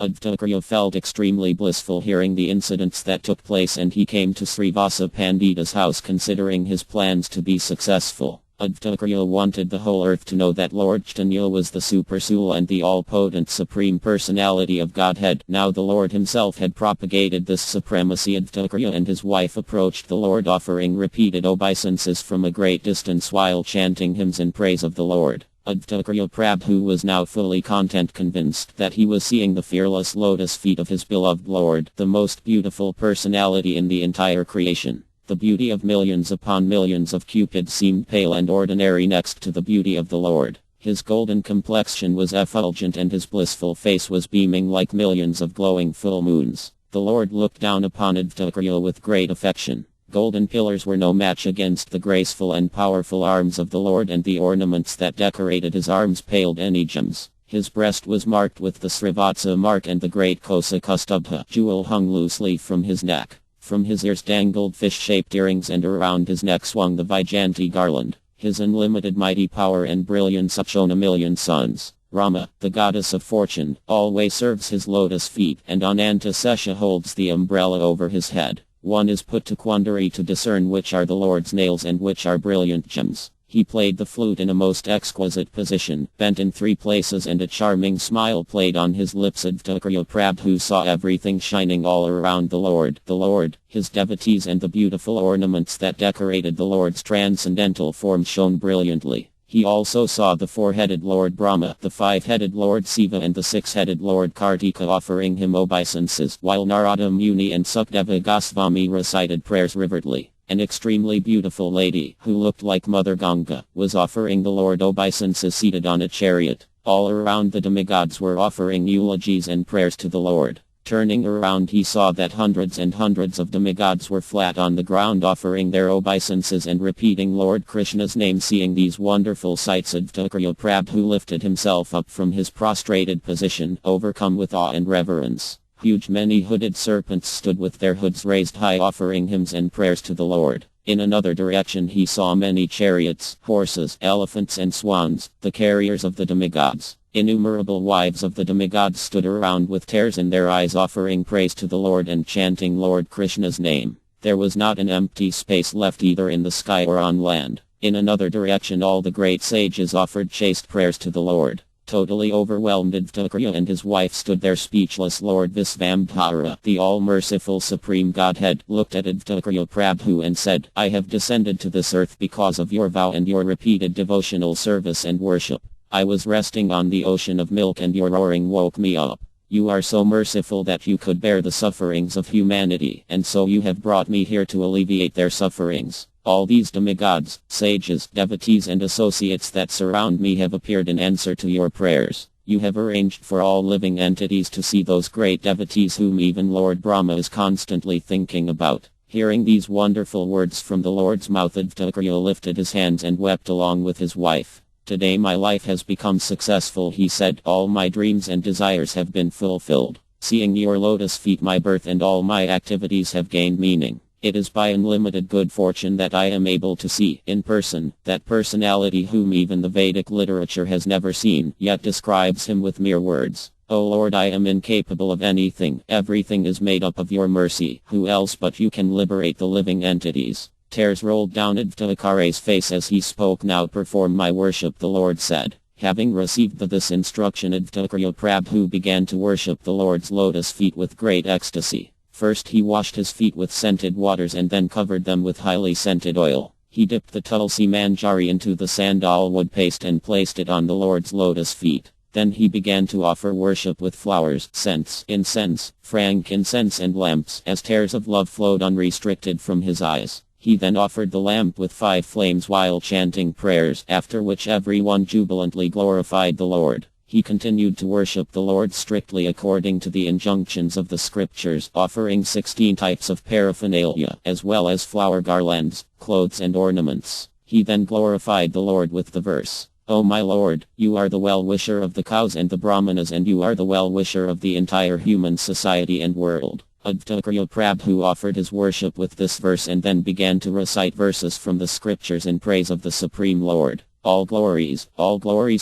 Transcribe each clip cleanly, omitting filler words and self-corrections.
Advakrya felt extremely blissful hearing the incidents that took place, and he came to Srivasa Pandita's house considering his plans to be successful. Advakrya wanted the whole earth to know that Lord Chaitanya was the Super Soul and the all-potent Supreme Personality of Godhead. Now the Lord himself had propagated this supremacy. Advakrya and his wife approached the Lord offering repeated obeisances from a great distance while chanting hymns in praise of the Lord. Advakrya Prabhu was now fully convinced that he was seeing the fearless lotus feet of his beloved Lord, the most beautiful personality in the entire creation. The beauty of millions upon millions of cupids seemed pale and ordinary next to the beauty of the Lord. His golden complexion was effulgent and his blissful face was beaming like millions of glowing full moons. The Lord looked down upon Advakrya with great affection. Golden pillars were no match against the graceful and powerful arms of the Lord, and the ornaments that decorated his arms paled any gems. His breast was marked with the Srivatsa mark, and the great Kosa Kastubha jewel hung loosely from his neck. From his ears dangled fish-shaped earrings, and around his neck swung the Vaijayanti garland. His unlimited mighty power and brilliance shone a million suns. Rama, the goddess of fortune, always serves his lotus feet, and Ananta Sesha holds the umbrella over his head. One is put to quandary to discern which are the Lord's nails and which are brilliant gems. He played the flute in a most exquisite position, bent in 3 places, and a charming smile played on his lips. Advakrya Prabhu saw everything shining all around the Lord, his devotees, and the beautiful ornaments that decorated the Lord's transcendental form shone brilliantly. He also saw the 4-headed Lord Brahma, the 5-headed Lord Siva, and the 6-headed Lord Kartika offering him obeisances, while Narada Muni and Sukdeva Goswami recited prayers reverently. An extremely beautiful lady, who looked like Mother Ganga, was offering the Lord obeisances seated on a chariot. All around the demigods were offering eulogies and prayers to the Lord. Turning around, he saw that hundreds and hundreds of demigods were flat on the ground offering their obeisances and repeating Lord Krishna's name. Seeing these wonderful sights, Advakrya Prabhu lifted himself up from his prostrated position, overcome with awe and reverence. Huge many-hooded serpents stood with their hoods raised high offering hymns and prayers to the Lord. In another direction he saw many chariots, horses, elephants and swans, the carriers of the demigods. Innumerable wives of the demigods stood around with tears in their eyes offering praise to the Lord and chanting Lord Krishna's name. There was not an empty space left either in the sky or on land. In another direction all the great sages offered chaste prayers to the Lord. Totally overwhelmed, Advakrya and his wife stood there speechless. Lord Visvambhara, the all-merciful Supreme Godhead, looked at Advakrya Prabhu and said, I have descended to this earth because of your vow and your repeated devotional service and worship. I was resting on the ocean of milk and your roaring woke me up. You are so merciful that you could bear the sufferings of humanity, and so you have brought me here to alleviate their sufferings. All these demigods, sages, devotees and associates that surround me have appeared in answer to your prayers. You have arranged for all living entities to see those great devotees whom even Lord Brahma is constantly thinking about. Hearing these wonderful words from the Lord's mouth, Advakrya lifted his hands and wept along with his wife. Today my life has become successful, he said. All my dreams and desires have been fulfilled. Seeing your lotus feet, my birth and all my activities have gained meaning. It is by unlimited good fortune that I am able to see, in person, that personality whom even the Vedic literature has never seen, yet describes him with mere words. O Lord, I am incapable of anything. Everything is made up of your mercy. Who else but you can liberate the living entities? Tears rolled down Advakarya's face as he spoke. Now perform my worship, the Lord said. Having received this instruction, Advakarya Prabhu began to worship the Lord's lotus feet with great ecstasy. First he washed his feet with scented waters and then covered them with highly scented oil. He dipped the tulsi manjari into the sandalwood paste and placed it on the Lord's lotus feet. Then he began to offer worship with flowers, scents, incense, frankincense and lamps, as tears of love flowed unrestricted from his eyes. He then offered the lamp with 5 flames while chanting prayers, after which everyone jubilantly glorified the Lord. He continued to worship the Lord strictly according to the injunctions of the scriptures, offering 16 types of paraphernalia, as well as flower garlands, clothes and ornaments. He then glorified the Lord with the verse, O my Lord, you are the well-wisher of the cows and the brahmanas, and you are the well-wisher of the entire human society and world. Advakarya Prabhu offered his worship with this verse and then began to recite verses from the scriptures in praise of the Supreme Lord. All glories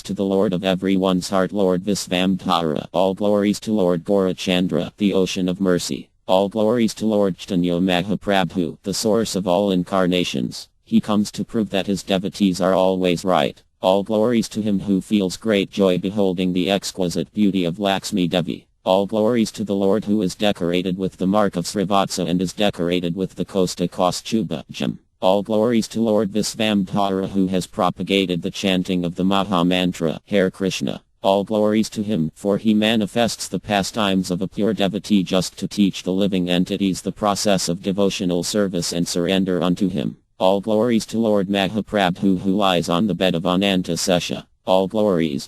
to the Lord of everyone's heart, Lord Visvamdhara. All glories to Lord Gaurachandra, the ocean of mercy. All glories to Lord Chaitanya Mahaprabhu, the source of all incarnations. He comes to prove that his devotees are always right. All glories to him who feels great joy beholding the exquisite beauty of Lakshmi Devi. All glories to the Lord who is decorated with the mark of Srivatsa and is decorated with the Kosta Kaustubha gem. All glories to Lord Visvamdhara who has propagated the chanting of the Maha Mantra, Hare Krishna. All glories to him, for he manifests the pastimes of a pure devotee just to teach the living entities the process of devotional service and surrender unto him. All glories to Lord Mahaprabhu who lies on the bed of Ananta Sesha. All glories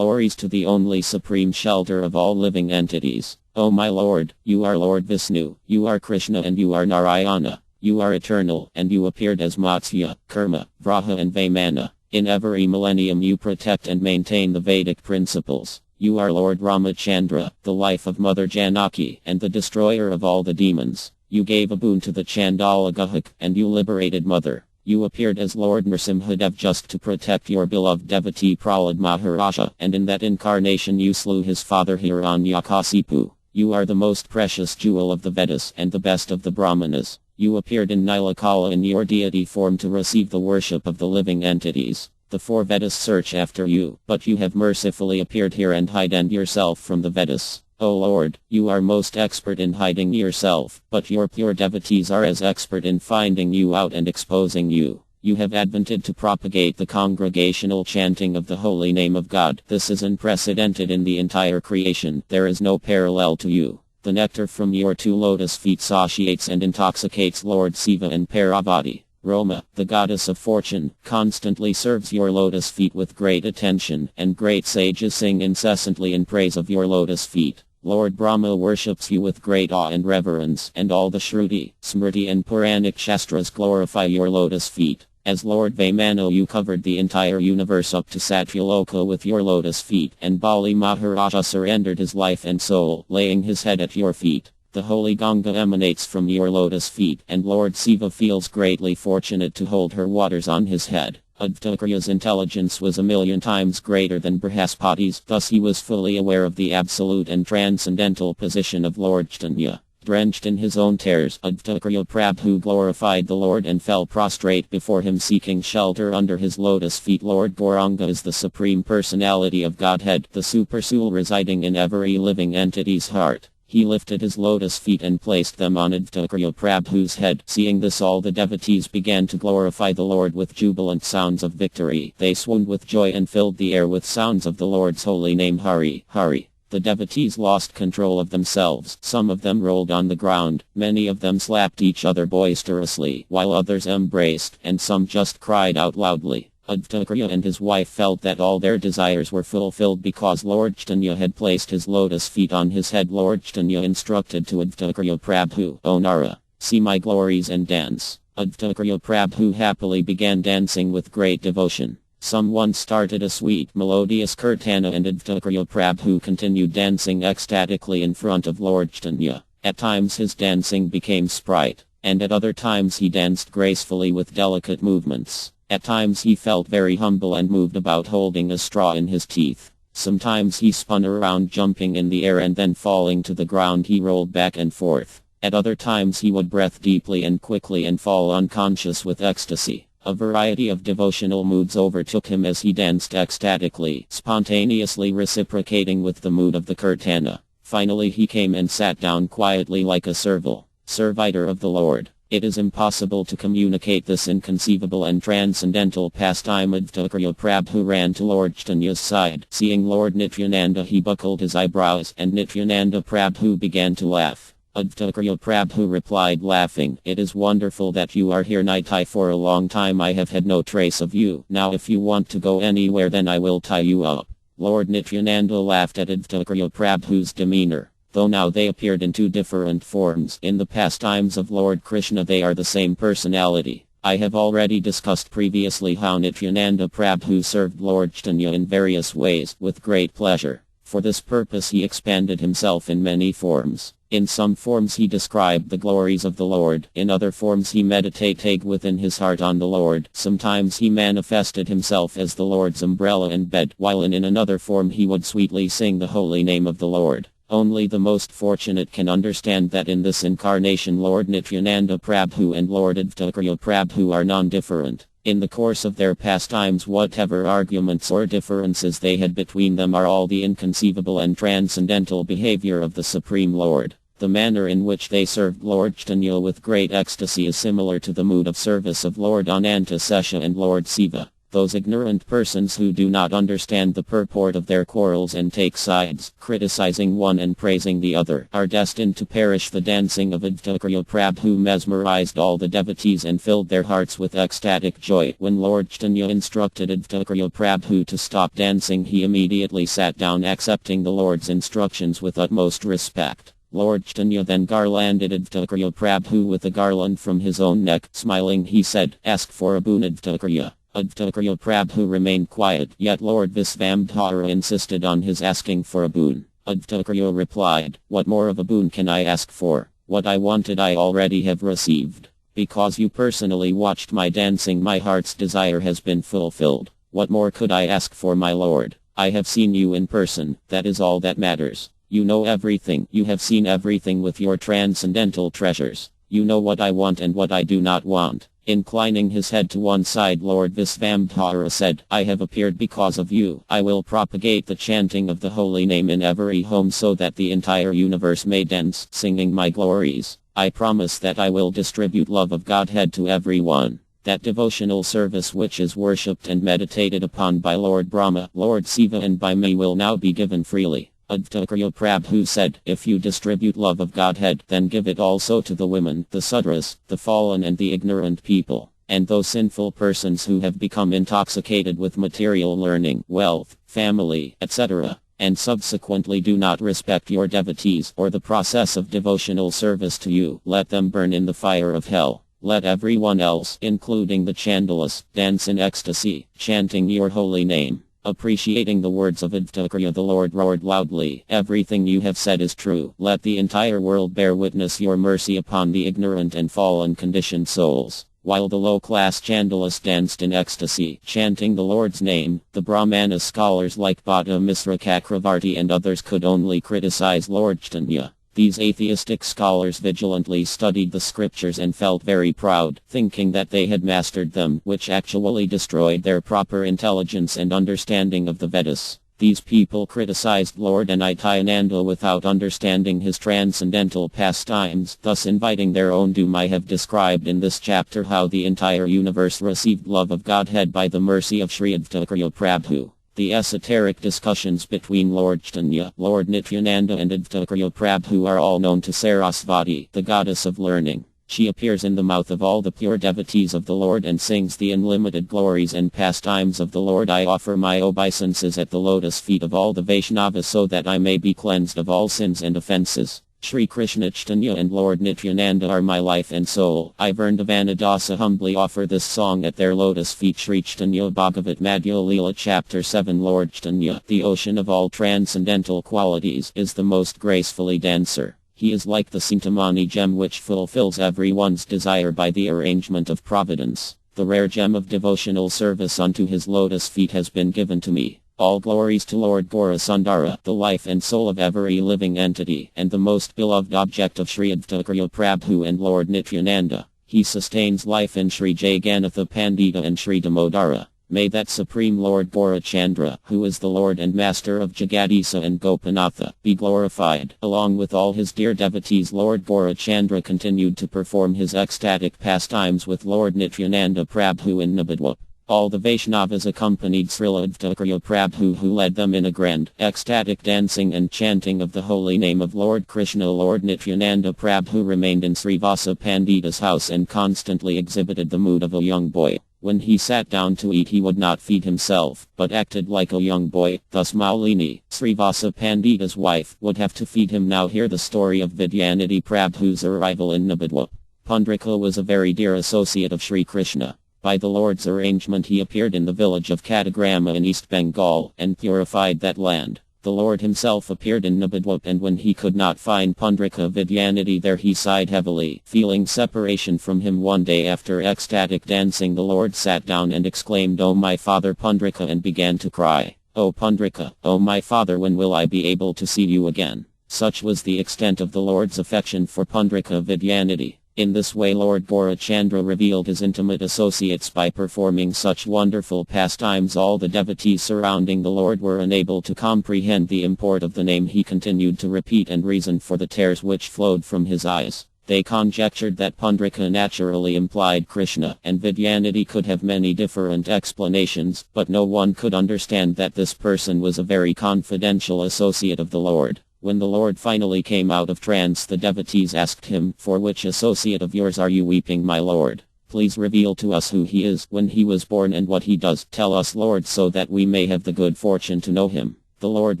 to the only supreme shelter of all living entities. O my Lord, you are Lord Vishnu, you are Krishna and you are Narayana. You are eternal, and you appeared as Matsya, Kurma, Vraha and Vamana. In every millennium you protect and maintain the Vedic principles. You are Lord Ramachandra, the life of Mother Janaki, and the destroyer of all the demons. You gave a boon to the Chandala Gahak, and you liberated Mother. You appeared as Lord Nrsimhadev just to protect your beloved devotee Prahlad Maharaja, and in that incarnation you slew his father Hiranyakasipu. You are the most precious jewel of the Vedas and the best of the Brahmanas. You appeared in Nilakala in your deity form to receive the worship of the living entities. The four Vedas search after you, but you have mercifully appeared here and hidden yourself from the Vedas. O Lord, you are most expert in hiding yourself, but your pure devotees are as expert in finding you out and exposing you. You have advented to propagate the congregational chanting of the holy name of God. This is unprecedented in the entire creation. There is no parallel to you. The nectar from your two lotus feet satiates and intoxicates Lord Siva and Parvati. Roma, the goddess of fortune, constantly serves your lotus feet with great attention, and great sages sing incessantly in praise of your lotus feet. Lord Brahma worships you with great awe and reverence, and all the Shruti, Smriti and Puranic Shastras glorify your lotus feet. As Lord Vamana you covered the entire universe up to Satyaloka with your lotus feet, and Bali Maharaja surrendered his life and soul, laying his head at your feet. The holy Ganga emanates from your lotus feet, and Lord Siva feels greatly fortunate to hold her waters on his head. Advtakriya's intelligence was 1,000,000 times greater than Brihaspati's, thus he was fully aware of the absolute and transcendental position of Lord Chaitanya. Drenched in his own tears, Advtakriya Prabhu glorified the Lord and fell prostrate before him seeking shelter under his lotus feet. Lord Gauranga is the supreme personality of Godhead, the supersoul residing in every living entity's heart. He lifted his lotus feet and placed them on Advtakriya Prabhu's head. Seeing this, all the devotees began to glorify the Lord with jubilant sounds of victory. They swooned with joy and filled the air with sounds of the Lord's holy name Hari, Hari. The devotees lost control of themselves. Some of them rolled on the ground, many of them slapped each other boisterously, while others embraced, and some just cried out loudly. Advtakriya and his wife felt that all their desires were fulfilled because Lord Chaitanya had placed his lotus feet on his head. Lord Chaitanya instructed to Advtakriya Prabhu, "O Nara, see my glories and dance." Advtakriya Prabhu happily began dancing with great devotion. Someone started a sweet melodious kirtana and Advtakriya Prabhu continued dancing ecstatically in front of Lord Chaitanya. At times his dancing became sprite, and at other times he danced gracefully with delicate movements. At times he felt very humble and moved about holding a straw in his teeth. Sometimes he spun around jumping in the air and then falling to the ground he rolled back and forth. At other times he would breathe deeply and quickly and fall unconscious with ecstasy. A variety of devotional moods overtook him as he danced ecstatically, spontaneously reciprocating with the mood of the kirtana. Finally he came and sat down quietly like a servitor of the Lord. It is impossible to communicate this inconceivable and transcendental pastime. Advtakriya Prabhu ran to Lord Chaitanya's side. Seeing Lord Nityananda he buckled his eyebrows, and Nityananda Prabhu began to laugh. Advtakriya Prabhu replied laughing, "It is wonderful that you are here Nitai. For a long time I have had no trace of you. Now if you want to go anywhere then I will tie you up." Lord Nityananda laughed at Advtakriya Prabhu's demeanor. Though now they appeared in two different forms, in the pastimes of Lord Krishna they are the same personality. I have already discussed previously how Nityananda Prabhu served Lord Chaitanya in various ways, with great pleasure. For this purpose he expanded himself in many forms. In some forms he described the glories of the Lord, in other forms he meditated within his heart on the Lord, sometimes he manifested himself as the Lord's umbrella and bed, while in another form he would sweetly sing the holy name of the Lord. Only the most fortunate can understand that in this incarnation Lord Nityananda Prabhu and Lord Advaita Prabhu are non-different. In the course of their pastimes whatever arguments or differences they had between them are all the inconceivable and transcendental behavior of the Supreme Lord. The manner in which they served Lord Chaitanya with great ecstasy is similar to the mood of service of Lord Ananta Sesha and Lord Siva. Those ignorant persons who do not understand the purport of their quarrels and take sides, criticizing one and praising the other, are destined to perish. The dancing of Advaita Prabhu mesmerized all the devotees and filled their hearts with ecstatic joy. When Lord Chaitanya instructed Advaita Prabhu to stop dancing, he immediately sat down, accepting the Lord's instructions with utmost respect. Lord Chaitanya then garlanded Advaita Prabhu with a garland from his own neck. Smiling he said, "Ask for a boon, Advaita." Advaita Prabhu remained quiet, yet Lord Visvambhara insisted on his asking for a boon. Advaita replied, "What more of a boon can I ask for? What I wanted I already have received. Because you personally watched my dancing, my heart's desire has been fulfilled. What more could I ask for, my Lord? I have seen you in person, that is all that matters. You know everything, you have seen everything with your transcendental treasures. You know what I want and what I do not want." Inclining his head to one side, Lord Visvambhara said, "I have appeared because of you. I will propagate the chanting of the holy name in every home so that the entire universe may dance, singing my glories. I promise that I will distribute love of Godhead to everyone. That devotional service which is worshipped and meditated upon by Lord Brahma, Lord Siva and by me will now be given freely." Advaita Prabhu said, "If you distribute love of Godhead, then give it also to the women, the Sudras, the fallen and the ignorant people, and those sinful persons who have become intoxicated with material learning, wealth, family, etc., and subsequently do not respect your devotees or the process of devotional service to you. Let them burn in the fire of hell. Let everyone else, including the Chandalas, dance in ecstasy, chanting your holy name." Appreciating the words of Advaita, the Lord roared loudly, "Everything you have said is true. Let the entire world bear witness your mercy upon the ignorant and fallen conditioned souls." While the low-class Chandalas danced in ecstasy, chanting the Lord's name, the Brahmana scholars like Bhatta Misra Chakravarti and others could only criticize Lord Chaitanya. These atheistic scholars vigilantly studied the scriptures and felt very proud, thinking that they had mastered them, which actually destroyed their proper intelligence and understanding of the Vedas. These people criticized Lord Nityananda without understanding his transcendental pastimes, thus inviting their own doom. I have described in this chapter how the entire universe received love of Godhead by the mercy of Sri Advaita Prabhu. The esoteric discussions between Lord Chaitanya, Lord Nityananda and Advaita Prabhu are all known to Sarasvati, the goddess of learning. She appears in the mouth of all the pure devotees of the Lord and sings the unlimited glories and pastimes of the Lord. I offer my obeisances at the lotus feet of all the Vaishnavas so that I may be cleansed of all sins and offenses. Sri Krishna Chaitanya and Lord Nityananda are my life and soul. I Vrindavanadasa humbly offer this song at their lotus feet. Sri Caitanya Bhagavat Madhya Leela Chapter 7. Lord Chaitanya, the ocean of all transcendental qualities, is the most gracefully dancer. He is like the Sintamani gem which fulfills everyone's desire by the arrangement of providence. The rare gem of devotional service unto his lotus feet has been given to me. All glories to Lord Gaurasundara, the life and soul of every living entity, and the most beloved object of Sri Advaita Prabhu and Lord Nityananda. He sustains life in Sri Jagannatha Pandita and Sri Damodara. May that Supreme Lord Gaurachandra, who is the Lord and Master of Jagadisa and Gopinatha, be glorified. Along with all his dear devotees, Lord Gaurachandra continued to perform his ecstatic pastimes with Lord Nityananda Prabhu in Nabadwip. All the Vaishnavas accompanied Srila Advaita Prabhu, who led them in a grand, ecstatic dancing and chanting of the holy name of Lord Krishna. Lord Nityananda Prabhu remained in Srivasa Pandita's house and constantly exhibited the mood of a young boy. When he sat down to eat, he would not feed himself, but acted like a young boy. Thus Maulini, Srivasa Pandita's wife, would have to feed him. Now hear the story of Vidyanidhi Prabhu's arrival in Nabadwip. Pundrika was a very dear associate of Sri Krishna. By the Lord's arrangement he appeared in the village of Katagrama in East Bengal, and purified that land. The Lord himself appeared in Nabadwip, and when he could not find Pundrika Vidyanidhi there, he sighed heavily. Feeling separation from him one day after ecstatic dancing, the Lord sat down and exclaimed, "O my father Pundrika," and began to cry. "O Pundrika, O my father, when will I be able to see you again?" Such was the extent of the Lord's affection for Pundrika Vidyanidhi. In this way Lord Gaurachandra revealed his intimate associates by performing such wonderful pastimes. All the devotees surrounding the Lord were unable to comprehend the import of the name. He continued to repeat and reason for the tears which flowed from his eyes. They conjectured that Pundrika naturally implied Krishna, and Vidyanidhi could have many different explanations, but no one could understand that this person was a very confidential associate of the Lord. When the Lord finally came out of trance, the devotees asked him, "For which associate of yours are you weeping, my Lord? Please reveal to us who he is, when he was born, and what he does. Tell us, Lord, so that we may have the good fortune to know him." The Lord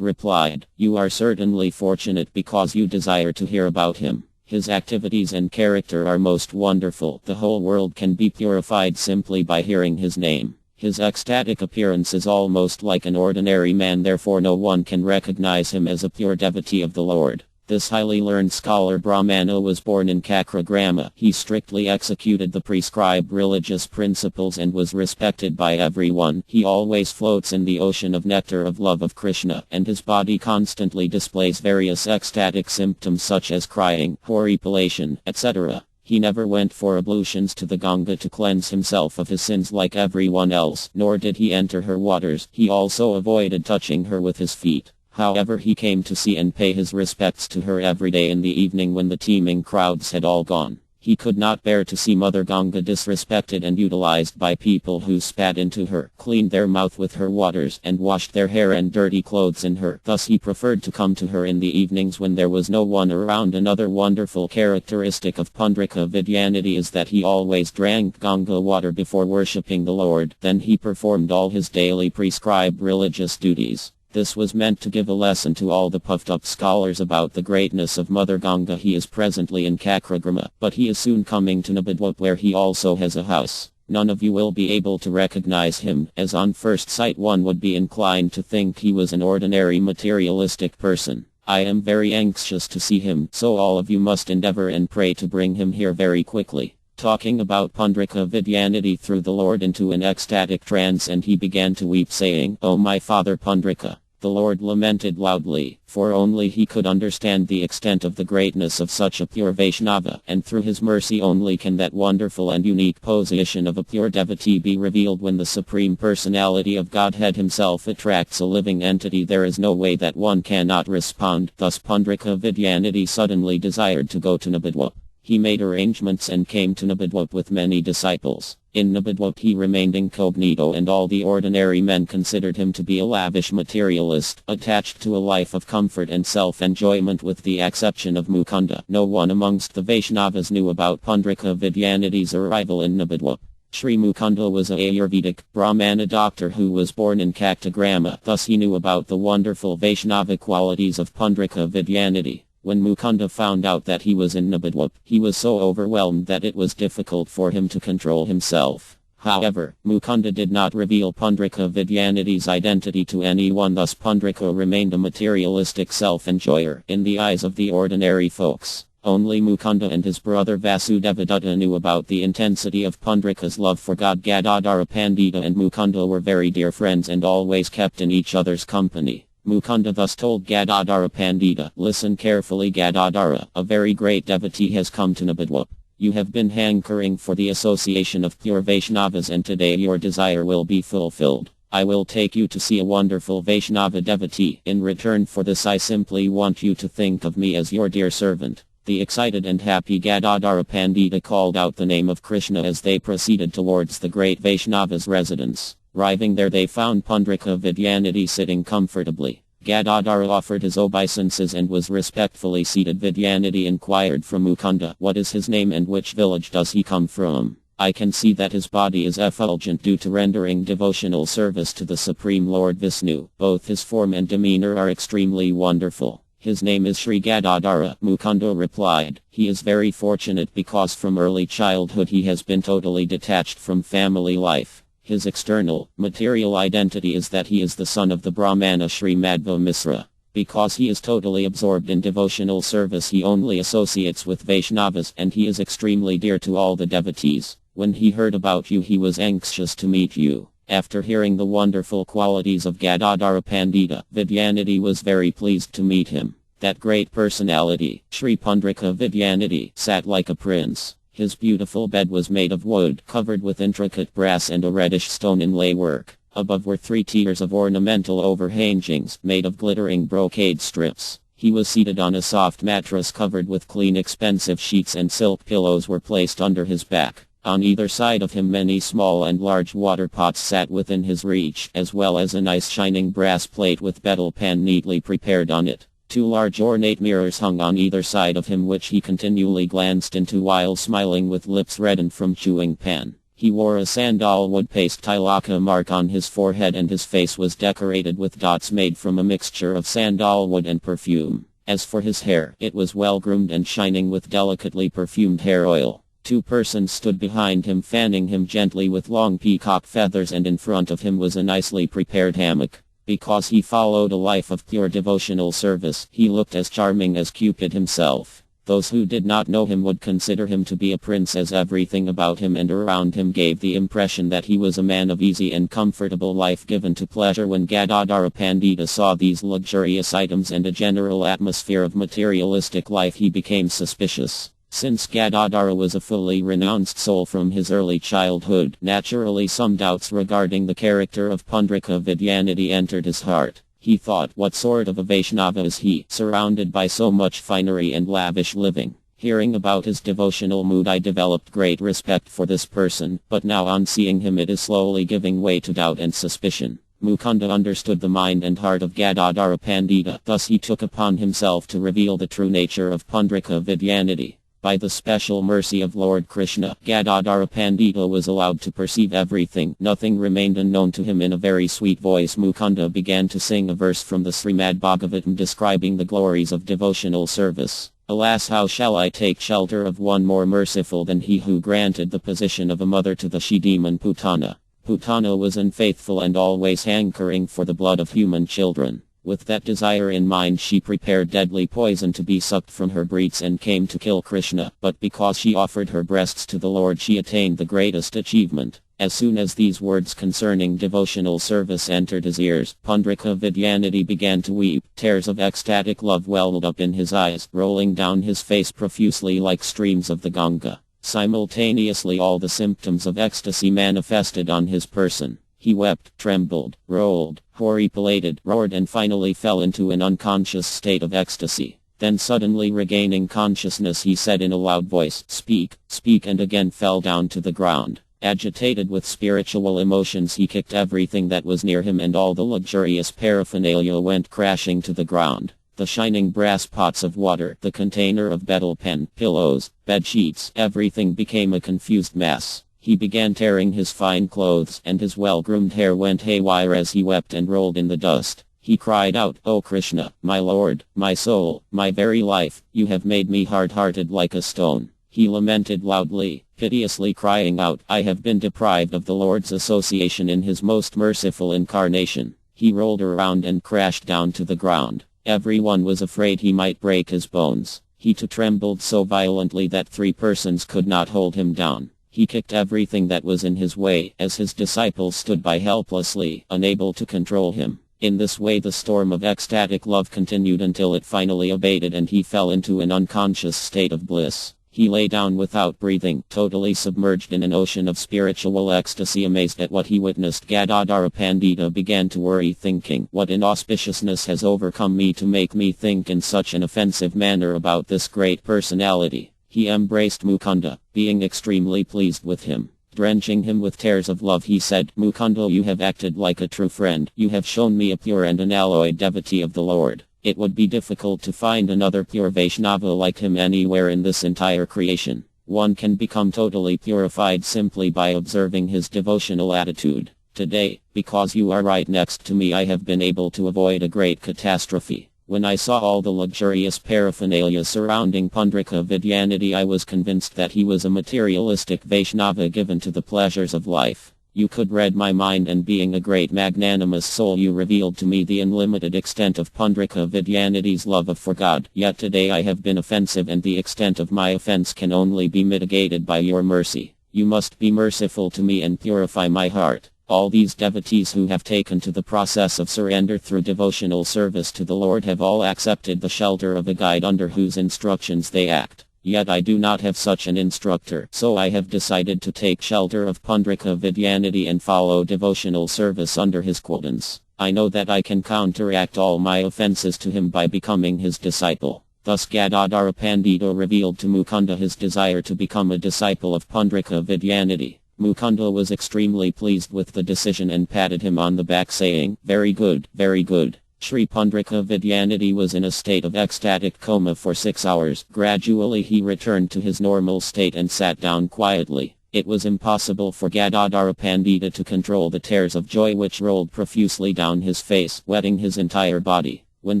replied, "You are certainly fortunate because you desire to hear about him. His activities and character are most wonderful. The whole world can be purified simply by hearing his name. His ecstatic appearance is almost like an ordinary man, therefore no one can recognize him as a pure devotee of the Lord." This highly learned scholar Brahmana was born in Kakragrama. He strictly executed the prescribed religious principles and was respected by everyone. He always floats in the ocean of nectar of love of Krishna, and his body constantly displays various ecstatic symptoms such as crying, horripilation, etc. He never went for ablutions to the Ganga to cleanse himself of his sins like everyone else, nor did he enter her waters. He also avoided touching her with his feet. However, he came to see and pay his respects to her every day in the evening when the teeming crowds had all gone. He could not bear to see Mother Ganga disrespected and utilized by people who spat into her, cleaned their mouth with her waters, and washed their hair and dirty clothes in her. Thus he preferred to come to her in the evenings when there was no one around. Another wonderful characteristic of Pundrika Vidyanidhi is that he always drank Ganga water before worshipping the Lord. Then he performed all his daily prescribed religious duties. This was meant to give a lesson to all the puffed-up scholars about the greatness of Mother Ganga. He is presently in Kakragrama, but he is soon coming to Nabadwip, where he also has a house. None of you will be able to recognize him, as on first sight one would be inclined to think he was an ordinary materialistic person. I am very anxious to see him, so all of you must endeavor and pray to bring him here very quickly." Talking about Pundrika Vidyanidhi threw the Lord into an ecstatic trance, and he began to weep, saying, "O my father Pundrika." The Lord lamented loudly, for only he could understand the extent of the greatness of such a pure Vaishnava, and through his mercy only can that wonderful and unique position of a pure devotee be revealed. When the Supreme Personality of Godhead himself attracts a living entity, there is no way that one cannot respond. Thus Pundrika Vidyanidhi suddenly desired to go to Nabadwip. He made arrangements and came to Nabadwip with many disciples. In Nabadwip he remained incognito, and all the ordinary men considered him to be a lavish materialist, attached to a life of comfort and self-enjoyment with the exception of Mukunda. No one amongst the Vaishnavas knew about Pundrika Vidyanidhi's arrival in Nabadwip. Sri Mukunda was a Ayurvedic Brahmana doctor who was born in Kakragrama. Thus he knew about the wonderful Vaishnava qualities of Pundrika Vidyanidhi. When Mukunda found out that he was in Nabadwip, he was so overwhelmed that it was difficult for him to control himself. However, Mukunda did not reveal Pundrika Vidyanidhi's identity to anyone. Thus Pundrika remained a materialistic self-enjoyer in the eyes of the ordinary folks. Only Mukunda and his brother Vasudevadatta knew about the intensity of Pundrika's love for God. Gadadhara Pandita and Mukunda were very dear friends and always kept in each other's company. Mukunda thus told Gadadhara Pandita, "Listen carefully, Gadadhara, a very great devotee has come to Nabadwip. You have been hankering for the association of pure Vaishnavas, and today your desire will be fulfilled. I will take you to see a wonderful Vaishnava devotee. In return for this I simply want you to think of me as your dear servant." The excited and happy Gadadhara Pandita called out the name of Krishna as they proceeded towards the great Vaishnava's residence. Arriving there they found Pundrika Vidyanidhi sitting comfortably. Gadadhara offered his obeisances and was respectfully seated. Vidyanidhi inquired from Mukunda, "What is his name and which village does he come from? I can see that his body is effulgent due to rendering devotional service to the Supreme Lord Vishnu. Both his form and demeanor are extremely wonderful." "His name is Sri Gadadhara," Mukunda replied. "He is very fortunate because from early childhood he has been totally detached from family life. His external, material identity is that he is the son of the Brahmana Sri Madhva Misra. Because he is totally absorbed in devotional service, he only associates with Vaishnavas, and he is extremely dear to all the devotees. When he heard about you, he was anxious to meet you. After hearing the wonderful qualities of Gadadhara Pandita, Vidyanidhi was very pleased to meet him. That great personality, Sri Pundrika Vidyanidhi, sat like a prince. His beautiful bed was made of wood, covered with intricate brass and a reddish stone inlay work. Above were 3 tiers of ornamental overhangings, made of glittering brocade strips. He was seated on a soft mattress covered with clean expensive sheets, and silk pillows were placed under his back. On either side of him many small and large water pots sat within his reach, as well as a nice shining brass plate with betel pan neatly prepared on it. 2 large ornate mirrors hung on either side of him, which he continually glanced into while smiling with lips reddened from chewing pan. He wore a sandalwood paste tilaka mark on his forehead, and his face was decorated with dots made from a mixture of sandalwood and perfume. As for his hair, it was well groomed and shining with delicately perfumed hair oil. 2 persons stood behind him, fanning him gently with long peacock feathers, and in front of him was a nicely prepared hammock. Because he followed a life of pure devotional service, he looked as charming as Cupid himself. Those who did not know him would consider him to be a prince, as everything about him and around him gave the impression that he was a man of easy and comfortable life, given to pleasure. When Gadadhara Pandita saw these luxurious items and a general atmosphere of materialistic life, he became suspicious. Since Gadadhara was a fully renounced soul from his early childhood, naturally some doubts regarding the character of Pundrika Vidyanidhi entered his heart. He thought, what sort of a Vaishnava is he, surrounded by so much finery and lavish living? Hearing about his devotional mood, I developed great respect for this person, but now on seeing him it is slowly giving way to doubt and suspicion. Mukunda understood the mind and heart of Gadadhara Pandita, thus he took upon himself to reveal the true nature of Pundrika Vidyanidhi. By the special mercy of Lord Krishna, Gadadhara Pandita was allowed to perceive everything. Nothing remained unknown to him. In a very sweet voice, Mukunda began to sing a verse from the Srimad Bhagavatam describing the glories of devotional service. Alas, how shall I take shelter of one more merciful than he who granted the position of a mother to the she-demon Putana? Putana was unfaithful and always hankering for the blood of human children. With that desire in mind, she prepared deadly poison to be sucked from her breasts and came to kill Krishna, but because she offered her breasts to the Lord, she attained the greatest achievement. As soon as these words concerning devotional service entered his ears, Pundrika Vidyanidhi began to weep. Tears of ecstatic love welled up in his eyes, rolling down his face profusely like streams of the Ganga. Simultaneously all the symptoms of ecstasy manifested on his person. He wept, trembled, rolled, horripilated, roared, and finally fell into an unconscious state of ecstasy. Then suddenly regaining consciousness, he said in a loud voice, "Speak, speak," and again fell down to the ground. Agitated with spiritual emotions, he kicked everything that was near him, and all the luxurious paraphernalia went crashing to the ground. The shining brass pots of water, the container of betel pen, pillows, bed sheets, everything became a confused mass. He began tearing his fine clothes, and his well-groomed hair went haywire as he wept and rolled in the dust. He cried out, "O Krishna, my Lord, my soul, my very life, you have made me hard-hearted like a stone." He lamented loudly, piteously crying out, "I have been deprived of the Lord's association in his most merciful incarnation." He rolled around and crashed down to the ground. Everyone was afraid he might break his bones. He too trembled so violently that 3 persons could not hold him down. He kicked everything that was in his way, as his disciples stood by helplessly, unable to control him. In this way the storm of ecstatic love continued until it finally abated and he fell into an unconscious state of bliss. He lay down without breathing, totally submerged in an ocean of spiritual ecstasy. Amazed at what he witnessed, Gadadhara Pandita began to worry, thinking, "What inauspiciousness has overcome me to make me think in such an offensive manner about this great personality?" He embraced Mukunda, being extremely pleased with him. Drenching him with tears of love, he said, "Mukunda, you have acted like a true friend. You have shown me a pure and unalloyed devotee of the Lord. It would be difficult to find another pure Vaishnava like him anywhere in this entire creation. One can become totally purified simply by observing his devotional attitude. Today, because you are right next to me, I have been able to avoid a great catastrophe." When I saw all the luxurious paraphernalia surrounding Pundrika Vidyanidhi, I was convinced that he was a materialistic Vaishnava given to the pleasures of life. You could read my mind, and being a great magnanimous soul, you revealed to me the unlimited extent of Pundrika Vidyanity's love for God. Yet today I have been offensive, and the extent of my offense can only be mitigated by your mercy. You must be merciful to me and purify my heart. All these devotees who have taken to the process of surrender through devotional service to the Lord have all accepted the shelter of a guide under whose instructions they act. Yet I do not have such an instructor, so I have decided to take shelter of Pundrika Vidyanity and follow devotional service under his guidance. I know that I can counteract all my offenses to him by becoming his disciple. Thus Gadadhara Pandita revealed to Mukunda his desire to become a disciple of Pundrika Vidyanity. Mukunda was extremely pleased with the decision and patted him on the back, saying, "Very good, very good." Sri Pundrika Vidyanity was in a state of ecstatic coma for 6 hours. Gradually he returned to his normal state and sat down quietly. It was impossible for Gadadhara Pandita to control the tears of joy which rolled profusely down his face, wetting his entire body. When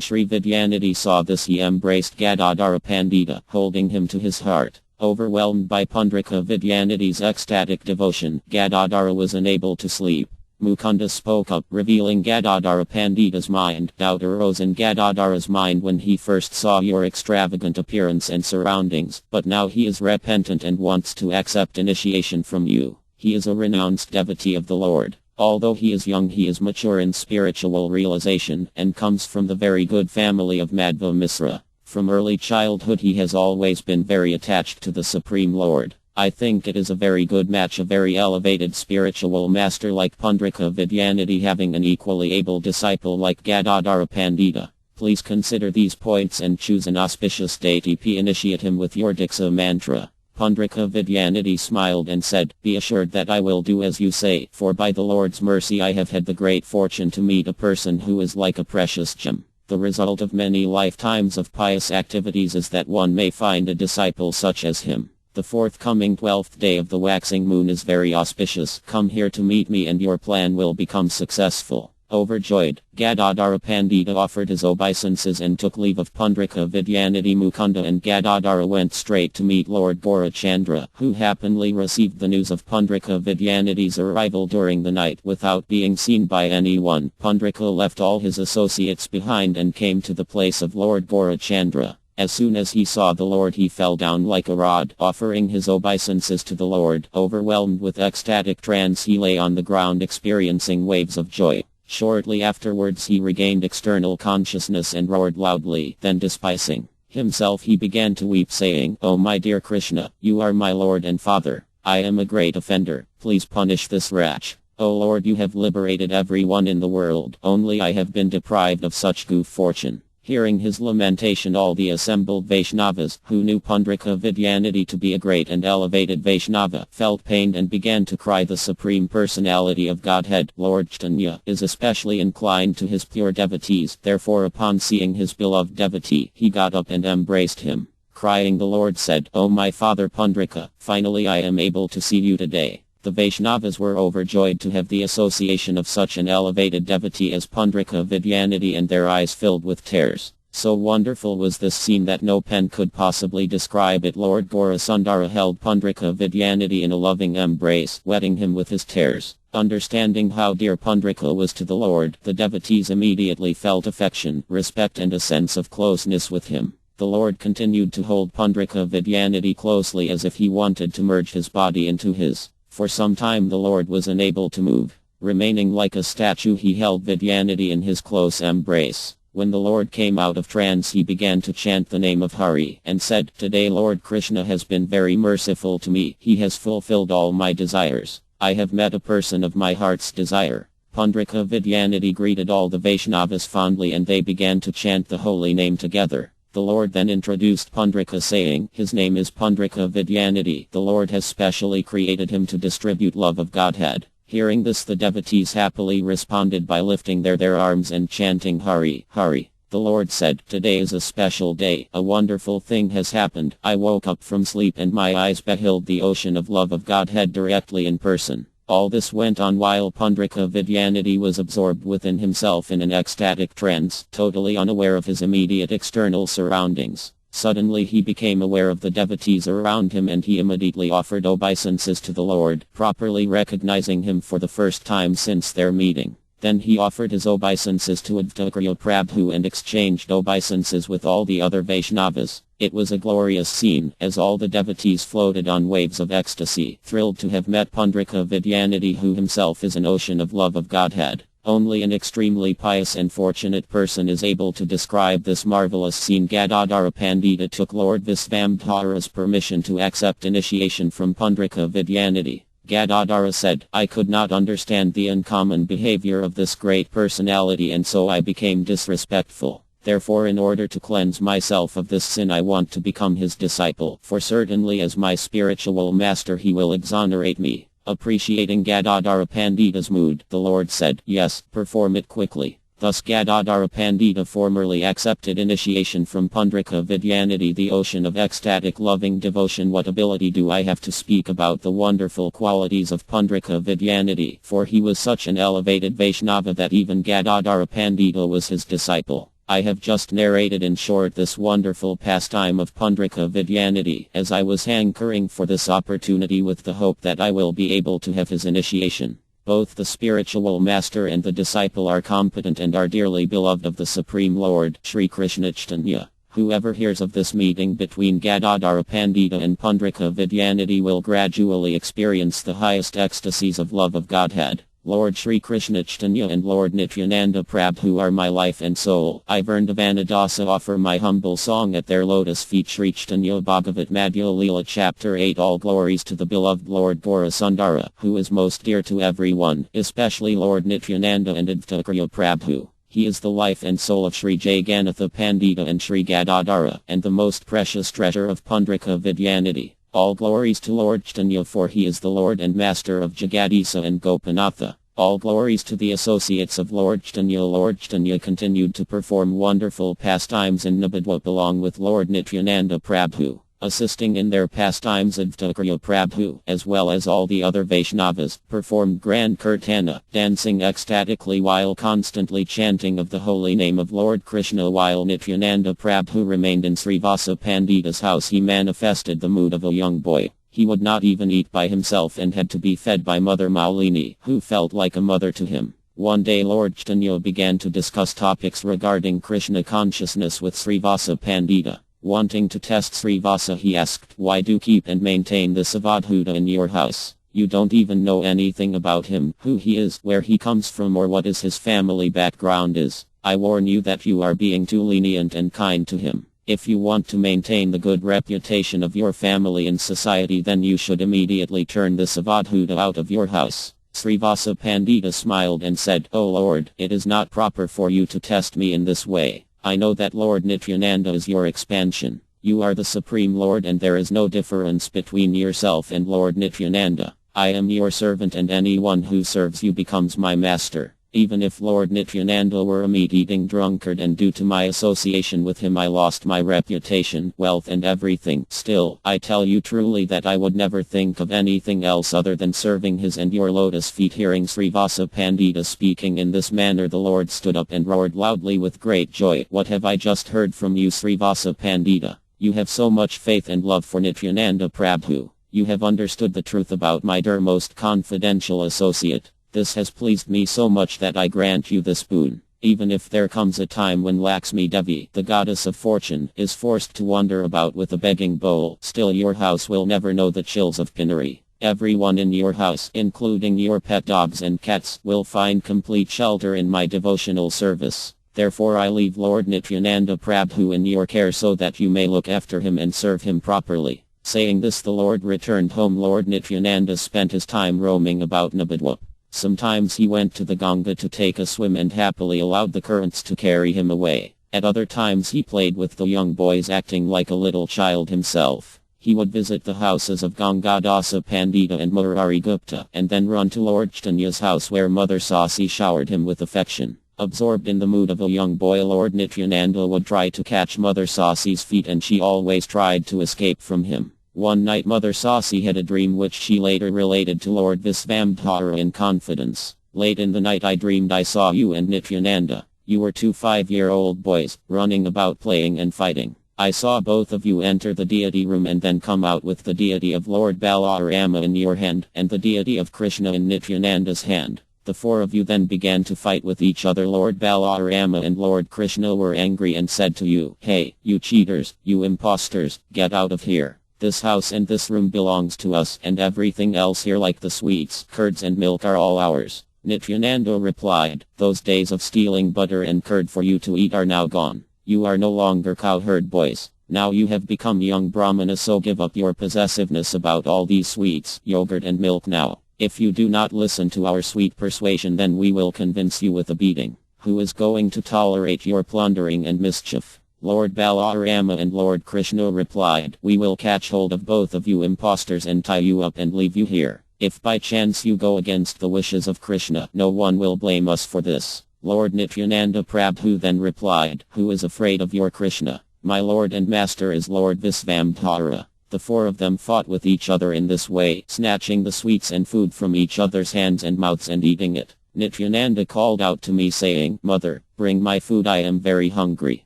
Sri Vidyanity saw this, he embraced Gadadhara Pandita, holding him to his heart. Overwhelmed by Pundrika Vidyanity's ecstatic devotion, Gadadhara was unable to sleep. Mukunda spoke up, revealing Gadadhara Pandita's mind. Doubt arose in Gadadhara's mind when he first saw your extravagant appearance and surroundings, but now he is repentant and wants to accept initiation from you. He is a renounced devotee of the Lord. Although he is young, he is mature in spiritual realization, and comes from the very good family of Madhva Misra. From early childhood he has always been very attached to the Supreme Lord. I think it is a very good match, a very elevated spiritual master like Pundrika Vidyanity having an equally able disciple like Gadadhara Pandita. Please consider these points and choose an auspicious deity to initiate him with your Diksha mantra. Pundrika Vidyanity smiled and said, "Be assured that I will do as you say, for by the Lord's mercy I have had the great fortune to meet a person who is like a precious gem. The result of many lifetimes of pious activities is that one may find a disciple such as him. The forthcoming 12th day of the waxing moon is very auspicious. Come here to meet me and your plan will become successful." Overjoyed, Gadadhara Pandita offered his obeisances and took leave of Pundrika Vidyanity. Mukunda and Gadadhara went straight to meet Lord Gaurachandra, who happily received the news of Pundrika Vidyanity's arrival during the night without being seen by anyone. Pundrika left all his associates behind and came to the place of Lord Gaurachandra. As soon as he saw the Lord, he fell down like a rod, offering his obeisances to the Lord. Overwhelmed with ecstatic trance, he lay on the ground experiencing waves of joy. Shortly afterwards he regained external consciousness and roared loudly. Then despising himself he began to weep, saying, "Oh my dear Krishna, you are my Lord and Father. I am a great offender. Please punish this wretch. O Lord, you have liberated everyone in the world. Only I have been deprived of such good fortune." Hearing his lamentation, all the assembled Vaishnavas, who knew Pundrika Vidyanity to be a great and elevated Vaishnava, felt pained and began to cry. The Supreme Personality of Godhead, Lord Caitanya, is especially inclined to his pure devotees. Therefore, upon seeing his beloved devotee, he got up and embraced him. Crying, the Lord said, "O my father Pundrika, finally I am able to see you today." The Vaishnavas were overjoyed to have the association of such an elevated devotee as Pundrika Vidyanity, and their eyes filled with tears. So wonderful was this scene that no pen could possibly describe it. Lord Gaurasundara held Pundrika Vidyanity in a loving embrace, wetting him with his tears. Understanding how dear Pundrika was to the Lord, the devotees immediately felt affection, respect and a sense of closeness with him. The Lord continued to hold Pundrika Vidyanity closely as if he wanted to merge his body into his. For some time the Lord was unable to move. Remaining like a statue, he held Vidyanity in his close embrace. When the Lord came out of trance, he began to chant the name of Hari, and said, "Today Lord Krishna has been very merciful to me. He has fulfilled all my desires. I have met a person of my heart's desire." Pundrika Vidyanity greeted all the Vaishnavas fondly, and they began to chant the holy name together. The Lord then introduced Pundrika, saying, "His name is Pundrika Vidyanity. The Lord has specially created him to distribute love of Godhead." Hearing this, the devotees happily responded by lifting their arms and chanting Hari, Hari. The Lord said, "Today is a special day. A wonderful thing has happened. I woke up from sleep and my eyes beheld the ocean of love of Godhead directly in person." All this went on while Pundrika Vidyanity was absorbed within himself in an ecstatic trance, totally unaware of his immediate external surroundings. Suddenly he became aware of the devotees around him and he immediately offered obeisances to the Lord, properly recognizing him for the first time since their meeting. Then he offered his obeisances to Advaita Prabhu and exchanged obeisances with all the other Vaishnavas. It was a glorious scene, as all the devotees floated on waves of ecstasy, thrilled to have met Pundrika Vidyanidhi, who himself is an ocean of love of Godhead. Only an extremely pious and fortunate person is able to describe this marvelous scene. Gadadhara Pandita took Lord Visvambhara's permission to accept initiation from Pundrika Vidyanidhi. Gadadhara said, "I could not understand the uncommon behavior of this great personality and so I became disrespectful. Therefore, in order to cleanse myself of this sin, I want to become his disciple, for certainly as my spiritual master he will exonerate me." Appreciating Gadadhara Pandita's mood, the Lord said, "Yes, perform it quickly." Thus Gadadhara Pandita formally accepted initiation from Pundrika Vidyanidhi, the ocean of ecstatic loving devotion. What ability do I have to speak about the wonderful qualities of Pundrika Vidyanidhi, for he was such an elevated Vaishnava that even Gadadhara Pandita was his disciple. I have just narrated in short this wonderful pastime of Pundrika Vidyanidhi, as I was hankering for this opportunity with the hope that I will be able to have his initiation. Both the spiritual master and the disciple are competent and are dearly beloved of the Supreme Lord, Sri Krishna Chaitanya. Whoever hears of this meeting between Gadadhara Pandita and Pundrika Vidyanidhi will gradually experience the highest ecstasies of love of Godhead. Lord Sri Krishna Chaitanya and Lord Nityananda Prabhu are my life and soul. I Vrindavanadasa offer my humble song at their lotus feet. Sri Chaitanya Bhagavat Madhya Leela Chapter 8. All glories to the beloved Lord Gaurasundara, who is most dear to everyone, especially Lord Nityananda and Advaita Prabhu. He is the life and soul of Sri Jagannatha Pandita and Sri Gadadhara, and the most precious treasure of Pundrika Vidyanidhi. All glories to Lord Chaitanya, for he is the Lord and Master of Jagadisa and Gopinatha. All glories to the associates of Lord Chaitanya. Lord Chaitanya continued to perform wonderful pastimes in Navadvip along with Lord Nityananda Prabhu. Assisting in their pastimes, Advaita Prabhu, as well as all the other Vaishnavas, performed grand kirtana, dancing ecstatically while constantly chanting of the holy name of Lord Krishna. While Nityananda Prabhu remained in Srivasa Pandita's house, he manifested the mood of a young boy. He would not even eat by himself and had to be fed by Mother Maulini, who felt like a mother to him. One day Lord Chaitanya began to discuss topics regarding Krishna consciousness with Srivasa Pandita. Wanting to test Srivasa, he asked, "Why do you keep and maintain this avadhuta in your house? You don't even know anything about him, who he is, where he comes from, or what is his family background is. I warn you that you are being too lenient and kind to him. If you want to maintain the good reputation of your family in society, then you should immediately turn this avadhuta out of your house." Srivasa Pandita smiled and said, "O Lord, it is not proper for you to test me in this way. I know that Lord Nityananda is your expansion. You are the Supreme Lord and there is no difference between yourself and Lord Nityananda. I am your servant and anyone who serves you becomes my master. Even if Lord Nityananda were a meat-eating drunkard and due to my association with him I lost my reputation, wealth and everything, still, I tell you truly that I would never think of anything else other than serving his and your lotus feet." Hearing Srivasa Pandita speaking in this manner, the Lord stood up and roared loudly with great joy, "What have I just heard from you, Srivasa Pandita? You have so much faith and love for Nityananda Prabhu. You have understood the truth about my dear most confidential associate. This has pleased me so much that I grant you this boon. Even if there comes a time when Lakshmi Devi, the goddess of fortune, is forced to wander about with a begging bowl, still your house will never know the chills of penury. Everyone in your house, including your pet dogs and cats, will find complete shelter in my devotional service. Therefore I leave Lord Nityananda Prabhu in your care so that you may look after him and serve him properly." Saying this, the Lord returned home. Lord Nityananda spent his time roaming about Navadvip. Sometimes he went to the Ganga to take a swim and happily allowed the currents to carry him away. At other times he played with the young boys, acting like a little child himself. He would visit the houses of Gangadasa Pandita and Murari Gupta, and then run to Lord Chaitanya's house where Mother Sasi showered him with affection. Absorbed in the mood of a young boy, Lord Nityananda would try to catch Mother Sasi's feet and she always tried to escape from him. One night Mother Sasi had a dream which she later related to Lord Visvambhara in confidence. "Late in the night I dreamed I saw you and Nityananda. You were two 5-year-old boys, running about playing and fighting. I saw both of you enter the deity room and then come out with the deity of Lord Balarama in your hand, and the deity of Krishna in Nityananda's hand. The four of you then began to fight with each other. Lord Balarama and Lord Krishna were angry and said to you, "Hey, you cheaters, you imposters, get out of here. This house and this room belongs to us, and everything else here like the sweets, curds and milk are all ours." Nityananda replied, "Those days of stealing butter and curd for you to eat are now gone. You are no longer cowherd boys. Now you have become young brahmanas, so give up your possessiveness about all these sweets, yogurt and milk now. If you do not listen to our sweet persuasion, then we will convince you with a beating. Who is going to tolerate your plundering and mischief?" Lord Balarama and Lord Krishna replied, "We will catch hold of both of you impostors and tie you up and leave you here. If by chance you go against the wishes of Krishna, no one will blame us for this." Lord Nityananda Prabhu then replied, "Who is afraid of your Krishna? My lord and master is Lord Visvamdhara." The four of them fought with each other in this way, snatching the sweets and food from each other's hands and mouths and eating it. Nityananda called out to me saying, "Mother, bring my food, I am very hungry."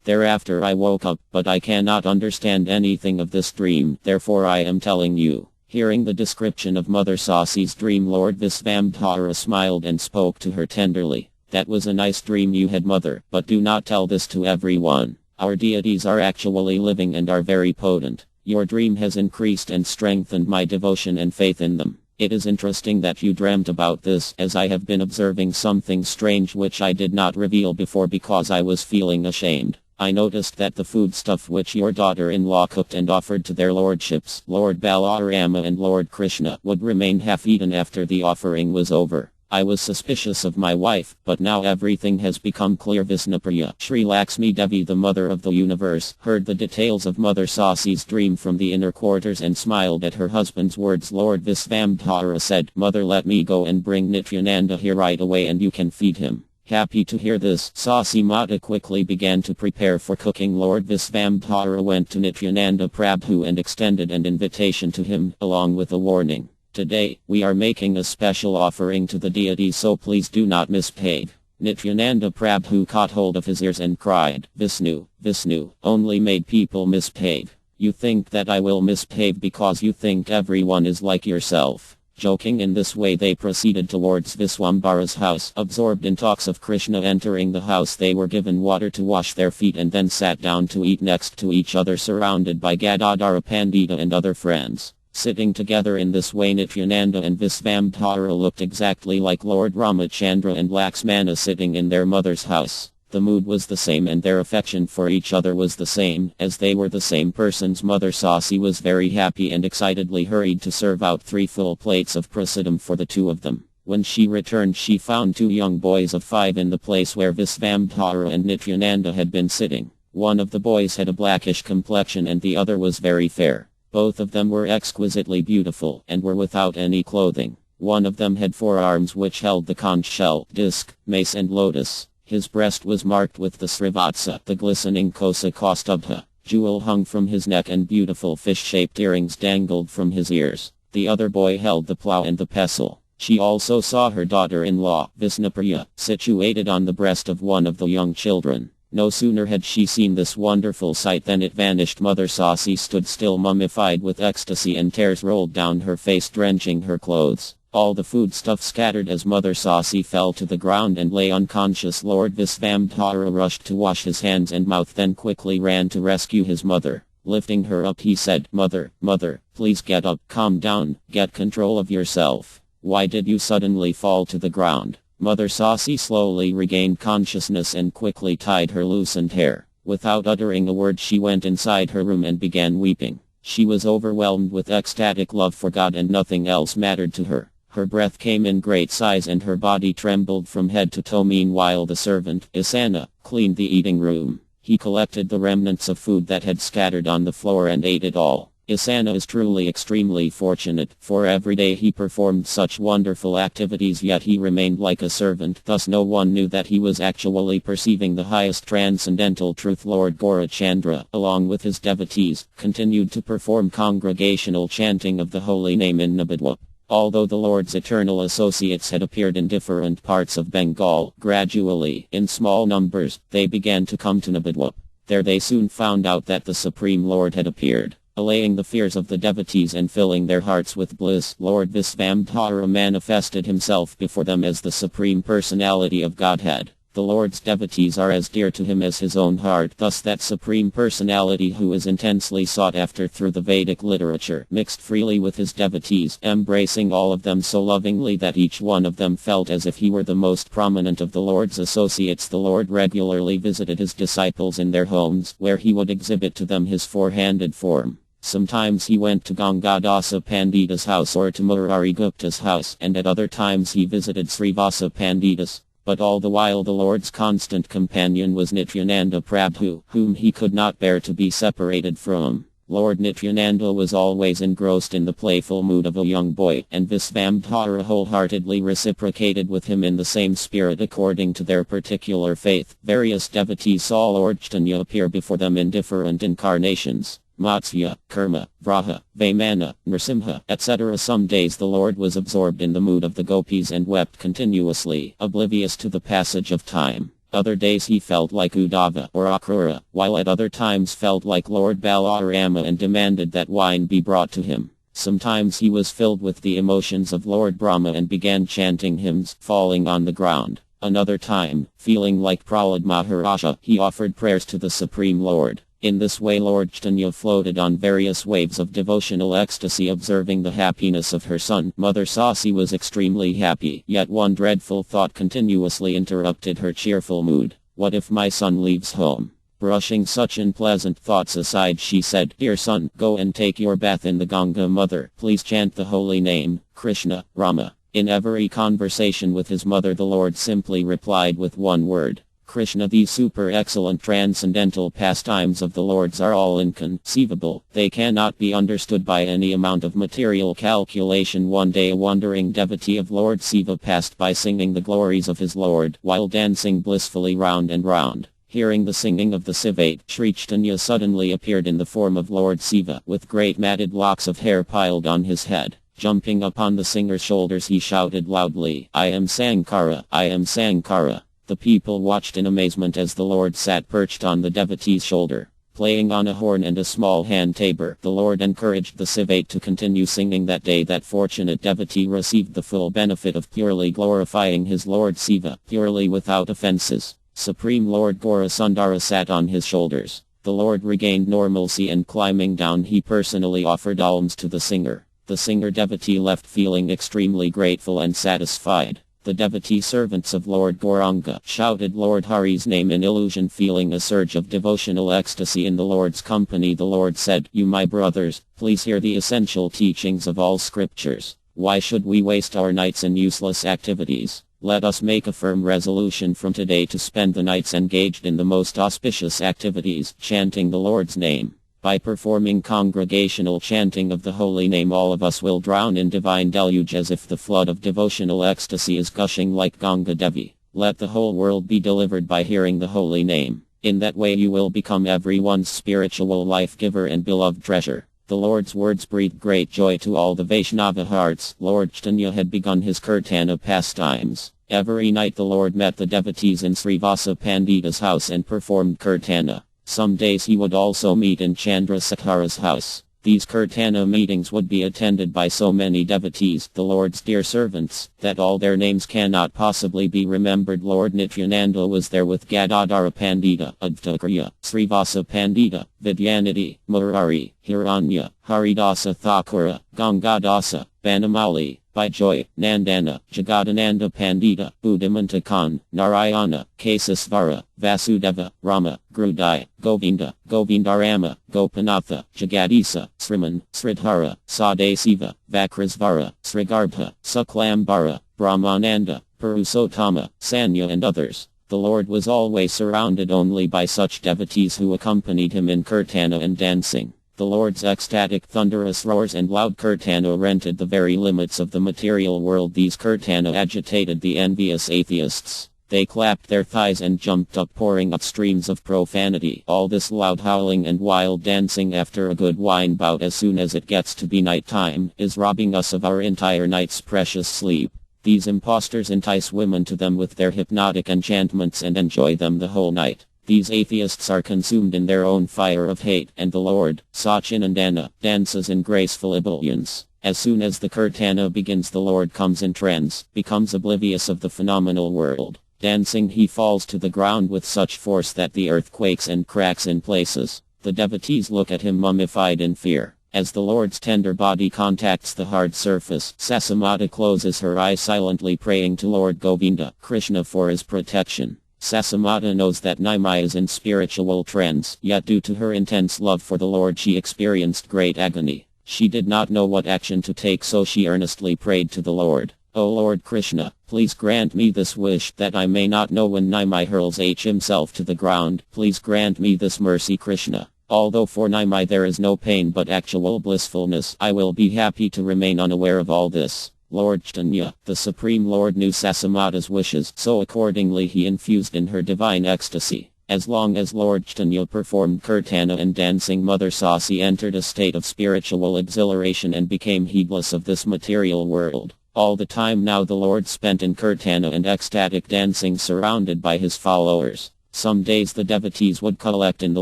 Thereafter I woke up, but I cannot understand anything of this dream, therefore I am telling you. Hearing the description of Mother Sasi's dream, Lord Visvamdhara smiled and spoke to her tenderly. "That was a nice dream you had, mother, but do not tell this to everyone. Our deities are actually living and are very potent. Your dream has increased and strengthened my devotion and faith in them. It is interesting that you dreamt about this, as I have been observing something strange which I did not reveal before because I was feeling ashamed. I noticed that the foodstuff which your daughter-in-law cooked and offered to their lordships, Lord Balarama and Lord Krishna, would remain half-eaten after the offering was over. I was suspicious of my wife, but now everything has become clear." Visnapriya, Sri Lakshmi Devi, the mother of the universe, heard the details of Mother Sasi's dream from the inner quarters and smiled at her husband's words. Lord Visvamdhara said, "Mother, let me go and bring Nityananda here right away and you can feed him." Happy to hear this, Sasi Mata quickly began to prepare for cooking. Lord Visvamdhara went to Nityananda Prabhu and extended an invitation to him, along with a warning. "Today, we are making a special offering to the deities, so please do not misbehave." Nityananda Prabhu caught hold of his ears and cried, "Vishnu, Vishnu, only made people misbehave. You think that I will misbehave because you think everyone is like yourself." Joking in this way, they proceeded towards Viswambara's house. Absorbed in talks of Krishna entering the house, they were given water to wash their feet and then sat down to eat next to each other, surrounded by Gadadhara Pandita and other friends. Sitting together in this way, Nityananda and Visvamdhara looked exactly like Lord Ramachandra and Laxmana sitting in their mother's house. The mood was the same and their affection for each other was the same, as they were the same persons. Mother Sasi was very happy and excitedly hurried to serve out 3 full plates of prasadam for the two of them. When she returned, she found 2 young boys of 5 in the place where Visvamdhara and Nityananda had been sitting. One of the boys had a blackish complexion and the other was very fair. Both of them were exquisitely beautiful and were without any clothing. One of them had 4 arms which held the conch shell, disc, mace and lotus. His breast was marked with the srivatsa, the glistening kosa kaustubha. Jewel hung from his neck and beautiful fish-shaped earrings dangled from his ears. The other boy held the plow and the pestle. She also saw her daughter-in-law, Visnapriya, situated on the breast of one of the young children. No sooner had she seen this wonderful sight than it vanished. Mother Sasi stood still, mummified with ecstasy, and tears rolled down her face, drenching her clothes. All the foodstuff scattered as Mother Sasi fell to the ground and lay unconscious. Lord Visvamdhara rushed to wash his hands and mouth, then quickly ran to rescue his mother. Lifting her up, he said, "Mother, mother, please get up, calm down, get control of yourself. Why did you suddenly fall to the ground?" Mother Sasi slowly regained consciousness and quickly tied her loosened hair. Without uttering a word, she went inside her room and began weeping. She was overwhelmed with ecstatic love for God and nothing else mattered to her. Her breath came in great sighs and her body trembled from head to toe. Meanwhile, the servant, Isana, cleaned the eating room. He collected the remnants of food that had scattered on the floor and ate it all. Isana is truly extremely fortunate, for every day he performed such wonderful activities, yet he remained like a servant. Thus no one knew that he was actually perceiving the highest transcendental truth. Lord Gaurachandra, along with his devotees, continued to perform congregational chanting of the holy name in Nabadwap. Although the Lord's eternal associates had appeared in different parts of Bengal, gradually, in small numbers, they began to come to Nabadwap. There they soon found out that the Supreme Lord had appeared, allaying the fears of the devotees and filling their hearts with bliss. Lord Visvamdhara manifested himself before them as the Supreme Personality of Godhead. The Lord's devotees are as dear to him as his own heart. Thus that Supreme Personality who is intensely sought after through the Vedic literature mixed freely with his devotees, embracing all of them so lovingly that each one of them felt as if he were the most prominent of the Lord's associates. The Lord regularly visited his disciples in their homes, where he would exhibit to them his four-handed form. Sometimes he went to Gangadasa Pandita's house or to Murari Gupta's house, and at other times he visited Srivasa Pandita's. But all the while the Lord's constant companion was Nityananda Prabhu, whom he could not bear to be separated from. Lord Nityananda was always engrossed in the playful mood of a young boy, and Visvamdhara wholeheartedly reciprocated with him in the same spirit according to their particular faith. Various devotees saw Lord Chaitanya appear before them in different incarnations. Matsya, Kurma, Vraha, Vaimana, Nrsimha, etc. Some days the Lord was absorbed in the mood of the gopis and wept continuously, oblivious to the passage of time. Other days he felt like Uddhava or Akrura, while at other times felt like Lord Balarama and demanded that wine be brought to him. Sometimes he was filled with the emotions of Lord Brahma and began chanting hymns, falling on the ground. Another time, feeling like Prahlad Maharaja, he offered prayers to the Supreme Lord. In this way Lord Chaitanya floated on various waves of devotional ecstasy, observing the happiness of her son. Mother Sasi was extremely happy, yet one dreadful thought continuously interrupted her cheerful mood. What if my son leaves home? Brushing such unpleasant thoughts aside, she said, "Dear son, go and take your bath in the Ganga. Mother, please chant the holy name, Krishna, Rama." In every conversation with his mother the Lord simply replied with one word, Krishna. These super excellent transcendental pastimes of the Lord's are all inconceivable. They cannot be understood by any amount of material calculation. One day a wandering devotee of Lord Siva passed by singing the glories of his Lord while dancing blissfully round and round. Hearing the singing of the Sivate, Sri Chaitanya suddenly appeared in the form of Lord Siva, with great matted locks of hair piled on his head. Jumping upon the singer's shoulders he shouted loudly, "I am Sankara, I am Sankara." The people watched in amazement as the Lord sat perched on the devotee's shoulder. Playing on a horn and a small hand tabor, the Lord encouraged the Sivate to continue singing. That day that fortunate devotee received the full benefit of purely glorifying his Lord Siva, purely without offenses. Supreme Lord Gaurasundara sat on his shoulders. The Lord regained normalcy and climbing down he personally offered alms to the singer. The singer devotee left feeling extremely grateful and satisfied. The devotee servants of Lord Gauranga shouted Lord Hari's name in illusion, feeling a surge of devotional ecstasy in the Lord's company. The Lord said, "You my brothers, please hear the essential teachings of all scriptures. Why should we waste our nights in useless activities? Let us make a firm resolution from today to spend the nights engaged in the most auspicious activities, chanting the Lord's name. By performing congregational chanting of the holy name, all of us will drown in divine deluge as if the flood of devotional ecstasy is gushing like Ganga Devi. Let the whole world be delivered by hearing the holy name. In that way you will become everyone's spiritual life giver and beloved treasure." The Lord's words breathed great joy to all the Vaishnava hearts. Lord Chaitanya had begun his Kirtana pastimes. Every night the Lord met the devotees in Srivasa Pandita's house and performed Kirtana. Some days he would also meet in Chandrasekhara's house. These Kirtana meetings would be attended by so many devotees, the Lord's dear servants, that all their names cannot possibly be remembered. Lord Nityananda was there with Gadadhara Pandita, Advatakriya, Srivasa Pandita, Vidyanidhi, Murari, Hiranya, Haridasa Thakura, Gangadasa, Banamali, Bijoy, Nandana, Jagadananda Pandita, Udimanta Khan, Narayana, Kesasvara, Vasudeva, Rama, Grudai, Govinda, Govindarama, Gopanatha, Jagadisa, Sriman, Sridhara, Sadasiva, Vakrasvara, Srigarbha, Suklambara, Brahmananda, Purusottama, Sanya and others. The Lord was always surrounded only by such devotees who accompanied him in Kirtana and dancing. The Lord's ecstatic thunderous roars and loud Kirtana rented the very limits of the material world. These Kirtana agitated the envious atheists. They clapped their thighs and jumped up, pouring out streams of profanity. All this loud howling and wild dancing after a good wine bout as soon as it gets to be night time is robbing us of our entire night's precious sleep. These impostors entice women to them with their hypnotic enchantments and enjoy them the whole night. These atheists are consumed in their own fire of hate, and the Lord, Sachinandana, dances in graceful ebullience. As soon as the Kirtana begins, the Lord comes in trance, becomes oblivious of the phenomenal world. Dancing, he falls to the ground with such force that the earth quakes and cracks in places. The devotees look at him mummified in fear. As the Lord's tender body contacts the hard surface, Sasamata closes her eyes, silently praying to Lord Govinda, Krishna, for his protection. Sasamata knows that Nimai is in spiritual trance, yet due to her intense love for the Lord she experienced great agony. She did not know what action to take, so she earnestly prayed to the Lord. O Lord Krishna, please grant me this wish, that I may not know when Nimai hurls himself to the ground. Please grant me this mercy, Krishna. Although for Nimai there is no pain but actual blissfulness, I will be happy to remain unaware of all this. Lord Chaitanya, the Supreme Lord, knew Sasamata's wishes, so accordingly he infused in her divine ecstasy. As long as Lord Chaitanya performed kirtana and dancing, Mother Sasi entered a state of spiritual exhilaration and became heedless of this material world. All the time now the Lord spent in kirtana and ecstatic dancing, surrounded by his followers. Some days the devotees would collect in the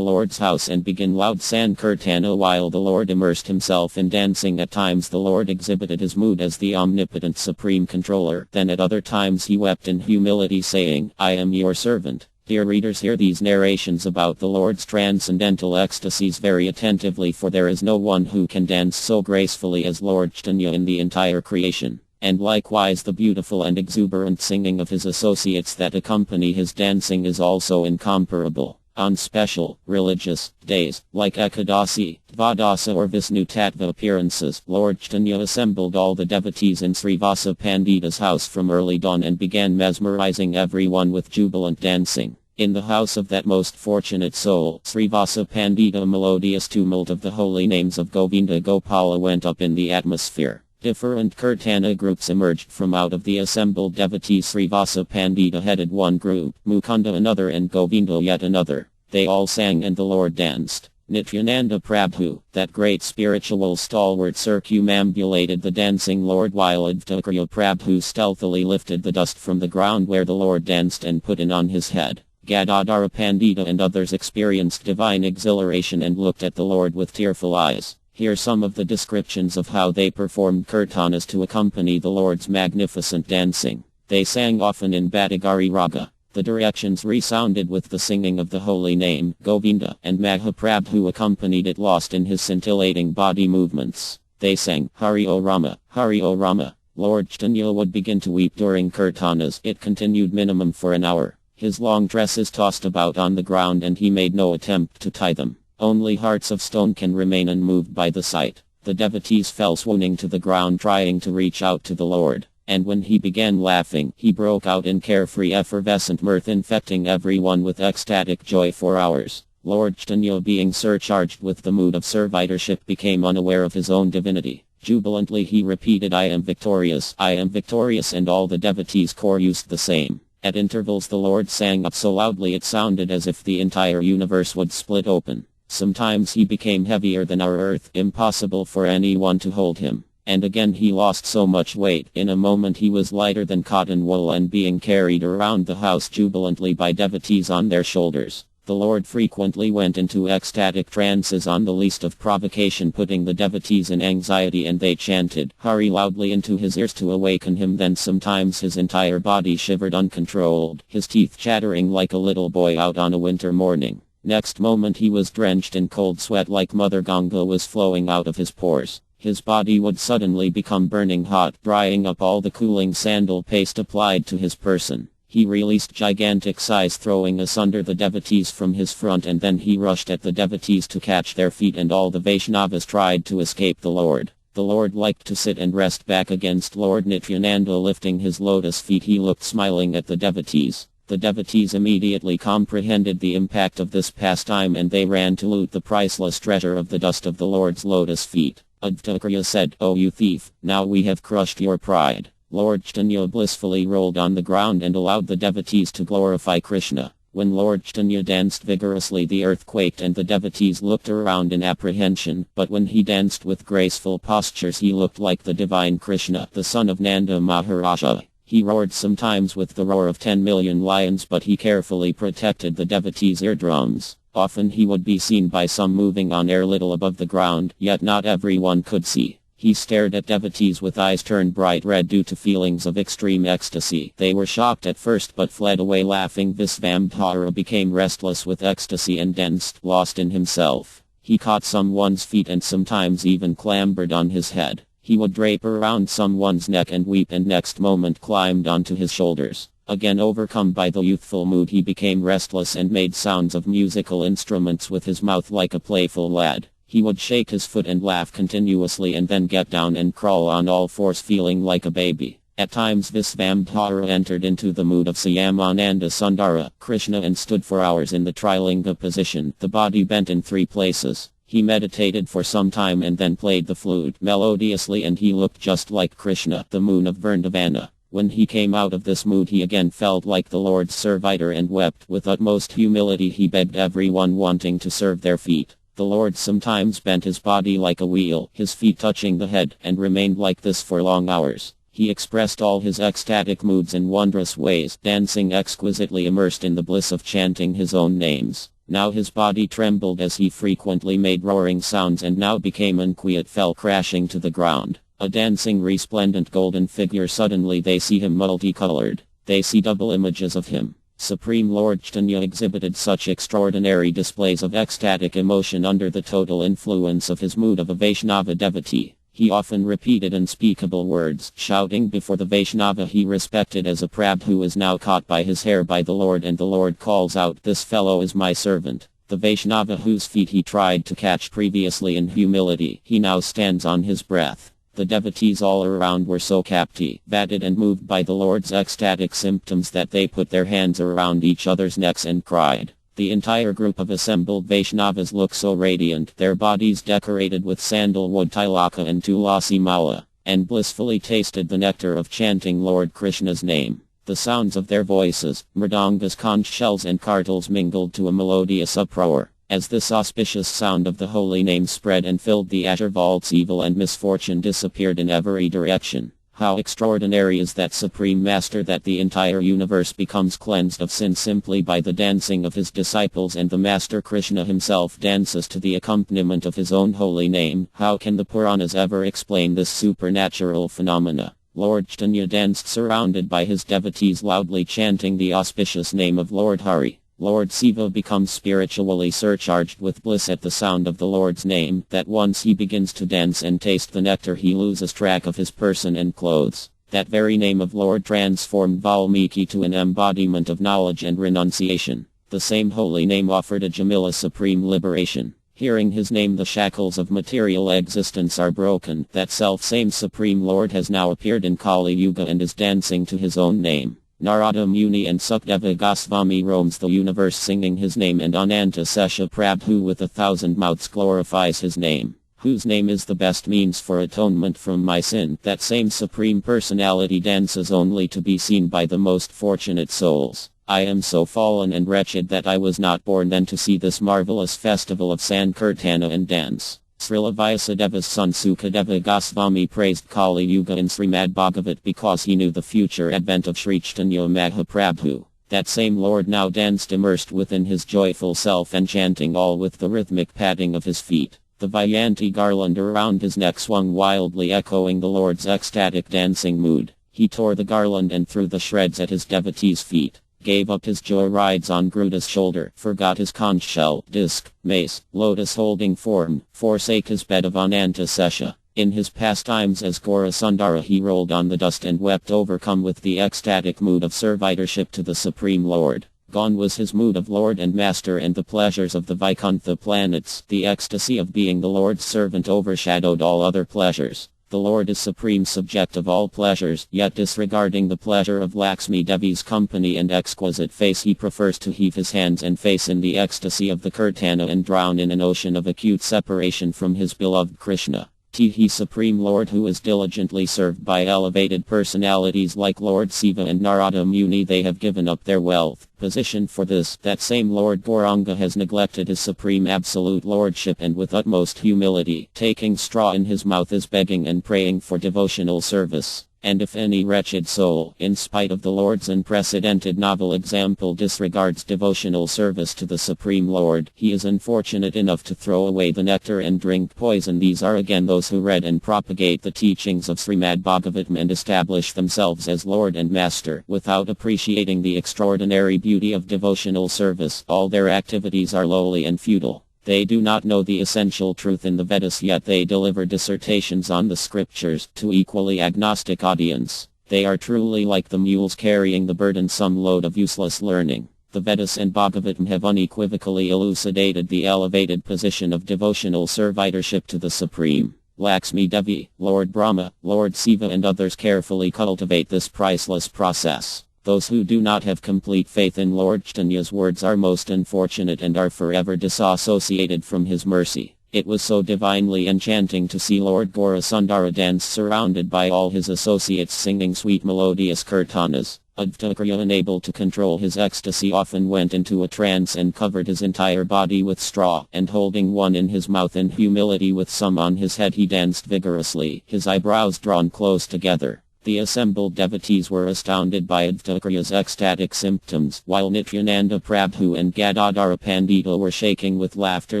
Lord's house and begin loud sankirtana while the Lord immersed himself in dancing. At times the Lord exhibited his mood as the omnipotent supreme controller. Then at other times he wept in humility, saying, I am your servant. Dear readers, hear these narrations about the Lord's transcendental ecstasies very attentively, for there is no one who can dance so gracefully as Lord Chaitanya in the entire creation. And likewise the beautiful and exuberant singing of his associates that accompany his dancing is also incomparable. On special, religious days, like Ekadasi, Dvadasa or Vishnu Tattva appearances, Lord Chaitanya assembled all the devotees in Srivasa Pandita's house from early dawn and began mesmerizing everyone with jubilant dancing. In the house of that most fortunate soul, Srivasa Pandita, a melodious tumult of the holy names of Govinda Gopala went up in the atmosphere. Different kirtana groups emerged from out of the assembled devotees. Srivasa Pandita headed one group, Mukunda another, and Govinda yet another. They all sang and the Lord danced. Nityananda Prabhu, that great spiritual stalwart, circumambulated the dancing Lord, while Advaita Prabhu stealthily lifted the dust from the ground where the Lord danced and put it on his head. Gadadhara Pandita and others experienced divine exhilaration and looked at the Lord with tearful eyes. Here some of the descriptions of how they performed kirtanas to accompany the Lord's magnificent dancing. They sang often in Bhattagari Raga. The directions resounded with the singing of the holy name, Govinda, and Mahaprabhu accompanied it, lost in his scintillating body movements. They sang, Hari O Rama, Hari O Rama. Lord Chaitanya would begin to weep during kirtanas. It continued minimum for an hour. His long dresses tossed about on the ground and he made no attempt to tie them. Only hearts of stone can remain unmoved by the sight. The devotees fell swooning to the ground, trying to reach out to the Lord. And when he began laughing, he broke out in carefree effervescent mirth, infecting everyone with ecstatic joy for hours. Lord Chaitanya, being surcharged with the mood of servitorship, became unaware of his own divinity. Jubilantly he repeated, I am victorious, and all the devotees chorused the same. At intervals the Lord sang up so loudly it sounded as if the entire universe would split open. Sometimes he became heavier than our earth, impossible for anyone to hold him. And again he lost so much weight, in a moment he was lighter than cotton wool and being carried around the house jubilantly by devotees on their shoulders. The Lord frequently went into ecstatic trances on the least of provocation, putting the devotees in anxiety, and they chanted Hari loudly into his ears to awaken him. Then sometimes his entire body shivered uncontrolled, his teeth chattering like a little boy out on a winter morning. Next moment he was drenched in cold sweat, like Mother Ganga was flowing out of his pores. His body would suddenly become burning hot, drying up all the cooling sandal paste applied to his person. He released gigantic sighs, throwing asunder the devotees from his front, and then he rushed at the devotees to catch their feet, and all the Vaishnavas tried to escape the Lord. The Lord liked to sit and rest back against Lord Nityananda. Lifting his lotus feet, he looked smiling at the devotees. The devotees immediately comprehended the impact of this pastime, and they ran to loot the priceless treasure of the dust of the Lord's lotus feet. Advaita said, O you thief, now we have crushed your pride. Lord Chaitanya blissfully rolled on the ground and allowed the devotees to glorify Krishna. When Lord Chaitanya danced vigorously, the earth quaked and the devotees looked around in apprehension, but when he danced with graceful postures he looked like the divine Krishna, the son of Nanda Maharaja. He roared sometimes with the roar of 10 million lions, but he carefully protected the devotees' eardrums. Often he would be seen by some moving on air little above the ground, yet not everyone could see. He stared at devotees with eyes turned bright red due to feelings of extreme ecstasy. They were shocked at first but fled away laughing. Visvambhara became restless with ecstasy and danced, lost in himself. He caught someone's feet and sometimes even clambered on his head. He would drape around someone's neck and weep, and next moment climbed onto his shoulders. Again overcome by the youthful mood, he became restless and made sounds of musical instruments with his mouth like a playful lad. He would shake his foot and laugh continuously and then get down and crawl on all fours feeling like a baby. At times Visvambhara entered into the mood of Syamananda Sundara, Krishna, and stood for hours in the Trilinga position, the body bent in 3 places. He meditated for some time and then played the flute melodiously, and he looked just like Krishna, the moon of Vrindavana. When he came out of this mood, he again felt like the Lord's servitor and wept. With utmost humility he begged everyone wanting to serve their feet. The Lord sometimes bent his body like a wheel, his feet touching the head, and remained like this for long hours. He expressed all his ecstatic moods in wondrous ways, dancing exquisitely, immersed in the bliss of chanting his own names. Now his body trembled as he frequently made roaring sounds, and now became unquiet, fell crashing to the ground. A dancing resplendent golden figure. Suddenly they see him multicolored. They see double images of him. Supreme Lord Caitanya exhibited such extraordinary displays of ecstatic emotion under the total influence of his mood of a Vaishnava devotee. He often repeated unspeakable words, shouting before the Vaishnava he respected as a Prabhu is now caught by his hair by the Lord, and the Lord calls out, "This fellow is my servant." The Vaishnava whose feet he tried to catch previously in humility, he now stands on his breath. The devotees all around were so captivated and moved by the Lord's ecstatic symptoms that they put their hands around each other's necks and cried. The entire group of assembled Vaishnavas looked so radiant, their bodies decorated with sandalwood tilaka and tulasi mala, and blissfully tasted the nectar of chanting Lord Krishna's name. The sounds of their voices, mridangas, conch shells, and kartals mingled to a melodious uproar. As this auspicious sound of the holy name spread and filled the azure vaults, evil and misfortune disappeared in every direction. How extraordinary is that Supreme Master, that the entire universe becomes cleansed of sin simply by the dancing of his disciples, and the Master Krishna himself dances to the accompaniment of his own holy name. How can the Puranas ever explain this supernatural phenomena? Lord Caitanya danced surrounded by his devotees, loudly chanting the auspicious name of Lord Hari. Lord Siva becomes spiritually surcharged with bliss at the sound of the Lord's name, that once he begins to dance and taste the nectar he loses track of his person and clothes. That very name of Lord transformed Valmiki to an embodiment of knowledge and renunciation. The same holy name offered a Jamila supreme liberation. Hearing his name, the shackles of material existence are broken. That self-same Supreme Lord has now appeared in Kali Yuga and is dancing to his own name. Narada Muni and Sukadeva Goswami roams the universe singing his name, and Ananta Sesha Prabhu with 1,000 mouths glorifies his name. Whose name is the best means for atonement from my sin. That same Supreme Personality dances only to be seen by the most fortunate souls. I am so fallen and wretched that I was not born then to see this marvelous festival of Sankirtana and dance. Srila Vyasadeva's son Sukadeva Goswami praised Kali Yuga in Srimad Bhagavat because he knew the future advent of Sri Caitanya Mahaprabhu. That same Lord now danced immersed within his joyful self and chanting all with the rhythmic patting of his feet. The Vayanti garland around his neck swung wildly, echoing the Lord's ecstatic dancing mood. He tore the garland and threw the shreds at his devotees' feet. Gave up his joy rides on Garuda's shoulder, forgot his conch shell, disc, mace, lotus-holding form, forsake his bed of Ananta Sesha. In his pastimes as Gaura Sundara he rolled on the dust and wept, overcome with the ecstatic mood of servitorship to the Supreme Lord. Gone was his mood of Lord and Master and the pleasures of the Vaikuntha planets. The ecstasy of being the Lord's servant overshadowed all other pleasures. The Lord is supreme subject of all pleasures, yet disregarding the pleasure of Lakshmi Devi's company and exquisite face, he prefers to heave his hands and face in the ecstasy of the Kirtana and drown in an ocean of acute separation from his beloved Krishna. He Supreme Lord who is diligently served by elevated personalities like Lord Siva and Narada Muni, they have given up their wealth, position for this. That same Lord Gauranga has neglected his supreme absolute lordship and with utmost humility, taking straw in his mouth, is begging and praying for devotional service. And if any wretched soul, in spite of the Lord's unprecedented novel example, disregards devotional service to the Supreme Lord, he is unfortunate enough to throw away the nectar and drink poison. These are again those who read and propagate the teachings of Srimad Bhagavatam and establish themselves as Lord and Master, without appreciating the extraordinary beauty of devotional service. All their activities are lowly and futile. They do not know the essential truth in the Vedas, yet they deliver dissertations on the scriptures to equally agnostic audience. They are truly like the mules carrying the burdensome load of useless learning. The Vedas and Bhagavatam have unequivocally elucidated the elevated position of devotional servitorship to the Supreme. Lakshmi Devi, Lord Brahma, Lord Shiva and others carefully cultivate this priceless process. Those who do not have complete faith in Lord Chaitanya's words are most unfortunate and are forever disassociated from his mercy. It was so divinely enchanting to see Lord Gaurasundara dance surrounded by all his associates singing sweet melodious kirtanas. Advaita, unable to control his ecstasy, often went into a trance and covered his entire body with straw, and holding one in his mouth in humility with some on his head he danced vigorously, his eyebrows drawn close together. The assembled devotees were astounded by Advaita's ecstatic symptoms, while Nityananda Prabhu and Gadadhara Pandita were shaking with laughter.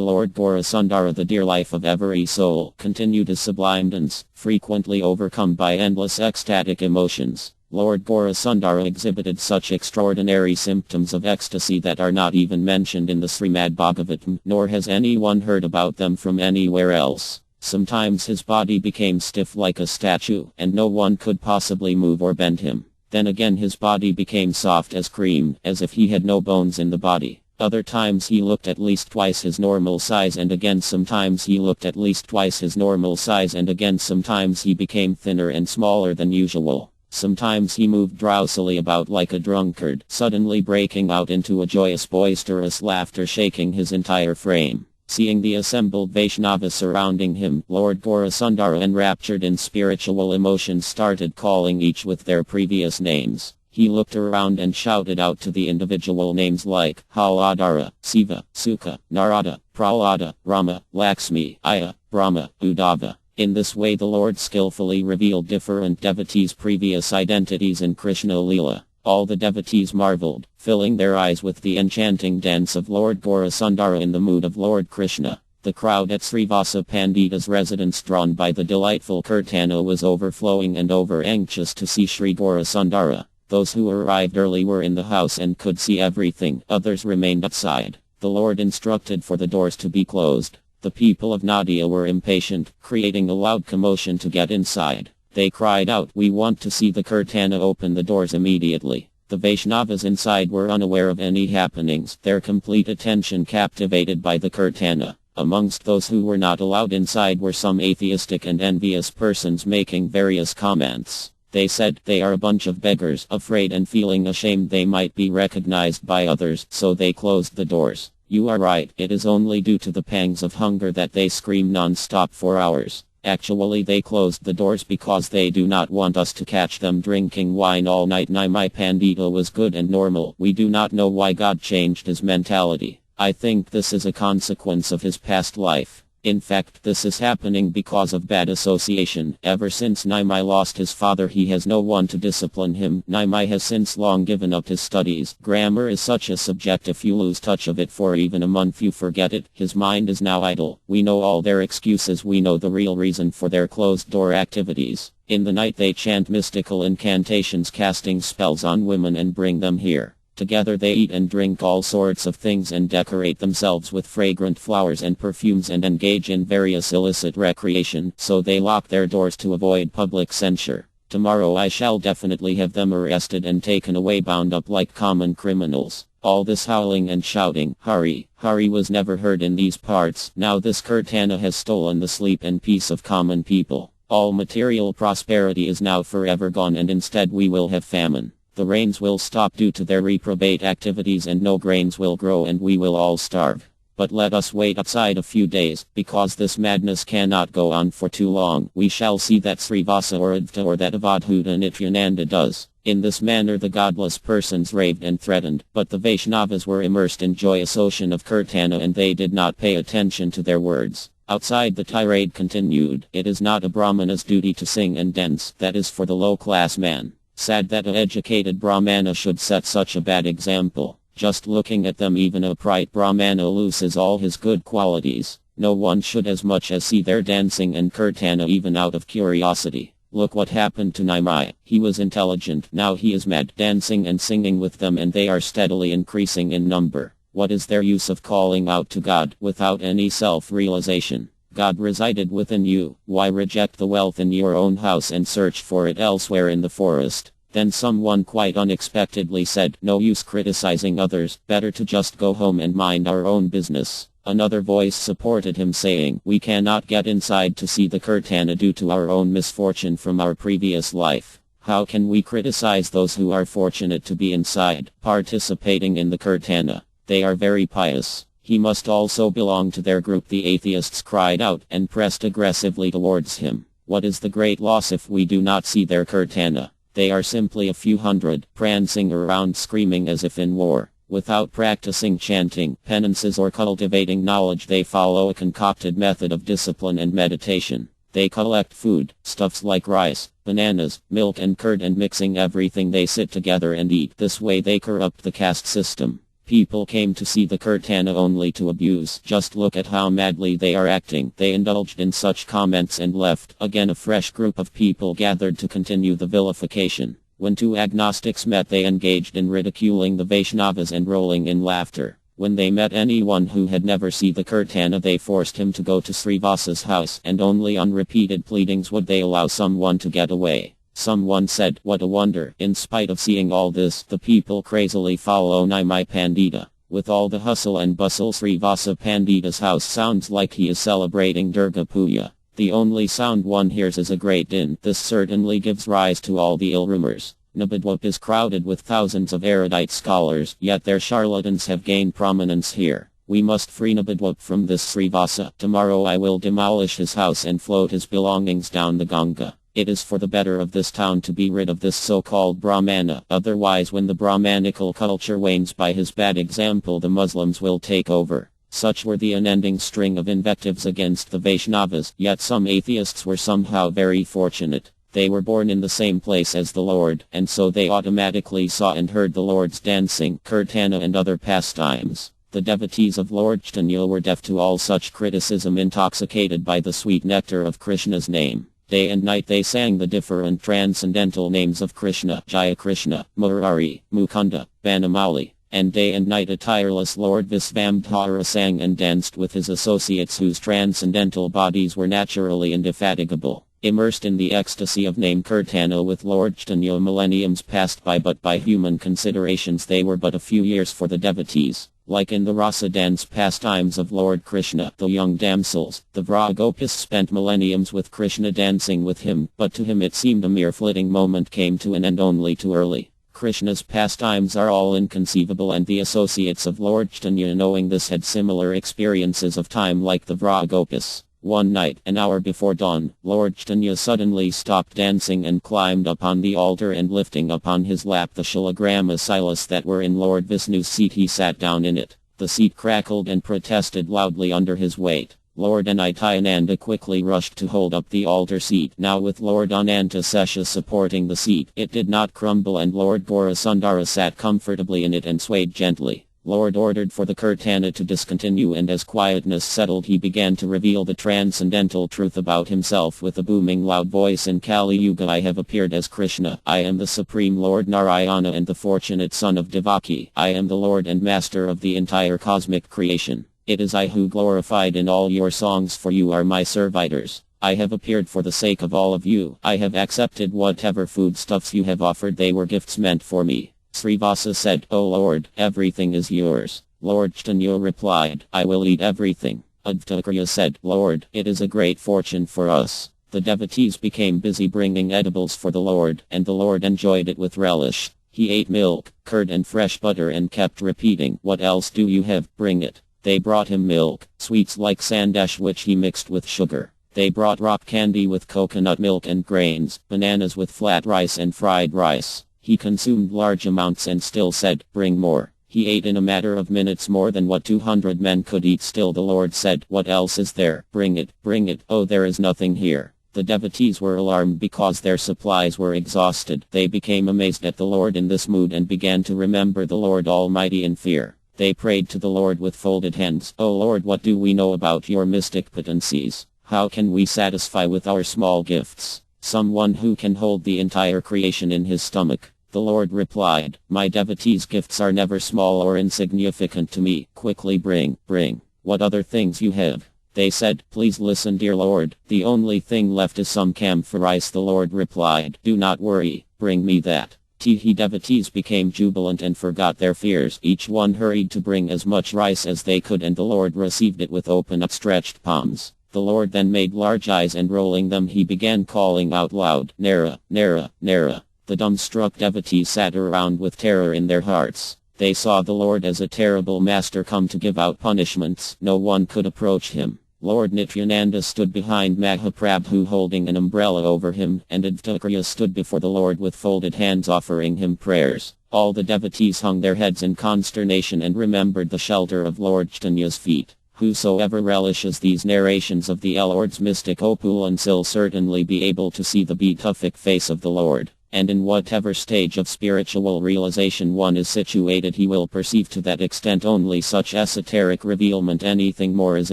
Lord Gaurasundara, the dear life of every soul, continued his sublime dance, frequently overcome by endless ecstatic emotions. Lord Gaurasundara exhibited such extraordinary symptoms of ecstasy that are not even mentioned in the Srimad Bhagavatam, nor has anyone heard about them from anywhere else. Sometimes his body became stiff like a statue, and no one could possibly move or bend him. Then again his body became soft as cream, as if he had no bones in the body. Other times he looked at least twice his normal size, and again sometimes he looked at least twice his normal size, and again sometimes he became thinner and smaller than usual. Sometimes he moved drowsily about like a drunkard, suddenly breaking out into a joyous boisterous laughter, shaking his entire frame. Seeing the assembled Vaishnavas surrounding him, Lord Gaurasundara, enraptured in spiritual emotion, started calling each with their previous names. He looked around and shouted out to the individual names like Haladhara, Siva, Sukha, Narada, Prahlada, Rama, Lakshmi, Aya, Brahma, Uddhava. In this way the Lord skillfully revealed different devotees' previous identities in Krishna Leela. All the devotees marveled, filling their eyes with the enchanting dance of Lord Gaurasundara in the mood of Lord Krishna. The crowd at Srivasa Pandita's residence, drawn by the delightful kirtana, was overflowing and over-anxious to see Sri Gaurasundara. Those who arrived early were in the house and could see everything, others remained outside. The Lord instructed for the doors to be closed. The people of Nadia were impatient, creating a loud commotion to get inside. They cried out, "We want to see the kirtana, open the doors immediately." The Vaishnavas inside were unaware of any happenings, their complete attention captivated by the kirtana. Amongst those who were not allowed inside were some atheistic and envious persons making various comments. They said, "They are a bunch of beggars," afraid and feeling ashamed they might be recognized by others, so they closed the doors. You are right, it is only due to the pangs of hunger that they scream non-stop for hours. Actually they closed the doors because they do not want us to catch them drinking wine all night. Nimai Pandita was good and normal. We do not know why God changed his mentality. I think this is a consequence of his past life. In fact, this is happening because of bad association. Ever since Nimai lost his father, he has no one to discipline him. Nimai has since long given up his studies. Grammar is such a subject, if you lose touch of it for even a month you forget it. His mind is now idle. We know all their excuses. We know the real reason for their closed-door activities. In the night they chant mystical incantations, casting spells on women, and bring them here. Together they eat and drink all sorts of things and decorate themselves with fragrant flowers and perfumes and engage in various illicit recreation, so they lock their doors to avoid public censure. Tomorrow I shall definitely have them arrested and taken away, bound up like common criminals. All this howling and shouting, Hari, Hari, was never heard in these parts. Now this kirtana has stolen the sleep and peace of common people. All material prosperity is now forever gone, and instead we will have famine. The rains will stop due to their reprobate activities, and no grains will grow, and we will all starve. But let us wait outside a few days, because this madness cannot go on for too long. We shall see that Srivasa or Advaita or that Avadhuta Nityananda does. In this manner the godless persons raved and threatened, but the Vaishnavas were immersed in joyous ocean of kirtana, and they did not pay attention to their words. Outside the tirade continued. It is not a Brahmana's duty to sing and dance. That is for the low-class man. Sad that a educated Brahmana should set such a bad example. Just looking at them, even a upright Brahmana loses all his good qualities. No one should as much as see their dancing and kirtana even out of curiosity. Look what happened to Nimai. He was intelligent, now he is mad, dancing and singing with them, and they are steadily increasing in number. What is their use of calling out to God without any self-realization? God resided within you. Why reject the wealth in your own house and search for it elsewhere in the forest? Then someone quite unexpectedly said, no use criticizing others, better to just go home and mind our own business. Another voice supported him, saying, we cannot get inside to see the kirtana due to our own misfortune from our previous life. How can we criticize those who are fortunate to be inside, participating in the kirtana? They are very pious. He must also belong to their group. The atheists cried out and pressed aggressively towards him. What is the great loss if we do not see their kirtana? They are simply a few hundred, prancing around screaming as if in war. Without practicing chanting, penances or cultivating knowledge, they follow a concocted method of discipline and meditation. They collect food, stuffs like rice, bananas, milk and curd, and mixing everything they sit together and eat. This way they corrupt the caste system. People came to see the kirtana only to abuse. Just look at how madly they are acting. They indulged in such comments and left. Again a fresh group of people gathered to continue the vilification. When two agnostics met, they engaged in ridiculing the Vaishnavas and rolling in laughter. When they met anyone who had never seen the kirtana, they forced him to go to Srivasa's house, and only on repeated pleadings would they allow someone to get away. Someone said, what a wonder, in spite of seeing all this, the people crazily follow Nimai Pandita. With all the hustle and bustle, Srivasa Pandita's house sounds like he is celebrating Durga Puja. The only sound one hears is a great din. This certainly gives rise to all the ill rumors. Nabadwip is crowded with thousands of erudite scholars, yet their charlatans have gained prominence here. We must free Nabadwip from this Srivasa. Tomorrow I will demolish his house and float his belongings down the Ganga. It is for the better of this town to be rid of this so-called Brahmana. Otherwise, when the Brahmanical culture wanes by his bad example, the Muslims will take over. Such were the unending string of invectives against the Vaishnavas, yet some atheists were somehow very fortunate. They were born in the same place as the Lord, and so they automatically saw and heard the Lord's dancing, kirtana and other pastimes. The devotees of Lord Chaitanya were deaf to all such criticism, intoxicated by the sweet nectar of Krishna's name. Day and night they sang the different transcendental names of Krishna, Jaya Krishna, Murari, Mukunda, Banamali. And day and night a tireless Lord Visvamdhara sang and danced with his associates, whose transcendental bodies were naturally indefatigable. Immersed in the ecstasy of name kirtana with Lord Chaitanya, millenniums passed by, but by human considerations they were but a few years for the devotees. Like in the rasa dance pastimes of Lord Krishna, the young damsels, the Vragopis, spent millenniums with Krishna dancing with him, but to him it seemed a mere flitting moment came to an end only too early. Krishna's pastimes are all inconceivable, and the associates of Lord Chaitanya, knowing this, had similar experiences of time like the Vragopis. One night, an hour before dawn, Lord Chaitanya suddenly stopped dancing and climbed upon the altar, and lifting upon his lap the shalagrama silas that were in Lord Vishnu's seat, he sat down in it. The seat crackled and protested loudly under his weight. Lord Nityananda quickly rushed to hold up the altar seat. Now with Lord Anantasesha supporting the seat, it did not crumble, and Lord Gaurasundara sat comfortably in it and swayed gently. Lord ordered for the kirtana to discontinue, and as quietness settled he began to reveal the transcendental truth about himself with a booming loud voice. In Kali Yuga I have appeared as Krishna. I am the Supreme Lord Narayana and the fortunate son of Devaki. I am the Lord and Master of the entire cosmic creation. It is I who glorified in all your songs, for you are my servitors. I have appeared for the sake of all of you. I have accepted whatever foodstuffs you have offered. They were gifts meant for me. Srivasa said, O Lord, everything is yours. Lord Chaitanya replied, I will eat everything. Advatakriya said, Lord, it is a great fortune for us. The devotees became busy bringing edibles for the Lord, and the Lord enjoyed it with relish. He ate milk, curd and fresh butter and kept repeating, what else do you have? Bring it. They brought him milk, sweets like sandesh which he mixed with sugar. They brought rock candy with coconut milk and grains, bananas with flat rice and fried rice. He consumed large amounts and still said, bring more. He ate in a matter of minutes more than what 200 men could eat. Still the Lord said, "What else is there? Bring it, bring it." "Oh, there is nothing here." The devotees were alarmed because their supplies were exhausted. They became amazed at the Lord in this mood and began to remember the Lord Almighty in fear. They prayed to the Lord with folded hands. "O Lord, what do we know about your mystic potencies? How can we satisfy with our small gifts someone who can hold the entire creation in his stomach?" The Lord replied, "My devotees' gifts are never small or insignificant to me. Quickly bring what other things you have." They said, "Please listen, dear Lord. The only thing left is some camphor rice." The Lord replied, "Do not worry, bring me that." The devotees became jubilant and forgot their fears. Each one hurried to bring as much rice as they could, and the Lord received it with open outstretched palms. The Lord then made large eyes, and rolling them he began calling out loud, "Nara, Nara, Nara." The dumbstruck devotees sat around with terror in their hearts. They saw the Lord as a terrible master come to give out punishments. No one could approach him. Lord Nityananda stood behind Mahaprabhu holding an umbrella over him, and Advaita stood before the Lord with folded hands offering him prayers. All the devotees hung their heads in consternation and remembered the shelter of Lord Chaitanya's feet. Whosoever relishes these narrations of the Lord's mystic opulence will certainly be able to see the beatific face of the Lord. And in whatever stage of spiritual realization one is situated, he will perceive to that extent only such esoteric revealment. Anything more is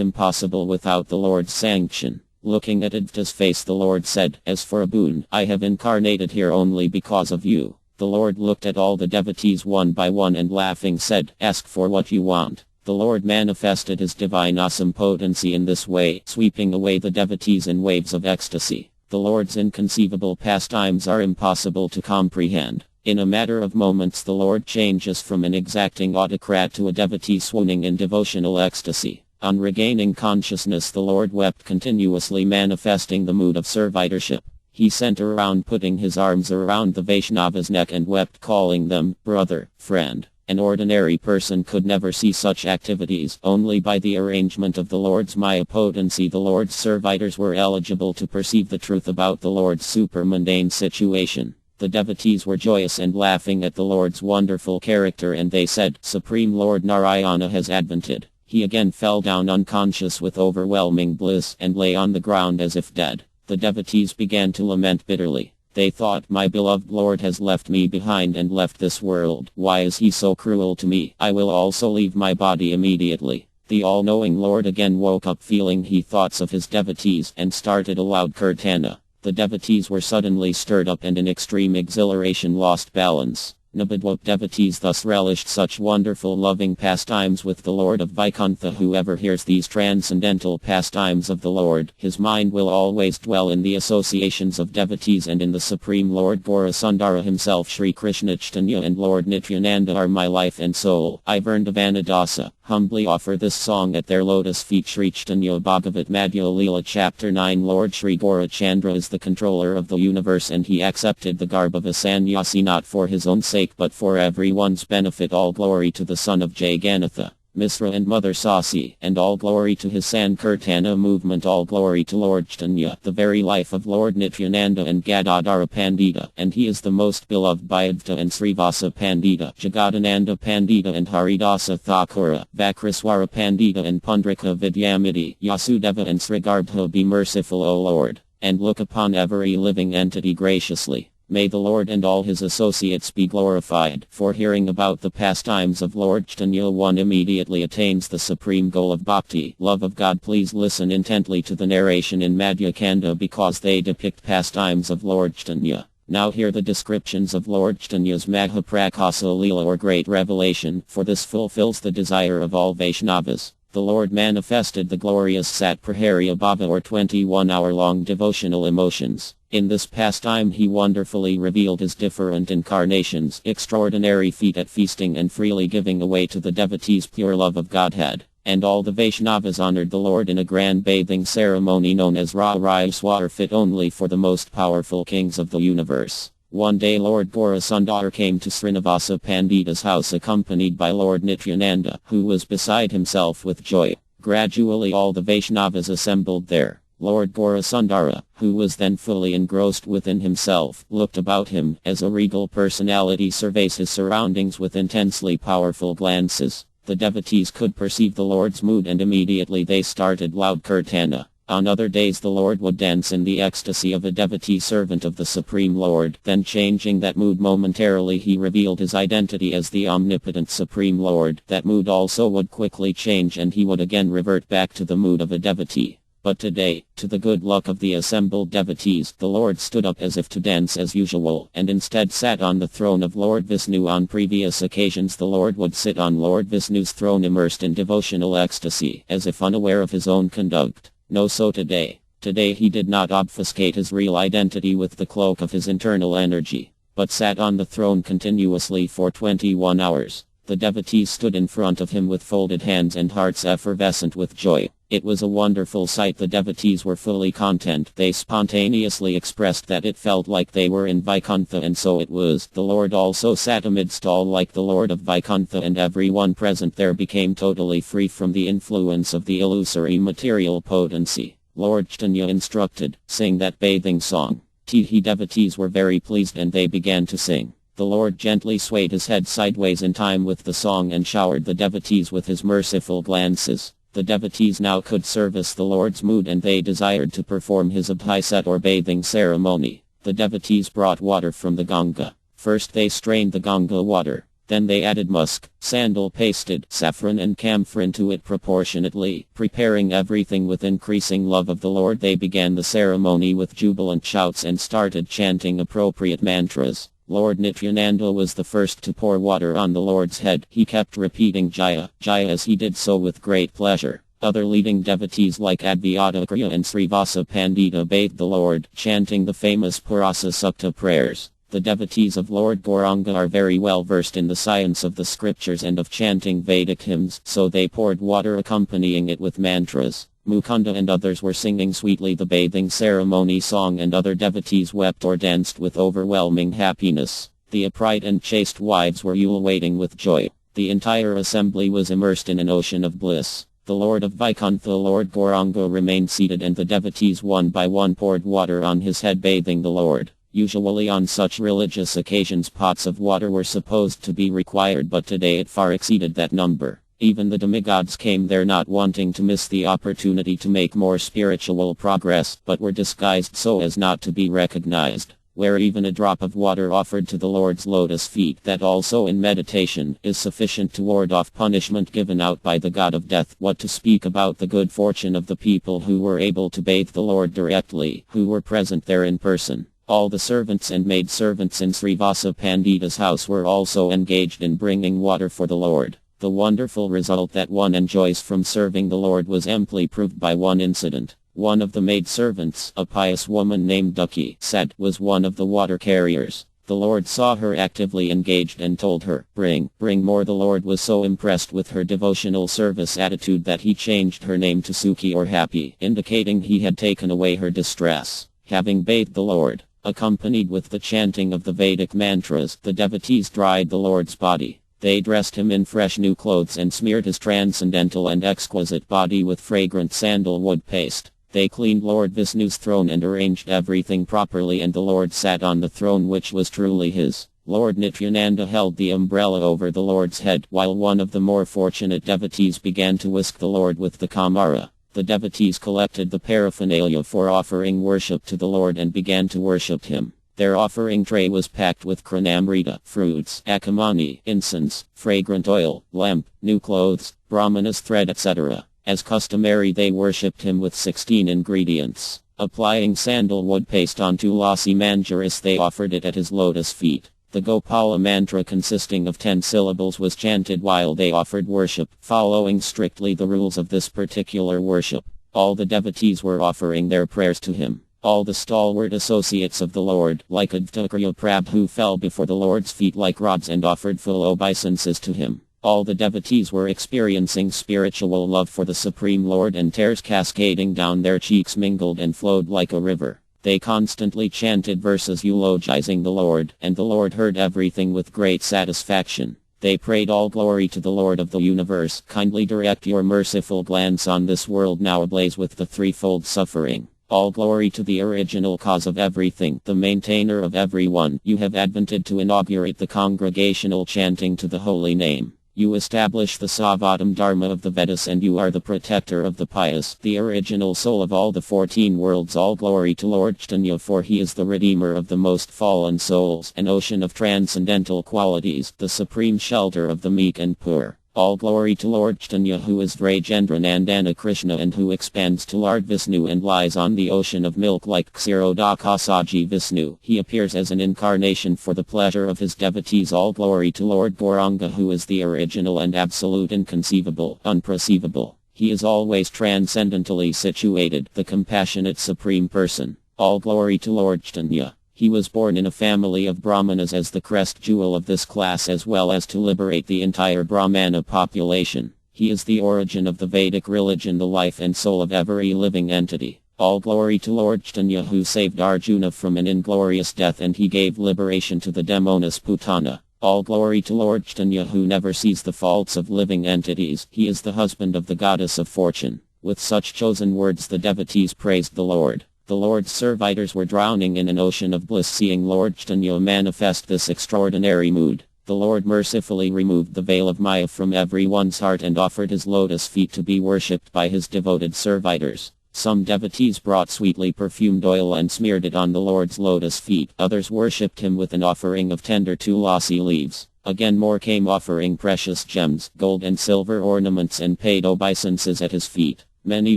impossible without the Lord's sanction. Looking at Advaita's face, the Lord said, "As for a boon, I have incarnated here only because of you." The Lord looked at all the devotees one by one and laughing said, "Ask for what you want." The Lord manifested his divine awesome potency in this way, sweeping away the devotees in waves of ecstasy. The Lord's inconceivable pastimes are impossible to comprehend. In a matter of moments the Lord changes from an exacting autocrat to a devotee swooning in devotional ecstasy. On regaining consciousness the Lord wept continuously, manifesting the mood of servitorship. He sent around putting his arms around the Vaishnava's neck and wept, calling them, "Brother, friend." An ordinary person could never see such activities. Only by the arrangement of the Lord's Maya potency the Lord's servitors were eligible to perceive the truth about the Lord's supermundane situation. The devotees were joyous and laughing at the Lord's wonderful character, and they said, "Supreme Lord Narayana has advented." He again fell down unconscious with overwhelming bliss and lay on the ground as if dead. The devotees began to lament bitterly. They thought, "My beloved Lord has left me behind and left this world. Why is he so cruel to me? I will also leave my body immediately." The all-knowing Lord again woke up, feeling he thoughts of his devotees, and started a loud Caitanya. The devotees were suddenly stirred up and in extreme exhilaration lost balance. Nabadwap devotees thus relished such wonderful loving pastimes with the Lord of Vaikuntha. Whoever hears these transcendental pastimes of the Lord, his mind will always dwell in the associations of devotees and in the Supreme Lord Gaurasundara himself. Sri Krishna Chaitanya and Lord Nityananda are my life and soul. I Vrindavanadasa humbly offer this song at their lotus feet. Sri Caitanya Bhagavat Madhya Leela Chapter 9. Lord Sri Gaurachandra is the controller of the universe, and he accepted the garb of a sannyasi not for his own sake but for everyone's benefit. All glory to the son of Jagannatha, Misra and Mother Sasi, and all glory to his Sankirtana movement. All glory to Lord Chaitanya, the very life of Lord Nityananda and Gadadhara Pandita, and he is the most beloved by Advaita and Srivasa Pandita, Jagadananda Pandita and Haridasa Thakura, Vakraswara Pandita and Pundrika Vidyamiti, Yasudeva and Srigarbha. Be merciful, O Lord, and look upon every living entity graciously. May the Lord and all his associates be glorified. For hearing about the pastimes of Lord Chaitanya one immediately attains the supreme goal of bhakti, love of God. Please listen intently to the narration in Madhya Kanda because they depict pastimes of Lord Chaitanya. Now hear the descriptions of Lord Chaitanya's Mahaprakasa Leela or Great Revelation, for this fulfills the desire of all Vaishnavas. The Lord manifested the glorious Sat Praharya Bhava or 21-hour-long devotional emotions. In this pastime he wonderfully revealed his different incarnations, extraordinary feat at feasting and freely giving away to the devotees pure love of Godhead. And all the Vaishnavas honored the Lord in a grand bathing ceremony known as Rajswar, fit only for the most powerful kings of the universe. One day Lord Gaurasundara came to Srinivasa Pandita's house accompanied by Lord Nityananda, who was beside himself with joy. Gradually all the Vaishnavas assembled there. Lord Gaurasundara, who was then fully engrossed within himself, looked about him, as a regal personality surveys his surroundings with intensely powerful glances. The devotees could perceive the Lord's mood and immediately they started loud kirtana. On other days the Lord would dance in the ecstasy of a devotee servant of the Supreme Lord. Then changing that mood momentarily he revealed his identity as the omnipotent Supreme Lord. That mood also would quickly change and he would again revert back to the mood of a devotee. But today, to the good luck of the assembled devotees, the Lord stood up as if to dance as usual, and instead sat on the throne of Lord Vishnu. On previous occasions the Lord would sit on Lord Vishnu's throne immersed in devotional ecstasy, as if unaware of his own conduct. No, so today. Today he did not obfuscate his real identity with the cloak of his internal energy, but sat on the throne continuously for 21 hours. The devotees stood in front of him with folded hands and hearts effervescent with joy. It was a wonderful sight. The devotees were fully content. They spontaneously expressed that it felt like they were in Vaikuntha, and so it was. The Lord also sat amidst all like the Lord of Vaikuntha, and everyone present there became totally free from the influence of the illusory material potency. Lord Caitanya instructed, "Sing that bathing song." The devotees were very pleased and they began to sing. The Lord gently swayed his head sideways in time with the song and showered the devotees with his merciful glances. The devotees now could service the Lord's mood and they desired to perform his abhiset or bathing ceremony. The devotees brought water from the Ganga. First they strained the Ganga water. Then they added musk, sandal pasted, saffron and camphor into it proportionately. Preparing everything with increasing love of the Lord, they began the ceremony with jubilant shouts and started chanting appropriate mantras. Lord Nityananda was the first to pour water on the Lord's head. He kept repeating Jaya, Jaya as he did so with great pleasure. Other leading devotees like Advaita and Srivasa Pandita bathed the Lord, chanting the famous Purasa Sukta prayers. The devotees of Lord Gauranga are very well versed in the science of the scriptures and of chanting Vedic hymns, so they poured water accompanying it with mantras. Mukunda and others were singing sweetly the bathing ceremony song, and other devotees wept or danced with overwhelming happiness. The upright and chaste wives were ululating with joy. The entire assembly was immersed in an ocean of bliss. The Lord of Vaikuntha, Lord Gauranga, remained seated and the devotees one by one poured water on his head bathing the Lord. Usually on such religious occasions pots of water were supposed to be required, but today it far exceeded that number. Even the demigods came there not wanting to miss the opportunity to make more spiritual progress, but were disguised so as not to be recognized. Where even a drop of water offered to the Lord's lotus feet, that also in meditation, is sufficient to ward off punishment given out by the god of death. What to speak about the good fortune of the people who were able to bathe the Lord directly, who were present there in person. All the servants and maidservants in Srivasa Pandita's house were also engaged in bringing water for the Lord. The wonderful result that one enjoys from serving the Lord was amply proved by one incident. One of the maidservants, a pious woman named Ducky, said, was one of the water carriers. The Lord saw her actively engaged and told her, bring more. The Lord was so impressed with her devotional service attitude that he changed her name to Sukhi or Happy, indicating he had taken away her distress. Having bathed the Lord, accompanied with the chanting of the Vedic mantras, the devotees dried the Lord's body. They dressed him in fresh new clothes and smeared his transcendental and exquisite body with fragrant sandalwood paste. They cleaned Lord Vishnu's throne and arranged everything properly, and the Lord sat on the throne which was truly his. Lord Nityananda held the umbrella over the Lord's head, while one of the more fortunate devotees began to whisk the Lord with the kamara. The devotees collected the paraphernalia for offering worship to the Lord and began to worship him. Their offering tray was packed with kranamrita, fruits, akamani, incense, fragrant oil, lamp, new clothes, brahmana's thread, etc. As customary, they worshipped him with 16 ingredients. Applying sandalwood paste on tulasi manjaris, they offered it at his lotus feet. The Gopala mantra, consisting of 10 syllables, was chanted while they offered worship, following strictly the rules of this particular worship. All the devotees were offering their prayers to him. All the stalwart associates of the Lord, like Advaita Prabhu, fell before the Lord's feet like rods and offered full obeisances to him. All the devotees were experiencing spiritual love for the Supreme Lord, and tears cascading down their cheeks mingled and flowed like a river. They constantly chanted verses eulogizing the Lord, and the Lord heard everything with great satisfaction. They prayed, all glory to the Lord of the universe. Kindly direct your merciful glance on this world now ablaze with the threefold suffering. All glory to the original cause of everything, the maintainer of everyone. You have advented to inaugurate the congregational chanting to the holy name. You establish the Savatam Dharma of the Vedas, and you are the protector of the pious, the original soul of all the 14 worlds. All glory to Lord Caitanya, for he is the redeemer of the most fallen souls, an ocean of transcendental qualities, the supreme shelter of the meek and poor. All glory to Lord Caitanya, who is Rajendra Nandana Krishna and who expands to Lord Vishnu and lies on the ocean of milk like Kshirodakasaji Vishnu. He appears as an incarnation for the pleasure of his devotees. All glory to Lord Gauranga, who is the original and absolute, inconceivable, unperceivable. He is always transcendentally situated, the compassionate supreme person. All glory to Lord Caitanya. He was born in a family of Brahmanas as the crest jewel of this class, as well as to liberate the entire Brahmana population. He is the origin of the Vedic religion, the life and soul of every living entity. All glory to Lord Caitanya, who saved Arjuna from an inglorious death, and he gave liberation to the demoness Putana. All glory to Lord Caitanya, who never sees the faults of living entities. He is the husband of the goddess of fortune. With such chosen words the devotees praised the Lord. The Lord's servitors were drowning in an ocean of bliss, seeing Lord Caitanya manifest this extraordinary mood. The Lord mercifully removed the veil of Maya from everyone's heart and offered his lotus feet to be worshipped by his devoted servitors. Some devotees brought sweetly perfumed oil and smeared it on the Lord's lotus feet. Others worshipped him with an offering of tender tulasi leaves. Again more came offering precious gems, gold and silver ornaments, and paid obeisances at his feet. Many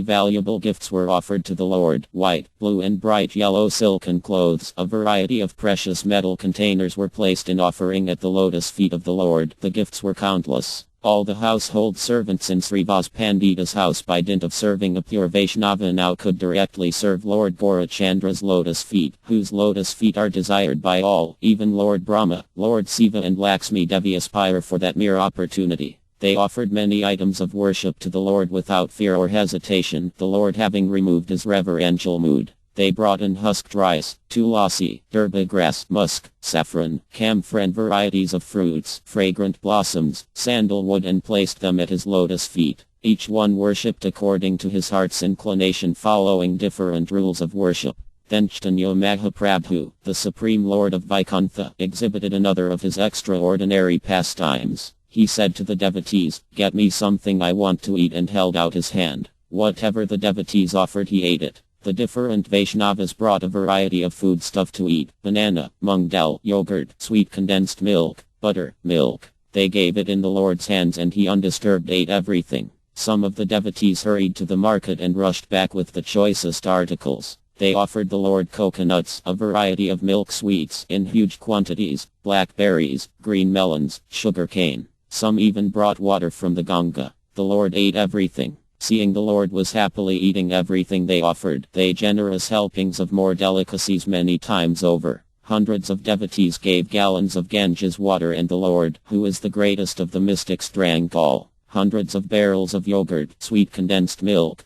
valuable gifts were offered to the Lord. White, blue and bright yellow silken clothes, a variety of precious metal containers were placed in offering at the lotus feet of the Lord. The gifts were countless. All the household servants in Srivas Pandita's house, by dint of serving a pure Vaishnava, now could directly serve Lord Gaurachandra's lotus feet, whose lotus feet are desired by all. Even Lord Brahma, Lord Siva and Lakshmi Devi aspire for that mere opportunity. They offered many items of worship to the Lord without fear or hesitation, the Lord having removed his reverential mood. They brought in husked rice, tulasi, durba grass, musk, saffron, camphor and varieties of fruits, fragrant blossoms, sandalwood, and placed them at his lotus feet. Each one worshipped according to his heart's inclination, following different rules of worship. Then Caitanya Mahaprabhu, the Supreme Lord of Vaikuntha, exhibited another of his extraordinary pastimes. He said to the devotees, "Get me something I want to eat," and held out his hand. Whatever the devotees offered, he ate it. The different Vaishnavas brought a variety of foodstuff to eat: banana, mung dal, yogurt, sweet condensed milk, butter, milk. They gave it in the Lord's hands and he undisturbed ate everything. Some of the devotees hurried to the market and rushed back with the choicest articles. They offered the Lord coconuts, a variety of milk sweets in huge quantities, blackberries, green melons, sugar cane. Some even brought water from the Ganga. The Lord ate everything. Seeing the Lord was happily eating everything they offered, they generous helpings of more delicacies many times over. Hundreds of devotees gave gallons of Ganges water, and the Lord, who is the greatest of the mystics, drank all. Hundreds of barrels of yogurt, sweet condensed milk,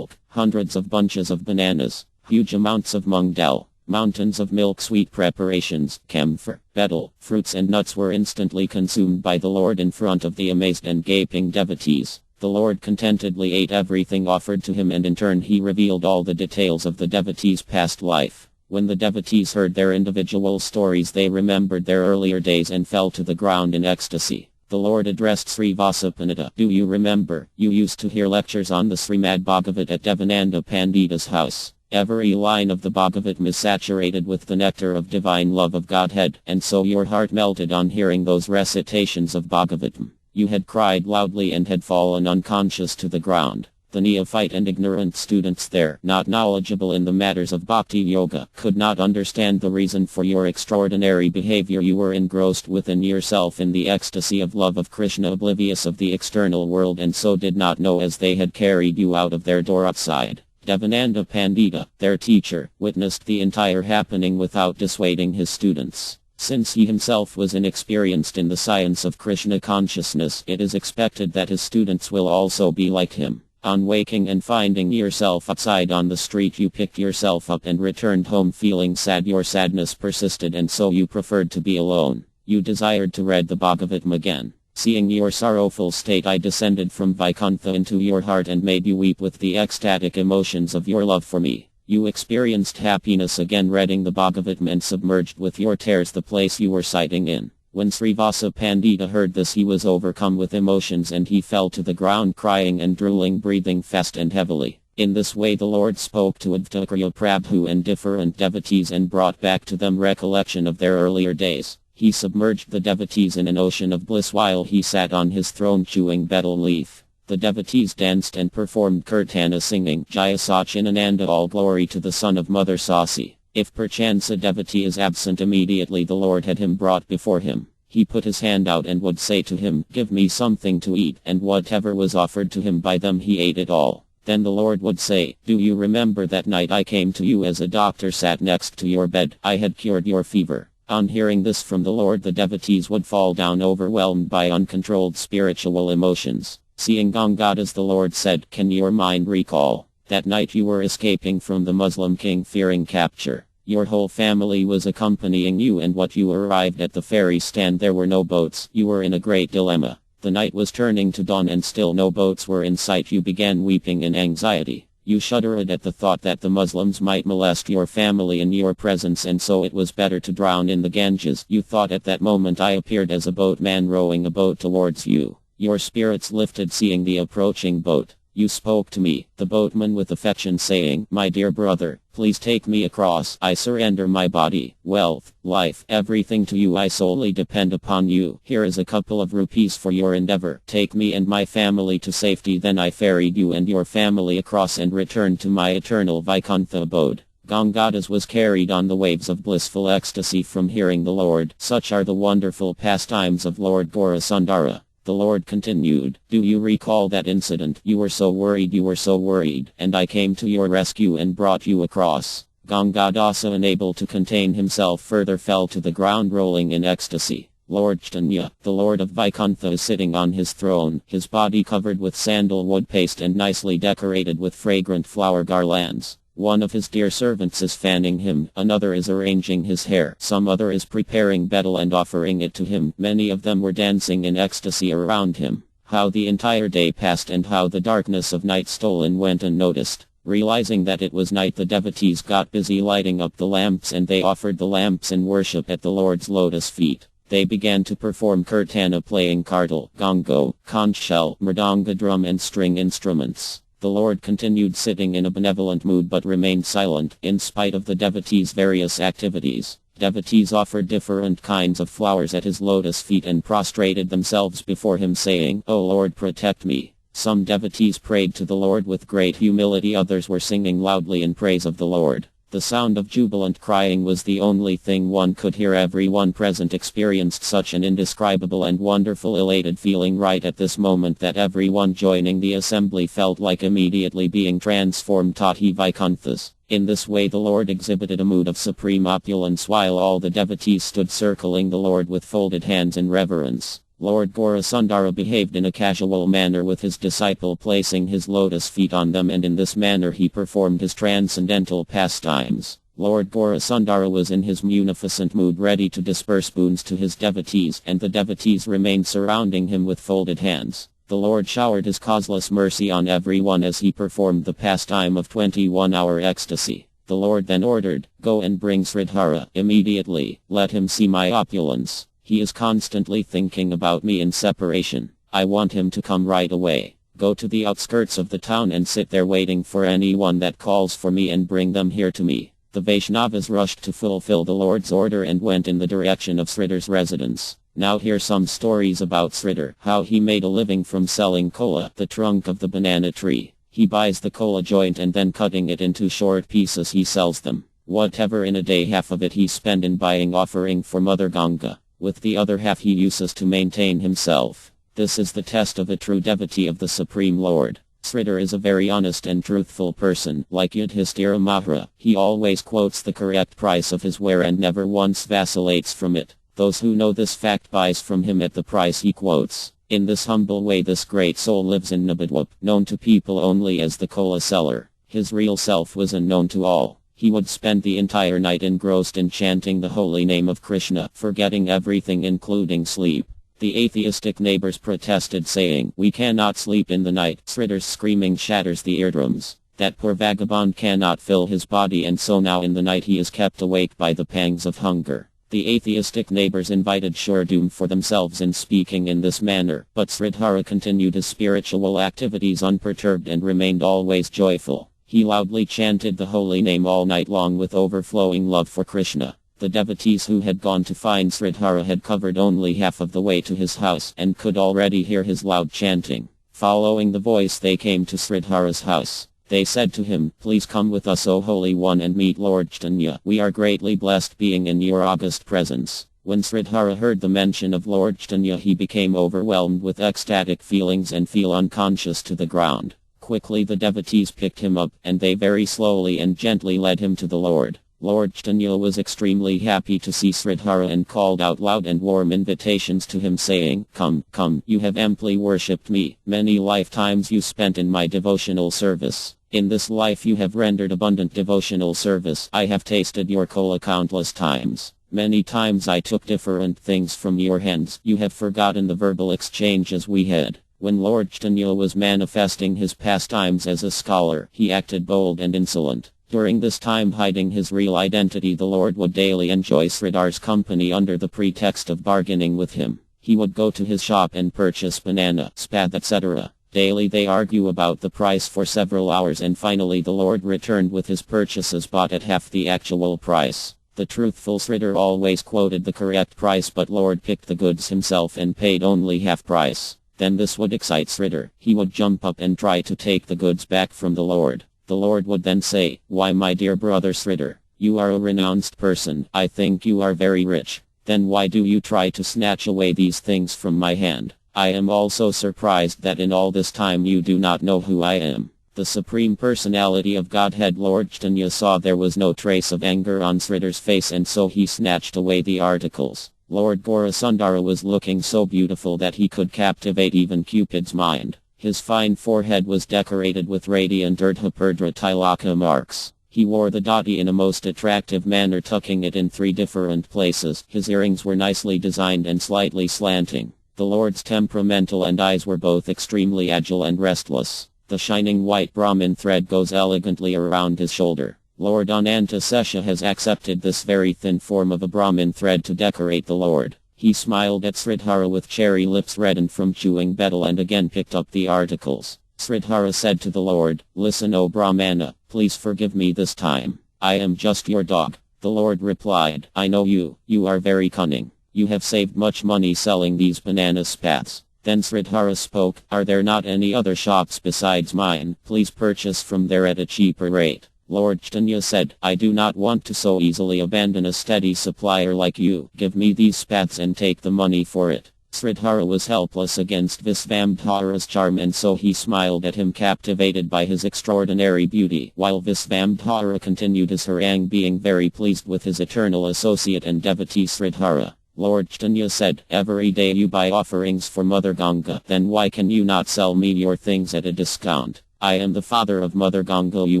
hundreds of bunches of bananas, huge amounts of mung dal, mountains of milk sweet preparations, camphor, betel, fruits and nuts were instantly consumed by the Lord in front of the amazed and gaping devotees. The Lord contentedly ate everything offered to him, and in turn he revealed all the details of the devotees' past life. When the devotees heard their individual stories, they remembered their earlier days and fell to the ground in ecstasy. The Lord addressed Srivasapanita. "Do you remember, you used to hear lectures on the Srimad Bhagavat at Devananda Pandita's house? Every line of the Bhagavat is saturated with the nectar of divine love of Godhead, and so your heart melted on hearing those recitations of Bhagavatam. You had cried loudly and had fallen unconscious to the ground. The neophyte and ignorant students there, not knowledgeable in the matters of bhakti yoga, could not understand the reason for your extraordinary behavior. You were engrossed within yourself in the ecstasy of love of Krishna, oblivious of the external world, and so did not know as they had carried you out of their door outside." Devananda Pandita, their teacher, witnessed the entire happening without dissuading his students. Since he himself was inexperienced in the science of Krishna consciousness, it is expected that his students will also be like him. On waking and finding yourself outside on the street, you picked yourself up and returned home feeling sad. Your sadness persisted, and so you preferred to be alone. You desired to read the Bhagavatam again. Seeing your sorrowful state, I descended from Vaikuntha into your heart and made you weep with the ecstatic emotions of your love for me. You experienced happiness again reading the Bhagavat and submerged with your tears the place you were sighting in. When Srivasa Pandita heard this, he was overcome with emotions and he fell to the ground crying and drooling, breathing fast and heavily. In this way the Lord spoke to Advaita Prabhu and different devotees and brought back to them recollection of their earlier days. He submerged the devotees in an ocean of bliss while he sat on his throne chewing betel leaf. The devotees danced and performed kirtana singing Jaya Sachinananda, all glory to the son of Mother Sasi. If perchance a devotee is absent, immediately the Lord had him brought before him. He put his hand out and would say to him, "Give me something to eat," and whatever was offered to him by them he ate it all. Then the Lord would say, "Do you remember that night I came to you as a doctor sat next to your bed? I had cured your fever." On hearing this from the Lord, the devotees would fall down overwhelmed by uncontrolled spiritual emotions. Seeing Gangadas, the Lord said, "Can your mind recall that night you were escaping from the Muslim king fearing capture? Your whole family was accompanying you, and when you arrived at the ferry stand there were no boats. You were in a great dilemma. The night was turning to dawn and still no boats were in sight. You began weeping in anxiety. You shuddered at the thought that the Muslims might molest your family in your presence, and so it was better to drown in the Ganges. You thought at that moment I appeared as a boatman rowing a boat towards you. Your spirits lifted seeing the approaching boat. You spoke to me, the boatman, with affection, saying, 'My dear brother, please take me across. I surrender my body, wealth, life, everything to you. I solely depend upon you. Here is a couple of rupees for your endeavor. Take me and my family to safety.' Then I ferried you and your family across and returned to my eternal Vaikuntha abode." Gangadas was carried on the waves of blissful ecstasy from hearing the Lord. Such are the wonderful pastimes of Lord Gaurasundara. The Lord continued, "Do you recall that incident? You were so worried, and I came to your rescue and brought you across." Gangadasa, unable to contain himself further, fell to the ground rolling in ecstasy. Lord Caitanya, the Lord of Vaikuntha, is sitting on his throne, his body covered with sandalwood paste and nicely decorated with fragrant flower garlands. One of his dear servants is fanning him, another is arranging his hair, some other is preparing betel and offering it to him. Many of them were dancing in ecstasy around him. How the entire day passed and how the darkness of night stole in went unnoticed. Realizing that it was night, the devotees got busy lighting up the lamps, and they offered the lamps in worship at the Lord's lotus feet. They began to perform kirtana playing kartal, gongo, conch shell, mridanga, drum and string instruments. The Lord continued sitting in a benevolent mood but remained silent, in spite of the devotees' various activities. Devotees offered different kinds of flowers at his lotus feet and prostrated themselves before him, saying, "O Lord, protect me." Some devotees prayed to the Lord with great humility, others were singing loudly in praise of the Lord. The sound of jubilant crying was the only thing one could hear. Everyone present experienced such an indescribable and wonderful elated feeling right at this moment that everyone joining the assembly felt like immediately being transformed Tati Vaikunthas. In this way the Lord exhibited a mood of supreme opulence while all the devotees stood circling the Lord with folded hands in reverence. Lord Gaurasundara behaved in a casual manner with his disciple, placing his lotus feet on them, and in this manner he performed his transcendental pastimes. Lord Gaurasundara was in his munificent mood, ready to disperse boons to his devotees, and the devotees remained surrounding him with folded hands. The Lord showered his causeless mercy on everyone as he performed the pastime of 21-hour ecstasy. The Lord then ordered, "Go and bring Sridhara immediately. Let him see my opulence. He is constantly thinking about me in separation. I want him to come right away. Go to the outskirts of the town and sit there waiting for anyone that calls for me and bring them here to me." The Vaishnavas rushed to fulfill the Lord's order and went in the direction of Sridhar's residence. Now hear some stories about Sridhar, how he made a living from selling kola, the trunk of the banana tree. He buys the kola joint and then cutting it into short pieces he sells them. Whatever in a day, half of it he spend in buying offering for Mother Ganga. With the other half he uses to maintain himself. This is the test of a true devotee of the Supreme Lord. Sridhar is a very honest and truthful person. Like Yudhishthira Mahara, he always quotes the correct price of his ware and never once vacillates from it. Those who know this fact buys from him at the price he quotes. In this humble way this great soul lives in Nabadwap, known to people only as the kola seller. His real self was unknown to all. He would spend the entire night engrossed in chanting the holy name of Krishna, forgetting everything including sleep. The atheistic neighbors protested, saying, "We cannot sleep in the night." Sridhar's screaming shatters the eardrums. That poor vagabond cannot fill his body, and so now in the night he is kept awake by the pangs of hunger. The atheistic neighbors invited sure doom for themselves in speaking in this manner, but Sridhara continued his spiritual activities unperturbed and remained always joyful. He loudly chanted the holy name all night long with overflowing love for Krishna. The devotees who had gone to find Sridhara had covered only half of the way to his house and could already hear his loud chanting. Following the voice, they came to Sridhara's house. They said to him, "Please come with us, O Holy One, and meet Lord Caitanya. We are greatly blessed being in your august presence." When Sridhara heard the mention of Lord Caitanya, he became overwhelmed with ecstatic feelings and fell unconscious to the ground. Quickly the devotees picked him up, and they very slowly and gently led him to the Lord. Lord Caitanya was extremely happy to see Sridhara and called out loud and warm invitations to him, saying, "Come, come, you have amply worshipped me. Many lifetimes you spent in my devotional service. In this life you have rendered abundant devotional service. I have tasted your kola countless times. Many times I took different things from your hands. You have forgotten the verbal exchanges we had." When Lord Caitanya was manifesting his pastimes as a scholar, he acted bold and insolent. During this time, hiding his real identity, the Lord would daily enjoy Sridhar's company under the pretext of bargaining with him. He would go to his shop and purchase banana, spath, etc. Daily they argue about the price for several hours, and finally the Lord returned with his purchases bought at half the actual price. The truthful Sridhar always quoted the correct price, but Lord picked the goods himself and paid only half price. Then this would excite Sridhar. He would jump up and try to take the goods back from the Lord. The Lord would then say, "Why, my dear brother Sridhar, you are a renounced person. I think you are very rich. Then why do you try to snatch away these things from my hand? I am also surprised that in all this time you do not know who I am." The Supreme Personality of Godhead Lord Caitanya saw there was no trace of anger on Sridhar's face, and so he snatched away the articles. Lord Gaurasundara was looking so beautiful that he could captivate even Cupid's mind. His fine forehead was decorated with radiant Urdhapurdra Tilaka marks. He wore the dhoti in a most attractive manner, tucking it in 3 different places. His earrings were nicely designed and slightly slanting. The Lord's temperamental and eyes were both extremely agile and restless. The shining white Brahmin thread goes elegantly around his shoulder. Lord Anantasesha has accepted this very thin form of a Brahmin thread to decorate the Lord. He smiled at Sridhara with cherry lips reddened from chewing betel and again picked up the articles. Sridhara said to the Lord, "Listen, O Brahmana, please forgive me this time. I am just your dog." The Lord replied, "I know you. You are very cunning. You have saved much money selling these banana spats." Then Sridhara spoke, "Are there not any other shops besides mine? Please purchase from there at a cheaper rate." Lord Caitanya said, "I do not want to so easily abandon a steady supplier like you. Give me these spats and take the money for it." Sridhara was helpless against Visvamdhara's charm, and so he smiled at him, captivated by his extraordinary beauty, while Visvamdhara continued his harangue, being very pleased with his eternal associate and devotee Sridhara. Lord Caitanya said, "Every day you buy offerings for Mother Ganga, then why can you not sell me your things at a discount? I am the father of Mother Ganga you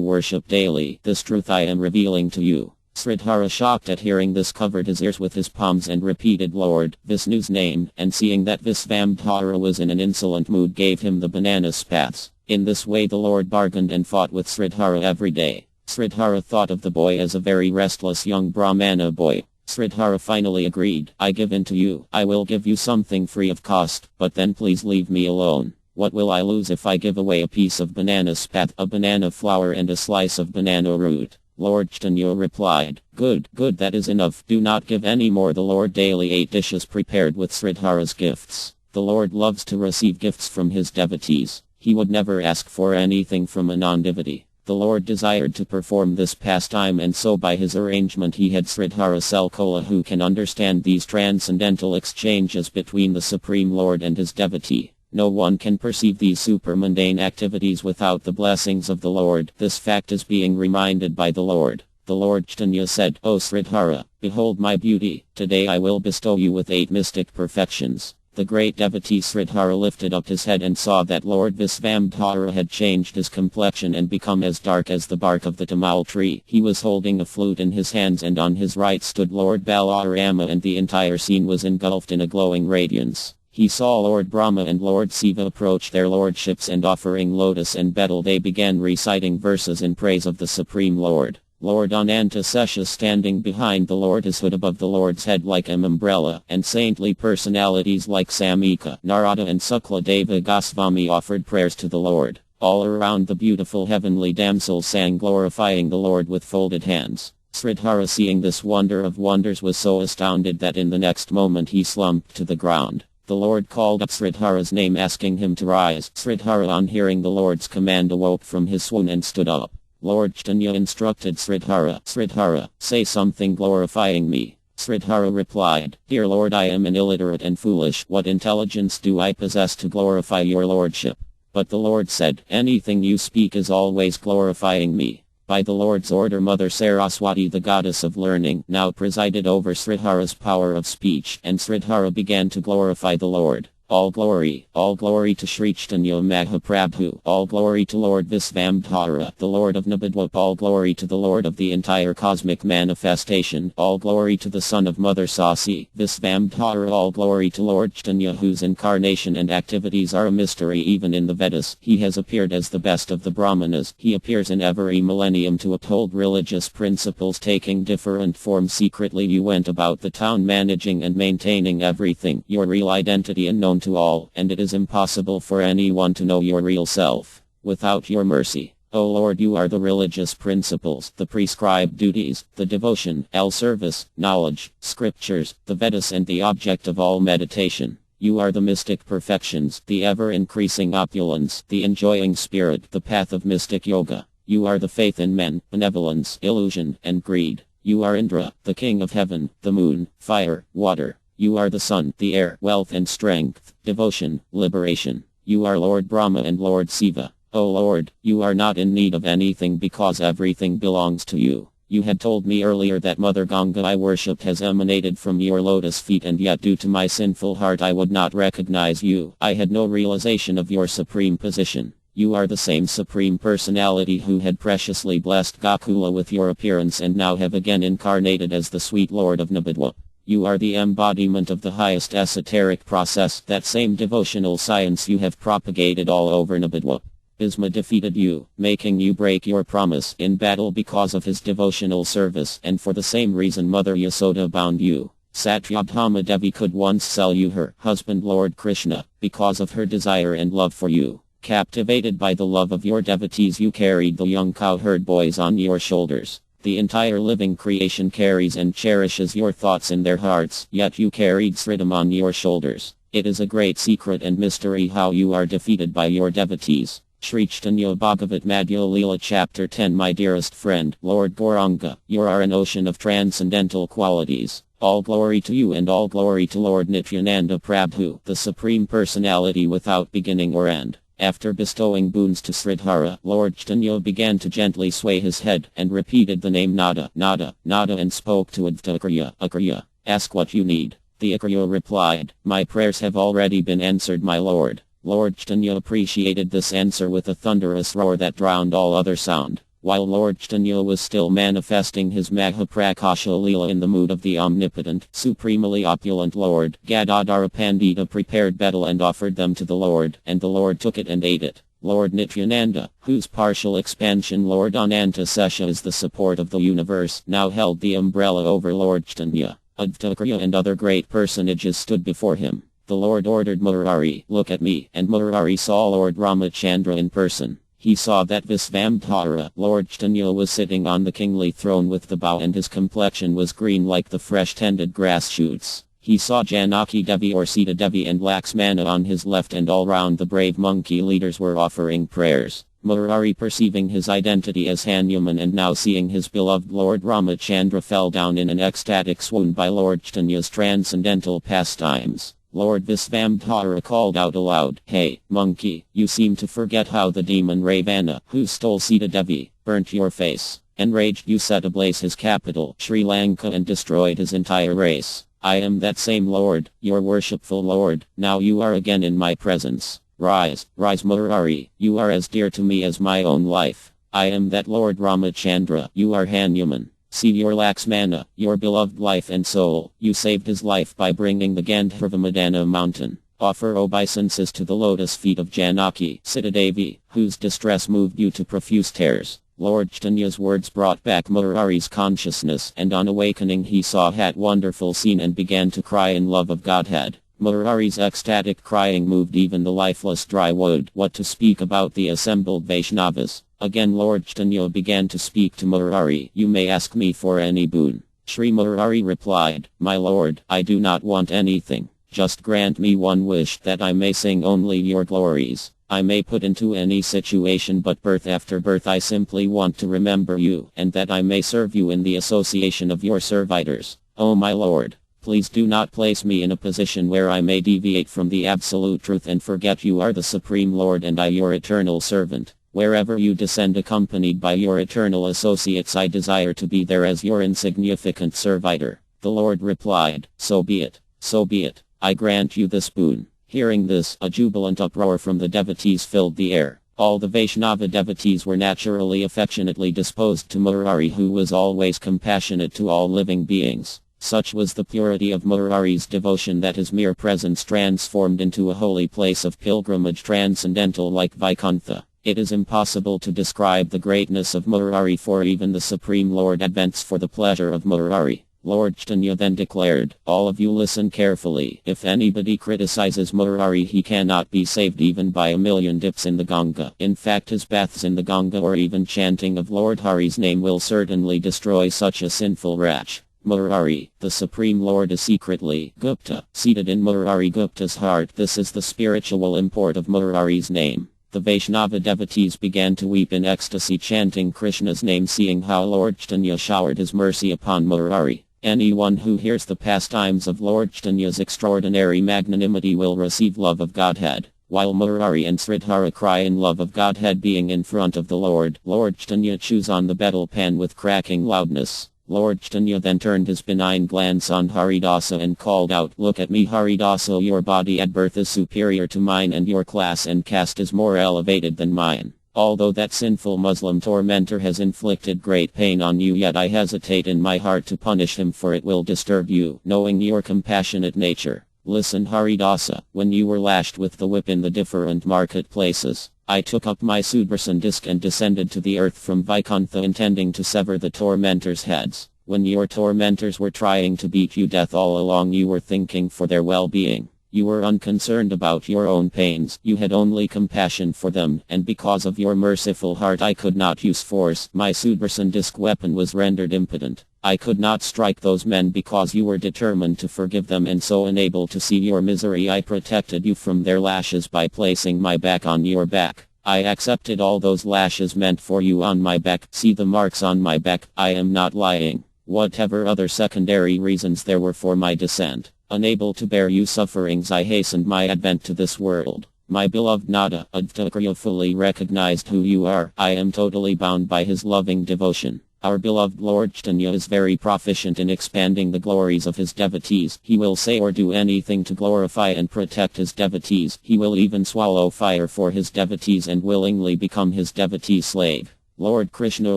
worship daily. This truth I am revealing to you." Sridhara, shocked at hearing this, covered his ears with his palms and repeated Lord Vishnu's name, and seeing that Visvamdhara was in an insolent mood, gave him the banana spats. In this way the Lord bargained and fought with Sridhara every day. Sridhara thought of the boy as a very restless young Brahmana boy. Sridhara finally agreed, "I give in to you. I will give you something free of cost, but then please leave me alone. What will I lose if I give away a piece of banana spat, a banana flower, and a slice of banana root?" Lord Caitanya replied, Good, that is enough. Do not give any more." The Lord daily ate dishes prepared with Sridhara's gifts. The Lord loves to receive gifts from his devotees. He would never ask for anything from a non-devotee. The Lord desired to perform this pastime, and so by his arrangement he had Sridhara sell kola. Who can understand these transcendental exchanges between the Supreme Lord and his devotee? No one can perceive these super-mundane activities without the blessings of the Lord. This fact is being reminded by the Lord. The Lord Caitanya said, "O Sridhara, behold my beauty. Today I will bestow you with 8 mystic perfections." The great devotee Sridhara lifted up his head and saw that Lord Visvamdhara had changed his complexion and become as dark as the bark of the tamal tree. He was holding a flute in his hands, and on his right stood Lord Balarama, and the entire scene was engulfed in a glowing radiance. He saw Lord Brahma and Lord Shiva approach their lordships, and offering lotus and betel they began reciting verses in praise of the Supreme Lord. Lord Ananta Sesha standing behind the Lord, his hood above the Lord's head like an umbrella, and saintly personalities like Samika, Narada and Sukla Deva Goswami offered prayers to the Lord. All around the beautiful heavenly damsel sang glorifying the Lord with folded hands. Sridhara, seeing this wonder of wonders, was so astounded that in the next moment he slumped to the ground. The Lord called up Sridhara's name, asking him to rise. Sridhara, on hearing the Lord's command, awoke from his swoon and stood up. Lord Caitanya instructed Sridhara, "Sridhara, say something glorifying me." Sridhara replied, "Dear Lord, I am an illiterate and foolish. What intelligence do I possess to glorify your lordship?" But the Lord said, "Anything you speak is always glorifying me." By the Lord's order, Mother Saraswati, the goddess of learning, now presided over Sridhara's power of speech, and Sridhara began to glorify the Lord. All glory to Sri Caitanya Mahaprabhu, all glory to Lord Visvamdhara, the Lord of Nabadwip, all glory to the Lord of the entire cosmic manifestation, all glory to the son of Mother Sasi, Visvamdhara, all glory to Lord Caitanya, whose incarnation and activities are a mystery even in the Vedas. He has appeared as the best of the Brahmanas. He appears in every millennium to uphold religious principles, taking different forms secretly. You went about the town managing and maintaining everything, your real identity unknown to all, and it is impossible for anyone to know your real self without your mercy. O Lord, you are the religious principles, the prescribed duties, the devotion, service, knowledge, scriptures, the Vedas, and the object of all meditation. You are the mystic perfections, the ever-increasing opulence, the enjoying spirit, the path of mystic yoga. You are the faith in men, benevolence, illusion, and greed. You are Indra, the king of heaven, the moon, fire, water. You are the sun, the air, wealth and strength, devotion, liberation. You are Lord Brahma and Lord Shiva. O Lord, you are not in need of anything because everything belongs to you. You had told me earlier that Mother Ganga I worshipped has emanated from your lotus feet, and yet due to my sinful heart I would not recognize you. I had no realization of your supreme position. You are the same Supreme Personality who had preciously blessed Gokula with your appearance and now have again incarnated as the sweet Lord of Nabadwip. You are the embodiment of the highest esoteric process, that same devotional science you have propagated all over Nabadwip. Bhisma defeated you, making you break your promise in battle because of his devotional service, and for the same reason Mother Yasoda bound you. Satyabhama Devi could once sell you her husband Lord Krishna, because of her desire and love for you. Captivated by the love of your devotees, you carried the young cowherd boys on your shoulders. The entire living creation carries and cherishes your thoughts in their hearts, yet you carried Sridham on your shoulders. It is a great secret and mystery how you are defeated by your devotees. Sri Caitanya Bhagavat Madhya Leela Chapter 10. My dearest friend, Lord Gauranga, you are an ocean of transcendental qualities. All glory to you and all glory to Lord Nityananda Prabhu, the Supreme Personality without beginning or end. After bestowing boons to Sridhara, Lord Caitanya began to gently sway his head, and repeated the name Nada, Nada, Nada, and spoke to Advaita Akriya. Ask what you need. The Akriya replied, My prayers have already been answered, my lord. Lord Caitanya appreciated this answer with a thunderous roar that drowned all other sound. While Lord Caitanya was still manifesting his Mahaprakasha Leela in the mood of the omnipotent, supremely opulent Lord, Gadadhara Pandita prepared betel and offered them to the Lord, and the Lord took it and ate it. Lord Nityananda, whose partial expansion Lord Ananta Sesha is the support of the universe, now held the umbrella over Lord Caitanya. Advaita and other great personages stood before him. The Lord ordered Murari, look at me, and Murari saw Lord Ramachandra in person. He saw that Visvamdhara, Lord Caitanya, was sitting on the kingly throne with the bow, and his complexion was green like the fresh-tended grass shoots. He saw Janaki Devi or Sita Devi and Laxmana on his left, and all round the brave monkey leaders were offering prayers. Murari, perceiving his identity as Hanuman and now seeing his beloved Lord Ramachandra, fell down in an ecstatic swoon by Lord Chaitanya's transcendental pastimes. Lord Visvamdhara called out aloud, Hey, monkey, you seem to forget how the demon Ravana, who stole Sita Devi, burnt your face. Enraged, you set ablaze his capital, Sri Lanka, and destroyed his entire race. I am that same Lord, your worshipful Lord. Now you are again in my presence. Rise, rise Murari, you are as dear to me as my own life. I am that Lord Ramachandra, you are Hanuman. See your Laxmana, your beloved life and soul. You saved his life by bringing the Gandharva Madana mountain. Offer obeisances to the lotus feet of Janaki, Sitadevi, whose distress moved you to profuse tears. Lord Chaitanya's words brought back Murari's consciousness, and on awakening he saw that wonderful scene and began to cry in love of Godhead. Murari's ecstatic crying moved even the lifeless dry wood, what to speak about the assembled Vaishnavas. Again Lord Chaitanya began to speak to Murari, "You may ask me for any boon." Sri Murari replied, "My lord, I do not want anything. Just grant me one wish, that I may sing only your glories. I may put into any situation, but birth after birth I simply want to remember you, and that I may serve you in the association of your servitors. Oh my lord, please do not place me in a position where I may deviate from the absolute truth and forget you are the Supreme Lord and I your eternal servant. Wherever you descend accompanied by your eternal associates, I desire to be there as your insignificant servitor." The Lord replied, "So be it, so be it. I grant you this boon." Hearing this, a jubilant uproar from the devotees filled the air. All the Vaishnava devotees were naturally affectionately disposed to Murari, who was always compassionate to all living beings. Such was the purity of Murari's devotion that his mere presence transformed into a holy place of pilgrimage transcendental like Vaikuntha. It is impossible to describe the greatness of Murari, for even the Supreme Lord advents for the pleasure of Murari. Lord Chaitanya then declared, "All of you listen carefully. If anybody criticizes Murari, he cannot be saved even by 1,000,000 dips in the Ganga. In fact, his baths in the Ganga or even chanting of Lord Hari's name will certainly destroy such a sinful wretch." Murari, the Supreme Lord, is secretly Gupta, seated in Murari Gupta's heart. This is the spiritual import of Murari's name. The Vaishnava devotees began to weep in ecstasy, chanting Krishna's name, seeing how Lord Chaitanya showered his mercy upon Murari. Anyone who hears the pastimes of Lord Chaitanya's extraordinary magnanimity will receive love of Godhead. While Murari and Sridhara cry in love of Godhead being in front of the Lord, Lord Chaitanya chews on the betel pan with cracking loudness. Lord Chaitanya then turned his benign glance on Haridasa and called out, "Look at me Haridasa, your body at birth is superior to mine and your class and caste is more elevated than mine. Although that sinful Muslim tormentor has inflicted great pain on you, yet I hesitate in my heart to punish him, for it will disturb you, knowing your compassionate nature. Listen Haridasa, when you were lashed with the whip in the different marketplaces, I took up my Sudarshan disc and descended to the earth from Vaikuntha, intending to sever the tormentors' heads. When your tormentors were trying to beat you death all along, you were thinking for their well-being. You were unconcerned about your own pains, you had only compassion for them, and because of your merciful heart I could not use force. My Sudarshan disc weapon was rendered impotent. I could not strike those men because you were determined to forgive them, and so unable to see your misery I protected you from their lashes by placing my back on your back. I accepted all those lashes meant for you on my back. See the marks on my back, I am not lying. Whatever other secondary reasons there were for my descent, unable to bear you sufferings, I hastened my advent to this world. My beloved Nada, Advaita fully recognized who you are. I am totally bound by his loving devotion. Our beloved Lord Chaitanya is very proficient in expanding the glories of his devotees. He will say or do anything to glorify and protect his devotees. He will even swallow fire for his devotees and willingly become his devotee slave. Lord Krishna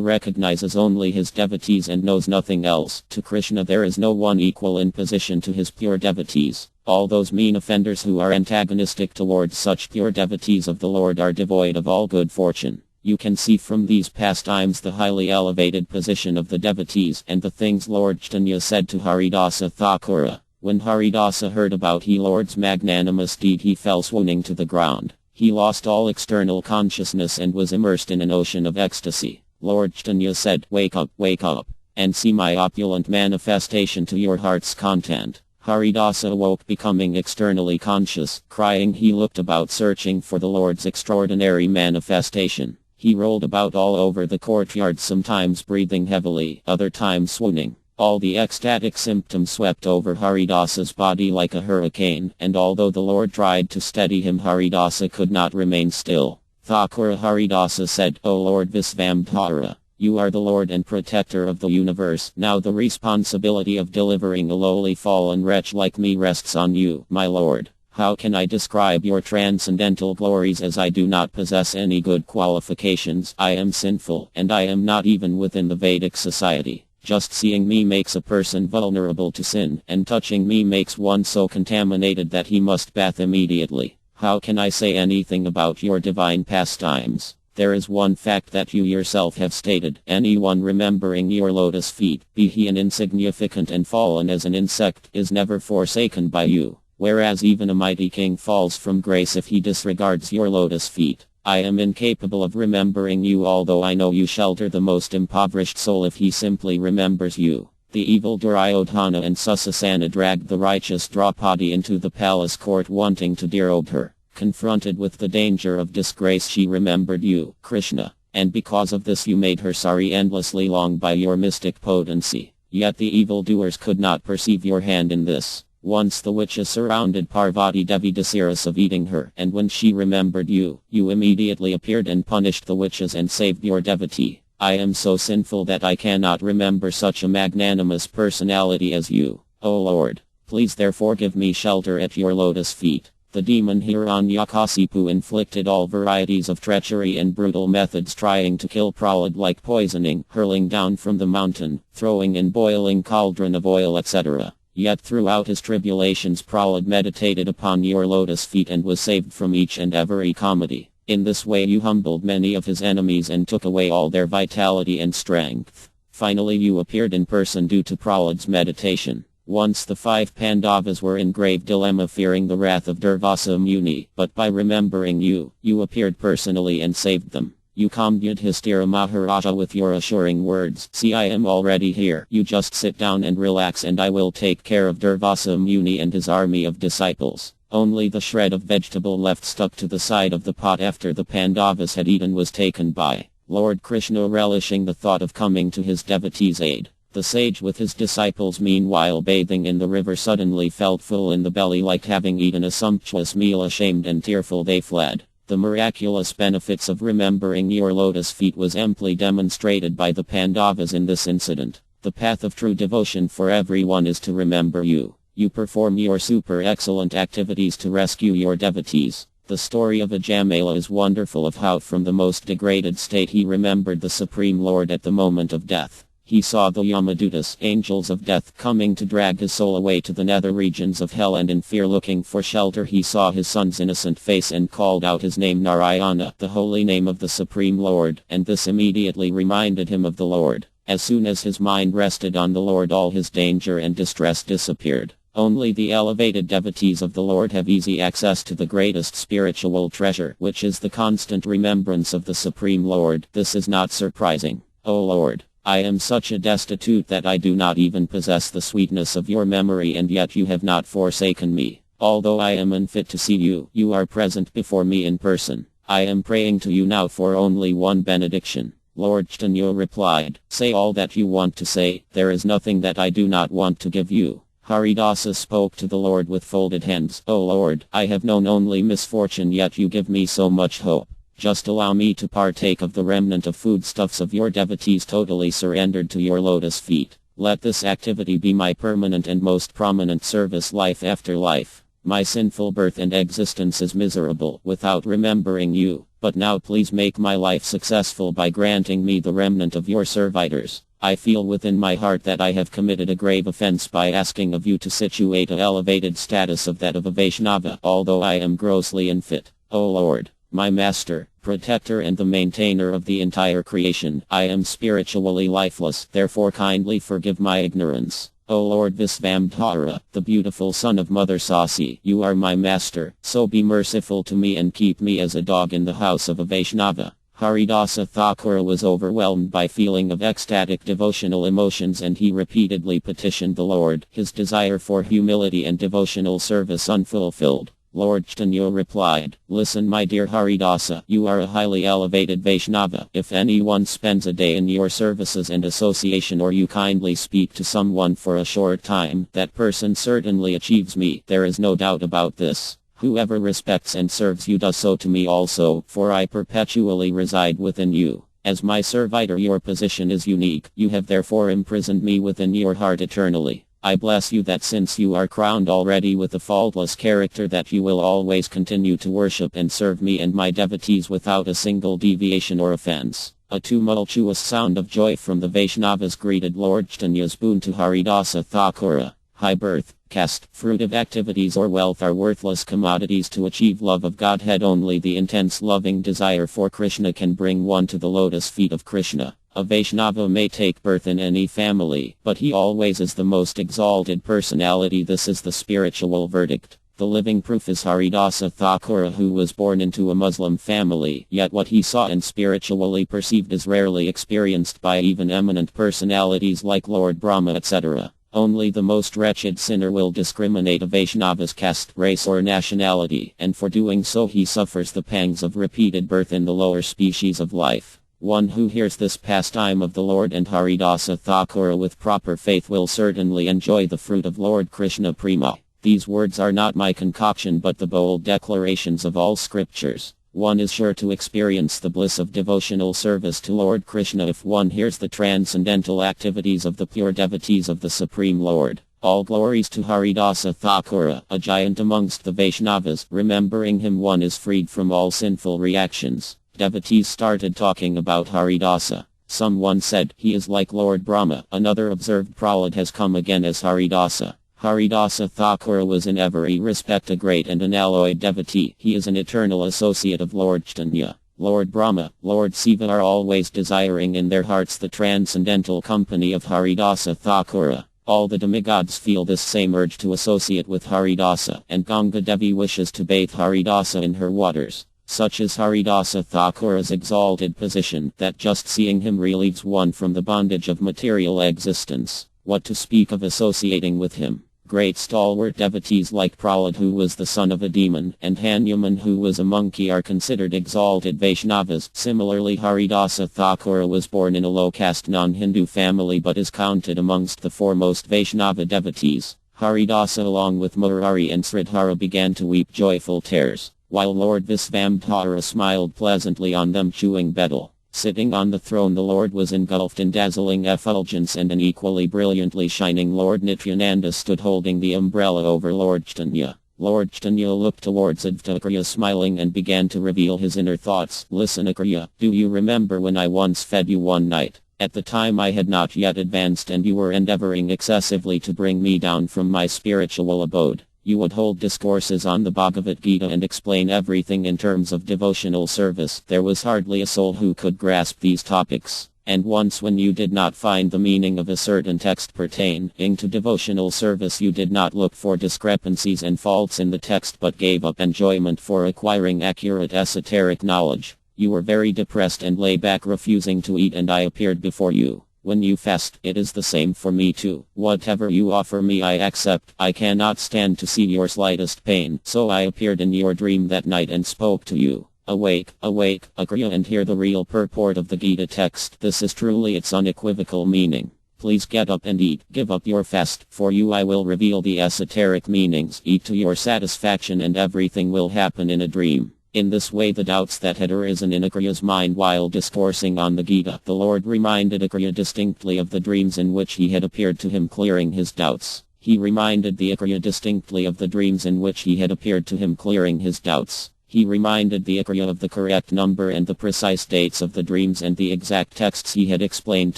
recognizes only his devotees and knows nothing else. To Krishna there is no one equal in position to his pure devotees. All those mean offenders who are antagonistic towards such pure devotees of the Lord are devoid of all good fortune. You can see from these pastimes the highly elevated position of the devotees and the things Lord Chaitanya said to Haridasa Thakura. When Haridasa heard about he Lord's magnanimous deed, he fell swooning to the ground. He lost all external consciousness and was immersed in an ocean of ecstasy. Lord Chaitanya said, wake up, and see my opulent manifestation to your heart's content." Haridasa awoke, becoming externally conscious. Crying, he looked about searching for the Lord's extraordinary manifestation. He rolled about all over the courtyard, sometimes breathing heavily, other times swooning. All the ecstatic symptoms swept over Haridasa's body like a hurricane, and although the Lord tried to steady him, Haridasa could not remain still. Thakura Haridasa said, "O Lord Visvamdhara, you are the Lord and protector of the universe. Now the responsibility of delivering a lowly fallen wretch like me rests on you, my Lord. How can I describe your transcendental glories, as I do not possess any good qualifications? I am sinful, and I am not even within the Vedic society. Just seeing me makes a person vulnerable to sin, and touching me makes one so contaminated that he must bath immediately. How can I say anything about your divine pastimes? There is one fact that you yourself have stated: anyone remembering your lotus feet, be he an insignificant and fallen as an insect, is never forsaken by you. Whereas even a mighty king falls from grace if he disregards your lotus feet. I am incapable of remembering you, although I know you shelter the most impoverished soul if he simply remembers you. The evil Duryodhana and Susasana dragged the righteous Draupadi into the palace court wanting to derobe her. Confronted with the danger of disgrace, she remembered you, Krishna, and because of this you made her sorry endlessly long by your mystic potency. Yet the evildoers could not perceive your hand in this. Once the witches surrounded Parvati Devi desirous of eating her, and when she remembered you, you immediately appeared and punished the witches and saved your devotee. I am so sinful that I cannot remember such a magnanimous personality as you. O Lord, please therefore give me shelter at your lotus feet. The demon Hiranyakasipu inflicted all varieties of treachery and brutal methods, trying to kill Prahlad, like poisoning, hurling down from the mountain, throwing in boiling cauldron of oil, etc. Yet throughout his tribulations Prahlad meditated upon your lotus feet and was saved from each and every calamity. In this way you humbled many of his enemies and took away all their vitality and strength. Finally you appeared in person due to Prahlad's meditation. Once the 5 Pandavas were in grave dilemma, fearing the wrath of Durvasa Muni, but by remembering you, you appeared personally and saved them. You calmed Yudhishthira Maharaja with your assuring words: "See, I am already here. You just sit down and relax and I will take care of Durvasa Muni and his army of disciples." Only the shred of vegetable left stuck to the side of the pot after the Pandavas had eaten was taken by Lord Krishna, relishing the thought of coming to his devotees' aid. The sage with his disciples, meanwhile bathing in the river, suddenly felt full in the belly like having eaten a sumptuous meal. Ashamed and tearful they fled. The miraculous benefits of remembering your lotus feet was amply demonstrated by the Pandavas in this incident. The path of true devotion for everyone is to remember you. You perform your super excellent activities to rescue your devotees. The story of Ajamela is wonderful, of how from the most degraded state he remembered the Supreme Lord at the moment of death. He saw the Yamadutas, angels of death, coming to drag his soul away to the nether regions of hell, and in fear looking for shelter he saw his son's innocent face and called out his name, Narayana, the holy name of the Supreme Lord, and this immediately reminded him of the Lord. As soon as his mind rested on the Lord, all his danger and distress disappeared. Only the elevated devotees of the Lord have easy access to the greatest spiritual treasure, which is the constant remembrance of the Supreme Lord. This is not surprising. O Lord, I am such a destitute that I do not even possess the sweetness of your memory, and yet you have not forsaken me. Although I am unfit to see you, you are present before me in person. I am praying to you now for only one benediction. Lord Chaitanya replied, "Say all that you want to say, there is nothing that I do not want to give you." Haridasa spoke to the Lord with folded hands. "O Lord, I have known only misfortune, yet you give me so much hope. Just allow me to partake of the remnant of foodstuffs of your devotees totally surrendered to your lotus feet. Let this activity be my permanent and most prominent service life after life. My sinful birth and existence is miserable without remembering you, but now please make my life successful by granting me the remnant of your servitors. I feel within my heart that I have committed a grave offense by asking of you to situate an elevated status of that of a Vaishnava, although I am grossly unfit. O Lord, my master, protector and the maintainer of the entire creation, I am spiritually lifeless, therefore kindly forgive my ignorance. O Lord Visvamdhara, the beautiful son of Mother Sasi, you are my master, so be merciful to me and keep me as a dog in the house of a Vaishnava." Haridasa Thakura was overwhelmed by feeling of ecstatic devotional emotions, and he repeatedly petitioned the Lord, his desire for humility and devotional service unfulfilled. Lord Chaitanya replied, "Listen, my dear Haridasa, you are a highly elevated Vaishnava. If anyone spends a day in your services and association, or you kindly speak to someone for a short time, that person certainly achieves me. There is no doubt about this. Whoever respects and serves you does so to me also, for I perpetually reside within you. As my servitor, your position is unique. You have therefore imprisoned me within your heart eternally. I bless you that since you are crowned already with a faultless character, that you will always continue to worship and serve me and my devotees without a single deviation or offense. A tumultuous sound of joy from the Vaishnavas greeted Lord Chaitanya's boon to Haridasa Thakura. High birth, caste, fruitive activities or wealth are worthless commodities to achieve love of Godhead. Only the intense loving desire for Krishna can bring one to the lotus feet of Krishna. A Vaishnava may take birth in any family, but he always is the most exalted personality. This is the spiritual verdict. The living proof is Haridasa Thakura, who was born into a Muslim family, yet what he saw and spiritually perceived is rarely experienced by even eminent personalities like Lord Brahma, etc. Only the most wretched sinner will discriminate a Vaishnava's caste, race or nationality, and for doing so he suffers the pangs of repeated birth in the lower species of life. One who hears this pastime of the Lord and Haridasa Thakura with proper faith will certainly enjoy the fruit of Lord Krishna Prema. These words are not my concoction but the bold declarations of all scriptures. One is sure to experience the bliss of devotional service to Lord Krishna if one hears the transcendental activities of the pure devotees of the Supreme Lord. All glories to Haridasa Thakura, a giant amongst the Vaishnavas. Remembering him one is freed from all sinful reactions. Devotees started talking about Haridasa. Someone said, he is like Lord Brahma. Another observed, Prahlad has come again as Haridasa. Haridasa Thakura was in every respect a great and unalloyed devotee. He is an eternal associate of Lord Chaitanya. Lord Brahma, Lord Shiva are always desiring in their hearts the transcendental company of Haridasa Thakura. All the demigods feel this same urge to associate with Haridasa, and Ganga Devi wishes to bathe Haridasa in her waters. Such is Haridasa Thakura's exalted position, that just seeing him relieves one from the bondage of material existence. What to speak of associating with him? Great stalwart devotees like Prahlad, who was the son of a demon, and Hanuman, who was a monkey, are considered exalted Vaishnavas. Similarly, Haridasa Thakura was born in a low-caste non-Hindu family but is counted amongst the foremost Vaishnava devotees. Haridasa along with Murari and Sridhara began to weep joyful tears, while Lord Visvambhara smiled pleasantly on them chewing betel. Sitting on the throne, the Lord was engulfed in dazzling effulgence, and an equally brilliantly shining Lord Nityananda stood holding the umbrella over Lord Chaitanya. Lord Chaitanya looked towards Advaita smiling and began to reveal his inner thoughts. Listen, Akriya, do you remember when I once fed you one night? At the time I had not yet advanced and you were endeavoring excessively to bring me down from my spiritual abode. You would hold discourses on the Bhagavat Gita and explain everything in terms of devotional service. There was hardly a soul who could grasp these topics. And once when you did not find the meaning of a certain text pertaining to devotional service, you did not look for discrepancies and faults in the text but gave up enjoyment for acquiring accurate esoteric knowledge. You were very depressed and lay back refusing to eat, and I appeared before you. When you fast, it is the same for me too. Whatever you offer me I accept. I cannot stand to see your slightest pain. So I appeared in your dream that night and spoke to you. Awake, awake, Akriya, and hear the real purport of the Gita text. This is truly its unequivocal meaning. Please get up and eat. Give up your fast. For you I will reveal the esoteric meanings. Eat to your satisfaction and everything will happen in a dream. In this way the doubts that had arisen in Akriya's mind while discoursing on the Gita, the Lord reminded Akriya distinctly of the dreams in which he had appeared to him, clearing his doubts. He reminded the Akriya distinctly of the dreams in which he had appeared to him, clearing his doubts. He reminded the Akriya of the correct number and the precise dates of the dreams and the exact texts he had explained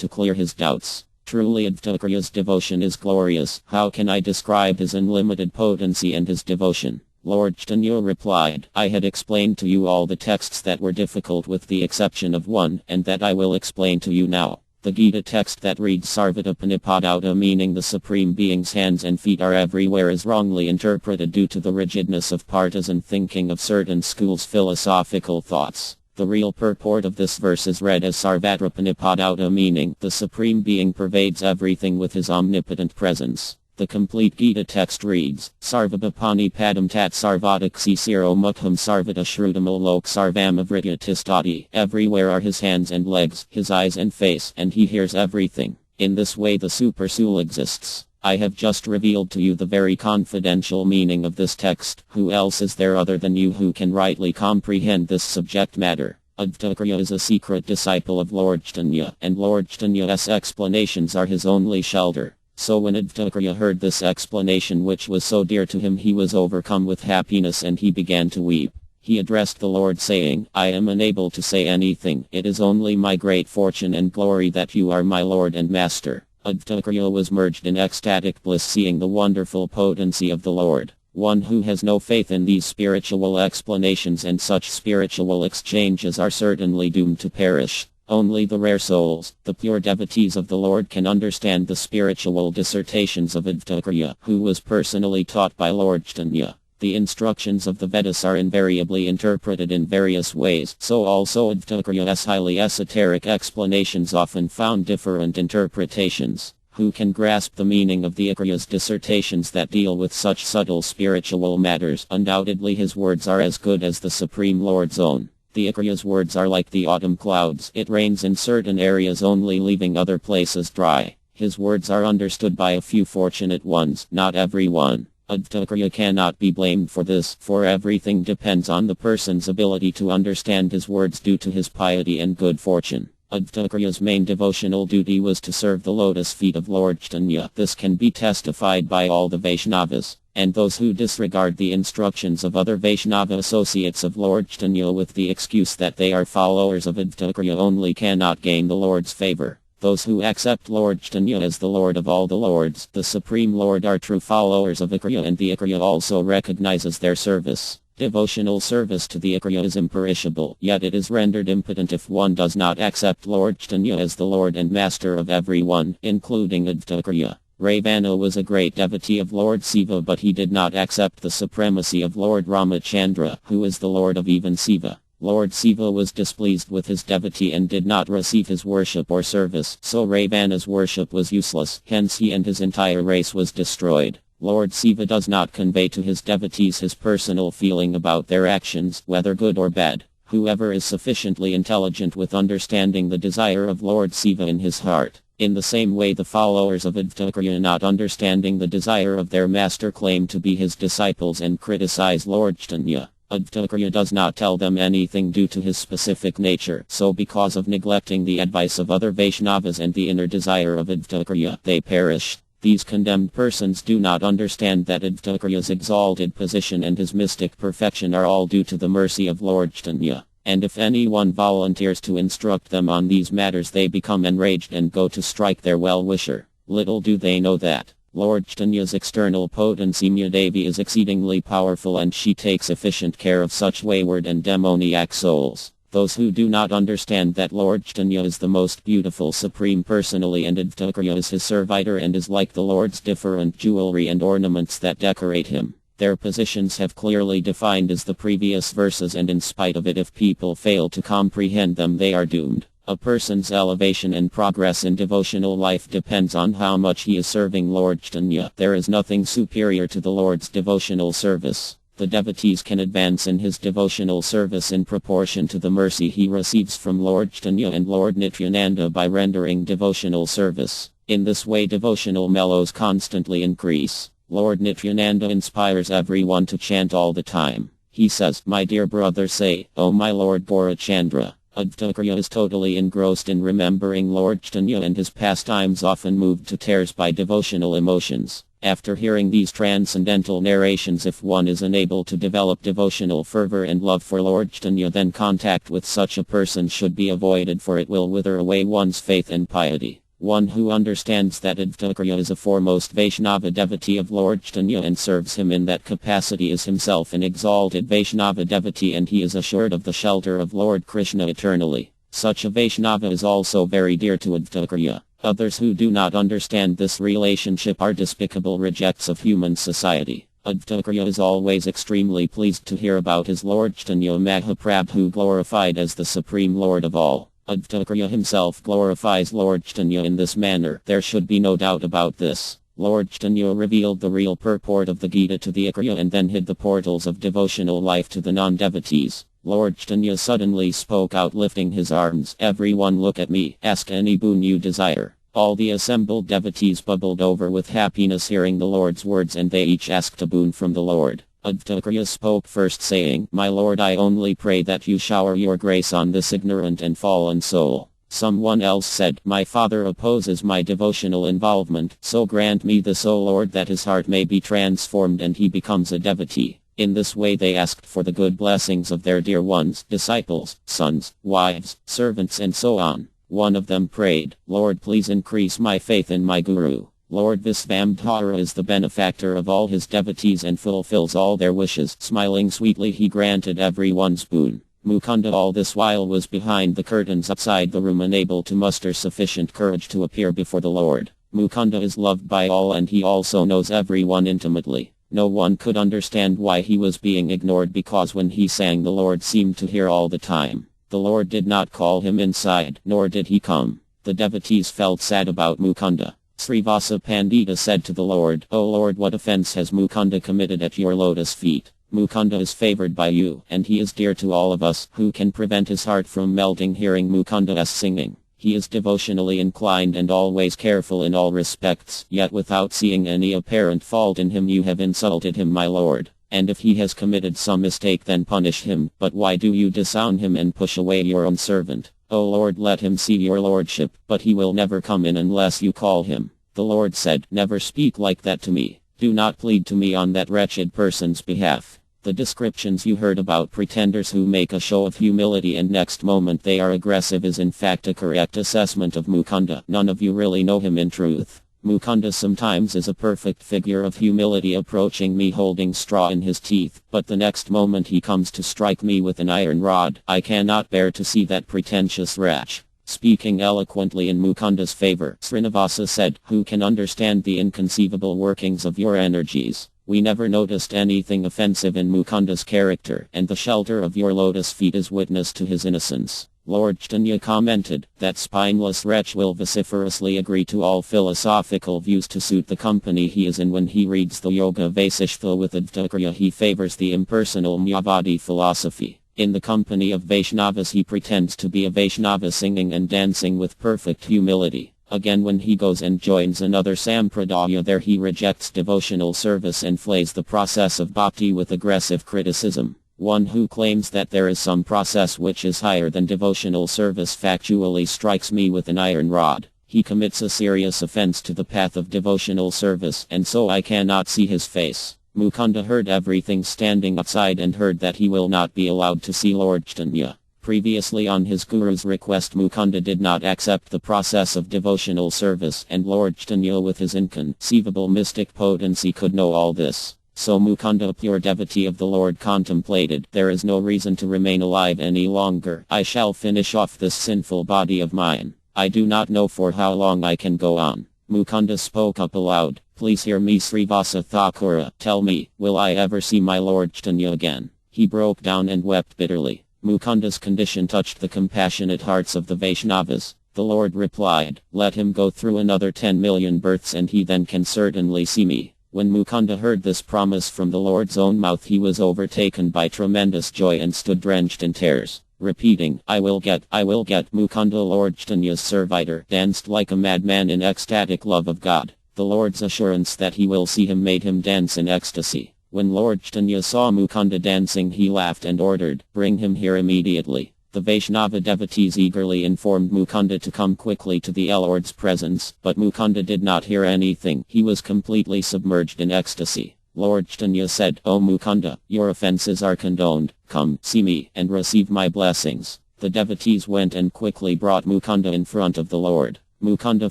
to clear his doubts. Truly Advaita's devotion is glorious. How can I describe his unlimited potency and his devotion? Lord Chaitanya replied, I had explained to you all the texts that were difficult with the exception of one, and that I will explain to you now. The Gita text that reads Sarvata Panipadauta, meaning the Supreme Being's hands and feet are everywhere, is wrongly interpreted due to the rigidness of partisan thinking of certain schools' philosophical thoughts. The real purport of this verse is read as Sarvatra Panipadauta, meaning the Supreme Being pervades everything with his omnipotent presence. The complete Gita text reads, Sarvabhapani padam tat sarvataksi siro mukham sarvata shrutam lok sarvam avritya tistati. Everywhere are his hands and legs, his eyes and face, and he hears everything. In this way the super soul exists. I have just revealed to you the very confidential meaning of this text. Who else is there other than you who can rightly comprehend this subject matter? Advaita is a secret disciple of Lord Chaitanya, and Lord Chaitanya's explanations are his only shelter. So when Advaita heard this explanation which was so dear to him, he was overcome with happiness and he began to weep. He addressed the Lord saying, I am unable to say anything. It is only my great fortune and glory that you are my Lord and Master. Advaita was merged in ecstatic bliss seeing the wonderful potency of the Lord. One who has no faith in these spiritual explanations and such spiritual exchanges are certainly doomed to perish. Only the rare souls, the pure devotees of the Lord can understand the spiritual dissertations of Advaita, who was personally taught by Lord Caitanya. The instructions of the Vedas are invariably interpreted in various ways, so also Advaita's highly esoteric explanations often found different interpretations. Who can grasp the meaning of the Acharya's dissertations that deal with such subtle spiritual matters? Undoubtedly his words are as good as the Supreme Lord's own. The Acharya's words are like the autumn clouds. It rains in certain areas only leaving other places dry. His words are understood by a few fortunate ones, not everyone. Advaita cannot be blamed for this, for everything depends on the person's ability to understand his words due to his piety and good fortune. Advaita's main devotional duty was to serve the lotus feet of Lord Caitanya. This can be testified by all the Vaishnavas, and those who disregard the instructions of other Vaishnava associates of Lord Caitanya with the excuse that they are followers of Advaita only cannot gain the Lord's favor. Those who accept Lord Caitanya as the Lord of all the Lords, the Supreme Lord, are true followers of Acharya, and the Acharya also recognizes their service. Devotional service to the Acharya is imperishable, yet it is rendered impotent if one does not accept Lord Caitanya as the Lord and Master of everyone, including Advaita. Ravana was a great devotee of Lord Siva, but he did not accept the supremacy of Lord Ramachandra, who is the Lord of even Siva. Lord Siva was displeased with his devotee and did not receive his worship or service, so Ravana's worship was useless, hence he and his entire race was destroyed. Lord Siva does not convey to his devotees his personal feeling about their actions, whether good or bad. Whoever is sufficiently intelligent with understanding the desire of Lord Siva in his heart. In the same way the followers of Advaita, not understanding the desire of their master, claim to be his disciples and criticize Lord Caitanya. Advaita does not tell them anything due to his specific nature, so because of neglecting the advice of other Vaishnavas and the inner desire of Advaita, they perish. These condemned persons do not understand that Advaita's exalted position and his mystic perfection are all due to the mercy of Lord Caitanya. And if anyone volunteers to instruct them on these matters, they become enraged and go to strike their well-wisher. Little do they know that Lord Chaitanya's external potency Devi is exceedingly powerful, and she takes efficient care of such wayward and demoniac souls. Those who do not understand that Lord Caitanya is the most beautiful Supreme Personally and Advaita is his servitor and is like the Lord's different jewelry and ornaments that decorate him. Their positions have clearly defined as the previous verses, and in spite of it, if people fail to comprehend them, they are doomed. A person's elevation and progress in devotional life depends on how much he is serving Lord Caitanya. There is nothing superior to the Lord's devotional service. The devotees can advance in his devotional service in proportion to the mercy he receives from Lord Caitanya and Lord Nityananda by rendering devotional service. In this way devotional mellows constantly increase. Lord Nityananda inspires everyone to chant all the time. He says, "My dear brother, say, O my Lord Gaurachandra." Advaita is totally engrossed in remembering Lord Caitanya, and his pastimes often moved to tears by devotional emotions. After hearing these transcendental narrations, if one is unable to develop devotional fervor and love for Lord Caitanya, then contact with such a person should be avoided, for it will wither away one's faith and piety. One who understands that Advaita is a foremost Vaishnava devotee of Lord Caitanya and serves him in that capacity is himself an exalted Vaishnava devotee, and he is assured of the shelter of Lord Krishna eternally. Such a Vaishnava is also very dear to Advaita. Others who do not understand this relationship are despicable rejects of human society. Advaita is always extremely pleased to hear about his Lord Caitanya Mahaprabhu, glorified as the Supreme Lord of all. Advaita himself glorifies Lord Caitanya in this manner. There should be no doubt about this. Lord Caitanya revealed the real purport of the Gita to the Acharya and then hid the portals of devotional life to the non-devotees. Lord Caitanya suddenly spoke out, lifting his arms. "Everyone look at me, ask any boon you desire." All the assembled devotees bubbled over with happiness hearing the Lord's words, and they each asked a boon from the Lord. Advaita spoke first, saying, "My Lord, I only pray that you shower your grace on this ignorant and fallen soul." Someone else said, "My father opposes my devotional involvement, so grant me this, O Lord, that his heart may be transformed and he becomes a devotee." In this way they asked for the good blessings of their dear ones, disciples, sons, wives, servants and so on. One of them prayed, "Lord, please increase my faith in my Guru." Lord Visvamdhara is the benefactor of all his devotees and fulfills all their wishes. Smiling sweetly he granted everyone's boon. Mukunda all this while was behind the curtains outside the room, unable to muster sufficient courage to appear before the Lord. Mukunda is loved by all and he also knows everyone intimately. No one could understand why he was being ignored, because when he sang the Lord seemed to hear all the time. The Lord did not call him inside, nor did he come. The devotees felt sad about Mukunda. Srivasa Pandita said to the Lord, "O Lord, what offense has Mukunda committed at your lotus feet? Mukunda is favored by you, and he is dear to all of us. Who can prevent his heart from melting hearing Mukunda's singing? He is devotionally inclined and always careful in all respects, yet without seeing any apparent fault in him you have insulted him, my Lord. And if he has committed some mistake, then punish him. But why do you disown him and push away your own servant? O Lord, let him see your lordship, but he will never come in unless you call him." The Lord said, "Never speak like that to me. Do not plead to me on that wretched person's behalf. The descriptions you heard about pretenders who make a show of humility and next moment they are aggressive is in fact a correct assessment of Mukunda. None of you really know him in truth. Mukunda sometimes is a perfect figure of humility, approaching me holding straw in his teeth, but the next moment he comes to strike me with an iron rod. I cannot bear to see that pretentious wretch." Speaking eloquently in Mukunda's favor, Srinivasa said, "Who can understand the inconceivable workings of your energies? We never noticed anything offensive in Mukunda's character, and the shelter of your lotus feet is witness to his innocence." Lord Caitanya commented, "That spineless wretch will vociferously agree to all philosophical views to suit the company he is in. When he reads the Yoga Vasishtha with Advaita, he favors the impersonal Mayavadi philosophy. In the company of Vaishnavas he pretends to be a Vaishnava, singing and dancing with perfect humility. Again, when he goes and joins another Sampradaya, there he rejects devotional service and flays the process of bhakti with aggressive criticism. One who claims that there is some process which is higher than devotional service factually strikes me with an iron rod. He commits a serious offense to the path of devotional service, and so I cannot see his face." Mukunda heard everything standing outside and heard that he will not be allowed to see Lord Caitanya. Previously, on his guru's request, Mukunda did not accept the process of devotional service, and Lord Caitanya with his inconceivable mystic potency could know all this. So Mukunda, a pure devotee of the Lord, contemplated, "There is no reason to remain alive any longer. I shall finish off this sinful body of mine. I do not know for how long I can go on." Mukunda spoke up aloud, "Please hear me, Srivasa Thakura. Tell me, will I ever see my Lord Caitanya again?" He broke down and wept bitterly. Mukunda's condition touched the compassionate hearts of the Vaishnavas. The Lord replied, "Let him go through another 10 million births and he then can certainly see me." When Mukunda heard this promise from the Lord's own mouth, he was overtaken by tremendous joy and stood drenched in tears, repeating, I will get. Mukunda, Lord Caitanya's servitor, danced like a madman in ecstatic love of God. The Lord's assurance that he will see him made him dance in ecstasy. When Lord Caitanya saw Mukunda dancing, he laughed and ordered, "Bring him here immediately." The Vaishnava devotees eagerly informed Mukunda to come quickly to the Lord's presence, but Mukunda did not hear anything. He was completely submerged in ecstasy. Lord Caitanya said, "O Mukunda, your offenses are condoned. Come, see me, and receive my blessings." The devotees went and quickly brought Mukunda in front of the Lord. Mukunda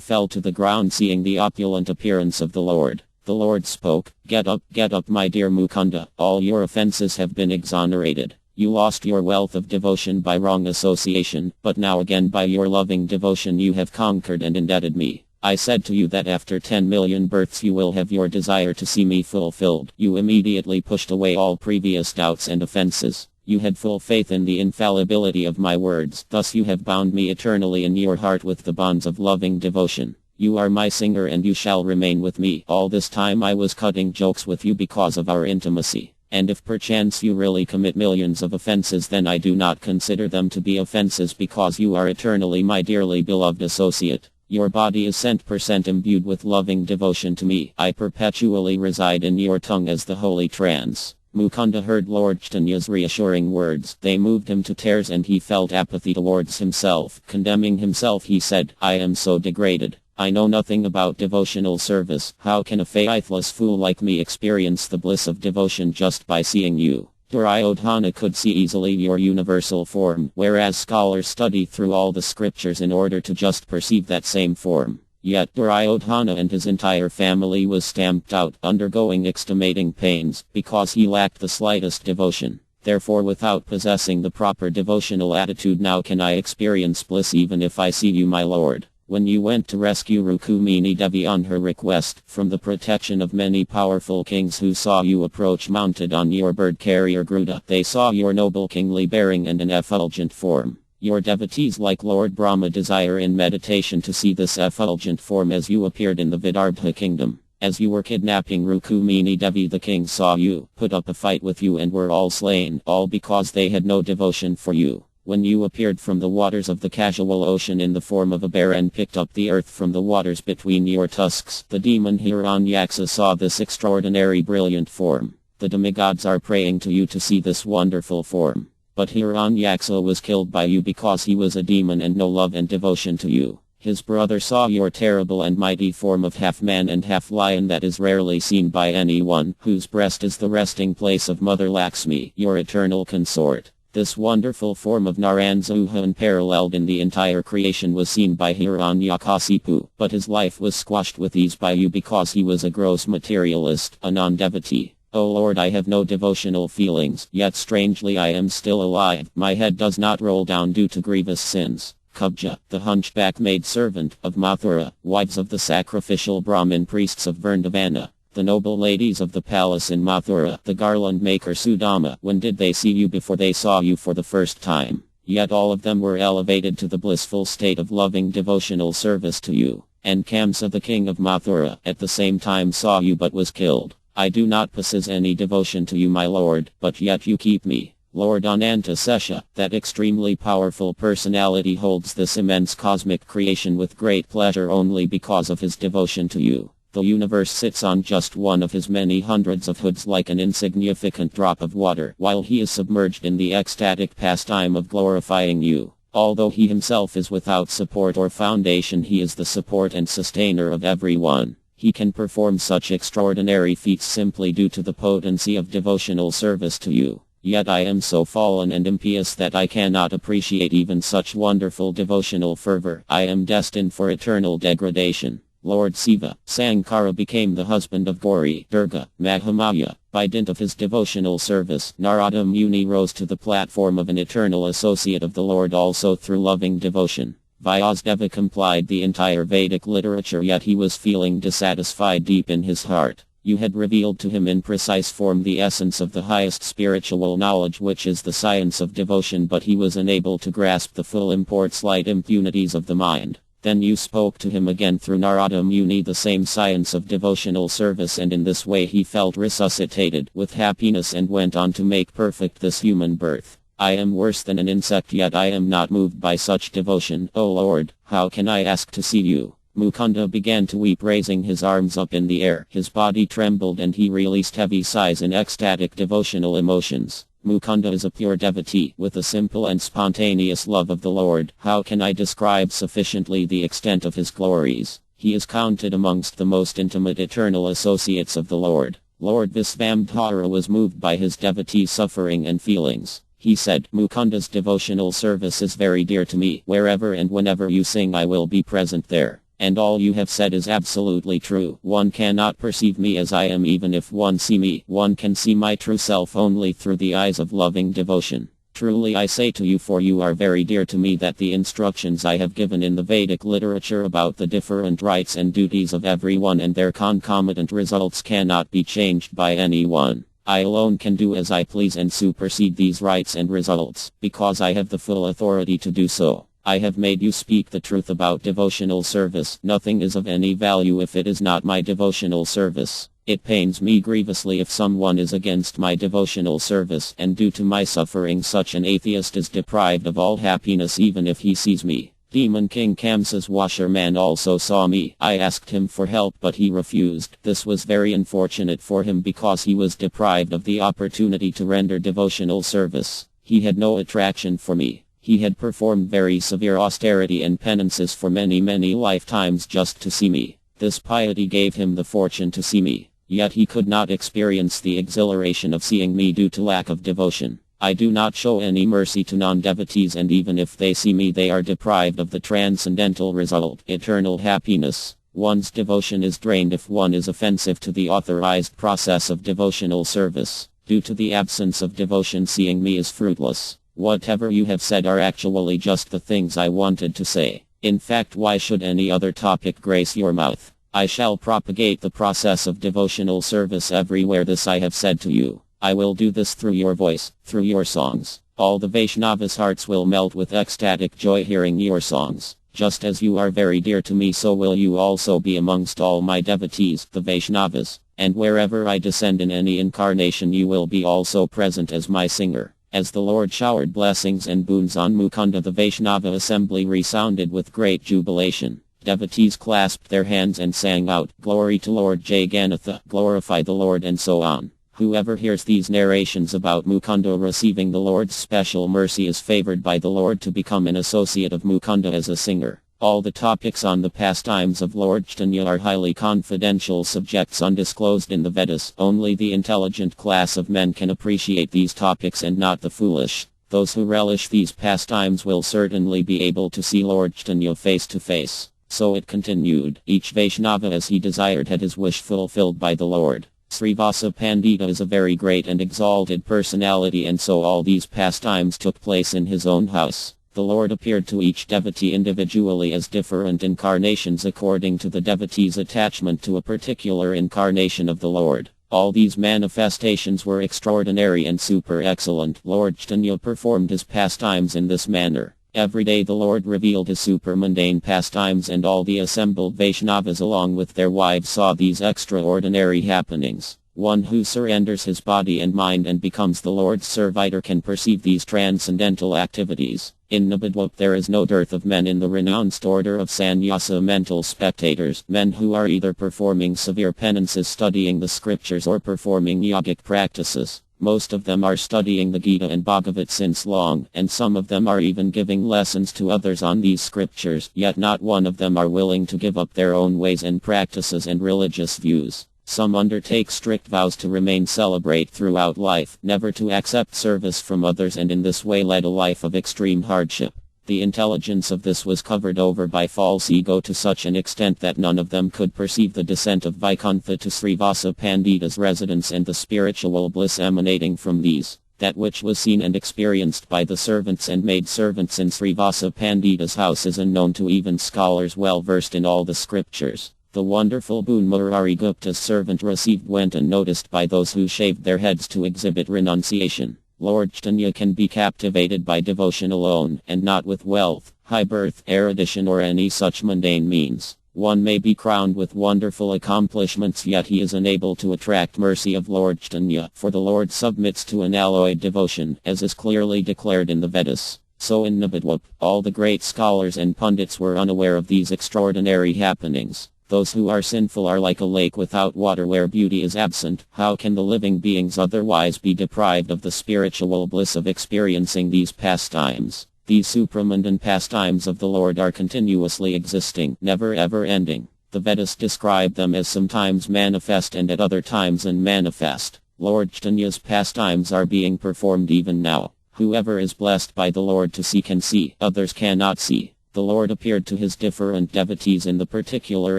fell to the ground seeing the opulent appearance of the Lord. The Lord spoke, get up, my dear Mukunda, all your offenses have been exonerated. You lost your wealth of devotion by wrong association, but now again by your loving devotion you have conquered and indebted me. I said to you that after 10 million births you will have your desire to see me fulfilled. You immediately pushed away all previous doubts and offenses. You had full faith in the infallibility of my words, thus you have bound me eternally in your heart with the bonds of loving devotion. You are my singer and you shall remain with me. All this time I was cutting jokes with you because of our intimacy. And if perchance you really commit millions of offenses, then I do not consider them to be offenses because you are eternally my dearly beloved associate. Your body is 100% imbued with loving devotion to me. I perpetually reside in your tongue as the holy trance. Mukunda heard Lord Caitanya's reassuring words. They moved him to tears and he felt apathy towards himself. Condemning himself, he said, I am so degraded. I know nothing about devotional service. How can a faithless fool like me experience the bliss of devotion just by seeing you? Duryodhana could see easily your universal form, whereas scholars study through all the scriptures in order to just perceive that same form. Yet Duryodhana and his entire family was stamped out, undergoing extenuating pains, because he lacked the slightest devotion. Therefore, without possessing the proper devotional attitude, now can I experience bliss even if I see you, my lord. When you went to rescue Rukmini Devi on her request from the protection of many powerful kings who saw you approach mounted on your bird carrier Garuda, they saw your noble kingly bearing and an effulgent form. Your devotees like Lord Brahma desire in meditation to see this effulgent form as you appeared in the Vidarbha kingdom. As you were kidnapping Rukmini Devi, the king saw you, put up a fight with you and were all slain, all because they had no devotion for you. When you appeared from the waters of the casual ocean in the form of a bear and picked up the earth from the waters between your tusks, the demon Hiranyaksha saw this extraordinary brilliant form. The demigods are praying to you to see this wonderful form. But Hiranyaksha was killed by you because he was a demon and no love and devotion to you. His brother saw your terrible and mighty form of half man and half lion that is rarely seen by anyone, whose breast is the resting place of Mother Lakshmi, your eternal consort. This wonderful form of Narayanzuha unparalleled in the entire creation was seen by Hiranyakasipu, but his life was squashed with ease by you because he was a gross materialist, a non-devotee. O Lord, I have no devotional feelings, yet strangely I am still alive. My head does not roll down due to grievous sins. Kubja, the hunchback maidservant of Mathura, wives of the sacrificial Brahmin priests of Vrindavana, the noble ladies of the palace in Mathura, the garland maker Sudama, when did they see you before they saw you for the first time? Yet all of them were elevated to the blissful state of loving devotional service to you. And Kamsa, the king of Mathura, at the same time saw you but was killed. I do not possess any devotion to you, my lord, but yet you keep me. Lord Anantasesha, that extremely powerful personality, holds this immense cosmic creation with great pleasure only because of his devotion to you. The universe sits on just one of his many hundreds of hoods like an insignificant drop of water, while he is submerged in the ecstatic pastime of glorifying you. Although he himself is without support or foundation, he is the support and sustainer of everyone. He can perform such extraordinary feats simply due to the potency of devotional service to you. Yet I am so fallen and impious that I cannot appreciate even such wonderful devotional fervor. I am destined for eternal degradation. Lord Siva, Sankara became the husband of Gauri, Durga, Mahamaya. By dint of his devotional service, Narada Muni rose to the platform of an eternal associate of the Lord also through loving devotion. Vyasdeva complied the entire Vedic literature, yet he was feeling dissatisfied deep in his heart. You had revealed to him in precise form the essence of the highest spiritual knowledge, which is the science of devotion, but he was unable to grasp the full import slight impunities of the mind. Then you spoke to him again through Narada Muni the same science of devotional service, and in this way he felt resuscitated with happiness and went on to make perfect this human birth. I am worse than an insect, yet I am not moved by such devotion. O Lord, how can I ask to see you? Mukunda began to weep, raising his arms up in the air. His body trembled and he released heavy sighs in ecstatic devotional emotions. Mukunda is a pure devotee, with a simple and spontaneous love of the Lord. How can I describe sufficiently the extent of his glories? He is counted amongst the most intimate eternal associates of the Lord. Lord Visvamdhara was moved by his devotee's suffering and feelings. He said, Mukunda's devotional service is very dear to me. Wherever and whenever you sing, I will be present there. And all you have said is absolutely true. One cannot perceive me as I am even if one see me. One can see my true self only through the eyes of loving devotion. Truly I say to you, for you are very dear to me, that the instructions I have given in the Vedic literature about the different rights and duties of everyone and their concomitant results cannot be changed by anyone. I alone can do as I please and supersede these rights and results, because I have the full authority to do so. I have made you speak the truth about devotional service. Nothing is of any value if it is not my devotional service. It pains me grievously if someone is against my devotional service, and due to my suffering such an atheist is deprived of all happiness even if he sees me. Demon King Kamsa's washerman also saw me. I asked him for help but he refused. This was very unfortunate for him because he was deprived of the opportunity to render devotional service. He had no attraction for me. He had performed very severe austerity and penances for many lifetimes just to see me. This piety gave him the fortune to see me, yet he could not experience the exhilaration of seeing me due to lack of devotion. I do not show any mercy to non-devotees, and even if they see me they are deprived of the transcendental result, eternal happiness. One's devotion is drained if one is offensive to the authorized process of devotional service. Due to the absence of devotion, seeing me is fruitless. Whatever you have said are actually just the things I wanted to say. In fact, why should any other topic grace your mouth? I shall propagate the process of devotional service everywhere. This I have said to you. I will do this through your voice, through your songs. All the Vaishnavas' hearts will melt with ecstatic joy hearing your songs. Just as you are very dear to me, so will you also be amongst all my devotees, the Vaishnavas. And wherever I descend in any incarnation, you will be also present as my singer. As the Lord showered blessings and boons on Mukunda, the Vaishnava assembly resounded with great jubilation. Devotees clasped their hands and sang out, "Glory to Lord Jagannatha, glorify the Lord," and so on. Whoever hears these narrations about Mukunda receiving the Lord's special mercy is favored by the Lord to become an associate of Mukunda as a singer. All the topics on the pastimes of Lord Caitanya are highly confidential subjects undisclosed in the Vedas. Only the intelligent class of men can appreciate these topics and not the foolish. Those who relish these pastimes will certainly be able to see Lord Caitanya face to face. So it continued. Each Vaishnava as he desired had his wish fulfilled by the Lord. Srivasa Pandita is a very great and exalted personality, and so all these pastimes took place in his own house. The Lord appeared to each devotee individually as different incarnations according to the devotee's attachment to a particular incarnation of the Lord. All these manifestations were extraordinary and super excellent. Lord Caitanya performed his pastimes in this manner. Every day the Lord revealed his super mundane pastimes, and all the assembled Vaishnavas along with their wives saw these extraordinary happenings. One who surrenders his body and mind and becomes the Lord's servitor can perceive these transcendental activities. In Nabadwap there is no dearth of men in the renounced order of sannyasa mental spectators, men who are either performing severe penances, studying the scriptures, or performing yogic practices. Most of them are studying the Gita and Bhagavat since long, and some of them are even giving lessons to others on these scriptures, yet not one of them are willing to give up their own ways and practices and religious views. Some undertake strict vows to remain celibate throughout life, never to accept service from others, and in this way led a life of extreme hardship. The intelligence of this was covered over by false ego to such an extent that none of them could perceive the descent of Vaikuntha to Srivasa Pandita's residence and the spiritual bliss emanating from these. That which was seen and experienced by the servants and maidservants in Srivasa Pandita's house is unknown to even scholars well versed in all the scriptures. The wonderful boon Murari Gupta's servant received went unnoticed by those who shaved their heads to exhibit renunciation. Lord Caitanya can be captivated by devotion alone, and not with wealth, high birth, erudition, or any such mundane means. One may be crowned with wonderful accomplishments, yet he is unable to attract mercy of Lord Caitanya, for the Lord submits to unalloyed devotion, as is clearly declared in the Vedas. So in Nabadwap, all the great scholars and pundits were unaware of these extraordinary happenings. Those who are sinful are like a lake without water where beauty is absent. How can the living beings otherwise be deprived of the spiritual bliss of experiencing these pastimes? These supramundane pastimes of the Lord are continuously existing, never ever ending. The Vedas describe them as sometimes manifest and at other times unmanifest. Lord Caitanya's pastimes are being performed even now. Whoever is blessed by the Lord to see can see, others cannot see. The Lord appeared to his different devotees in the particular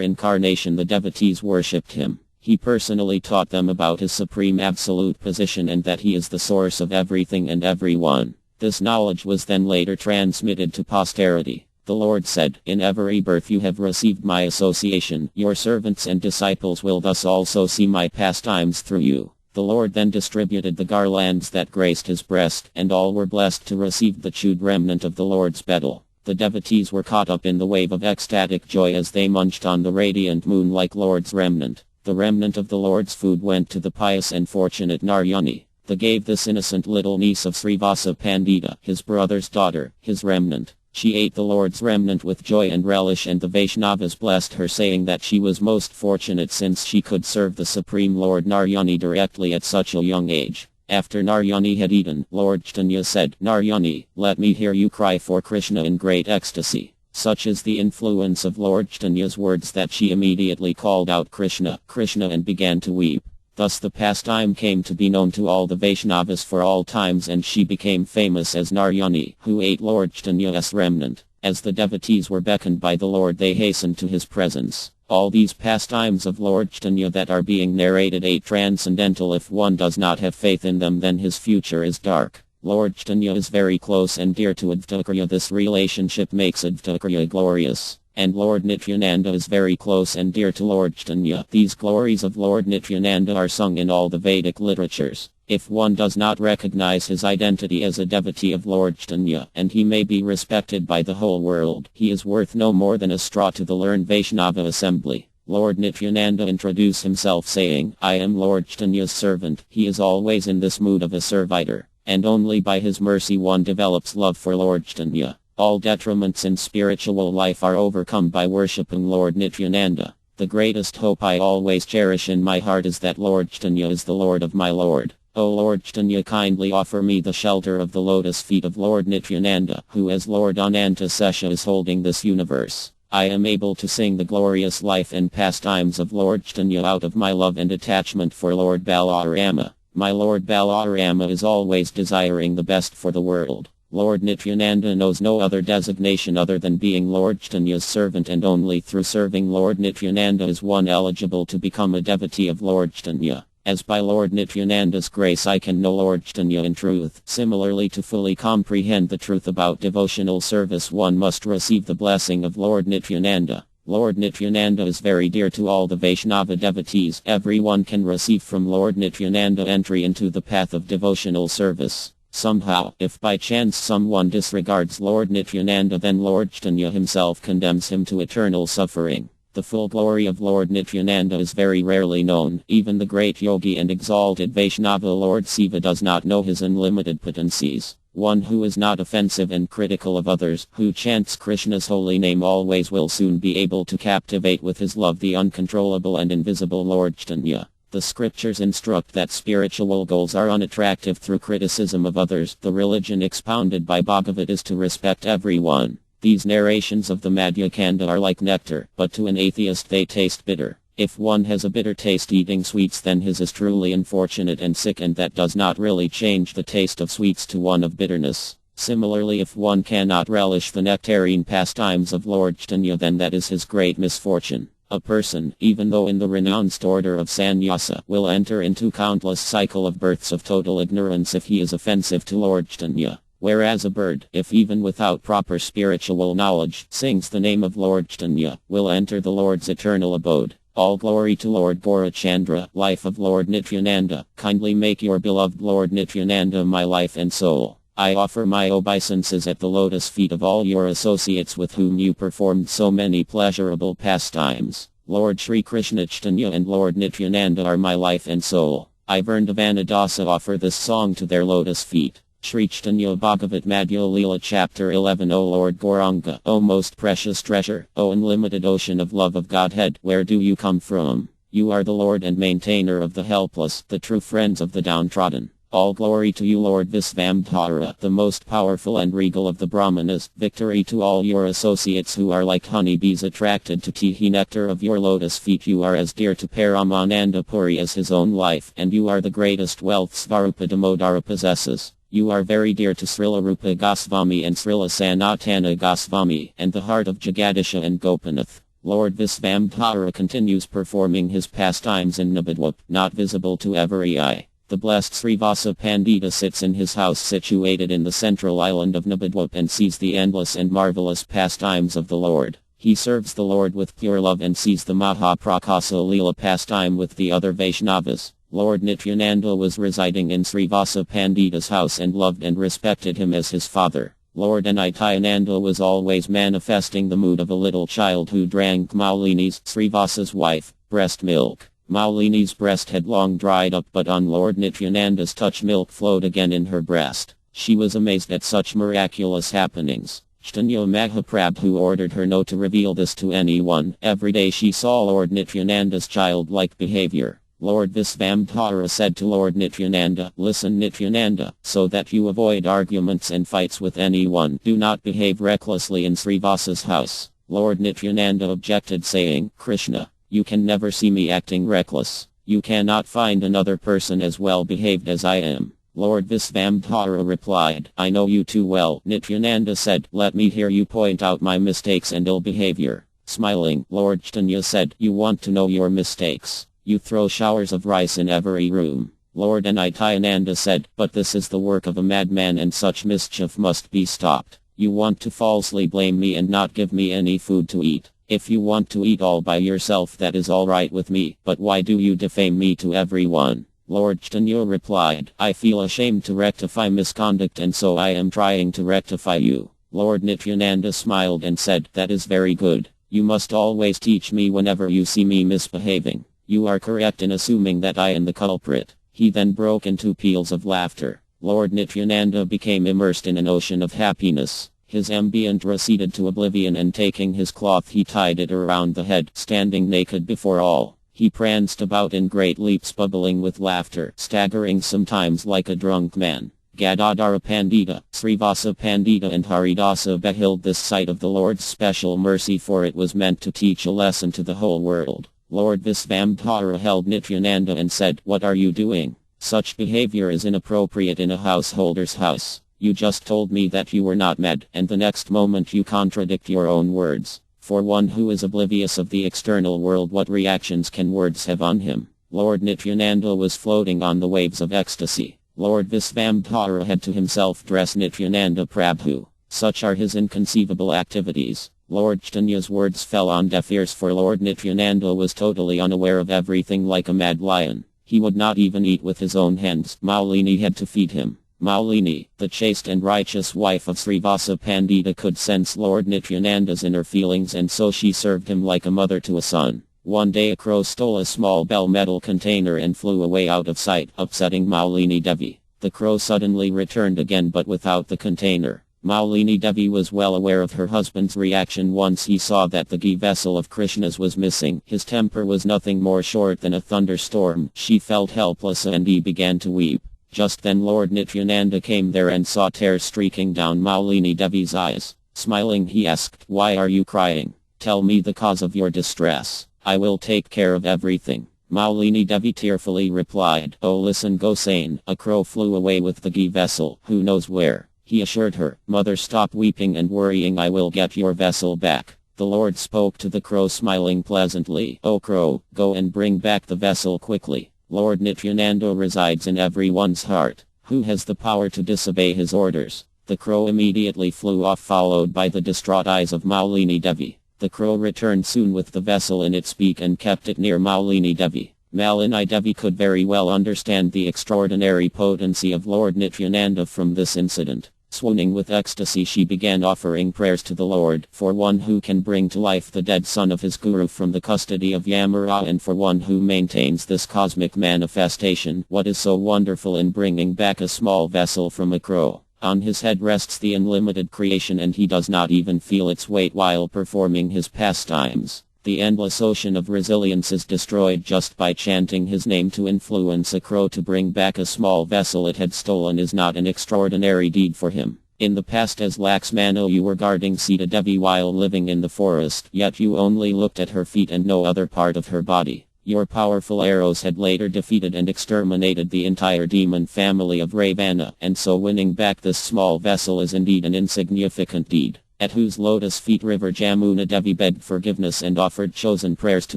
incarnation the devotees worshipped him. He personally taught them about his supreme absolute position and that he is the source of everything and everyone. This knowledge was then later transmitted to posterity. The Lord said, "In every birth you have received my association. Your servants and disciples will thus also see my pastimes through you." The Lord then distributed the garlands that graced his breast, and all were blessed to receive the chewed remnant of the Lord's betel. The devotees were caught up in the wave of ecstatic joy as they munched on the radiant moon like Lord's remnant. The remnant of the Lord's food went to the pious and fortunate Narayani. They gave this innocent little niece of Srivasa Pandita, his brother's daughter, his remnant. She ate the Lord's remnant with joy and relish, and the Vaishnavas blessed her, saying that she was most fortunate since she could serve the Supreme Lord Narayani directly at such a young age. After Narayani had eaten, Lord Chaitanya said, "Narayani, let me hear you cry for Krishna in great ecstasy." Such is the influence of Lord Chaitanya's words that she immediately called out Krishna, Krishna, and began to weep. Thus the pastime came to be known to all the Vaishnavas for all times, and she became famous as Narayani, who ate Lord Chaitanya's remnant. As the devotees were beckoned by the Lord, they hastened to his presence. All these pastimes of Lord Chaitanya that are being narrated are transcendental. If one does not have faith in them, then his future is dark. Lord Chaitanya is very close and dear to Advaita. This relationship makes Advaita glorious. And Lord Nityananda is very close and dear to Lord Chaitanya. These glories of Lord Nityananda are sung in all the Vedic literatures. If one does not recognize his identity as a devotee of Lord Chaitanya, and he may be respected by the whole world, he is worth no more than a straw to the learned Vaishnava assembly. Lord Nityananda introduced himself saying, "I am Lord Chaitanya's servant." He is always in this mood of a servitor, and only by his mercy one develops love for Lord Chaitanya. All detriments in spiritual life are overcome by worshipping Lord Nityananda. The greatest hope I always cherish in my heart is that Lord Chaitanya is the Lord of my Lord. O Lord Chaitanya, kindly offer me the shelter of the lotus feet of Lord Nityananda, who as Lord Ananta Sesha is holding this universe. I am able to sing the glorious life and pastimes of Lord Chaitanya out of my love and attachment for Lord Balarama. My Lord Balarama is always desiring the best for the world. Lord Nityananda knows no other designation other than being Lord Chaitanya's servant, and only through serving Lord Nityananda is one eligible to become a devotee of Lord Chaitanya. As by Lord Nityananda's grace I can know Lord Chaitanya in truth. Similarly, to fully comprehend the truth about devotional service, one must receive the blessing of Lord Nityananda. Lord Nityananda is very dear to all the Vaishnava devotees. Everyone can receive from Lord Nityananda entry into the path of devotional service. Somehow, if by chance someone disregards Lord Nityananda, then Lord Chaitanya himself condemns him to eternal suffering. The full glory of Lord Nityananda is very rarely known. Even the great yogi and exalted Vaishnava Lord Siva does not know his unlimited potencies. One who is not offensive and critical of others, who chants Krishna's holy name always, will soon be able to captivate with his love the uncontrollable and invisible Lord Chaitanya. The scriptures instruct that spiritual goals are unattractive through criticism of others. The religion expounded by Bhagavat is to respect everyone. These narrations of the Madhyakanda are like nectar, but to an atheist they taste bitter. If one has a bitter taste eating sweets, then his is truly unfortunate and sick, and that does not really change the taste of sweets to one of bitterness. Similarly, if one cannot relish the nectarine pastimes of Lord Chaitanya, then that is his great misfortune. A person, even though in the renounced order of sannyasa, will enter into countless cycle of births of total ignorance if he is offensive to Lord Chaitanya. Whereas a bird, if even without proper spiritual knowledge, sings the name of Lord Chaitanya, will enter the Lord's eternal abode. All glory to Lord Gaurachandra, life of Lord Nityananda. Kindly make your beloved Lord Nityananda my life and soul. I offer my obeisances at the lotus feet of all your associates with whom you performed so many pleasurable pastimes. Lord Sri Krishna Chaitanya and Lord Nityananda are my life and soul. I Vrindavanadasa offer this song to their lotus feet. Sri Chaitanya Bhagavat Madhya Leela Chapter 11. O Lord Gauranga, O most precious treasure, O unlimited ocean of love of Godhead, where do you come from? You are the Lord and maintainer of the helpless, the true friends of the downtrodden. All glory to you, Lord Visvamdhara, the most powerful and regal of the Brahmanas. Victory to all your associates who are like honeybees attracted to tea nectar of your lotus feet. You are as dear to Paramananda Puri as his own life, and you are the greatest wealth Svarupa Damodara possesses. You are very dear to Srila Rupa Goswami and Srila Sanatana Goswami, and the heart of Jagadisha and Gopinath. Lord Visvamdhara continues performing his pastimes in Nabadwip, not visible to every eye. The blessed Srivasa Pandita sits in his house situated in the central island of Nabadwip and sees the endless and marvelous pastimes of the Lord. He serves the Lord with pure love and sees the Mahaprakasa Leela pastime with the other Vaishnavas. Lord Nityananda was residing in Srivasa Pandita's house and loved and respected him as his father. Lord Nityananda was always manifesting the mood of a little child who drank Maulini's, Srivasa's wife, breast milk. Maulini's breast had long dried up, but on Lord Nityananda's touch milk flowed again in her breast. She was amazed at such miraculous happenings. Chaitanya Mahaprabhu ordered her not to reveal this to anyone. Every day she saw Lord Nityananda's childlike behavior. Lord Visvamtara said to Lord Nityananda, "Listen Nityananda, so that you avoid arguments and fights with anyone, do not behave recklessly in Srivasa's house." Lord Nityananda objected saying, "Krishna, you can never see me acting reckless. You cannot find another person as well behaved as I am." Lord Visvamtara replied, "I know you too well." Nityananda said, "Let me hear you point out my mistakes and ill behavior." Smiling, Lord Caitanya said, "You want to know your mistakes. You throw showers of rice in every room." Lord Nityananda said, "But this is the work of a madman and such mischief must be stopped. You want to falsely blame me and not give me any food to eat. If you want to eat all by yourself, that is all right with me, but why do you defame me to everyone?" Lord Caitanya replied, "I feel ashamed to rectify misconduct and so I am trying to rectify you." Lord Nityananda smiled and said, "That is very good. You must always teach me whenever you see me misbehaving. You are correct in assuming that I am the culprit." He then broke into peals of laughter. Lord Nityananda became immersed in an ocean of happiness. His ambient receded to oblivion and taking his cloth he tied it around the head, standing naked before all. He pranced about in great leaps bubbling with laughter, staggering sometimes like a drunk man. Gadadhara Pandita, Srivasa Pandita and Haridasa beheld this sight of the Lord's special mercy, for it was meant to teach a lesson to the whole world. Lord Visvamtara held Nityananda and said, "What are you doing? Such behavior is inappropriate in a householder's house. You just told me that you were not mad, and the next moment you contradict your own words. For one who is oblivious of the external world, what reactions can words have on him?" Lord Nityananda was floating on the waves of ecstasy. Lord Visvamtara had to himself dress Nityananda Prabhu. Such are his inconceivable activities. Lord Chaitanya's words fell on deaf ears, for Lord Nityananda was totally unaware of everything like a mad lion. He would not even eat with his own hands. Maulini had to feed him. Maulini, the chaste and righteous wife of Srivasa Pandita, could sense Lord Nityananda's inner feelings, and so she served him like a mother to a son. One day a crow stole a small bell metal container and flew away out of sight, upsetting Maulini Devi. The crow suddenly returned again, but without the container. Maulini Devi was well aware of her husband's reaction once he saw that the ghee vessel of Krishna's was missing. His temper was nothing more short than a thunderstorm. She felt helpless and he began to weep. Just then Lord Nityananda came there and saw tears streaking down Maulini Devi's eyes. Smiling, he asked, "Why are you crying? Tell me the cause of your distress. I will take care of everything." Maulini Devi tearfully replied, "Oh, listen Gosane, a crow flew away with the ghee vessel, who knows where?" He assured her, "Mother, stop weeping and worrying, I will get your vessel back." The Lord spoke to the crow smiling pleasantly, "O crow, go and bring back the vessel quickly." Lord Nityananda resides in everyone's heart. Who has the power to disobey his orders? The crow immediately flew off, followed by the distraught eyes of Maulini Devi. The crow returned soon with the vessel in its beak and kept it near Maulini Devi. Maulini Devi could very well understand the extraordinary potency of Lord Nityananda from this incident. Swooning with ecstasy, she began offering prayers to the Lord, for one who can bring to life the dead son of his guru from the custody of Yamara, and for one who maintains this cosmic manifestation. What is so wonderful in bringing back a small vessel from a crow? On his head rests the unlimited creation, and he does not even feel its weight while performing his pastimes. The endless ocean of resilience is destroyed just by chanting his name. To influence a crow to bring back a small vessel it had stolen is not an extraordinary deed for him. In the past, as Laxmana, you were guarding Sita Devi while living in the forest, yet you only looked at her feet and no other part of her body. Your powerful arrows had later defeated and exterminated the entire demon family of Ravana, and so winning back this small vessel is indeed an insignificant deed. At whose lotus feet river Jamuna Devi begged forgiveness and offered chosen prayers to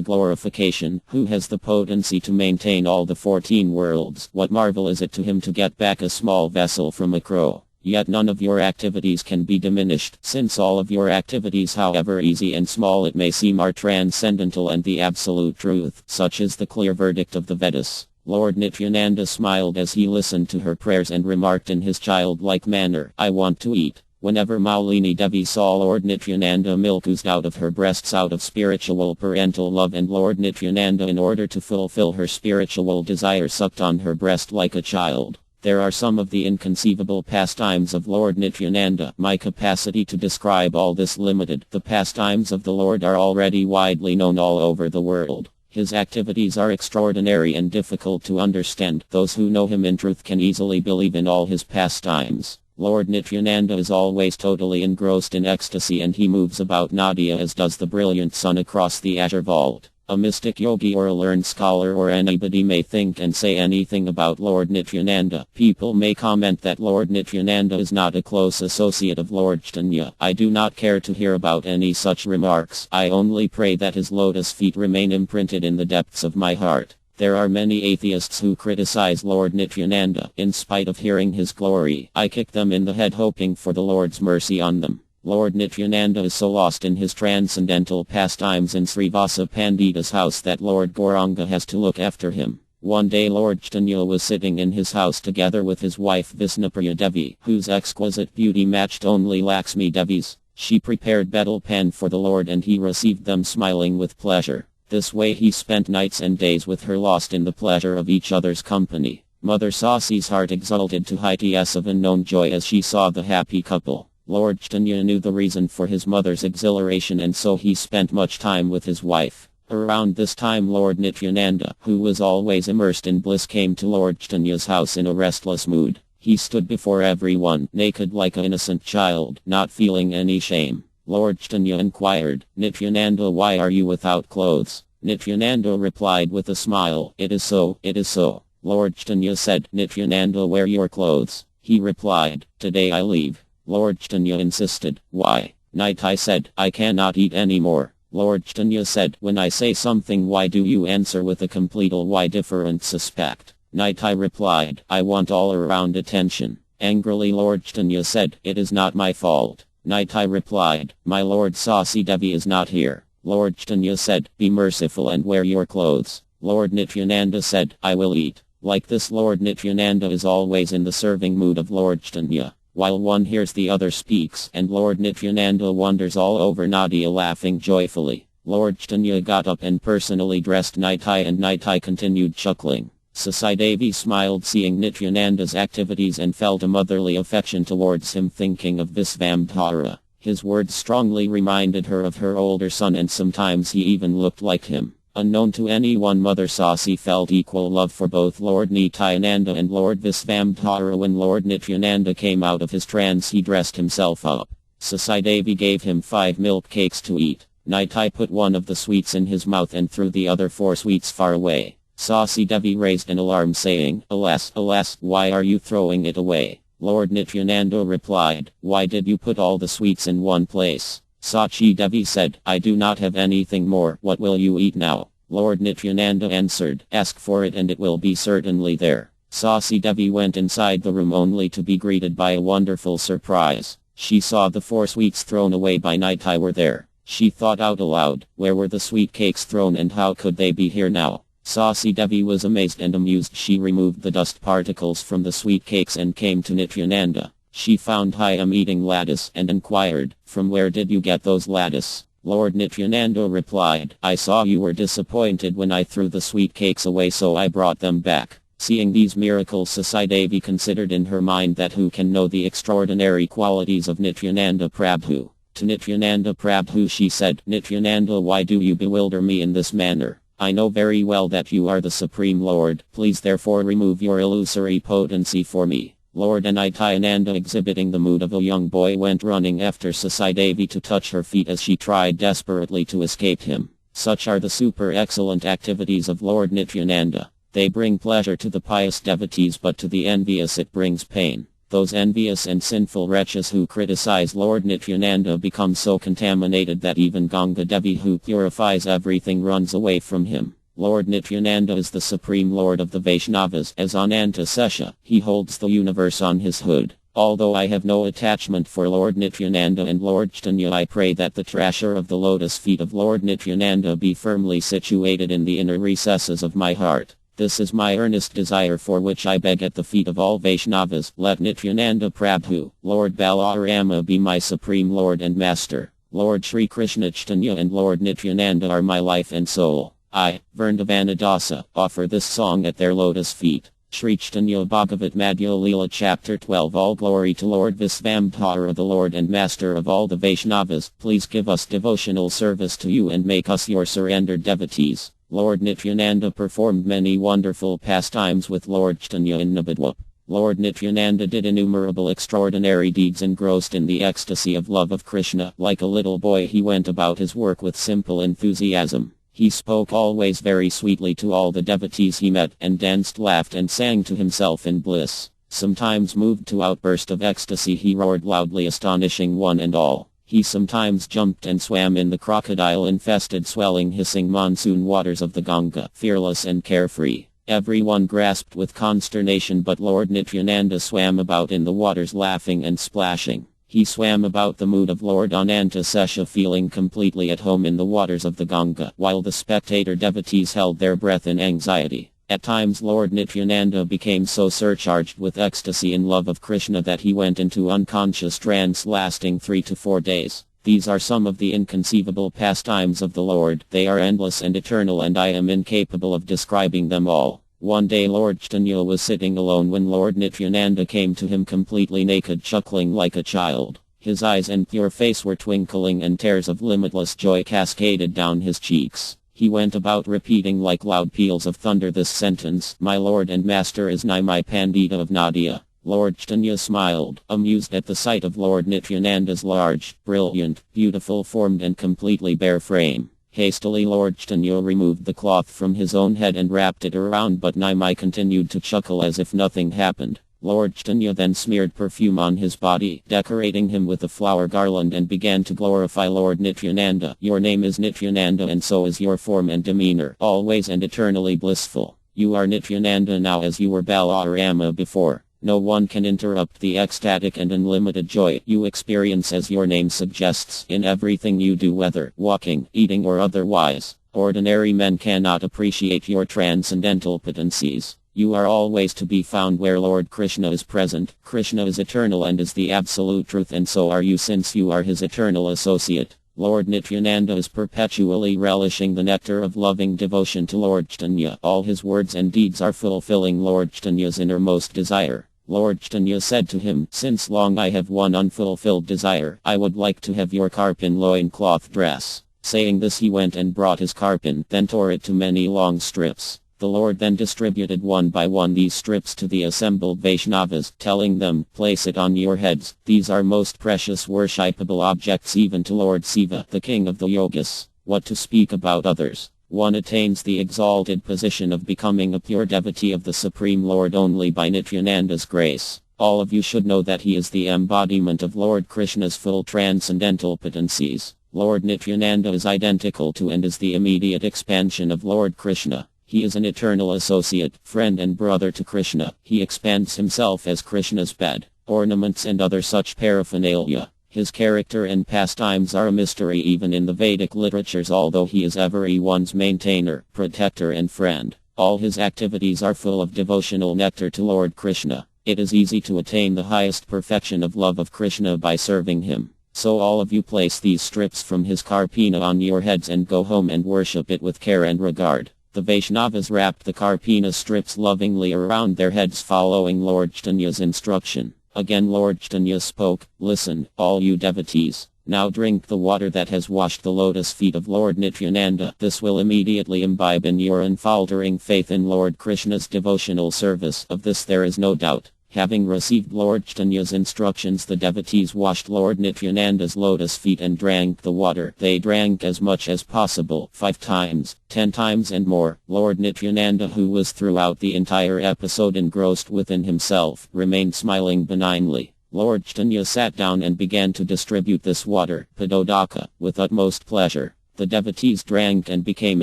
glorification. Who has the potency to maintain all the 14 worlds? What marvel is it to him to get back a small vessel from a crow? Yet none of your activities can be diminished, since all of your activities, however easy and small it may seem, are transcendental and the absolute truth. Such is the clear verdict of the Vedas. Lord Nityananda smiled as he listened to her prayers and remarked in his childlike manner, "I want to eat." Whenever Maulini Devi saw Lord Nityananda, milk oozed out of her breasts out of spiritual parental love, and Lord Nityananda, in order to fulfill her spiritual desire, sucked on her breast like a child. There are some of the inconceivable pastimes of Lord Nityananda. My capacity to describe all this limited. The pastimes of the Lord are already widely known all over the world. His activities are extraordinary and difficult to understand. Those who know him in truth can easily believe in all his pastimes. Lord Nityananda is always totally engrossed in ecstasy, and he moves about Nadia as does the brilliant sun across the azure vault. A mystic yogi or a learned scholar or anybody may think and say anything about Lord Nityananda. People may comment that Lord Nityananda is not a close associate of Lord Caitanya. I do not care to hear about any such remarks. I only pray that his lotus feet remain imprinted in the depths of my heart. There are many atheists who criticize Lord Nityananda. In spite of hearing his glory, I kick them in the head hoping for the Lord's mercy on them. Lord Nityananda is so lost in his transcendental pastimes in Srivasa Pandita's house that Lord Gauranga has to look after him. One day Lord Caitanya was sitting in his house together with his wife Visnupriya Devi, whose exquisite beauty matched only Lakshmi Devi's. She prepared betel pan for the Lord and he received them smiling with pleasure. This way he spent nights and days with her, lost in the pleasure of each other's company. Mother Sasi's heart exulted to heights of unknown joy as she saw the happy couple. Lord Caitanya knew the reason for his mother's exhilaration, and so he spent much time with his wife. Around this time Lord Nityananda, who was always immersed in bliss, came to Lord Chaitanya's house in a restless mood. He stood before everyone, naked like an innocent child, not feeling any shame. Lord Caitanya inquired, "Nityananda, why are you without clothes?" Nityananda replied with a smile, "It is so, it is so." Lord Caitanya said, "Nityananda, wear your clothes." He replied, "Today I leave." Lord Caitanya insisted, "Why?" Nitai said, "I cannot eat any more." Lord Caitanya said, "When I say something, why do you answer with a complete why different suspect?" Nitai replied, "I want all around attention." Angrily Lord Caitanya said, "It is not my fault." Nitai replied, "My Lord Sasi Devi is not here." Lord Caitanya said, "Be merciful and wear your clothes." Lord Nityananda said, "I will eat." Like this, Lord Nityananda is always in the serving mood of Lord Caitanya. While one hears the other speaks, and Lord Nityananda wanders all over Nadia laughing joyfully. Lord Caitanya got up and personally dressed Nitai, and Nitai continued chuckling. Sasi Devi smiled seeing Nityananda's activities and felt a motherly affection towards him, thinking of Visvamdhara. His words strongly reminded her of her older son, and sometimes he even looked like him. Unknown to anyone, Mother Sasi felt equal love for both Lord Nityananda and Lord Visvamdhara. When Lord Nityananda came out of his trance, he dressed himself up. Sasi Devi gave him 5 milk cakes to eat. Nitai put one of the sweets in his mouth and threw the other 4 sweets far away. Sasi Devi raised an alarm saying, "Alas, alas, why are you throwing it away?" Lord Nityananda replied, "Why did you put all the sweets in one place?" Sachi Devi said, "I do not have anything more. What will you eat now?" Lord Nityananda answered, "Ask for it and it will be certainly there." Sasi Devi went inside the room only to be greeted by a wonderful surprise. She saw the 4 sweets thrown away by Nitai were there. She thought out aloud, where were the sweet cakes thrown and how could they be here now? Sasi Devi was amazed and amused. She removed the dust particles from the sweet cakes and came to Nityananda. She found him eating lattice and inquired, "From where did you get those lattice?" Lord Nityananda replied, "I saw you were disappointed when I threw the sweet cakes away, so I brought them back." Seeing these miracles, Sasi Devi considered in her mind that who can know the extraordinary qualities of Nityananda Prabhu. To Nityananda Prabhu she said, "Nityananda, why do you bewilder me in this manner? I know very well that you are the Supreme Lord. Please therefore remove your illusory potency for me." Lord Nityananda, exhibiting the mood of a young boy, went running after Sasi Devi to touch her feet as she tried desperately to escape him. Such are the super excellent activities of Lord Nityananda. They bring pleasure to the pious devotees, but to the envious it brings pain. Those envious and sinful wretches who criticize Lord Nityananda become so contaminated that even Ganga Devi, who purifies everything, runs away from him. Lord Nityananda is the Supreme Lord of the Vaishnavas. As Ananta Sesha, he holds the universe on his hood. Although I have no attachment for Lord Nityananda and Lord Caitanya, I pray that the treasure of the lotus feet of Lord Nityananda be firmly situated in the inner recesses of my heart. This is my earnest desire, for which I beg at the feet of all Vaishnavas. Let Nityananda Prabhu, Lord Balarama, be my Supreme Lord and Master. Lord Sri Krishna Chaitanya and Lord Nityananda are my life and soul. I, Vrindavanadasa, offer this song at their lotus feet. Sri Caitanya Bhagavat Madhya Leela Chapter 12. All glory to Lord Visvamdhara, the Lord and Master of all the Vaishnavas. Please give us devotional service to you and make us your surrendered devotees. Lord Nityananda performed many wonderful pastimes with Lord Caitanya in Navadvip. Lord Nityananda did innumerable extraordinary deeds engrossed in the ecstasy of love of Krishna. Like a little boy, he went about his work with simple enthusiasm. He spoke always very sweetly to all the devotees he met, and danced, laughed, and sang to himself in bliss. Sometimes moved to outburst of ecstasy, he roared loudly, astonishing one and all. He sometimes jumped and swam in the crocodile-infested, swelling, hissing monsoon waters of the Ganga, fearless and carefree. Everyone grasped with consternation, but Lord Nityananda swam about in the waters, laughing and splashing. He swam about the mood of Lord Ananta Sesha, feeling completely at home in the waters of the Ganga, while the spectator devotees held their breath in anxiety. At times Lord Nityananda became so surcharged with ecstasy and love of Krishna that he went into unconscious trance lasting 3 to 4 days. These are some of the inconceivable pastimes of the Lord. They are endless and eternal, and I am incapable of describing them all. One day Lord Caitanya was sitting alone when Lord Nityananda came to him completely naked, chuckling like a child. His eyes and pure face were twinkling, and tears of limitless joy cascaded down his cheeks. He went about repeating like loud peals of thunder this sentence: "My Lord and Master is nigh, my Pandita of Nadia." Lord Caitanya smiled, amused at the sight of Lord Nityananda's large, brilliant, beautiful form and completely bare frame. Hastily Lord Caitanya removed the cloth from his own head and wrapped it around, but Nimai continued to chuckle as if nothing happened. Lord Caitanya then smeared perfume on his body, decorating him with a flower garland, and began to glorify Lord Nityananda. "Your name is Nityananda, and so is your form and demeanor, always and eternally blissful. You are Nityananda now as you were Balarama before. No one can interrupt the ecstatic and unlimited joy you experience, as your name suggests, in everything you do, whether walking, eating, or otherwise. Ordinary men cannot appreciate your transcendental potencies. You are always to be found where Lord Krishna is present. Krishna is eternal and is the absolute truth, and so are you, since you are his eternal associate." Lord Nityananda is perpetually relishing the nectar of loving devotion to Lord Caitanya. All his words and deeds are fulfilling Lord Chaitanya's innermost desire. Lord Caitanya said to him, "Since long I have one unfulfilled desire. I would like to have your karpan loincloth dress." Saying this, he went and brought his karpan, then tore it to many long strips. The Lord then distributed one by one these strips to the assembled Vaishnavas, telling them, "Place it on your heads. These are most precious worshipable objects even to Lord Siva, the king of the yogis." What to speak about others? One attains the exalted position of becoming a pure devotee of the Supreme Lord only by Nityananda's grace. All of you should know that he is the embodiment of Lord Krishna's full transcendental potencies. Lord Nityananda is identical to and is the immediate expansion of Lord Krishna. He is an eternal associate, friend and brother to Krishna. He expands himself as Krishna's bed, ornaments and other such paraphernalia. His character and pastimes are a mystery even in the Vedic literatures, although he is everyone's maintainer, protector and friend. All his activities are full of devotional nectar to Lord Krishna. It is easy to attain the highest perfection of love of Krishna by serving him. So all of you place these strips from his karpina on your heads and go home and worship it with care and regard. The Vaishnavas wrapped the karpina strips lovingly around their heads, following Lord Chaitanya's instruction. Again Lord Caitanya spoke, "Listen, all you devotees. Now drink the water that has washed the lotus feet of Lord Nityananda. This will immediately imbibe in your unfaltering faith in Lord Krishna's devotional service. Of this there is no doubt." Having received Lord Chaitanya's instructions, the devotees washed Lord Nityananda's lotus feet and drank the water. They drank as much as possible, 5 times, 10 times and more. Lord Nityananda, who was throughout the entire episode engrossed within himself, remained smiling benignly. Lord Caitanya sat down and began to distribute this water, Padodaka, with utmost pleasure. The devotees drank and became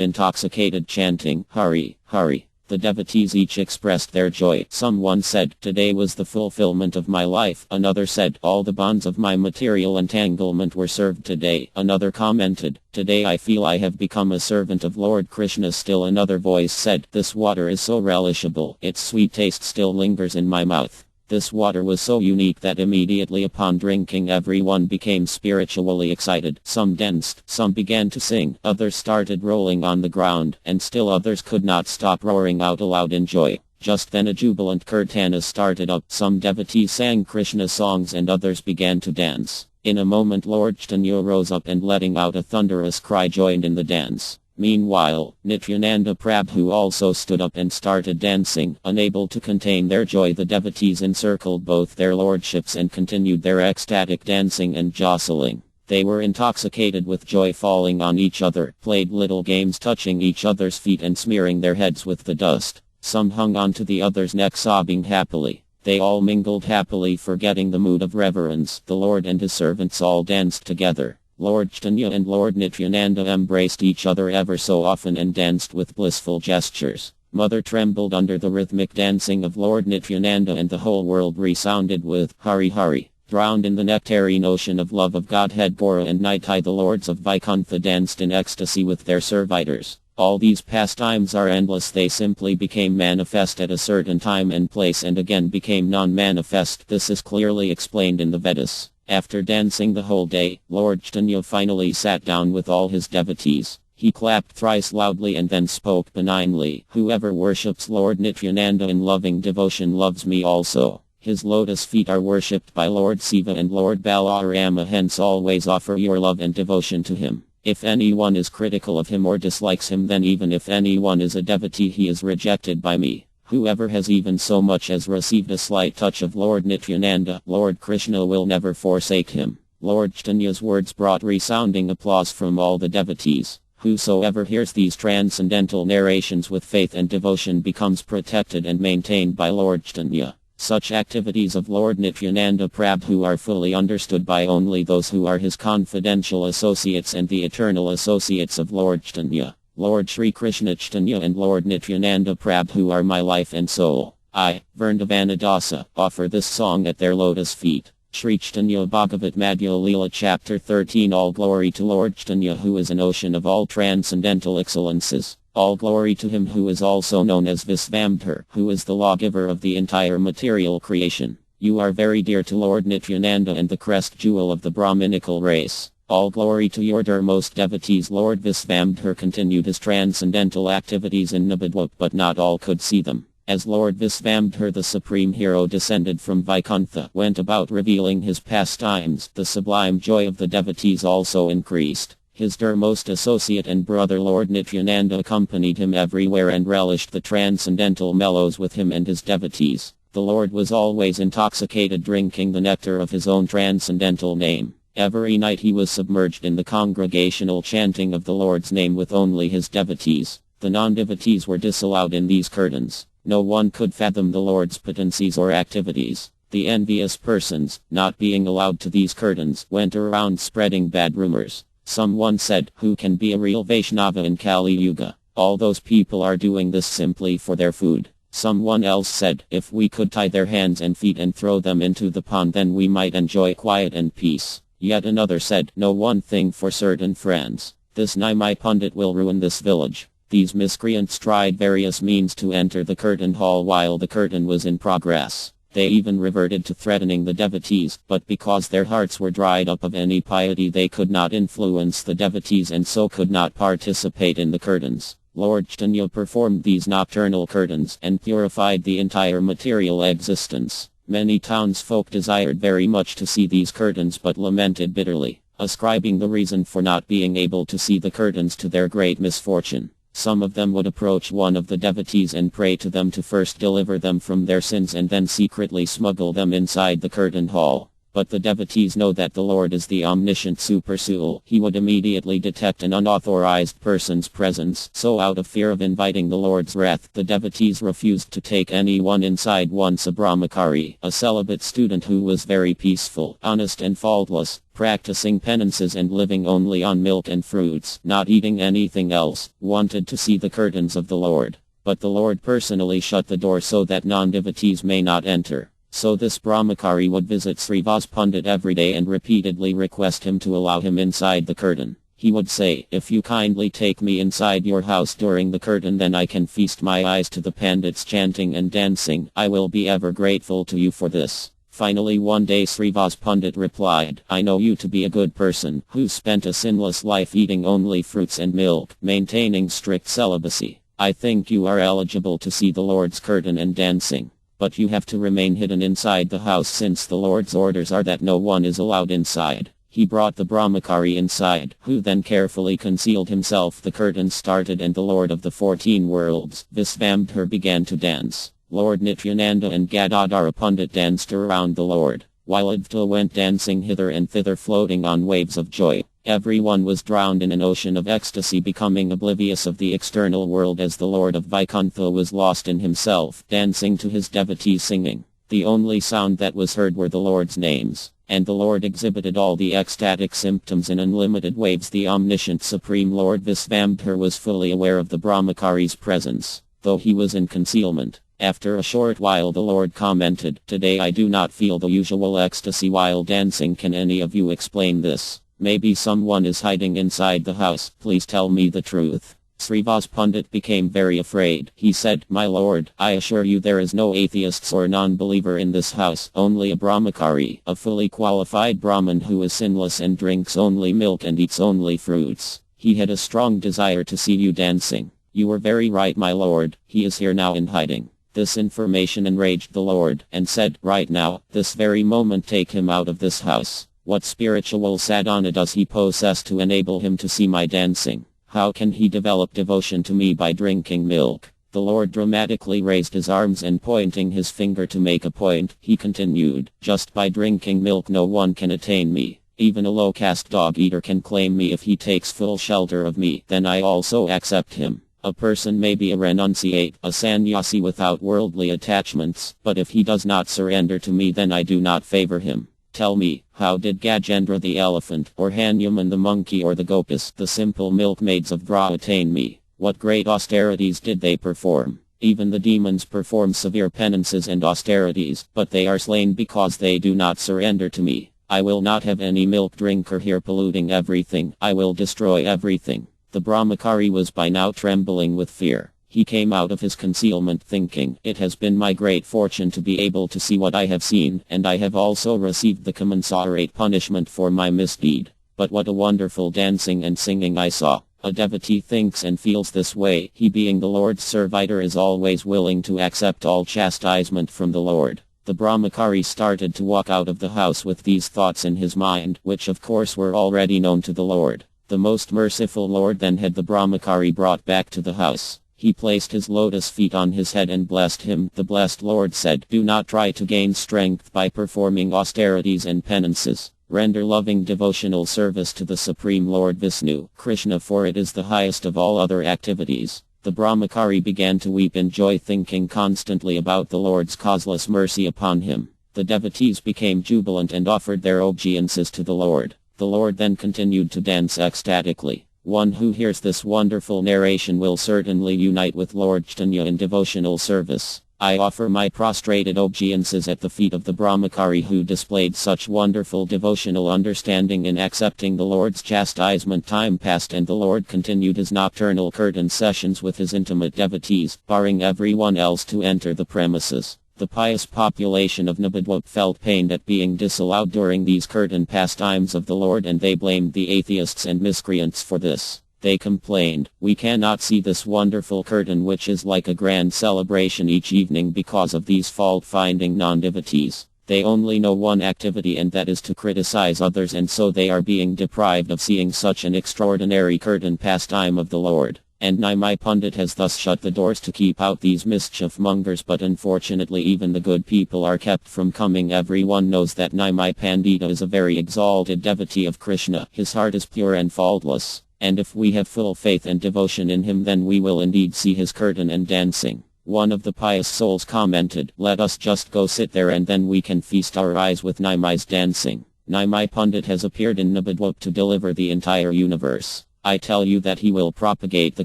intoxicated, chanting, "Hari, Hari." The devotees each expressed their joy. Someone said, "Today was the fulfillment of my life." Another said, "All the bonds of my material entanglement were served today." Another commented, "Today I feel I have become a servant of Lord Krishna." Still another voice said, "This water is so relishable, its sweet taste still lingers in my mouth." This water was so unique that immediately upon drinking everyone became spiritually excited. Some danced, some began to sing, others started rolling on the ground, and still others could not stop roaring out aloud in joy. Just then a jubilant kirtana started up. Some devotees sang Krishna songs and others began to dance. In a moment Lord Caitanya rose up and letting out a thunderous cry joined in the dance. Meanwhile, Nityananda Prabhu also stood up and started dancing. Unable to contain their joy, the devotees encircled both their lordships and continued their ecstatic dancing and jostling. They were intoxicated with joy, falling on each other, played little games touching each other's feet and smearing their heads with the dust. Some hung on to the other's neck sobbing happily. They all mingled happily, forgetting the mood of reverence. The Lord and his servants all danced together. Lord Caitanya and Lord Nityananda embraced each other ever so often and danced with blissful gestures. Mother trembled under the rhythmic dancing of Lord Nityananda, and the whole world resounded with Hari Hari. Drowned in the nectarine ocean of love of Godhead, Gora and Nitai, the lords of Vaikuntha danced in ecstasy with their servitors. All these pastimes are endless. They simply became manifest at a certain time and place and again became non-manifest. This is clearly explained in the Vedas. After dancing the whole day, Lord Caitanya finally sat down with all his devotees. He clapped thrice loudly and then spoke benignly. Whoever worships Lord Nityananda in loving devotion loves me also. His lotus feet are worshipped by Lord Siva and Lord Balarama, hence always offer your love and devotion to him. If anyone is critical of him or dislikes him, then even if anyone is a devotee, he is rejected by me. Whoever has even so much as received a slight touch of Lord Nityananda, Lord Krishna will never forsake him. Lord Chaitanya's words brought resounding applause from all the devotees. Whosoever hears these transcendental narrations with faith and devotion becomes protected and maintained by Lord Caitanya. Such activities of Lord Nityananda Prabhu are fully understood by only those who are his confidential associates and the eternal associates of Lord Caitanya. Lord Sri Krishna Chaitanya and Lord Nityananda Prabhu are my life and soul. I, Vrindavanadasa, offer this song at their lotus feet. Sri Caitanya Bhagavat Madhya Leela Chapter 13. All glory to Lord Caitanya, who is an ocean of all transcendental excellences. All glory to him who is also known as Visvamdhar, who is the lawgiver of the entire material creation. You are very dear to Lord Nityananda and the crest jewel of the Brahminical race. All glory to your dearmost devotees. Lord Visvamdhar continued his transcendental activities in Nabadwip, but not all could see them. As Lord Visvamdhar, the supreme hero descended from Vaikuntha, went about revealing his pastimes, the sublime joy of the devotees also increased. His dearmost associate and brother Lord Nityananda accompanied him everywhere and relished the transcendental mellows with him and his devotees. The Lord was always intoxicated, drinking the nectar of his own transcendental name. Every night he was submerged in the congregational chanting of the Lord's name with only his devotees. The non-devotees were disallowed in these curtains. No one could fathom the Lord's potencies or activities. The envious persons, not being allowed to these curtains, went around spreading bad rumors. Someone said, who can be a real Vaishnava in Kali Yuga? All those people are doing this simply for their food. Someone else said, if we could tie their hands and feet and throw them into the pond, then we might enjoy quiet and peace. Yet another said, know one thing for certain, friends. This Nimai Pundit will ruin this village. These miscreants tried various means to enter the curtain hall while the curtain was in progress. They even reverted to threatening the devotees, but because their hearts were dried up of any piety, they could not influence the devotees and so could not participate in the curtains. Lord Caitanya performed these nocturnal curtains and purified the entire material existence. Many townsfolk desired very much to see these curtains but lamented bitterly, ascribing the reason for not being able to see the curtains to their great misfortune. Some of them would approach one of the devotees and pray to them to first deliver them from their sins and then secretly smuggle them inside the curtain hall. But the devotees know that the Lord is the omniscient supersoul. He would immediately detect an unauthorized person's presence. So out of fear of inviting the Lord's wrath, the devotees refused to take anyone inside. Once a brahmachari, a celibate student who was very peaceful, honest and faultless, practicing penances and living only on milk and fruits, not eating anything else, wanted to see the curtains of the Lord. But the Lord personally shut the door so that non-devotees may not enter. So this brahmachari would visit Srivas Pandit every day and repeatedly request him to allow him inside the curtain. He would say, if you kindly take me inside your house during the curtain, then I can feast my eyes to the pandits chanting and dancing. I will be ever grateful to you for this. Finally one day Srivas Pandit replied, I know you to be a good person, who spent a sinless life eating only fruits and milk, maintaining strict celibacy. I think you are eligible to see the Lord's curtain and dancing. But you have to remain hidden inside the house since the Lord's orders are that no one is allowed inside. He brought the Brahmachari inside, who then carefully concealed himself. The curtain started and the Lord of the 14 worlds, Visvambhadra, began to dance. Lord Nityananda and Gadadhara Pandit danced around the Lord, while Advaita went dancing hither and thither, floating on waves of joy. Everyone was drowned in an ocean of ecstasy, becoming oblivious of the external world as the Lord of Vaikuntha was lost in himself, dancing to his devotees, singing. The only sound that was heard were the Lord's names, and the Lord exhibited all the ecstatic symptoms in unlimited waves. The omniscient Supreme Lord Visvambhadra was fully aware of the Brahmachari's presence, though he was in concealment. After a short while the Lord commented, "Today I do not feel the usual ecstasy while dancing. Can any of you explain this? Maybe someone is hiding inside the house. Please tell me the truth." Srivas Pandit became very afraid. He said, "My lord, I assure you there is no atheists or non-believer in this house, only a Brahmachari, a fully qualified Brahmin who is sinless and drinks only milk and eats only fruits. He had a strong desire to see you dancing." "You were very right, my lord. He is here now in hiding." This information enraged the Lord, and said, "Right now, this very moment, take him out of this house. What spiritual sadhana does he possess to enable him to see my dancing? How can he develop devotion to me by drinking milk?" The Lord dramatically raised his arms and, pointing his finger to make a point, he continued, "Just by drinking milk no one can attain me. Even a low-caste dog-eater can claim me if he takes full shelter of me, then I also accept him. A person may be a renunciate, a sannyasi without worldly attachments, but if he does not surrender to me, then I do not favor him. Tell me, how did Gajendra the elephant, or Hanuman the monkey, or the Gopis, the simple milkmaids of Dra, attain me? What great austerities did they perform? Even the demons perform severe penances and austerities, but they are slain because they do not surrender to me. I will not have any milk drinker here polluting everything. I will destroy everything." The Brahmachari was by now trembling with fear. He came out of his concealment thinking, "It has been my great fortune to be able to see what I have seen, and I have also received the commensurate punishment for my misdeed. But what a wonderful dancing and singing I saw." A devotee thinks and feels this way. He, being the Lord's servitor, is always willing to accept all chastisement from the Lord. The Brahmachari started to walk out of the house with these thoughts in his mind, which of course were already known to the Lord. The most merciful Lord then had the Brahmachari brought back to the house. He placed his lotus feet on his head and blessed him. The blessed Lord said, "Do not try to gain strength by performing austerities and penances. Render loving devotional service to the Supreme Lord Vishnu, Krishna, for it is the highest of all other activities." The Brahmachari began to weep in joy, thinking constantly about the Lord's causeless mercy upon him. The devotees became jubilant and offered their obeisances to the Lord. The Lord then continued to dance ecstatically. One who hears this wonderful narration will certainly unite with Lord Caitanya in devotional service. I offer my prostrated obeisances at the feet of the Brahmachari who displayed such wonderful devotional understanding in accepting the Lord's chastisement. Time passed and the Lord continued his nocturnal curtain sessions with his intimate devotees, barring everyone else to enter the premises. The pious population of Nabadwap felt pained at being disallowed during these curtain pastimes of the Lord, and they blamed the atheists and miscreants for this. They complained, "We cannot see this wonderful curtain which is like a grand celebration each evening because of these fault-finding non-devotees. They only know one activity, and that is to criticize others, and so they are being deprived of seeing such an extraordinary curtain pastime of the Lord." And Nimai Pandit has thus shut the doors to keep out these mischief mongers, but unfortunately even the good people are kept from coming. Everyone knows that Nimai Pandita is a very exalted devotee of Krishna. His heart is pure and faultless, and if we have full faith and devotion in him, then we will indeed see his curtain and dancing. One of the pious souls commented, "Let us just go sit there and then we can feast our eyes with Nimai's dancing." Nimai Pandit has appeared in Nabadwap to deliver the entire universe. I tell you that he will propagate the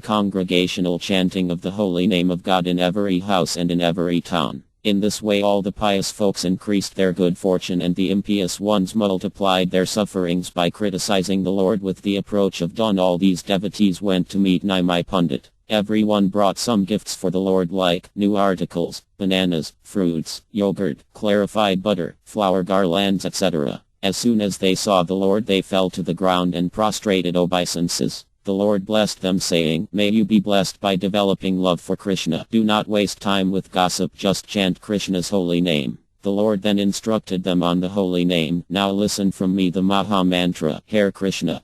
congregational chanting of the holy name of God in every house and in every town. In this way all the pious folks increased their good fortune, and the impious ones multiplied their sufferings by criticizing the Lord. With the approach of dawn, all these devotees went to meet Nimai Pandit. Everyone brought some gifts for the Lord, like new articles, bananas, fruits, yogurt, clarified butter, flower garlands, etc. As soon as they saw the Lord, they fell to the ground and prostrated obeisances. The Lord blessed them, saying, "May you be blessed by developing love for Krishna. Do not waste time with gossip, just chant Krishna's holy name." The Lord then instructed them on the holy name. Now listen from me the Maha Mantra. Hare Krishna,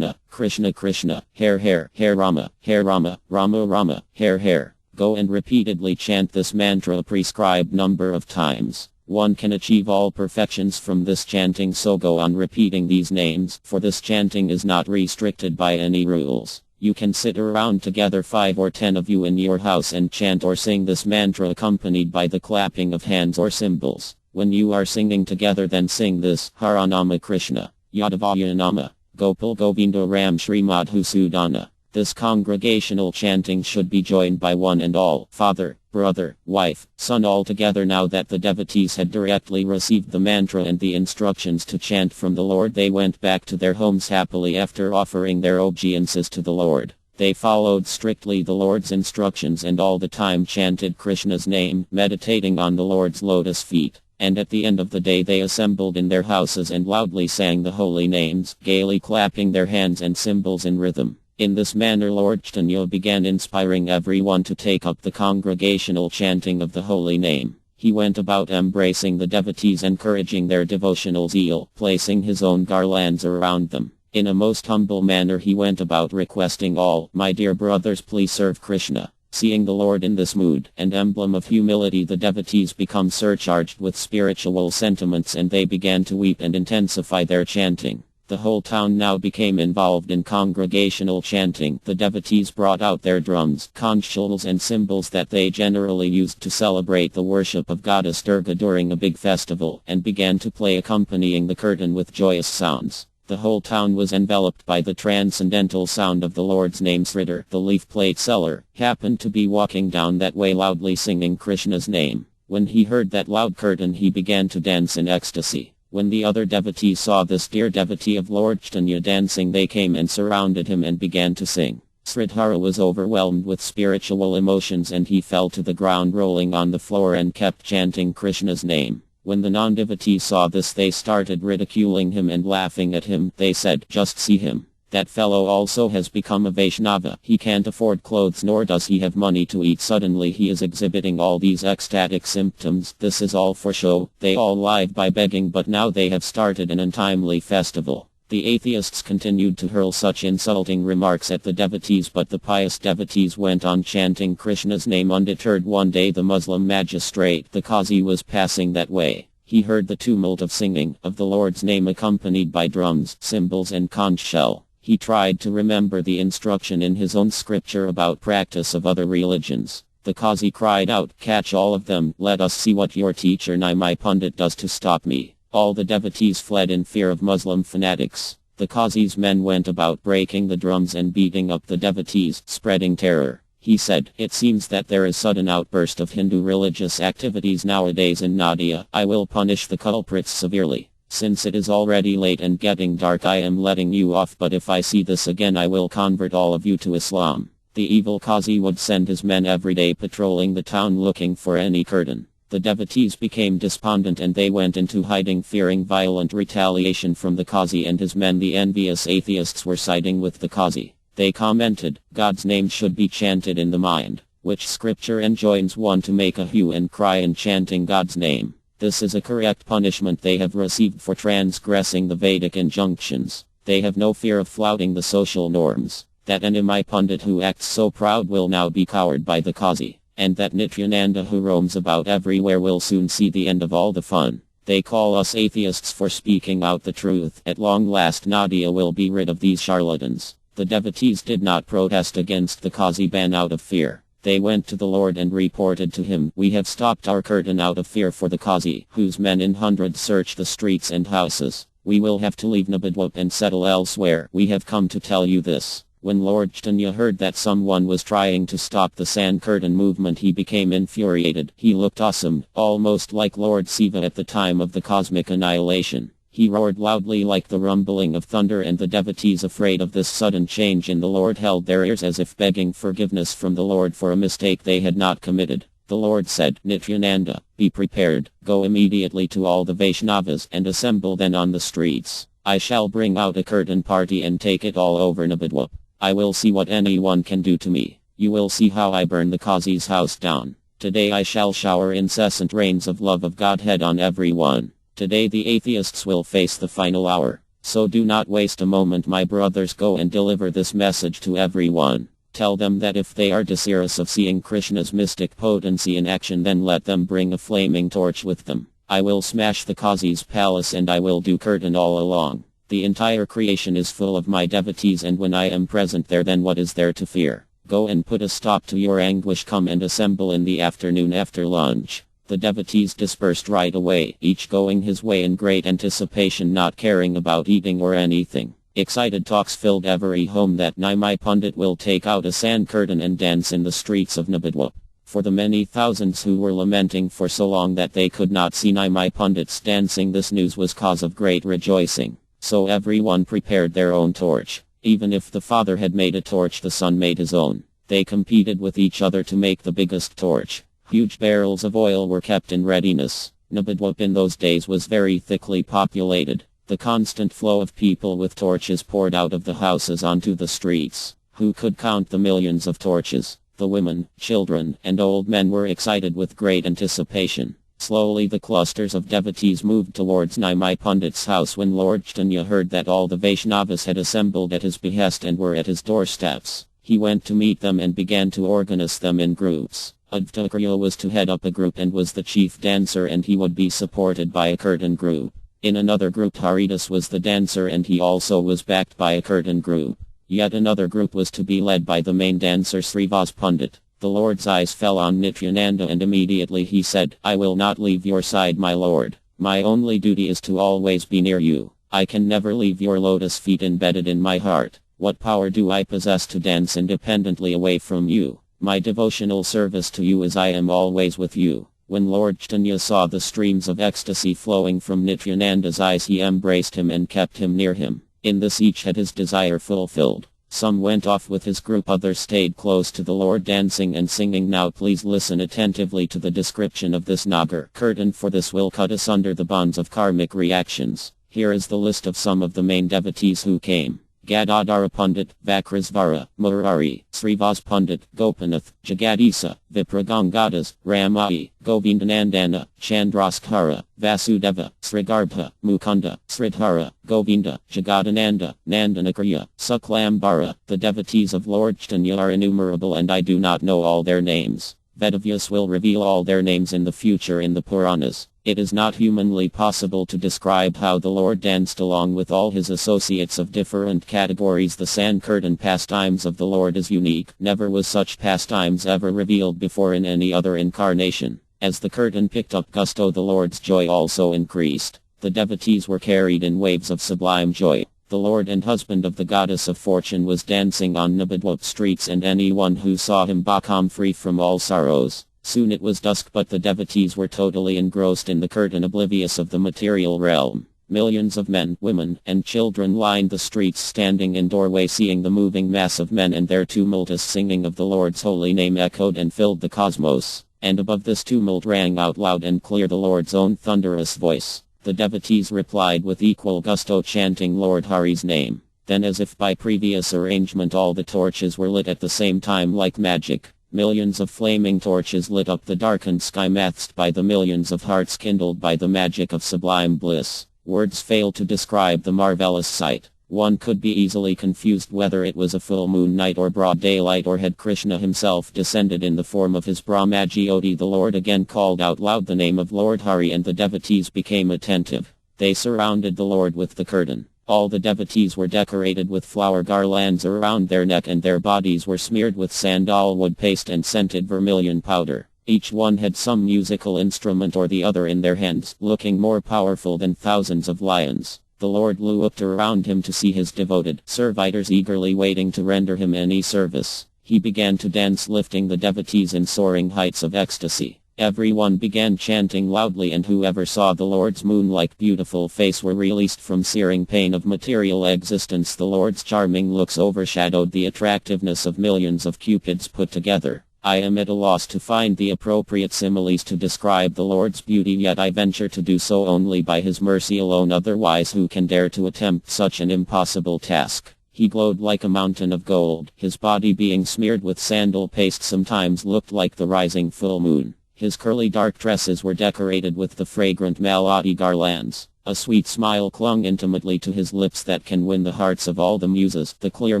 Krishna Krishna, Hare Rama, Rama Rama, Hare. Go and repeatedly chant this mantra a prescribed number of times. One can achieve all perfections from this chanting, so go on repeating these names, for this chanting is not restricted by any rules. You can sit around together 5 or 10 of you in your house and chant or sing this mantra accompanied by the clapping of hands or cymbals. When you are singing together, then sing this: Haranama Krishna, Yadavaya Nama, Gopal Govinda Ram Shri Madhusudana. This congregational chanting should be joined by one and all, father, brother, wife, son, all together. Now that the devotees had directly received the mantra and the instructions to chant from the Lord, they went back to their homes happily after offering their obeisances to the Lord. They followed strictly the Lord's instructions and all the time chanted Krishna's name, meditating on the Lord's lotus feet. And at the end of the day they assembled in their houses and loudly sang the holy names, gaily clapping their hands and cymbals in rhythm. In this manner Lord Caitanya began inspiring everyone to take up the congregational chanting of the holy name. He went about embracing the devotees, encouraging their devotional zeal, placing his own garlands around them. In a most humble manner he went about requesting all, "My dear brothers, please serve Krishna." Seeing the Lord in this mood and emblem of humility, the devotees become surcharged with spiritual sentiments and they began to weep and intensify their chanting. The whole town now became involved in congregational chanting. The devotees brought out their drums, conch shells and cymbals that they generally used to celebrate the worship of Goddess Durga during a big festival, and began to play accompanying the curtain with joyous sounds. The whole town was enveloped by the transcendental sound of the Lord's name. Sridhar, the leaf plate seller, happened to be walking down that way loudly singing Krishna's name. When he heard that loud curtain, he began to dance in ecstasy. When the other devotees saw this dear devotee of Lord Caitanya dancing, they came and surrounded him and began to sing. Sridhara was overwhelmed with spiritual emotions and he fell to the ground rolling on the floor and kept chanting Krishna's name. When the non-devotees saw this, they started ridiculing him and laughing at him. They said, "Just see him. That fellow also has become a Vaishnava. He can't afford clothes nor does he have money to eat. Suddenly he is exhibiting all these ecstatic symptoms. This is all for show." They all lied by begging, but now they have started an untimely festival. The atheists continued to hurl such insulting remarks at the devotees, but the pious devotees went on chanting Krishna's name undeterred. One day the Muslim magistrate, the Qazi, was passing that way. He heard the tumult of singing of the Lord's name accompanied by drums, cymbals and conch shell. He tried to remember the instruction in his own scripture about practice of other religions. The Qazi cried out, "Catch all of them, let us see what your teacher Nimai Pandit does to stop me." All the devotees fled in fear of Muslim fanatics. The Qazi's men went about breaking the drums and beating up the devotees, spreading terror. He said, "It seems that there is sudden outburst of Hindu religious activities nowadays in Nadia. I will punish the culprits severely. Since it is already late and getting dark, I am letting you off, but if I see this again I will convert all of you to Islam." The evil Qazi would send his men every day patrolling the town looking for any curtain. The devotees became despondent and they went into hiding, fearing violent retaliation from the Qazi and his men. The envious atheists were siding with the Qazi. They commented, "God's name should be chanted in the mind. Which scripture enjoins one to make a hue and cry in chanting God's name? This is a correct punishment they have received for transgressing the Vedic injunctions. They have no fear of flouting the social norms. That Nimai Pandit who acts so proud will now be cowered by the Qazi, and that Nityananda who roams about everywhere will soon see the end of all the fun. They call us atheists for speaking out the truth. At long last Nadia will be rid of these charlatans." The devotees did not protest against the Qazi ban out of fear. They went to the Lord and reported to him, "We have stopped our curtain out of fear for the Qazi, whose men in hundreds search the streets and houses. We will have to leave Nabadwap and settle elsewhere. We have come to tell you this." When Lord Caitanya heard that someone was trying to stop the sand curtain movement, he became infuriated. He looked awesome, almost like Lord Shiva at the time of the cosmic annihilation. He roared loudly like the rumbling of thunder, and the devotees, afraid of this sudden change in the Lord, held their ears as if begging forgiveness from the Lord for a mistake they had not committed. The Lord said, "Nityananda, be prepared. Go immediately to all the Vaishnavas and assemble then on the streets. I shall bring out a curtain party and take it all over Nabadwap. I will see what anyone can do to me. You will see how I burn the Qazi's house down." Today I shall shower incessant rains of love of Godhead on everyone. Today the atheists will face the final hour. So do not waste a moment, my brothers. Go and deliver this message to everyone. Tell them that if they are desirous of seeing Krishna's mystic potency in action, then let them bring a flaming torch with them. I will smash the Kazi's palace and I will do kirtan all along. The entire creation is full of my devotees, and when I am present there, then what is there to fear? Go and put a stop to your anguish. Come and assemble in the afternoon after lunch. The devotees dispersed right away, each going his way in great anticipation, not caring about eating or anything. Excited talks filled every home that Nimai Pandit will take out a Sankirtan and dance in the streets of Nabadwap. For the many thousands who were lamenting for so long that they could not see Nimai Pandits dancing, this news was cause of great rejoicing. So everyone prepared their own torch. Even if the father had made a torch, the son made his own. They competed with each other to make the biggest torch. Huge barrels of oil were kept in readiness. Nabadwap in those days was very thickly populated. The constant flow of people with torches poured out of the houses onto the streets. Who could count the millions of torches? The women, children, and old men were excited with great anticipation. Slowly the clusters of devotees moved towards Nimai Pandit's house. When Lord Caitanya heard that all the Vaishnavas had assembled at his behest and were at his doorsteps, he went to meet them and began to organize them in groups. Advaita was to head up a group and was the chief dancer, and he would be supported by a kirtan group. In another group Haridas was the dancer, and he also was backed by a kirtan group. Yet another group was to be led by the main dancer Srivas Pandit. The Lord's eyes fell on Nityananda and immediately he said, I will not leave your side, my Lord. My only duty is to always be near you. I can never leave your lotus feet embedded in my heart. What power do I possess to dance independently away from you? My devotional service to you is I am always with you. When Lord Caitanya saw the streams of ecstasy flowing from Nityananda's eyes, he embraced him and kept him near him. In this each had his desire fulfilled. Some went off with his group, others stayed close to the Lord dancing and singing. Now please listen attentively to the description of this Nagar Kirtan, for this will cut asunder the bonds of karmic reactions. Here is the list of some of the main devotees who came. Gadadhara Pandit, Vakrasvara, Murari, Srivas Pandit, Gopinath, Jagadisa, Vipragangadas, Ramai, Govindanandana, Chandraskara, Vasudeva, Srigarbha, Mukunda, Sridhara, Govinda, Jagadananda, Nandanakriya, Suklambara. The devotees of Lord Caitanya are innumerable and I do not know all their names. Vedavyas will reveal all their names in the future in the Puranas. It is not humanly possible to describe how the Lord danced along with all his associates of different categories. The Sankirtan pastimes of the Lord is unique. Never was such pastimes ever revealed before in any other incarnation. As the kirtan picked up gusto, the Lord's joy also increased. The devotees were carried in waves of sublime joy. The Lord and husband of the goddess of fortune was dancing on Nabadwap streets, and anyone who saw him became free from all sorrows. Soon it was dusk, but the devotees were totally engrossed in the kirtan, oblivious of the material realm. Millions of men, women, and children lined the streets, standing in doorways, seeing the moving mass of men, and their tumultuous singing of the Lord's holy name echoed and filled the cosmos. And above this tumult rang out loud and clear the Lord's own thunderous voice. The devotees replied with equal gusto, chanting Lord Hari's name. Then, as if by previous arrangement, all the torches were lit at the same time like magic. Millions of flaming torches lit up the darkened sky, matched by the millions of hearts kindled by the magic of sublime bliss. Words fail to describe the marvelous sight. One could be easily confused whether it was a full moon night or broad daylight, or had Krishna himself descended in the form of his Brahmajyoti. The Lord again called out loud the name of Lord Hari, and the devotees became attentive. They surrounded the Lord with the kirtan. All the devotees were decorated with flower garlands around their neck, and their bodies were smeared with sandalwood paste and scented vermilion powder. Each one had some musical instrument or the other in their hands, looking more powerful than thousands of lions. The Lord looked around him to see his devoted servitors eagerly waiting to render him any service. He began to dance, lifting the devotees in soaring heights of ecstasy. Everyone began chanting loudly, and whoever saw the Lord's moon-like beautiful face were released from searing pain of material existence. The Lord's charming looks overshadowed the attractiveness of millions of cupids put together. I am at a loss to find the appropriate similes to describe the Lord's beauty, yet I venture to do so only by his mercy alone. Otherwise, who can dare to attempt such an impossible task? He glowed like a mountain of gold, his body being smeared with sandal paste sometimes looked like the rising full moon. His curly dark tresses were decorated with the fragrant malati garlands. A sweet smile clung intimately to his lips that can win the hearts of all the muses. The clear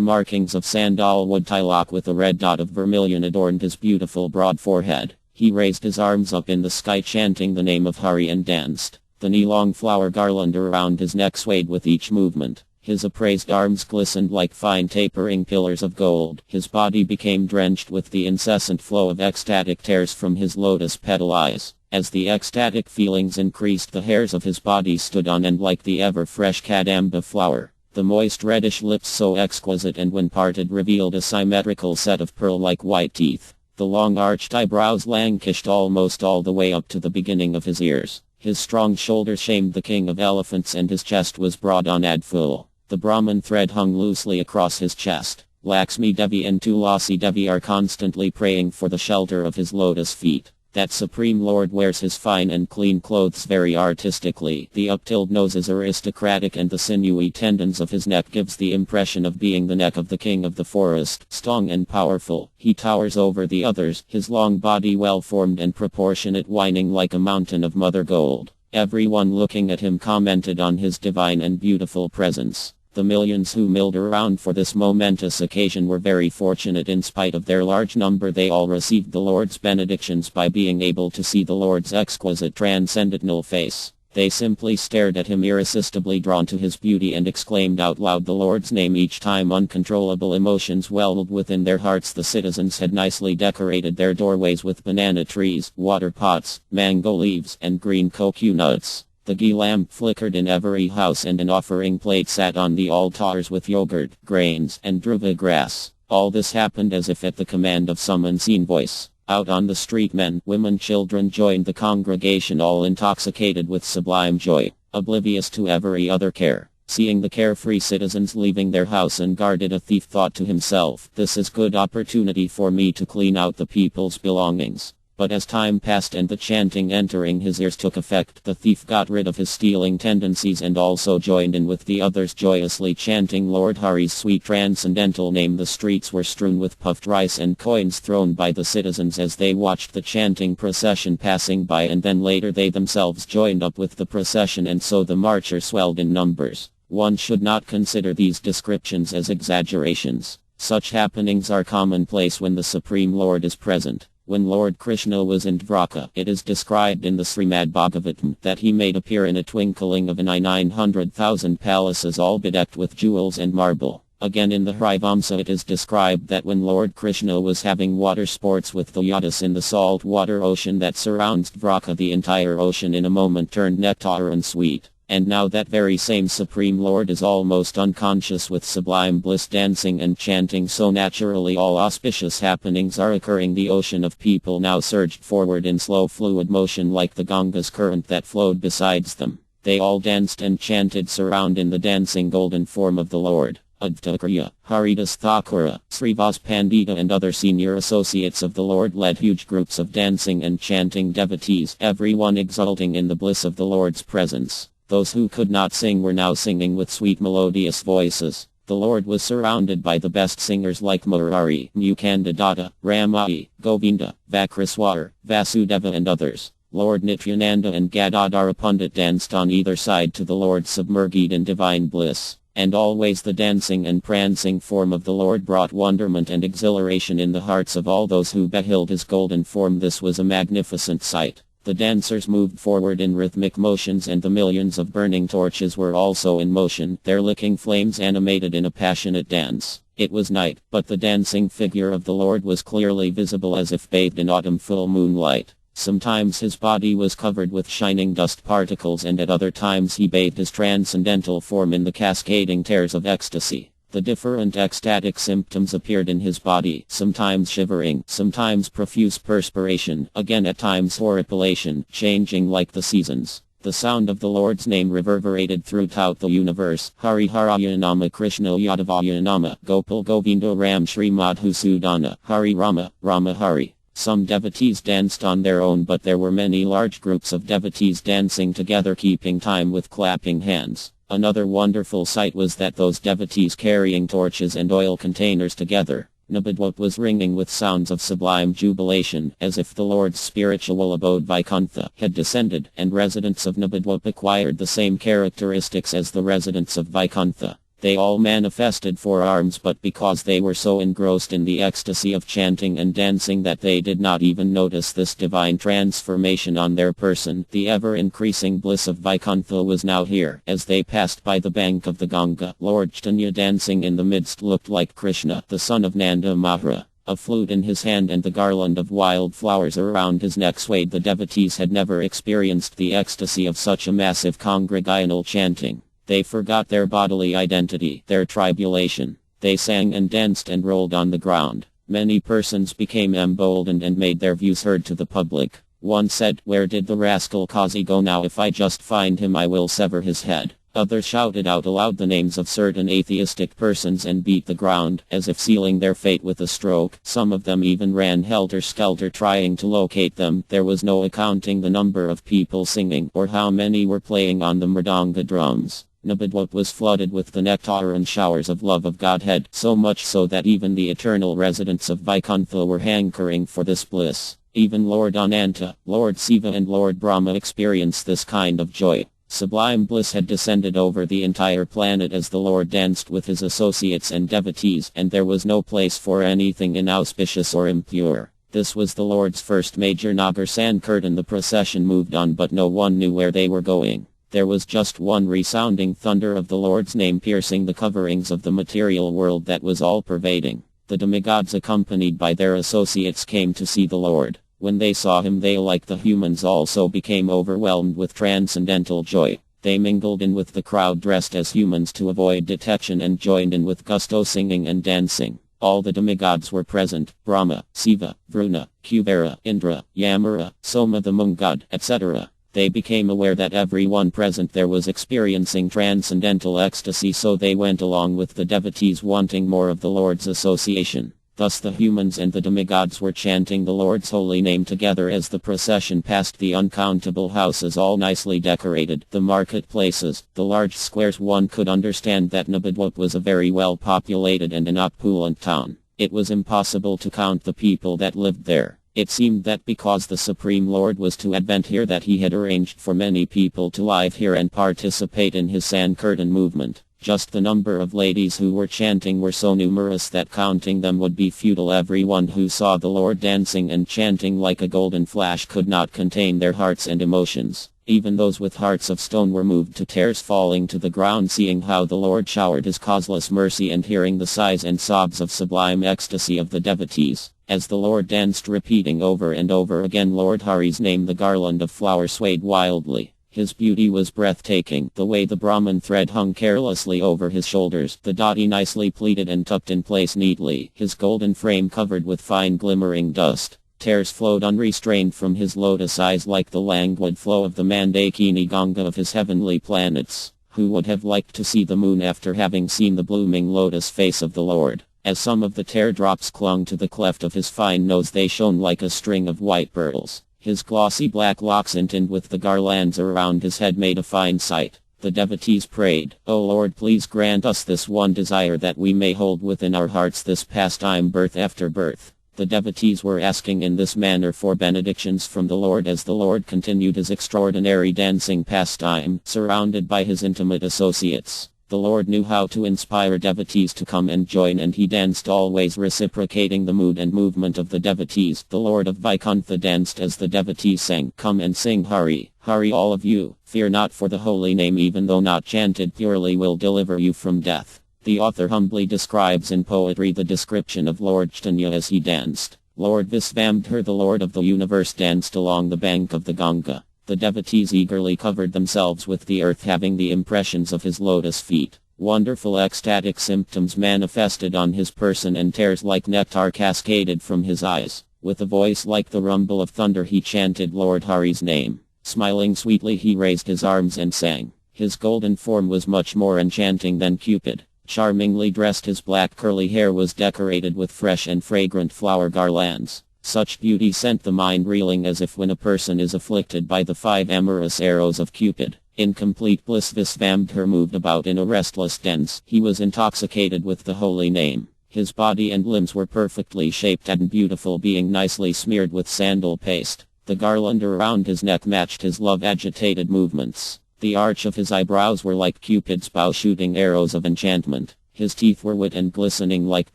markings of sandalwood tilak with a red dot of vermilion adorned his beautiful broad forehead. He raised his arms up in the sky chanting the name of Hari and danced. The knee-long flower garland around his neck swayed with each movement. His upraised arms glistened like fine tapering pillars of gold. His body became drenched with the incessant flow of ecstatic tears from his lotus petal eyes. As the ecstatic feelings increased, the hairs of his body stood on end like the ever-fresh kadamba flower. The moist reddish lips, so exquisite and when parted, revealed a symmetrical set of pearl-like white teeth. The long arched eyebrows lanchished almost all the way up to the beginning of his ears. His strong shoulders shamed the king of elephants and his chest was broad and full. The Brahman thread hung loosely across his chest. Lakshmi Devi and Tulasi Devi are constantly praying for the shelter of his lotus feet. That Supreme Lord wears his fine and clean clothes very artistically. The up-tilled nose is aristocratic and the sinewy tendons of his neck gives the impression of being the neck of the king of the forest. Strong and powerful, he towers over the others, his long body well-formed and proportionate, whining like a mountain of mother gold. Everyone looking at him commented on his divine and beautiful presence. The millions who milled around for this momentous occasion were very fortunate. In spite of their large number, they all received the Lord's benedictions by being able to see the Lord's exquisite transcendental face. They simply stared at him, irresistibly drawn to his beauty, and exclaimed out loud the Lord's name each time. Uncontrollable emotions welled within their hearts. The citizens had nicely decorated their doorways with banana trees, water pots, mango leaves, and green coconuts. The ghee lamp flickered in every house and an offering plate sat on the altars with yogurt, grains, and dhruva grass. All this happened as if at the command of some unseen voice. Out on the street, men, women, children joined the congregation, all intoxicated with sublime joy, oblivious to every other care. Seeing the carefree citizens leaving their house unguarded, a thief thought to himself, "This is good opportunity for me to clean out the people's belongings." But as time passed and the chanting entering his ears took effect, the thief got rid of his stealing tendencies and also joined in with the others, joyously chanting Lord Hari's sweet transcendental name. The streets were strewn with puffed rice and coins thrown by the citizens as they watched the chanting procession passing by, and then later they themselves joined up with the procession, and so the marchers swelled in numbers. One should not consider these descriptions as exaggerations. Such happenings are commonplace when the Supreme Lord is present. When Lord Krishna was in Dwarka, it is described in the Srimad Bhagavatam that he made appear in a twinkling of an eye 900,000 palaces all bedecked with jewels and marble. Again in the Harivamsa it is described that when Lord Krishna was having water sports with the Yadas in the salt water ocean that surrounds Dwarka, the entire ocean in a moment turned nectar and sweet. And now that very same Supreme Lord is almost unconscious with sublime bliss, dancing and chanting so naturally all auspicious happenings are occurring. The ocean of people now surged forward in slow fluid motion like the Ganga's current that flowed besides them. They all danced and chanted surrounding the dancing golden form of the Lord. Advaita, Haridas Thakura, Srivas Pandita and other senior associates of the Lord led huge groups of dancing and chanting devotees, everyone exulting in the bliss of the Lord's presence. Those who could not sing were now singing with sweet melodious voices. The Lord was surrounded by the best singers like Murari, Mukandadatta, Ramai, Govinda, Vakraswar, Vasudeva and others. Lord Nityananda and Gadadhara Pandit danced on either side to the Lord, submerged in divine bliss. And always the dancing and prancing form of the Lord brought wonderment and exhilaration in the hearts of all those who beheld his golden form. This was a magnificent sight. The dancers moved forward in rhythmic motions and the millions of burning torches were also in motion, their licking flames animated in a passionate dance. It was night, but the dancing figure of the Lord was clearly visible as if bathed in autumn full moonlight. Sometimes his body was covered with shining dust particles and at other times he bathed his transcendental form in the cascading tears of ecstasy. The different ecstatic symptoms appeared in his body, sometimes shivering, sometimes profuse perspiration, again at times horripilation, changing like the seasons. The sound of the Lord's name reverberated throughout the universe. Hari Haraya Nama Krishna Yadavaya Nama Gopal Govinda Ram Shri Madhusudana Hari Rama, Rama Hari. Some devotees danced on their own, but there were many large groups of devotees dancing together, keeping time with clapping hands. Another wonderful sight was that those devotees carrying torches and oil containers together. Nabadwap was ringing with sounds of sublime jubilation, as if the Lord's spiritual abode Vaikuntha had descended, and residents of Nabadwap acquired the same characteristics as the residents of Vaikuntha. They all manifested forearms, but because they were so engrossed in the ecstasy of chanting and dancing that they did not even notice this divine transformation on their person. The ever-increasing bliss of Vaikuntha was now here. As they passed by the bank of the Ganga, Lord Caitanya dancing in the midst looked like Krishna, the son of Nanda Mahara. A flute in his hand and the garland of wild flowers around his neck swayed. The devotees had never experienced the ecstasy of such a massive congregational chanting. They forgot their bodily identity, their tribulation. They sang and danced and rolled on the ground. Many persons became emboldened and made their views heard to the public. One said, "Where did the rascal Kazi go now? If I just find him, I will sever his head." Others shouted out aloud the names of certain atheistic persons and beat the ground, as if sealing their fate with a stroke. Some of them even ran helter-skelter trying to locate them. There was no accounting the number of people singing, or how many were playing on the mridanga drums. Nabadwap was flooded with the nectar and showers of love of Godhead, so much so that even the eternal residents of Vaikuntha were hankering for this bliss. Even Lord Ananta, Lord Siva and Lord Brahma experienced this kind of joy. Sublime bliss had descended over the entire planet as the Lord danced with his associates and devotees, and there was no place for anything inauspicious or impure. This was the Lord's first major Nagar Sankirtan. The procession moved on, but no one knew where they were going. There was just one resounding thunder of the Lord's name piercing the coverings of the material world that was all-pervading. The demigods accompanied by their associates came to see the Lord. When they saw him, they, like the humans, also became overwhelmed with transcendental joy. They mingled in with the crowd dressed as humans to avoid detection and joined in with gusto singing and dancing. All the demigods were present: Brahma, Siva, Vruna, Kubera, Indra, Yamara, Soma the moon god, etc. They became aware that everyone present there was experiencing transcendental ecstasy, so they went along with the devotees wanting more of the Lord's association. Thus the humans and the demigods were chanting the Lord's holy name together as the procession passed the uncountable houses all nicely decorated, the marketplaces, the large squares. One could understand that Nabadwap was a very well populated and an opulent town. It was impossible to count the people that lived there. It seemed that because the Supreme Lord was to advent here, that he had arranged for many people to live here and participate in his Sankirtan movement. Just the number of ladies who were chanting were so numerous that counting them would be futile. Everyone who saw the Lord dancing and chanting like a golden flash could not contain their hearts and emotions. Even those with hearts of stone were moved to tears, falling to the ground, seeing how the Lord showered his causeless mercy and hearing the sighs and sobs of sublime ecstasy of the devotees. As the Lord danced, repeating over and over again Lord Hari's name, the garland of flowers swayed wildly. His beauty was breathtaking. The way the Brahman thread hung carelessly over his shoulders, the dhoti nicely pleated and tucked in place neatly, his golden frame covered with fine glimmering dust. Tears flowed unrestrained from his lotus eyes like the languid flow of the Mandakini Ganga of his heavenly planets. Who would have liked to see the moon after having seen the blooming lotus face of the Lord? As some of the teardrops clung to the cleft of his fine nose, they shone like a string of white pearls. His glossy black locks intoned with the garlands around his head made a fine sight. The devotees prayed, "O Lord, please grant us this one desire, that we may hold within our hearts this pastime birth after birth." The devotees were asking in this manner for benedictions from the Lord as the Lord continued his extraordinary dancing pastime, surrounded by his intimate associates. The Lord knew how to inspire devotees to come and join, and he danced, always reciprocating the mood and movement of the devotees. The Lord of Vaikuntha danced as the devotees sang, "Come and sing Hari, Hari all of you, fear not, for the holy name, even though not chanted purely, will deliver you from death." The author humbly describes in poetry the description of Lord Caitanya as he danced. Lord Visvambhadra, the Lord of the universe, danced along the bank of the Ganga. The devotees eagerly covered themselves with the earth, having the impressions of his lotus feet. Wonderful ecstatic symptoms manifested on his person, and tears like nectar cascaded from his eyes. With a voice like the rumble of thunder, he chanted Lord Hari's name. Smiling sweetly, he raised his arms and sang. His golden form was much more enchanting than Cupid. Charmingly dressed, his black curly hair was decorated with fresh and fragrant flower garlands. Such beauty sent the mind reeling, as if when a person is afflicted by the 5 amorous arrows of Cupid. In complete bliss Visvambhar moved about in a restless dance. He was intoxicated with the holy name. His body and limbs were perfectly shaped and beautiful, being nicely smeared with sandal paste. The garland around his neck matched his love-agitated movements. The arch of his eyebrows were like Cupid's bow shooting arrows of enchantment. His teeth were white and glistening like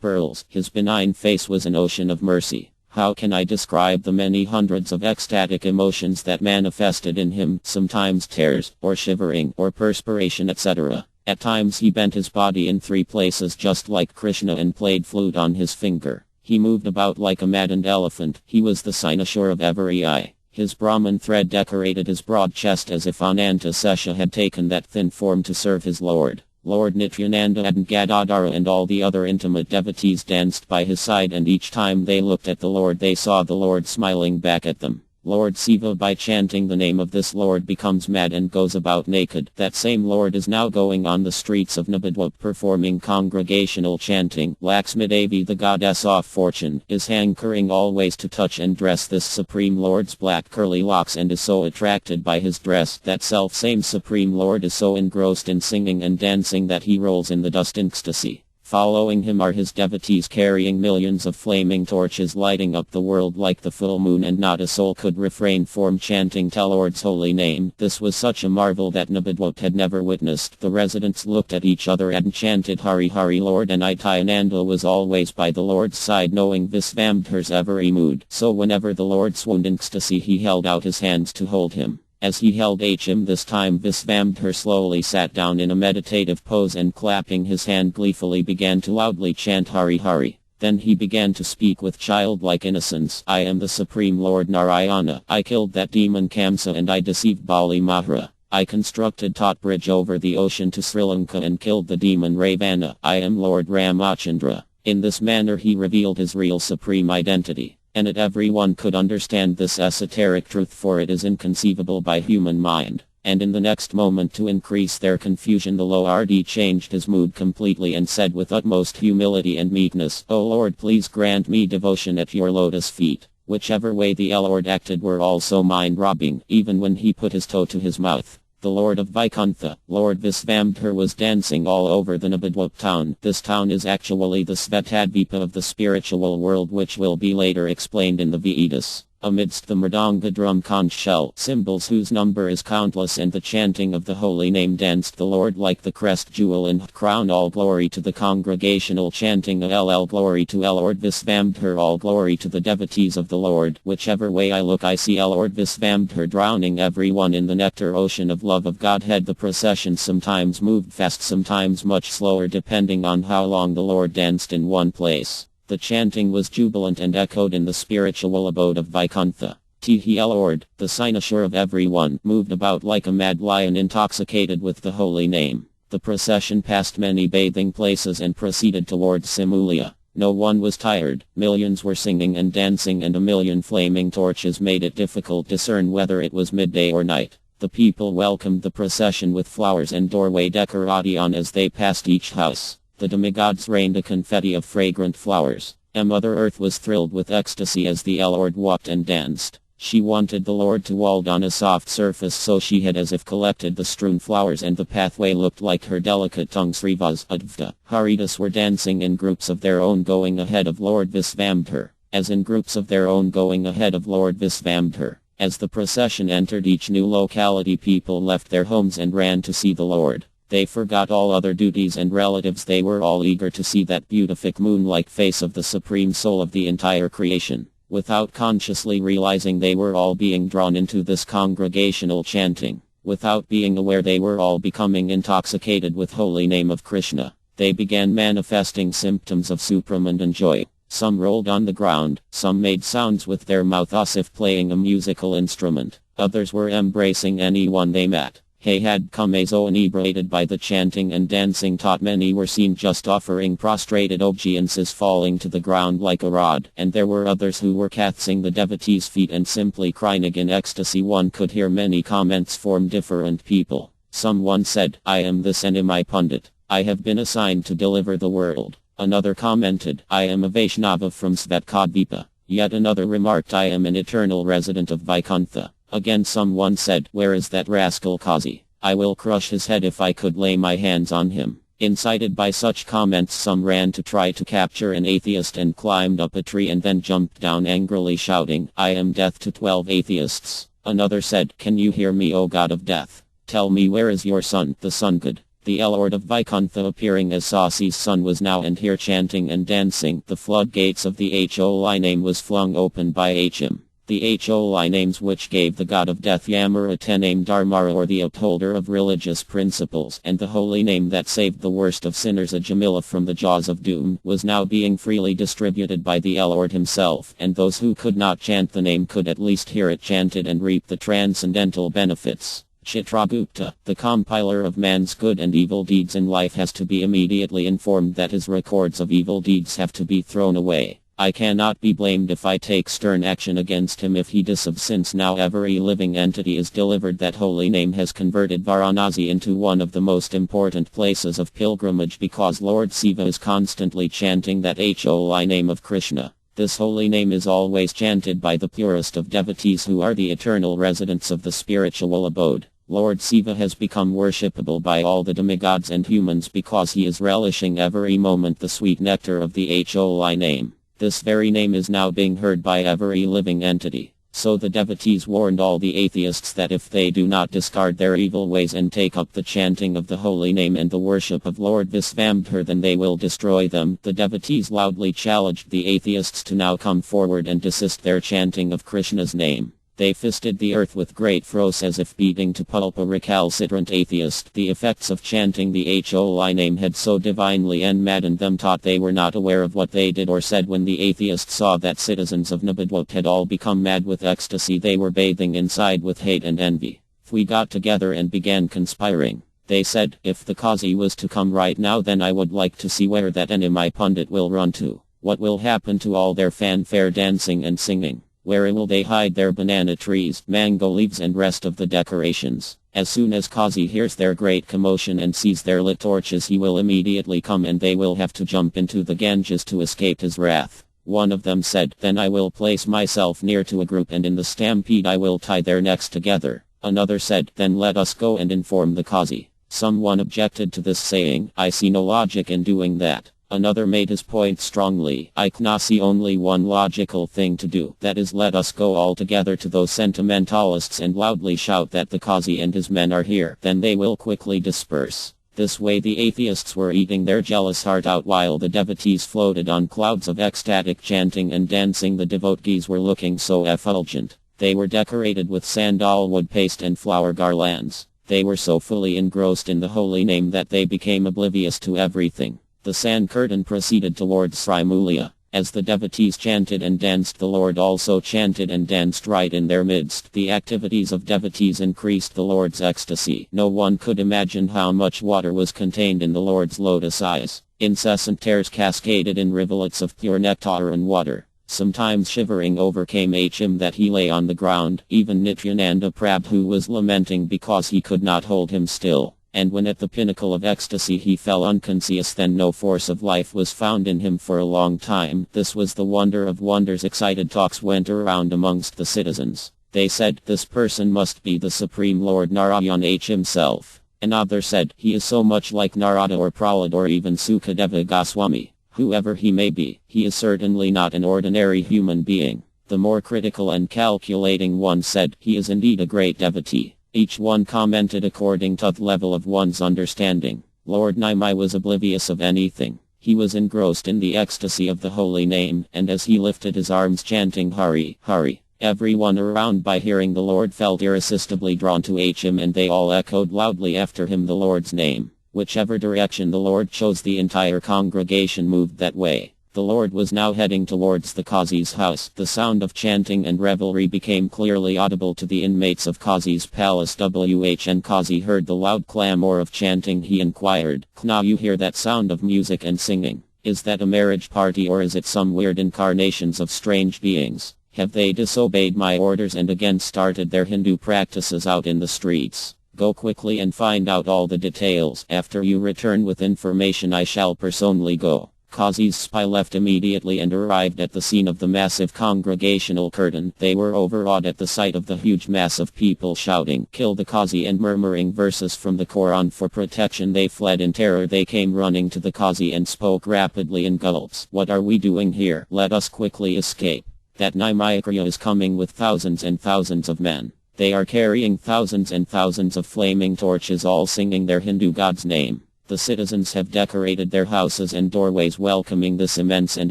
pearls. His benign face was an ocean of mercy. How can I describe the many hundreds of ecstatic emotions that manifested in him, sometimes tears, or shivering, or perspiration, etc. At times he bent his body in 3 places just like Krishna and played flute on his finger. He moved about like a maddened elephant. He was the cynosure of every eye. His Brahman thread decorated his broad chest as if Ananta Sesha had taken that thin form to serve his lord. Lord Nityananda and Gadadhara and all the other intimate devotees danced by his side, and each time they looked at the Lord they saw the Lord smiling back at them. Lord Siva, by chanting the name of this Lord, becomes mad and goes about naked. That same Lord is now going on the streets of Nabadwap performing congregational chanting. Laxmi-Devi, the goddess of fortune, is hankering always to touch and dress this Supreme Lord's black curly locks and is so attracted by his dress. That self-same Supreme Lord is so engrossed in singing and dancing that he rolls in the dust in ecstasy. Following him are his devotees carrying millions of flaming torches lighting up the world like the full moon, and not a soul could refrain from chanting the Lord's holy name. This was such a marvel that Nabadwap had never witnessed. The residents looked at each other and chanted Hari Hari. Lord Nityananda was always by the Lord's side, knowing Visvambhar's every mood. So whenever the Lord swooned in ecstasy, he held out his hands to hold him. As he held him this time, Visvambhar slowly sat down in a meditative pose and clapping his hand gleefully began to loudly chant Hari Hari. Then he began to speak with childlike innocence. I am the Supreme Lord Narayana. I killed that demon Kamsa and I deceived Bali Mahara. I constructed Tat Bridge over the ocean to Sri Lanka and killed the demon Ravana. I am Lord Ramachandra. In this manner he revealed his real supreme identity. And everyone could understand this esoteric truth, for it is inconceivable by human mind. And in the next moment, to increase their confusion, the Lord changed his mood completely and said with utmost humility and meekness, O Lord, please grant me devotion at your lotus feet. Whichever way the Lord acted were also mind-robbing, even when he put his toe to his mouth. The Lord of Vaikuntha, Lord Visvambhar, was dancing all over the Nabadwap town. This town is actually the Svetadvipa of the spiritual world, which will be later explained in the Vedas. Amidst the mridanga drum conch shell, cymbals whose number is countless, and the chanting of the holy name, danced the Lord like the crest jewel and crown. All glory to the congregational chanting, all glory to Lord Visvambhar, all glory to the devotees of the Lord. Whichever way I look I see Lord Visvambhar drowning everyone in the nectar ocean of love of Godhead. The procession sometimes moved fast, sometimes much slower, depending on how long the Lord danced in one place. The chanting was jubilant and echoed in the spiritual abode of Vaikuntha. The Lord, the cynosure of everyone, moved about like a mad lion intoxicated with the holy name. The procession passed many bathing places and proceeded towards Simulia. No one was tired, millions were singing and dancing, and a million flaming torches made it difficult to discern whether it was midday or night. The people welcomed the procession with flowers and doorway decoration as they passed each house. The demigods rained a confetti of fragrant flowers. Mother Earth was thrilled with ecstasy as the Lord walked and danced. She wanted the Lord to walk on a soft surface, so she had as if collected the strewn flowers, and the pathway looked like her delicate tongue. Srivas Advta Haridas were dancing in groups of their own going ahead of Lord Visvambhar. As in groups of their own going ahead of Lord Visvambhar. As the procession entered each new locality, people left their homes and ran to see the Lord. They forgot all other duties and relatives. They were all eager to see that beatific moon-like face of the Supreme Soul of the entire creation. Without consciously realizing, they were all being drawn into this congregational chanting. Without being aware, they were all becoming intoxicated with holy name of Krishna. They began manifesting symptoms of supramandan joy. Some rolled on the ground, some made sounds with their mouth as if playing a musical instrument. Others were embracing anyone they met. They had come so inebriated by the chanting and dancing that many were seen just offering prostrated obeisances, falling to the ground like a rod. And there were others who were kissing the devotees' feet and simply crying in ecstasy. One could hear many comments from different people. Someone said, I am the Senimai Pundit. I have been assigned to deliver the world. Another commented, I am a Vaishnava from Svetkadvipa. Yet another remarked, I am an eternal resident of Vaikuntha. Again someone said, where is that rascal Kazi? I will crush his head if I could lay my hands on him. Incited by such comments, some ran to try to capture an atheist and climbed up a tree and then jumped down angrily shouting, "I am death to 12 atheists." Another said, "Can you hear me, O God of death? Tell me, where is your son, the sun god?" The Lord of Vaikuntha, appearing as Sasi's son, was now and here chanting and dancing. The floodgates of the Holi name was flung open by HM. The Holi names which gave the god of death Yamara Tename Dharmara, or the upholder of religious principles, and the holy name that saved the worst of sinners Ajamila from the jaws of doom, was now being freely distributed by the Lord himself, and those who could not chant the name could at least hear it chanted and reap the transcendental benefits. Chitragupta, the compiler of man's good and evil deeds in life, has to be immediately informed that his records of evil deeds have to be thrown away. I cannot be blamed if I take stern action against him if he dissolves, since now every living entity is delivered. That holy name has converted Varanasi into one of the most important places of pilgrimage, because Lord Shiva is constantly chanting that Holi name of Krishna. This holy name is always chanted by the purest of devotees, who are the eternal residents of the spiritual abode. Lord Shiva has become worshipable by all the demigods and humans because he is relishing every moment the sweet nectar of the Holi name. This very name is now being heard by every living entity. So the devotees warned all the atheists that if they do not discard their evil ways and take up the chanting of the holy name and the worship of Lord Visvambhar, then they will destroy them. The devotees loudly challenged the atheists to now come forward and desist their chanting of Krishna's name. They fisted the earth with great force as if beating to pulp a recalcitrant atheist. The effects of chanting the Holi name had so divinely maddened them, taught they were not aware of what they did or said. When the atheists saw that citizens of Nabadwap had all become mad with ecstasy, they were bathing inside with hate and envy. We got together and began conspiring. They said, if the Qazi was to come right now, then I would like to see where that Enemy Pundit will run to. What will happen to all their fanfare, dancing and singing? Where will they hide their banana trees, mango leaves and rest of the decorations? As soon as Qazi hears their great commotion and sees their lit torches, he will immediately come, and they will have to jump into the Ganges to escape his wrath. One of them said, then I will place myself near to a group, and in the stampede I will tie their necks together. Another said, then let us go and inform the Qazi. Someone objected to this, saying, I see no logic in doing that. Another made his point strongly. I can see only one logical thing to do, that is, let us go all together to those sentimentalists and loudly shout that the Qazi and his men are here. Then they will quickly disperse. This way the atheists were eating their jealous heart out while the devotees floated on clouds of ecstatic chanting and dancing. The devotees were looking so effulgent. They were decorated with sandalwood paste and flower garlands. They were so fully engrossed in the holy name that they became oblivious to everything. The Sankirtan proceeded towards Srimulya. As the devotees chanted and danced, the Lord also chanted and danced right in their midst. The activities of devotees increased the Lord's ecstasy. No one could imagine how much water was contained in the Lord's lotus eyes. Incessant tears cascaded in rivulets of pure nectar and water. Sometimes shivering overcame him that he lay on the ground. Even Nityananda Prabhu was lamenting because he could not hold him still. And when at the pinnacle of ecstasy he fell unconscious, then no force of life was found in him for a long time. This was the wonder of wonders. Excited talks went around amongst the citizens. They said, this person must be the Supreme Lord Narayana himself. Another said, he is so much like Narada or Prahlad or even Sukadeva Goswami. Whoever he may be, he is certainly not an ordinary human being. The more critical and calculating one said, he is indeed a great devotee. Each one commented according to the level of one's understanding. Lord Nimai was oblivious of anything. He was engrossed in the ecstasy of the holy name, and as he lifted his arms chanting Hari, Hari, everyone around by hearing the Lord felt irresistibly drawn to him, and they all echoed loudly after him the Lord's name. Whichever direction the Lord chose, the entire congregation moved that way. The Lord was now heading towards the Qazi's house. The sound of chanting and revelry became clearly audible to the inmates of Qazi's palace. When Qazi heard the loud clamor of chanting, he inquired, "Now you hear that sound of music and singing? Is that a marriage party, or is it some weird incarnations of strange beings? Have they disobeyed my orders and again started their Hindu practices out in the streets? Go quickly and find out all the details. After you return with information, I shall personally go." Qazi's spy left immediately and arrived at the scene of the massive congregational curtain. They were overawed at the sight of the huge mass of people shouting, "Kill the Qazi," and murmuring verses from the Quran for protection. They fled in terror. They came running to the Qazi and spoke rapidly in gulps. "What are we doing here? Let us quickly escape. That Naimayakriya is coming with thousands and thousands of men. They are carrying thousands and thousands of flaming torches, all singing their Hindu god's name. The citizens have decorated their houses and doorways welcoming this immense and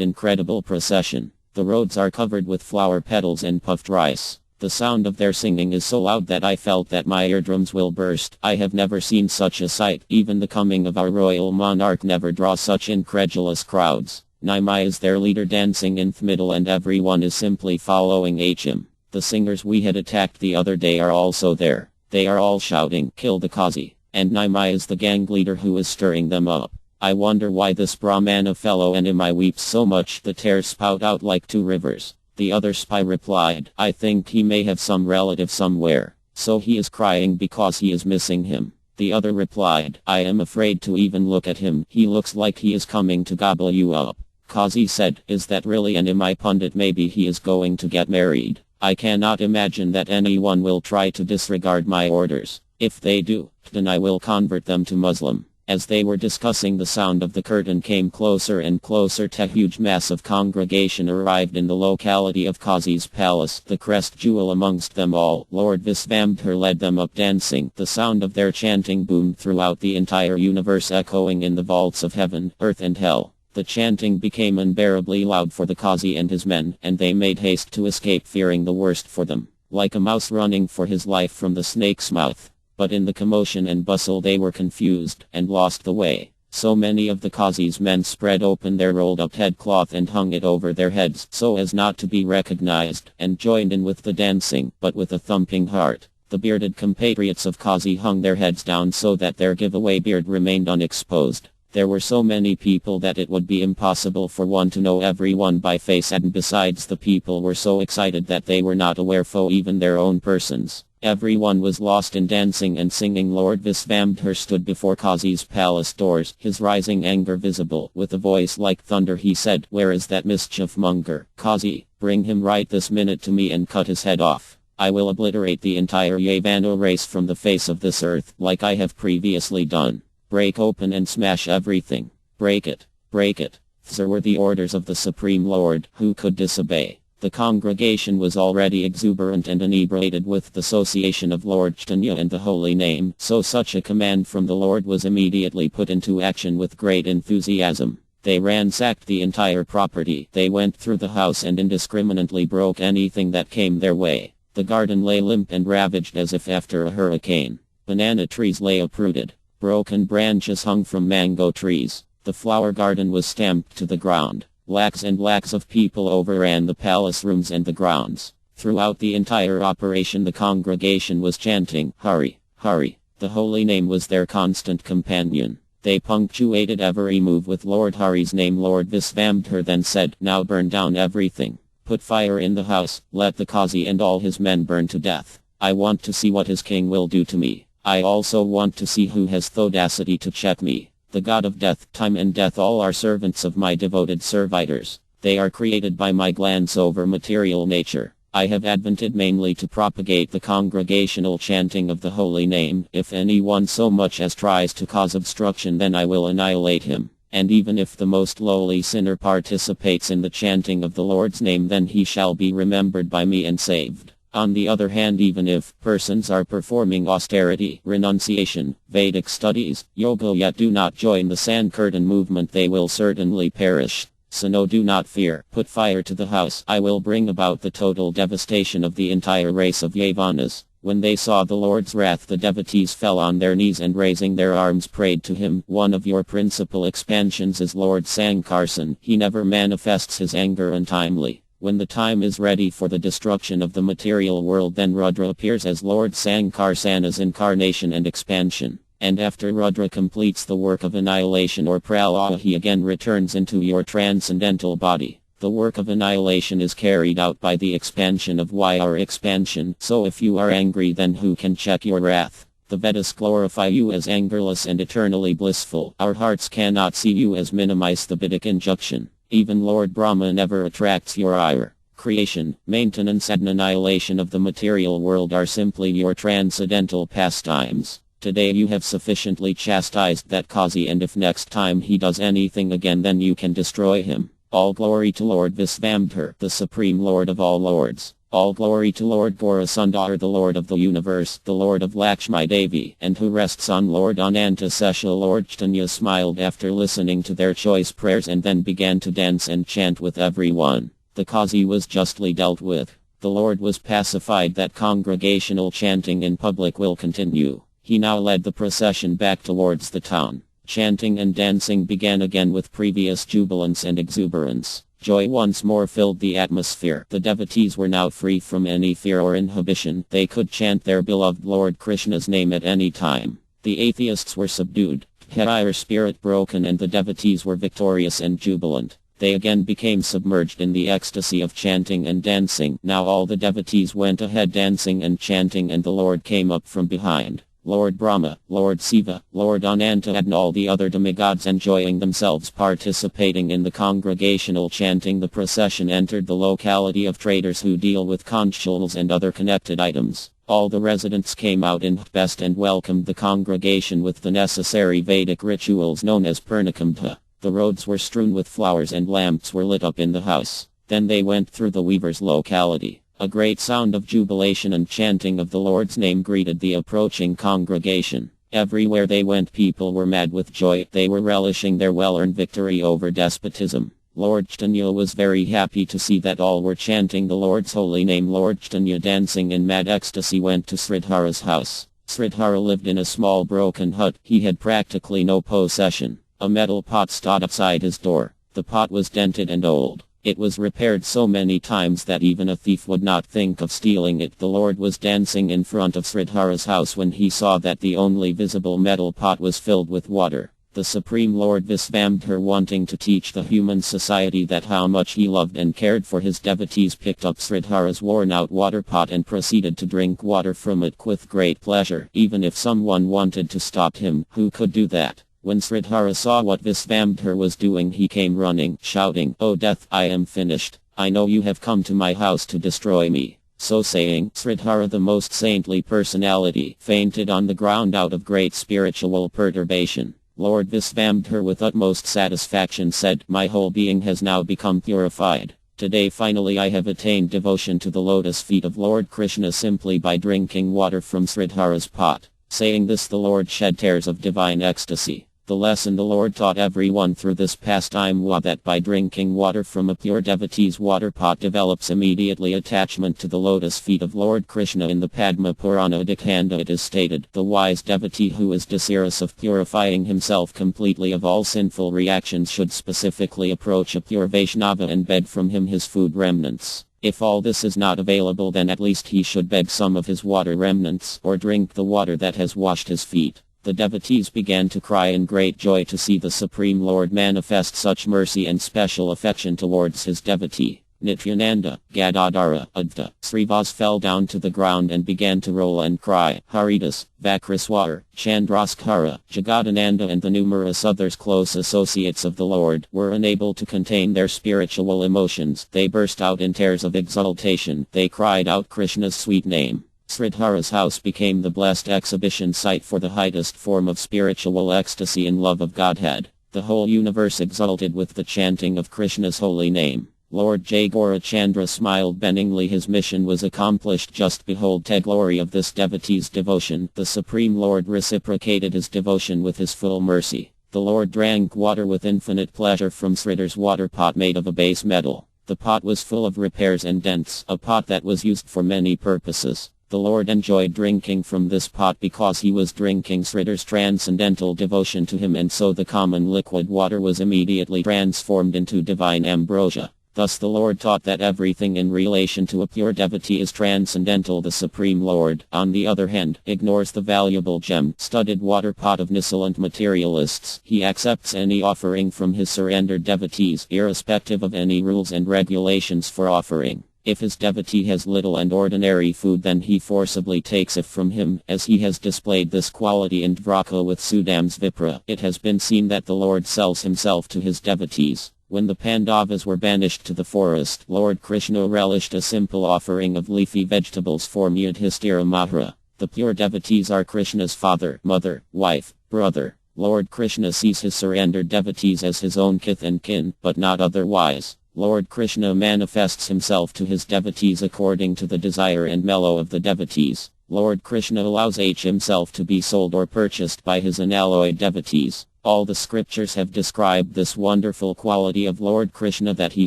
incredible procession. The roads are covered with flower petals and puffed rice. The sound of their singing is so loud that I felt that my eardrums will burst. I have never seen such a sight. Even the coming of our royal monarch never draws such incredulous crowds. Naimai is their leader, dancing in the middle, and everyone is simply following him. The singers we had attacked the other day are also there. They are all shouting, 'Kill the Qazi.' And Naimai is the gang leader who is stirring them up. I wonder why this Brahmana fellow Enimai weeps so much. The tears spout out like two rivers." The other spy replied, "I think he may have some relative somewhere, so he is crying because he is missing him." The other replied, "I am afraid to even look at him. He looks like he is coming to gobble you up." Qazi said, "Is that really Enimai Pundit? Maybe he is going to get married. I cannot imagine that anyone will try to disregard my orders. If they do, then I will convert them to Muslim." As they were discussing, the sound of the curtain came closer and closer. A huge mass of congregation arrived in the locality of Qazi's palace, the crest jewel amongst them all. Lord Visvambhar led them up dancing. The sound of their chanting boomed throughout the entire universe, echoing in the vaults of heaven, earth and hell. The chanting became unbearably loud for the Qazi and his men, and they made haste to escape, fearing the worst for them, like a mouse running for his life from the snake's mouth. But in the commotion and bustle they were confused, and lost the way. So many of the Qazi's men spread open their rolled-up headcloth and hung it over their heads, so as not to be recognized, and joined in with the dancing, but with a thumping heart. The bearded compatriots of Qazi hung their heads down so that their giveaway beard remained unexposed. There were so many people that it would be impossible for one to know everyone by face, and besides, the people were so excited that they were not aware for even their own persons. Everyone was lost in dancing and singing. Lord Visvambhar stood before Qazi's palace doors, his rising anger visible. With a voice like thunder he said, "Where is that mischief monger? Qazi, bring him right this minute to me and cut his head off. I will obliterate the entire Yavana race from the face of this earth, like I have previously done. Break open and smash everything. Break it. Break it." These were the orders of the Supreme Lord. Who could disobey? The congregation was already exuberant and inebriated with the association of Lord Caitanya and the holy name, so such a command from the Lord was immediately put into action with great enthusiasm. They ransacked the entire property. They went through the house and indiscriminately broke anything that came their way. The garden lay limp and ravaged as if after a hurricane. Banana trees lay uprooted. Broken branches hung from mango trees. The flower garden was stamped to the ground. Lakhs and lakhs of people overran the palace rooms and the grounds. Throughout the entire operation the congregation was chanting, "Hari, Hari." The holy name was their constant companion. They punctuated every move with Lord Hari's name. Lord Visvambhar then said, "Now burn down everything. Put fire in the house. Let the Qazi and all his men burn to death. I want to see what his king will do to me. I also want to see who has the audacity to check me. The god of death, time and death, all are servants of my devoted servitors. They are created by my glance over material nature. I have advented mainly to propagate the congregational chanting of the holy name. If anyone so much as tries to cause obstruction, then I will annihilate him. And even if the most lowly sinner participates in the chanting of the Lord's name, then he shall be remembered by me and saved." On the other hand, even if persons are performing austerity, renunciation, Vedic studies, yoga, yet do not join the Sankirtan movement, they will certainly perish. So no, do not fear. Put fire to the house. I will bring about the total devastation of the entire race of Yavanas. When they saw the Lord's wrath, the devotees fell on their knees and raising their arms prayed to him. One of your principal expansions is Lord Sankarsan. He never manifests his anger untimely. When the time is ready for the destruction of the material world, then Rudra appears as Lord Sankarsana's incarnation and expansion. And after Rudra completes the work of annihilation or pralaya, he again returns into your transcendental body. The work of annihilation is carried out by the expansion of or expansion. So if you are angry, then who can check your wrath? The Vedas glorify you as angerless and eternally blissful. Our hearts cannot see you as minimize the Vedic injunction. Even Lord Brahma never attracts your ire. Creation, maintenance and annihilation of the material world are simply your transcendental pastimes. Today you have sufficiently chastised that Kazi, and if next time he does anything again, then you can destroy him. All glory to Lord Visvambhar, the Supreme Lord of all lords. All glory to Lord Gaurasundar, the Lord of the universe, the Lord of Lakshmi Devi, and who rests on Lord Ananta Seshal. Lord Caitanya smiled after listening to their choice prayers and then began to dance and chant with everyone. The Kazi was justly dealt with. The Lord was pacified that congregational chanting in public will continue. He now led the procession back towards the town. Chanting and dancing began again with previous jubilance and exuberance. Joy once more filled the atmosphere. The devotees were now free from any fear or inhibition. They could chant their beloved Lord Krishna's name at any time. The atheists were subdued, their spirit broken, and the devotees were victorious and jubilant. They again became submerged in the ecstasy of chanting and dancing. Now all the devotees went ahead dancing and chanting, and the Lord came up from behind. Lord Brahma, Lord Shiva, Lord Ananta and all the other demigods enjoying themselves participating in the congregational chanting. The procession entered the locality of traders who deal with conch shells and other connected items. All the residents came out in best and welcomed the congregation with the necessary Vedic rituals known as Purnakambha. The roads were strewn with flowers and lamps were lit up in the house. Then they went through the weavers' locality. A great sound of jubilation and chanting of the Lord's name greeted the approaching congregation. Everywhere they went, people were mad with joy. They were relishing their well-earned victory over despotism. Lord Caitanya was very happy to see that all were chanting the Lord's holy name. Lord Caitanya, dancing in mad ecstasy, went to Sridhara's house. Sridhara lived in a small broken hut. He had practically no possession. A metal pot stood outside his door. The pot was dented and old. It was repaired so many times that even a thief would not think of stealing it. The Lord was dancing in front of Sridhara's house when he saw that the only visible metal pot was filled with water. The Supreme Lord Visvambhar, wanting to teach the human society that how much he loved and cared for his devotees, picked up Sridhara's worn-out water pot and proceeded to drink water from it with great pleasure. Even if someone wanted to stop him, who could do that? When Sridhara saw what Visvambhar was doing, he came running, shouting, "O death, I am finished. I know you have come to my house to destroy me." So saying, Sridhara, the most saintly personality, fainted on the ground out of great spiritual perturbation. Lord Visvambhar with utmost satisfaction said, "My whole being has now become purified. Today finally I have attained devotion to the lotus feet of Lord Krishna simply by drinking water from Sridhara's pot." Saying this, the Lord shed tears of divine ecstasy. The lesson the Lord taught everyone through this pastime was that by drinking water from a pure devotee's water pot develops immediately attachment to the lotus feet of Lord Krishna. In the Padma Purana Dikanda it is stated, "The wise devotee who is desirous of purifying himself completely of all sinful reactions should specifically approach a pure Vaishnava and beg from him his food remnants. If all this is not available, then at least he should beg some of his water remnants, or drink the water that has washed his feet." The devotees began to cry in great joy to see the Supreme Lord manifest such mercy and special affection towards his devotee. Nityananda, Gadadhara, Advaita, Srivas fell down to the ground and began to roll and cry. Haridas, Vakraswar, Chandraskara, Jagadananda and the numerous others close associates of the Lord were unable to contain their spiritual emotions. They burst out in tears of exultation. They cried out Krishna's sweet name. Sridhara's house became the blessed exhibition site for the highest form of spiritual ecstasy and love of Godhead. The whole universe exulted with the chanting of Krishna's holy name. Lord J. Gaurachandra smiled benignly. His mission was accomplished. Just behold the glory of this devotee's devotion. The Supreme Lord reciprocated his devotion with his full mercy. The Lord drank water with infinite pleasure from Sridhar's water pot made of a base metal. The pot was full of repairs and dents, a pot that was used for many purposes. The Lord enjoyed drinking from this pot because he was drinking Sridhar's transcendental devotion to him, and so the common liquid water was immediately transformed into divine ambrosia. Thus the Lord taught that everything in relation to a pure devotee is transcendental. The Supreme Lord, on the other hand, ignores the valuable gem-studded water pot of insolent materialists. He accepts any offering from his surrendered devotees, irrespective of any rules and regulations for offering. If his devotee has little and ordinary food, then he forcibly takes it from him, as he has displayed this quality in Dvraka with Sudam's Vipra. It has been seen that the Lord sells himself to his devotees. When the Pandavas were banished to the forest, Lord Krishna relished a simple offering of leafy vegetables for Yudhishthira Mahara. The pure devotees are Krishna's father, mother, wife, brother. Lord Krishna sees his surrendered devotees as his own kith and kin, but not otherwise. Lord Krishna manifests himself to his devotees according to the desire and mellow of the devotees. Lord Krishna allows himself to be sold or purchased by his unalloyed devotees. All the scriptures have described this wonderful quality of Lord Krishna, that he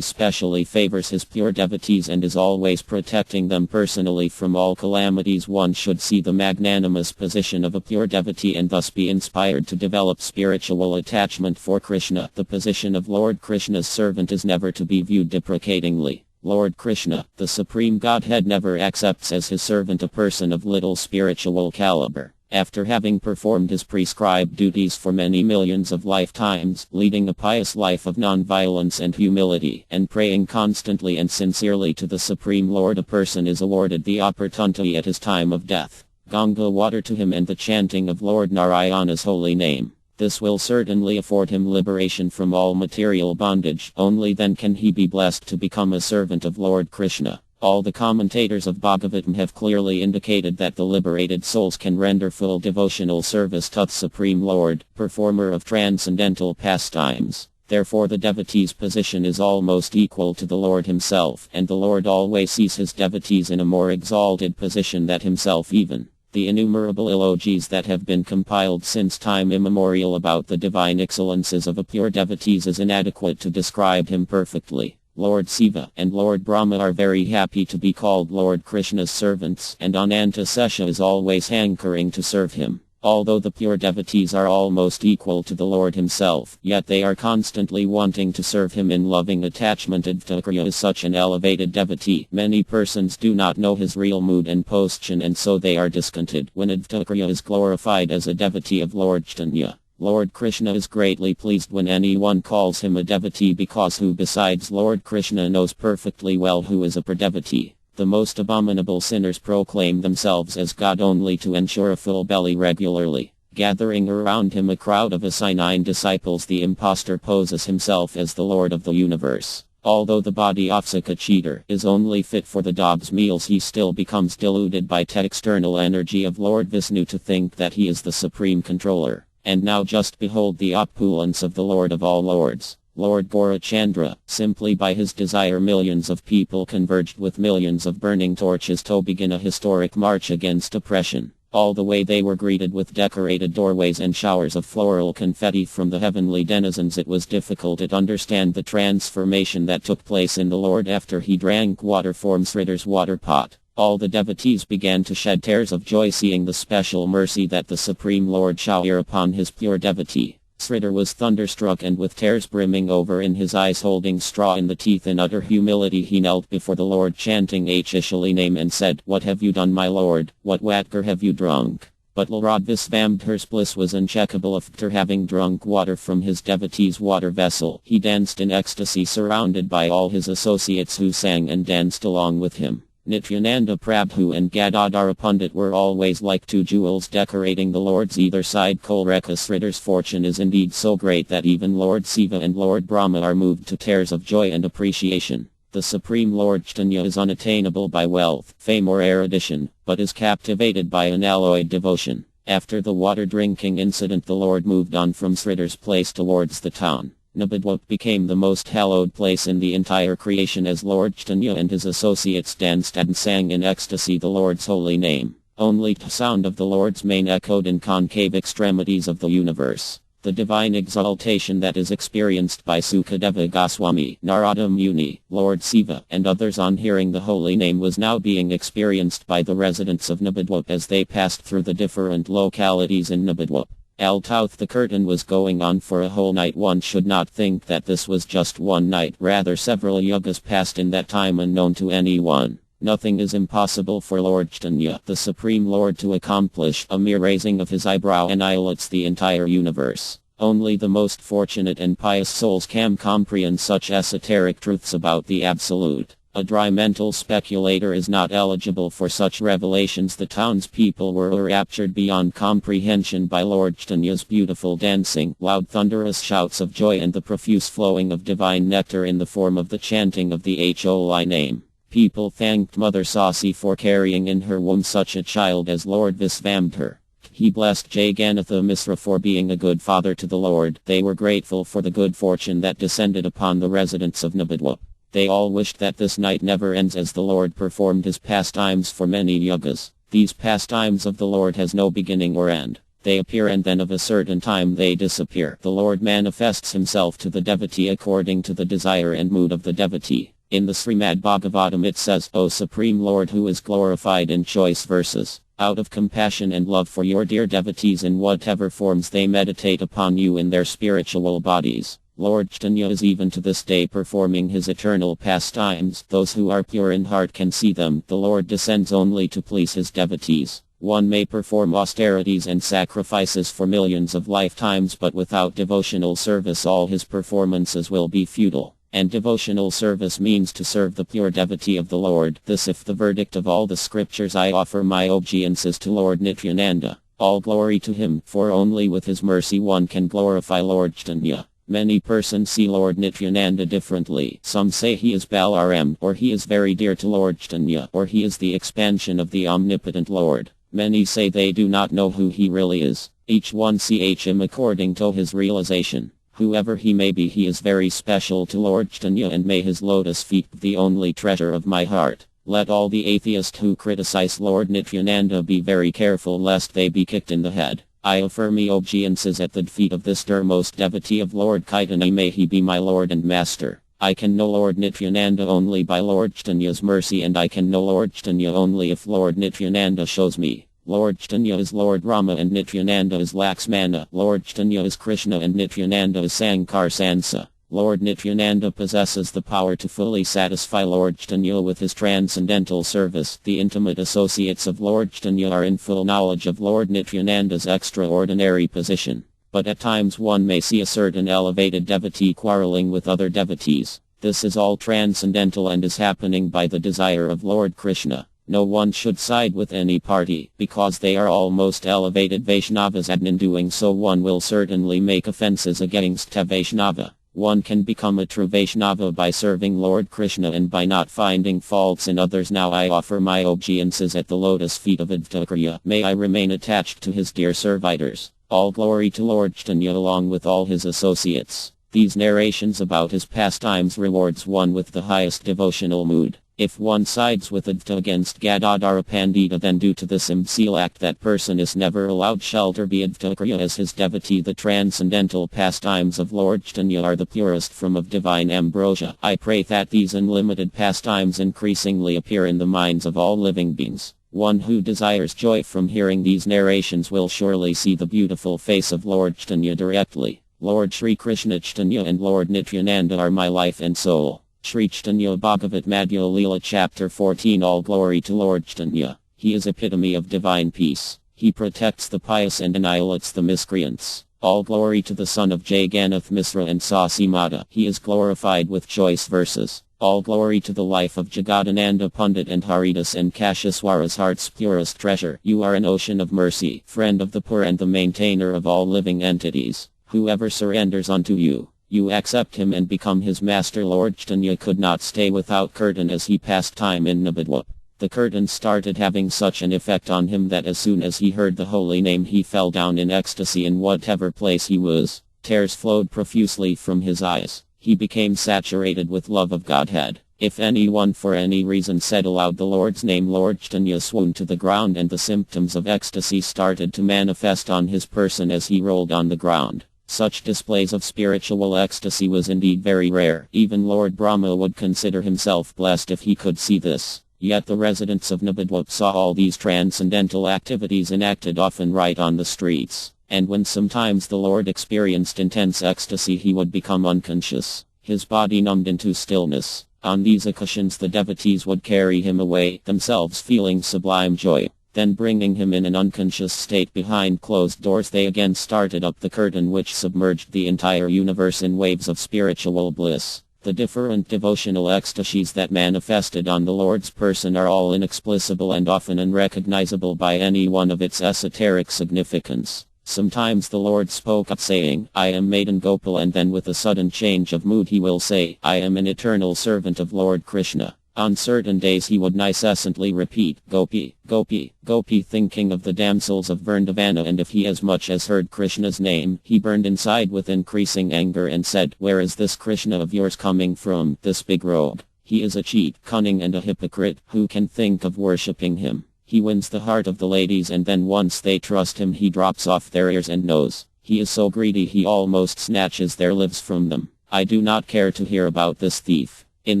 specially favors his pure devotees and is always protecting them personally from all calamities. One should see the magnanimous position of a pure devotee and thus be inspired to develop spiritual attachment for Krishna. The position of Lord Krishna's servant is never to be viewed deprecatingly. Lord Krishna, the Supreme Godhead, never accepts as his servant a person of little spiritual caliber. After having performed his prescribed duties for many millions of lifetimes, leading a pious life of non-violence and humility, and praying constantly and sincerely to the Supreme Lord, a person is awarded the opportunity at his time of death. Ganga water to him and the chanting of Lord Narayana's holy name. This will certainly afford him liberation from all material bondage. Only then can he be blessed to become a servant of Lord Krishna. All the commentators of Bhagavatam have clearly indicated that the liberated souls can render full devotional service to the Supreme Lord, performer of transcendental pastimes. Therefore the devotee's position is almost equal to the Lord himself, and the Lord always sees his devotees in a more exalted position than himself even. The innumerable eulogies that have been compiled since time immemorial about the divine excellences of a pure devotee is inadequate to describe him perfectly. Lord Shiva and Lord Brahma are very happy to be called Lord Krishna's servants, and Ananta Sesha is always hankering to serve him. Although the pure devotees are almost equal to the Lord himself, yet they are constantly wanting to serve him in loving attachment. Advaita is such an elevated devotee. Many persons do not know his real mood and position, and so they are discontented when Advaita is glorified as a devotee of Lord Caitanya. Lord Krishna is greatly pleased when anyone calls him a devotee, because who besides Lord Krishna knows perfectly well who is a pure devotee? The most abominable sinners proclaim themselves as God only to ensure a full belly regularly. Gathering around him a crowd of asinine disciples, the impostor poses himself as the Lord of the universe. Although the body of such a cheater is only fit for the dog's meals, he still becomes deluded by the external energy of Lord Vishnu to think that he is the supreme controller. And now just behold the opulence of the Lord of all lords, Lord Gaurachandra. Simply by his desire millions of people converged with millions of burning torches to begin a historic march against oppression. All the way they were greeted with decorated doorways and showers of floral confetti from the heavenly denizens. It was difficult to understand the transformation that took place in the Lord after he drank water from Sridhar's water pot. All the devotees began to shed tears of joy, seeing the special mercy that the Supreme Lord showered upon his pure devotee. Sridhar was thunderstruck, and with tears brimming over in his eyes, holding straw in the teeth, in utter humility he knelt before the Lord, chanting Hishali name, and said, "What have you done, my Lord? What watgar have you drunk?" But Lord Visvambhar's bliss was uncheckable. After having drunk water from his devotee's water vessel, he danced in ecstasy, surrounded by all his associates who sang and danced along with him. Nityananda Prabhu and Gadadhara Pandit were always like two jewels decorating the Lord's either side. Kolreka Sridhar's fortune is indeed so great that even Lord Shiva and Lord Brahma are moved to tears of joy and appreciation. The Supreme Lord Caitanya is unattainable by wealth, fame or erudition, but is captivated by unalloyed devotion. After the water drinking incident, the Lord moved on from Sridhar's place towards the town. Navadvip became the most hallowed place in the entire creation as Lord Caitanya and his associates danced and sang in ecstasy the Lord's holy name. Only the sound of the Lord's name echoed in concave extremities of the universe. The divine exaltation that is experienced by Sukadeva Goswami, Narada Muni, Lord Shiva, and others on hearing the holy name was now being experienced by the residents of Navadvip as they passed through the different localities in Navadvip. Although the curtain was going on for a whole night, one should not think that this was just one night. Rather, several yugas passed in that time unknown to anyone. Nothing is impossible for Lord Caitanya, the Supreme Lord, to accomplish. A mere raising of his eyebrow annihilates the entire universe. Only the most fortunate and pious souls can comprehend such esoteric truths about the Absolute. A dry mental speculator is not eligible for such revelations. The townspeople were raptured beyond comprehension by Lord Chaitanya's beautiful dancing, loud thunderous shouts of joy and the profuse flowing of divine nectar in the form of the chanting of the Holy Name. People thanked Mother Sasi for carrying in her womb such a child as Lord Visvambhadra. He blessed Jagannatha Misra for being a good father to the Lord. They were grateful for the good fortune that descended upon the residents of Nabadwip. They all wished that this night never ends as the Lord performed his pastimes for many yugas. These pastimes of the Lord has no beginning or end. They appear and then of a certain time they disappear. The Lord manifests himself to the devotee according to the desire and mood of the devotee. In the Srimad Bhagavatam it says, O Supreme Lord who is glorified in choice verses, out of compassion and love for your dear devotees in whatever forms they meditate upon you in their spiritual bodies, Lord Chaitanya is even to this day performing his eternal pastimes. Those who are pure in heart can see them. The Lord descends only to please his devotees. One may perform austerities and sacrifices for millions of lifetimes, but without devotional service all his performances will be futile. And devotional service means to serve the pure devotee of the Lord. This is the verdict of all the scriptures. I offer my obeisances to Lord Nityananda. All glory to him, for only with his mercy one can glorify Lord Chaitanya. Many persons see Lord Nityananda differently. Some say he is Balaram, or he is very dear to Lord Chaitanya, or he is the expansion of the omnipotent Lord. Many say they do not know who he really is. Each one sees him according to his realization. Whoever he may be, he is very special to Lord Chaitanya, and may his lotus feet be the only treasure of my heart. Let all the atheists who criticize Lord Nityananda be very careful lest they be kicked in the head. I affirm my obeisances at the feet of this dearmost devotee of Lord Caitanya. May he be my Lord and Master. I can know Lord Nityananda only by Lord Chaitanya's mercy, and I can know Lord Chaitanya only if Lord Nityananda shows me. Lord Chaitanya is Lord Rama and Nityananda is Laxmana. Lord Chaitanya is Krishna and Nityananda is Sankar Sansa. Lord Nityananda possesses the power to fully satisfy Lord Chaitanya with his transcendental service. The intimate associates of Lord Chaitanya are in full knowledge of Lord Nityananda's extraordinary position. But at times one may see a certain elevated devotee quarreling with other devotees. This is all transcendental and is happening by the desire of Lord Krishna. No one should side with any party, because they are all most elevated Vaishnavas, and in doing so one will certainly make offenses against a Vaishnava. One can become a true Vaishnava by serving Lord Krishna and by not finding faults in others. Now I offer my obeisances at the lotus feet of Advaita. May I remain attached to his dear servitors. All glory to Lord Chaitanya along with all his associates. These narrations about his pastimes rewards one with the highest devotional mood. If one sides with Advaita against Gadadhara Pandita, then due to this imbecile act that person is never allowed shelter be Advaita as his devotee. The transcendental pastimes of Lord Chaitanya are the purest form of divine ambrosia. I pray that these unlimited pastimes increasingly appear in the minds of all living beings. One who desires joy from hearing these narrations will surely see the beautiful face of Lord Chaitanya directly. Lord Sri Krishna Chaitanya and Lord Nityananda are my life and soul. Sri Caitanya Bhagavat Madhya Leela Chapter 14. All glory to Lord Chaitanya. He is epitome of divine peace. He protects the pious and annihilates the miscreants. All glory to the son of Jagannath Misra and Sasi Mata. He is glorified with choice verses. All glory to the life of Jagadananda Pandit and Haridas and Kashaswara's heart's purest treasure. You are an ocean of mercy, friend of the poor and the maintainer of all living entities. Whoever surrenders unto you, you accept him and become his master. Lord Chaitanya could not stay without curtain as he passed time in Nabadwip. The curtain started having such an effect on him that as soon as he heard the holy name he fell down in ecstasy in whatever place he was. Tears flowed profusely from his eyes. He became saturated with love of Godhead. If anyone for any reason said aloud the Lord's name, Lord Chaitanya swooned to the ground and the symptoms of ecstasy started to manifest on his person as he rolled on the ground. Such displays of spiritual ecstasy was indeed very rare. Even Lord Brahma would consider himself blessed if he could see this. Yet the residents of Nabadwip saw all these transcendental activities enacted often right on the streets. And when sometimes the Lord experienced intense ecstasy he would become unconscious, his body numbed into stillness. On these occasions the devotees would carry him away, themselves feeling sublime joy. Then bringing him in an unconscious state behind closed doors they again started up the curtain which submerged the entire universe in waves of spiritual bliss. The different devotional ecstasies that manifested on the Lord's person are all inexplicable and often unrecognizable by anyone of its esoteric significance. Sometimes the Lord spoke up saying, I am Maiden Gopal, and then with a sudden change of mood he will say, I am an eternal servant of Lord Krishna. On certain days he would incessantly repeat, Gopi, Gopi, Gopi, thinking of the damsels of Vrindavana, and if he as much as heard Krishna's name, he burned inside with increasing anger and said, where is this Krishna of yours coming from, this big rogue? He is a cheat, cunning and a hypocrite, who can think of worshipping him? He wins the heart of the ladies, and then once they trust him he drops off their ears and nose. He is so greedy he almost snatches their lives from them. I do not care to hear about this thief. In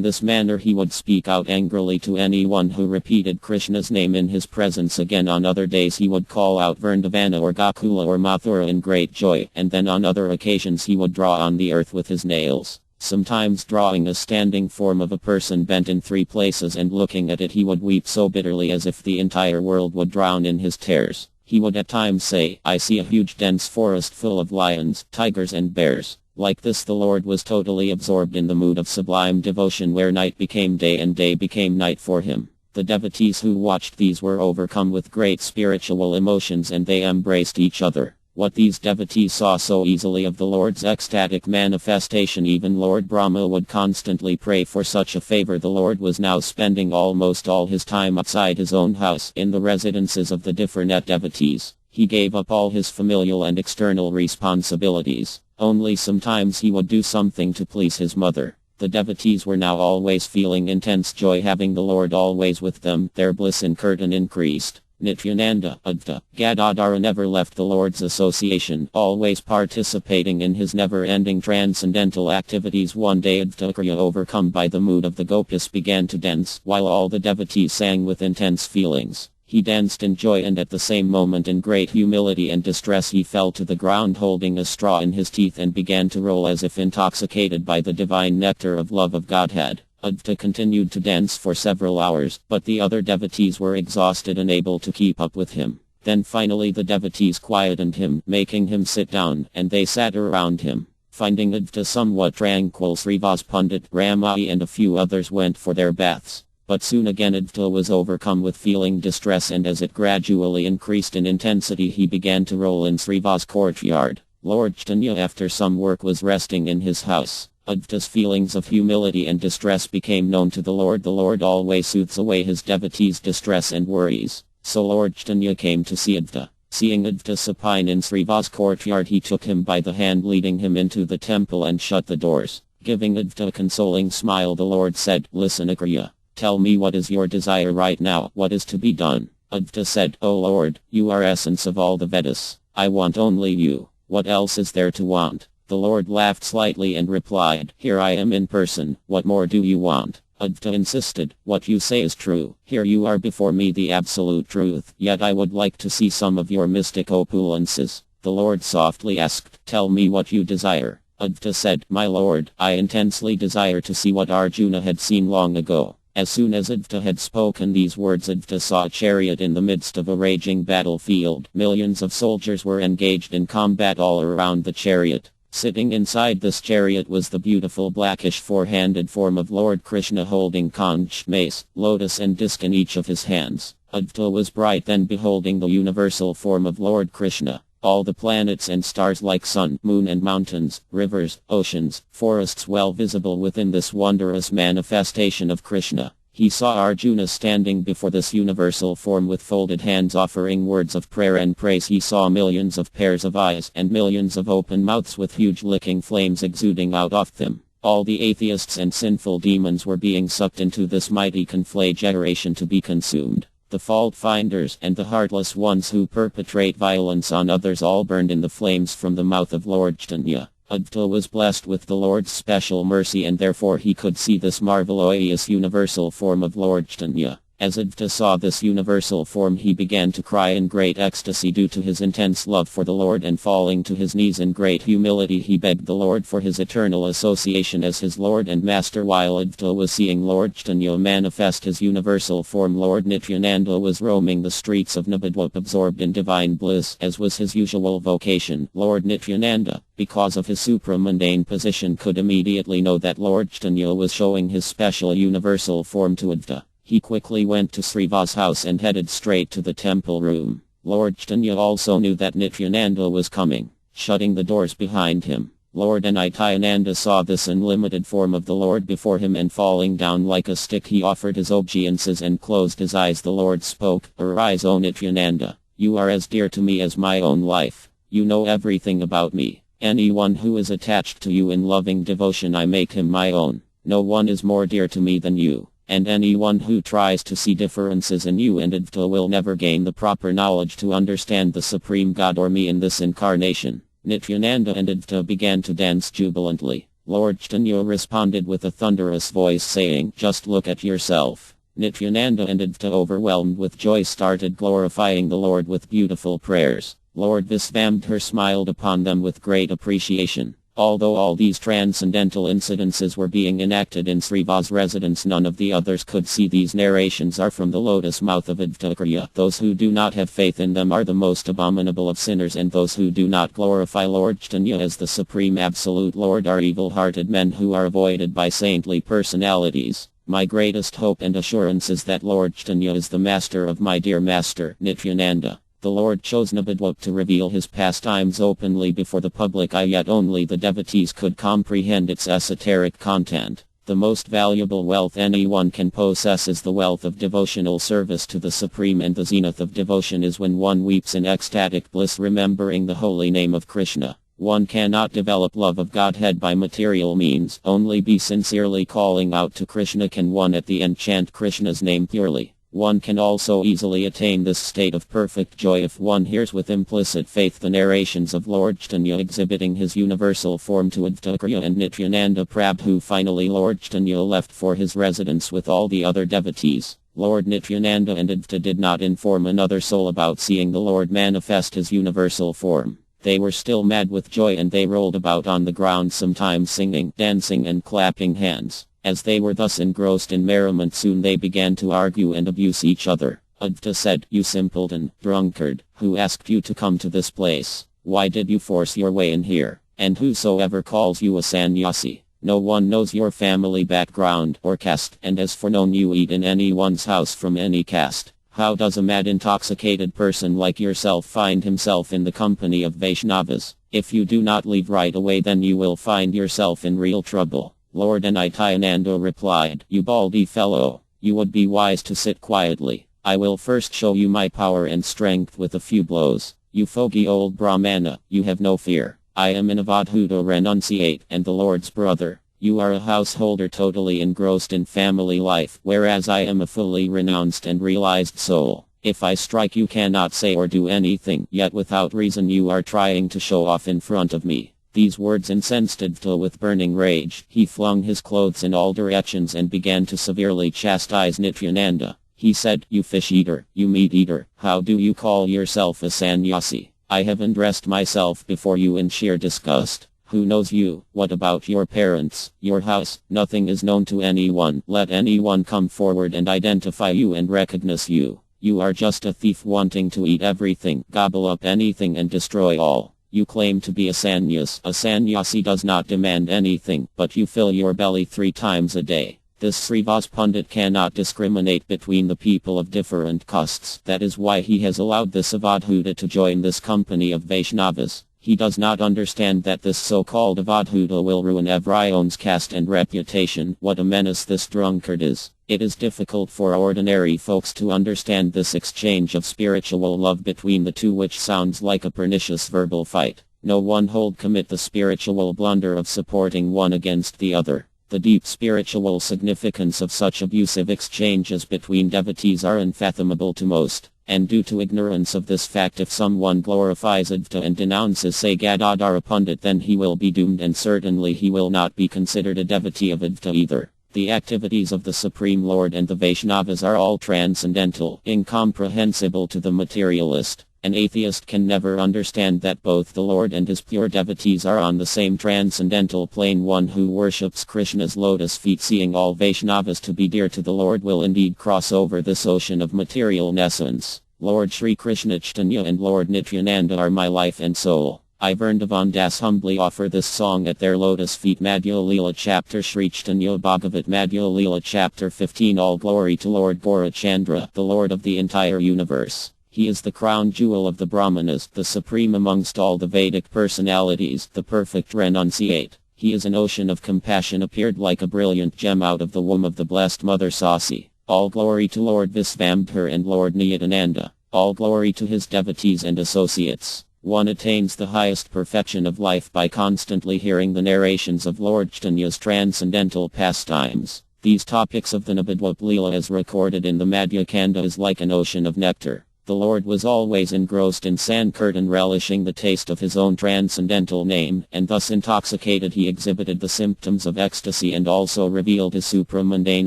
this manner he would speak out angrily to anyone who repeated Krishna's name in his presence. Again on other days he would call out Vrindavana or Gokula or Mathura in great joy, and then on other occasions he would draw on the earth with his nails. Sometimes drawing a standing form of a person bent in 3 places and looking at it he would weep so bitterly as if the entire world would drown in his tears. He would at times say, I see a huge dense forest full of lions, tigers and bears. Like this the Lord was totally absorbed in the mood of sublime devotion where night became day and day became night for him. The devotees who watched these were overcome with great spiritual emotions and they embraced each other. What these devotees saw so easily of the Lord's ecstatic manifestation, even Lord Brahma would constantly pray for such a favor. The Lord was now spending almost all his time outside his own house in the residences of the different devotees. He gave up all his familial and external responsibilities. Only sometimes he would do something to please his mother. The devotees were now always feeling intense joy having the Lord always with them. Their bliss in Kirtan increased. Nityananda, Advaita, Gadadhara never left the Lord's association, always participating in his never-ending transcendental activities. One day Advaita, overcome by the mood of the gopis, began to dance, while all the devotees sang with intense feelings. He danced in joy, and at the same moment in great humility and distress he fell to the ground holding a straw in his teeth and began to roll as if intoxicated by the divine nectar of love of Godhead. Advaita continued to dance for several hours, but the other devotees were exhausted, unable to keep up with him. Then finally the devotees quietened him, making him sit down, and they sat around him. Finding Advaita somewhat tranquil, Srivas Pandit, Ramai and a few others went for their baths. But soon again Advaita was overcome with feeling distress, and as it gradually increased in intensity he began to roll in Srivas' courtyard. Lord Caitanya after some work was resting in his house. Advaita's feelings of humility and distress became known to the Lord. The Lord always soothes away his devotees' distress and worries. So Lord Caitanya came to see Advaita. Seeing Advaita supine in Srivas' courtyard he took him by the hand, leading him into the temple and shut the doors. Giving Advaita a consoling smile, the Lord said, Listen Akriya. Tell me, what is your desire right now? What is to be done? Advaita said, O Lord, you are essence of all the Vedas. I want only you. What else is there to want? The Lord laughed slightly and replied, Here I am in person. What more do you want? Advaita insisted, What you say is true. Here you are before me, the absolute truth. Yet I would like to see some of your mystic opulences. The Lord softly asked, Tell me what you desire. Advaita said, My Lord, I intensely desire to see what Arjuna had seen long ago. As soon as Advaita had spoken these words, Advaita saw a chariot in the midst of a raging battlefield. Millions of soldiers were engaged in combat all around the chariot. Sitting inside this chariot was the beautiful blackish four-handed form of Lord Krishna holding conch, mace, lotus and disc in each of his hands. Advaita was bright then, beholding the universal form of Lord Krishna. All the planets and stars like sun, moon and mountains, rivers, oceans, forests well visible within this wondrous manifestation of Krishna. He saw Arjuna standing before this universal form with folded hands offering words of prayer and praise. He saw millions of pairs of eyes and millions of open mouths with huge licking flames exuding out of them. All the atheists and sinful demons were being sucked into this mighty conflagration to be consumed. The fault-finders and the heartless ones who perpetrate violence on others all burned in the flames from the mouth of Lord Caitanya. Advaita was blessed with the Lord's special mercy, and therefore he could see this marvelous universal form of Lord Caitanya. As Advaita saw this universal form, he began to cry in great ecstasy due to his intense love for the Lord, and falling to his knees in great humility he begged the Lord for his eternal association as his Lord and Master. While Advaita was seeing Lord Caitanya manifest his universal form, Lord Nityananda was roaming the streets of Navadvip absorbed in divine bliss, as was his usual vocation. Lord Nityananda, because of his supramundane position, could immediately know that Lord Caitanya was showing his special universal form to Advaita. He quickly went to Sriva's house and headed straight to the temple room. Lord Caitanya also knew that Nityananda was coming, shutting the doors behind him. Lord Nityananda saw this unlimited form of the Lord before him, and falling down like a stick he offered his obeisances and closed his eyes. The Lord spoke, "Arise, O Nityananda. You are as dear to me as my own life. You know everything about me. Anyone who is attached to you in loving devotion, I make him my own. No one is more dear to me than you. And anyone who tries to see differences in you and Advaita will never gain the proper knowledge to understand the Supreme God or me in this incarnation." Nityananda and Advaita began to dance jubilantly. Lord Caitanya responded with a thunderous voice saying, "Just look at yourself." Nityananda and Advaita, overwhelmed with joy, started glorifying the Lord with beautiful prayers. Lord Visvambhadra smiled upon them with great appreciation. Although all these transcendental incidences were being enacted in Sriva's residence, none of the others could see. These narrations are from the lotus mouth of Advaita. Those who do not have faith in them are the most abominable of sinners, and those who do not glorify Lord Caitanya as the Supreme Absolute Lord are evil-hearted men who are avoided by saintly personalities. My greatest hope and assurance is that Lord Caitanya is the master of my dear master, Nityananda. The Lord chose Navadvip to reveal his pastimes openly before the public eye, yet only the devotees could comprehend its esoteric content. The most valuable wealth anyone can possess is the wealth of devotional service to the Supreme, and the zenith of devotion is when one weeps in ecstatic bliss remembering the holy name of Krishna. One cannot develop love of Godhead by material means. Only by sincerely calling out to Krishna can one at the end chant Krishna's name purely. One can also easily attain this state of perfect joy if one hears with implicit faith the narrations of Lord Caitanya exhibiting his universal form to Advaita and Nityananda Prabhu. Finally, Lord Caitanya left for his residence with all the other devotees. Lord Nityananda and Advaita did not inform another soul about seeing the Lord manifest his universal form. They were still mad with joy, and they rolled about on the ground, sometimes singing, dancing and clapping hands. As they were thus engrossed in merriment, soon they began to argue and abuse each other. Advaita said, "You simpleton, drunkard, who asked you to come to this place? Why did you force your way in here? And whosoever calls you a sannyasi? No one knows your family background or caste, and as for known, you eat in anyone's house from any caste. How does a mad intoxicated person like yourself find himself in the company of Vaishnavas? If you do not leave right away, then you will find yourself in real trouble." Lord Nityananda replied, "You baldy fellow, you would be wise to sit quietly. I will first show you my power and strength with a few blows. You foggy old Brahmana, you have no fear. I am an Avadhuta renunciate and the Lord's brother. You are a householder totally engrossed in family life, whereas I am a fully renounced and realized soul. If I strike, you cannot say or do anything, yet without reason you are trying to show off in front of me." These words incensed Advaita with burning rage. He flung his clothes in all directions and began to severely chastise Nityananda. He said, "You fish-eater, you meat-eater, how do you call yourself a sannyasi? I have undressed myself before you in sheer disgust. Who knows you? What about your parents, your house? Nothing is known to anyone. Let anyone come forward and identify you and recognize you. You are just a thief wanting to eat everything, gobble up anything and destroy all. You claim to be a sannyas. A sannyasi does not demand anything, but you fill your belly 3 times a day. This Srivas Pandit cannot discriminate between the people of different castes. That is why he has allowed this Avadhuta to join this company of Vaishnavas. He does not understand that this so-called Avadhuta will ruin everyone's caste and reputation. What a menace this drunkard is. It is difficult for ordinary folks to understand this exchange of spiritual love between the two, which sounds like a pernicious verbal fight. No one hold commit the spiritual blunder of supporting one against the other. The deep spiritual significance of such abusive exchanges between devotees are unfathomable to most. And due to ignorance of this fact, if someone glorifies Advaita and denounces say Gadadhara Pandit, then he will be doomed, and certainly he will not be considered a devotee of Advaita either. The activities of the Supreme Lord and the Vaishnavas are all transcendental, incomprehensible to the materialist. An atheist can never understand that both the Lord and his pure devotees are on the same transcendental plane. One who worships Krishna's lotus feet, seeing all Vaishnavas to be dear to the Lord, will indeed cross over this ocean of material nescience. Lord Sri Krishna Chaitanya and Lord Nityananda are my life and soul. I Vrindavan Das humbly offer this song at their lotus feet. Madhya Leela Chapter Sri Chaitanya Bhagavat Madhya Leela Chapter 15. All glory to Lord Gaurachandra, the Lord of the entire universe. He is the crown jewel of the Brahmanas, the supreme amongst all the Vedic personalities, the perfect renunciate. He is an ocean of compassion, appeared like a brilliant gem out of the womb of the blessed Mother Sasi. All glory to Lord Visvambhar and Lord Nityananda. All glory to his devotees and associates. One attains the highest perfection of life by constantly hearing the narrations of Lord Chaitanya's transcendental pastimes. These topics of the Navadvip Leela as recorded in the Madhya Kanda is like an ocean of nectar. The Lord was always engrossed in Sankirtan, relishing the taste of his own transcendental name, and thus intoxicated he exhibited the symptoms of ecstasy and also revealed his supramundane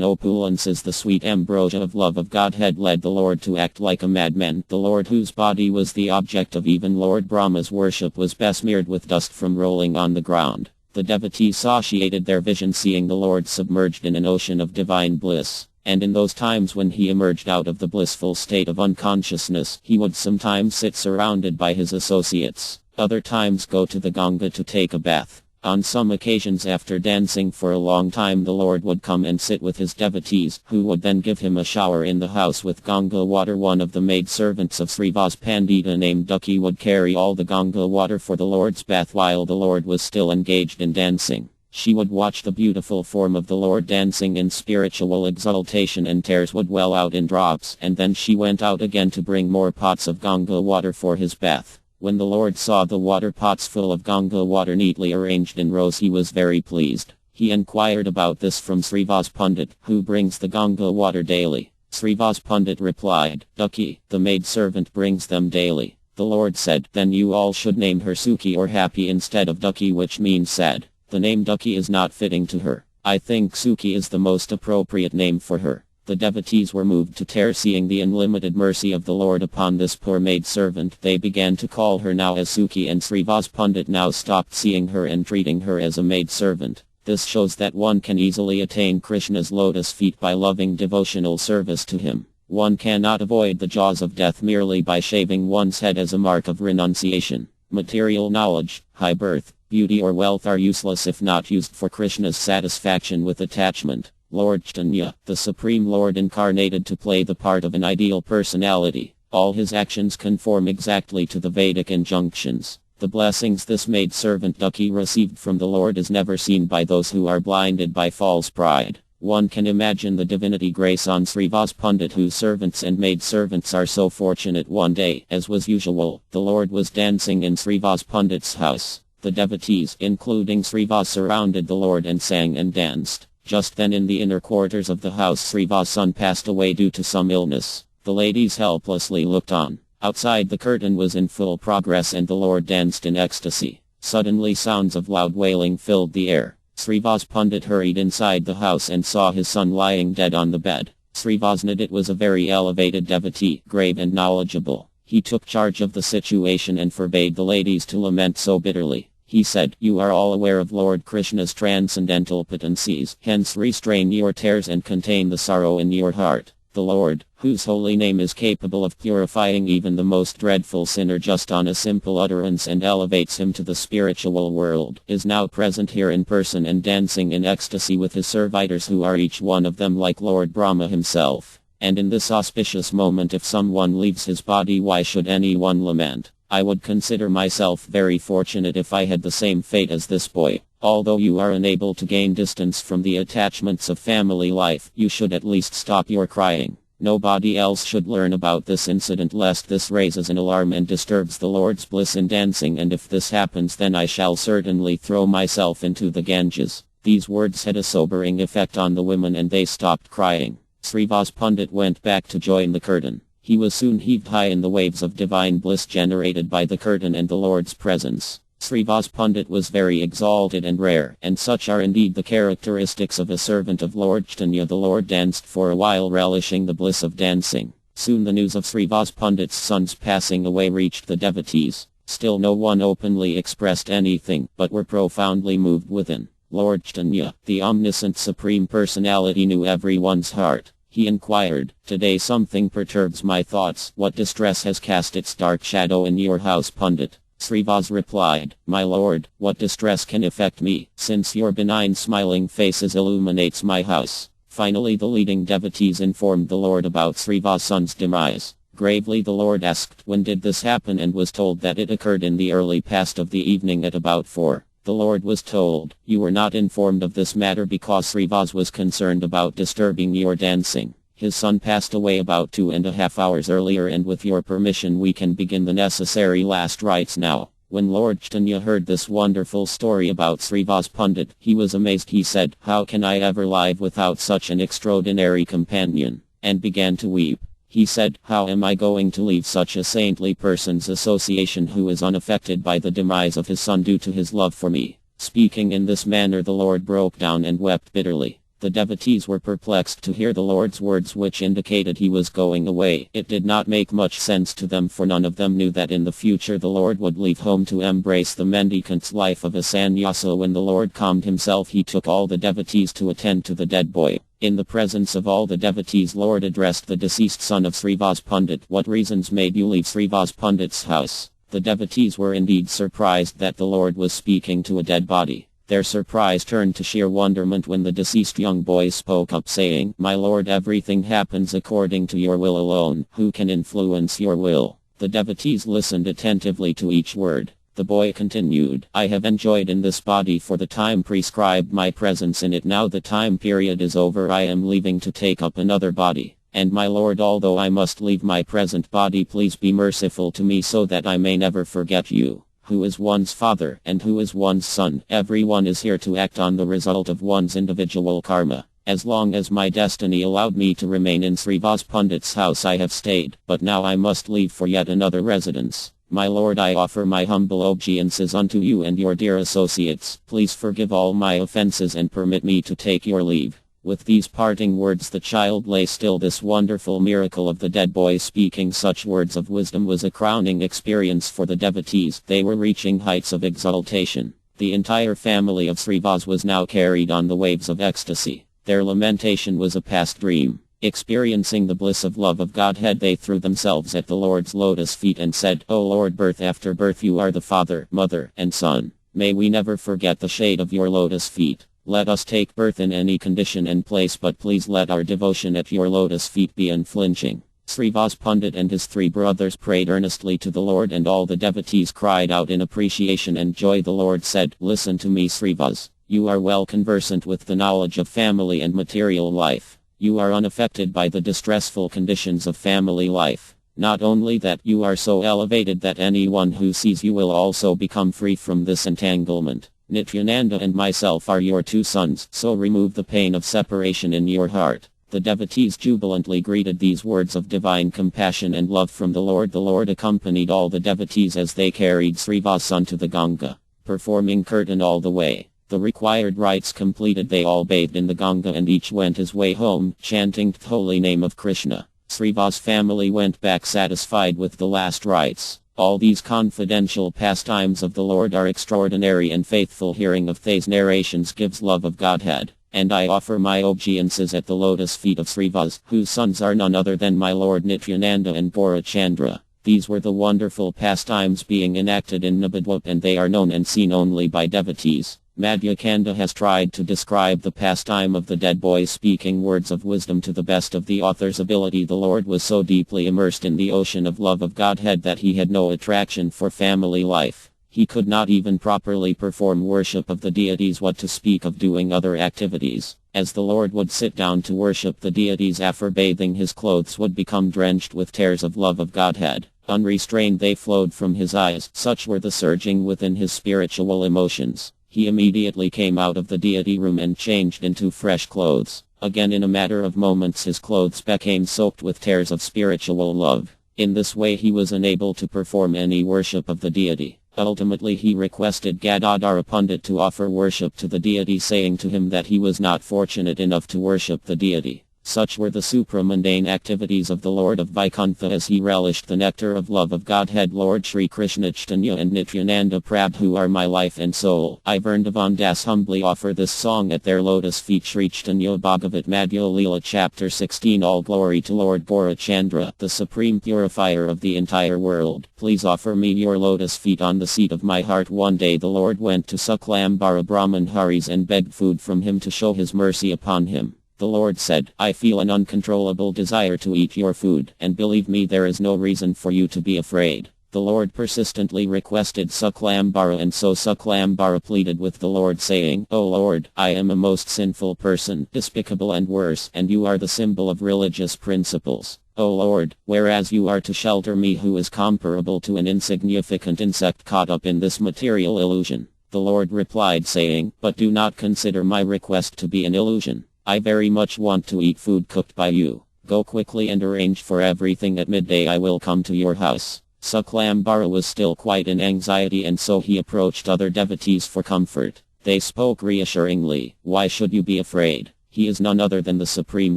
opulences. The sweet ambrosia of love of Godhead led the Lord to act like a madman. The Lord, whose body was the object of even Lord Brahma's worship, was besmeared with dust from rolling on the ground. The devotees satiated their vision, seeing the Lord submerged in an ocean of divine bliss. And in those times when he emerged out of the blissful state of unconsciousness, he would sometimes sit surrounded by his associates, other times go to the Ganga to take a bath. On some occasions, after dancing for a long time, the Lord would come and sit with his devotees, who would then give him a shower in the house with Ganga water. One of the maidservants of Srivas Pandita named Ducky would carry all the Ganga water for the Lord's bath while the Lord was still engaged in dancing. She would watch the beautiful form of the Lord dancing in spiritual exaltation, and tears would well out in drops, and then she went out again to bring more pots of Ganga water for his bath. When the Lord saw the water pots full of Ganga water neatly arranged in rows, he was very pleased. He inquired about this from Srivas Pandit, who brings the Ganga water daily. Srivas Pandit replied, "Ducky, the maidservant brings them daily." The Lord said, "Then you all should name her Sukhi or happy instead of Ducky, which means sad. The name Ducky is not fitting to her. I think Sukhi is the most appropriate name for her." The devotees were moved to tears, seeing the unlimited mercy of the Lord upon this poor maidservant. They began to call her now as Sukhi, and Srivas Pandit now stopped seeing her and treating her as a maidservant. This shows that one can easily attain Krishna's lotus feet by loving devotional service to him. One cannot avoid the jaws of death merely by shaving one's head as a mark of renunciation. Material knowledge, high birth, beauty or wealth are useless if not used for Krishna's satisfaction with attachment. Lord Chaitanya, the Supreme Lord, incarnated to play the part of an ideal personality. All his actions conform exactly to the Vedic injunctions. The blessings this maidservant Ducky received from the Lord is never seen by those who are blinded by false pride. One can imagine the divinity grace on Srivas Pandit, whose servants and maidservants are so fortunate. One day, as was usual, the Lord was dancing in Srivas Pandit's house. The devotees, including Srivas, surrounded the Lord and sang and danced. Just then, in the inner quarters of the house, Srivas' son passed away due to some illness. The ladies helplessly looked on. Outside, the curtain was in full progress and the Lord danced in ecstasy. Suddenly, sounds of loud wailing filled the air. Srivas Pandit hurried inside the house and saw his son lying dead on the bed. Srivas Nadit was a very elevated devotee, grave and knowledgeable. He took charge of the situation and forbade the ladies to lament so bitterly. He said, "You are all aware of Lord Krishna's transcendental potencies, hence restrain your tears and contain the sorrow in your heart. The Lord, whose holy name is capable of purifying even the most dreadful sinner just on a simple utterance and elevates him to the spiritual world, is now present here in person and dancing in ecstasy with his servitors, who are each one of them like Lord Brahma himself. And in this auspicious moment, if someone leaves his body, why should anyone lament? I would consider myself very fortunate if I had the same fate as this boy. Although you are unable to gain distance from the attachments of family life, you should at least stop your crying. Nobody else should learn about this incident, lest this raises an alarm and disturbs the Lord's bliss in dancing, and if this happens, then I shall certainly throw myself into the Ganges." These words had a sobering effect on the women and they stopped crying. Srivas Pandit went back to join the curtain. He was soon heaved high in the waves of divine bliss generated by the curtain and the Lord's presence. Srivas Pandit was very exalted and rare, and such are indeed the characteristics of a servant of Lord Caitanya. The Lord danced for a while, relishing the bliss of dancing. Soon the news of Srivas Pandit's son's passing away reached the devotees. Still no one openly expressed anything, but were profoundly moved within. Lord Caitanya, the omniscient Supreme Personality, knew everyone's heart. He inquired, "Today something perturbs my thoughts. What distress has cast its dark shadow in your house, Pandit?" Srivas replied, "My lord, what distress can affect me, since your benign smiling faces illuminates my house?" Finally the leading devotees informed the Lord about Srivas' son's demise. Gravely the Lord asked, "When did this happen?" and was told that it occurred in the early past of the evening at about 4. The Lord was told, "You were not informed of this matter because Srivas was concerned about disturbing your dancing. His son passed away about 2.5 hours earlier, and with your permission we can begin the necessary last rites now." When Lord Caitanya heard this wonderful story about Srivas Pandit, he was amazed. He said, "How can I ever live without such an extraordinary companion?" and began to weep. He said, "How am I going to leave such a saintly person's association who is unaffected by the demise of his son due to his love for me?" Speaking in this manner, the Lord broke down and wept bitterly. The devotees were perplexed to hear the Lord's words, which indicated he was going away. It did not make much sense to them, for none of them knew that in the future the Lord would leave home to embrace the mendicant's life of a sannyasa. When the Lord calmed himself, he took all the devotees to attend to the dead boy. In the presence of all the devotees, Lord addressed the deceased son of Srivas Pandit. "What reasons made you leave Srivas Pandit's house?" The devotees were indeed surprised that the Lord was speaking to a dead body. Their surprise turned to sheer wonderment when the deceased young boy spoke up, saying, "My lord, everything happens according to your will alone. Who can influence your will?" The devotees listened attentively to each word. The boy continued, "I have enjoyed in this body for the time prescribed my presence in it. Now the time period is over. I am leaving to take up another body. And my lord, although I must leave my present body, please be merciful to me so that I may never forget you. Who is one's father, and who is one's son? Everyone is here to act on the result of one's individual karma. As long as my destiny allowed me to remain in Srivas Pandit's house, I have stayed, but now I must leave for yet another residence. My lord, I offer my humble obeisances unto you and your dear associates. Please forgive all my offenses and permit me to take your leave." With these parting words, the child lay still. This wonderful miracle of the dead boy speaking such words of wisdom was a crowning experience for the devotees. They were reaching heights of exaltation. The entire family of Srivas was now carried on the waves of ecstasy. Their lamentation was a past dream. Experiencing the bliss of love of Godhead, they threw themselves at the Lord's lotus feet and said, "O Lord, birth after birth you are the Father, Mother, and Son. May we never forget the shade of your lotus feet. Let us take birth in any condition and place, but please let our devotion at your lotus feet be unflinching." Srivas Pandit and his 3 brothers prayed earnestly to the Lord, and all the devotees cried out in appreciation and joy. The Lord said, "Listen to me, Srivas. You are well conversant with the knowledge of family and material life. You are unaffected by the distressful conditions of family life. Not only that, you are so elevated that anyone who sees you will also become free from this entanglement. Nityananda and myself are your 2 sons, so remove the pain of separation in your heart." The devotees jubilantly greeted these words of divine compassion and love from the Lord. The Lord accompanied all the devotees as they carried Srivas' son to the Ganga, performing kirtan all the way. The required rites completed, they all bathed in the Ganga and each went his way home, chanting the holy name of Krishna. Srivas' family went back satisfied with the last rites. All these confidential pastimes of the Lord are extraordinary, and faithful hearing of these narrations gives love of Godhead. And I offer my obeisances at the lotus feet of Srivas, whose sons are none other than my Lord Nityananda and Gaurachandra. These were the wonderful pastimes being enacted in Nabadwip, and they are known and seen only by devotees. Madhyakanda has tried to describe the pastime of the dead boy speaking words of wisdom to the best of the author's ability. The Lord was so deeply immersed in the ocean of love of Godhead that he had no attraction for family life. He could not even properly perform worship of the deities, what to speak of doing other activities. As the Lord would sit down to worship the deities after bathing, his clothes would become drenched with tears of love of Godhead. Unrestrained they flowed from his eyes. Such were the surging within his spiritual emotions. He immediately came out of the deity room and changed into fresh clothes. Again, in a matter of moments, his clothes became soaked with tears of spiritual love. In this way he was unable to perform any worship of the deity. Ultimately he requested Gadadhara Pandit to offer worship to the deity, saying to him that he was not fortunate enough to worship the deity. Such were the supramundane activities of the Lord of Vaikuntha as he relished the nectar of love of Godhead. Lord Sri Krishna Chaitanya and Nityananda Prabhu are my life and soul. I Vrindavan Das humbly offer this song at their lotus feet. Sri Chaitanya Bhagavat Madhya Leela Chapter 16. All glory to Lord Gaurachandra, the supreme purifier of the entire world. Please offer me your lotus feet on the seat of my heart. One day the Lord went to Suklambara Brahman Haris and begged food from him to show his mercy upon him. The Lord said, I feel an uncontrollable desire to eat your food, and believe me, there is no reason for you to be afraid. The Lord persistently requested Suklambara, and so Suklambara pleaded with the Lord, saying, O Lord, I am a most sinful person, despicable and worse, and you are the symbol of religious principles. O Lord, whereas you are to shelter me who is comparable to an insignificant insect caught up in this material illusion. The Lord replied saying, but do not consider my request to be an illusion. I very much want to eat food cooked by you. Go quickly and arrange for everything. At midday I will come to your house. Suklambara was still quite in anxiety, and so he approached other devotees for comfort. They spoke reassuringly. Why should you be afraid? He is none other than the Supreme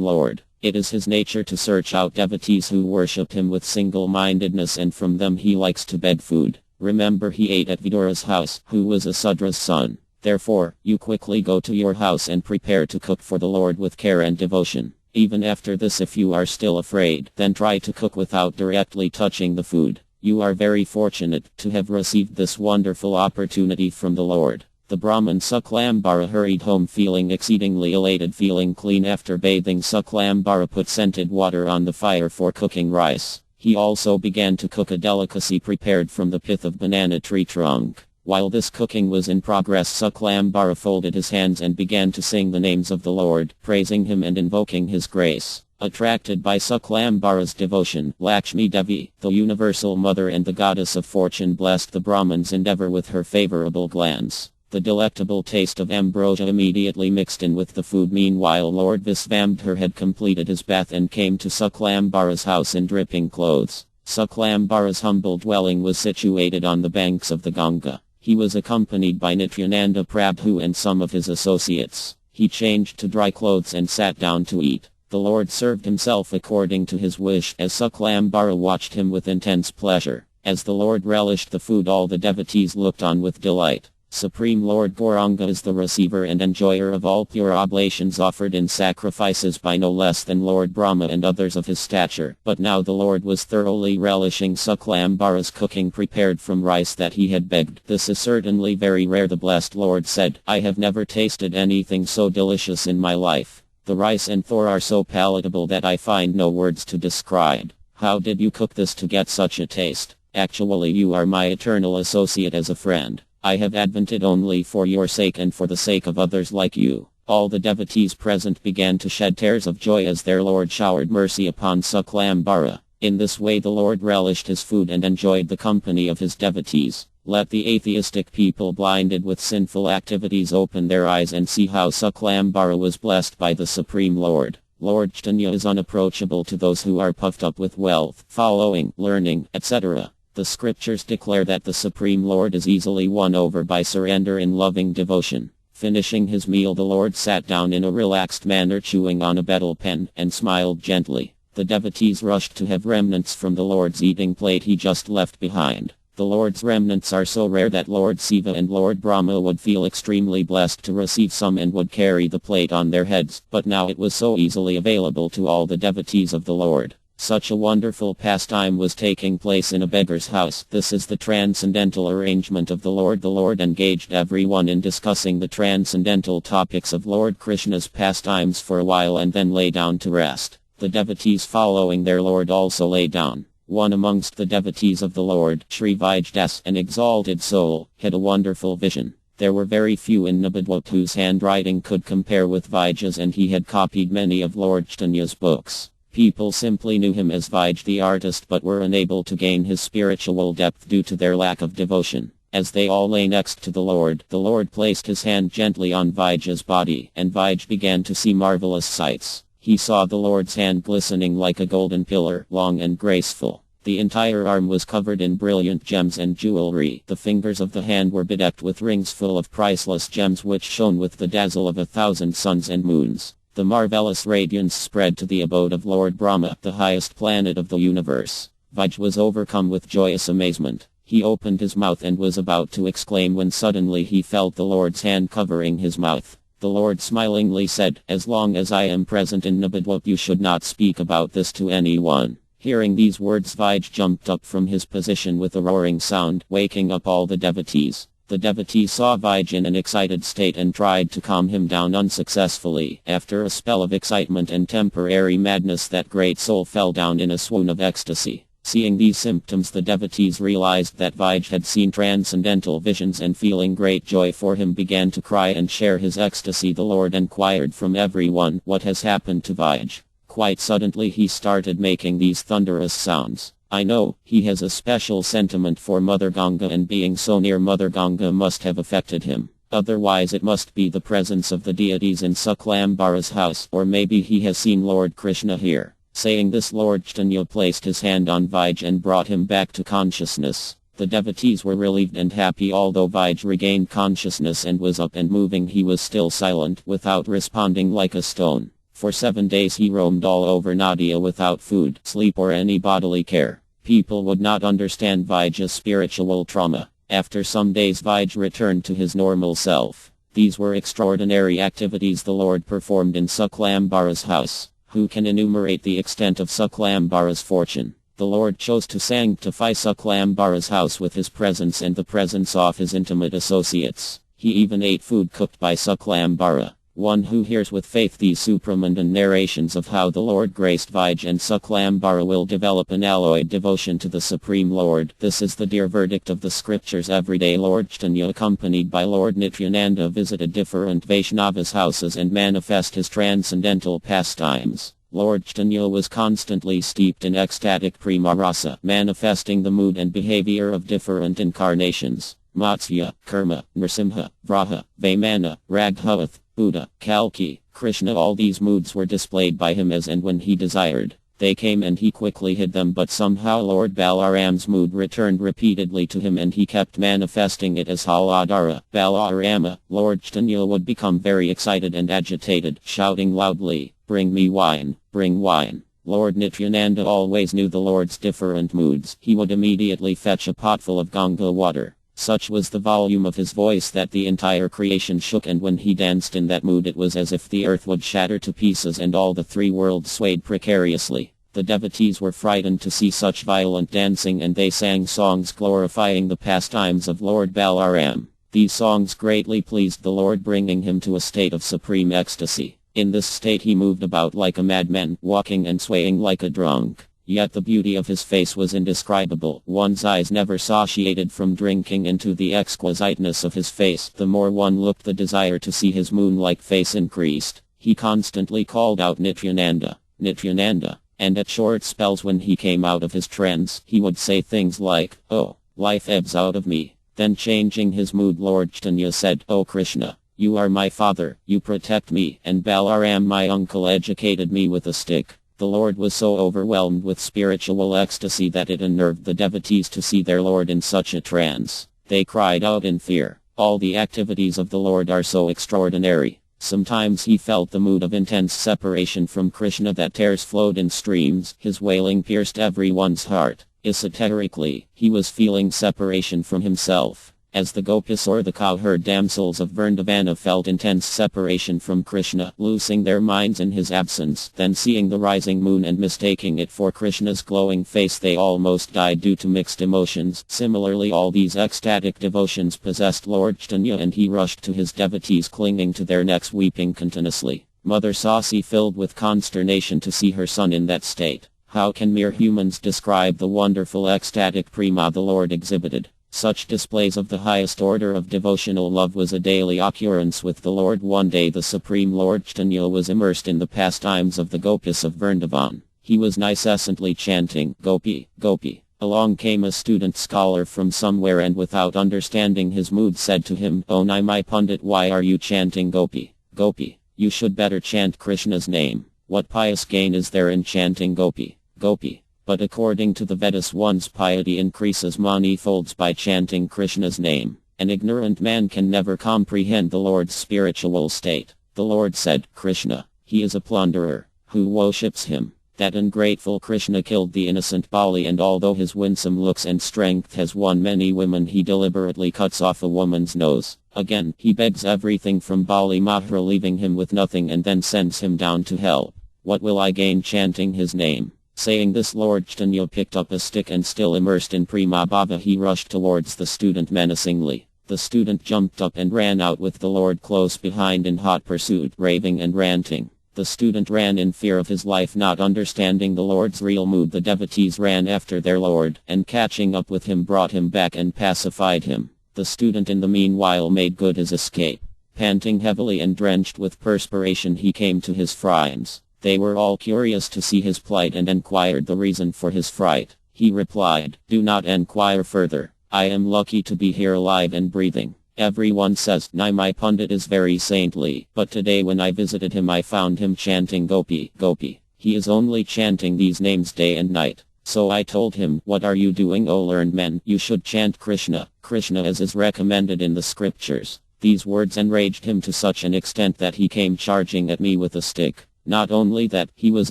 Lord. It is his nature to search out devotees who worship him with single-mindedness, and from them he likes to beg food. Remember, he ate at Vidura's house, who was a Sudra's son. Therefore, you quickly go to your house and prepare to cook for the Lord with care and devotion. Even after this, if you are still afraid, then try to cook without directly touching the food. You are very fortunate to have received this wonderful opportunity from the Lord. The Brahman Suklambara hurried home feeling exceedingly elated. Feeling clean after bathing, Suklambara put scented water on the fire for cooking rice. He also began to cook a delicacy prepared from the pith of banana tree trunk. While this cooking was in progress, Suklambara folded his hands and began to sing the names of the Lord, praising him and invoking his grace. Attracted by Suklambara's devotion, Lakshmi Devi, the universal mother and the goddess of fortune, blessed the Brahman's endeavor with her favorable glance. The delectable taste of ambrosia immediately mixed in with the food. Meanwhile, Lord Visvambhadra had completed his bath and came to Suklambara's house in dripping clothes. Suklambara's humble dwelling was situated on the banks of the Ganga. He was accompanied by Nityananda Prabhu and some of his associates. He changed to dry clothes and sat down to eat. The Lord served himself according to his wish, as Suklambara watched him with intense pleasure. As the Lord relished the food, all the devotees looked on with delight. Supreme Lord Gauranga is the receiver and enjoyer of all pure oblations offered in sacrifices by no less than Lord Brahma and others of his stature. But now the Lord was thoroughly relishing Suklambara's cooking prepared from rice that he had begged. This is certainly very rare. The blessed Lord said, I have never tasted anything so delicious in my life. The rice and thor are so palatable that I find no words to describe. How did you cook this to get such a taste? Actually, you are my eternal associate as a friend. I have advented only for your sake and for the sake of others like you. All the devotees present began to shed tears of joy as their Lord showered mercy upon Suklambara. In this way the Lord relished his food and enjoyed the company of his devotees. Let the atheistic people blinded with sinful activities open their eyes and see how Suklambara was blessed by the Supreme Lord. Lord Chaitanya is unapproachable to those who are puffed up with wealth, following, learning, etc. The scriptures declare that the Supreme Lord is easily won over by surrender in loving devotion. Finishing his meal, the Lord sat down in a relaxed manner, chewing on a betel pen, and smiled gently. The devotees rushed to have remnants from the Lord's eating plate he just left behind. The Lord's remnants are so rare that Lord Shiva and Lord Brahma would feel extremely blessed to receive some and would carry the plate on their heads, but now it was so easily available to all the devotees of the Lord. Such a wonderful pastime was taking place in a beggar's house. This is the transcendental arrangement of the Lord. The Lord engaged everyone in discussing the transcendental topics of Lord Krishna's pastimes for a while and then lay down to rest. The devotees following their Lord also lay down. One amongst the devotees of the Lord, Sri Vijdas, an exalted soul, had a wonderful vision. There were very few in Nabadwap whose handwriting could compare with Vijay's, and he had copied many of Lord Chaitanya's books. People simply knew him as Vijay the artist but were unable to gain his spiritual depth due to their lack of devotion. As they all lay next to the Lord placed his hand gently on Vijay's body, and Vijay began to see marvelous sights. He saw the Lord's hand glistening like a golden pillar, long and graceful. The entire arm was covered in brilliant gems and jewelry. The fingers of the hand were bedecked with rings full of priceless gems which shone with the dazzle of 1,000 suns and moons. The marvelous radiance spread to the abode of Lord Brahma, the highest planet of the universe. Vij was overcome with joyous amazement. He opened his mouth and was about to exclaim when suddenly he felt the Lord's hand covering his mouth. The Lord smilingly said, "As long as I am present in Nabadwap, you should not speak about this to anyone." Hearing these words, Vij jumped up from his position with a roaring sound, waking up all the devotees. The devotees saw Vij in an excited state and tried to calm him down unsuccessfully. After a spell of excitement and temporary madness, that great soul fell down in a swoon of ecstasy. Seeing these symptoms, the devotees realized that Vij had seen transcendental visions, and feeling great joy for him began to cry and share his ecstasy. The Lord inquired from everyone, "What has happened to Vij?" Quite suddenly he started making these thunderous sounds. "I know, he has a special sentiment for Mother Ganga, and being so near Mother Ganga must have affected him. Otherwise it must be the presence of the deities in Suklambara's house, or maybe he has seen Lord Krishna here." Saying this, Lord Chaitanya placed his hand on Vij and brought him back to consciousness. The devotees were relieved and happy. Although Vij regained consciousness and was up and moving, he was still silent, without responding, like a stone. For 7 days he roamed all over Nadia without food, sleep or any bodily care. People would not understand Vij's spiritual trauma. After some days Vij returned to his normal self. These were extraordinary activities the Lord performed in Suklambara's house. Who can enumerate the extent of Suklambara's fortune? The Lord chose to sanctify Suklambara's house with his presence and the presence of his intimate associates. He even ate food cooked by Suklambara. One who hears with faith these supramundane narrations of how the Lord graced Vij and Suklambara will develop an alloyed devotion to the Supreme Lord. This is the dear verdict of the scriptures. Every day Lord Chaitanya, accompanied by Lord Nityananda, visited different Vaishnavas' houses and manifest his transcendental pastimes. Lord Chaitanya was constantly steeped in ecstatic prema rasa, manifesting the mood and behavior of different incarnations. Matsya, Kurma, Nrsimha, Vraha, Vaimana, Raghuvath, Buddha, Kalki, Krishna, all these moods were displayed by him as and when he desired. They came and he quickly hid them, but somehow Lord Balaram's mood returned repeatedly to him and he kept manifesting it as Haladara, Balarama. Lord Chaitanya would become very excited and agitated, shouting loudly, "Bring me wine, bring wine." Lord Nityananda always knew the Lord's different moods. He would immediately fetch a pot full of Ganga water. Such was the volume of his voice that the entire creation shook, and when he danced in that mood it was as if the earth would shatter to pieces and all the 3 worlds swayed precariously. The devotees were frightened to see such violent dancing, and they sang songs glorifying the pastimes of Lord Balaram. These songs greatly pleased the Lord, bringing him to a state of supreme ecstasy. In this state he moved about like a madman, walking and swaying like a drunk. Yet the beauty of his face was indescribable. One's eyes never satiated from drinking into the exquisiteness of his face. The more one looked, the desire to see his moon-like face increased. He constantly called out, "Nityananda, Nityananda," and at short spells when he came out of his trance, he would say things like, "Oh, life ebbs out of me." Then changing his mood, Lord Chaitanya said, "Oh Krishna, you are my father, you protect me, and Balaram my uncle educated me with a stick." The Lord was so overwhelmed with spiritual ecstasy that it unnerved the devotees to see their Lord in such a trance. They cried out in fear. All the activities of the Lord are so extraordinary. Sometimes he felt the mood of intense separation from Krishna that tears flowed in streams. His wailing pierced everyone's heart. Esoterically, he was feeling separation from himself. As the gopis or the cowherd damsels of Vrindavana felt intense separation from Krishna, losing their minds in his absence, then seeing the rising moon and mistaking it for Krishna's glowing face, they almost died due to mixed emotions. Similarly, all these ecstatic devotions possessed Lord Chaitanya, and he rushed to his devotees, clinging to their necks, weeping continuously. Mother Sasi filled with consternation to see her son in that state. How can mere humans describe the wonderful ecstatic prema the Lord exhibited? Such displays of the highest order of devotional love was a daily occurrence with the Lord. One day the Supreme Lord Chaitanya was immersed in the pastimes of the gopis of Vrindavan. He was incessantly chanting, "Gopi, Gopi." Along came a student scholar from somewhere and without understanding his mood said to him, "Oh my Pundit, why are you chanting Gopi, Gopi? You should better chant Krishna's name. What pious gain is there in chanting Gopi, Gopi?" But according to the Vedas, one's piety increases manifolds by chanting Krishna's name. An ignorant man can never comprehend the Lord's spiritual state. The Lord said, Krishna, he is a plunderer. Who worships him? That ungrateful Krishna killed the innocent Bali, and although his winsome looks and strength has won many women, he deliberately cuts off a woman's nose. Again, he begs everything from Bali Mahra, leaving him with nothing, and then sends him down to hell. What will I gain chanting his name? Saying this, Lord Caitanya picked up a stick and, still immersed in prema bhava, he rushed towards the student menacingly. The student jumped up and ran out with the Lord close behind in hot pursuit, raving and ranting. The student ran in fear of his life, not understanding the Lord's real mood. The devotees ran after their Lord, and catching up with him brought him back and pacified him. The student in the meanwhile made good his escape. Panting heavily and drenched with perspiration, he came to his friends. They were all curious to see his plight and inquired the reason for his fright. He replied, "Do not inquire further. I am lucky to be here alive and breathing. Everyone says my Pundit is very saintly, but today when I visited him I found him chanting Gopi, Gopi. He is only chanting these names day and night. So I told him, what are you doing, O learned men? You should chant Krishna, Krishna as is recommended in the scriptures." These words enraged him to such an extent that he came charging at me with a stick. Not only that, he was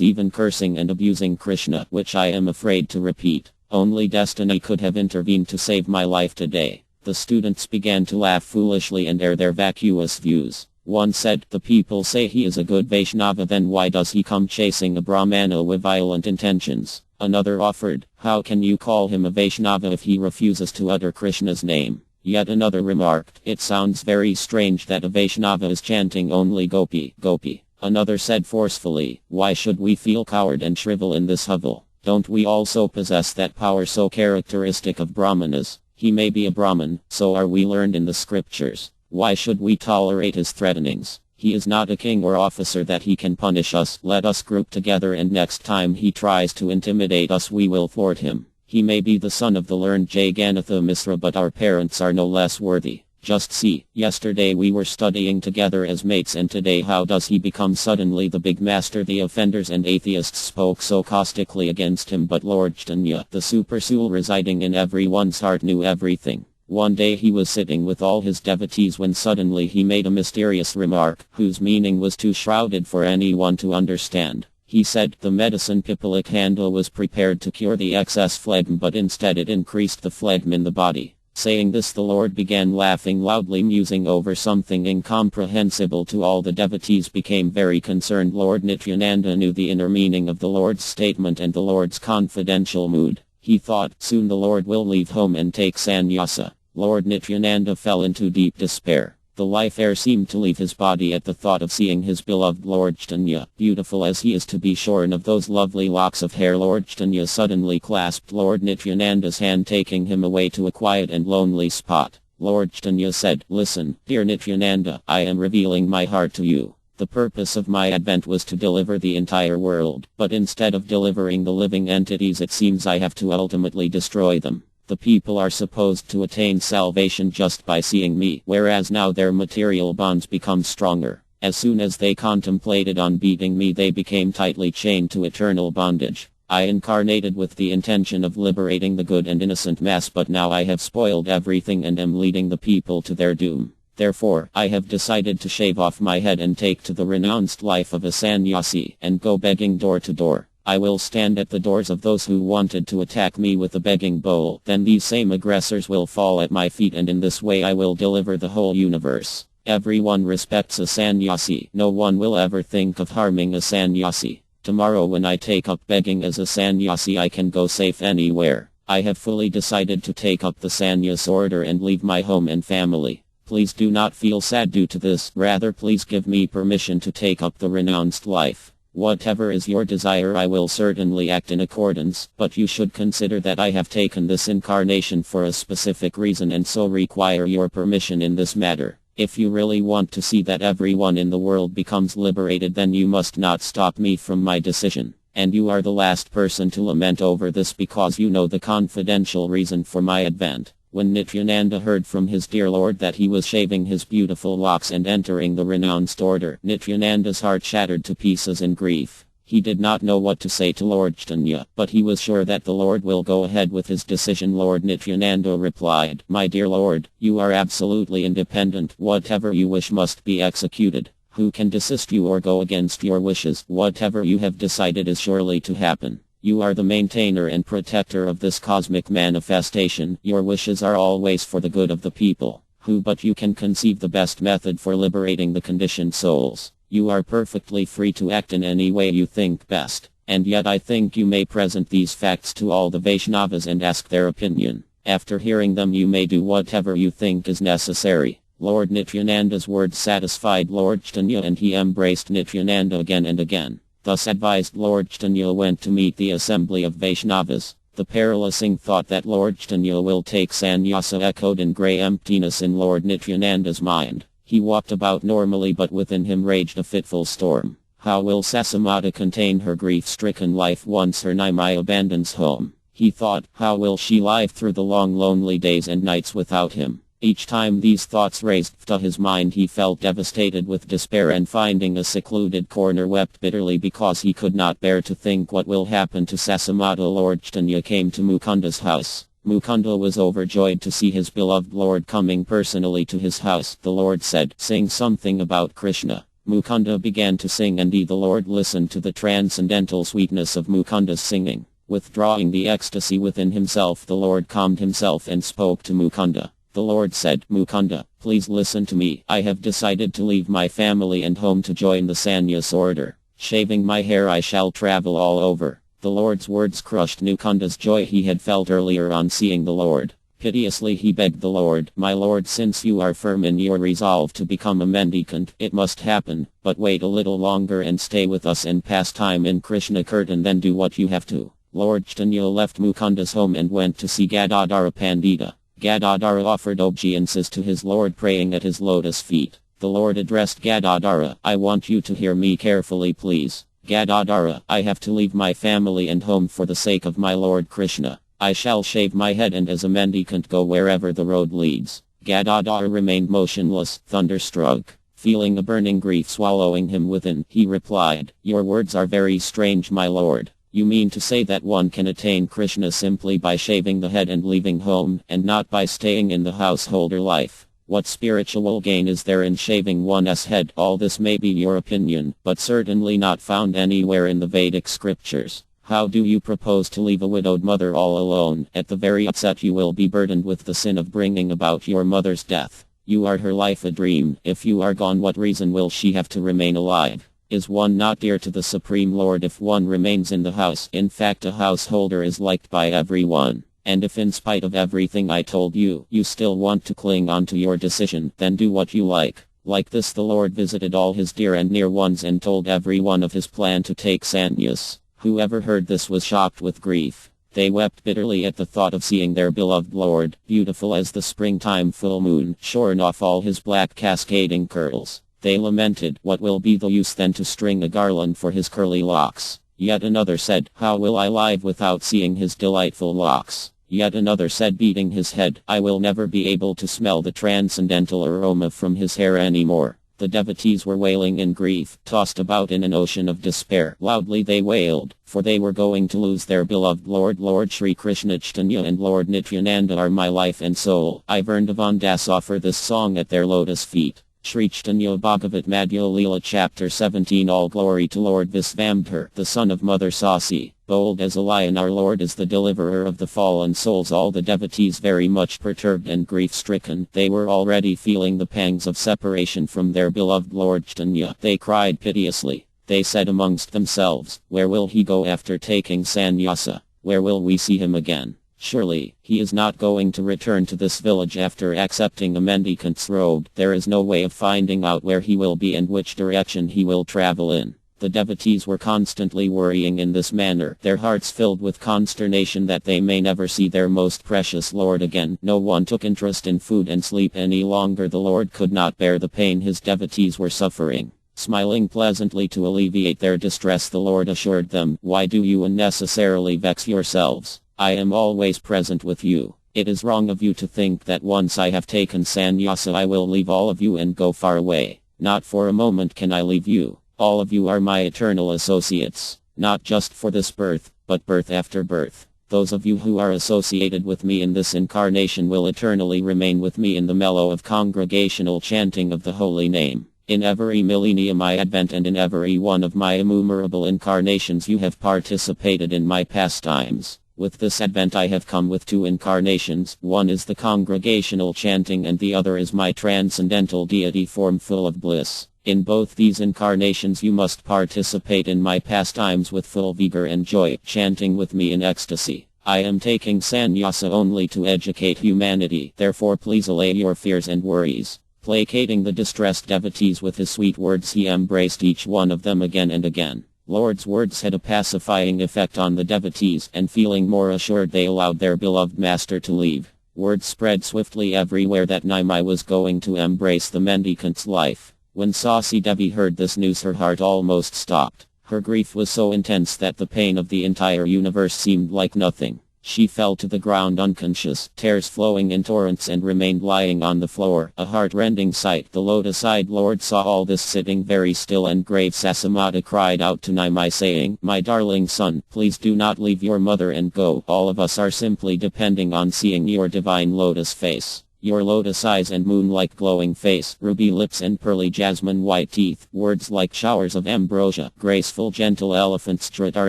even cursing and abusing Krishna, which I am afraid to repeat. Only destiny could have intervened to save my life today. The students began to laugh foolishly and air their vacuous views. One said, "The people say he is a good Vaishnava, then why does he come chasing a Brahmana with violent intentions?" Another offered, "How can you call him a Vaishnava if he refuses to utter Krishna's name?" Yet another remarked, "It sounds very strange that a Vaishnava is chanting only Gopi, Gopi." Another said forcefully, "Why should we feel coward and shrivel in this hovel? Don't we also possess that power so characteristic of Brahmanas? He may be a Brahmin, so are we learned in the scriptures. Why should we tolerate his threatenings? He is not a king or officer that he can punish us. Let us group together, and next time he tries to intimidate us we will thwart him. He may be the son of the learned Jagannatha Misra, but our parents are no less worthy. Just see, yesterday we were studying together as mates, and today how does he become suddenly the big master?" The offenders and atheists spoke so caustically against him, but Lord Caitanya, the super soul residing in everyone's heart, knew everything. One day he was sitting with all his devotees when suddenly he made a mysterious remark, whose meaning was too shrouded for anyone to understand. He said, "The medicine Pipalik Handle was prepared to cure the excess phlegm, but instead it increased the phlegm in the body." Saying this, the Lord began laughing loudly, musing over something incomprehensible to all. The devotees became very concerned. Lord Nityananda knew the inner meaning of the Lord's statement and the Lord's confidential mood. He thought, soon the Lord will leave home and take sannyasa. Lord Nityananda fell into deep despair. The life air seemed to leave his body at the thought of seeing his beloved Lord Caitanya. Beautiful as he is, to be sure, and of those lovely locks of hair. Lord Caitanya suddenly clasped Lord Nityananda's hand, taking him away to a quiet and lonely spot. Lord Caitanya said, "Listen, dear Nityananda, I am revealing my heart to you. The purpose of my advent was to deliver the entire world, but instead of delivering the living entities, it seems I have to ultimately destroy them. The people are supposed to attain salvation just by seeing me, whereas now their material bonds become stronger. As soon as they contemplated on beating me, they became tightly chained to eternal bondage. I incarnated with the intention of liberating the good and innocent mass, but now I have spoiled everything and am leading the people to their doom. Therefore, I have decided to shave off my head and take to the renounced life of a sannyasi, and go begging door to door. I will stand at the doors of those who wanted to attack me with a begging bowl. Then these same aggressors will fall at my feet, and in this way I will deliver the whole universe. Everyone respects a sannyasi. No one will ever think of harming a sannyasi. Tomorrow when I take up begging as a sannyasi, I can go safe anywhere. I have fully decided to take up the sannyas order and leave my home and family. Please do not feel sad due to this. Rather, please give me permission to take up the renounced life. Whatever is your desire, I will certainly act in accordance, but you should consider that I have taken this incarnation for a specific reason and so require your permission in this matter. If you really want to see that everyone in the world becomes liberated, then you must not stop me from my decision. And you are the last person to lament over this, because you know the confidential reason for my advent." When Nityananda heard from his dear Lord that he was shaving his beautiful locks and entering the renounced order, Nityananda's heart shattered to pieces in grief. He did not know what to say to Lord Caitanya, but he was sure that the Lord will go ahead with his decision. Lord Nityananda replied, "My dear Lord, you are absolutely independent. Whatever you wish must be executed. Who can desist you or go against your wishes? Whatever you have decided is surely to happen. You are the maintainer and protector of this cosmic manifestation. Your wishes are always for the good of the people. Who but you can conceive the best method for liberating the conditioned souls? You are perfectly free to act in any way you think best, and yet I think you may present these facts to all the Vaishnavas and ask their opinion. After hearing them you may do whatever you think is necessary." Lord Nityananda's words satisfied Lord Caitanya, and he embraced Nityananda again and again. Thus advised, Lord Caitanya went to meet the assembly of Vaishnavas. The paralyzing thought that Lord Caitanya will take sannyasa echoed in grey emptiness in Lord Nityananda's mind. He walked about normally, but within him raged a fitful storm. How will Sasamata contain her grief-stricken life once her Nimai abandons home? He thought, how will she live through the long lonely days and nights without him? Each time these thoughts raced to his mind he felt devastated with despair, and finding a secluded corner wept bitterly because he could not bear to think what will happen to Sasamata. Lord Caitanya came to Mukunda's house. Mukunda was overjoyed to see his beloved Lord coming personally to his house. The Lord said, "Sing something about Krishna." Mukunda began to sing, and the Lord listened to the transcendental sweetness of Mukunda's singing. Withdrawing the ecstasy within himself, the Lord calmed himself and spoke to Mukunda. The Lord said, "Mukunda, please listen to me. I have decided to leave my family and home to join the sannyas order. Shaving my hair I shall travel all over." The Lord's words crushed Mukunda's joy he had felt earlier on seeing the Lord. Piteously he begged the Lord, "My Lord, since you are firm in your resolve to become a mendicant, it must happen, but wait a little longer and stay with us and pass time in Krishna Kirtan, then do what you have to." Lord Caitanya left Mukunda's home and went to see Gadadhara Pandita. Gadadhara offered obeisances to his Lord, praying at his lotus feet. The Lord addressed Gadadhara, "I want you to hear me carefully, please. Gadadhara, I have to leave my family and home for the sake of my Lord Krishna. I shall shave my head and as a mendicant go wherever the road leads." Gadadhara remained motionless, thunderstruck. Feeling a burning grief swallowing him within, he replied, "Your words are very strange, my lord. You mean to say that one can attain Krishna simply by shaving the head and leaving home, and not by staying in the householder life? What spiritual gain is there in shaving one's head? All this may be your opinion, but certainly not found anywhere in the Vedic scriptures. How do you propose to leave a widowed mother all alone? At the very outset you will be burdened with the sin of bringing about your mother's death. You are her life a dream. If you are gone, what reason will she have to remain alive? Is one not dear to the Supreme Lord if one remains in the house? In fact, a householder is liked by everyone. And if in spite of everything I told you, you still want to cling on to your decision, then do what you like." Like this the Lord visited all his dear and near ones and told everyone of his plan to take sannyas. Whoever heard this was shocked with grief. They wept bitterly at the thought of seeing their beloved Lord, beautiful as the springtime full moon, shorn off all his black cascading curls. They lamented, "What will be the use then to string a garland for his curly locks?" Yet another said, "How will I live without seeing his delightful locks?" Yet another said, beating his head, "I will never be able to smell the transcendental aroma from his hair anymore." The devotees were wailing in grief, tossed about in an ocean of despair. Loudly they wailed, for they were going to lose their beloved Lord. Lord Sri Krishna Caitanya and Lord Nityananda are my life and soul. I Vrindavan Das offer this song at their lotus feet. Sri Caitanya Bhagavat Madhya Leela Chapter 17. All glory to Lord Visvambhar, the son of Mother Sasi. Bold as a lion, our Lord is the deliverer of the fallen souls. All the devotees very much perturbed and grief-stricken. They were already feeling the pangs of separation from their beloved Lord Caitanya. They cried piteously. They said amongst themselves, "Where will he go after taking sannyasa? Where will we see him again? Surely, he is not going to return to this village after accepting a mendicant's robe. There is no way of finding out where he will be and which direction he will travel in." The devotees were constantly worrying in this manner, their hearts filled with consternation that they may never see their most precious Lord again. No one took interest in food and sleep any longer. The Lord could not bear the pain his devotees were suffering. Smiling pleasantly to alleviate their distress, the Lord assured them, "Why do you unnecessarily vex yourselves? I am always present with you. It is wrong of you to think that once I have taken sannyasa I will leave all of you and go far away. Not for a moment can I leave you. All of you are my eternal associates, not just for this birth, but birth after birth. Those of you who are associated with me in this incarnation will eternally remain with me in the mellow of congregational chanting of the holy name. In every millennium I advent and in every one of my innumerable incarnations you have participated in my pastimes. With this advent I have come with two incarnations, one is the congregational chanting and the other is my transcendental deity form full of bliss. In both these incarnations you must participate in my pastimes with full vigor and joy, chanting with me in ecstasy. I am taking sannyasa only to educate humanity, therefore please allay your fears and worries. Placating the distressed devotees with his sweet words he embraced each one of them again and again. Lord's words had a pacifying effect on the devotees, and feeling more assured they allowed their beloved master to leave. Word spread swiftly everywhere that Nimai was going to embrace the mendicant's life. When Sasi Devi heard this news her heart almost stopped. Her grief was so intense that the pain of the entire universe seemed like nothing. She fell to the ground unconscious, tears flowing in torrents and remained lying on the floor, a heart-rending sight. The lotus-eyed Lord saw all this sitting very still and grave. Sasamata cried out to Nimai saying, "My darling son, please do not leave your mother and go. All of us are simply depending on seeing your divine lotus face. Your lotus eyes and moon-like glowing face, ruby lips and pearly jasmine white teeth, words like showers of ambrosia, graceful gentle elephant strut are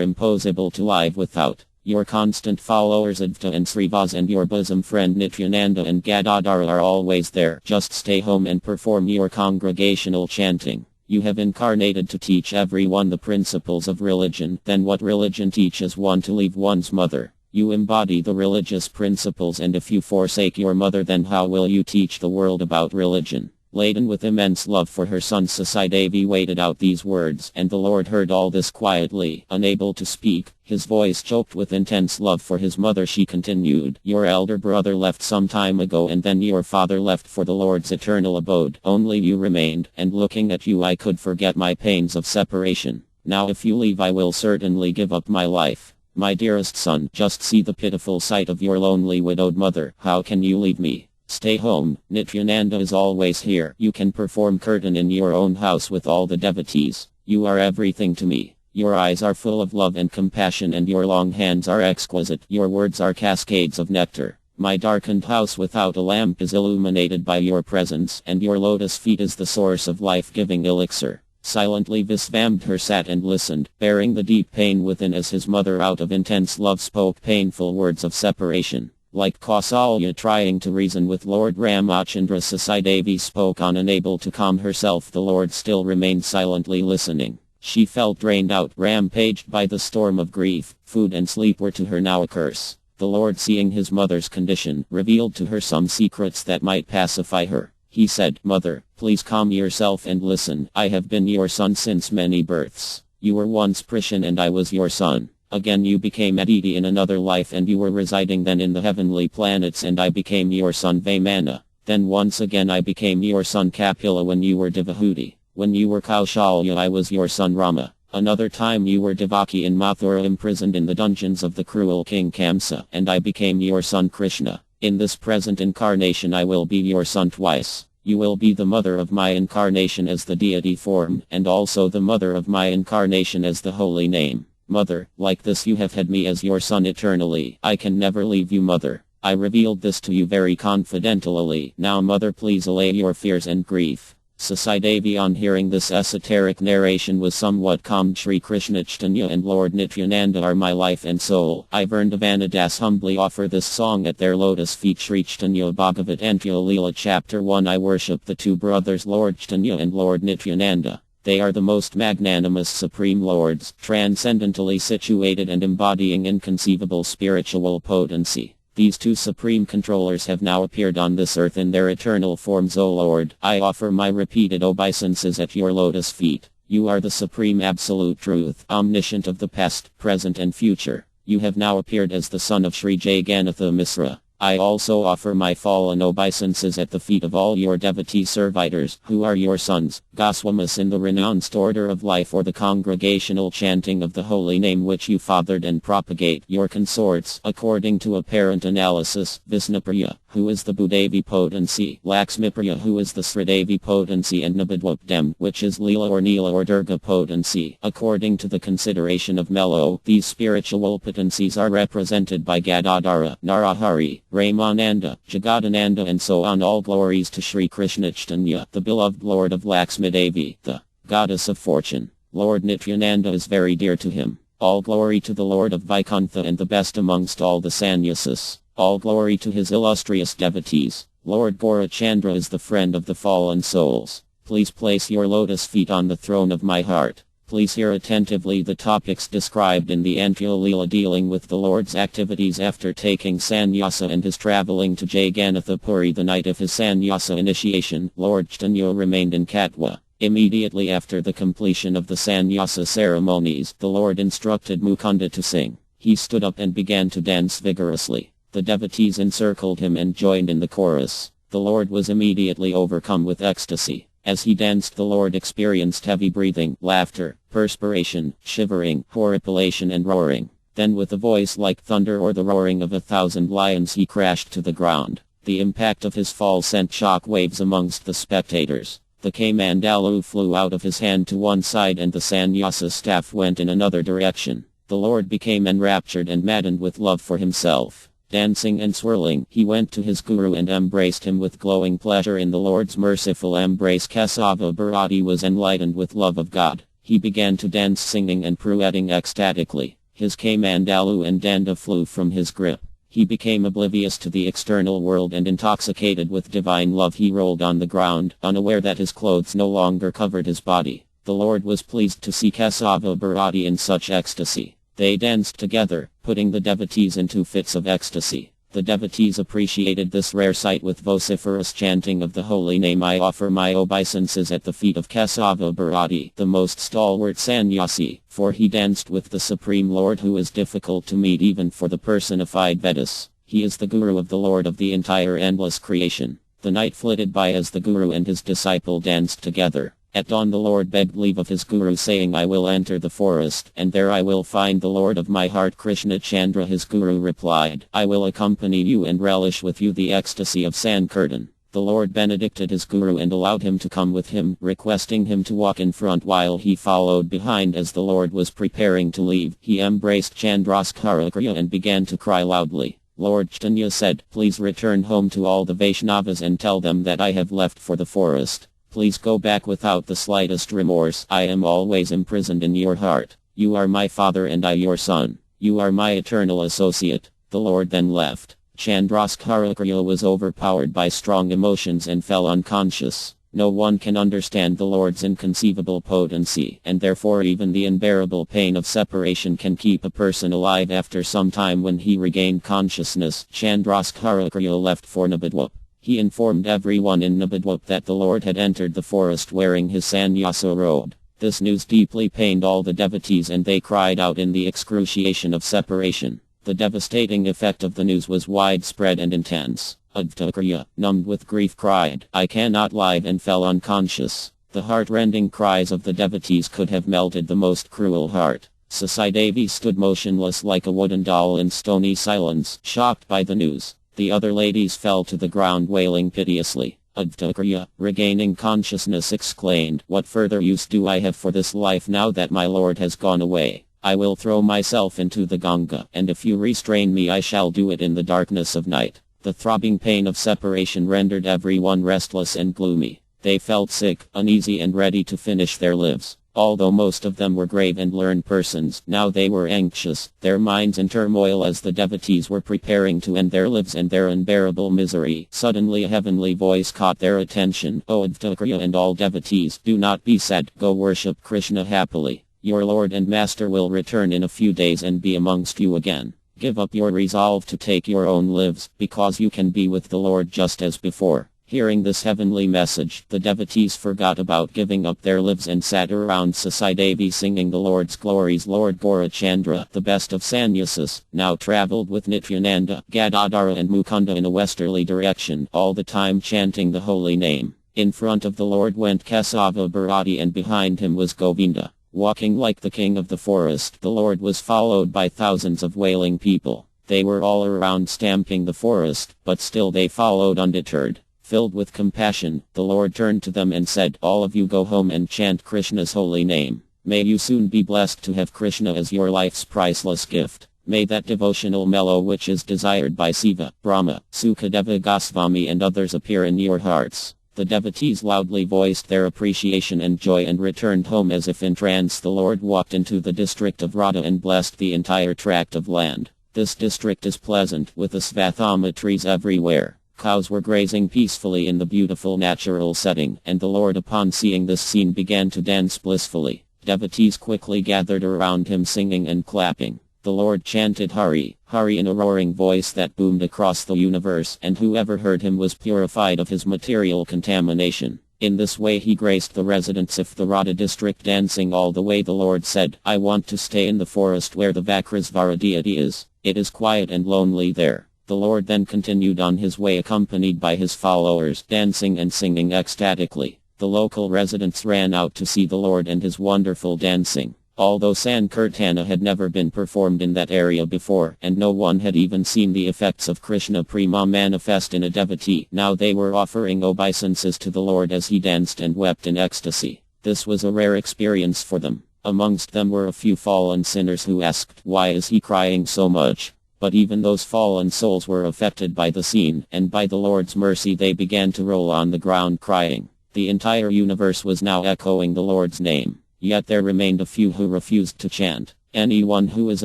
impossible to live without. Your constant followers Advaita and Srivas and your bosom friend Nityananda and Gadadhara are always there. Just stay home and perform your congregational chanting. You have incarnated to teach everyone the principles of religion. Then what religion teaches one to leave one's mother? You embody the religious principles, and if you forsake your mother, then how will you teach the world about religion?" Laden with immense love for her son, Sasi Devi waited out these words, and the Lord heard all this quietly. Unable to speak, his voice choked with intense love for his mother, she continued, "Your elder brother left some time ago, and then your father left for the Lord's eternal abode. Only you remained, and looking at you I could forget my pains of separation. Now if you leave I will certainly give up my life. My dearest son, just see the pitiful sight of your lonely widowed mother. How can you leave me? Stay home. Nityananda is always here. You can perform kirtan in your own house with all the devotees. You are everything to me. Your eyes are full of love and compassion, and your long hands are exquisite. Your words are cascades of nectar. My darkened house without a lamp is illuminated by your presence, and your lotus feet is the source of life-giving elixir." Silently Visvambhadra sat and listened, bearing the deep pain within as his mother out of intense love spoke painful words of separation. Like Kausalya trying to reason with Lord Ramachandra, Sasi Devi spoke on. Unable to calm herself, the Lord still remained silently listening. She felt drained out, rampaged by the storm of grief. Food and sleep were to her now a curse. The Lord, seeing his mother's condition, revealed to her some secrets that might pacify her. He said, "Mother, please calm yourself and listen. I have been your son since many births. You were once Prishan and I was your son. Again you became Aditi in another life, and you were residing then in the heavenly planets, and I became your son Vaimana. Then once again I became your son Kapila when you were Devahuti. When you were Kaushalya I was your son Rama. Another time you were Devaki in Mathura, imprisoned in the dungeons of the cruel king Kamsa, and I became your son Krishna. In this present incarnation I will be your son twice. You will be the mother of my incarnation as the deity form, and also the mother of my incarnation as the holy name. Mother, like this you have had me as your son eternally. I can never leave you, mother. I revealed this to you very confidentially. Now mother, please allay your fears and grief." Sasi Devi, on hearing this esoteric narration, was somewhat calmed. Sri Krishna Chaitanya and Lord Nityananda are my life and soul. I Vrindavanadass humbly offer this song at their lotus feet. Sri Chaitanya Bhagavat Antya Leela Chapter 1. I worship the two brothers Lord Chaitanya and Lord Nityananda. They are the most magnanimous supreme lords, transcendentally situated and embodying inconceivable spiritual potency. These two supreme controllers have now appeared on this earth in their eternal forms. O Lord, I offer my repeated obeisances at your lotus feet. You are the supreme absolute truth, omniscient of the past, present and future. You have now appeared as the son of Sri Jagannatha Misra. I also offer my fallen obeisances at the feet of all your devotee servitors, who are your sons, Goswamis in the renounced order of life or the congregational chanting of the holy name which you fathered and propagate, your consorts, according to apparent analysis, Visnupriya, who is the Bhudevi potency, Laxmipriya, who is the Sridevi potency, and Nabadwapdem, which is Leela or Neela or Durga potency. According to the consideration of Melo, these spiritual potencies are represented by Gadadhara, Narahari, Ramananda, Jagadananda, and so on. All glories to Sri Krishna Chaitanya, the beloved Lord of Laxmi Devi, the goddess of fortune. Lord Nityananda is very dear to him. All glory to the Lord of Vaikuntha and the best amongst all the sannyasis. All glory to his illustrious devotees. Lord Gaurachandra is the friend of the fallen souls. Please place your lotus feet on the throne of my heart. Please hear attentively the topics described in the Antya Leela dealing with the Lord's activities after taking sannyasa and his traveling to Jagannath Puri the night of his sannyasa initiation. Lord Chaitanya remained in Katwa. Immediately after the completion of the sannyasa ceremonies, the Lord instructed Mukunda to sing. He stood up and began to dance vigorously. The devotees encircled him and joined in the chorus. The Lord was immediately overcome with ecstasy. As he danced, the Lord experienced heavy breathing, laughter, perspiration, shivering, horripilation and roaring. Then with a voice like thunder or the roaring of 1,000 lions, he crashed to the ground. The impact of his fall sent shock waves amongst the spectators. The Kamandalu flew out of his hand to one side and the sannyasa staff went in another direction. The Lord became enraptured and maddened with love for himself. Dancing and swirling, he went to his guru and embraced him with glowing pleasure in the Lord's merciful embrace. Kesava Bharati was enlightened with love of God. He began to dance singing and pirouetting ecstatically. His Kamandalu and danda flew from his grip. He became oblivious to the external world and intoxicated with divine love. He rolled on the ground, unaware that his clothes no longer covered his body. The Lord was pleased to see Kesava Bharati in such ecstasy. They danced together, putting the devotees into fits of ecstasy. The devotees appreciated this rare sight with vociferous chanting of the holy name. I offer my obeisances at the feet of Kesava Bharati, the most stalwart sannyasi, for he danced with the Supreme Lord who is difficult to meet even for the personified Vedas. He is the guru of the Lord of the entire endless creation. The night flitted by as the guru and his disciple danced together. At dawn the Lord begged leave of his guru, saying, I will enter the forest, and there I will find the Lord of my heart. Krishna Chandra, his guru, replied, I will accompany you and relish with you the ecstasy of Sankirtan. The Lord benedicted his guru and allowed him to come with him, requesting him to walk in front while he followed behind. As the Lord was preparing to leave, he embraced Chandraskaracharya and began to cry loudly. Lord Chaitanya said, Please return home to all the Vaishnavas and tell them that I have left for the forest. Please go back without the slightest remorse. I am always imprisoned in your heart. You are my father and I your son. You are my eternal associate. The Lord then left. Chandraskaracharya was overpowered by strong emotions and fell unconscious. No one can understand the Lord's inconceivable potency, and therefore even the unbearable pain of separation can keep a person alive. After some time, when he regained consciousness, Chandraskaracharya left for Nabadwap. He informed everyone in Nabadwap that the Lord had entered the forest wearing his sannyasa robe. This news deeply pained all the devotees and they cried out in the excruciation of separation. The devastating effect of the news was widespread and intense. Advaita, numbed with grief, cried, I cannot live, and fell unconscious. The heart-rending cries of the devotees could have melted the most cruel heart. Sasidevi stood motionless like a wooden doll in stony silence, shocked by the news. The other ladies fell to the ground wailing piteously. Advaita, regaining consciousness, exclaimed, What further use do I have for this life now that my Lord has gone away? I will throw myself into the Ganga, and if you restrain me I shall do it in the darkness of night. The throbbing pain of separation rendered everyone restless and gloomy. They felt sick, uneasy and ready to finish their lives. Although most of them were grave and learned persons, now they were anxious, their minds in turmoil as the devotees were preparing to end their lives and their unbearable misery. Suddenly a heavenly voice caught their attention. O Advaita and all devotees, do not be sad, go worship Krishna happily. Your Lord and Master will return in a few days and be amongst you again. Give up your resolve to take your own lives, because you can be with the Lord just as before. Hearing this heavenly message, the devotees forgot about giving up their lives and sat around Sasidevi singing the Lord's glories. Lord Gaurachandra, the best of sannyasis, now traveled with Nityananda, Gadadhara and Mukunda in a westerly direction, all the time chanting the holy name. In front of the Lord went Kesava Bharati and behind him was Govinda. Walking like the king of the forest, the Lord was followed by thousands of wailing people. They were all around stamping the forest, but still they followed undeterred. Filled with compassion, the Lord turned to them and said, "All of you go home and chant Krishna's holy name. May you soon be blessed to have Krishna as your life's priceless gift. May that devotional mellow which is desired by Siva, Brahma, Sukadeva Goswami and others appear in your hearts." The devotees loudly voiced their appreciation and joy and returned home as if in trance. The Lord walked into the district of Radha and blessed the entire tract of land. This district is pleasant, with the svathama trees everywhere. Cows were grazing peacefully in the beautiful natural setting, and the Lord upon seeing this scene began to dance blissfully. Devotees quickly gathered around him singing and clapping. The Lord chanted Hari, Hari in a roaring voice that boomed across the universe, and whoever heard him was purified of his material contamination. In this way he graced the residents of the Radha district, dancing all the way. The Lord said, "I want to stay in the forest where the Vakrasvara deity is. It is quiet and lonely there." The Lord then continued on his way accompanied by his followers, dancing and singing ecstatically. The local residents ran out to see the Lord and his wonderful dancing. Although Sankirtana had never been performed in that area before, and no one had even seen the effects of Krishna Prema manifest in a devotee, now they were offering obeisances to the Lord as he danced and wept in ecstasy. This was a rare experience for them. Amongst them were a few fallen sinners who asked, "Why is he crying so much?" But even those fallen souls were affected by the scene, and by the Lord's mercy they began to roll on the ground crying. The entire universe was now echoing the Lord's name. Yet there remained a few who refused to chant. Anyone who is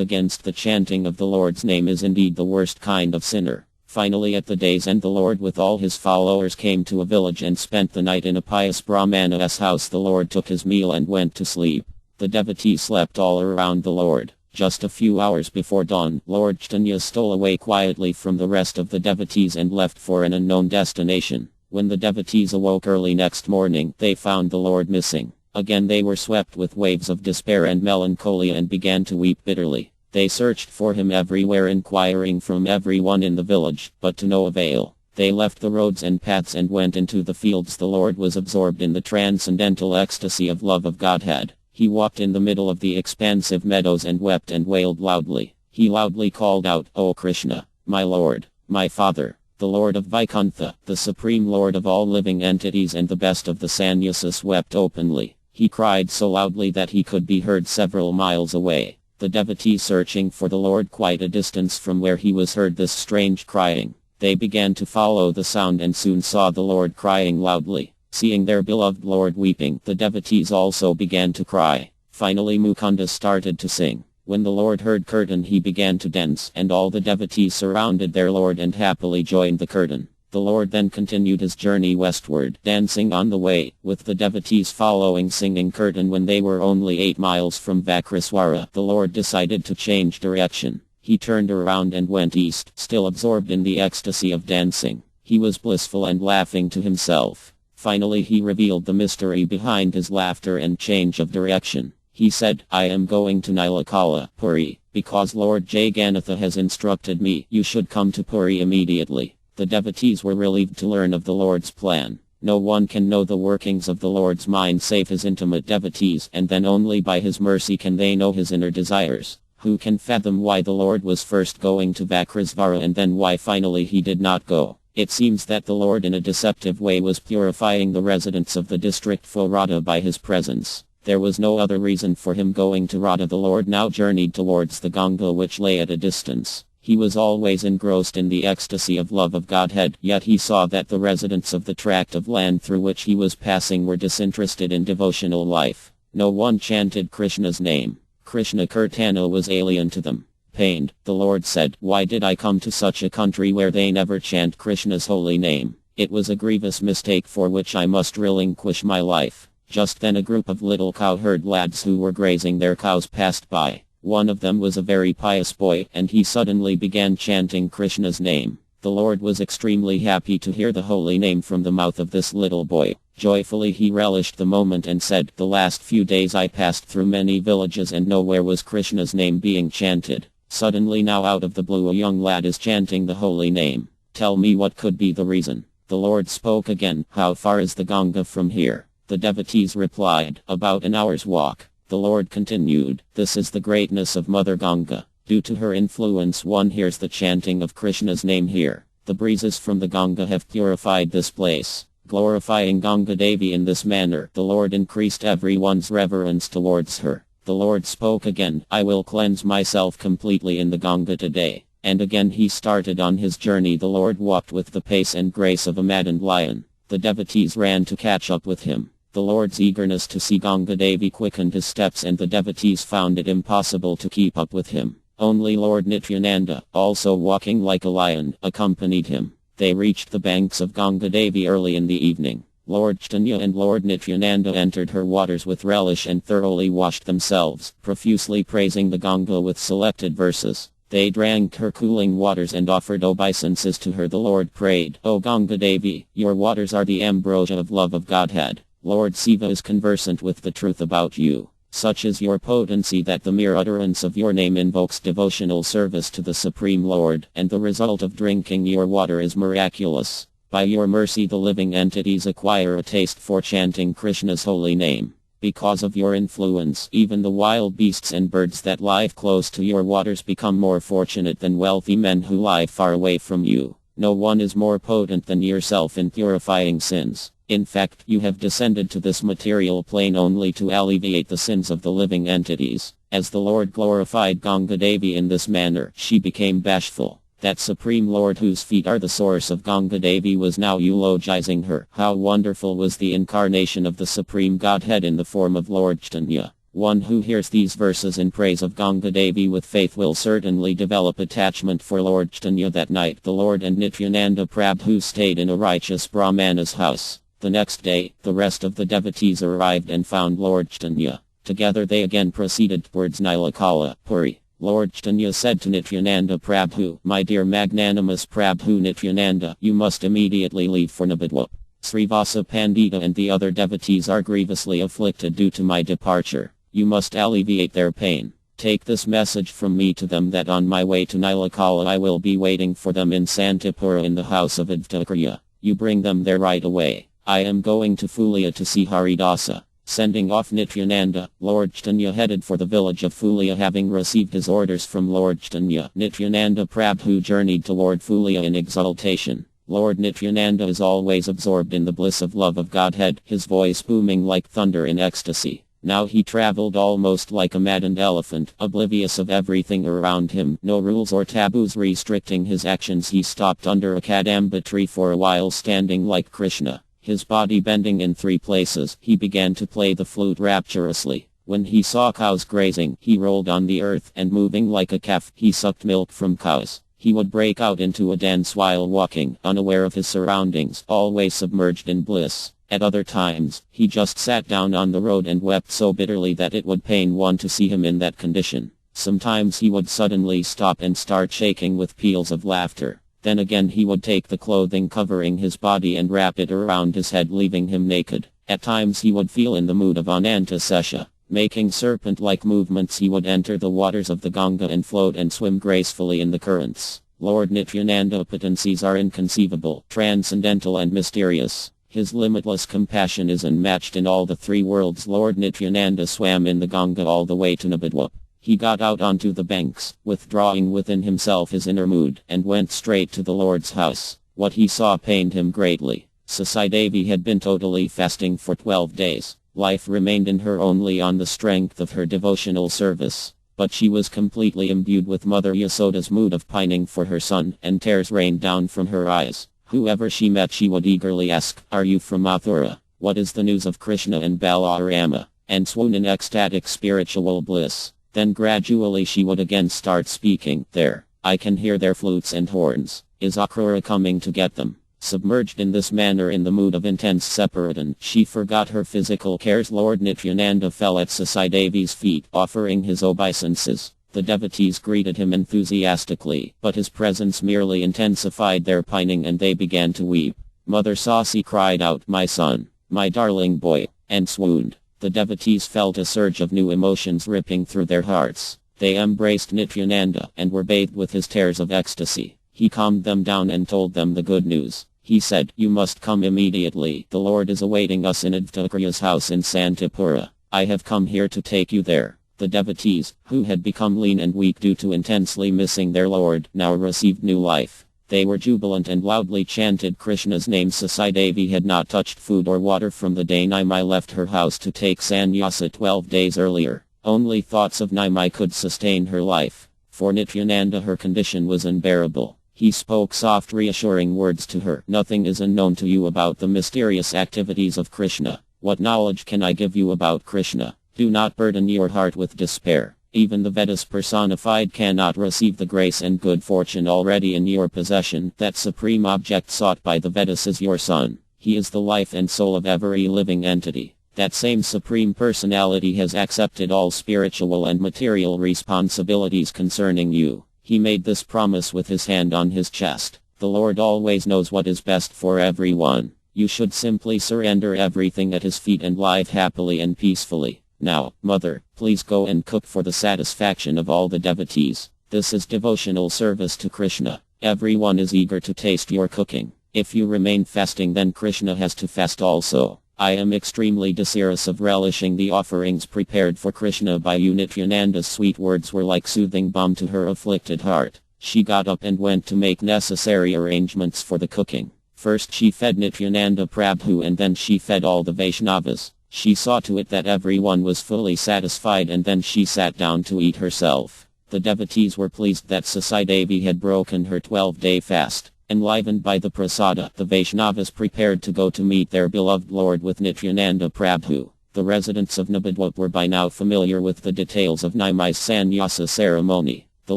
against the chanting of the Lord's name is indeed the worst kind of sinner. Finally at the day's end the Lord with all his followers came to a village and spent the night in a pious Brahmana's house. The Lord took his meal and went to sleep. The devotees slept all around the Lord. Just a few hours before dawn, Lord Caitanya stole away quietly from the rest of the devotees and left for an unknown destination. When the devotees awoke early next morning, they found the Lord missing. Again they were swept with waves of despair and melancholy and began to weep bitterly. They searched for him everywhere, inquiring from everyone in the village, but to no avail. They left the roads and paths and went into the fields. The Lord was absorbed in the transcendental ecstasy of love of Godhead. He walked in the middle of the expansive meadows and wept and wailed loudly. He loudly called out, "O Krishna, my Lord, my Father, the Lord of Vaikuntha, the Supreme Lord of all living entities and the best of the sannyasis," wept openly. He cried so loudly that he could be heard several miles away. The devotees searching for the Lord quite a distance from where he was heard this strange crying. They began to follow the sound and soon saw the Lord crying loudly. Seeing their beloved Lord weeping, the devotees also began to cry. Finally Mukunda started to sing. When the Lord heard Kirtan he began to dance, and all the devotees surrounded their Lord and happily joined the Kirtan. The Lord then continued his journey westward, dancing on the way, with the devotees following singing Kirtan. When they were only 8 miles from Vakrasvara, the Lord decided to change direction. He turned around and went east, still absorbed in the ecstasy of dancing. He was blissful and laughing to himself. Finally he revealed the mystery behind his laughter and change of direction. He said, "I am going to Nilakala, Puri, because Lord Jagannatha has instructed me. You should come to Puri immediately." The devotees were relieved to learn of the Lord's plan. No one can know the workings of the Lord's mind save his intimate devotees, and then only by his mercy can they know his inner desires. Who can fathom why the Lord was first going to Vakrasvara and then why finally he did not go? It seems that the Lord in a deceptive way was purifying the residents of the district for Radha by his presence. There was no other reason for him going to Radha. The Lord now journeyed towards the Ganga which lay at a distance. He was always engrossed in the ecstasy of love of Godhead, yet he saw that the residents of the tract of land through which he was passing were disinterested in devotional life. No one chanted Krishna's name. Krishna Kirtana was alien to them. Pained, the Lord said, "Why did I come to such a country where they never chant Krishna's holy name? It was a grievous mistake for which I must relinquish my life." Just then a group of little cowherd lads who were grazing their cows passed by. One of them was a very pious boy, and he suddenly began chanting Krishna's name. The Lord was extremely happy to hear the holy name from the mouth of this little boy. Joyfully he relished the moment and said, "The last few days I passed through many villages and nowhere was Krishna's name being chanted. Suddenly now out of the blue a young lad is chanting the holy name. Tell me what could be the reason." The Lord spoke again, "How far is the Ganga from here?" The devotees replied, "About an hour's walk." The Lord continued, "This is the greatness of Mother Ganga. Due to her influence one hears the chanting of Krishna's name here. The breezes from the Ganga have purified this place." Glorifying Ganga Devi in this manner, the Lord increased everyone's reverence towards her. The Lord spoke again, "I will cleanse myself completely in the Ganga today." And again he started on his journey. The Lord walked with the pace and grace of a maddened lion. The devotees ran to catch up with him. The Lord's eagerness to see Ganga Devi quickened his steps and the devotees found it impossible to keep up with him. Only Lord Nityananda, also walking like a lion, accompanied him. They reached the banks of Ganga Devi early in the evening. Lord Caitanya and Lord Nityananda entered her waters with relish and thoroughly washed themselves, profusely praising the Ganga with selected verses. They drank her cooling waters and offered obeisances to her. The Lord prayed, "O Ganga Devi, your waters are the ambrosia of love of Godhead. Lord Shiva is conversant with the truth about you. Such is your potency that the mere utterance of your name invokes devotional service to the Supreme Lord, and the result of drinking your water is miraculous. By your mercy the living entities acquire a taste for chanting Krishna's holy name. Because of your influence, even the wild beasts and birds that live close to your waters become more fortunate than wealthy men who lie far away from you. No one is more potent than yourself in purifying sins. In fact, you have descended to this material plane only to alleviate the sins of the living entities." As the Lord glorified Ganga Devi in this manner, she became bashful. That Supreme Lord whose feet are the source of Ganga Devi was now eulogizing her. How wonderful was the incarnation of the Supreme Godhead in the form of Lord Caitanya. One who hears these verses in praise of Ganga Devi with faith will certainly develop attachment for Lord Caitanya. That night the Lord and Nityananda Prabhu stayed in a righteous Brahmana's house. The next day, the rest of the devotees arrived and found Lord Caitanya. Together they again proceeded towards Nilakala, Puri. Lord Caitanya said to Nityananda Prabhu, "My dear magnanimous Prabhu Nityananda, you must immediately leave for Nabadwip. Srivasa Pandita and the other devotees are grievously afflicted due to my departure. You must alleviate their pain. Take this message from me to them that on my way to Nilakala I will be waiting for them in Santipura in the house of Advtakriya. You bring them there right away. I am going to Fulia to see Haridasa." Sending off Nityananda, Lord Caitanya headed for the village of Fulia. Having received his orders from Lord Caitanya, Nityananda Prabhu journeyed toward Fulia in exultation. Lord Nityananda is always absorbed in the bliss of love of Godhead, his voice booming like thunder in ecstasy. Now he traveled almost like a maddened elephant, oblivious of everything around him, no rules or taboos restricting his actions. He stopped under a kadamba tree for a while, standing like Krishna. His body bending in 3 places, he began to play the flute rapturously. When he saw cows grazing, he rolled on the earth, and moving like a calf, he sucked milk from cows. He would break out into a dance while walking, unaware of his surroundings, always submerged in bliss. At other times, he just sat down on the road and wept so bitterly that it would pain one to see him in that condition. Sometimes he would suddenly stop and start shaking with peals of laughter. Then again he would take the clothing covering his body and wrap it around his head, leaving him naked. At times he would feel in the mood of Ananta Sesha. Making serpent-like movements he would enter the waters of the Ganga and float and swim gracefully in the currents. Lord Nityananda's potencies are inconceivable, transcendental and mysterious. His limitless compassion is unmatched in all the 3 worlds. Lord Nityananda swam in the Ganga all the way to Nabadwip. He got out onto the banks, withdrawing within himself his inner mood, and went straight to the Lord's house. What he saw pained him greatly. Sasai Devi had been totally fasting for 12 days. Life remained in her only on the strength of her devotional service. But she was completely imbued with Mother Yasoda's mood of pining for her son, and tears rained down from her eyes. Whoever she met she would eagerly ask, "Are you from Mathura? What is the news of Krishna and Balarama?" and swoon in ecstatic spiritual bliss. Then gradually she would again start speaking. "There, I can hear their flutes and horns. Is Akrura coming to get them?" Submerged in this manner in the mood of intense separation, she forgot her physical cares. Lord Nityananda fell at Sasai Devi's feet, offering his obeisances. The devotees greeted him enthusiastically, but his presence merely intensified their pining and they began to weep. Mother Sasi cried out, "My son, my darling boy," and swooned. The devotees felt a surge of new emotions ripping through their hearts. They embraced Nityananda and were bathed with his tears of ecstasy. He calmed them down and told them the good news. He said, "You must come immediately. The Lord is awaiting us in Advtakriya's house in Santipura. I have come here to take you there." The devotees, who had become lean and weak due to intensely missing their Lord, now received new life. They were jubilant and loudly chanted Krishna's name. Sasi Devi had not touched food or water from the day Nimai left her house to take sannyasa 12 days earlier. Only thoughts of Nimai could sustain her life. For Nityananda her condition was unbearable. He spoke soft reassuring words to her. "Nothing is unknown to you about the mysterious activities of Krishna. What knowledge can I give you about Krishna? Do not burden your heart with despair. Even the Vedas personified cannot receive the grace and good fortune already in your possession. That supreme object sought by the Vedas is your son. He is the life and soul of every living entity. That same supreme personality has accepted all spiritual and material responsibilities concerning you. He made this promise with his hand on his chest. The Lord always knows what is best for everyone. You should simply surrender everything at his feet and live happily and peacefully. Now, mother, please go and cook for the satisfaction of all the devotees. This is devotional service to Krishna. Everyone is eager to taste your cooking. If you remain fasting, then Krishna has to fast also. I am extremely desirous of relishing the offerings prepared for Krishna by you." Nityananda's sweet words were like soothing balm to her afflicted heart. She got up and went to make necessary arrangements for the cooking. First she fed Nityananda Prabhu and then she fed all the Vaishnavas. She saw to it that everyone was fully satisfied and then she sat down to eat herself. The devotees were pleased that Sasi Devi had broken her 12-day fast. Enlivened by the prasada, the Vaishnavas prepared to go to meet their beloved Lord with Nityananda Prabhu. The residents of Nabadwip were by now familiar with the details of Nimai's sannyasa ceremony. The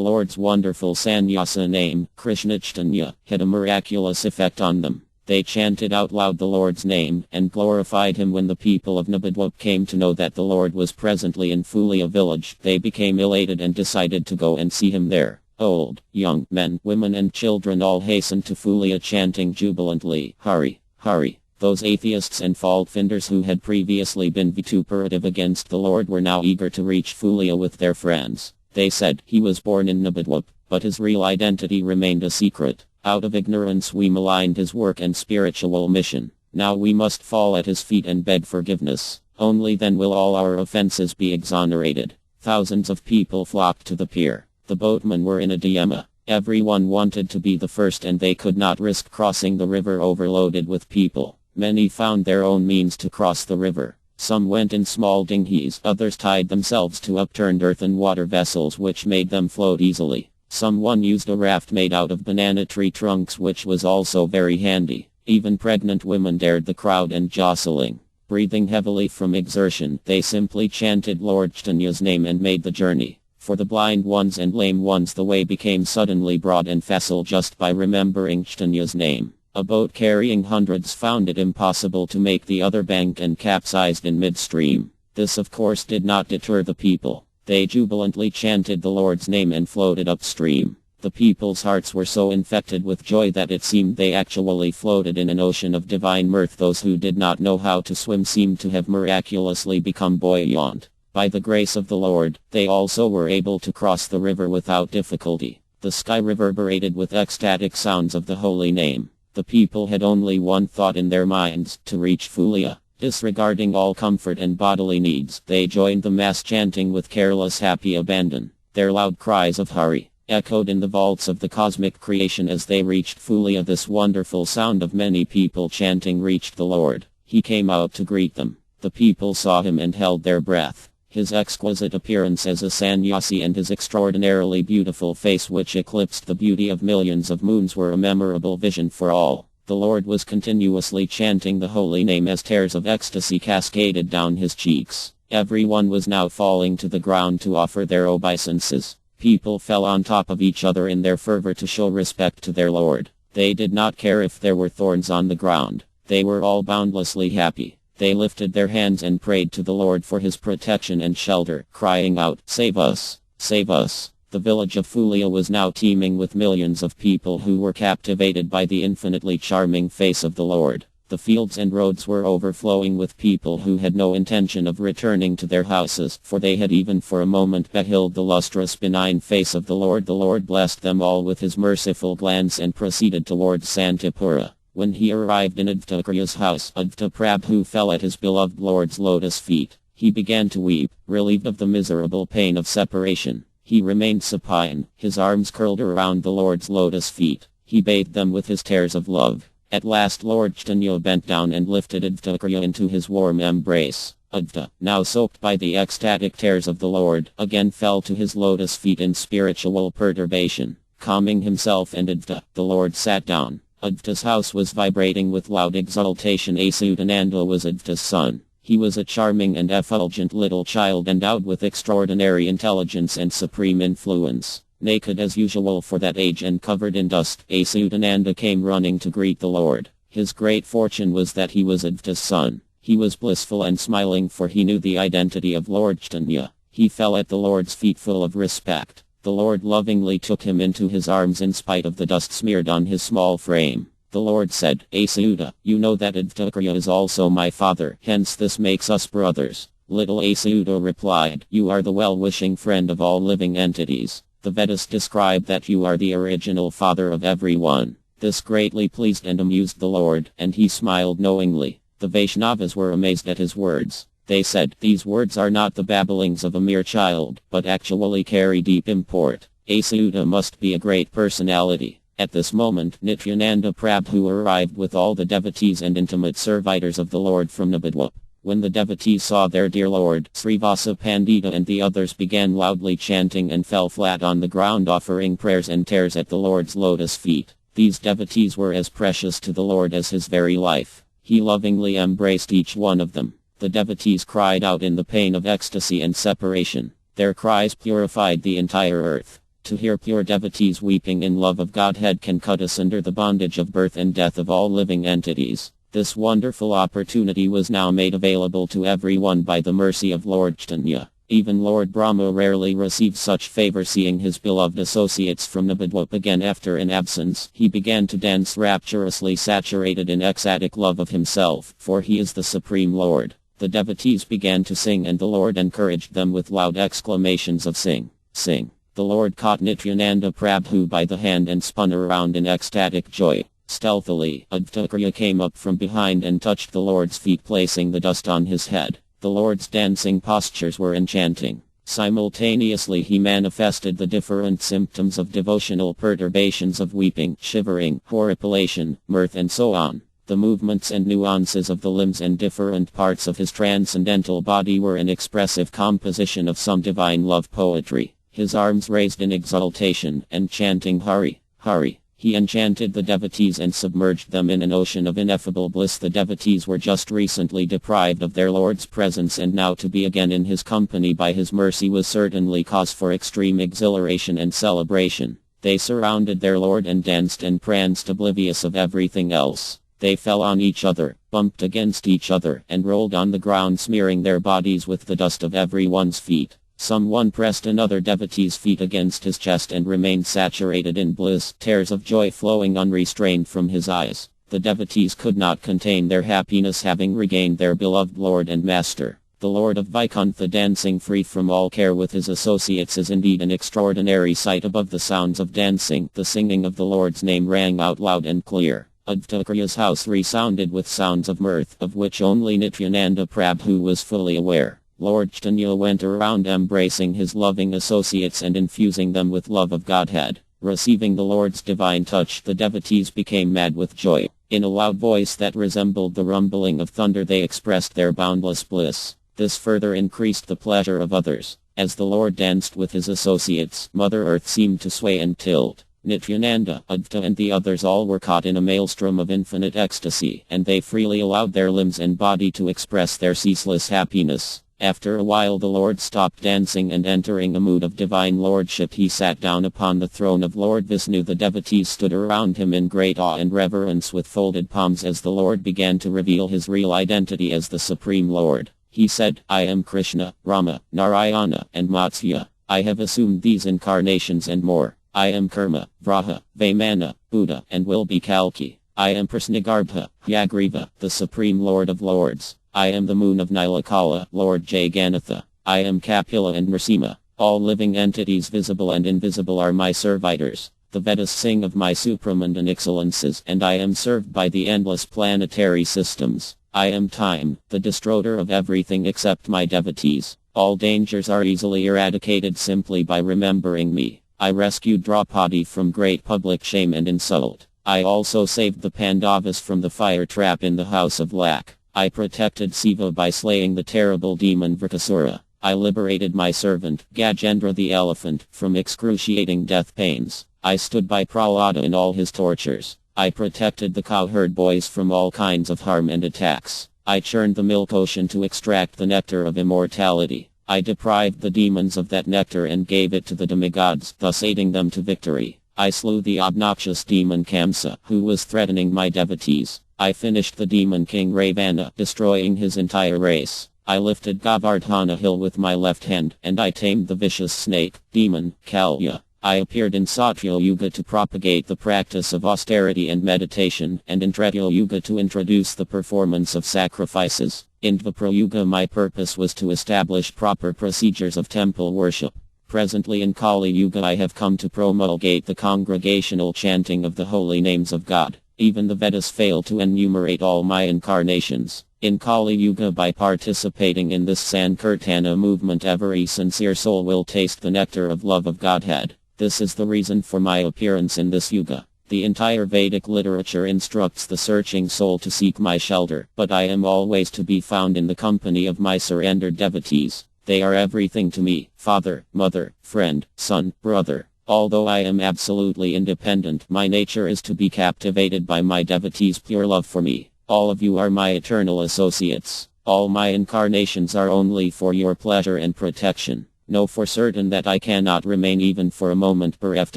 Lord's wonderful sannyasa name, Krishna Caitanya, had a miraculous effect on them. They chanted out loud the Lord's name and glorified him. When the people of Nabadwip came to know that the Lord was presently in Fulia village, they became elated and decided to go and see him there. Old, young, men, women and children all hastened to Fulia chanting jubilantly, "Hari, Hari." Those atheists and fault-finders who had previously been vituperative against the Lord were now eager to reach Fulia with their friends. They said, "He was born in Nabadwip, but his real identity remained a secret. Out of ignorance we maligned his work and spiritual mission. Now we must fall at his feet and beg forgiveness. Only then will all our offenses be exonerated." Thousands of people flocked to the pier. The boatmen were in a dilemma. Everyone wanted to be the first and they could not risk crossing the river overloaded with people. Many found their own means to cross the river. Some went in small dinghies, others tied themselves to upturned earthen water vessels which made them float easily. Someone used a raft made out of banana tree trunks which was also very handy. Even pregnant women dared the crowd and jostling. Breathing heavily from exertion, they simply chanted Lord Chaitanya's name and made the journey. For the blind ones and lame ones the way became suddenly broad and facile just by remembering Chaitanya's name. A boat carrying hundreds found it impossible to make the other bank and capsized in midstream. This of course did not deter the people. They jubilantly chanted the Lord's name and floated upstream. The people's hearts were so infected with joy that it seemed they actually floated in an ocean of divine mirth. Those who did not know how to swim seemed to have miraculously become buoyant. By the grace of the Lord, they also were able to cross the river without difficulty. The sky reverberated with ecstatic sounds of the holy name. The people had only one thought in their minds, to reach Fulia. Disregarding all comfort and bodily needs, they joined the mass chanting with careless happy abandon. Their loud cries of Hari echoed in the vaults of the cosmic creation as they reached Fulia. This wonderful sound of many people chanting reached the Lord. He came out to greet them. The people saw him and held their breath. His exquisite appearance as a sannyasi and his extraordinarily beautiful face which eclipsed the beauty of millions of moons were a memorable vision for all. The Lord was continuously chanting the holy name as tears of ecstasy cascaded down his cheeks. Everyone was now falling to the ground to offer their obeisances. People fell on top of each other in their fervor to show respect to their Lord. They did not care if there were thorns on the ground. They were all boundlessly happy. They lifted their hands and prayed to the Lord for his protection and shelter, crying out, "Save us! Save us. The village of Fulia was now teeming with millions of people who were captivated by the infinitely charming face of the Lord. The fields and roads were overflowing with people who had no intention of returning to their houses, for they had even for a moment beheld the lustrous benign face of the Lord. The Lord blessed them all with his merciful glance and proceeded towards Santipura. When he arrived in Advtakriya's house, Advtaprabhu fell at his beloved Lord's lotus feet. He began to weep, relieved of the miserable pain of separation. He remained supine, his arms curled around the Lord's lotus feet. He bathed them with his tears of love. At last Lord Caitanya bent down and lifted Advtakriya into his warm embrace. Advta, now soaked by the ecstatic tears of the Lord, again fell to his lotus feet in spiritual perturbation. Calming himself and Advta, the Lord sat down. Advta's house was vibrating with loud exultation. Achyutananda was Advta's son. He was a charming and effulgent little child endowed with extraordinary intelligence and supreme influence. Naked as usual for that age and covered in dust, Achyutananda came running to greet the Lord. His great fortune was that he was Advta's son. He was blissful and smiling, for he knew the identity of Lord Caitanya. He fell at the Lord's feet full of respect. The Lord lovingly took him into his arms in spite of the dust smeared on his small frame. The Lord said, Achyuta, you know that Advtakriya is also my father, hence this makes us brothers. Little Achyuta replied, you are the well-wishing friend of all living entities. The Vedas describe that you are the original father of everyone. This greatly pleased and amused the Lord, and he smiled knowingly. The Vaishnavas were amazed at his words. They said, these words are not the babblings of a mere child, but actually carry deep import. Achyuta must be a great personality. At this moment, Nityananda Prabhu arrived with all the devotees and intimate servitors of the Lord from Nabadwip. When the devotees saw their dear Lord, Srivasa Pandita and the others began loudly chanting and fell flat on the ground offering prayers and tears at the Lord's lotus feet. These devotees were as precious to the Lord as his very life. He lovingly embraced each one of them. The devotees cried out in the pain of ecstasy and separation. Their cries purified the entire earth. To hear pure devotees weeping in love of Godhead can cut asunder the bondage of birth and death of all living entities. This wonderful opportunity was now made available to everyone by the mercy of Lord Caitanya. Even Lord Brahma rarely receives such favor. Seeing his beloved associates from Nabadwip again after an absence, he began to dance rapturously, saturated in ecstatic love of himself, for he is the Supreme Lord. The devotees began to sing and the Lord encouraged them with loud exclamations of sing, sing. The Lord caught Nityananda Prabhu by the hand and spun around in ecstatic joy. Stealthily, Advtakriya came up from behind and touched the Lord's feet, placing the dust on his head. The Lord's dancing postures were enchanting. Simultaneously he manifested the different symptoms of devotional perturbations of weeping, shivering, horripilation, mirth and so on. The movements and nuances of the limbs and different parts of his transcendental body were an expressive composition of some divine love poetry. His arms raised in exultation, and chanting Hari, Hari. He enchanted the devotees and submerged them in an ocean of ineffable bliss. The devotees were just recently deprived of their Lord's presence, and now to be again in his company by his mercy was certainly cause for extreme exhilaration and celebration. They surrounded their Lord and danced and pranced oblivious of everything else. They fell on each other, bumped against each other, and rolled on the ground, smearing their bodies with the dust of everyone's feet. Someone pressed another devotee's feet against his chest and remained saturated in bliss, tears of joy flowing unrestrained from his eyes. The devotees could not contain their happiness, having regained their beloved Lord and Master. The Lord of Vaikuntha dancing free from all care with his associates is indeed an extraordinary sight. Above the sounds of dancing, the singing of the Lord's name rang out loud and clear. Advtakriya's house resounded with sounds of mirth, of which only Nityananda Prabhu was fully aware. Lord Caitanya went around embracing his loving associates and infusing them with love of Godhead. Receiving the Lord's divine touch, the devotees became mad with joy. In a loud voice that resembled the rumbling of thunder, they expressed their boundless bliss. This further increased the pleasure of others. As the Lord danced with his associates, Mother Earth seemed to sway and tilt. Nityananda, Advta and the others all were caught in a maelstrom of infinite ecstasy, and they freely allowed their limbs and body to express their ceaseless happiness. After a while the Lord stopped dancing, and entering a mood of divine lordship he sat down upon the throne of Lord Vishnu. The devotees stood around him in great awe and reverence with folded palms as the Lord began to reveal his real identity as the Supreme Lord. He said, I am Krishna, Rama, Narayana, and Matsya. I have assumed these incarnations and more. I am Karma, Vraha, Vaimana, Buddha, and will be Kalki. I am Prasnagarbha, Yagriva, the Supreme Lord of Lords. I am the moon of Nilakala, Lord Jagannatha. I am Kapila and Nrsimha. All living entities visible and invisible are my servitors. The Vedas sing of my supramundan excellences, and I am served by the endless planetary systems. I am time, the destroyer of everything except my devotees. All dangers are easily eradicated simply by remembering me. I rescued Draupadi from great public shame and insult. I also saved the Pandavas from the fire trap in the house of Lak. I protected Siva by slaying the terrible demon Vritasura. I liberated my servant, Gajendra the elephant, from excruciating death pains. I stood by Prahlada in all his tortures. I protected the cowherd boys from all kinds of harm and attacks. I churned the milk ocean to extract the nectar of immortality. I deprived the demons of that nectar and gave it to the demigods, thus aiding them to victory. I slew the obnoxious demon Kamsa, who was threatening my devotees. I finished the demon king Ravana, destroying his entire race. I lifted Govardhana hill with my left hand, and I tamed the vicious snake, demon, Kalya. I appeared in Satya Yuga to propagate the practice of austerity and meditation, and in Treta Yuga to introduce the performance of sacrifices. In Dvapara Yuga my purpose was to establish proper procedures of temple worship. Presently in Kali Yuga I have come to promulgate the congregational chanting of the holy names of God. Even the Vedas fail to enumerate all my incarnations. In Kali Yuga, by participating in this Sankirtana movement, every sincere soul will taste the nectar of love of Godhead. This is the reason for my appearance in this Yuga. The entire Vedic literature instructs the searching soul to seek my shelter, but I am always to be found in the company of my surrendered devotees. They are everything to me: father, mother, friend, son, brother. Although I am absolutely independent, my nature is to be captivated by my devotees' pure love for me. All of you are my eternal associates. All my incarnations are only for your pleasure and protection. Know for certain that I cannot remain even for a moment bereft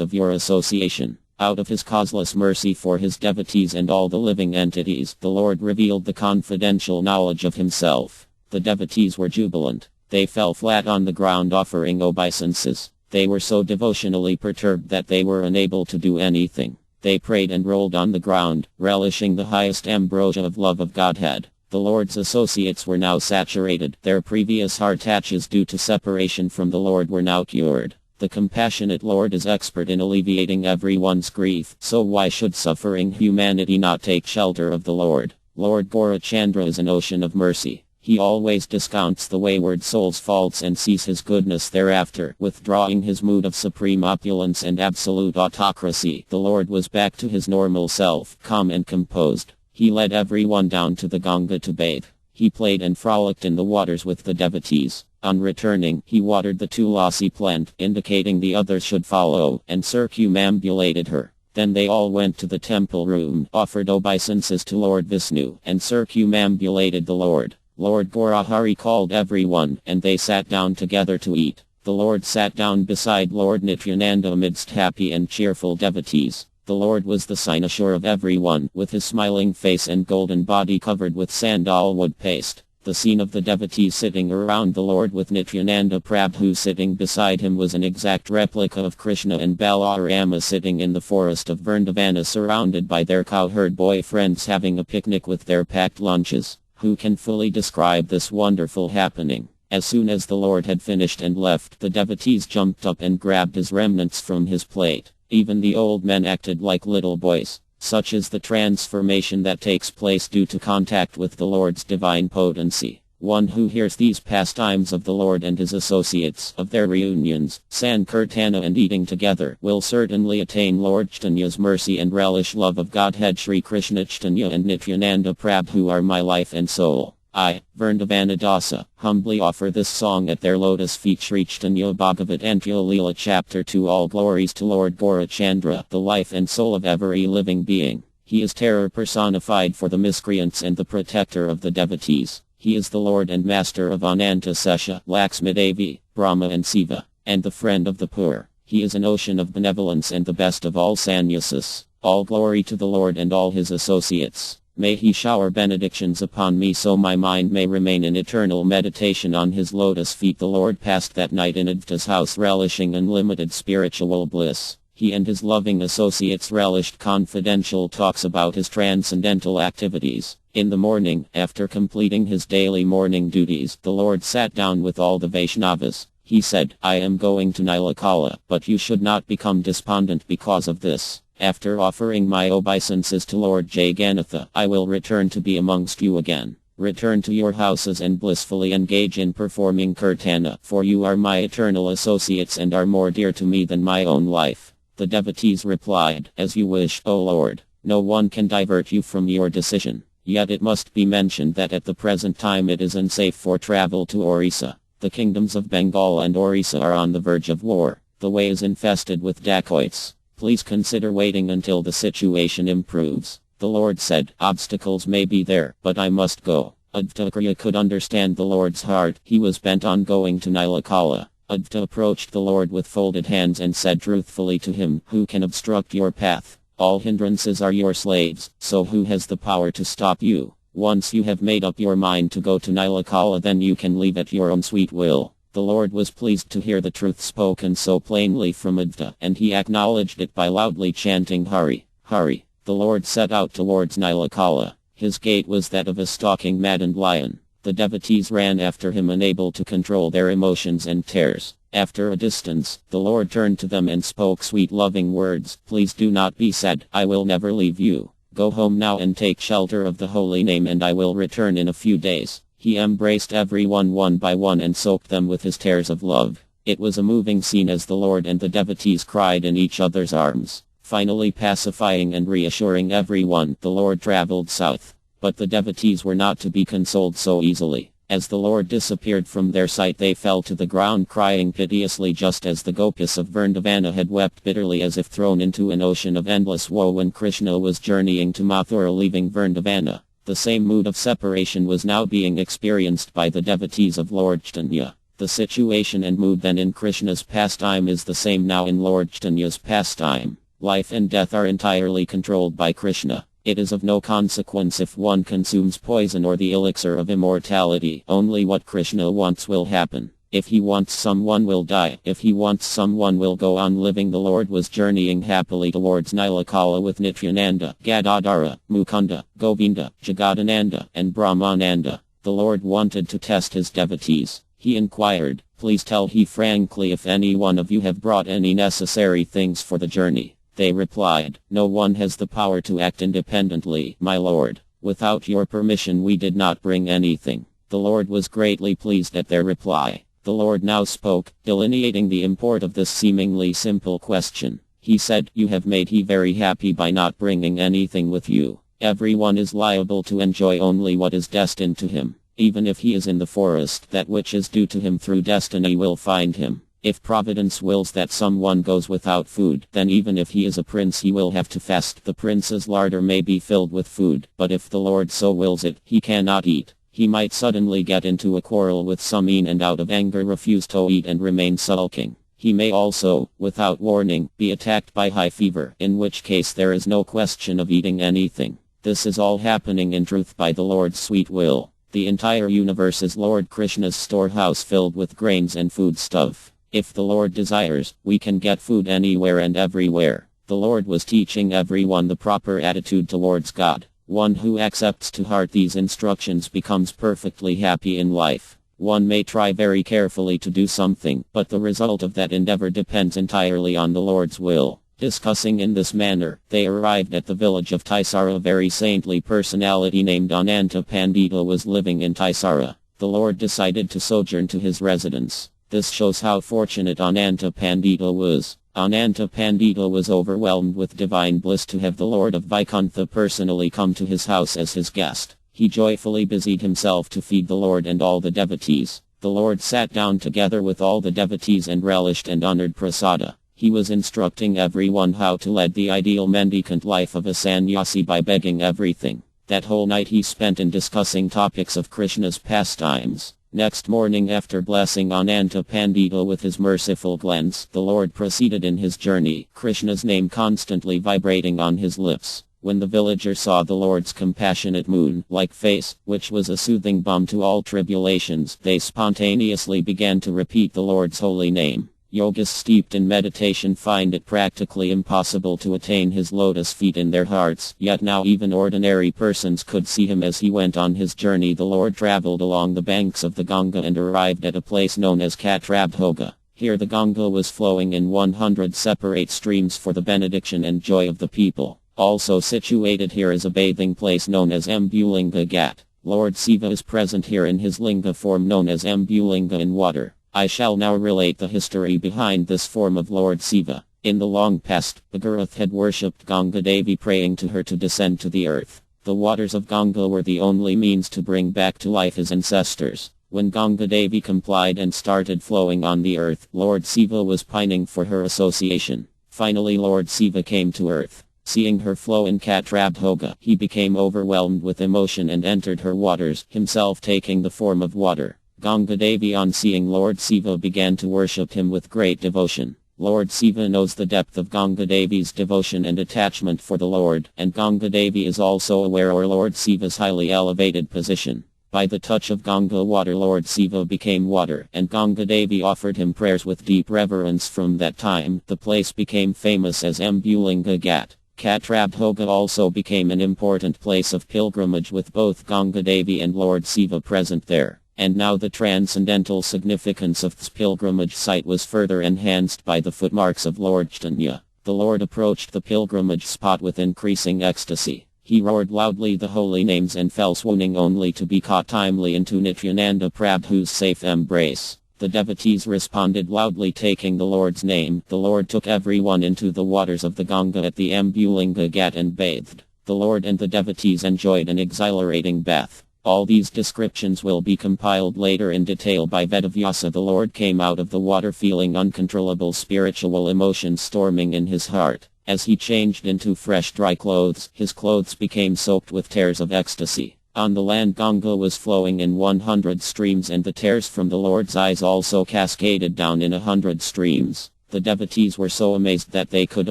of your association. Out of his causeless mercy for his devotees and all the living entities, the Lord revealed the confidential knowledge of himself. The devotees were jubilant. They fell flat on the ground offering obeisances. They were so devotionally perturbed that they were unable to do anything. They prayed and rolled on the ground, relishing the highest ambrosia of love of Godhead. The Lord's associates were now saturated. Their previous heart aches due to separation from the Lord were now cured. The compassionate Lord is expert in alleviating everyone's grief, so why should suffering humanity not take shelter of the Lord? Lord Gaurachandra is an ocean of mercy. He always discounts the wayward soul's faults and sees his goodness thereafter. Withdrawing his mood of supreme opulence and absolute autocracy, the Lord was back to his normal self, calm and composed. He led everyone down to the Ganga to bathe. He played and frolicked in the waters with the devotees. On returning, he watered the tulasi plant, indicating the others should follow, and circumambulated her. Then they all went to the temple room, offered obeisances to Lord Vishnu, and circumambulated the Lord. Lord Gaurahari called everyone, and they sat down together to eat. The Lord sat down beside Lord Nityananda amidst happy and cheerful devotees. The Lord was the cynosure of everyone, with his smiling face and golden body covered with sandalwood paste. The scene of the devotees sitting around the Lord with Nityananda Prabhu sitting beside him was an exact replica of Krishna and Balarama sitting in the forest of Vrindavana surrounded by their cowherd boyfriends having a picnic with their packed lunches. Who can fully describe this wonderful happening? As soon as the Lord had finished and left, the devotees jumped up and grabbed his remnants from his plate. Even the old men acted like little boys. Such is the transformation that takes place due to contact with the Lord's divine potency. One who hears these pastimes of the Lord and his associates, of their reunions, Sankirtana and eating together, will certainly attain Lord Chaitanya's mercy and relish love of Godhead. Sri Krishna Chaitanya and Nityananda Prabhu are my life and soul. I, Vrindavanadasa, humbly offer this song at their lotus feet. Sri Caitanya Bhagavat Antya Leela Chapter 2. All glories to Lord Gaurachandra, the life and soul of every living being. He is terror personified for the miscreants and the protector of the devotees. He is the Lord and Master of Ananta Sesha, Laxmi-Devi, Brahma and Siva, and the friend of the poor. He is an ocean of benevolence and the best of all sannyasis. All glory to the Lord and all his associates. May he shower benedictions upon me so my mind may remain in eternal meditation on his lotus feet. The Lord passed that night in Advaita's house relishing unlimited spiritual bliss. He and his loving associates relished confidential talks about his transcendental activities. In the morning, after completing his daily morning duties, the Lord sat down with all the Vaishnavas. He said, I am going to Nilakala, but you should not become despondent because of this. After offering my obeisances to Lord Jagannatha, I will return to be amongst you again. Return to your houses and blissfully engage in performing kirtana, for you are my eternal associates and are more dear to me than my own life. The devotees replied, As you wish, O Lord. No one can divert you from your decision. Yet it must be mentioned that at the present time it is unsafe for travel to Orissa. The kingdoms of Bengal and Orissa are on the verge of war. The way is infested with dacoits. Please consider waiting until the situation improves. The Lord said, Obstacles may be there, but I must go. Advaita could understand the Lord's heart. He was bent on going to Nilakala. Advaita approached the Lord with folded hands and said truthfully to him, Who can obstruct your path? All hindrances are your slaves, so who has the power to stop you? Once you have made up your mind to go to Nilakala, then you can leave at your own sweet will. The Lord was pleased to hear the truth spoken so plainly from Advaita, and he acknowledged it by loudly chanting Hari, Hari. The Lord set out towards Nilakala. His gait was that of a stalking maddened lion. The devotees ran after him, unable to control their emotions and tears. After a distance, the Lord turned to them and spoke sweet loving words. Please do not be sad, I will never leave you. Go home now and take shelter of the holy name, and I will return in a few days. He embraced everyone one by one and soaked them with his tears of love. It was a moving scene as the Lord and the devotees cried in each other's arms. Finally pacifying and reassuring everyone, the Lord traveled south. But the devotees were not to be consoled so easily. As the Lord disappeared from their sight, they fell to the ground crying piteously, just as the gopis of Vrindavana had wept bitterly as if thrown into an ocean of endless woe when Krishna was journeying to Mathura leaving Vrindavana. The same mood of separation was now being experienced by the devotees of Lord Caitanya. The situation and mood then in Krishna's pastime is the same now in Lord Chaitanya's pastime. Life and death are entirely controlled by Krishna. It is of no consequence if one consumes poison or the elixir of immortality. Only what Krishna wants will happen. If he wants, someone will die. If he wants, someone will go on living. The Lord was journeying happily towards Nilakala with Nityananda, Gadadhara, Mukunda, Govinda, Jagadananda, and Brahmananda. The Lord wanted to test his devotees. He inquired, Please tell he frankly if any one of you have brought any necessary things for the journey. They replied, No one has the power to act independently, my Lord. Without your permission we did not bring anything. The Lord was greatly pleased at their reply. The Lord now spoke, delineating the import of this seemingly simple question. He said, You have made he very happy by not bringing anything with you. Everyone is liable to enjoy only what is destined to him. Even if he is in the forest, that which is due to him through destiny will find him. If Providence wills that someone goes without food, then even if he is a prince he will have to fast. The prince's larder may be filled with food, but if the Lord so wills it, he cannot eat. He might suddenly get into a quarrel with someone and out of anger refuse to eat and remain sulking. He may also, without warning, be attacked by high fever, in which case there is no question of eating anything. This is all happening in truth by the Lord's sweet will. The entire universe is Lord Krishna's storehouse filled with grains and foodstuff. If the Lord desires, we can get food anywhere and everywhere. The Lord was teaching everyone the proper attitude towards God. One who accepts to heart these instructions becomes perfectly happy in life. One may try very carefully to do something, but the result of that endeavor depends entirely on the Lord's will. Discussing in this manner, they arrived at the village of Taisara. A very saintly personality named Ananta Pandita was living in Taisara. The Lord decided to sojourn to his residence. This shows how fortunate Ananta Pandita was. Ananta Pandita was overwhelmed with divine bliss to have the Lord of Vaikuntha personally come to his house as his guest. He joyfully busied himself to feed the Lord and all the devotees. The Lord sat down together with all the devotees and relished and honored prasada. He was instructing everyone how to lead the ideal mendicant life of a sannyasi by begging everything. That whole night he spent in discussing topics of Krishna's pastimes. Next morning, after blessing Ananta Pandita with his merciful glance, the Lord proceeded in his journey, Krishna's name constantly vibrating on his lips. When the villager saw the Lord's compassionate moon-like face, which was a soothing balm to all tribulations, they spontaneously began to repeat the Lord's holy name. Yogis steeped in meditation find it practically impossible to attain his lotus feet in their hearts, yet now even ordinary persons could see him as he went on his journey. The Lord traveled along the banks of the Ganga and arrived at a place known as Katrabhoga. Here the Ganga was flowing in 100 separate streams for the benediction and joy of the people. Also situated here is a bathing place known as Ambulinga Ghat. Lord Siva is present here in his linga form known as Ambulinga in water. I shall now relate the history behind this form of Lord Siva. In the long past, Bhagirath had worshipped Ganga Devi, praying to her to descend to the earth. The waters of Ganga were the only means to bring back to life his ancestors. When Ganga Devi complied and started flowing on the earth, Lord Siva was pining for her association. Finally Lord Siva came to earth. Seeing her flow in Katrabhoga, he became overwhelmed with emotion and entered her waters, himself taking the form of water. Ganga Devi, on seeing Lord Siva, began to worship him with great devotion. Lord Siva knows the depth of Ganga Devi's devotion and attachment for the Lord, and Ganga Devi is also aware of Lord Siva's highly elevated position. By the touch of Ganga water, Lord Siva became water, and Ganga Devi offered him prayers with deep reverence. From that time, the place became famous as Ambulinga Ghat. Katrabhoga also became an important place of pilgrimage with both Ganga Devi and Lord Siva present there. And now the transcendental significance of this pilgrimage site was further enhanced by the footmarks of Lord Caitanya. The Lord approached the pilgrimage spot with increasing ecstasy. He roared loudly the holy names and fell swooning, only to be caught timely into Nityananda Prabhu's safe embrace. The devotees responded loudly taking the Lord's name. The Lord took everyone into the waters of the Ganga at the Ambulinga Ghat and bathed. The Lord and the devotees enjoyed an exhilarating bath. All these descriptions will be compiled later in detail by Vedavyasa. The Lord came out of the water feeling uncontrollable spiritual emotions storming in his heart. As he changed into fresh dry clothes, his clothes became soaked with tears of ecstasy. On the land, Ganga was flowing in 100 streams, and the tears from the Lord's eyes also cascaded down in 100 streams. The devotees were so amazed that they could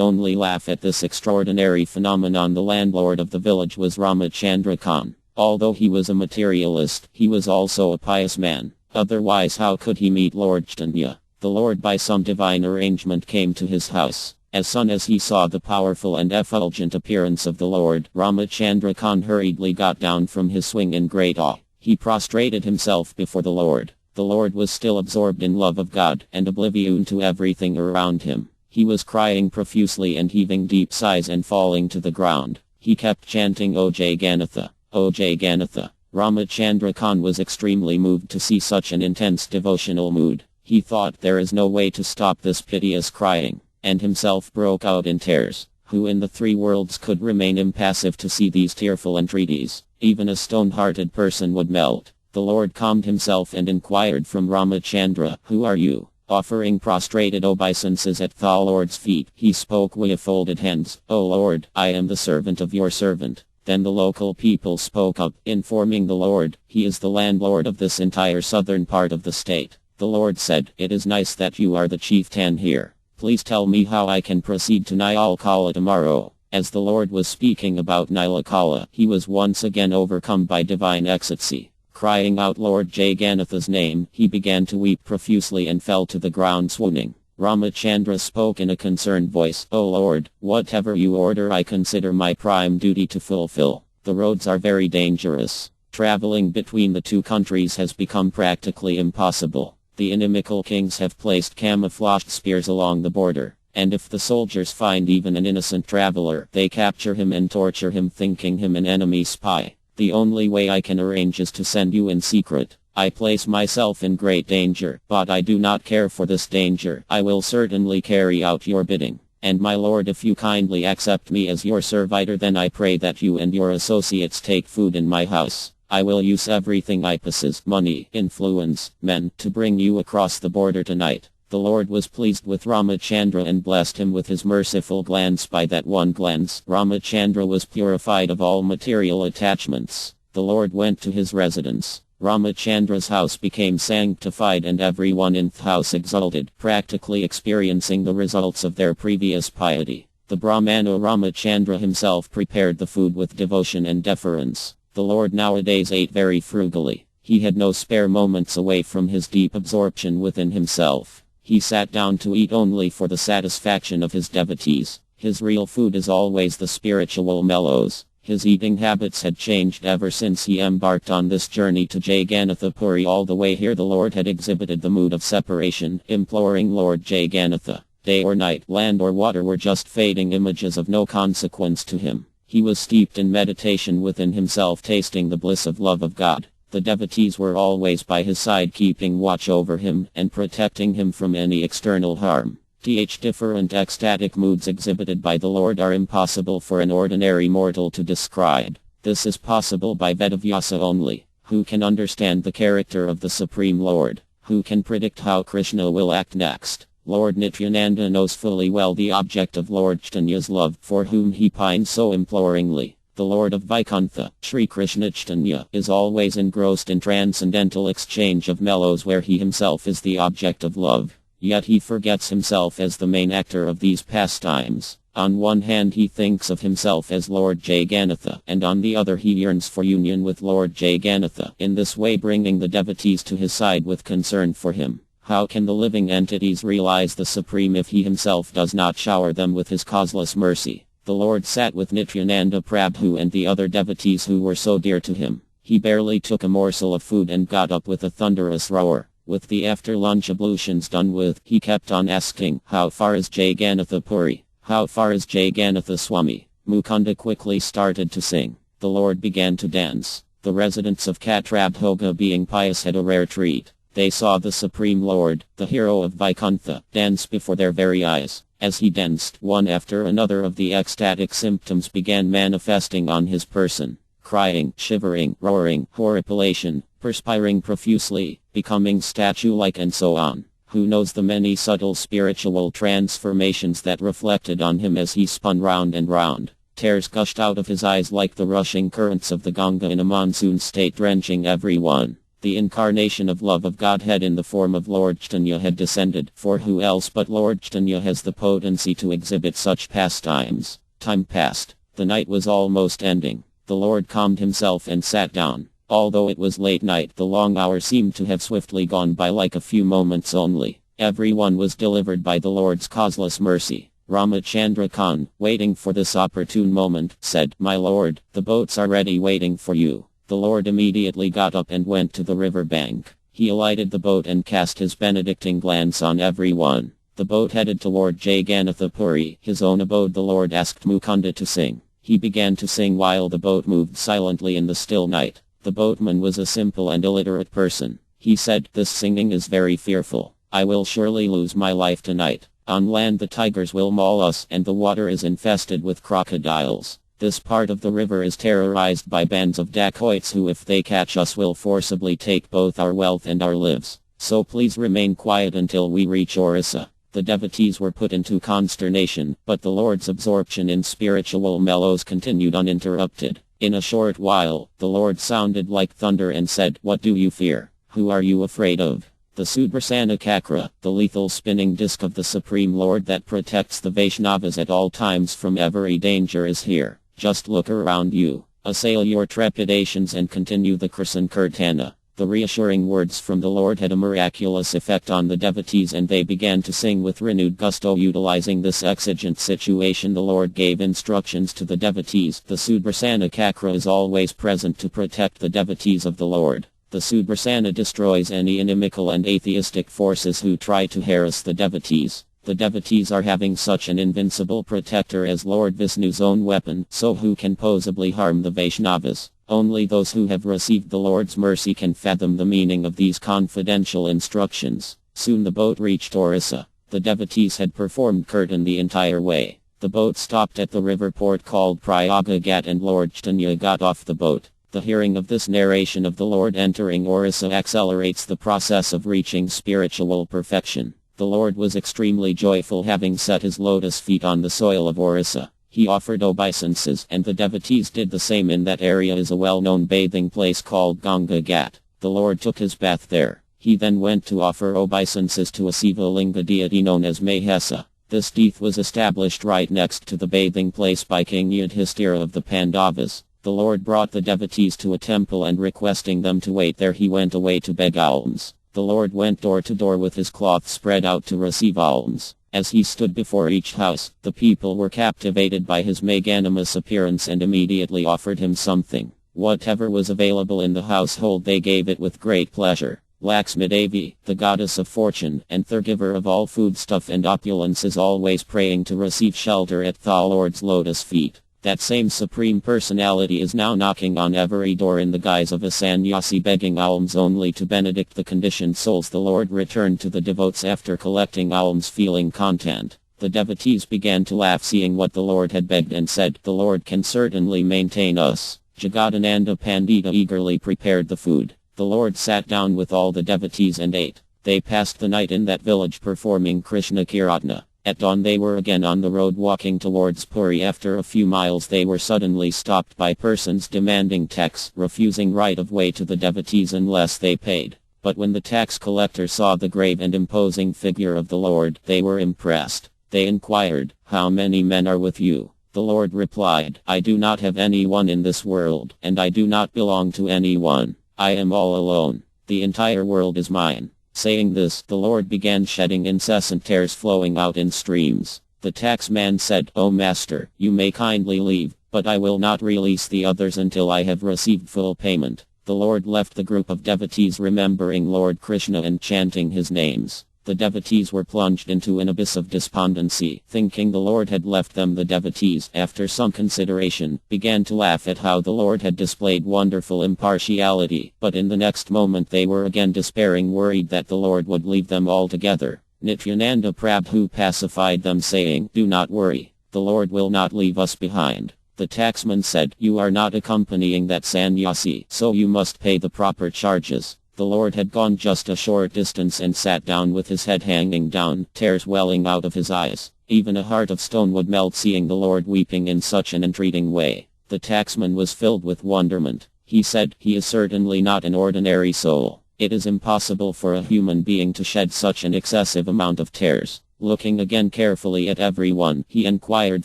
only laugh at this extraordinary phenomenon. The landlord of the village was Ramachandra Khan. Although he was a materialist, he was also a pious man. Otherwise how could he meet Lord Caitanya? The Lord by some divine arrangement came to his house. As soon as he saw the powerful and effulgent appearance of the Lord, Ramachandra Khan hurriedly got down from his swing in great awe. He prostrated himself before the Lord. The Lord was still absorbed in love of God, and oblivion to everything around him. He was crying profusely and heaving deep sighs and falling to the ground. He kept chanting, O Jagannatha, O Jagannatha. Ramachandra Khan was extremely moved to see such an intense devotional mood. He thought, there is no way to stop this piteous crying, and himself broke out in tears. Who in the three worlds could remain impassive to see these tearful entreaties? Even a stone-hearted person would melt. The Lord calmed himself and inquired from Ramachandra, Who are you? Offering prostrated obeisances at the Lord's feet, he spoke with folded hands, O Lord, I am the servant of your servant. Then the local people spoke up, informing the Lord, He is the landlord of this entire southern part of the state. The Lord said, It is nice that you are the chieftain here. Please tell me how I can proceed to Nilakala tomorrow. As the Lord was speaking about Nilakala, he was once again overcome by divine ecstasy. Crying out Lord Jagannatha's name, he began to weep profusely and fell to the ground swooning. Ramachandra spoke in a concerned voice, O Lord, whatever you order I consider my prime duty to fulfill. The roads are very dangerous. Traveling between the two countries has become practically impossible. The inimical kings have placed camouflaged spears along the border, and if the soldiers find even an innocent traveler, they capture him and torture him, thinking him an enemy spy. The only way I can arrange is to send you in secret. I place myself in great danger, but I do not care for this danger. I will certainly carry out your bidding. And my lord, if you kindly accept me as your servitor, then I pray that you and your associates take food in my house. I will use everything I possess, money, influence, men, to bring you across the border tonight. The Lord was pleased with Ramachandra and blessed him with his merciful glance. By that one glance, Ramachandra was purified of all material attachments. The Lord went to his residence. Ramachandra's house became sanctified and everyone in the house exulted, practically experiencing the results of their previous piety. The Brahmana Ramachandra himself prepared the food with devotion and deference. The Lord nowadays ate very frugally. He had no spare moments away from his deep absorption within himself. He sat down to eat only for the satisfaction of his devotees. His real food is always the spiritual mellows. His eating habits had changed ever since he embarked on this journey to Jagannatha Puri. All the way here the Lord had exhibited the mood of separation, imploring Lord Jagannatha. Day or night, land or water were just fading images of no consequence to him. He was steeped in meditation within himself, tasting the bliss of love of God. The devotees were always by his side, keeping watch over him and protecting him from any external harm. Different ecstatic moods exhibited by the Lord are impossible for an ordinary mortal to describe. This is possible by Vedavyasa only. Who can understand the character of the Supreme Lord? Who can predict how Krishna will act next? Lord Nityananda knows fully well the object of Lord Chaitanya's love, for whom he pines so imploringly. The Lord of Vaikuntha, Sri Krishna Chaitanya, is always engrossed in transcendental exchange of mellows where he himself is the object of love. Yet he forgets himself as the main actor of these pastimes. On one hand he thinks of himself as Lord Jagannatha, and on the other he yearns for union with Lord Jagannatha, in this way bringing the devotees to his side with concern for him. How can the living entities realize the Supreme if he himself does not shower them with his causeless mercy? The Lord sat with Nityananda Prabhu and the other devotees who were so dear to him. He barely took a morsel of food and got up with a thunderous roar. With the after-lunch ablutions done with, he kept on asking, "How far is Jagannatha Puri? How far is Jagannatha Swami?" Mukunda quickly started to sing. The Lord began to dance. The residents of Katrabhoga, being pious, had a rare treat. They saw the Supreme Lord, the hero of Vaikuntha, dance before their very eyes. As he danced, one after another of the ecstatic symptoms began manifesting on his person. Crying, shivering, roaring, horripilation, perspiring profusely, becoming statue-like, and so on. Who knows the many subtle spiritual transformations that reflected on him as he spun round and round. Tears gushed out of his eyes like the rushing currents of the Ganga in a monsoon state, drenching everyone. The incarnation of love of Godhead in the form of Lord Chaitanya had descended, for who else but Lord Chaitanya has the potency to exhibit such pastimes? Time passed. The night was almost ending. The Lord calmed himself and sat down. Although it was late night, the long hour seemed to have swiftly gone by, like a few moments only. Everyone was delivered by the Lord's causeless mercy. Ramachandra Khan, waiting for this opportune moment, said, "My Lord, the boats are ready waiting for you." The Lord immediately got up and went to the river bank. He alighted the boat and cast his benedicting glance on everyone. The boat headed toward Jagannatha Puri, his own abode. The Lord asked Mukunda to sing. He began to sing while the boat moved silently in the still night. The boatman was a simple and illiterate person. He said, "This singing is very fearful. I will surely lose my life tonight. On land the tigers will maul us, and the water is infested with crocodiles. This part of the river is terrorized by bands of dacoits who, if they catch us, will forcibly take both our wealth and our lives. So please remain quiet until we reach Orissa." The devotees were put into consternation, but the Lord's absorption in spiritual mellows continued uninterrupted. In a short while, the Lord sounded like thunder and said, "What do you fear? Who are you afraid of?" The Sudarsana Chakra, the lethal spinning disc of the Supreme Lord that protects the Vaishnavas at all times from every danger, is here. Just look around you. Assail your trepidations and continue the Kirtana. The reassuring words from the Lord had a miraculous effect on the devotees, and they began to sing with renewed gusto. Utilizing this exigent situation, the Lord gave instructions to the devotees. The Sudarsana Chakra is always present to protect the devotees of the Lord. The Sudarsana destroys any inimical and atheistic forces who try to harass the devotees. The devotees are having such an invincible protector as Lord Vishnu's own weapon, so who can possibly harm the Vaishnavas? Only those who have received the Lord's mercy can fathom the meaning of these confidential instructions. Soon the boat reached Orissa. The devotees had performed kirtan the entire way. The boat stopped at the river port called Prayaga and Lord Chaitanya got off the boat. The hearing of this narration of the Lord entering Orissa accelerates the process of reaching spiritual perfection. The Lord was extremely joyful, having set his lotus feet on the soil of Orissa. He offered obeisances, and the devotees did the same. In that area is a well-known bathing place called Ganga Ghat. The Lord took his bath there. He then went to offer obeisances to a Siva Linga deity known as Mahesa. This teeth was established right next to the bathing place by King Yudhishthira of the Pandavas. The Lord brought the devotees to a temple and requesting them to wait there, he went away to beg alms. The Lord went door to door with his cloth spread out to receive alms. As he stood before each house, the people were captivated by his magnanimous appearance and immediately offered him something. Whatever was available in the household they gave it with great pleasure. Lakshmi Devi, the goddess of fortune and the giver of all foodstuff and opulence, is always praying to receive shelter at the Lord's lotus feet. That same Supreme Personality is now knocking on every door in the guise of a sannyasi, begging alms only to benedict the conditioned souls. The Lord returned to the devotees after collecting alms, feeling content. The devotees began to laugh seeing what the Lord had begged and said, "The Lord can certainly maintain us." Jagadananda Pandita eagerly prepared the food. The Lord sat down with all the devotees and ate. They passed the night in that village performing Krishna Kirtana. At dawn they were again on the road walking towards Puri. After a few miles they were suddenly stopped by persons demanding tax, refusing right of way to the devotees unless they paid. But when the tax collector saw the grave and imposing figure of the Lord, they were impressed. They inquired, "How many men are with you?" The Lord replied, "I do not have anyone in this world, and I do not belong to anyone. I am all alone. The entire world is mine." Saying this, the Lord began shedding incessant tears flowing out in streams. The taxman said, "O Master, you may kindly leave, but I will not release the others until I have received full payment." The Lord left the group of devotees remembering Lord Krishna and chanting his names. The devotees were plunged into an abyss of despondency, thinking the Lord had left them. The devotees, after some consideration, began to laugh at how the Lord had displayed wonderful impartiality, but in the next moment they were again despairing, worried that the Lord would leave them altogether. Nityananda Prabhu pacified them, saying, "Do not worry, the Lord will not leave us behind." The taxman said, "You are not accompanying that sannyasi, so you must pay the proper charges." The Lord had gone just a short distance and sat down with his head hanging down, tears welling out of his eyes. Even a heart of stone would melt seeing the Lord weeping in such an entreating way. The taxman was filled with wonderment. He said, "He is certainly not an ordinary soul. It is impossible for a human being to shed such an excessive amount of tears." Looking again carefully at everyone, he inquired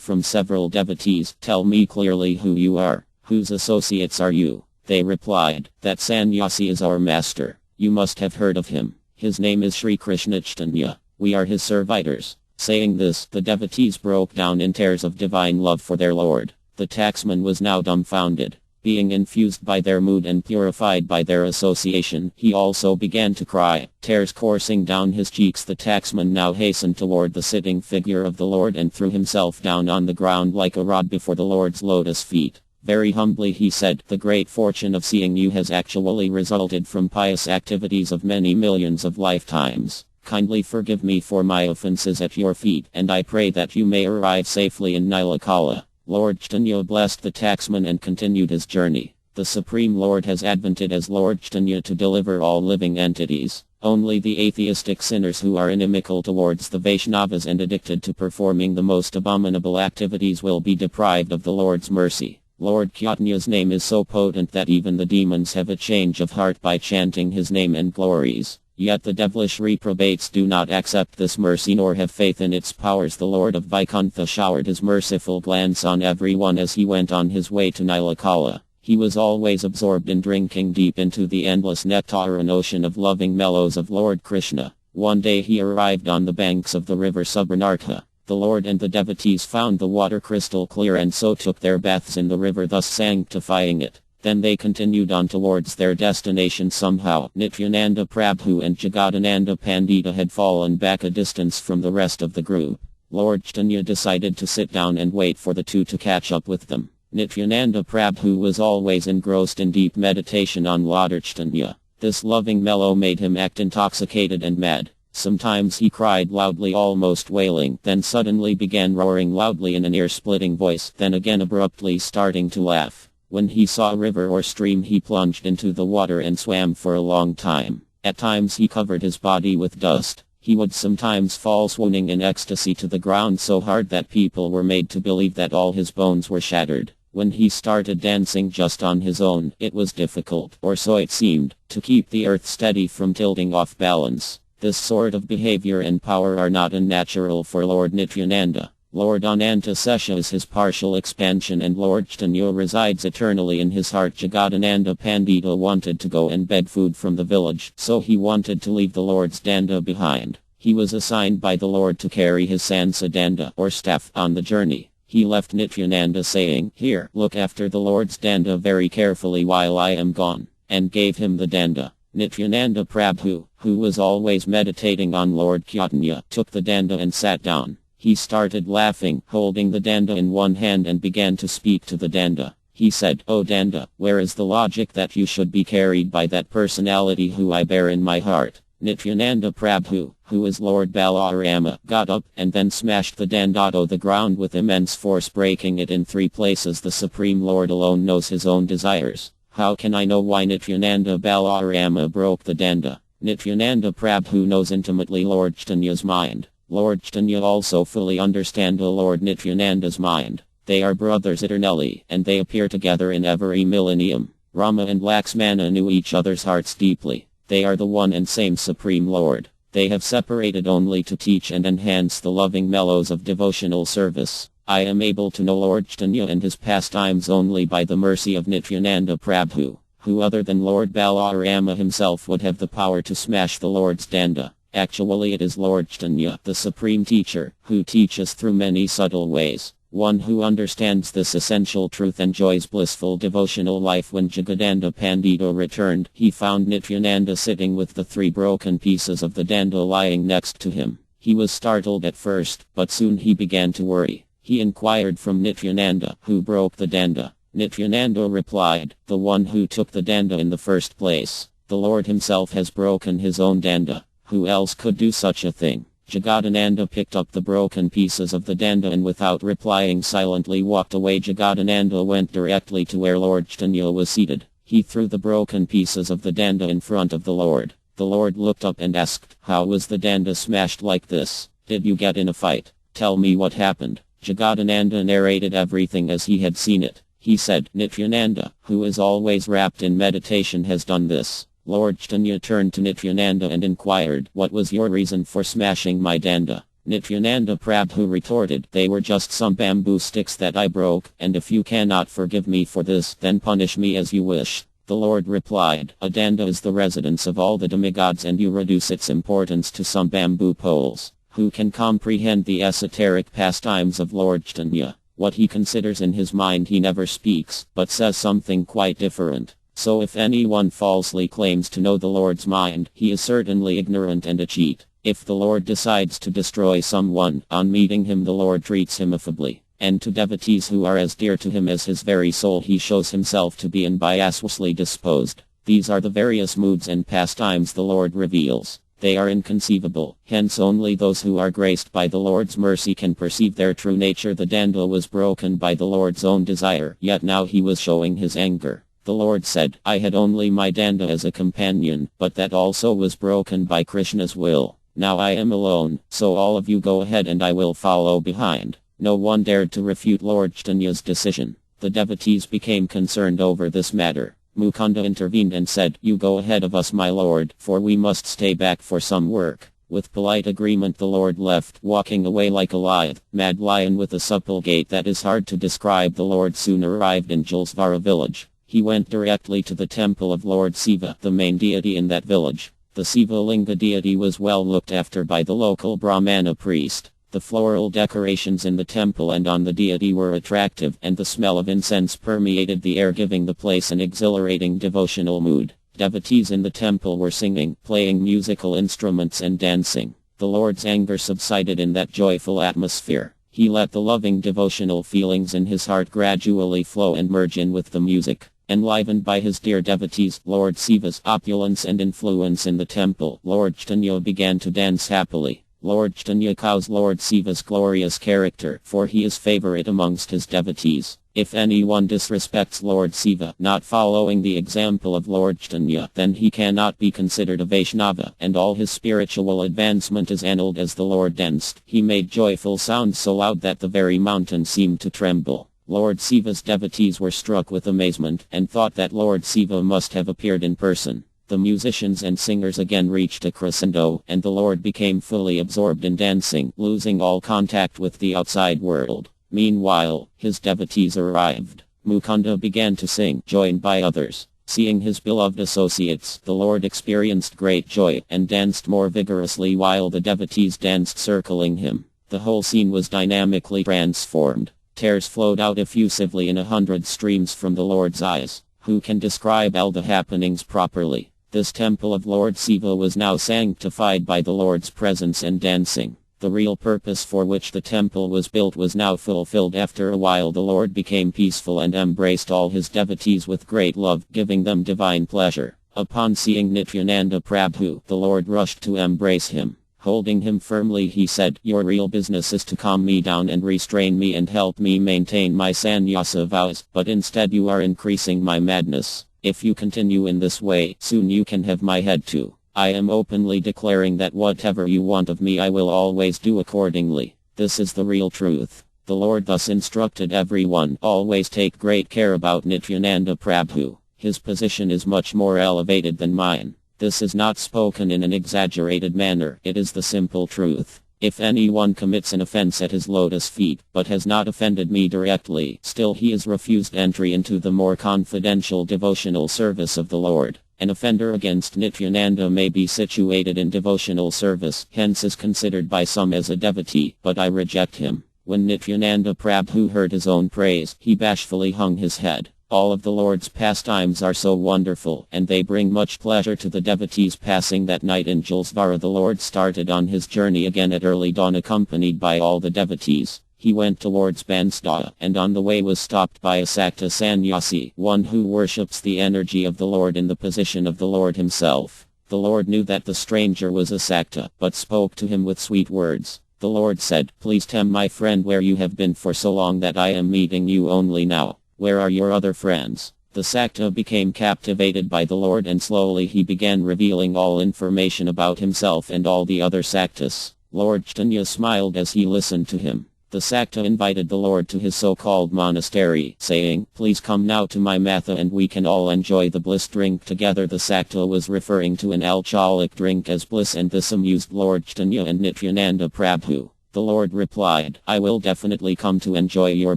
from several devotees, "Tell me clearly who you are. Whose associates are you?" They replied, "That sannyasi is our master. You must have heard of him. His name is Sri Krishna Caitanya. We are his servitors." Saying this, the devotees broke down in tears of divine love for their Lord. The taxman was now dumbfounded. Being infused by their mood and purified by their association, he also began to cry, tears coursing down his cheeks. The taxman now hastened toward the sitting figure of the Lord and threw himself down on the ground like a rod before the Lord's lotus feet. Very humbly he said, "The great fortune of seeing you has actually resulted from pious activities of many millions of lifetimes. Kindly forgive me for my offenses at your feet, and I pray that you may arrive safely in Nilakala." Lord Caitanya blessed the taxman and continued his journey. The Supreme Lord has advented as Lord Caitanya to deliver all living entities. Only the atheistic sinners who are inimical towards the Vaishnavas and addicted to performing the most abominable activities will be deprived of the Lord's mercy. Lord Caitanya's name is so potent that even the demons have a change of heart by chanting his name and glories. Yet the devilish reprobates do not accept this mercy nor have faith in its powers. The Lord of Vaikuntha showered his merciful glance on everyone as he went on his way to Nilakala. He was always absorbed in drinking deep into the endless nectar and ocean of loving mellows of Lord Krishna. One day he arrived on the banks of the river Subranartha. The Lord and the devotees found the water crystal clear and so took their baths in the river, thus sanctifying it. Then they continued on towards their destination. Somehow, Nityananda Prabhu and Jagadananda Pandita had fallen back a distance from the rest of the group. Lord Caitanya decided to sit down and wait for the two to catch up with them. Nityananda Prabhu was always engrossed in deep meditation on Lord Caitanya. This loving mellow made him act intoxicated and mad. Sometimes he cried loudly, almost wailing, then suddenly began roaring loudly in an ear-splitting voice, then again abruptly starting to laugh. When he saw a river or stream he plunged into the water and swam for a long time. At times he covered his body with dust. He would sometimes fall swooning in ecstasy to the ground so hard that people were made to believe that all his bones were shattered. When he started dancing just on his own, it was difficult, or so it seemed, to keep the earth steady from tilting off balance. This sort of behavior and power are not unnatural for Lord Nityananda. Lord Ananta Sesha is his partial expansion and Lord Chaitanya resides eternally in his heart. Jagadananda Pandita wanted to go and beg food from the village, so he wanted to leave the Lord's danda behind. He was assigned by the Lord to carry his sansa danda or staff on the journey. He left Nityananda saying, "Here, look after the Lord's danda very carefully while I am gone," and gave him the danda. Nityananda Prabhu, who was always meditating on Lord Caitanya, took the danda and sat down. He started laughing, holding the danda in one hand and began to speak to the danda. He said, "Oh danda, where is the logic that you should be carried by that personality who I bear in my heart?" Nityananda Prabhu, who is Lord Balarama, got up and then smashed the danda to the ground with immense force, breaking it in 3 places. The Supreme Lord alone knows his own desires. How can I know why Nityananda Balarama broke the danda? Nityananda Prabhu knows intimately Lord Chaitanya's mind. Lord Chaitanya also fully understands Lord Nityananda's mind. They are brothers eternally, and they appear together in every millennium. Rama and Lakshmana knew each other's hearts deeply. They are the one and same Supreme Lord. They have separated only to teach and enhance the loving mellows of devotional service. I am able to know Lord Chaitanya and his pastimes only by the mercy of Nityananda Prabhu. Who other than Lord Balarama himself would have the power to smash the Lord's danda? Actually it is Lord Chaitanya, the Supreme Teacher, who teaches through many subtle ways. One who understands this essential truth enjoys blissful devotional life. When Jagadananda Pandita returned, he found Nityananda sitting with the 3 broken pieces of the danda lying next to him. He was startled at first, but soon he began to worry. He inquired from Nityananda, "Who broke the danda?" Nityananda replied, "The one who took the danda in the first place. The Lord himself has broken his own danda. Who else could do such a thing?" Jagadananda picked up the broken pieces of the danda and without replying silently walked away. Jagadananda went directly to where Lord Chaitanya was seated. He threw the broken pieces of the danda in front of the Lord. The Lord looked up and asked, "How was the danda smashed like this? Did you get in a fight? Tell me what happened." Jagadananda narrated everything as he had seen it. He said, "Nityananda, who is always wrapped in meditation, has done this." Lord Chaitanya turned to Nityananda and inquired, "What was your reason for smashing my danda?" Nityananda Prabhu retorted, "They were just some bamboo sticks that I broke, and if you cannot forgive me for this, then punish me as you wish." The Lord replied, "A danda is the residence of all the demigods and you reduce its importance to some bamboo poles. Who can comprehend the esoteric pastimes of Lord Chaitanya? What he considers in his mind he never speaks, but says something quite different. So if anyone falsely claims to know the Lord's mind, he is certainly ignorant and a cheat. If the Lord decides to destroy someone, on meeting him the Lord treats him affably. And to devotees who are as dear to him as his very soul he shows himself to be unbiasedly disposed. These are the various moods and pastimes the Lord reveals. They are inconceivable, hence only those who are graced by the Lord's mercy can perceive their true nature. The danda was broken by the Lord's own desire, yet now he was showing his anger. The Lord said, "I had only my danda as a companion, but that also was broken by Krishna's will. Now I am alone, so all of you go ahead and I will follow behind." No one dared to refute Lord Chaitanya's decision. The devotees became concerned over this matter. Mukunda intervened and said, "You go ahead of us, my lord, for we must stay back for some work." With polite agreement the Lord left, walking away like a lithe, mad lion with a supple gait that is hard to describe. The Lord soon arrived in Jalsvara village. He went directly to the temple of Lord Siva, the main deity in that village. The Siva Linga deity was well looked after by the local Brahmana priest. The floral decorations in the temple and on the deity were attractive, and the smell of incense permeated the air, giving the place an exhilarating devotional mood. Devotees in the temple were singing, playing musical instruments and dancing. The Lord's anger subsided in that joyful atmosphere. He let the loving devotional feelings in his heart gradually flow and merge in with the music. Enlivened by his dear devotees, Lord Siva's opulence and influence in the temple, Lord Chaitanya began to dance happily. Lord Chaitanya cows Lord Siva's glorious character, for he is favorite amongst his devotees. If anyone disrespects Lord Siva, not following the example of Lord Chaitanya, then he cannot be considered a Vaishnava, and all his spiritual advancement is annulled. As the Lord danced, he made joyful sounds so loud that the very mountain seemed to tremble. Lord Siva's devotees were struck with amazement, and thought that Lord Siva must have appeared in person. The musicians and singers again reached a crescendo, and the Lord became fully absorbed in dancing, losing all contact with the outside world. Meanwhile, his devotees arrived. Mukunda began to sing, joined by others. Seeing his beloved associates, the Lord experienced great joy, and danced more vigorously while the devotees danced circling him. The whole scene was dynamically transformed. Tears flowed out effusively in 100 streams from the Lord's eyes. Who can describe all the happenings properly? This temple of Lord Shiva was now sanctified by the Lord's presence and dancing. The real purpose for which the temple was built was now fulfilled. After a while the Lord became peaceful and embraced all his devotees with great love, giving them divine pleasure. Upon seeing Nityananda Prabhu, the Lord rushed to embrace him. Holding him firmly he said, "Your real business is to calm me down and restrain me and help me maintain my sannyasa vows, but instead you are increasing my madness. If you continue in this way, soon you can have my head too. I am openly declaring that whatever you want of me I will always do accordingly. This is the real truth." The Lord thus instructed everyone, "Always take great care about Nityananda Prabhu. His position is much more elevated than mine." This is not spoken in an exaggerated manner, it is the simple truth. If anyone commits an offense at his lotus feet, but has not offended me directly, still he is refused entry into the more confidential devotional service of the Lord. An offender against Nityananda may be situated in devotional service, hence is considered by some as a devotee, but I reject him. When Nityananda Prabhu heard his own praise, he bashfully hung his head. All of the Lord's pastimes are so wonderful, and they bring much pleasure to the devotees. Passing that night in Jalsvara, the Lord started on his journey again at early dawn accompanied by all the devotees. He went towards Bansda, and on the way was stopped by a Sakta sannyasi, one who worships the energy of the Lord in the position of the Lord himself. The Lord knew that the stranger was a Sakta, but spoke to him with sweet words. The Lord said, "Please tell my friend where you have been for so long that I am meeting you only now. Where are your other friends?" The Sakta became captivated by the Lord and slowly he began revealing all information about himself and all the other Saktas. Lord Caitanya smiled as he listened to him. The Sakta invited the Lord to his so-called monastery, saying, "Please come now to my matha and we can all enjoy the bliss drink together." The Sakta was referring to an alcoholic drink as bliss, and this amused Lord Caitanya and Nityananda Prabhu. The Lord replied, "I will definitely come to enjoy your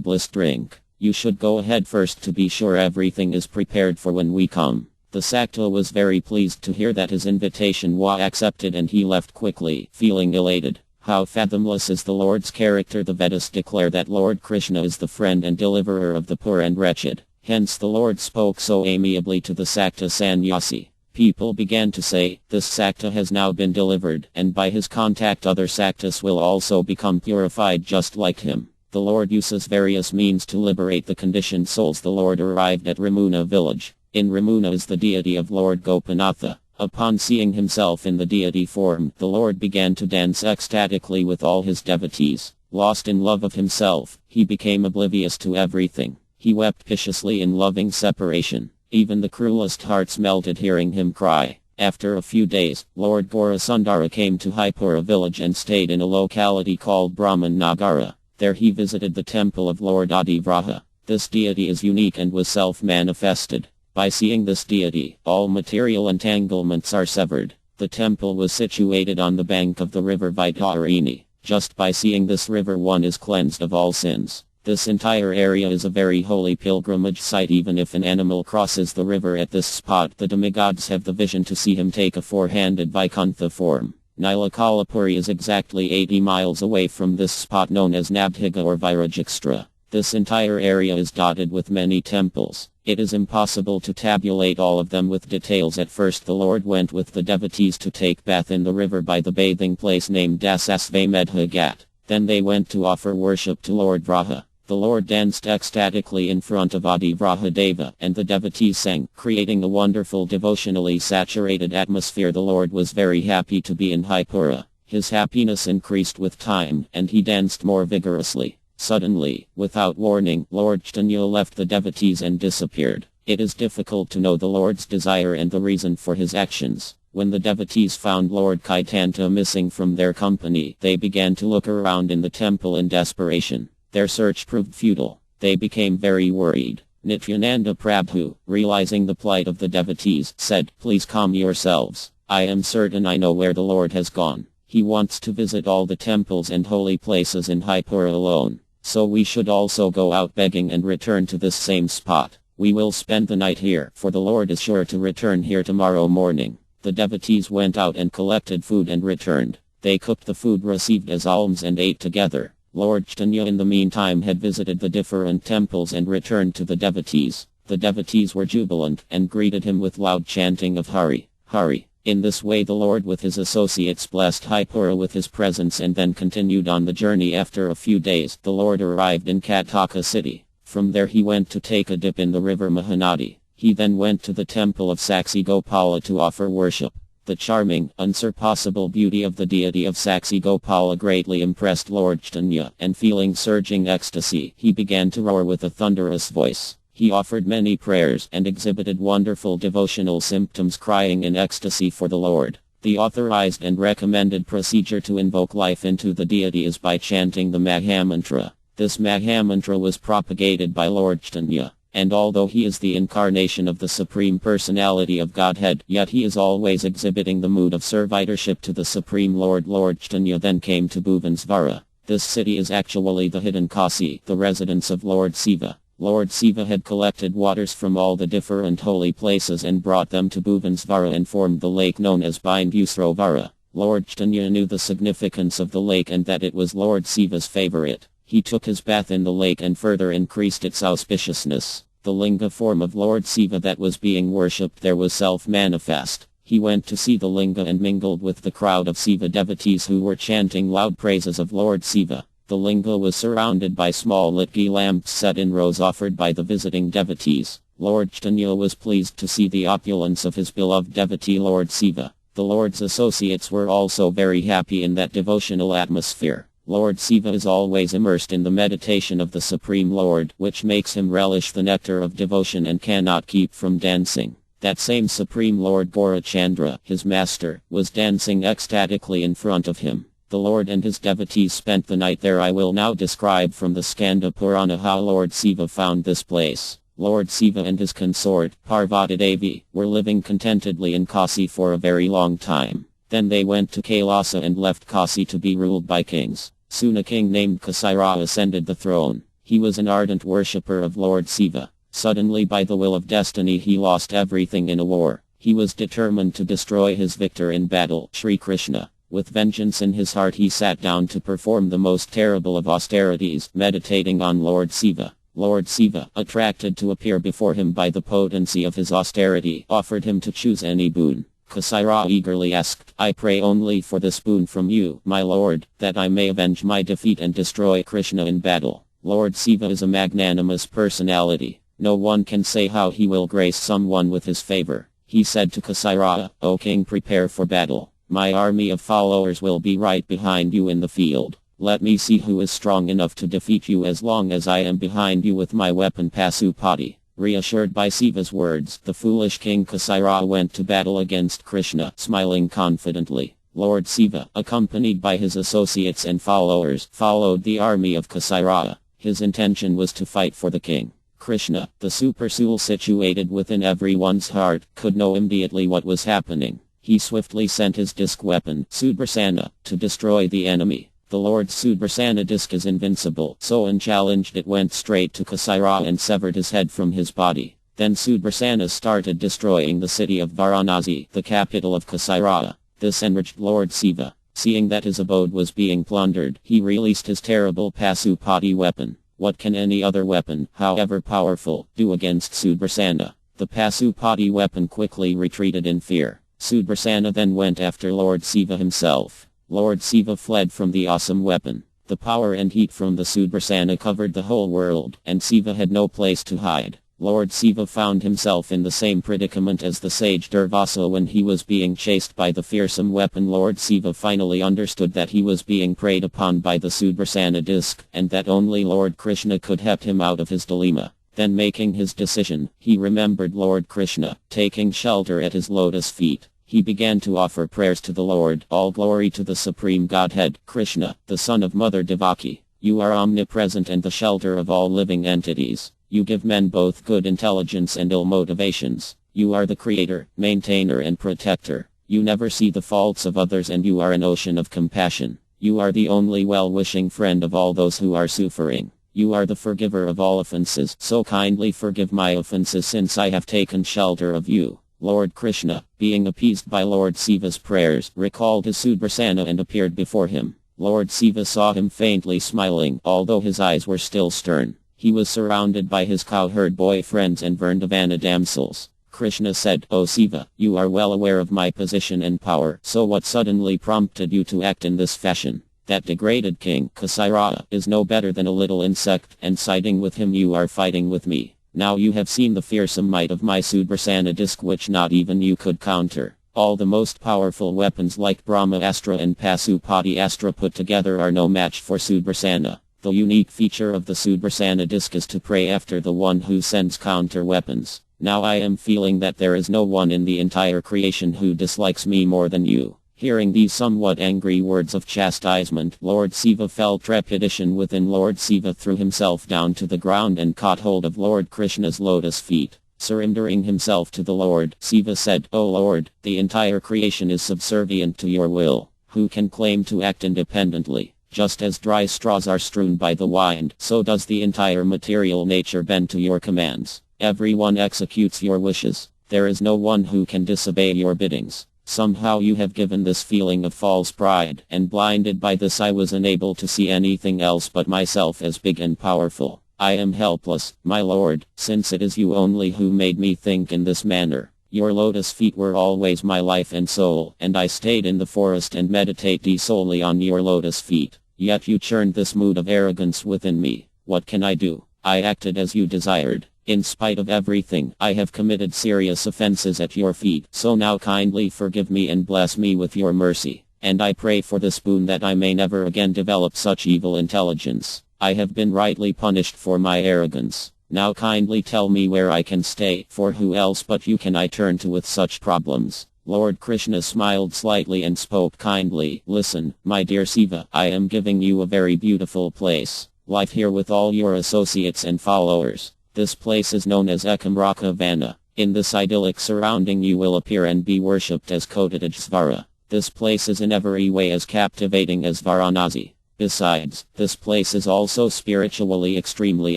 bliss drink. You should go ahead first to be sure everything is prepared for when we come." The Sakta was very pleased to hear that his invitation was accepted and he left quickly, feeling elated. How fathomless is the Lord's character! The Vedas declare that Lord Krishna is the friend and deliverer of the poor and wretched. Hence the Lord spoke so amiably to the Sakta sannyasi. People began to say, "This Sakta has now been delivered, and by his contact other Saktas will also become purified just like him." The Lord uses various means to liberate the conditioned souls. The Lord arrived at Ramuna village. In Ramuna is the deity of Lord Gopinatha. Upon seeing himself in the deity form, the Lord began to dance ecstatically with all his devotees. Lost in love of himself, he became oblivious to everything. He wept piteously in loving separation. Even the cruelest hearts melted hearing him cry. After a few days, Lord Gaurasundara came to Haipura village and stayed in a locality called Brahman Nagara. There he visited the temple of Lord Adivraha. This deity is unique and was self-manifested. By seeing this deity, all material entanglements are severed. The temple was situated on the bank of the river Vaitarini. Just by seeing this river one is cleansed of all sins. This entire area is a very holy pilgrimage site. Even if an animal crosses the river at this spot, the demigods have the vision to see him take a four-handed Vaikuntha form. Nilakalapuri is exactly 80 miles away from this spot known as Nabdhiga or Virajakstra. This entire area is dotted with many temples. It is impossible to tabulate all of them with details. At first the Lord went with the devotees to take bath in the river by the bathing place named Dasasvamedha Ghat. Then they went to offer worship to Lord Vraha. The Lord danced ecstatically in front of Adivraha Deva, and the devotees sang, creating a wonderful devotionally saturated atmosphere. The Lord was very happy to be in Haipura. His happiness increased with time, and he danced more vigorously. Suddenly, without warning, Lord Caitanya left the devotees and disappeared. It is difficult to know the Lord's desire and the reason for his actions. When the devotees found Lord Caitanya missing from their company, they began to look around in the temple in desperation. Their search proved futile. They became very worried. Nityananda Prabhu, realizing the plight of the devotees, said, "Please calm yourselves. I am certain I know where the Lord has gone. He wants to visit all the temples and holy places in Jaipur alone. So we should also go out begging and return to this same spot. We will spend the night here, for the Lord is sure to return here tomorrow morning." The devotees went out and collected food and returned. They cooked the food received as alms and ate together. Lord Caitanya in the meantime had visited the different temples and returned to the devotees. The devotees were jubilant and greeted him with loud chanting of Hari, Hari. In this way the Lord with his associates blessed Jaipur with his presence and then continued on the journey. After a few days, the Lord arrived in Kataka city. From there he went to take a dip in the river Mahanadi. He then went to the temple of Saksi Gopala to offer worship. The charming, unsurpassable beauty of the deity of Saksi Gopala greatly impressed Lord Caitanya, and feeling surging ecstasy, he began to roar with a thunderous voice. He offered many prayers and exhibited wonderful devotional symptoms, crying in ecstasy for the Lord. The authorized and recommended procedure to invoke life into the deity is by chanting the Mahamantra. This Mahamantra was propagated by Lord Caitanya. And although he is the incarnation of the Supreme Personality of Godhead, yet he is always exhibiting the mood of servitorship to the Supreme Lord. Lord Caitanya then came to Bhuvaneswara. This city is actually the hidden Kasi, the residence of Lord Siva. Lord Siva had collected waters from all the different holy places and brought them to Bhuvaneswara and formed the lake known as Bindusrovara. Lord Caitanya knew the significance of the lake and that it was Lord Siva's favorite. He took his bath in the lake and further increased its auspiciousness. The linga form of Lord Siva that was being worshipped there was self-manifest. He went to see the linga and mingled with the crowd of Siva devotees who were chanting loud praises of Lord Siva. The linga was surrounded by small litgi lamps set in rows offered by the visiting devotees. Lord Caitanya was pleased to see the opulence of his beloved devotee Lord Siva. The Lord's associates were also very happy in that devotional atmosphere. Lord Siva is always immersed in the meditation of the Supreme Lord, which makes him relish the nectar of devotion and cannot keep from dancing. That same Supreme Lord Gaurachandra, his master, was dancing ecstatically in front of him. The Lord and his devotees spent the night there. I will now describe from the Skanda Purana how Lord Siva found this place. Lord Siva and his consort, Parvati Devi, were living contentedly in Kasi for a very long time. Then they went to Kailasa and left Kasi to be ruled by kings. Soon a king named Kasaira ascended the throne. He was an ardent worshipper of Lord Siva. Suddenly by the will of destiny he lost everything in a war. He was determined to destroy his victor in battle, Sri Krishna. With vengeance in his heart he sat down to perform the most terrible of austerities, meditating on Lord Siva. Lord Siva, attracted to appear before him by the potency of his austerity, offered him to choose any boon. Kasaira eagerly asked, "I pray only for this boon from you, my lord, that I may avenge my defeat and destroy Krishna in battle." Lord Siva is a magnanimous personality. No one can say how he will grace someone with his favor. He said to Kasaira, "O king, prepare for battle. My army of followers will be right behind you in the field. Let me see who is strong enough to defeat you as long as I am behind you with my weapon Pasupati." Reassured by Siva's words, the foolish king Kasaira went to battle against Krishna, smiling confidently. Lord Siva, accompanied by his associates and followers, followed the army of Kasaira. His intention was to fight for the king. Krishna, the super soul situated within everyone's heart, could know immediately what was happening. He swiftly sent his disc weapon, Sudarsana, to destroy the enemy. The Lord's Sudarsana disc is invincible, so unchallenged it went straight to Kasaira and severed his head from his body. Then Sudarsana started destroying the city of Varanasi, the capital of Kasaira. This enraged Lord Siva. Seeing that his abode was being plundered, he released his terrible Pasupati weapon. What can any other weapon, however powerful, do against Sudarsana? The Pasupati weapon quickly retreated in fear. Sudarsana then went after Lord Siva himself. Lord Siva fled from the awesome weapon. The power and heat from the Sudarsana covered the whole world, and Siva had no place to hide. Lord Siva found himself in the same predicament as the sage Durvasa when he was being chased by the fearsome weapon. Lord Siva finally understood that he was being preyed upon by the Sudarsana disc, and that only Lord Krishna could help him out of his dilemma. Then making his decision, he remembered Lord Krishna, taking shelter at his lotus feet. He began to offer prayers to the Lord. All glory to the Supreme Godhead, Krishna, the son of Mother Devaki. You are omnipresent and the shelter of all living entities. You give men both good intelligence and ill motivations. You are the creator, maintainer and protector. You never see the faults of others and you are an ocean of compassion. You are the only well-wishing friend of all those who are suffering. You are the forgiver of all offenses, so kindly forgive my offenses since I have taken shelter of you. Lord Krishna, being appeased by Lord Siva's prayers, recalled his Sudarsana and appeared before him. Lord Siva saw him faintly smiling, although his eyes were still stern. He was surrounded by his cowherd boyfriends and Vrindavana damsels. Krishna said, "O Siva, you are well aware of my position and power, so what suddenly prompted you to act in this fashion? That degraded king, Caitanya, is no better than a little insect, and siding with him you are fighting with me. Now you have seen the fearsome might of my Sudarsana disc which not even you could counter. All the most powerful weapons like Brahmastra and Pasupati Astra put together are no match for Sudarsana. The unique feature of the Sudarsana disc is to pray after the one who sends counter weapons. Now I am feeling that there is no one in the entire creation who dislikes me more than you." Hearing these somewhat angry words of chastisement, Lord Siva felt trepidation within. Lord Siva threw himself down to the ground and caught hold of Lord Krishna's lotus feet. Surrendering himself to the Lord, Siva said, "O Lord, the entire creation is subservient to your will. Who can claim to act independently? Just as dry straws are strewn by the wind, so does the entire material nature bend to your commands. Everyone executes your wishes. There is no one who can disobey your biddings. Somehow you have given this feeling of false pride, and blinded by this I was unable to see anything else but myself as big and powerful. I am helpless, my lord, since it is you only who made me think in this manner. Your lotus feet were always my life and soul, and I stayed in the forest and meditate solely on your lotus feet. Yet you churned this mood of arrogance within me. What can I do? I acted as you desired. In spite of everything, I have committed serious offenses at your feet, so now kindly forgive me and bless me with your mercy. And I pray for this boon that I may never again develop such evil intelligence. I have been rightly punished for my arrogance. Now kindly tell me where I can stay, for who else but you can I turn to with such problems?" Lord Krishna smiled slightly and spoke kindly. "Listen, my dear Siva, I am giving you a very beautiful place. Live here with all your associates and followers. This place is known as Ekamrakavana. In this idyllic surrounding you will appear and be worshipped as Kotatijsvara. This place is in every way as captivating as Varanasi. Besides, this place is also spiritually extremely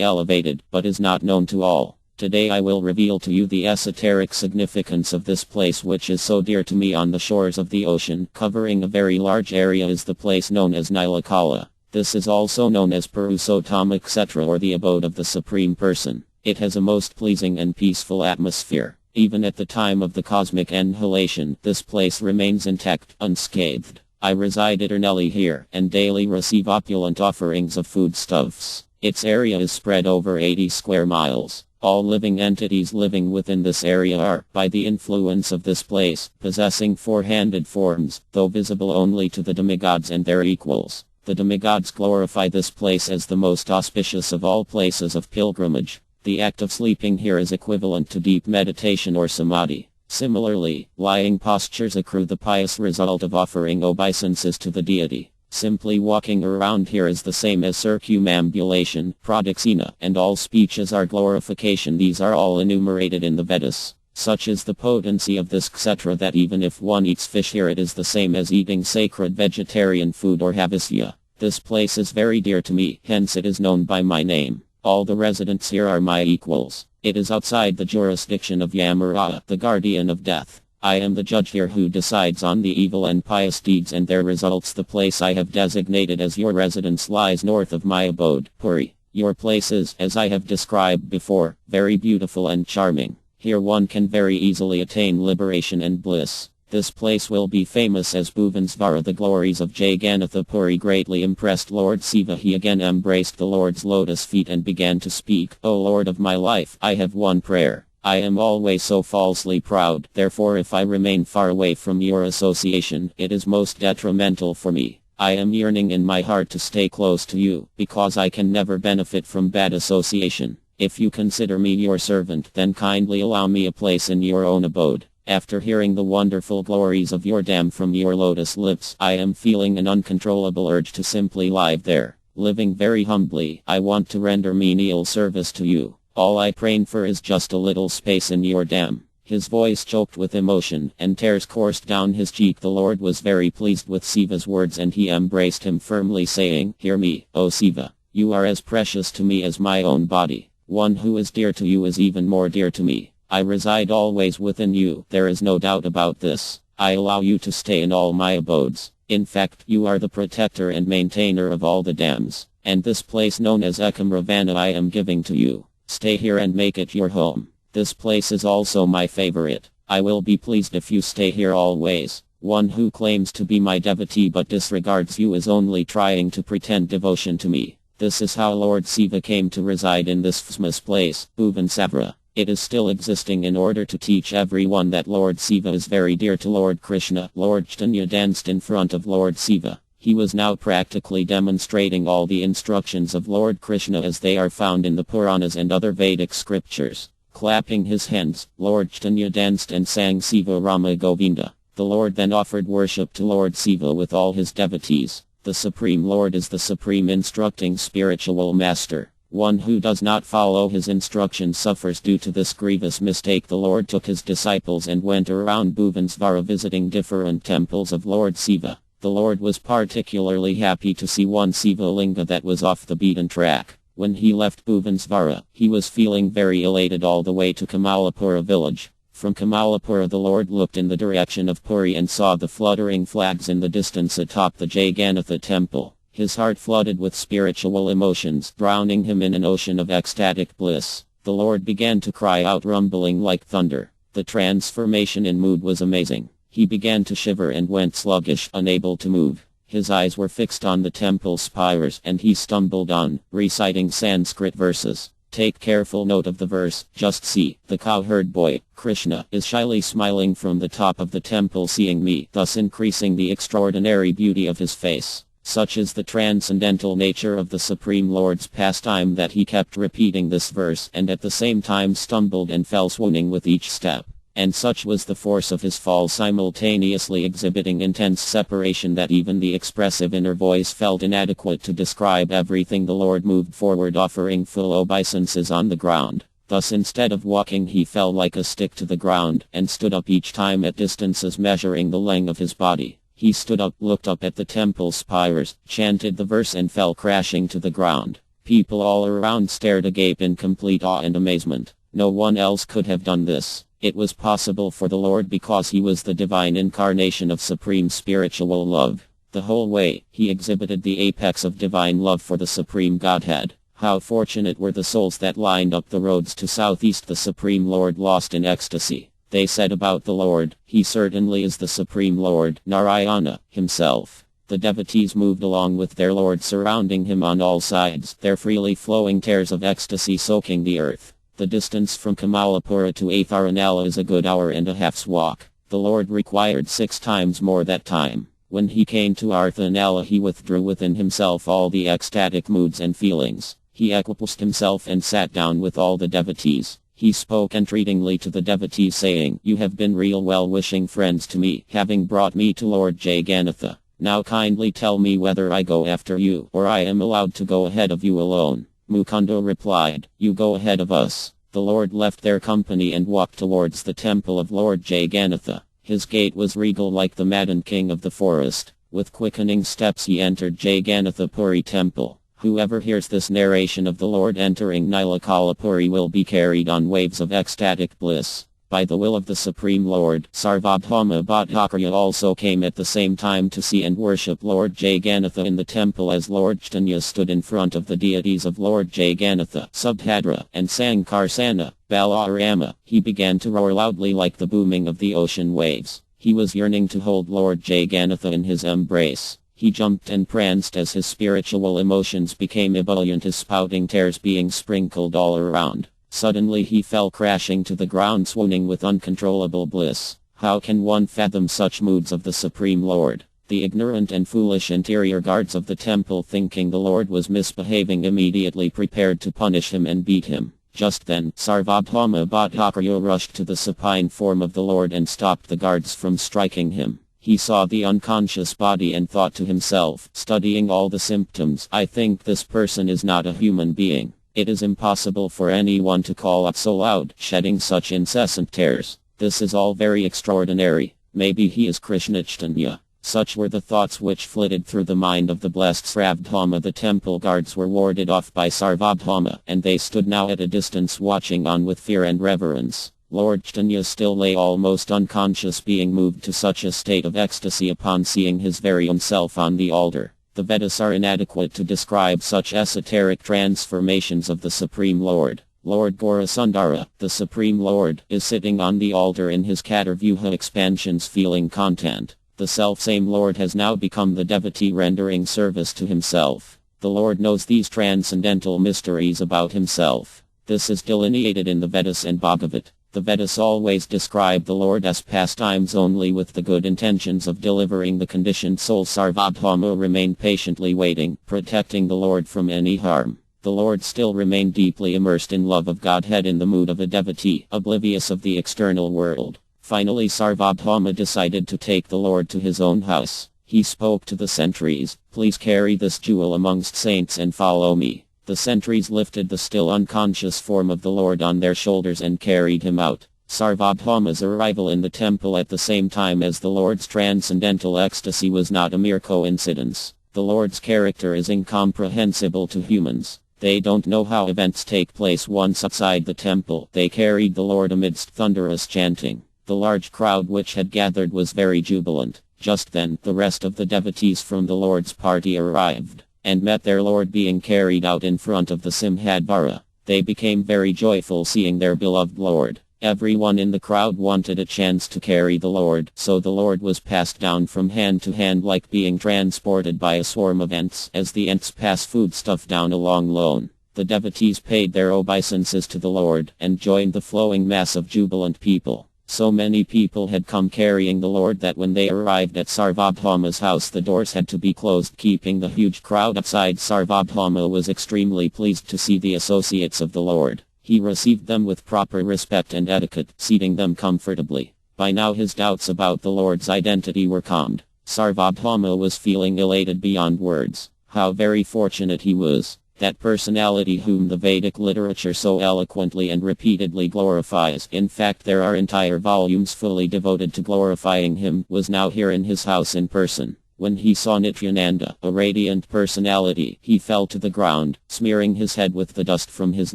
elevated, but is not known to all. Today I will reveal to you the esoteric significance of this place which is so dear to me. On the shores of the ocean, covering a very large area, is the place known as Nilakala. This is also known as Purushottam etc. or the abode of the Supreme Person. It has a most pleasing and peaceful atmosphere. Even at the time of the cosmic annihilation, this place remains intact, unscathed. I reside eternally here, and daily receive opulent offerings of foodstuffs. Its area is spread over 80 square miles. All living entities living within this area are, by the influence of this place, possessing four-handed forms, though visible only to the demigods and their equals. The demigods glorify this place as the most auspicious of all places of pilgrimage. The act of sleeping here is equivalent to deep meditation or samadhi. Similarly, lying postures accrue the pious result of offering obeisances to the deity. Simply walking around here is the same as circumambulation, pradakshina, and all speeches are glorification. These are all enumerated in the Vedas. Such is the potency of this kshetra that even if one eats fish here, it is the same as eating sacred vegetarian food or havasya. This place is very dear to me, hence it is known by my name. All the residents here are my equals. It is outside the jurisdiction of Yamaraja, the guardian of death. I am the judge here who decides on the evil and pious deeds and their results. The place I have designated as your residence lies north of my abode, Puri. Your place is, as I have described before, very beautiful and charming. Here one can very easily attain liberation and bliss. This place will be famous as Bhuvanesvara. The glories of Jagannatha Puri greatly impressed Lord Siva. He again embraced the Lord's lotus feet and began to speak. "O Lord of my life, I have one prayer. I am always so falsely proud, therefore if I remain far away from your association, it is most detrimental for me. I am yearning in my heart to stay close to you, because I can never benefit from bad association. If you consider me your servant, then kindly allow me a place in your own abode. After hearing the wonderful glories of your dam from your lotus lips, I am feeling an uncontrollable urge to simply live there. Living very humbly, I want to render menial service to you. All I praying for is just a little space in your dam." His voice choked with emotion, and tears coursed down his cheek. The Lord was very pleased with Siva's words, and he embraced him firmly, saying, "Hear me, O Siva. You are as precious to me as my own body. One who is dear to you is even more dear to me. I reside always within you, there is no doubt about this. I allow you to stay in all my abodes. In fact, you are the protector and maintainer of all the dams. And this place known as Ekamravana I am giving to you. Stay here and make it your home. This place is also my favorite. I will be pleased if you stay here always. One who claims to be my devotee but disregards you is only trying to pretend devotion to me." This is how Lord Siva came to reside in this famous place, Bhuvaneswara. It is still existing in order to teach everyone that Lord Siva is very dear to Lord Krishna. Lord Caitanya danced in front of Lord Siva. He was now practically demonstrating all the instructions of Lord Krishna as they are found in the Puranas and other Vedic scriptures. Clapping his hands, Lord Caitanya danced and sang Siva Rama Govinda. The Lord then offered worship to Lord Siva with all his devotees. The Supreme Lord is the supreme instructing spiritual master. One who does not follow his instructions suffers due to this grievous mistake. The Lord took his disciples and went around Bhuvaneswara visiting different temples of Lord Siva. The Lord was particularly happy to see one Siva Linga that was off the beaten track. When he left Bhuvaneswara, he was feeling very elated all the way to Kamalapura village. From Kamalapura the Lord looked in the direction of Puri and saw the fluttering flags in the distance atop the Jagannatha temple. His heart flooded with spiritual emotions, drowning him in an ocean of ecstatic bliss. The Lord began to cry out, rumbling like thunder. The transformation in mood was amazing. He began to shiver and went sluggish, unable to move. His eyes were fixed on the temple spires, and he stumbled on, reciting Sanskrit verses. Take careful note of the verse. Just see, the cowherd boy, Krishna, is shyly smiling from the top of the temple seeing me, thus increasing the extraordinary beauty of his face. Such is the transcendental nature of the Supreme Lord's pastime that he kept repeating this verse and at the same time stumbled and fell swooning with each step. And such was the force of his fall, simultaneously exhibiting intense separation, that even the expressive inner voice felt inadequate to describe everything. The Lord moved forward, offering full obeisances on the ground. Thus instead of walking he fell like a stick to the ground, and stood up each time at distances measuring the length of his body. He stood up, looked up at the temple spires, chanted the verse and fell crashing to the ground. People all around stared agape in complete awe and amazement. No one else could have done this. It was possible for the Lord because he was the divine incarnation of supreme spiritual love. The whole way, he exhibited the apex of divine love for the Supreme Godhead. How fortunate were the souls that lined up the roads to southeast, the Supreme Lord lost in ecstasy. They said about the Lord, he certainly is the Supreme Lord, Narayana, himself. The devotees moved along with their Lord, surrounding him on all sides, their freely flowing tears of ecstasy soaking the earth. The distance from Kamalapura to Atharanala is a good hour and a half's walk. The Lord required 6 times more that time. When he came to Atharanala he withdrew within himself all the ecstatic moods and feelings. He equiposed himself and sat down with all the devotees. He spoke entreatingly to the devotees saying, "You have been real well-wishing friends to me, having brought me to Lord Jagannatha. Now kindly tell me whether I go after you, or I am allowed to go ahead of you alone." Mukunda replied, "You go ahead of us." The Lord left their company and walked towards the temple of Lord Jagannatha. His gait was regal like the maddened king of the forest. With quickening steps he entered Jagannatha Puri temple. Whoever hears this narration of the Lord entering Nilakalapuri will be carried on waves of ecstatic bliss. By the will of the Supreme Lord, Sarvabhauma Bhattacharya also came at the same time to see and worship Lord Jagannatha in the temple. As Lord Caitanya stood in front of the deities of Lord Jagannatha, Subhadra, and Sankarsana, Balarama, he began to roar loudly like the booming of the ocean waves. He was yearning to hold Lord Jagannatha in his embrace. He jumped and pranced as his spiritual emotions became ebullient, his spouting tears being sprinkled all around. Suddenly he fell crashing to the ground, swooning with uncontrollable bliss. How can one fathom such moods of the Supreme Lord? The ignorant and foolish interior guards of the temple, thinking the Lord was misbehaving, immediately prepared to punish him and beat him. Just then, Sarvabhauma Bhattacharya rushed to the supine form of the Lord and stopped the guards from striking him. He saw the unconscious body and thought to himself, studying all the symptoms, "I think this person is not a human being." It is impossible for anyone to call out so loud, shedding such incessant tears. This is all very extraordinary. Maybe he is Krishna Caitanya. Such were the thoughts which flitted through the mind of the blessed Sravdhama. The temple guards were warded off by Sarvabhauma, and they stood now at a distance watching on with fear and reverence. Lord Caitanya still lay almost unconscious, being moved to such a state of ecstasy upon seeing his very own self on the altar. The Vedas are inadequate to describe such esoteric transformations of the Supreme Lord. Lord Gaurasundara, the Supreme Lord, is sitting on the altar in his Catarvyuha expansions, feeling content. The self-same Lord has now become the devotee, rendering service to himself. The Lord knows these transcendental mysteries about himself. This is delineated in the Vedas and Bhagavat. The Vedas always describe the Lord as pastimes only with the good intentions of delivering the conditioned soul. Sarvabhauma remained patiently waiting, protecting the Lord from any harm. The Lord still remained deeply immersed in love of Godhead, in the mood of a devotee, oblivious of the external world. Finally Sarvabhauma decided to take the Lord to his own house. He spoke to the sentries, "Please carry this jewel amongst saints and follow me." The sentries lifted the still unconscious form of the Lord on their shoulders and carried him out. Sarvabhauma's arrival in the temple at the same time as the Lord's transcendental ecstasy was not a mere coincidence. The Lord's character is incomprehensible to humans. They don't know how events take place. Once outside the temple, they carried the Lord amidst thunderous chanting. The large crowd which had gathered was very jubilant. Just then, the rest of the devotees from the Lord's party arrived, and met their Lord being carried out in front of the Simhadvara. They became very joyful seeing their beloved Lord. Everyone in the crowd wanted a chance to carry the Lord, so the Lord was passed down from hand to hand like being transported by a swarm of ants, as the ants pass foodstuff down a long lawn. The devotees paid their obeisances to the Lord, and joined the flowing mass of jubilant people. So many people had come carrying the Lord that when they arrived at Sarvabhauma's house, the doors had to be closed, keeping the huge crowd outside. Sarvabhauma was extremely pleased to see the associates of the Lord. He received them with proper respect and etiquette, seating them comfortably. By now his doubts about the Lord's identity were calmed. Sarvabhauma was feeling elated beyond words. How very fortunate he was. That personality whom the Vedic literature so eloquently and repeatedly glorifies, in fact there are entire volumes fully devoted to glorifying him, was now here in his house in person. When he saw Nityananda, a radiant personality, he fell to the ground, smearing his head with the dust from his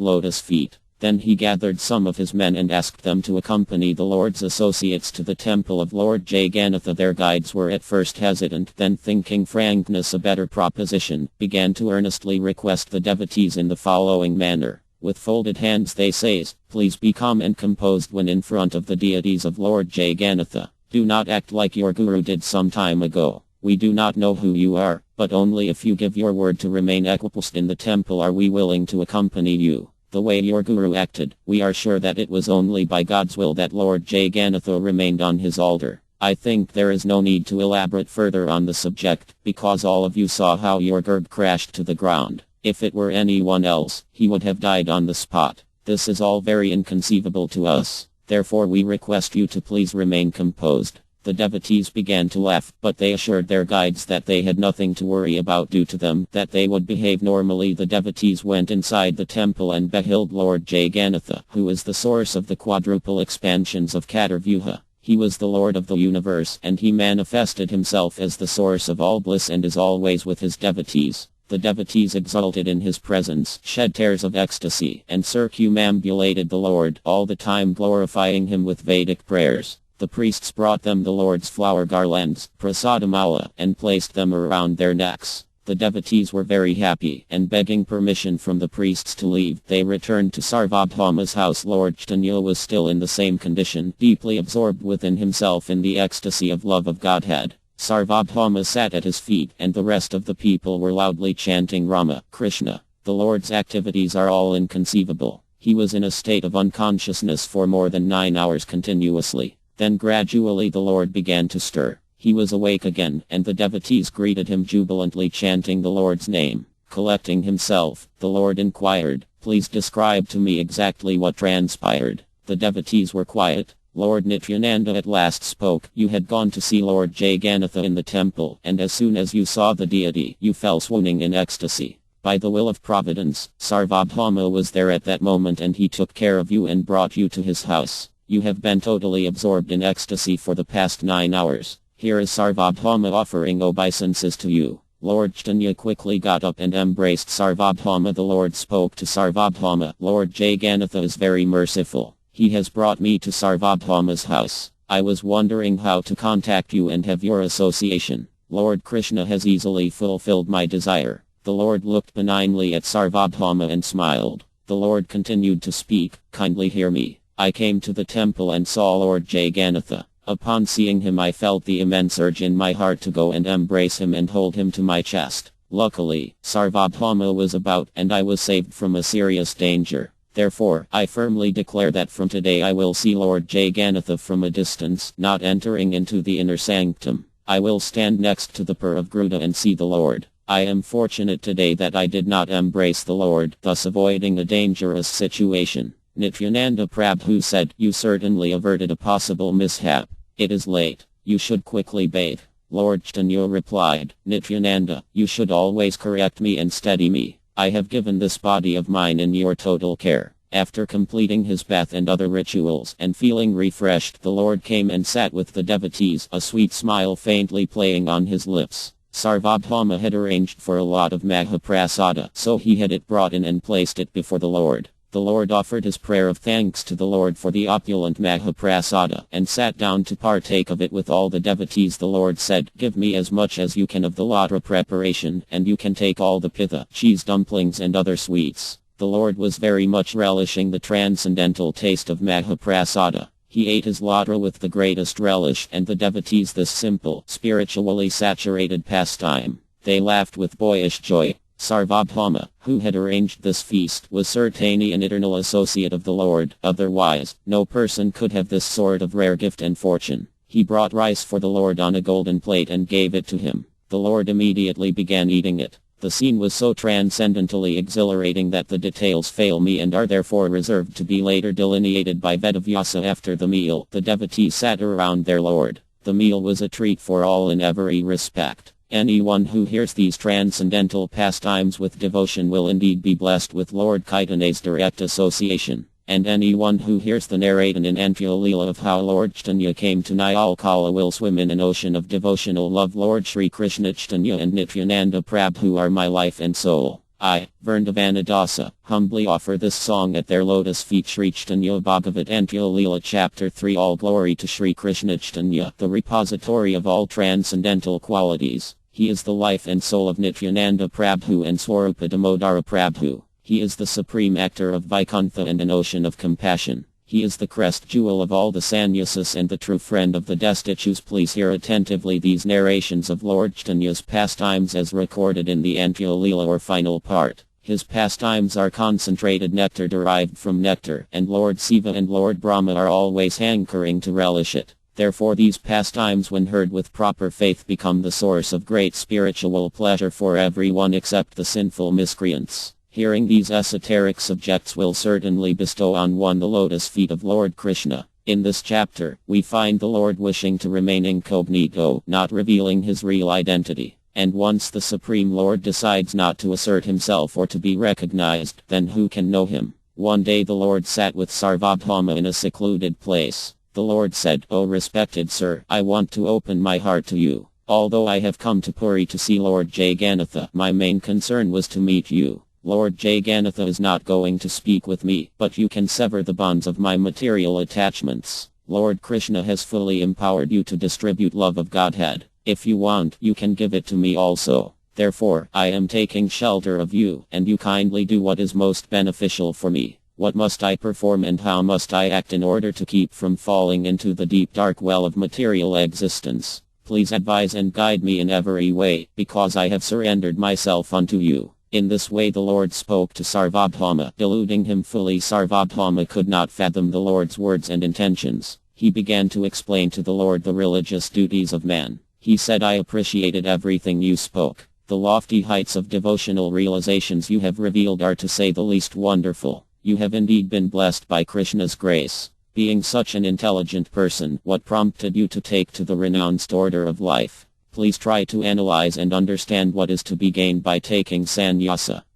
lotus feet. Then he gathered some of his men and asked them to accompany the Lord's associates to the temple of Lord Jagannatha. Their guides were at first hesitant, then thinking frankness a better proposition, began to earnestly request the devotees in the following manner. With folded hands they says, "Please be calm and composed when in front of the deities of Lord Jagannatha. Do not act like your guru did some time ago. We do not know who you are, but only if you give your word to remain equipoised in the temple are we willing to accompany you. The way your guru acted, we are sure that it was only by God's will that Lord Jagannatha remained on his altar. I think there is no need to elaborate further on the subject, because all of you saw how your guru crashed to the ground. If it were anyone else, he would have died on the spot. This is all very inconceivable to us. Therefore we request you to please remain composed." The devotees began to laugh, but they assured their guides that they had nothing to worry about due to them, that they would behave normally. The devotees went inside the temple and beheld Lord Jagannatha, who is the source of the quadruple expansions of Catarvyuha. He was the Lord of the universe, and he manifested himself as the source of all bliss and is always with his devotees. The devotees exulted in his presence, shed tears of ecstasy, and circumambulated the Lord, all the time glorifying him with Vedic prayers. The priests brought them the Lord's flower garlands, prasadamala, and placed them around their necks. The devotees were very happy, and begging permission from the priests to leave, they returned to Sarvabhauma's house. Lord Caitanya was still in the same condition, deeply absorbed within himself in the ecstasy of love of Godhead. Sarvabhauma sat at his feet, and the rest of the people were loudly chanting Rama, Krishna. The Lord's activities are all inconceivable. He was in a state of unconsciousness for more than 9 hours continuously. Then gradually the Lord began to stir. He was awake again, and the devotees greeted him jubilantly chanting the Lord's name. Collecting himself, the Lord inquired, "Please describe to me exactly what transpired." The devotees were quiet. Lord Nityananda at last spoke. "You had gone to see Lord Jagannatha in the temple, and as soon as you saw the deity, you fell swooning in ecstasy. By the will of Providence, Sarvabhauma was there at that moment and he took care of you and brought you to his house. You have been totally absorbed in ecstasy for the past 9 hours. Here is Sarvabhauma offering obeisances to you. Lord Caitanya quickly got up and embraced Sarvabhauma. The Lord spoke to Sarvabhauma. Lord Jagannatha is very merciful. He has brought me to Sarvabhauma's house. I was wondering how to contact you and have your association. Lord Krishna has easily fulfilled my desire. The Lord looked benignly at Sarvabhauma and smiled. The Lord continued to speak, kindly hear me. I came to the temple and saw Lord Jagannatha. Upon seeing him I felt the immense urge in my heart to go and embrace him and hold him to my chest. Luckily, Sarvabhauma was about and I was saved from a serious danger. Therefore, I firmly declare that from today I will see Lord Jagannatha from a distance, not entering into the inner sanctum. I will stand next to the Pur of Gruda and see the Lord. I am fortunate today that I did not embrace the Lord, thus avoiding a dangerous situation. Nityananda Prabhu said, you certainly averted a possible mishap. It is late. You should quickly bathe. Lord Caitanya replied, Nityananda, you should always correct me and steady me. I have given this body of mine in your total care. After completing his bath and other rituals and feeling refreshed, the Lord came and sat with the devotees, a sweet smile faintly playing on his lips. Sarvabhauma had arranged for a lot of Mahaprasada, so he had it brought in and placed it before the Lord. The Lord offered his prayer of thanks to the Lord for the opulent Mahaprasada, and sat down to partake of it with all the devotees. The Lord said, give me as much as you can of the ladra preparation, and you can take all the pitha, cheese dumplings and other sweets. The Lord was very much relishing the transcendental taste of Mahaprasada. He ate his ladra with the greatest relish, and the devotees this simple, spiritually saturated pastime. They laughed with boyish joy. Sarvabhauma, who had arranged this feast, was certainly an eternal associate of the Lord, otherwise, no person could have this sort of rare gift and fortune. He brought rice for the Lord on a golden plate and gave it to him. The Lord immediately began eating it. The scene was so transcendentally exhilarating that the details fail me and are therefore reserved to be later delineated by Vedavyasa. After the meal, the devotees sat around their Lord. The meal was a treat for all in every respect. Anyone who hears these transcendental pastimes with devotion will indeed be blessed with Lord Caitanya's direct association. And anyone who hears the narration in Antya-lila of how Lord Caitanya came to Nyalkala will swim in an ocean of devotional love. Lord Sri Krishna Caitanya and Nityananda Prabhu are my life and soul. I, Vrindavanadasa, humbly offer this song at their lotus feet. Sri Caitanya Bhagavat Antya-lila Chapter 3. All glory to Sri Krishna Caitanya, the repository of all transcendental qualities. He is the life and soul of Nityananda Prabhu and Swarupa Damodara Prabhu. He is the supreme actor of Vaikuntha and an ocean of compassion. He is the crest jewel of all the sannyasis and the true friend of the destitutes. Please hear attentively these narrations of Lord Caitanya's pastimes as recorded in the Antya-lila or final part. His pastimes are concentrated nectar derived from nectar, and Lord Siva and Lord Brahma are always hankering to relish it. Therefore these pastimes when heard with proper faith become the source of great spiritual pleasure for everyone except the sinful miscreants. Hearing these esoteric subjects will certainly bestow on one the lotus feet of Lord Krishna. In this chapter, we find the Lord wishing to remain incognito, not revealing his real identity. And once the Supreme Lord decides not to assert himself or to be recognized, then who can know him? One day the Lord sat with Sarvabhauma in a secluded place. The Lord said, O respected sir, I want to open my heart to you. Although I have come to Puri to see Lord Jagannatha, my main concern was to meet you. Lord Jagannatha is not going to speak with me, but you can sever the bonds of my material attachments. Lord Krishna has fully empowered you to distribute love of Godhead. If you want, you can give it to me also. Therefore, I am taking shelter of you, and you kindly do what is most beneficial for me. What must I perform and how must I act in order to keep from falling into the deep dark well of material existence? Please advise and guide me in every way, because I have surrendered myself unto you. In this way the Lord spoke to Sarvabhauma, deluding him fully. Sarvabhauma could not fathom the Lord's words and intentions. He began to explain to the Lord the religious duties of man. He said, I appreciated everything you spoke. The lofty heights of devotional realizations you have revealed are to say the least wonderful. You have indeed been blessed by Krishna's grace. Being such an intelligent person, what prompted you to take to the renounced order of life? Please try to analyze and understand what is to be gained by taking sannyasa.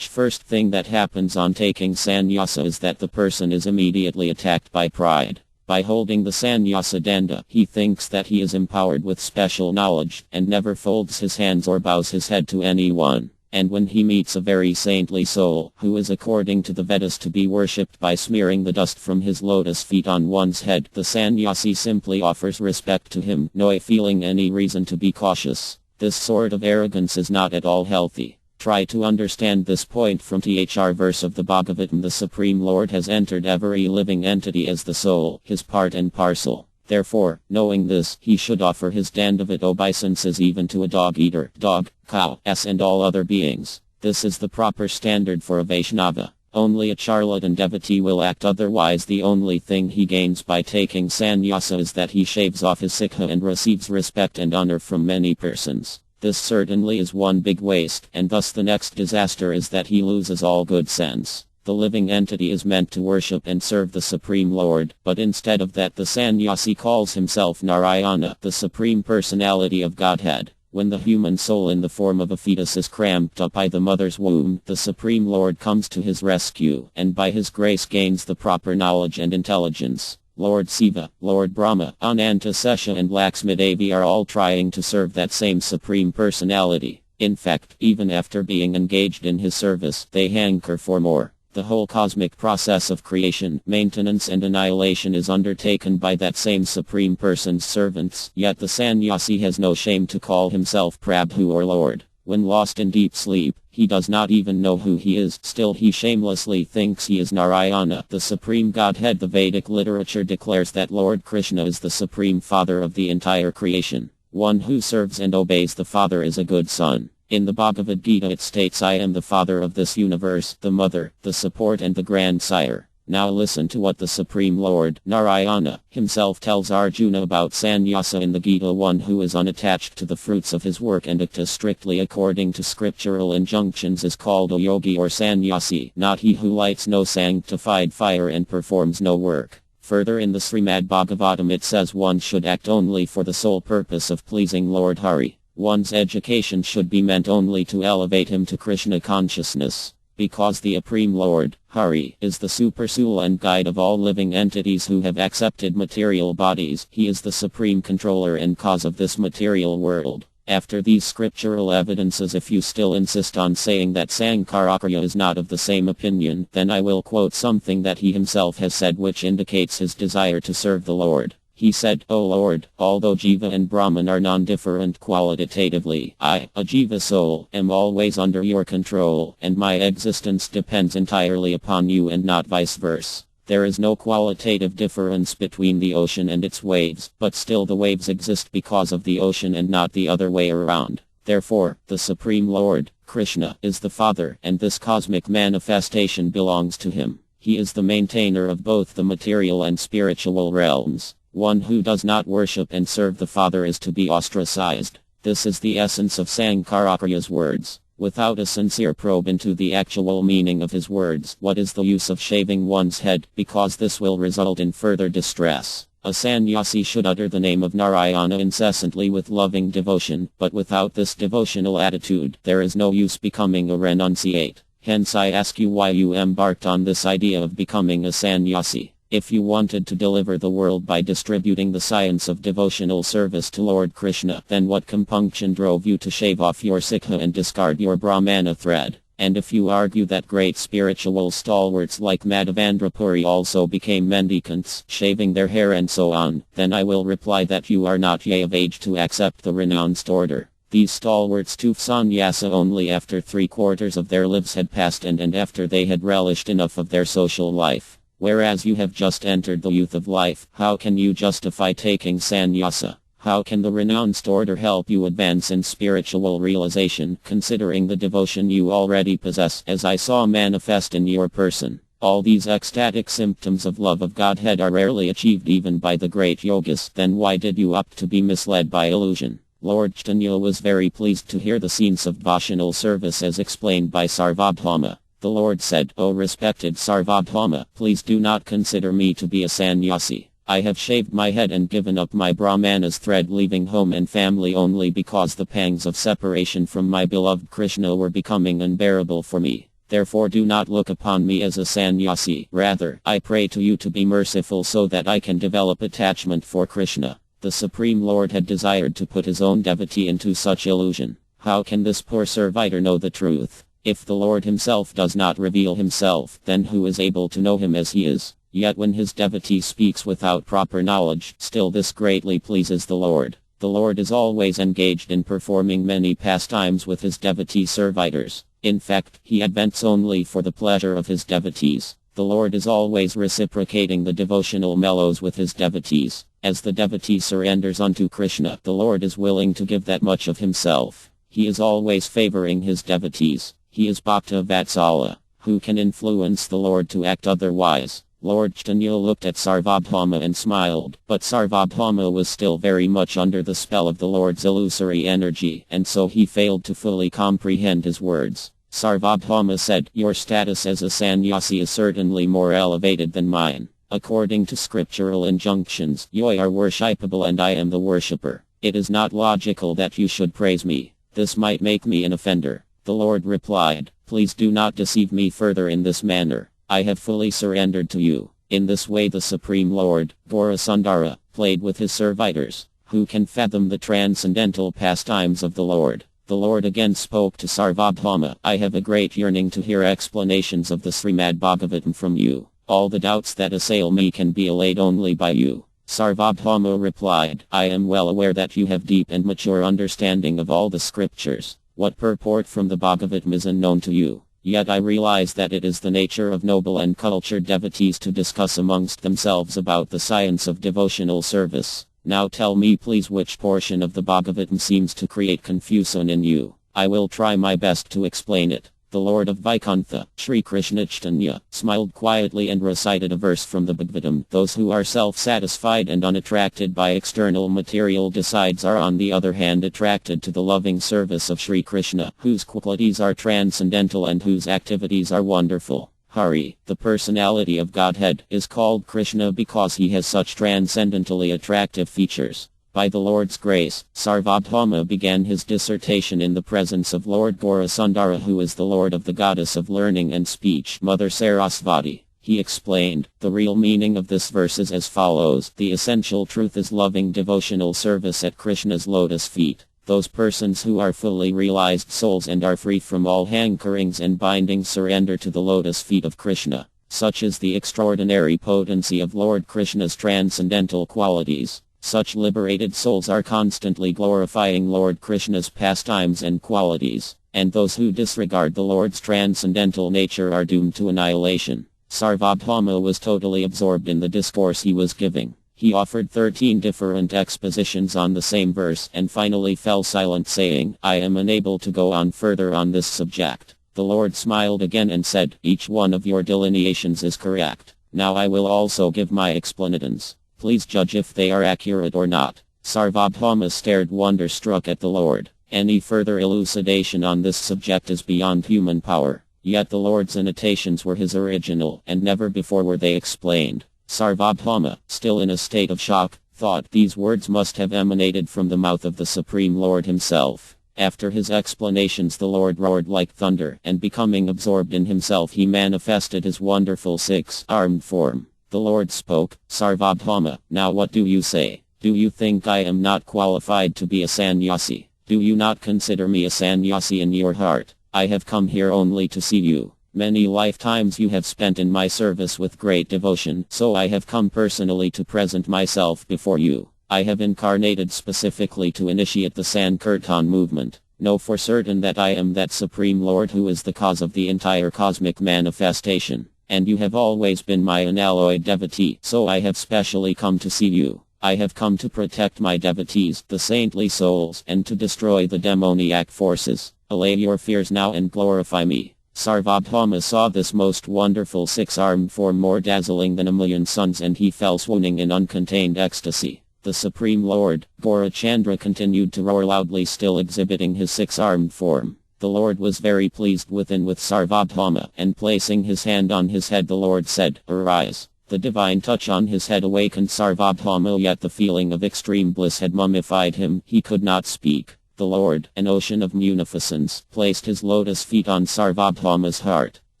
First thing that happens on taking sannyasa is that the person is immediately attacked by pride. By holding the sannyasa danda, he thinks that he is empowered with special knowledge, and never folds his hands or bows his head to anyone. And when he meets a very saintly soul, who is according to the Vedas to be worshipped by smearing the dust from his lotus feet on one's head, the sannyasi simply offers respect to him, no feeling any reason to be cautious. This sort of arrogance is not at all healthy. Try to understand this point from verse of the Bhagavatam. The Supreme Lord has entered every living entity as the soul, his part and parcel. Therefore, knowing this, he should offer his dandavat obeisances even to a dog-eater, dog, cow, ass and all other beings. This is the proper standard for a Vaishnava. Only a charlatan devotee will act otherwise. The only thing he gains by taking sannyasa is that he shaves off his sikha and receives respect and honor from many persons. This certainly is one big waste, and thus the next disaster is that he loses all good sense. The living entity is meant to worship and serve the Supreme Lord, but instead of that the sannyasi calls himself Narayana, the Supreme Personality of Godhead. When the human soul in the form of a fetus is cramped up by the mother's womb, the Supreme Lord comes to his rescue, and by his grace gains the proper knowledge and intelligence. Lord Siva, Lord Brahma, Ananta Sesha and Laxmi are all trying to serve that same Supreme Personality. In fact, even after being engaged in his service, they hanker for more. The whole cosmic process of creation, maintenance and annihilation is undertaken by that same Supreme Person's servants, yet the sannyasi has no shame to call himself Prabhu or Lord. When lost in deep sleep, he does not even know who he is, still he shamelessly thinks he is Narayana, the Supreme Godhead. The Vedic literature declares that Lord Krishna is the Supreme Father of the entire creation. One who serves and obeys the Father is a good son. In the Bhagavad Gita it states, I am the Father of this universe, the Mother, the support and the grandsire. Now listen to what the Supreme Lord, Narayana, himself tells Arjuna about sannyasa in the Gita. One who is unattached to the fruits of his work and acts strictly according to scriptural injunctions is called a yogi or sannyasi, not he who lights no sanctified fire and performs no work. Further in the Srimad Bhagavatam it says one should act only for the sole purpose of pleasing Lord Hari. One's education should be meant only to elevate him to Krishna consciousness. Because the Supreme Lord, Hari, is the super soul and guide of all living entities who have accepted material bodies, he is the supreme controller and cause of this material world. After these scriptural evidences, if you still insist on saying that Sankaracharya is not of the same opinion, then I will quote something that he himself has said which indicates his desire to serve the Lord. He said, O Lord, although Jiva and Brahman are non-different qualitatively, I, a Jiva soul, am always under your control, and my existence depends entirely upon you and not vice versa. There is no qualitative difference between the ocean and its waves, but still the waves exist because of the ocean and not the other way around. Therefore, the Supreme Lord, Krishna, is the Father, and this cosmic manifestation belongs to him. He is the maintainer of both the material and spiritual realms. One who does not worship and serve the Father is to be ostracized. This is the essence of Sankaracharya's words. Without a sincere probe into the actual meaning of his words, what is the use of shaving one's head, because this will result in further distress. A sannyasi should utter the name of Narayana incessantly with loving devotion, but without this devotional attitude, there is no use becoming a renunciate. Hence I ask you why you embarked on this idea of becoming a sannyasi. If you wanted to deliver the world by distributing the science of devotional service to Lord Krishna, then what compunction drove you to shave off your sikha and discard your brahmana thread? And if you argue that great spiritual stalwarts like Madhavendra Puri also became mendicants, shaving their hair and so on, then I will reply that you are not yet of age to accept the renounced order. These stalwarts took sannyasa only after 3/4 of their lives had passed and after they had relished enough of their social life. Whereas you have just entered the youth of life, how can you justify taking sannyasa? How can the renounced order help you advance in spiritual realization, considering the devotion you already possess, as I saw manifest in your person? All these ecstatic symptoms of love of Godhead are rarely achieved even by the great yogis. Then why did you opt to be misled by illusion? Lord Caitanya was very pleased to hear the scenes of devotional service as explained by Sarvabhauma. The Lord said, O respected Sarvabhauma, please do not consider me to be a sannyasi. I have shaved my head and given up my Brahmana's thread, leaving home and family only because the pangs of separation from my beloved Krishna were becoming unbearable for me. Therefore do not look upon me as a sannyasi. Rather, I pray to you to be merciful so that I can develop attachment for Krishna. The Supreme Lord had desired to put his own devotee into such illusion. How can this poor servitor know the truth? If the Lord himself does not reveal himself, then who is able to know him as he is? Yet when his devotee speaks without proper knowledge, still this greatly pleases the Lord. The Lord is always engaged in performing many pastimes with his devotee servitors. In fact, he advents only for the pleasure of his devotees. The Lord is always reciprocating the devotional mellows with his devotees. As the devotee surrenders unto Krishna, the Lord is willing to give that much of himself. He is always favoring his devotees. He is Bhakta Vatsala. Who can influence the Lord to act otherwise? Lord Caitanya looked at Sarvabhauma and smiled, but Sarvabhauma was still very much under the spell of the Lord's illusory energy, and so he failed to fully comprehend his words. Sarvabhauma said, "Your status as a sannyasi is certainly more elevated than mine. According to scriptural injunctions, you are worshipable and I am the worshipper. It is not logical that you should praise me. This might make me an offender." The Lord replied, "Please do not deceive me further in this manner. I have fully surrendered to you." In this way the Supreme Lord, Gaurasundara, played with his servitors. Who can fathom the transcendental pastimes of the Lord? The Lord again spoke to Sarvabhauma, "I have a great yearning to hear explanations of the Srimad Bhagavatam from you. All the doubts that assail me can be allayed only by you." Sarvabhauma replied, "I am well aware that you have deep and mature understanding of all the scriptures. What purport from the Bhagavatam is unknown to you. Yet I realize that it is the nature of noble and cultured devotees to discuss amongst themselves about the science of devotional service. Now tell me please which portion of the Bhagavatam seems to create confusion in you. I will try my best to explain it." The Lord of Vaikuntha, Sri Krishna Caitanya, smiled quietly and recited a verse from the Bhagavatam. Those who are self-satisfied and unattracted by external material decides are on the other hand attracted to the loving service of Sri Krishna, whose qualities are transcendental and whose activities are wonderful. Hari, the personality of Godhead, is called Krishna because he has such transcendentally attractive features. By the Lord's grace, Sarvabhauma began his dissertation in the presence of Lord Gaurasundara, who is the Lord of the Goddess of Learning and Speech, Mother Sarasvati. He explained, the real meaning of this verse is as follows: the essential truth is loving devotional service at Krishna's lotus feet. Those persons who are fully realized souls and are free from all hankerings and bindings surrender to the lotus feet of Krishna. Such is the extraordinary potency of Lord Krishna's transcendental qualities. Such liberated souls are constantly glorifying Lord Krishna's pastimes and qualities, and those who disregard the Lord's transcendental nature are doomed to annihilation. Sarvabhauma was totally absorbed in the discourse he was giving. He offered 13 different expositions on the same verse and finally fell silent, saying, "I am unable to go on further on this subject." The Lord smiled again and said, "Each one of your delineations is correct. Now I will also give my explanations. Please judge if they are accurate or not." Sarvabhauma stared wonderstruck at the Lord. Any further elucidation on this subject is beyond human power. Yet the Lord's annotations were his original, and never before were they explained. Sarvabhauma, still in a state of shock, thought these words must have emanated from the mouth of the Supreme Lord himself. After his explanations the Lord roared like thunder, and becoming absorbed in himself he manifested his wonderful six-armed form. The Lord spoke, "Sarvabhauma, now what do you say? Do you think I am not qualified to be a sannyasi? Do you not consider me a sannyasi in your heart? I have come here only to see you. Many lifetimes you have spent in my service with great devotion, so I have come personally to present myself before you. I have incarnated specifically to initiate the Sankirtan movement. Know for certain that I am that Supreme Lord who is the cause of the entire cosmic manifestation. And you have always been my unalloyed devotee, so I have specially come to see you. I have come to protect my devotees, the saintly souls, and to destroy the demoniac forces. Allay your fears now and glorify me." Sarvabhauma saw this most wonderful six-armed form more dazzling than a million suns, and he fell swooning in uncontained ecstasy. The Supreme Lord, Gaurachandra, continued to roar loudly, still exhibiting his six-armed form. The Lord was very pleased with Sarvabhauma, and placing his hand on his head the Lord said, "Arise." The divine touch on his head awakened Sarvabhauma, yet the feeling of extreme bliss had mummified him. He could not speak. The Lord, an ocean of munificence, placed his lotus feet on Sarvabhauma's heart.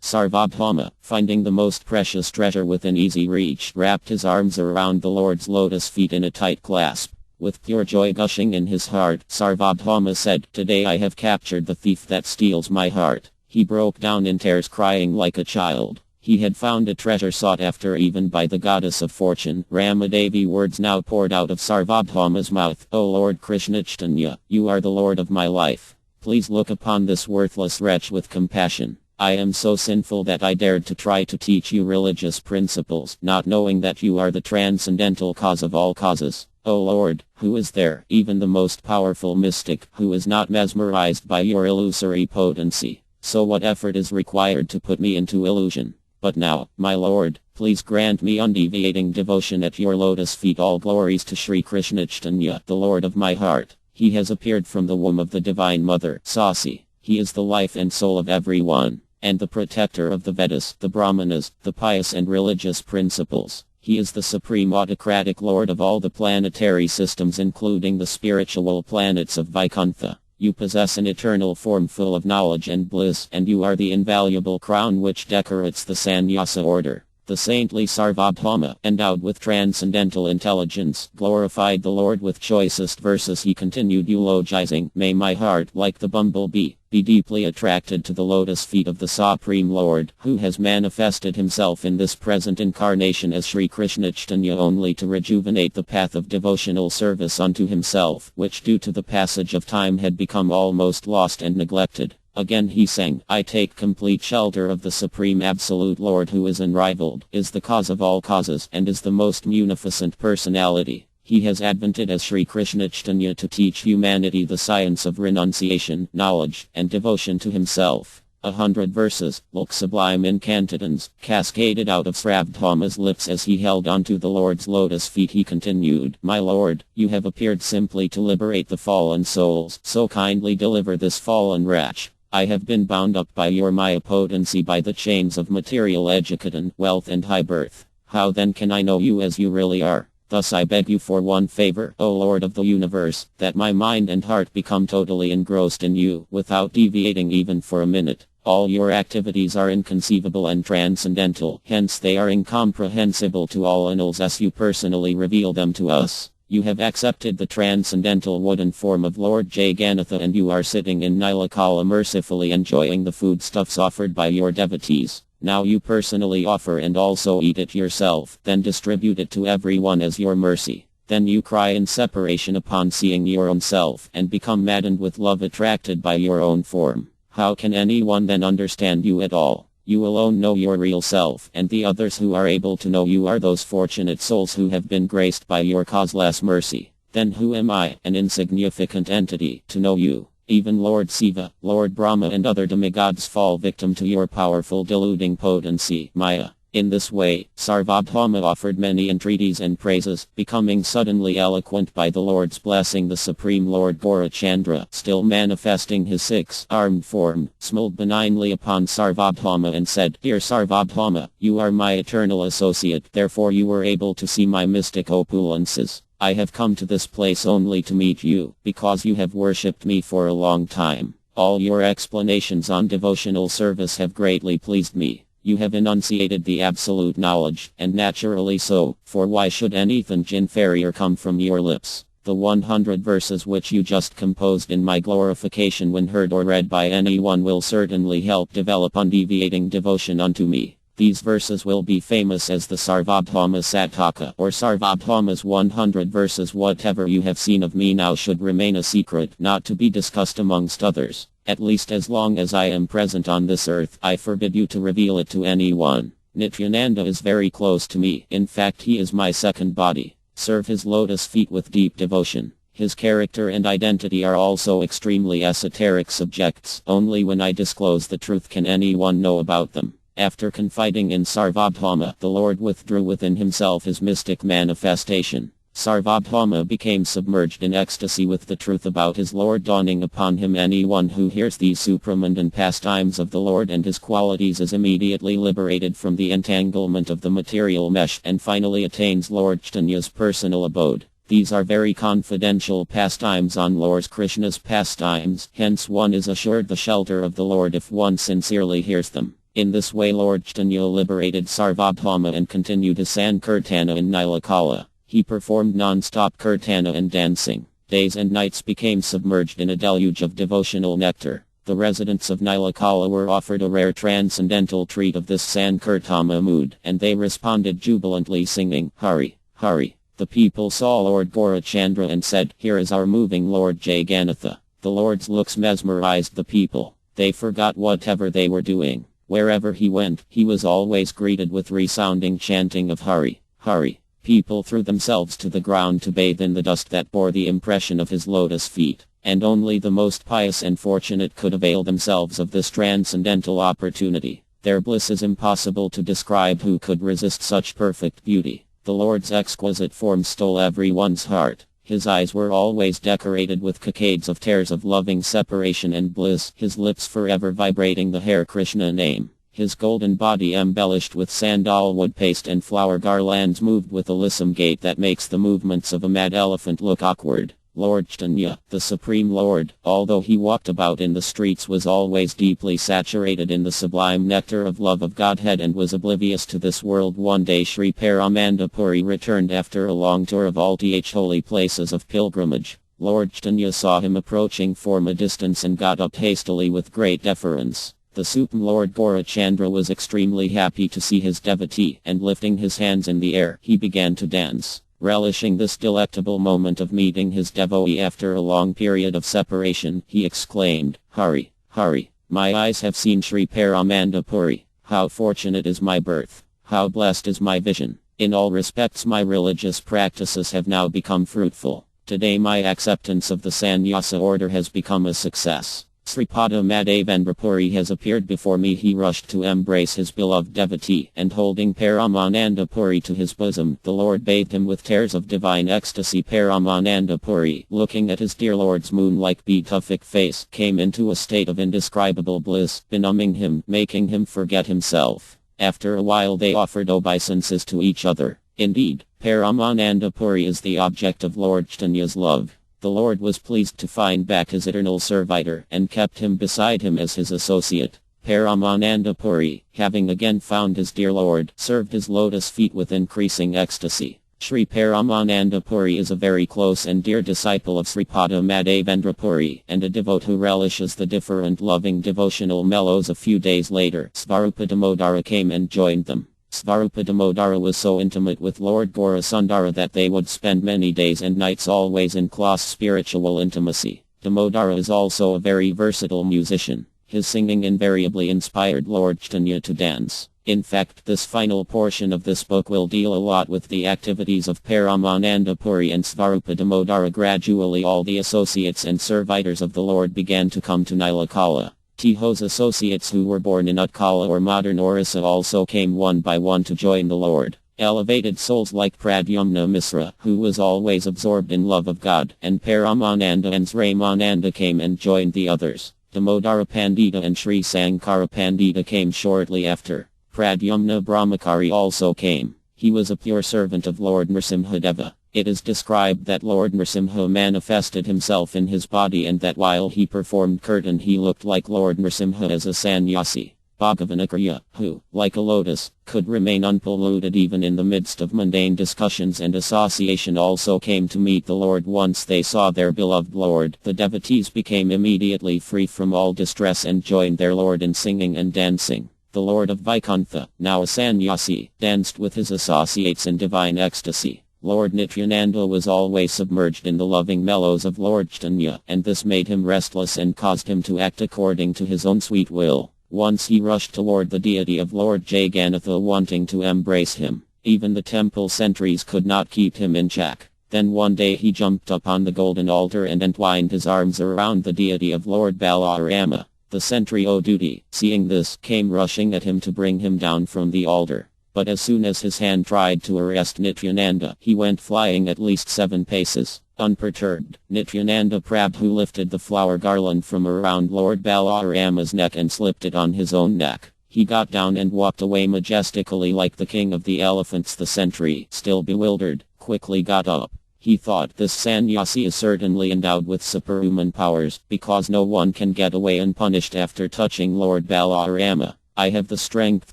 Sarvabhauma, finding the most precious treasure within easy reach, wrapped his arms around the Lord's lotus feet in a tight clasp. With pure joy gushing in his heart, Sarvabhauma said, "Today I have captured the thief that steals my heart." He broke down in tears, crying like a child. He had found a treasure sought after even by the goddess of fortune. Ramadevi words now poured out of Sarvabhauma's mouth. "O Lord Krishna Chaitanya, you are the Lord of my life. Please look upon this worthless wretch with compassion. I am so sinful that I dared to try to teach you religious principles, not knowing that you are the transcendental cause of all causes. O Lord, who is there, even the most powerful mystic, who is not mesmerized by your illusory potency? So what effort is required to put me into illusion? But now, my Lord, please grant me undeviating devotion at your lotus feet. All glories to Sri Krishna Chaitanya, the Lord of my heart. He has appeared from the womb of the Divine Mother, Sasi. He is the life and soul of everyone, and the protector of the Vedas, the Brahmanas, the pious and religious principles. He is the supreme autocratic lord of all the planetary systems, including the spiritual planets of Vaikuntha. You possess an eternal form full of knowledge and bliss, and you are the invaluable crown which decorates the sannyasa order. The saintly Sarvabhauma, endowed with transcendental intelligence, glorified the Lord with choicest verses. He continued eulogizing, "May my heart, like the bumblebee, be deeply attracted to the lotus feet of the Supreme Lord, who has manifested himself in this present incarnation as Sri Krishna Chaitanya only to rejuvenate the path of devotional service unto himself, which due to the passage of time had become almost lost and neglected." Again he sang, "I take complete shelter of the Supreme Absolute Lord, who is unrivaled, is the cause of all causes, and is the most munificent personality. He has advented as Sri Krishna Chaitanya to teach humanity the science of renunciation, knowledge, and devotion to himself." 100 verses, look sublime incantatones, cascaded out of Sarvabhauma's lips as he held onto the Lord's lotus feet. He continued, "My Lord, you have appeared simply to liberate the fallen souls, so kindly deliver this fallen wretch. I have been bound up by your Maya potency by the chains of material education, wealth and high birth. How then can I know you as you really are? Thus I beg you for one favor, O Lord of the universe, that my mind and heart become totally engrossed in you, without deviating even for a minute. All your activities are inconceivable and transcendental, hence they are incomprehensible to all unless you personally reveal them to us. You have accepted the transcendental wooden form of Lord Jagannatha, and you are sitting in Nilakala mercifully enjoying the foodstuffs offered by your devotees. Now you personally offer and also eat it yourself, then distribute it to everyone as your mercy. Then you cry in separation upon seeing your own self, and become maddened with love attracted by your own form. How can anyone then understand you at all? You alone know your real self, and the others who are able to know you are those fortunate souls who have been graced by your causeless mercy. Then who am I, an insignificant entity, to know you? Even Lord Siva, Lord Brahma and other demigods fall victim to your powerful deluding potency, Maya." In this way, Sarvabhauma offered many entreaties and praises, becoming suddenly eloquent by the Lord's blessing. The Supreme Lord Gaurachandra, still manifesting his six-armed form, smiled benignly upon Sarvabhauma and said, "Dear Sarvabhauma, you are my eternal associate, therefore you were able to see my mystic opulences. I have come to this place only to meet you, because you have worshipped me for a long time. All your explanations on devotional service have greatly pleased me. You have enunciated the absolute knowledge, and naturally so, for why should anything inferior come from your lips? The 100 verses which you just composed in my glorification, when heard or read by anyone, will certainly help develop undeviating devotion unto me. These verses will be famous as the Sarvabhauma Sataka, or Sarvabhauma's 100 verses. Whatever you have seen of me now should remain a secret, not to be discussed amongst others. At least as long as I am present on this earth, I forbid you to reveal it to anyone. Nityananda is very close to me, in fact he is my second body. Serve his lotus feet with deep devotion. His character and identity are also extremely esoteric subjects. Only when I disclose the truth can anyone know about them." After confiding in Sarvabhauma, the Lord withdrew within himself his mystic manifestation. Sarvabhauma became submerged in ecstasy with the truth about his Lord dawning upon him. Anyone who hears these supramundane pastimes of the Lord and his qualities is immediately liberated from the entanglement of the material mesh and finally attains Lord Chaitanya's personal abode. These are very confidential pastimes on Lord Krishna's pastimes, hence one is assured the shelter of the Lord if one sincerely hears them. In this way Lord Chaitanya liberated Sarvabhauma and continued his Sankirtana in Nilakala. He performed non-stop kirtana and dancing. Days and nights became submerged in a deluge of devotional nectar. The residents of Nilakala were offered a rare transcendental treat of this Sankirtana mood, and they responded jubilantly singing, Hari, Hari. The people saw Lord Gaurachandra and said, Here is our moving Lord Jagannatha. The Lord's looks mesmerized the people. They forgot whatever they were doing. Wherever he went, he was always greeted with resounding chanting of Hari, Hari. People threw themselves to the ground to bathe in the dust that bore the impression of his lotus feet, and only the most pious and fortunate could avail themselves of this transcendental opportunity. Their bliss is impossible to describe. Who could resist such perfect beauty? The Lord's exquisite form stole everyone's heart. His eyes were always decorated with cockades of tears of loving separation and bliss, his lips forever vibrating the Hare Krishna name. His golden body embellished with sandalwood paste and flower garlands moved with a lissom gait that makes the movements of a mad elephant look awkward. Lord Chaitanya, the Supreme Lord, although he walked about in the streets, was always deeply saturated in the sublime nectar of love of Godhead and was oblivious to this world. One day Sri Paramandapuri returned after a long tour of all the holy places of pilgrimage. Lord Chaitanya saw him approaching from a distance and got up hastily with great deference. The Supreme Lord Gaurachandra was extremely happy to see his devotee, and lifting his hands in the air, he began to dance. Relishing this delectable moment of meeting his devotee after a long period of separation, he exclaimed, Hari, Hari, my eyes have seen Sri Paramandapuri. How fortunate is my birth! How blessed is my vision! In all respects my religious practices have now become fruitful. Today my acceptance of the sannyasa order has become a success. Sripada Madhavendrapuri has appeared before me. He rushed to embrace his beloved devotee, and holding Paramanandapuri to his bosom, the Lord bathed him with tears of divine ecstasy. Paramanandapuri, looking at his dear Lord's moon-like beatific face, came into a state of indescribable bliss, benumbing him, making him forget himself. After a while they offered obeisances to each other. Indeed, Paramanandapuri is the object of Lord Chaitanya's love. The Lord was pleased to find back his eternal servitor, and kept him beside him as his associate. Paramanandapuri, having again found his dear Lord, served his lotus feet with increasing ecstasy. Sri Paramanandapuri is a very close and dear disciple of Sripada Madhavendrapuri, and a devote who relishes the different loving devotional mellows. A few days later, Svarupa Damodara came and joined them. Svarupa Damodara was so intimate with Lord Gaurasundara that they would spend many days and nights always in close spiritual intimacy. Damodara is also a very versatile musician. His singing invariably inspired Lord Chaitanya to dance. In fact, this final portion of this book will deal a lot with the activities of Paramanandapuri and Svarupa Damodara. Gradually all the associates and servitors of the Lord began to come to Nilakala. Tiho's associates who were born in Utkala or modern Orissa also came one by one to join the Lord. Elevated souls like Pradyumna Misra, who was always absorbed in love of God, and Paramananda and Sramananda came and joined the others. Damodara Pandita and Sri Sankara Pandita came shortly after. Pradyumna Brahmachari also came. He was a pure servant of Lord Nrsimhadeva. It is described that Lord Nrsimha manifested himself in his body and that while he performed kirtan he looked like Lord Nrsimha as a sannyasi. Bhagavanakriya, who, like a lotus, could remain unpolluted even in the midst of mundane discussions and association, also came to meet the Lord. Once they saw their beloved Lord, the devotees became immediately free from all distress and joined their Lord in singing and dancing. The Lord of Vaikuntha, now a sannyasi, danced with his associates in divine ecstasy. Lord Nityananda was always submerged in the loving mellows of Lord Chaitanya, and this made him restless and caused him to act according to his own sweet will. Once he rushed toward the deity of Lord Jagannatha wanting to embrace him. Even the temple sentries could not keep him in check. Then one day he jumped upon the golden altar and entwined his arms around the deity of Lord Balarama. The sentry O duty, seeing this, came rushing at him to bring him down from the altar. But as soon as his hand tried to arrest Nityananda, he went flying at least 7 paces. Unperturbed, Nityananda Prabhu lifted the flower garland from around Lord Balarama's neck and slipped it on his own neck. He got down and walked away majestically like the king of the elephants. The sentry, still bewildered, quickly got up. He thought, this sannyasi is certainly endowed with superhuman powers, because no one can get away unpunished after touching Lord Balarama. I have the strength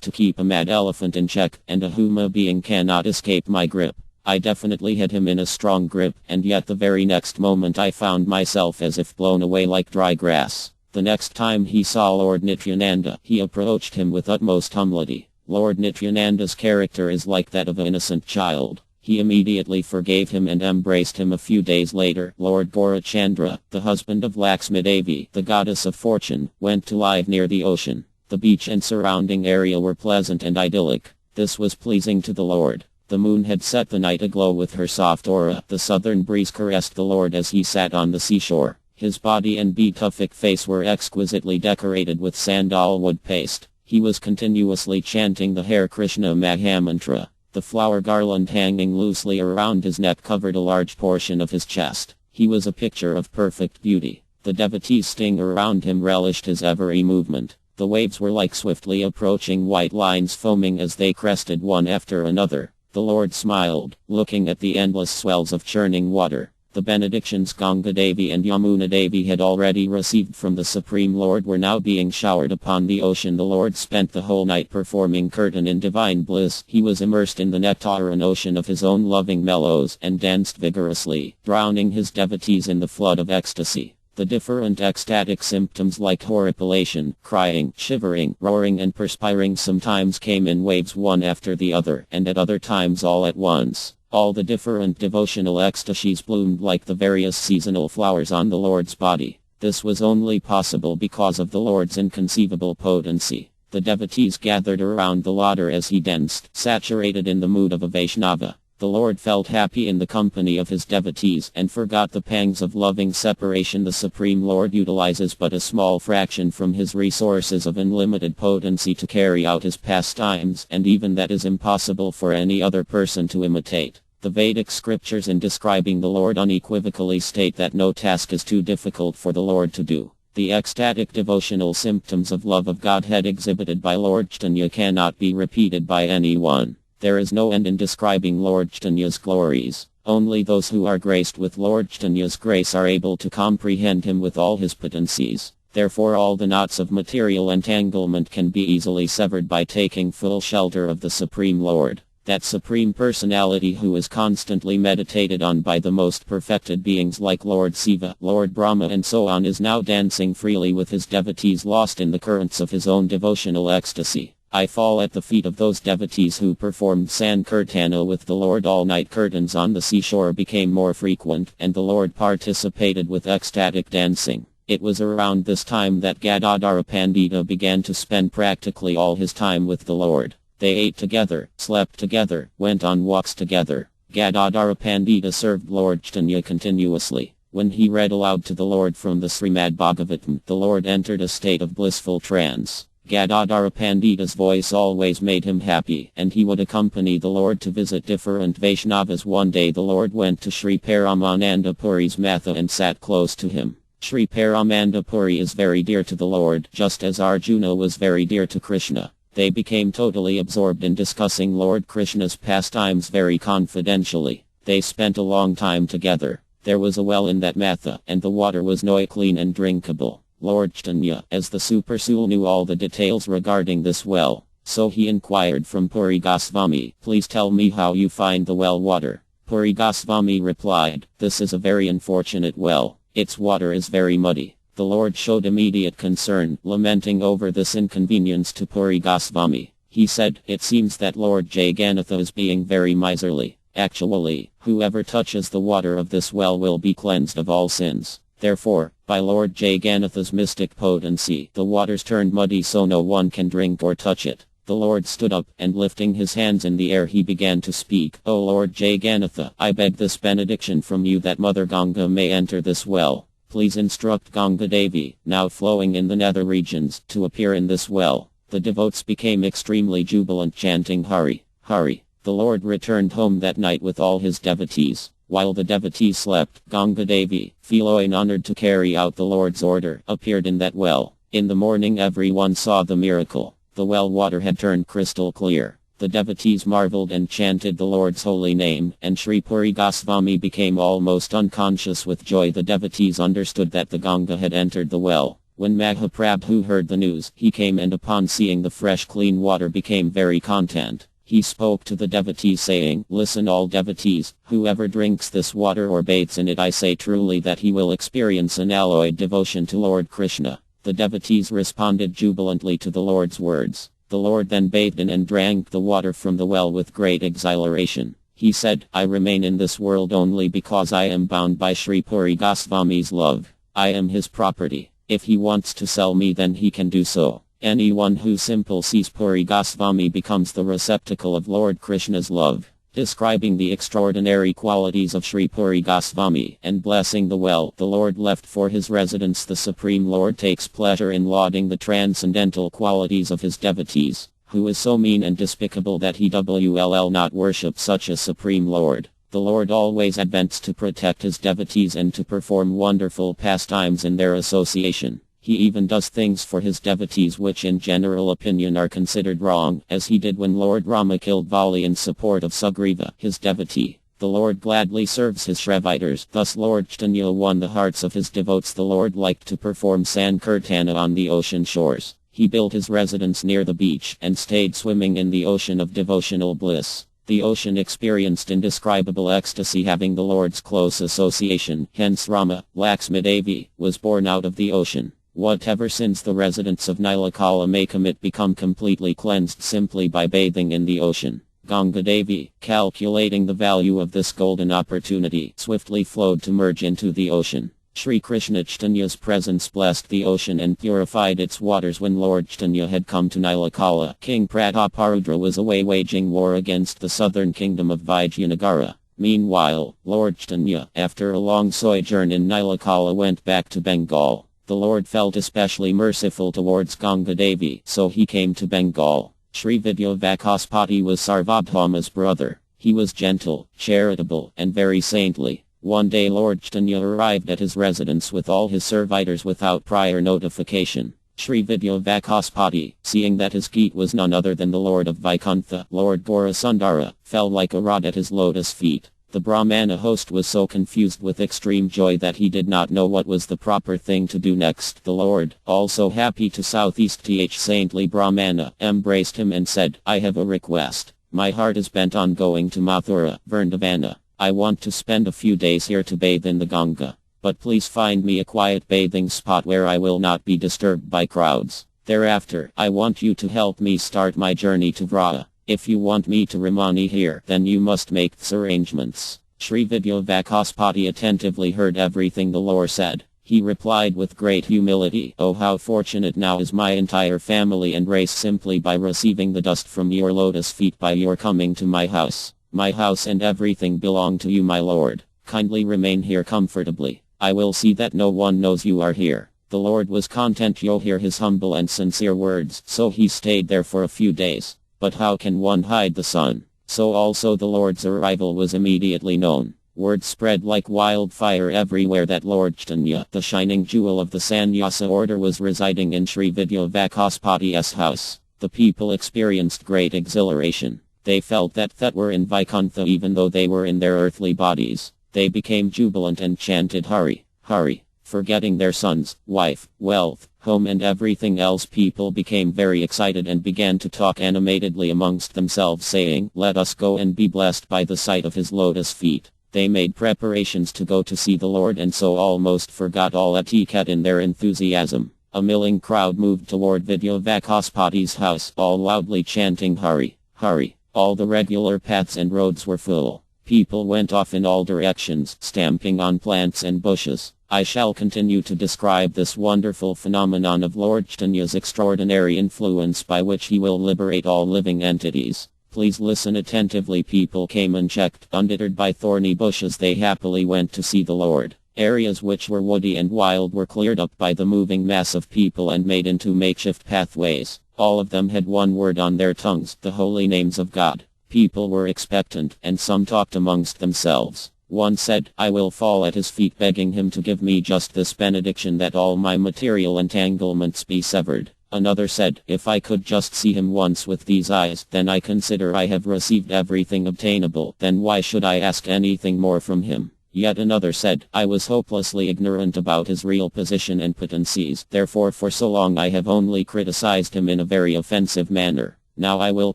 to keep a mad elephant in check, and a human being cannot escape my grip. I definitely had him in a strong grip, and yet the very next moment I found myself as if blown away like dry grass. The next time he saw Lord Nityananda, he approached him with utmost humility. Lord Nityananda's character is like that of an innocent child. He immediately forgave him and embraced him. A few days later, Lord Gaurachandra, the husband of Lakshmi Devi, the goddess of fortune, went to live near the ocean. The beach and surrounding area were pleasant and idyllic. This was pleasing to the Lord. The moon had set the night aglow with her soft aura. The southern breeze caressed the Lord as he sat on the seashore. His body and beatific face were exquisitely decorated with sandalwood paste. He was continuously chanting the Hare Krishna Mahamantra. The flower garland hanging loosely around his neck covered a large portion of his chest. He was a picture of perfect beauty. The devotees sitting around him relished his every movement. The waves were like swiftly approaching white lines foaming as they crested one after another. The Lord smiled, looking at the endless swells of churning water. The benedictions Ganga Devi and Yamuna Devi had already received from the Supreme Lord were now being showered upon the ocean. The Lord spent the whole night performing kirtan in divine bliss. He was immersed in the nectarine ocean of his own loving mellows and danced vigorously, drowning his devotees in the flood of ecstasy. The different ecstatic symptoms like horripilation, crying, shivering, roaring and perspiring sometimes came in waves one after the other, and at other times all at once. All the different devotional ecstasies bloomed like the various seasonal flowers on the Lord's body. This was only possible because of the Lord's inconceivable potency. The devotees gathered around the Lord as he danced, saturated in the mood of a Vaishnava. The Lord felt happy in the company of his devotees and forgot the pangs of loving separation. The Supreme Lord utilizes but a small fraction from his resources of unlimited potency to carry out his pastimes, and even that is impossible for any other person to imitate. The Vedic scriptures in describing the Lord unequivocally state that no task is too difficult for the Lord to do. The ecstatic devotional symptoms of love of Godhead exhibited by Lord Chaitanya cannot be repeated by anyone. There is no end in describing Lord Chaitanya's glories. Only those who are graced with Lord Chaitanya's grace are able to comprehend him with all his potencies. Therefore all the knots of material entanglement can be easily severed by taking full shelter of the Supreme Lord. That Supreme Personality who is constantly meditated on by the most perfected beings like Lord Shiva, Lord Brahma and so on is now dancing freely with his devotees lost in the currents of his own devotional ecstasy. I fall at the feet of those devotees who performed Sankirtana with the Lord all night. Curtains on the seashore became more frequent, and the Lord participated with ecstatic dancing. It was around this time that Gadadhara Pandita began to spend practically all his time with the Lord. They ate together, slept together, went on walks together. Gadadhara Pandita served Lord Chaitanya continuously. When he read aloud to the Lord from the Srimad Bhagavatam, the Lord entered a state of blissful trance. Gadadhara Pandita's voice always made him happy, and he would accompany the Lord to visit different Vaishnavas. One day the Lord went to Sri Paramananda Puri's Matha and sat close to him. Sri Paramananda Puri is very dear to the Lord, just as Arjuna was very dear to Krishna. They became totally absorbed in discussing Lord Krishna's pastimes very confidentially. They spent a long time together. There was a well in that Matha, and the water was no clean and drinkable. Lord Chaitanya, as the Super Soul, knew all the details regarding this well. So he inquired from Puri Goswami, "Please tell me how you find the well water." Puri Goswami replied, "This is a very unfortunate well. Its water is very muddy." The Lord showed immediate concern, lamenting over this inconvenience to Puri Goswami. He said, "It seems that Lord Jagannatha is being very miserly. Actually, whoever touches the water of this well will be cleansed of all sins. Therefore, by Lord Jagannatha's mystic potency, the waters turned muddy so no one can drink or touch it." The Lord stood up, and lifting his hands in the air he began to speak, "O Lord Jagannatha, I beg this benediction from you that Mother Ganga may enter this well. Please instruct Ganga Devi, now flowing in the nether regions, to appear in this well." The devotees became extremely jubilant, chanting Hari. Hari. The Lord returned home that night with all his devotees. While the devotees slept, Ganga Devi, feeling honored to carry out the Lord's order, appeared in that well. In the morning everyone saw the miracle. The well water had turned crystal clear. The devotees marveled and chanted the Lord's holy name, and Sri Puri Goswami became almost unconscious with joy. The devotees understood that the Ganga had entered the well. When Mahaprabhu heard the news, he came and upon seeing the fresh clean water became very content. He spoke to the devotees saying, "Listen all devotees, whoever drinks this water or bathes in it, I say truly that he will experience unalloyed devotion to Lord Krishna." The devotees responded jubilantly to the Lord's words. The Lord then bathed in and drank the water from the well with great exhilaration. He said, "I remain in this world only because I am bound by Sri Puri Goswami's love. I am his property. If he wants to sell me, then he can do so." Anyone who simply sees Puri Goswami becomes the receptacle of Lord Krishna's love. Describing the extraordinary qualities of Sri Puri Goswami and blessing the well the Lord left for his residence, the Supreme Lord takes pleasure in lauding the transcendental qualities of his devotees. Who is so mean and despicable that he will not worship such a Supreme Lord? The Lord always advents to protect his devotees and to perform wonderful pastimes in their association. He even does things for his devotees which in general opinion are considered wrong, as he did when Lord Rama killed Vali in support of Sugriva, his devotee. The Lord gladly serves his Shreviters. Thus Lord Chaitanya won the hearts of his devotes. The Lord liked to perform Sankirtana on the ocean shores. He built his residence near the beach and stayed swimming in the ocean of devotional bliss. The ocean experienced indescribable ecstasy having the Lord's close association. Hence Rama, Lakshmi Devi, was born out of the ocean. Whatever sins the residents of Nilakala may commit become completely cleansed simply by bathing in the ocean. Ganga Devi, calculating the value of this golden opportunity, swiftly flowed to merge into the ocean. Sri Krishna Chaitanya's presence blessed the ocean and purified its waters. When Lord Chaitanya had come to Nilakala, King Prataparudra was away waging war against the southern kingdom of Vijayanagara. Meanwhile, Lord Chaitanya, after a long sojourn in Nilakala, went back to Bengal. The Lord felt especially merciful towards Ganga Devi, so he came to Bengal. Sri Vidya Vakaspati was Sarvabhauma's brother. He was gentle, charitable, and very saintly. One day Lord Chaitanya arrived at his residence with all his servitors without prior notification. Sri Vidya Vakaspati, seeing that his geet was none other than the Lord of Vaikuntha, Lord Gaurasundara, fell like a rod at his lotus feet. The Brahmana host was so confused with extreme joy that he did not know what was the proper thing to do next. The Lord, also happy to southeast th saintly Brahmana, embraced him and said, "I have a request. My heart is bent on going to Mathura, Vrindavana. I want to spend a few days here to bathe in the Ganga. But please find me a quiet bathing spot where I will not be disturbed by crowds. Thereafter, I want you to help me start my journey to Vraja. If you want me to remain here, then you must make arrangements." Sri Vidya Vakaspati attentively heard everything the Lord said. He replied with great humility, "Oh, how fortunate now is my entire family and race simply by receiving the dust from your lotus feet by your coming to my house. My house and everything belong to you, my Lord. Kindly remain here comfortably. I will see that no one knows you are here." The Lord was content to hear his humble and sincere words, so he stayed there for a few days. But how can one hide the sun? So also the Lord's arrival was immediately known. Word spread like wildfire everywhere that Lord Chaitanya, the shining jewel of the Sannyasa order, was residing in Sri Vidya Vakaspati's house. The people experienced great exhilaration. They felt that were in Vaikuntha even though they were in their earthly bodies. They became jubilant and chanted Hari, Hari. Forgetting their sons, wife, wealth, home and everything else, people became very excited and began to talk animatedly amongst themselves saying, "Let us go and be blessed by the sight of his lotus feet." They made preparations to go to see the Lord and so almost forgot all etiquette in their enthusiasm. A milling crowd moved toward Vidya Vakaspati's house, all loudly chanting Hari, Hari. All the regular paths and roads were full. People went off in all directions, stamping on plants and bushes. I shall continue to describe this wonderful phenomenon of Lord Chaitanya's extraordinary influence by which he will liberate all living entities. Please listen attentively. People came unchecked, undeterred by thorny bushes. They happily went to see the Lord. Areas which were woody and wild were cleared up by the moving mass of people and made into makeshift pathways. All of them had one word on their tongues, the holy names of God. People were expectant, and some talked amongst themselves. One said, I will fall at his feet begging him to give me just this benediction that all my material entanglements be severed. Another said, if I could just see him once with these eyes, then I consider I have received everything obtainable, then why should I ask anything more from him? Yet another said, I was hopelessly ignorant about his real position and potencies, therefore for so long I have only criticized him in a very offensive manner. Now I will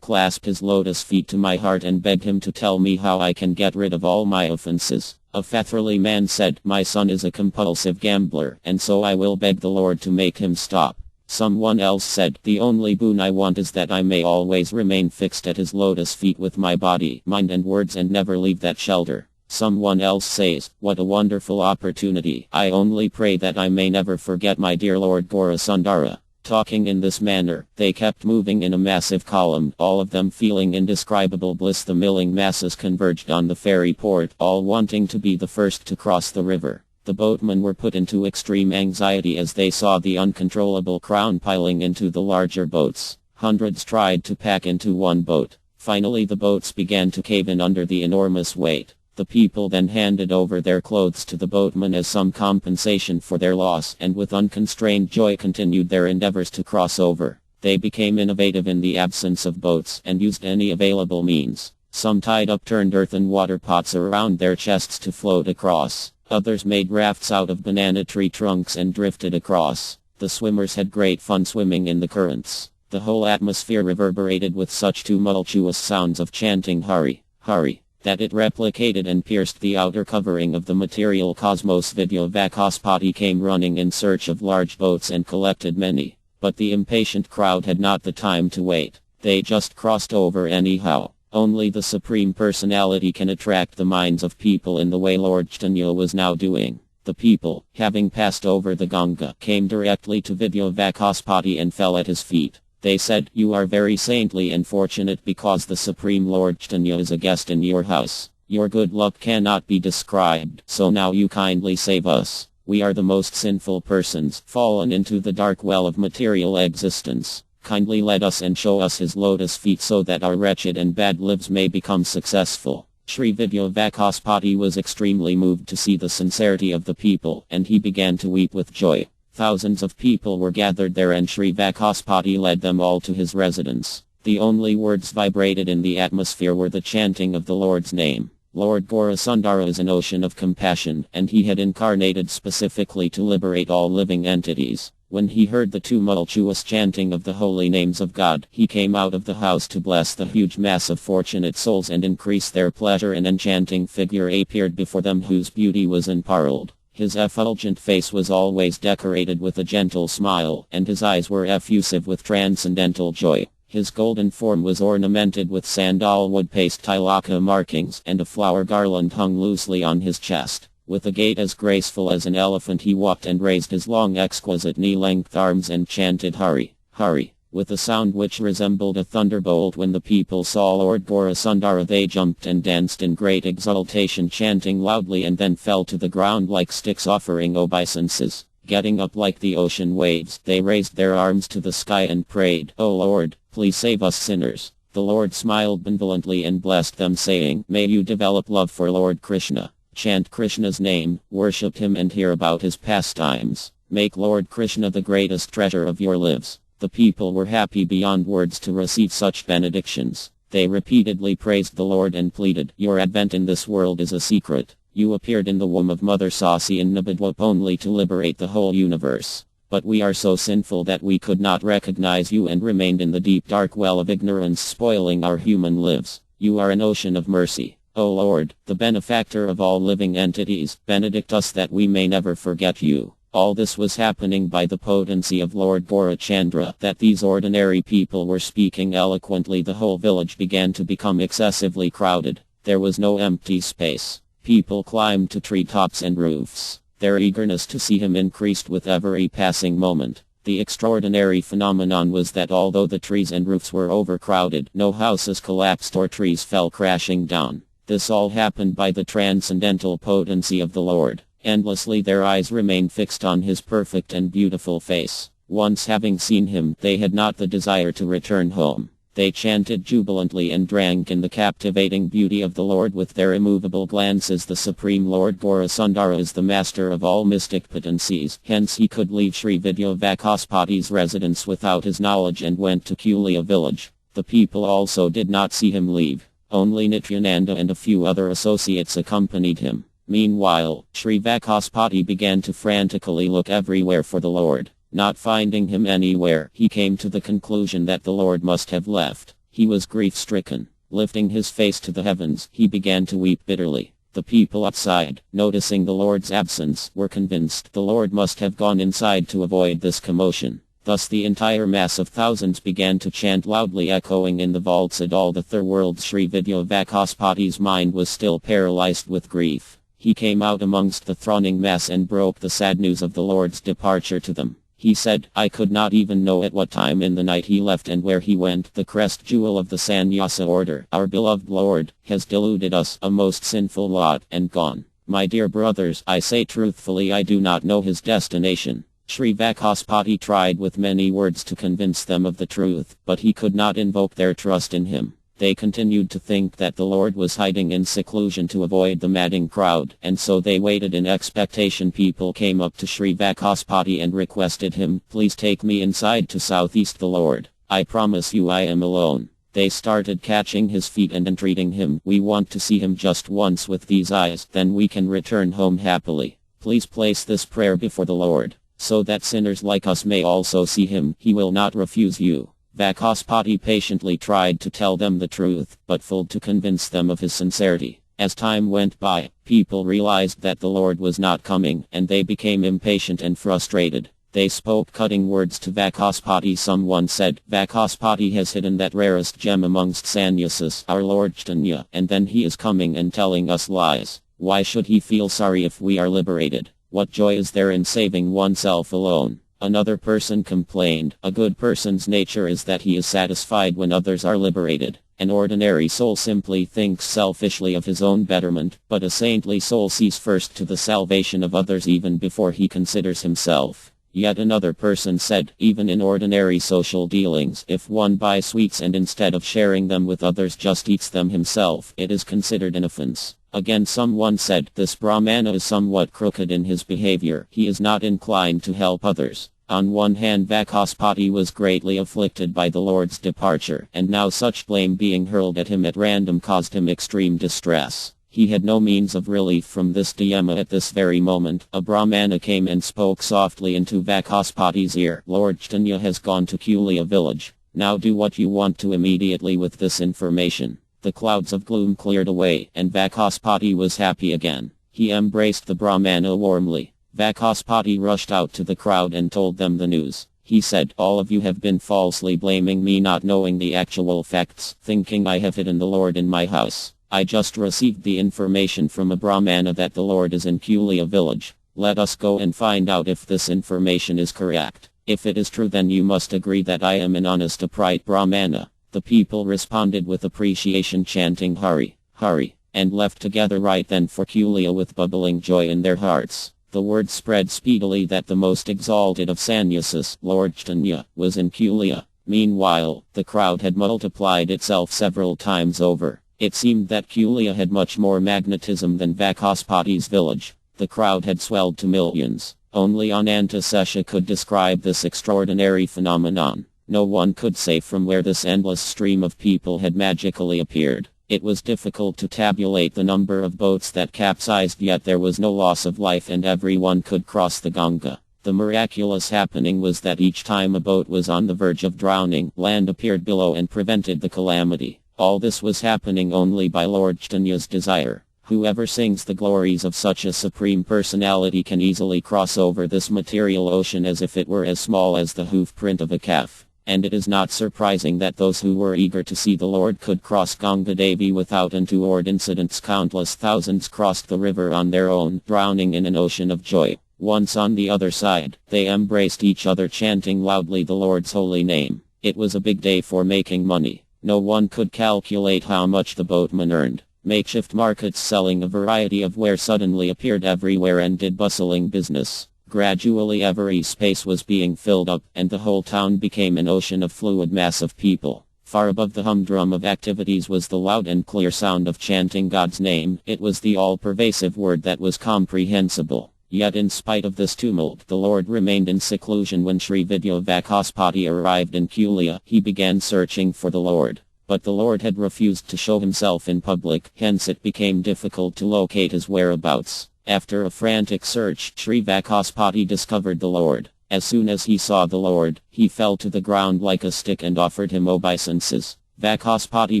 clasp his lotus feet to my heart and beg him to tell me how I can get rid of all my offenses. A fatherly man said, my son is a compulsive gambler, and so I will beg the Lord to make him stop. Someone else said, the only boon I want is that I may always remain fixed at his lotus feet with my body, mind and words and never leave that shelter. Someone else says, what a wonderful opportunity. I only pray that I may never forget my dear Lord Gaurasundara. Talking in this manner, they kept moving in a massive column, all of them feeling indescribable bliss. The milling masses converged on the ferry port, all wanting to be the first to cross the river. The boatmen were put into extreme anxiety as they saw the uncontrollable crowd piling into the larger boats. Hundreds tried to pack into one boat. Finally the boats began to cave in under the enormous weight. The people then handed over their clothes to the boatmen as some compensation for their loss, and with unconstrained joy continued their endeavors to cross over. They became innovative in the absence of boats, and used any available means. Some tied upturned earth and water pots around their chests to float across. Others made rafts out of banana tree trunks and drifted across. The swimmers had great fun swimming in the currents. The whole atmosphere reverberated with such tumultuous sounds of chanting Hari, Hari, that it replicated and pierced the outer covering of the material cosmos. Vidyavakaspati came running in search of large boats and collected many. But the impatient crowd had not the time to wait. They just crossed over anyhow. Only the Supreme Personality can attract the minds of people in the way Lord Caitanya was now doing. The people, having passed over the Ganga, came directly to Vidyavakaspati and fell at his feet. They said, you are very saintly and fortunate because the Supreme Lord Caitanya is a guest in your house. Your good luck cannot be described, so now you kindly save us. We are the most sinful persons, fallen into the dark well of material existence. Kindly let us and show us his lotus feet so that our wretched and bad lives may become successful. Sri Vidyavakaspati was extremely moved to see the sincerity of the people, and he began to weep with joy. Thousands of people were gathered there and Sri Vakaspati led them all to his residence. The only words vibrated in the atmosphere were the chanting of the Lord's name. Lord Gaurasundara is an ocean of compassion, and he had incarnated specifically to liberate all living entities. When he heard the tumultuous chanting of the holy names of God, he came out of the house to bless the huge mass of fortunate souls and increase their pleasure. An enchanting figure appeared before them whose beauty was unparalleled. His effulgent face was always decorated with a gentle smile, and his eyes were effusive with transcendental joy. His golden form was ornamented with sandalwood paste tilaka markings, and a flower garland hung loosely on his chest. With a gait as graceful as an elephant he walked and raised his long exquisite knee-length arms and chanted Hari, Hari, with a sound which resembled a thunderbolt. When the people saw Lord Gaurasundara they jumped and danced in great exultation, chanting loudly, and then fell to the ground like sticks offering obeisances. Getting up like the ocean waves, they raised their arms to the sky and prayed, O Lord, please save us sinners. The Lord smiled benevolently and blessed them, saying, may you develop love for Lord Krishna. Chant Krishna's name, worship him and hear about his pastimes. Make Lord Krishna the greatest treasure of your lives. The people were happy beyond words to receive such benedictions. They repeatedly praised the Lord and pleaded, your advent in this world is a secret. You appeared in the womb of Mother Sasi in Nabadwap only to liberate the whole universe. But we are so sinful that we could not recognize you and remained in the deep dark well of ignorance, spoiling our human lives. You are an ocean of mercy. O Lord, the benefactor of all living entities, benedict us that we may never forget you. All this was happening by the potency of Lord Gaurachandra. That these ordinary people were speaking eloquently, the whole village began to become excessively crowded. There was no empty space. People climbed to treetops and roofs. Their eagerness to see him increased with every passing moment. The extraordinary phenomenon was that although the trees and roofs were overcrowded, no houses collapsed or trees fell crashing down. This all happened by the transcendental potency of the Lord. Endlessly their eyes remained fixed on his perfect and beautiful face. Once having seen him, they had not the desire to return home. They chanted jubilantly and drank in the captivating beauty of the Lord with their immovable glances. The Supreme Lord Gaurasundara is the master of all mystic potencies, hence he could leave Sri Vidyavakaspati's residence without his knowledge and went to Kulia village. The people also did not see him leave. Only Nityananda and a few other associates accompanied him. Meanwhile, Sri Vakaspati began to frantically look everywhere for the Lord. Not finding him anywhere, he came to the conclusion that the Lord must have left. He was grief-stricken. Lifting his face to the heavens, he began to weep bitterly. The people outside, noticing the Lord's absence, were convinced the Lord must have gone inside to avoid this commotion. Thus the entire mass of thousands began to chant loudly, echoing in the vaults at all the third worlds. Sri Vidyavakaspati's mind was still paralyzed with grief. He came out amongst the thronging mass and broke the sad news of the Lord's departure to them. He said, I could not even know at what time in the night he left and where he went. The crest jewel of the sannyasa order, our beloved Lord, has deluded us, a most sinful lot, and gone. My dear brothers, I say truthfully, I do not know his destination. Sri Vakaspati tried with many words to convince them of the truth, but he could not invoke their trust in him. They continued to think that the Lord was hiding in seclusion to avoid the madding crowd, and so they waited in expectation. People came up to Sri Vakaspati and requested him, please take me inside to southeast the Lord. I promise you I am alone. They started catching his feet and entreating him, we want to see him just once with these eyes, then we can return home happily. Please place this prayer before the Lord, so that sinners like us may also see him. He will not refuse you. Vakaspati patiently tried to tell them the truth, but failed to convince them of his sincerity. As time went by, people realized that the Lord was not coming, and they became impatient and frustrated. They spoke cutting words to Vakaspati. Someone said, Vakaspati has hidden that rarest gem amongst sannyasas, our Lord Caitanya, and then he is coming and telling us lies. Why should he feel sorry if we are liberated? What joy is there in saving oneself alone? Another person complained, a good person's nature is that he is satisfied when others are liberated. An ordinary soul simply thinks selfishly of his own betterment, but a saintly soul sees first to the salvation of others even before he considers himself. Yet another person said, even in ordinary social dealings, if one buys sweets and instead of sharing them with others just eats them himself, it is considered an offense. Again someone said, this Brahmana is somewhat crooked in his behavior, he is not inclined to help others. On one hand Vakaspati was greatly afflicted by the Lord's departure, and now such blame being hurled at him at random caused him extreme distress. He had no means of relief from this dilemma at this very moment. A Brahmana came and spoke softly into Vakaspati's ear, Lord Caitanya has gone to Kulia village. Now do what you want to immediately with this information. The clouds of gloom cleared away, and Vakaspati was happy again. He embraced the Brahmana warmly. Vakaspati rushed out to the crowd and told them the news. He said, all of you have been falsely blaming me, not knowing the actual facts, thinking I have hidden the Lord in my house. I just received the information from a Brahmana that the Lord is in Kulia village. Let us go and find out if this information is correct. If it is true, then you must agree that I am an honest, upright Brahmana. The people responded with appreciation, chanting Hari, Hari, and left together right then for Kulia with bubbling joy in their hearts. The word spread speedily that the most exalted of sannyasas, Lord Caitanya, was in Kulia. Meanwhile, the crowd had multiplied itself several times over. It seemed that Kulia had much more magnetism than Vakaspati's village. The crowd had swelled to millions. Only Anantasesha could describe this extraordinary phenomenon. No one could say from where this endless stream of people had magically appeared. It was difficult to tabulate the number of boats that capsized, yet there was no loss of life and everyone could cross the Ganga. The miraculous happening was that each time a boat was on the verge of drowning, land appeared below and prevented the calamity. All this was happening only by Lord Caitanya's desire. Whoever sings the glories of such a supreme personality can easily cross over this material ocean as if it were as small as the hoof print of a calf. And it is not surprising that those who were eager to see the Lord could cross Ganga Devi without untoward incidents. Countless thousands crossed the river on their own, drowning in an ocean of joy. Once on the other side, they embraced each other, chanting loudly the Lord's holy name. It was a big day for making money. No one could calculate how much the boatmen earned. Makeshift markets selling a variety of ware suddenly appeared everywhere and did bustling business. Gradually every space was being filled up, and the whole town became an ocean of fluid mass of people. Far above the humdrum of activities was the loud and clear sound of chanting God's name. It was the all-pervasive word that was comprehensible. Yet in spite of this tumult, the Lord remained in seclusion. When Sri Vidyavacaspati arrived in Kulia, he began searching for the Lord. But the Lord had refused to show himself in public, hence it became difficult to locate his whereabouts. After a frantic search, Sri Vacaspati discovered the Lord. As soon as he saw the Lord, he fell to the ground like a stick and offered him obeisances. Vacaspati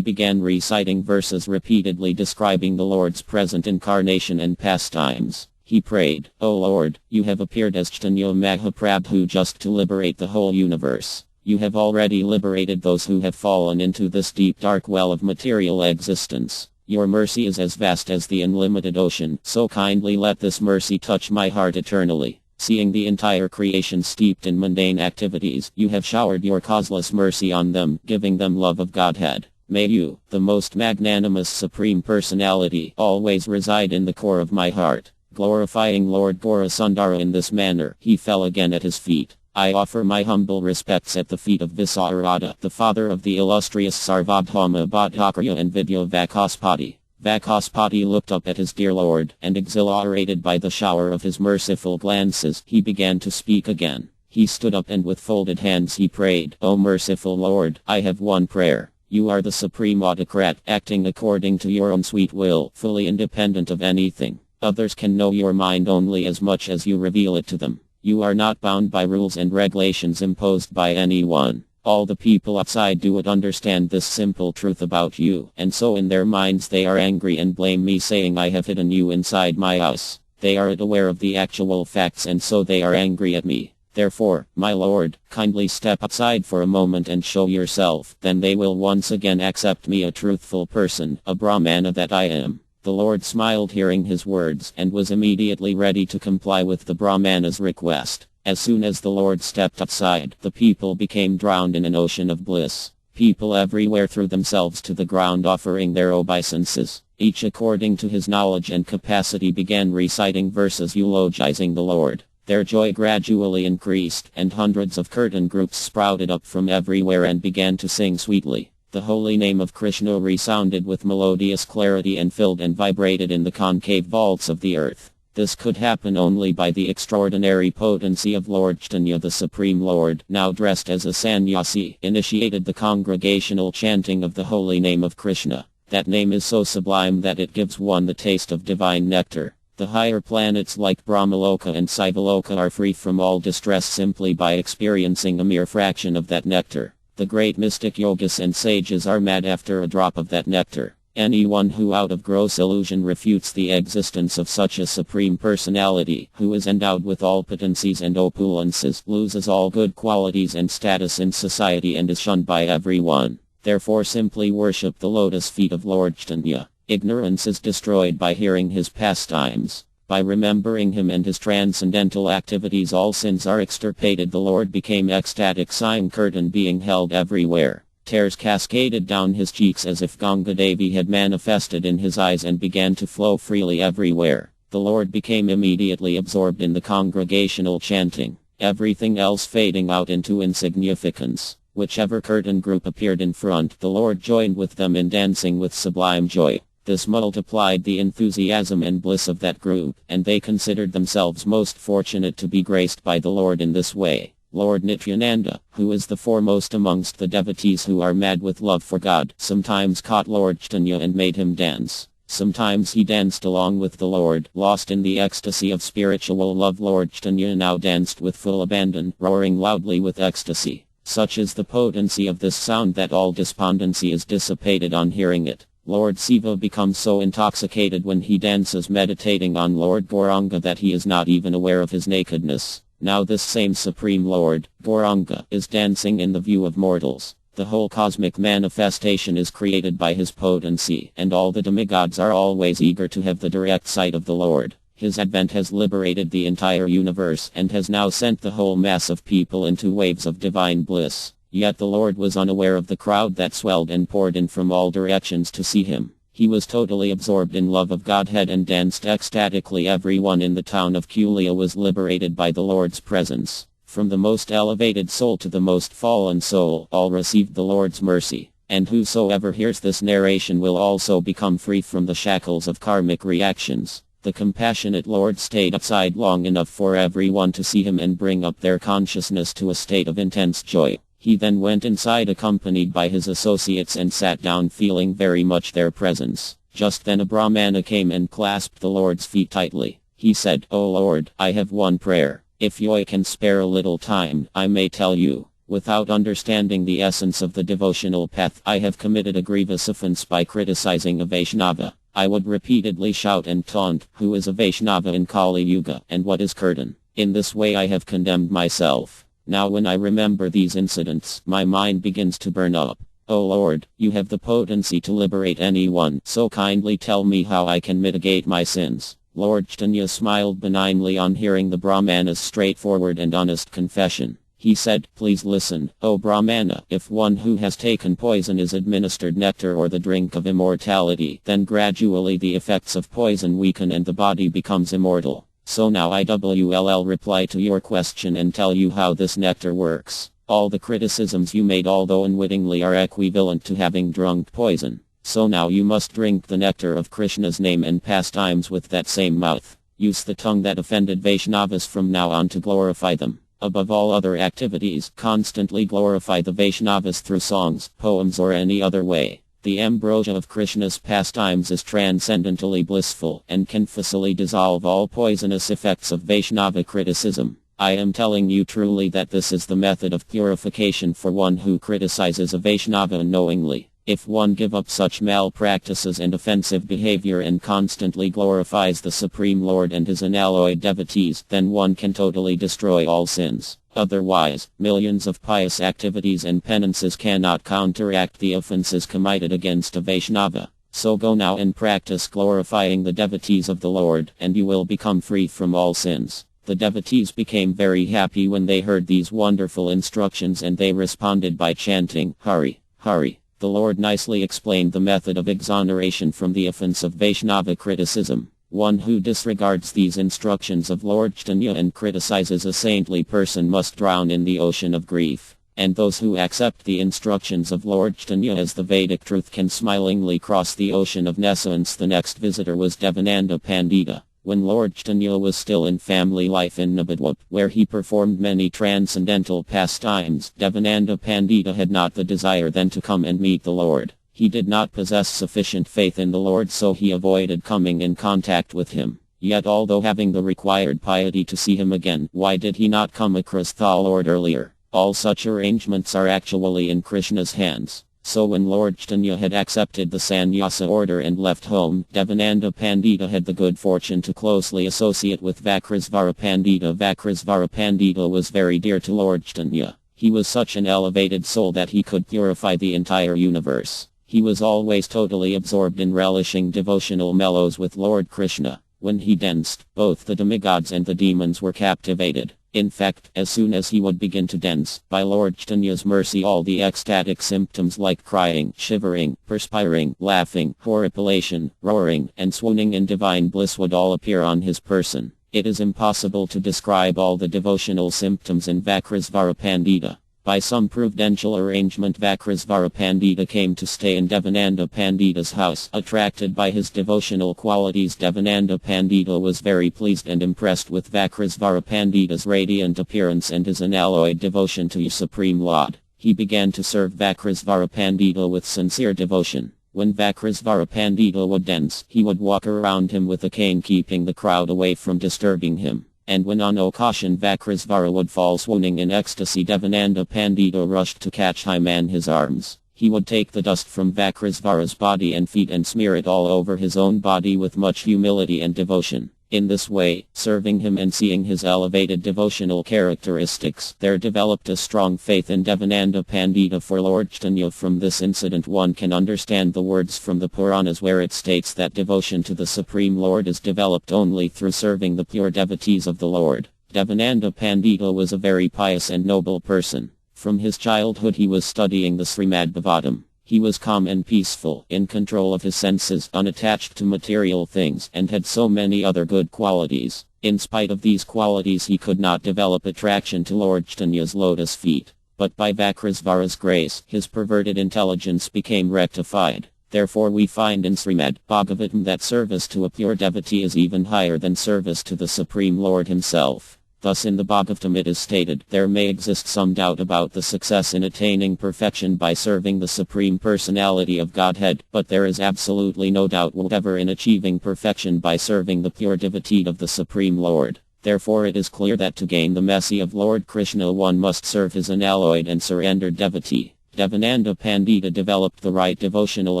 began reciting verses repeatedly describing the Lord's present incarnation and pastimes. He prayed, "O Lord, you have appeared as Chaitanya Mahaprabhu just to liberate the whole universe. You have already liberated those who have fallen into this deep dark well of material existence. Your mercy is as vast as the unlimited ocean, so kindly let this mercy touch my heart eternally. Seeing the entire creation steeped in mundane activities, you have showered your causeless mercy on them, giving them love of Godhead. May you, the most magnanimous Supreme Personality, always reside in the core of my heart." Glorifying Lord Gaurasundara in this manner, he fell again at his feet. I offer my humble respects at the feet of Visarada, the father of the illustrious Sarvabhauma Bhattacharya and Vidyavacaspati. Vacaspati looked up at his dear Lord, and exhilarated by the shower of his merciful glances, he began to speak again. He stood up and with folded hands he prayed, "O merciful Lord, I have one prayer. You are the supreme autocrat, acting according to your own sweet will, fully independent of anything. Others can know your mind only as much as you reveal it to them. You are not bound by rules and regulations imposed by anyone. All the people outside do not understand this simple truth about you, and so in their minds they are angry and blame me, saying I have hidden you inside my house. They are aware of the actual facts and so they are angry at me. Therefore, my Lord, kindly step outside for a moment and show yourself, then they will once again accept me, a truthful person, a Brahmana that I am." The Lord smiled hearing his words, and was immediately ready to comply with the Brahmana's request. As soon as the Lord stepped outside, the people became drowned in an ocean of bliss. People everywhere threw themselves to the ground offering their obeisances. Each according to his knowledge and capacity began reciting verses eulogizing the Lord. Their joy gradually increased, and hundreds of kirtan groups sprouted up from everywhere and began to sing sweetly. The holy name of Krishna resounded with melodious clarity and filled and vibrated in the concave vaults of the earth. This could happen only by the extraordinary potency of Lord Chaitanya. The Supreme Lord, now dressed as a sannyasi, initiated the congregational chanting of the holy name of Krishna. That name is so sublime that it gives one the taste of divine nectar. The higher planets like Brahmaloka and Sivaloka are free from all distress simply by experiencing a mere fraction of that nectar. The great mystic yogis and sages are mad after a drop of that nectar. Anyone who out of gross illusion refutes the existence of such a supreme personality, who is endowed with all potencies and opulences, loses all good qualities and status in society and is shunned by everyone. Therefore simply worship the lotus feet of Lord Chaitanya. Ignorance is destroyed by hearing his pastimes. By remembering him and his transcendental activities all sins are extirpated. The Lord became ecstatic, seeing curtain being held everywhere. Tears cascaded down his cheeks as if Ganga Devi had manifested in his eyes and began to flow freely everywhere. The Lord became immediately absorbed in the congregational chanting, everything else fading out into insignificance. Whichever curtain group appeared in front, the Lord joined with them in dancing with sublime joy. This multiplied the enthusiasm and bliss of that group, and they considered themselves most fortunate to be graced by the Lord in this way. Lord Nityananda, who is the foremost amongst the devotees who are mad with love for God, sometimes caught Lord Chaitanya and made him dance. Sometimes he danced along with the Lord, lost in the ecstasy of spiritual love. Lord Chaitanya now danced with full abandon, roaring loudly with ecstasy. Such is the potency of this sound that all despondency is dissipated on hearing it. Lord Siva becomes so intoxicated when he dances meditating on Lord Gauranga that he is not even aware of his nakedness. Now this same Supreme Lord, Gauranga, is dancing in the view of mortals. The whole cosmic manifestation is created by his potency, and all the demigods are always eager to have the direct sight of the Lord. His advent has liberated the entire universe and has now sent the whole mass of people into waves of divine bliss. Yet the Lord was unaware of the crowd that swelled and poured in from all directions to see him. He was totally absorbed in love of Godhead and danced ecstatically. Everyone in the town of Kulia was liberated by the Lord's presence. From the most elevated soul to the most fallen soul, all received the Lord's mercy. and whosoever hears this narration will also become free from the shackles of karmic reactions. The compassionate Lord stayed outside long enough for everyone to see him and bring up their consciousness to a state of intense joy. He then went inside accompanied by his associates and sat down feeling very much their presence. Just then a Brahmana came and clasped the Lord's feet tightly. He said, "O Lord, I have one prayer. If you can spare a little time, I may tell you. Without understanding the essence of the devotional path, I have committed a grievous offense by criticizing a Vaishnava. I would repeatedly shout and taunt, who is a Vaishnava in Kali Yuga, and what is Kirtan? In this way I have condemned myself. Now when I remember these incidents, my mind begins to burn up. O Lord, you have the potency to liberate anyone, so kindly tell me how I can mitigate my sins." Lord Caitanya smiled benignly on hearing the Brahmana's straightforward and honest confession. He said, "Please listen, O Brahmana, if one who has taken poison is administered nectar or the drink of immortality, then gradually the effects of poison weaken and the body becomes immortal. So now I will reply to your question and tell you how this nectar works. All the criticisms you made although unwittingly are equivalent to having drunk poison. So now you must drink the nectar of Krishna's name and pastimes with that same mouth. Use the tongue that offended Vaishnavas from now on to glorify them. Above all other activities, constantly glorify the Vaishnavas through songs, poems or any other way. The ambrosia of Krishna's pastimes is transcendently blissful and can facility dissolve all poisonous effects of Vaishnava criticism. I am telling you truly that this is the method of purification for one who criticizes a Vaishnava unknowingly. If one give up such malpractices and offensive behavior and constantly glorifies the Supreme Lord and his unalloyed devotees, then one can totally destroy all sins. Otherwise, millions of pious activities and penances cannot counteract the offenses committed against a Vaishnava. So go now and practice glorifying the devotees of the Lord, and you will become free from all sins." The devotees became very happy when they heard these wonderful instructions and they responded by chanting, "Hari, Hari." The Lord nicely explained the method of exoneration from the offense of Vaishnava criticism. One who disregards these instructions of Lord Caitanya and criticizes a saintly person must drown in the ocean of grief. And those who accept the instructions of Lord Caitanya as the Vedic truth can smilingly cross the ocean of nescience. The next visitor was Devananda Pandita. When Lord Caitanya was still in family life in Navadvip, where he performed many transcendental pastimes, Devananda Pandita had not the desire then to come and meet the Lord. He did not possess sufficient faith in the Lord, so he avoided coming in contact with him. Yet although having the required piety to see him again, why did he not come across the Lord earlier? All such arrangements are actually in Krishna's hands. So when Lord Caitanya had accepted the sannyasa order and left home, Devananda Pandita had the good fortune to closely associate with Vakrasvara Pandita. Vakrasvara Pandita was very dear to Lord Caitanya. He was such an elevated soul that he could purify the entire universe. He was always totally absorbed in relishing devotional mellows with Lord Krishna. When he danced, both the demigods and the demons were captivated. In fact, as soon as he would begin to dance, by Lord Chaitanya's mercy all the ecstatic symptoms like crying, shivering, perspiring, laughing, horripilation, roaring, and swooning in divine bliss would all appear on his person. It is impossible to describe all the devotional symptoms in Vakrasvara Pandita. By some prudential arrangement Vakrasvara Pandita came to stay in Devananda Pandita's house. Attracted by his devotional qualities, Devananda Pandita was very pleased and impressed with Vakrasvara Pandita's radiant appearance and his unalloyed devotion to Supreme Lord. He began to serve Vakrasvara Pandita with sincere devotion. When Vakrasvara Pandita would dance, he would walk around him with a cane, keeping the crowd away from disturbing him. And when on occasion Vakrasvara would fall swooning in ecstasy, Devananda Pandita rushed to catch him in his arms. He would take the dust from Vakrasvara's body and feet and smear it all over his own body with much humility and devotion. In this way, serving him and seeing his elevated devotional characteristics, there developed a strong faith in Devananda Pandita for Lord Caitanya. From this incident one can understand the words from the Puranas where it states that devotion to the Supreme Lord is developed only through serving the pure devotees of the Lord. Devananda Pandita was a very pious and noble person. From his childhood he was studying the Srimad Bhagavatam. He was calm and peaceful, in control of his senses, unattached to material things, and had so many other good qualities. In spite of these qualities he could not develop attraction to Lord Chaitanya's lotus feet. But by Vakrisvara's grace, his perverted intelligence became rectified. Therefore we find in Srimad Bhagavatam that service to a pure devotee is even higher than service to the Supreme Lord himself. Thus in the Bhagavatam it is stated, there may exist some doubt about the success in attaining perfection by serving the Supreme Personality of Godhead, but there is absolutely no doubt whatever in achieving perfection by serving the pure devotee of the Supreme Lord. Therefore it is clear that to gain the mercy of Lord Krishna one must serve his unalloyed and surrendered devotee. Devananda Pandita developed the right devotional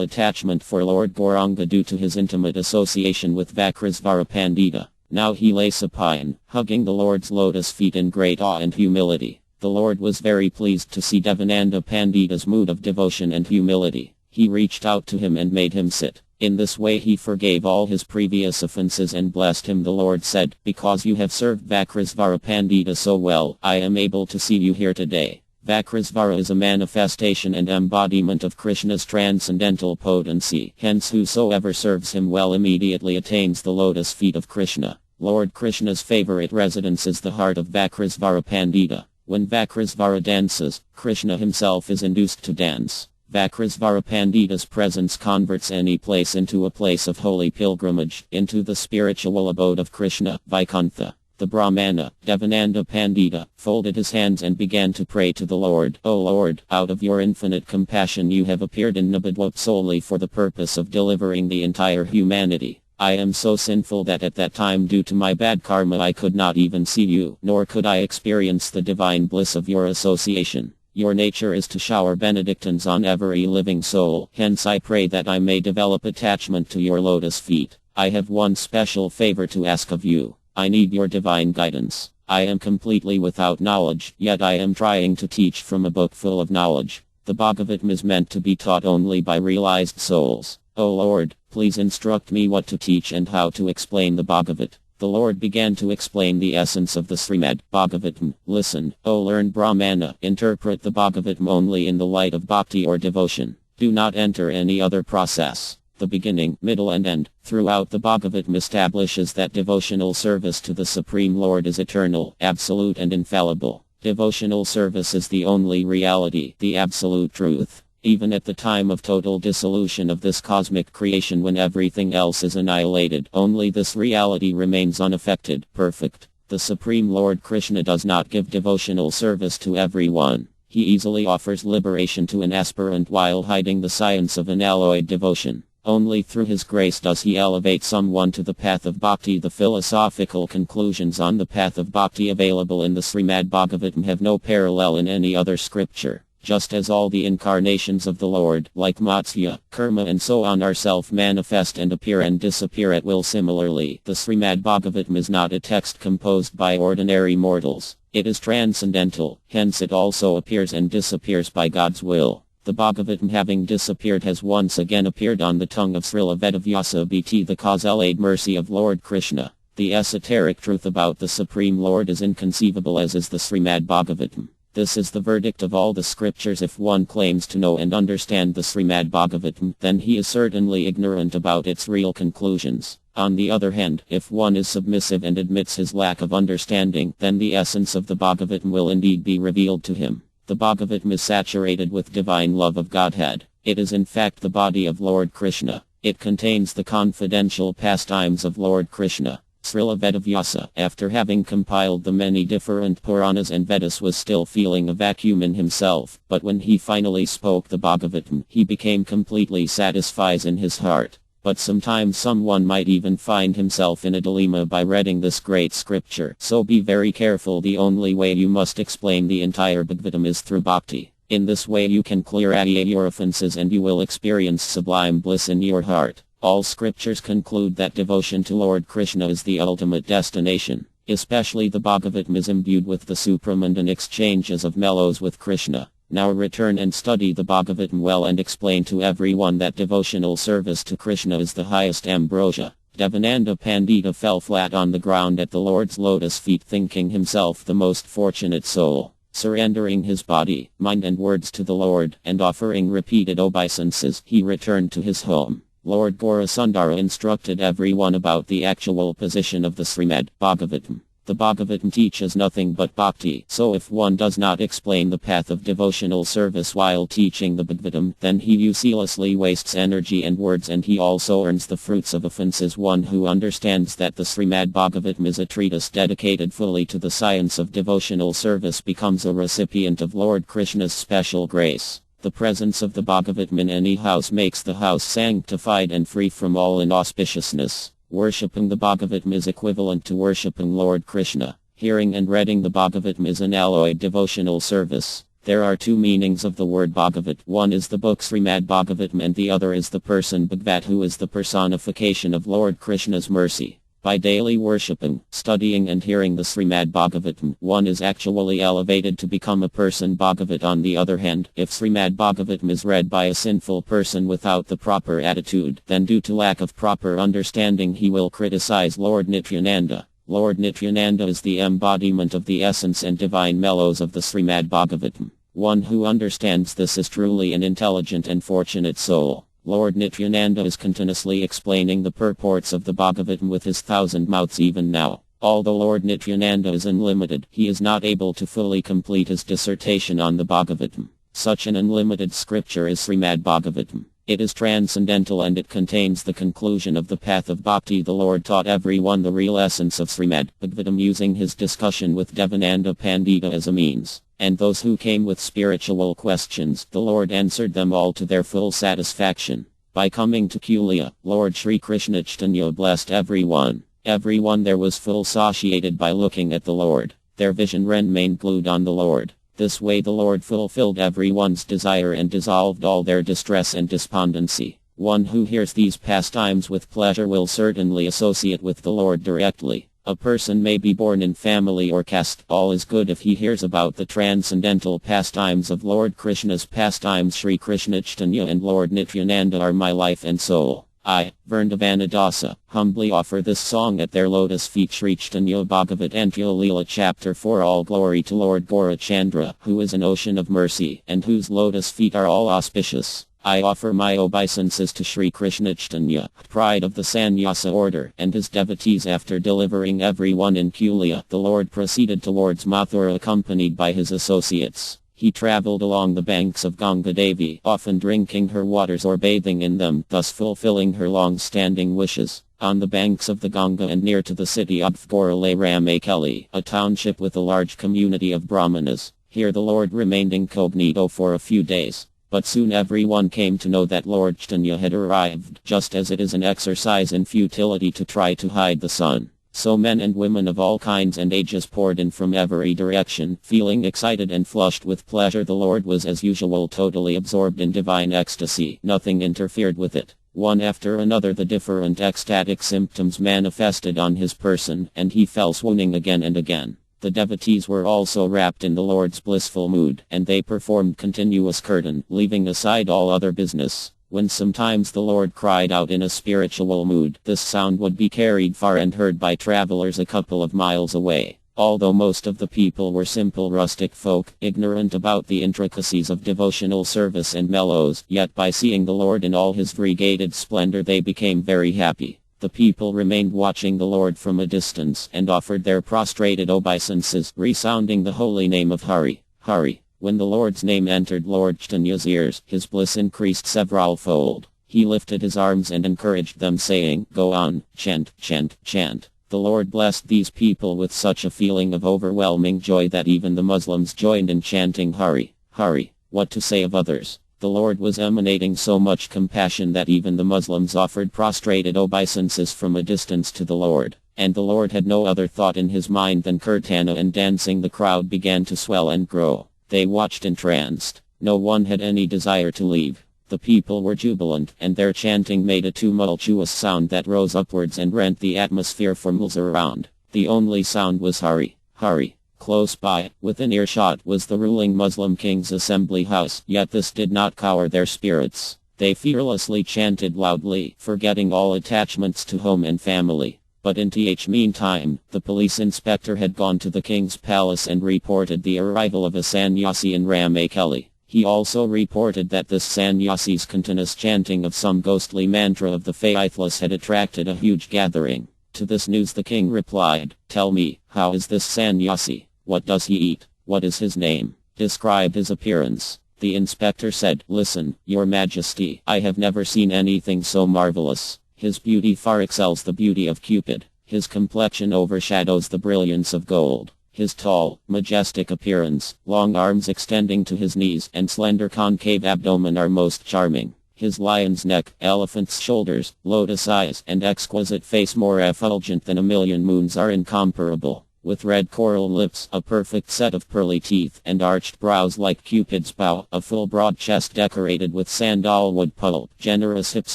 attachment for Lord Gauranga due to his intimate association with Vakrisvara Pandita. Now he lay supine, hugging the Lord's lotus feet in great awe and humility. The Lord was very pleased to see Devananda Pandita's mood of devotion and humility. He reached out to him and made him sit. In this way he forgave all his previous offenses and blessed him. The Lord said, "Because you have served Vakrisvara Pandita so well, I am able to see you here today." Vakrisvara is a manifestation and embodiment of Krishna's transcendental potency. Hence whosoever serves him well immediately attains the lotus feet of Krishna. Lord Krishna's favorite residence is the heart of Vakrisvara Pandita. When Vakrisvara dances, Krishna himself is induced to dance. Vakrisvara Pandita's presence converts any place into a place of holy pilgrimage, into the spiritual abode of Krishna, Vaikuntha. The Brahmana, Devananda Pandita, folded his hands and began to pray to the Lord. "O Lord, out of your infinite compassion you have appeared in Nabadwap solely for the purpose of delivering the entire humanity. I am so sinful that at that time due to my bad karma I could not even see you, nor could I experience the divine bliss of your association. Your nature is to shower benedictions on every living soul, hence I pray that I may develop attachment to your lotus feet. I have one special favor to ask of you. I need your divine guidance. I am completely without knowledge, yet I am trying to teach from a book full of knowledge. The Bhagavatam is meant to be taught only by realized souls. O Lord, please instruct me what to teach and how to explain the Bhagavat." The Lord began to explain the essence of the Srimad Bhagavatam. "Listen, O learned Brahmana, interpret the Bhagavatam only in the light of bhakti or devotion. Do not enter any other process. The beginning, middle and end, throughout the Bhagavatam establishes that devotional service to the Supreme Lord is eternal, absolute and infallible. Devotional service is the only reality, the absolute truth. Even at the time of total dissolution of this cosmic creation when everything else is annihilated, only this reality remains unaffected, perfect. The Supreme Lord Krishna does not give devotional service to everyone. He easily offers liberation to an aspirant while hiding the science of unalloyed devotion. Only through his grace does he elevate someone to the path of bhakti. The philosophical conclusions on the path of bhakti available in the Srimad Bhagavatam have no parallel in any other scripture. Just as all the incarnations of the Lord, like Matsya, Kurma and so on are self-manifest and appear and disappear at will, similarly, the Srimad Bhagavatam is not a text composed by ordinary mortals. It is transcendental, hence it also appears and disappears by God's will. The Bhagavatam having disappeared has once again appeared on the tongue of Srila Vedavyasa Bhakti, the causal-aid mercy of Lord Krishna. The esoteric truth about the Supreme Lord is inconceivable, as is the Srimad Bhagavatam. This is the verdict of all the scriptures. If one claims to know and understand the Srimad Bhagavatam, then he is certainly ignorant about its real conclusions. On the other hand, if one is submissive and admits his lack of understanding, then the essence of the Bhagavatam will indeed be revealed to him. The Bhagavatam is saturated with divine love of Godhead. It is in fact the body of Lord Krishna. It contains the confidential pastimes of Lord Krishna. Srila Vedavyasa, after having compiled the many different Puranas and Vedas, was still feeling a vacuum in himself, but when he finally spoke the Bhagavatam, he became completely satisfied in his heart. But sometimes someone might even find himself in a dilemma by reading this great scripture. So be very careful. The only way you must explain the entire Bhagavatam is through bhakti. In this way you can clear away your offenses and you will experience sublime bliss in your heart. All scriptures conclude that devotion to Lord Krishna is the ultimate destination. Especially the Bhagavatam is imbued with the supramundan exchanges of mellows with Krishna. Now return and study the Bhagavatam well and explain to everyone that devotional service to Krishna is the highest ambrosia. Devananda Pandita fell flat on the ground at the Lord's lotus feet, thinking himself the most fortunate soul. Surrendering his body, mind and words to the Lord, and offering repeated obeisances, he returned to his home. Lord Gaurasundara instructed everyone about the actual position of the Srimad Bhagavatam. The Bhagavat teaches nothing but bhakti, so if one does not explain the path of devotional service while teaching the Bhagavatam, then he uselessly wastes energy and words, and he also earns the fruits of offenses. One who understands that the Srimad Bhagavatam is a treatise dedicated fully to the science of devotional service becomes a recipient of Lord Krishna's special grace. The presence of the Bhagavatam in any house makes the house sanctified and free from all inauspiciousness. Worshipping the Bhagavatam is equivalent to worshipping Lord Krishna. Hearing and reading the Bhagavatam is an alloyed devotional service. There are two meanings of the word Bhagavat. One is the book Srimad Bhagavatam and the other is the person Bhagavat, who is the personification of Lord Krishna's mercy. By daily worshipping, studying and hearing the Srimad Bhagavatam, one is actually elevated to become a person Bhagavat. On the other hand, if Srimad Bhagavatam is read by a sinful person without the proper attitude, then due to lack of proper understanding he will criticize Lord Nityananda. Lord Nityananda is the embodiment of the essence and divine mellows of the Srimad Bhagavatam. One who understands this is truly an intelligent and fortunate soul. Lord Nityananda is continuously explaining the purports of the Bhagavatam with his 1,000 mouths even now. Although Lord Nityananda is unlimited, he is not able to fully complete his dissertation on the Bhagavatam. Such an unlimited scripture is Srimad Bhagavatam. It is transcendental and it contains the conclusion of the path of bhakti. The Lord taught everyone the real essence of Srimad Bhagavatam using his discussion with Devananda Pandita as a means. And those who came with spiritual questions, the Lord answered them all to their full satisfaction. By coming to Kulia, Lord Sri Krishna Chaitanya blessed everyone. Everyone there was full satiated by looking at the Lord. Their vision remained glued on the Lord. This way the Lord fulfilled everyone's desire and dissolved all their distress and despondency. One who hears these pastimes with pleasure will certainly associate with the Lord directly. A person may be born in family or caste. All is good if he hears about the transcendental pastimes of Lord Krishna's pastimes. Sri Krishna Chaitanya and Lord Nityananda are my life and soul. I, Vrindavanadasa, humbly offer this song at their lotus feet. Sri Chaitanya Bhagavat Antya Leela Chapter 4. All glory to Lord Gaurachandra, who is an ocean of mercy, and whose lotus feet are all auspicious. I offer my obeisances to Sri Krishna Chaitanya, pride of the Sannyasa order, and his devotees. After delivering everyone in Kulia, the Lord proceeded towards Mathura accompanied by his associates. He traveled along the banks of Ganga Devi, often drinking her waters or bathing in them, thus fulfilling her long-standing wishes. On the banks of the Ganga and near to the city of Gora lay Ramakeli, a township with a large community of Brahmanas. Here the Lord remained incognito for a few days. But soon everyone came to know that Lord Chaitanya had arrived, just as it is an exercise in futility to try to hide the sun. So men and women of all kinds and ages poured in from every direction. Feeling excited and flushed with pleasure, the Lord was as usual totally absorbed in divine ecstasy. Nothing interfered with it. One after another the different ecstatic symptoms manifested on his person, and he fell swooning again and again. The devotees were also wrapped in the Lord's blissful mood, and they performed continuous kirtan, leaving aside all other business. When sometimes the Lord cried out in a spiritual mood, this sound would be carried far and heard by travelers a couple of miles away. Although most of the people were simple rustic folk, ignorant about the intricacies of devotional service and mellows, yet by seeing the Lord in all his variegated splendor they became very happy. The people remained watching the Lord from a distance and offered their prostrated obeisances, resounding the holy name of Hari, Hari. When the Lord's name entered Lord Chaitanya's ears, his bliss increased several-fold. He lifted his arms and encouraged them, saying, "Go on, chant, chant, chant." The Lord blessed these people with such a feeling of overwhelming joy that even the Muslims joined in chanting Hari, Hari. What to say of others? The Lord was emanating so much compassion that even the Muslims offered prostrated obeisances from a distance to the Lord. And the Lord had no other thought in his mind than kirtana and dancing. The crowd began to swell and grow. They watched entranced. No one had any desire to leave. The people were jubilant, and their chanting made a tumultuous sound that rose upwards and rent the atmosphere for miles around. The only sound was Hari, Hari. Close by, within earshot, was the ruling Muslim king's assembly house, yet this did not cower their spirits. They fearlessly chanted loudly, forgetting all attachments to home and family. But in the meantime, the police inspector had gone to the king's palace and reported the arrival of a sannyasi in Ramakeli. He also reported that this sannyasi's continuous chanting of some ghostly mantra of the faithless had attracted a huge gathering. To this news the king replied, "Tell me, how is this sannyasi? What does he eat? What is his name? Describe his appearance." The inspector said, "Listen, your majesty, I have never seen anything so marvelous. His beauty far excels the beauty of Cupid. His complexion overshadows the brilliance of gold. His tall, majestic appearance, long arms extending to his knees, and slender concave abdomen are most charming. His lion's neck, elephant's shoulders, lotus eyes, and exquisite face more effulgent than a million moons are incomparable. With red coral lips, a perfect set of pearly teeth, and arched brows like Cupid's bow, a full broad chest decorated with sandalwood pulp, generous hips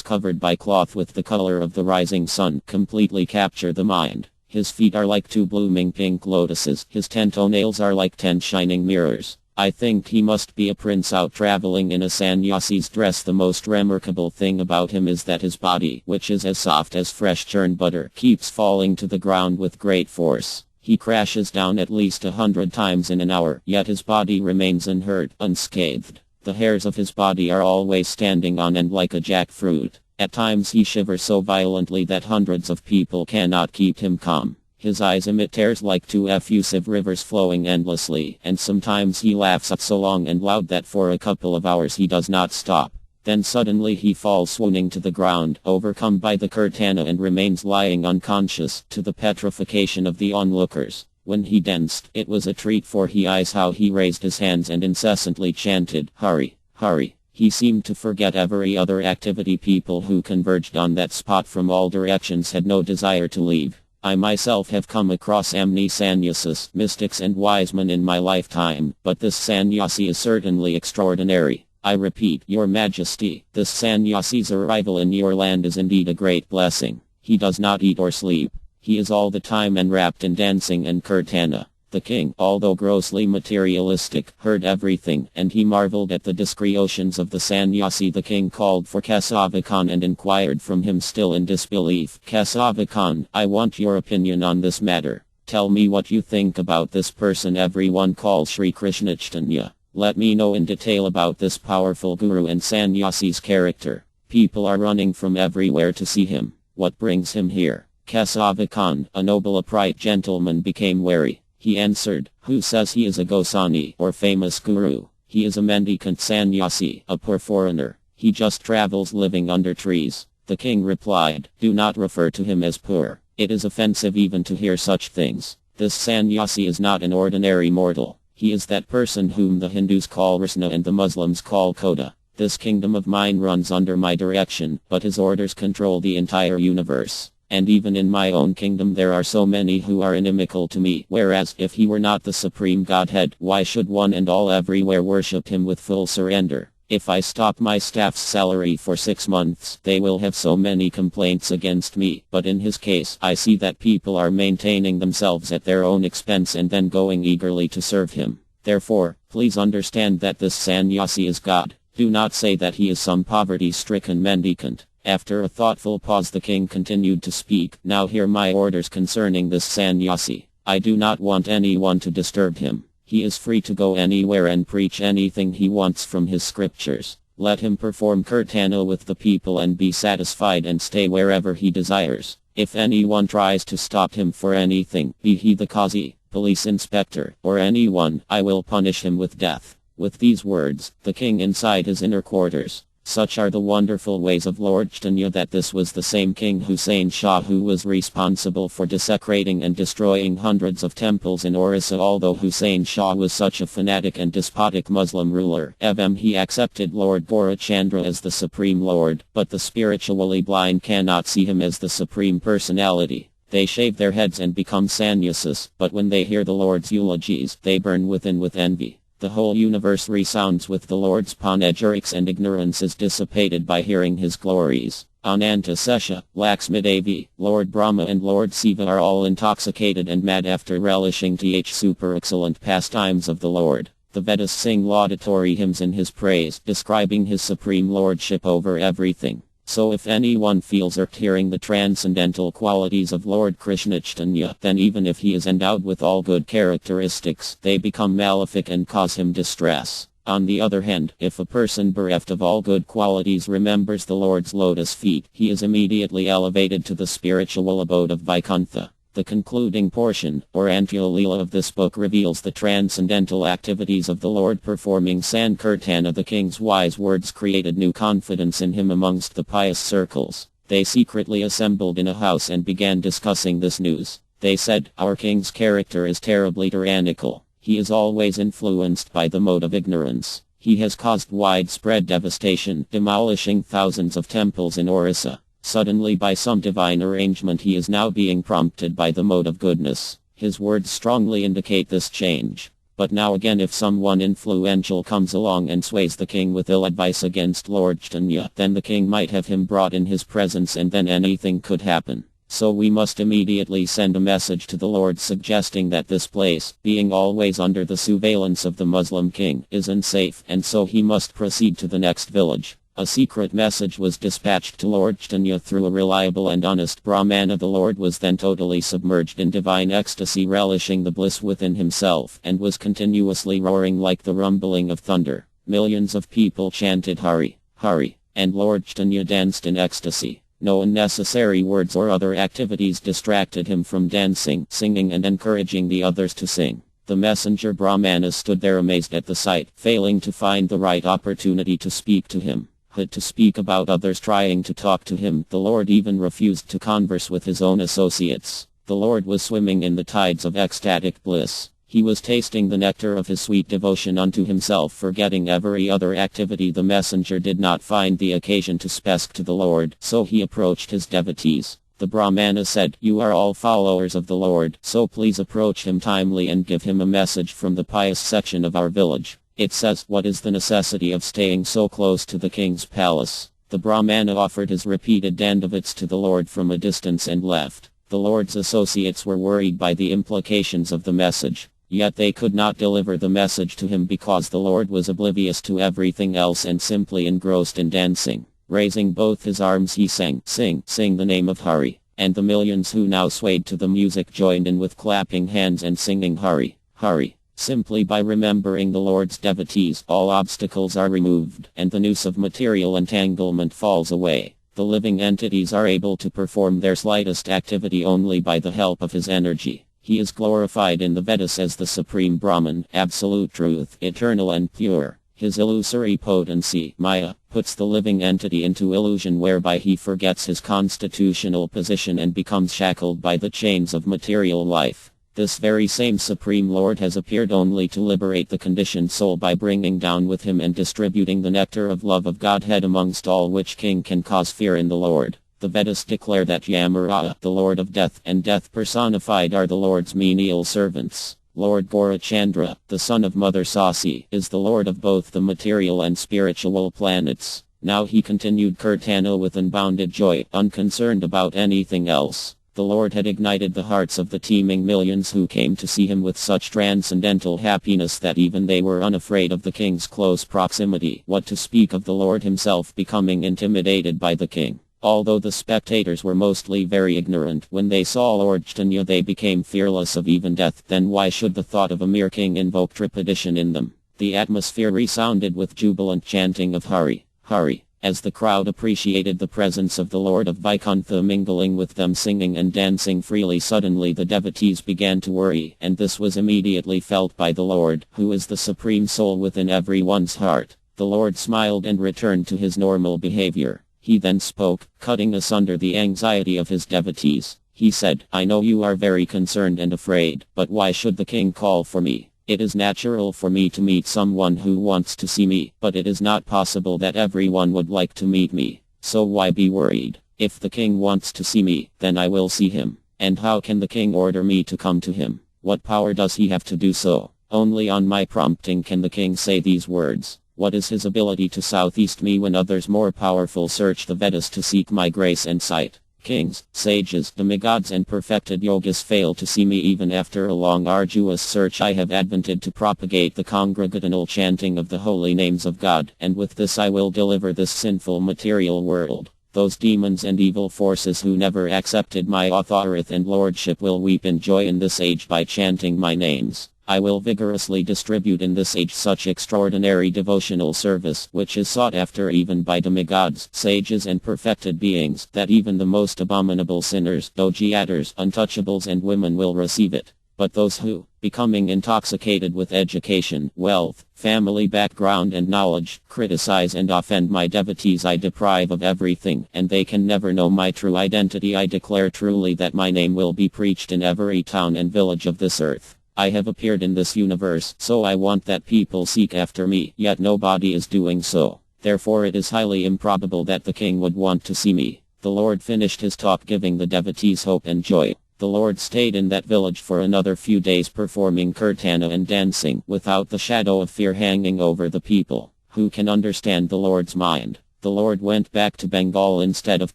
covered by cloth with the color of the rising sun, completely capture the mind. His feet are like 2 blooming pink lotuses, his 10 toenails are like 10 shining mirrors. I think he must be a prince out traveling in a sannyasi's dress. The most remarkable thing about him is that his body, which is as soft as fresh churned butter, keeps falling to the ground with great force. He crashes down at least 100 times in an hour, yet his body remains unhurt, unscathed. The hairs of his body are always standing on end like a jackfruit. At times he shivers so violently that hundreds of people cannot keep him calm. His eyes emit tears like 2 effusive rivers flowing endlessly, and sometimes he laughs so long and loud that for a couple of hours he does not stop. Then suddenly he falls swooning to the ground, overcome by the Caitanya, and remains lying unconscious, to the petrification of the onlookers. When he danced, it was a treat, for he eyes how he raised his hands and incessantly chanted, "Hurry, hurry." He seemed to forget every other activity. People who converged on that spot from all directions had no desire to leave. I myself have come across many sannyasis, mystics and wise men in my lifetime, but this sannyasi is certainly extraordinary. I repeat, your majesty, this sannyasi's arrival in your land is indeed a great blessing. He does not eat or sleep. He is all the time enwrapped in dancing and kirtana. The king, although grossly materialistic, heard everything, and he marveled at the discretions of the sannyasi. The king called for Caitanya and inquired from him, still in disbelief, "Caitanya, I want your opinion on this matter. Tell me what you think about this person everyone calls Sri Krishna Caitanya. Let me know in detail about this powerful guru and sannyasi's character. People are running from everywhere to see him. What brings him here?" Caitanya, a noble upright gentleman, became wary. He answered, "Who says he is a Goswami, or famous guru? He is a mendicant sannyasi, a poor foreigner. He just travels living under trees." The king replied, "Do not refer to him as poor. It is offensive even to hear such things. This sannyasi is not an ordinary mortal. He is that person whom the Hindus call Krishna and the Muslims call Kota. This kingdom of mine runs under my direction, but his orders control the entire universe. And even in my own kingdom there are so many who are inimical to me, whereas if he were not the supreme Godhead, why should one and all everywhere worship him with full surrender? If I stop my staff's salary for 6 months, they will have so many complaints against me, but in his case, I see that people are maintaining themselves at their own expense and then going eagerly to serve him. Therefore, please understand that this sannyasi is God. Do not say that he is some poverty-stricken mendicant." After a thoughtful pause the king continued to speak, "Now hear my orders concerning this sannyasi. I do not want anyone to disturb him. He is free to go anywhere and preach anything he wants from his scriptures. Let him perform kirtana with the people and be satisfied and stay wherever he desires. If anyone tries to stop him for anything, be he the Qazi, police inspector, or anyone, I will punish him with death." With these words, the king inside his inner quarters. Such are the wonderful ways of Lord Caitanya that this was the same King Hussein Shah who was responsible for desecrating and destroying hundreds of temples in Orissa. Although Hussein Shah was such a fanatic and despotic Muslim ruler, he accepted Lord Gaurachandra as the Supreme Lord, but the spiritually blind cannot see him as the Supreme Personality. They shave their heads and become sannyasis, but when they hear the Lord's eulogies, they burn within with envy. The whole universe resounds with the Lord's panegyrics, and ignorance is dissipated by hearing his glories. Ananta Sesha, Laxmidevi, Lord Brahma and Lord Siva are all intoxicated and mad after relishing the super excellent pastimes of the Lord. The Vedas sing laudatory hymns in his praise, describing his supreme lordship over everything. So if anyone feels irked hearing the transcendental qualities of Lord Krishna Caitanya, then even if he is endowed with all good characteristics, they become malefic and cause him distress. On the other hand, if a person bereft of all good qualities remembers the Lord's lotus feet, he is immediately elevated to the spiritual abode of Vaikuntha. The concluding portion, or Antya-lila of this book reveals the transcendental activities of the Lord performing Sankirtana. The king's wise words created new confidence in him amongst the pious circles. They secretly assembled in a house and began discussing this news. They said, "Our king's character is terribly tyrannical. He is always influenced by the mode of ignorance. He has caused widespread devastation, demolishing thousands of temples in Orissa. Suddenly, by some divine arrangement, he is now being prompted by the mode of goodness." His words strongly indicate this change. But now again, if someone influential comes along and sways the king with ill advice against Lord Caitanya, then the king might have him brought in his presence and then anything could happen. So we must immediately send a message to the Lord suggesting that this place, being always under the surveillance of the Muslim king, is unsafe, and so he must proceed to the next village. A secret message was dispatched to Lord Caitanya through a reliable and honest Brahmana. The Lord was then totally submerged in divine ecstasy, relishing the bliss within himself, and was continuously roaring like the rumbling of thunder. Millions of people chanted Hari, Hari, and Lord Caitanya danced in ecstasy. No unnecessary words or other activities distracted him from dancing, singing and encouraging the others to sing. The messenger Brahmana stood there amazed at the sight, failing to find the right opportunity to speak to him. To speak about others trying to talk to him, the Lord even refused to converse with his own associates. The Lord was swimming in the tides of ecstatic bliss. He was tasting the nectar of his sweet devotion unto himself, forgetting every other activity. The messenger did not find the occasion to speak to the Lord, so he approached his devotees. The Brahmana said, "You are all followers of the Lord, so please approach him timely and give him a message from the pious section of our village. It says, what is the necessity of staying so close to the king's palace?" The Brahmana offered his repeated dandavats to the Lord from a distance and left. The Lord's associates were worried by the implications of the message. Yet they could not deliver the message to him because the Lord was oblivious to everything else and simply engrossed in dancing. Raising both his arms he sang, "Sing, sing the name of Hari," and the millions who now swayed to the music joined in with clapping hands and singing Hari, Hari. Simply by remembering the Lord's devotees, all obstacles are removed, and the noose of material entanglement falls away. The living entities are able to perform their slightest activity only by the help of his energy. He is glorified in the Vedas as the Supreme Brahman, absolute truth, eternal and pure. His illusory potency, Maya, puts the living entity into illusion whereby he forgets his constitutional position and becomes shackled by the chains of material life. This very same Supreme Lord has appeared only to liberate the conditioned soul by bringing down with him and distributing the nectar of love of Godhead, amongst all which king can cause fear in the Lord. The Vedas declare that Yamaraja, the Lord of Death, and Death personified are the Lord's menial servants. Lord Gaurachandra, the son of Mother Sasi, is the Lord of both the material and spiritual planets. Now he continued Kirtana with unbounded joy, unconcerned about anything else. The Lord had ignited the hearts of the teeming millions who came to see him with such transcendental happiness that even they were unafraid of the king's close proximity, what to speak of the Lord himself becoming intimidated by the king. Although the spectators were mostly very ignorant, when they saw Lord Caitanya they became fearless of even death. Then why should the thought of a mere king invoke trepidation in them? The atmosphere resounded with jubilant chanting of Hari, Hari. As the crowd appreciated the presence of the Lord of Vaikuntha mingling with them singing and dancing freely, suddenly the devotees began to worry, and this was immediately felt by the Lord, who is the supreme soul within everyone's heart. The Lord smiled and returned to his normal behavior. He then spoke, cutting asunder the anxiety of his devotees. He said, "I know you are very concerned and afraid, but why should the king call for me? It is natural for me to meet someone who wants to see me, but it is not possible that everyone would like to meet me. So why be worried? If the king wants to see me, then I will see him. And how can the king order me to come to him? What power does he have to do so? Only on my prompting can the king say these words. What is his ability to southeast me when others more powerful search the Vedas to seek my grace and sight? Kings, sages, demigods and perfected yogas fail to see me even after a long arduous search. I have advented to propagate the congregational chanting of the holy names of God, and with this I will deliver this sinful material world. Those demons and evil forces who never accepted my authority and lordship will weep in joy in this age by chanting my names. I will vigorously distribute in this age such extraordinary devotional service, which is sought after even by demigods, sages and perfected beings, that even the most abominable sinners, dojiators, untouchables and women will receive it. But those who, becoming intoxicated with education, wealth, family background and knowledge, criticize and offend my devotees, I deprive of everything, and they can never know my true identity. I declare truly that my name will be preached in every town and village of this earth. I have appeared in this universe, so I want that people seek after me, yet nobody is doing so. Therefore it is highly improbable that the king would want to see me. The Lord finished his talk, giving the devotees hope and joy. The Lord stayed in that village for another few days, performing kirtana and dancing, without the shadow of fear hanging over the people. Who can understand the Lord's mind? The Lord went back to Bengal instead of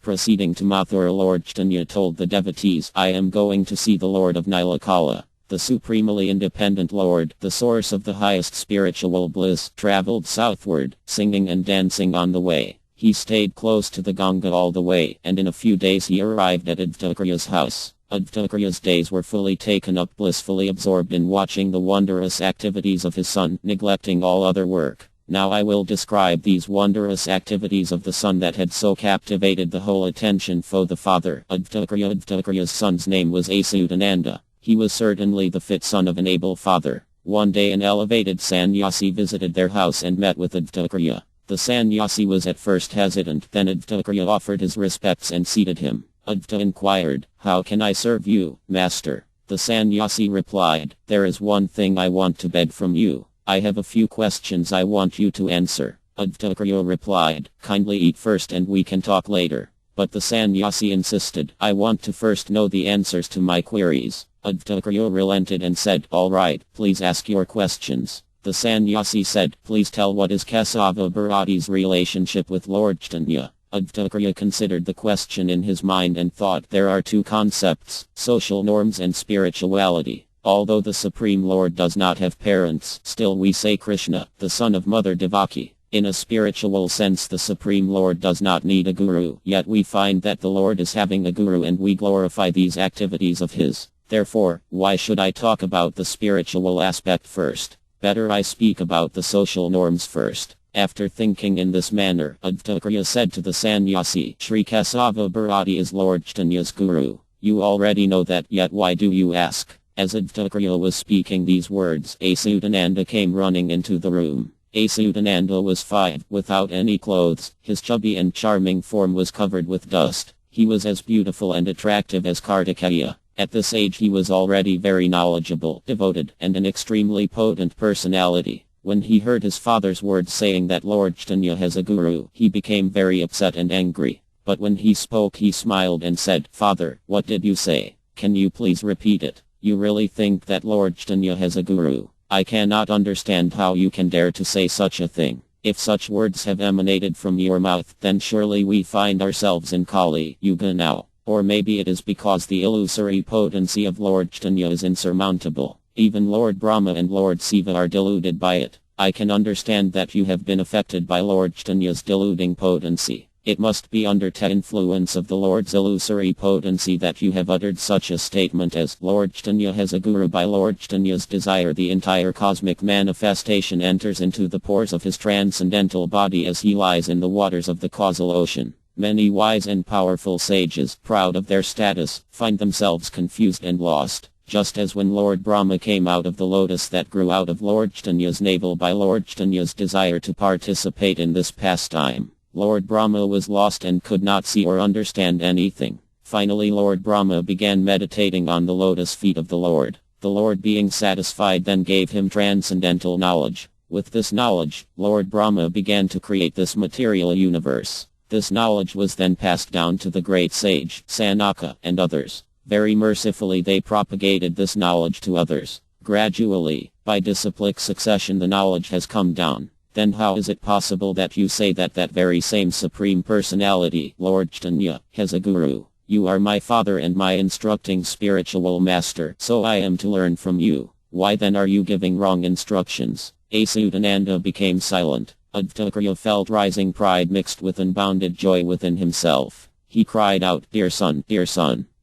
proceeding to Mathura. Lord Caitanya told the devotees, I am going to see the Lord of Nilakala. The supremely independent Lord, the source of the highest spiritual bliss, traveled southward, singing and dancing on the way. He stayed close to the Ganga all the way, and in a few days he arrived at Advaitakarya's house. Advaitakarya's days were fully taken up, blissfully absorbed in watching the wondrous activities of his son, neglecting all other work. Now I will describe these wondrous activities of the son that had so captivated the whole attention for the father. Advaitakarya's son's name was Achyutananda. He was certainly the fit son of an able father. One day an elevated sannyasi visited their house and met with Advaitakarya. The sannyasi was at first hesitant, then Advaitakarya offered his respects and seated him. Advaita inquired, How can I serve you, master? The sannyasi replied, There is one thing I want to beg from you. I have a few questions I want you to answer. Advaita replied, Kindly eat first and we can talk later. But the sannyasi insisted, I want to first know the answers to my queries. Advaita relented and said, All right, please ask your questions. The sannyasi said, Please tell what is Kesava Bharati's relationship with Lord Caitanya. Advaita considered the question in his mind and thought, there are two concepts, social norms and spirituality. Although the Supreme Lord does not have parents, still we say Krishna, the son of Mother Devaki. In a spiritual sense the Supreme Lord does not need a guru, yet we find that the Lord is having a guru and we glorify these activities of his. Therefore, why should I talk about the spiritual aspect first? Better I speak about the social norms first. After thinking in this manner, Advaita said to the sannyasi, Sri Kesava Bharati is Lord Chaitanya's guru. You already know that, yet why do you ask? As Advaita was speaking these words, Achyutananda came running into the room. Achyutananda was 5, without any clothes. His chubby and charming form was covered with dust. He was as beautiful and attractive as Kartikeya. At this age he was already very knowledgeable, devoted, and an extremely potent personality. When he heard his father's words saying that Lord Caitanya has a guru, he became very upset and angry. But when he spoke he smiled and said, Father, what did you say? Can you please repeat it? You really think that Lord Caitanya has a guru? I cannot understand how you can dare to say such a thing. If such words have emanated from your mouth, then surely we find ourselves in Kali Yuga now. Or maybe it is because the illusory potency of Lord Caitanya is insurmountable. Even Lord Brahma and Lord Shiva are deluded by it. I can understand that you have been affected by Lord Chaitanya's deluding potency. It must be under the influence of the Lord's illusory potency that you have uttered such a statement as, Lord Caitanya has a guru. By Lord Chaitanya's desire the entire cosmic manifestation enters into the pores of his transcendental body as he lies in the waters of the causal ocean. Many wise and powerful sages, proud of their status, find themselves confused and lost. Just as when Lord Brahma came out of the lotus that grew out of Lord Chaitanya's navel by Lord Chaitanya's desire to participate in this pastime, Lord Brahma was lost and could not see or understand anything. Finally Lord Brahma began meditating on the lotus feet of the Lord. The Lord being satisfied then gave him transcendental knowledge. With this knowledge, Lord Brahma began to create this material universe. This knowledge was then passed down to the great sage, Sanaka, and others. Very mercifully they propagated this knowledge to others. Gradually, by disciplic succession the knowledge has come down. Then how is it possible that you say that that very same Supreme Personality, Lord Caitanya, has a guru? You are my father and my instructing spiritual master, so I am to learn from you. Why then are you giving wrong instructions? Achyutananda became silent. Advaita felt rising pride mixed with unbounded joy within himself. He cried out, dear son,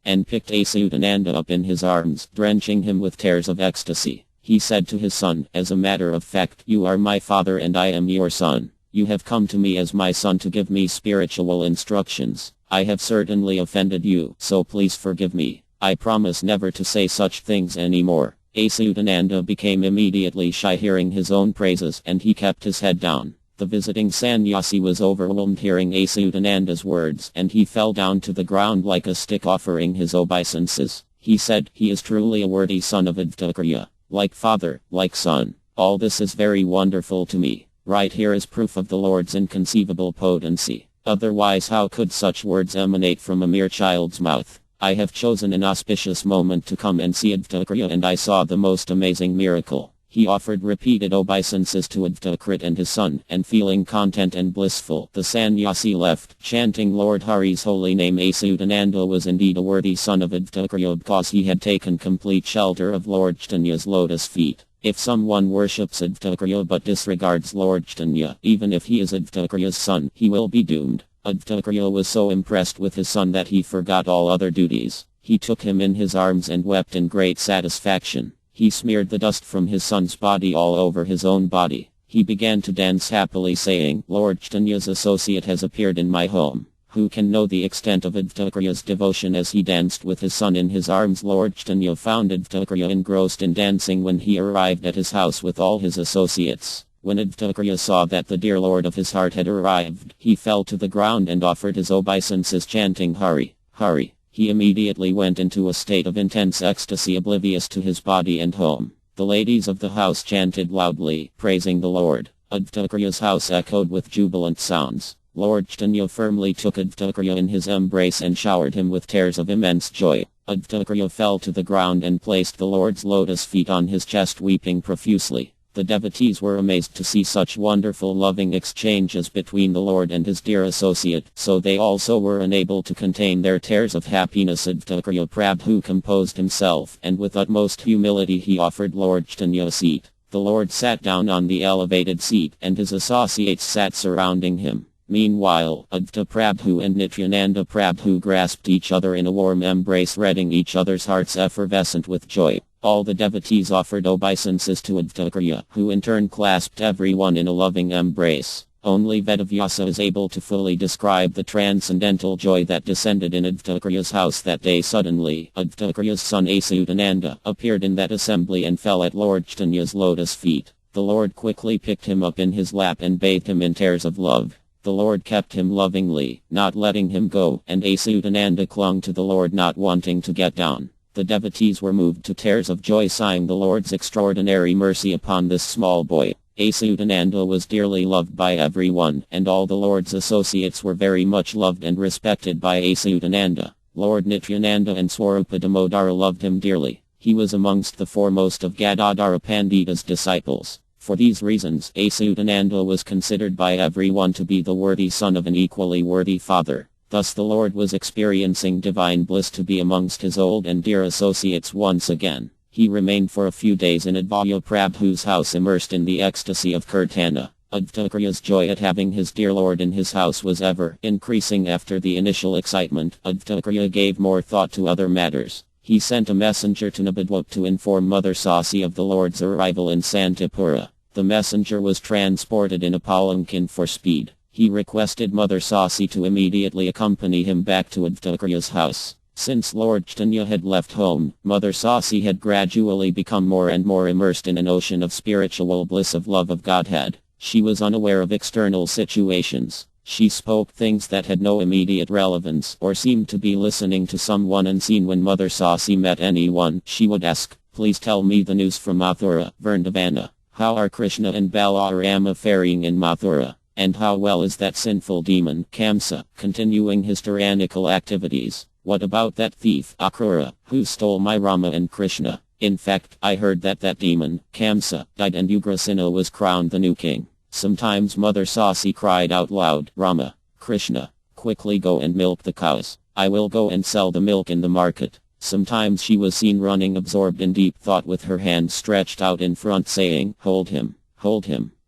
and picked Achyutananda up in his arms, drenching him with tears of ecstasy. He said to his son, "As a matter of fact, you are my father and I am your son. You have come to me as my son to give me spiritual instructions. I have certainly offended you, so please forgive me. I promise never to say such things anymore." Achyutananda became immediately shy hearing his own praises, and he kept his head down. The visiting sannyasi was overwhelmed hearing Achyutananda's words, and he fell down to the ground like a stick offering his obeisances. He said, "He is truly a worthy son of Advtakriya. Like father, like son. All this is very wonderful to me. Right here is proof of the Lord's inconceivable potency. Otherwise how could such words emanate from a mere child's mouth? I have chosen an auspicious moment to come and see Advtakriya, and I saw the most amazing miracle." He offered repeated obeisances to Advtakrit and his son, and feeling content and blissful, the sannyasi left, chanting Lord Hari's holy name. Achyutananda was indeed a worthy son of Advtakriya because he had taken complete shelter of Lord Chaitanya's lotus feet. If someone worships Advtakriya but disregards Lord Chaitanya, even if he is Advtakriya's son, he will be doomed. Advtakriya was so impressed with his son that he forgot all other duties. He took him in his arms and wept in great satisfaction. He smeared the dust from his son's body all over his own body. He began to dance happily, saying, "Lord Chaitanya's associate has appeared in my home. Who can know the extent of Advtakriya's devotion?" As he danced with his son in his arms, Lord Chaitanya found Advtakriya engrossed in dancing when he arrived at his house with all his associates. When Advtakriya saw that the dear lord of his heart had arrived, he fell to the ground and offered his obeisances, chanting Hari, Hari. He immediately went into a state of intense ecstasy, oblivious to his body and home. The ladies of the house chanted loudly, praising the Lord. Advtakriya's house echoed with jubilant sounds. Lord Chaitanya firmly took Advtakriya in his embrace and showered him with tears of immense joy. Advtakriya fell to the ground and placed the Lord's lotus feet on his chest, weeping profusely. The devotees were amazed to see such wonderful loving exchanges between the Lord and his dear associate, so they also were unable to contain their tears of happiness. Advtakriya Prabhu composed himself, and with utmost humility he offered Lord Chaitanya a seat. The Lord sat down on the elevated seat, and his associates sat surrounding him. Meanwhile, Advaita Prabhu and Nityananda Prabhu grasped each other in a warm embrace, reading each other's hearts effervescent with joy. All the devotees offered obeisances to Advtakriya, who in turn clasped everyone in a loving embrace. Only Vedavyasa is able to fully describe the transcendental joy that descended in Advtakriya's house that day. Suddenly, Advtakriya's son Achyutananda appeared in that assembly and fell at Lord Chaitanya's lotus feet. The Lord quickly picked him up in his lap and bathed him in tears of love. The Lord kept him lovingly, not letting him go, and Achyutananda clung to the Lord, not wanting to get down. The devotees were moved to tears of joy, sighing the Lord's extraordinary mercy upon this small boy. Achyutananda was dearly loved by everyone, and all the Lord's associates were very much loved and respected by Achyutananda. Lord Nityananda and Swarupa Damodara loved him dearly. He was amongst the foremost of Gadadhara Pandita's disciples. For these reasons, Achyutananda was considered by everyone to be the worthy son of an equally worthy father. Thus the Lord was experiencing divine bliss to be amongst his old and dear associates once again. He remained for a few days in Advaita Prabhu's house, immersed in the ecstasy of Kirtana. Advtakriya's joy at having his dear Lord in his house was ever increasing. After the initial excitement, Advtakriya gave more thought to other matters. He sent a messenger to Nabadwap to inform Mother Sasi of the Lord's arrival in Santipura. The messenger was transported in a palanquin for speed. He requested Mother Sasi to immediately accompany him back to Advtakriya's house. Since Lord Chaitanya had left home, Mother Sasi had gradually become more and more immersed in an ocean of spiritual bliss, of love of Godhead. She was unaware of external situations. She spoke things that had no immediate relevance, or seemed to be listening to someone unseen. When Mother Sasi met anyone, she would ask, "Please tell me the news from Mathura, Vrindavana. How are Krishna and Balarama faring in Mathura? And how well is that sinful demon, Kamsa, continuing his tyrannical activities? What about that thief, Akrura, who stole my Rama and Krishna? In fact, I heard that demon, Kamsa, died and Ugrasena was crowned the new king." Sometimes Mother Sasi cried out loud, "Rama, Krishna, quickly go and milk the cows. I will go and sell the milk in the market." Sometimes she was seen running, absorbed in deep thought, with her hand stretched out in front, saying, hold him,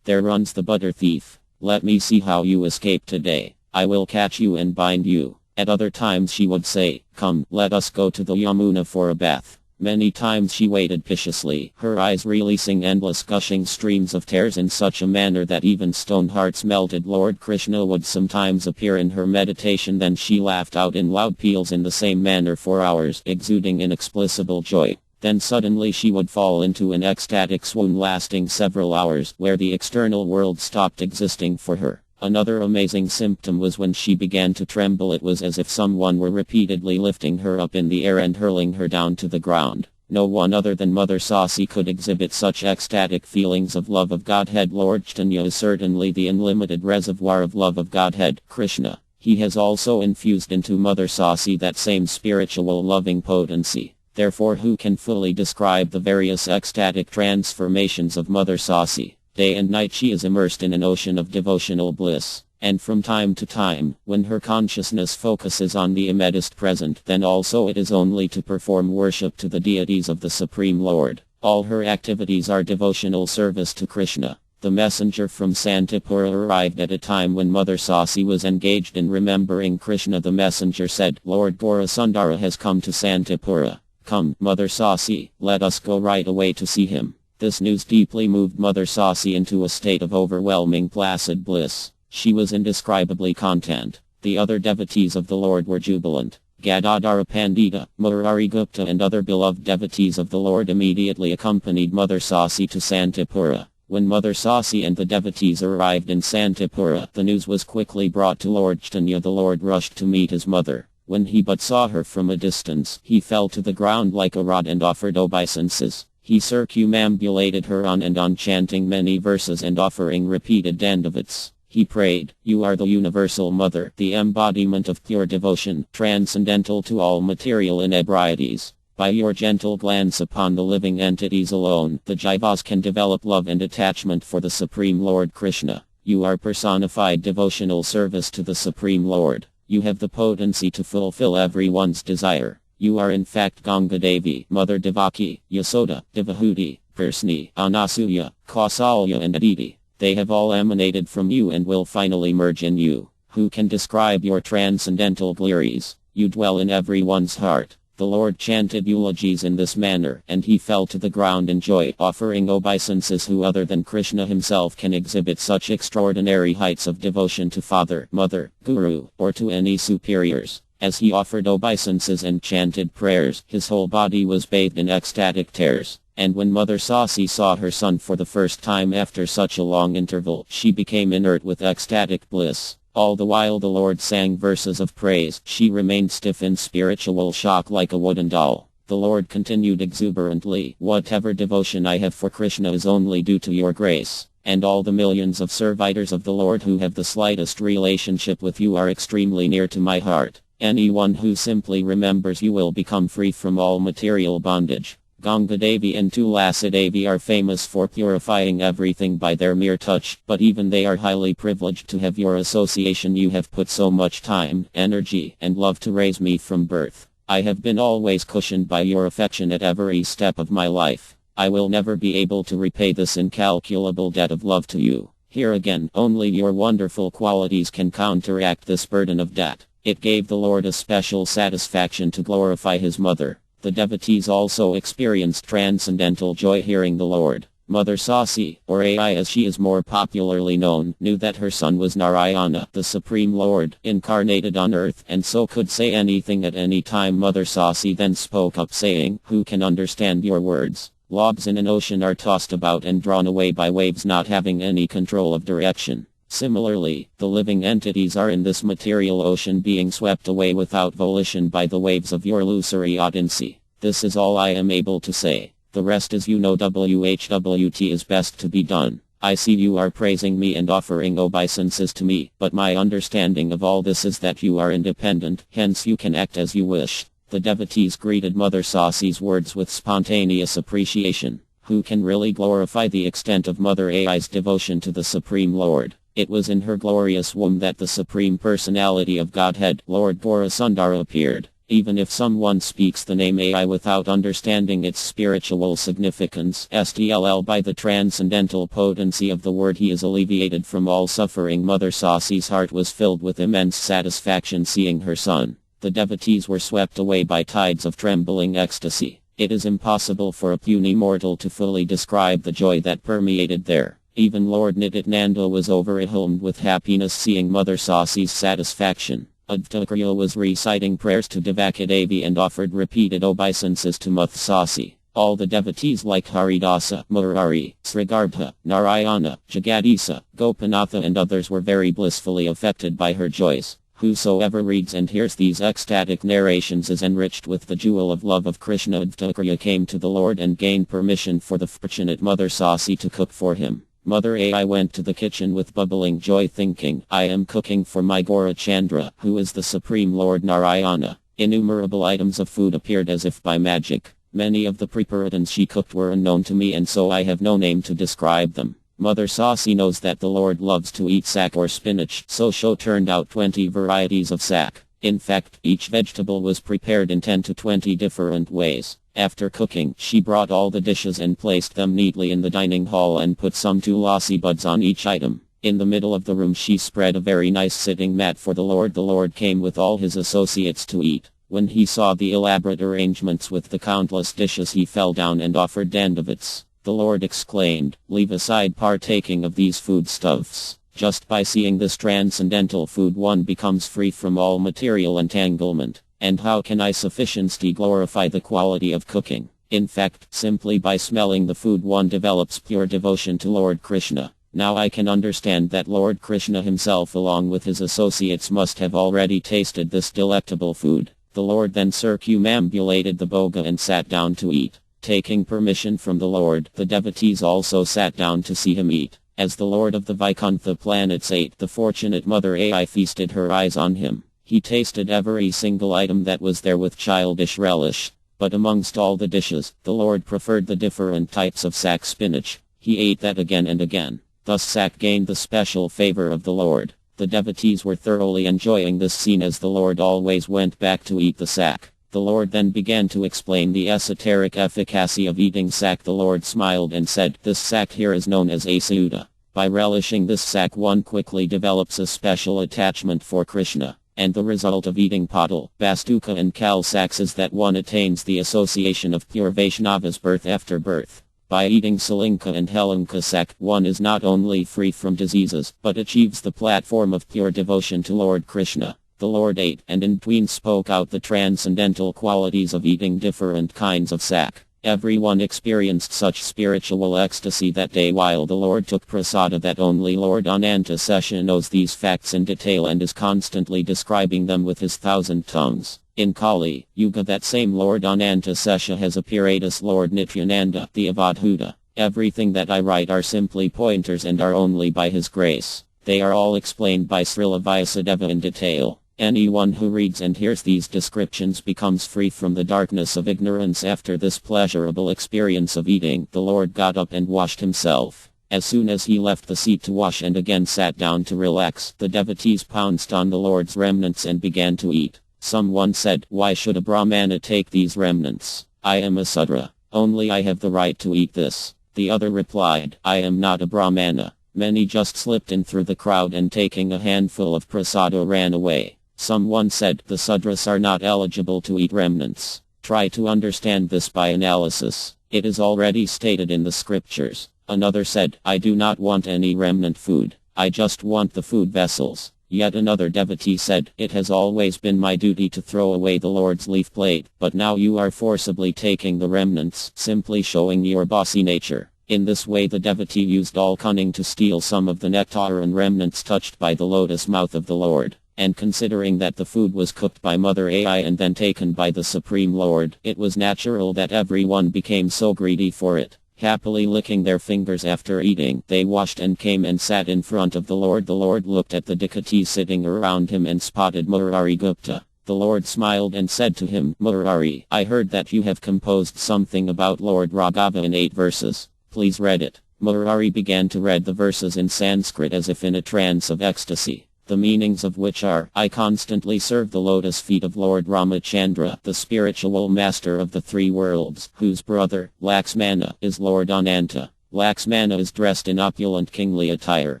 there runs the butter thief. Let me see how you escape today. I will catch you and bind you." At other times she would say, "Come, let us go to the Yamuna for a bath." Many times she waited piteously, her eyes releasing endless gushing streams of tears in such a manner that even stone hearts melted. Lord Krishna would sometimes appear in her meditation, then she laughed out in loud peals in the same manner for hours, exuding inexplicable joy. Then suddenly she would fall into an ecstatic swoon lasting several hours, where the external world stopped existing for her. Another amazing symptom was when she began to tremble. It was as if someone were repeatedly lifting her up in the air and hurling her down to the ground. No one other than Mother Sasi could exhibit such ecstatic feelings of love of Godhead. Lord Chaitanya is certainly the unlimited reservoir of love of Godhead, Krishna. He has also infused into Mother Sasi that same spiritual loving potency. Therefore, who can fully describe the various ecstatic transformations of Mother Sasi? Day and night she is immersed in an ocean of devotional bliss. And from time to time, when her consciousness focuses on the immediate present, then also it is only to perform worship to the deities of the Supreme Lord. All her activities are devotional service to Krishna. The messenger from Santipura arrived at a time when Mother Sasi was engaged in remembering Krishna. The messenger said, "Lord Gaurasundara has come to Santipura. Come, Mother Sasi, let us go right away to see him." This news deeply moved Mother Sasi into a state of overwhelming placid bliss. She was indescribably content. The other devotees of the Lord were jubilant. Gadadhara Pandita, Murari Gupta and other beloved devotees of the Lord immediately accompanied Mother Sasi to Santipura. When Mother Sasi and the devotees arrived in Santipura, the news was quickly brought to Lord Chaitanya. The Lord rushed to meet his mother. When he but saw her from a distance, he fell to the ground like a rod and offered obeisances. He circumambulated her on and on, chanting many verses and offering repeated dandavats. He prayed, "You are the universal mother, the embodiment of pure devotion, transcendental to all material inebrieties. By your gentle glance upon the living entities alone, the jivas can develop love and attachment for the Supreme Lord Krishna. You are personified devotional service to the Supreme Lord. You have the potency to fulfill everyone's desire. You are in fact Ganga Devi, Mother Devaki, Yasoda, Devahuti, Persni, Anasuya, Kausalya and Aditi. They have all emanated from you and will finally merge in you. Who can describe your transcendental glories? You dwell in everyone's heart." The Lord chanted eulogies in this manner, and he fell to the ground in joy, offering obeisances. Who other than Krishna himself can exhibit such extraordinary heights of devotion to father, mother, guru, or to any superiors? As he offered obeisances and chanted prayers, his whole body was bathed in ecstatic tears. And when Mother Sasi saw her son for the first time after such a long interval, she became inert with ecstatic bliss. All the while the Lord sang verses of praise, she remained stiff in spiritual shock like a wooden doll. The Lord continued exuberantly, "Whatever devotion I have for Krishna is only due to your grace. And all the millions of servitors of the Lord who have the slightest relationship with you are extremely near to my heart. Anyone who simply remembers you will become free from all material bondage." Ganga Devi and Tulasi Devi are famous for purifying everything by their mere touch, but even they are highly privileged to have your association. You have put so much time, energy, and love to raise me from birth. I have been always cushioned by your affection at every step of my life. I will never be able to repay this incalculable debt of love to you. Here again, only your wonderful qualities can counteract this burden of debt. It gave the Lord a special satisfaction to glorify his mother. The devotees also experienced transcendental joy hearing the Lord. Mother Sasi, or Ai as she is more popularly known, knew that her son was Narayana, the Supreme Lord, incarnated on earth, and so could say anything at any time. Mother Sasi then spoke up saying, "Who can understand your words? Logs in an ocean are tossed about and drawn away by waves not having any control of direction. Similarly, the living entities are in this material ocean being swept away without volition by the waves of your illusory agency. This is all I am able to say. The rest is you know WHWT is best to be done. I see you are praising me and offering obeisances to me, but my understanding of all this is that you are independent, hence you can act as you wish." The devotees greeted Mother Sasi's words with spontaneous appreciation. Who can really glorify the extent of Mother Ai's devotion to the Supreme Lord? It was in her glorious womb that the Supreme Personality of Godhead, Lord Gaurasundara, appeared. Even if someone speaks the name Ai without understanding its spiritual significance, STLL by the transcendental potency of the word he is alleviated from all suffering. Mother Sasi's heart was filled with immense satisfaction seeing her son. The devotees were swept away by tides of trembling ecstasy. It is impossible for a puny mortal to fully describe the joy that permeated there. Even Lord Nityananda was overwhelmed with happiness seeing Mother Sasi's satisfaction. Advaita was reciting prayers to Devaki and offered repeated obeisances to Mother Sasi. All the devotees like Haridasa, Murari, Srigarbha, Narayana, Jagadisa, Gopinatha and others were very blissfully affected by her joys. Whosoever reads and hears these ecstatic narrations is enriched with the jewel of love of Krishna. Advaita came to the Lord and gained permission for the fortunate Mother Sasi to cook for him. Mother Ai went to the kitchen with bubbling joy thinking, I am cooking for my Gaura Chandra, who is the Supreme Lord Narayana. Innumerable items of food appeared as if by magic. Many of the preparations she cooked were unknown to me and so I have no name to describe them. Mother Sasi knows that the Lord loves to eat sack or spinach, so she turned out 20 varieties of sack. In fact, each vegetable was prepared in 10 to 20 different ways. After cooking, she brought all the dishes and placed them neatly in the dining hall and put some tulasi buds on each item. In the middle of the room she spread a very nice sitting mat for the Lord. The Lord came with all his associates to eat. When he saw the elaborate arrangements with the countless dishes he fell down and offered dandavats. The Lord exclaimed, leave aside partaking of these foodstuffs. Just by seeing this transcendental food one becomes free from all material entanglement. And how can I sufficiently glorify the quality of cooking? In fact, simply by smelling the food one develops pure devotion to Lord Krishna. Now I can understand that Lord Krishna himself along with his associates must have already tasted this delectable food. The Lord then circumambulated the bhoga and sat down to eat. Taking permission from the Lord, the devotees also sat down to see him eat. As the Lord of the Vaikuntha planets ate, the fortunate Mother Ai feasted her eyes on him. He tasted every single item that was there with childish relish. But amongst all the dishes, the Lord preferred the different types of sack spinach. He ate that again and again. Thus sack gained the special favor of the Lord. The devotees were thoroughly enjoying this scene as the Lord always went back to eat the sack. The Lord then began to explain the esoteric efficacy of eating sack. The Lord smiled and said, this sack here is known as Asauda. By relishing this sack one quickly develops a special attachment for Krishna. And the result of eating Patal, Bastuka and Kal sacks is that one attains the association of pure Vaishnavas birth after birth. By eating Salinka and Helanka sack, one is not only free from diseases, but achieves the platform of pure devotion to Lord Krishna. The Lord ate and in between spoke out the transcendental qualities of eating different kinds of sack. Everyone experienced such spiritual ecstasy that day while the Lord took prasada that only Lord Ananta Sesha knows these facts in detail and is constantly describing them with his 1,000 tongues. In Kali Yuga that same Lord Ananta Sesha has appeared as Lord Nityananda, the Avadhuta. Everything that I write are simply pointers and are only by his grace. They are all explained by Srila Vyasadeva in detail. Anyone who reads and hears these descriptions becomes free from the darkness of ignorance. After this pleasurable experience of eating, the Lord got up and washed himself. As soon as he left the seat to wash and again sat down to relax, the devotees pounced on the Lord's remnants and began to eat. Someone said, why should a Brahmana take these remnants? I am a Sudra. Only I have the right to eat this. The other replied, I am not a Brahmana. Many just slipped in through the crowd and taking a handful of prasada ran away. Someone said, the Sudras are not eligible to eat remnants. Try to understand this by analysis. It is already stated in the scriptures. Another said, I do not want any remnant food. I just want the food vessels. Yet another devotee said, it has always been my duty to throw away the Lord's leaf plate, but now you are forcibly taking the remnants, simply showing your bossy nature. In this way the devotee used all cunning to steal some of the nectar and remnants touched by the lotus mouth of the Lord. And considering that the food was cooked by Mother Ai and then taken by the Supreme Lord, it was natural that everyone became so greedy for it. Happily licking their fingers after eating, they washed and came and sat in front of the Lord. The Lord looked at the devotees sitting around him and spotted Murari Gupta. The Lord smiled and said to him, Murari, I heard that you have composed something about Lord Raghava in 8 verses. Please read it. Murari began to read the verses in Sanskrit as if in a trance of ecstasy. The meanings of which are, I constantly serve the lotus feet of Lord Ramachandra, the spiritual master of the 3 worlds, whose brother, Laxmana, is Lord Ananta. Laxmana is dressed in opulent kingly attire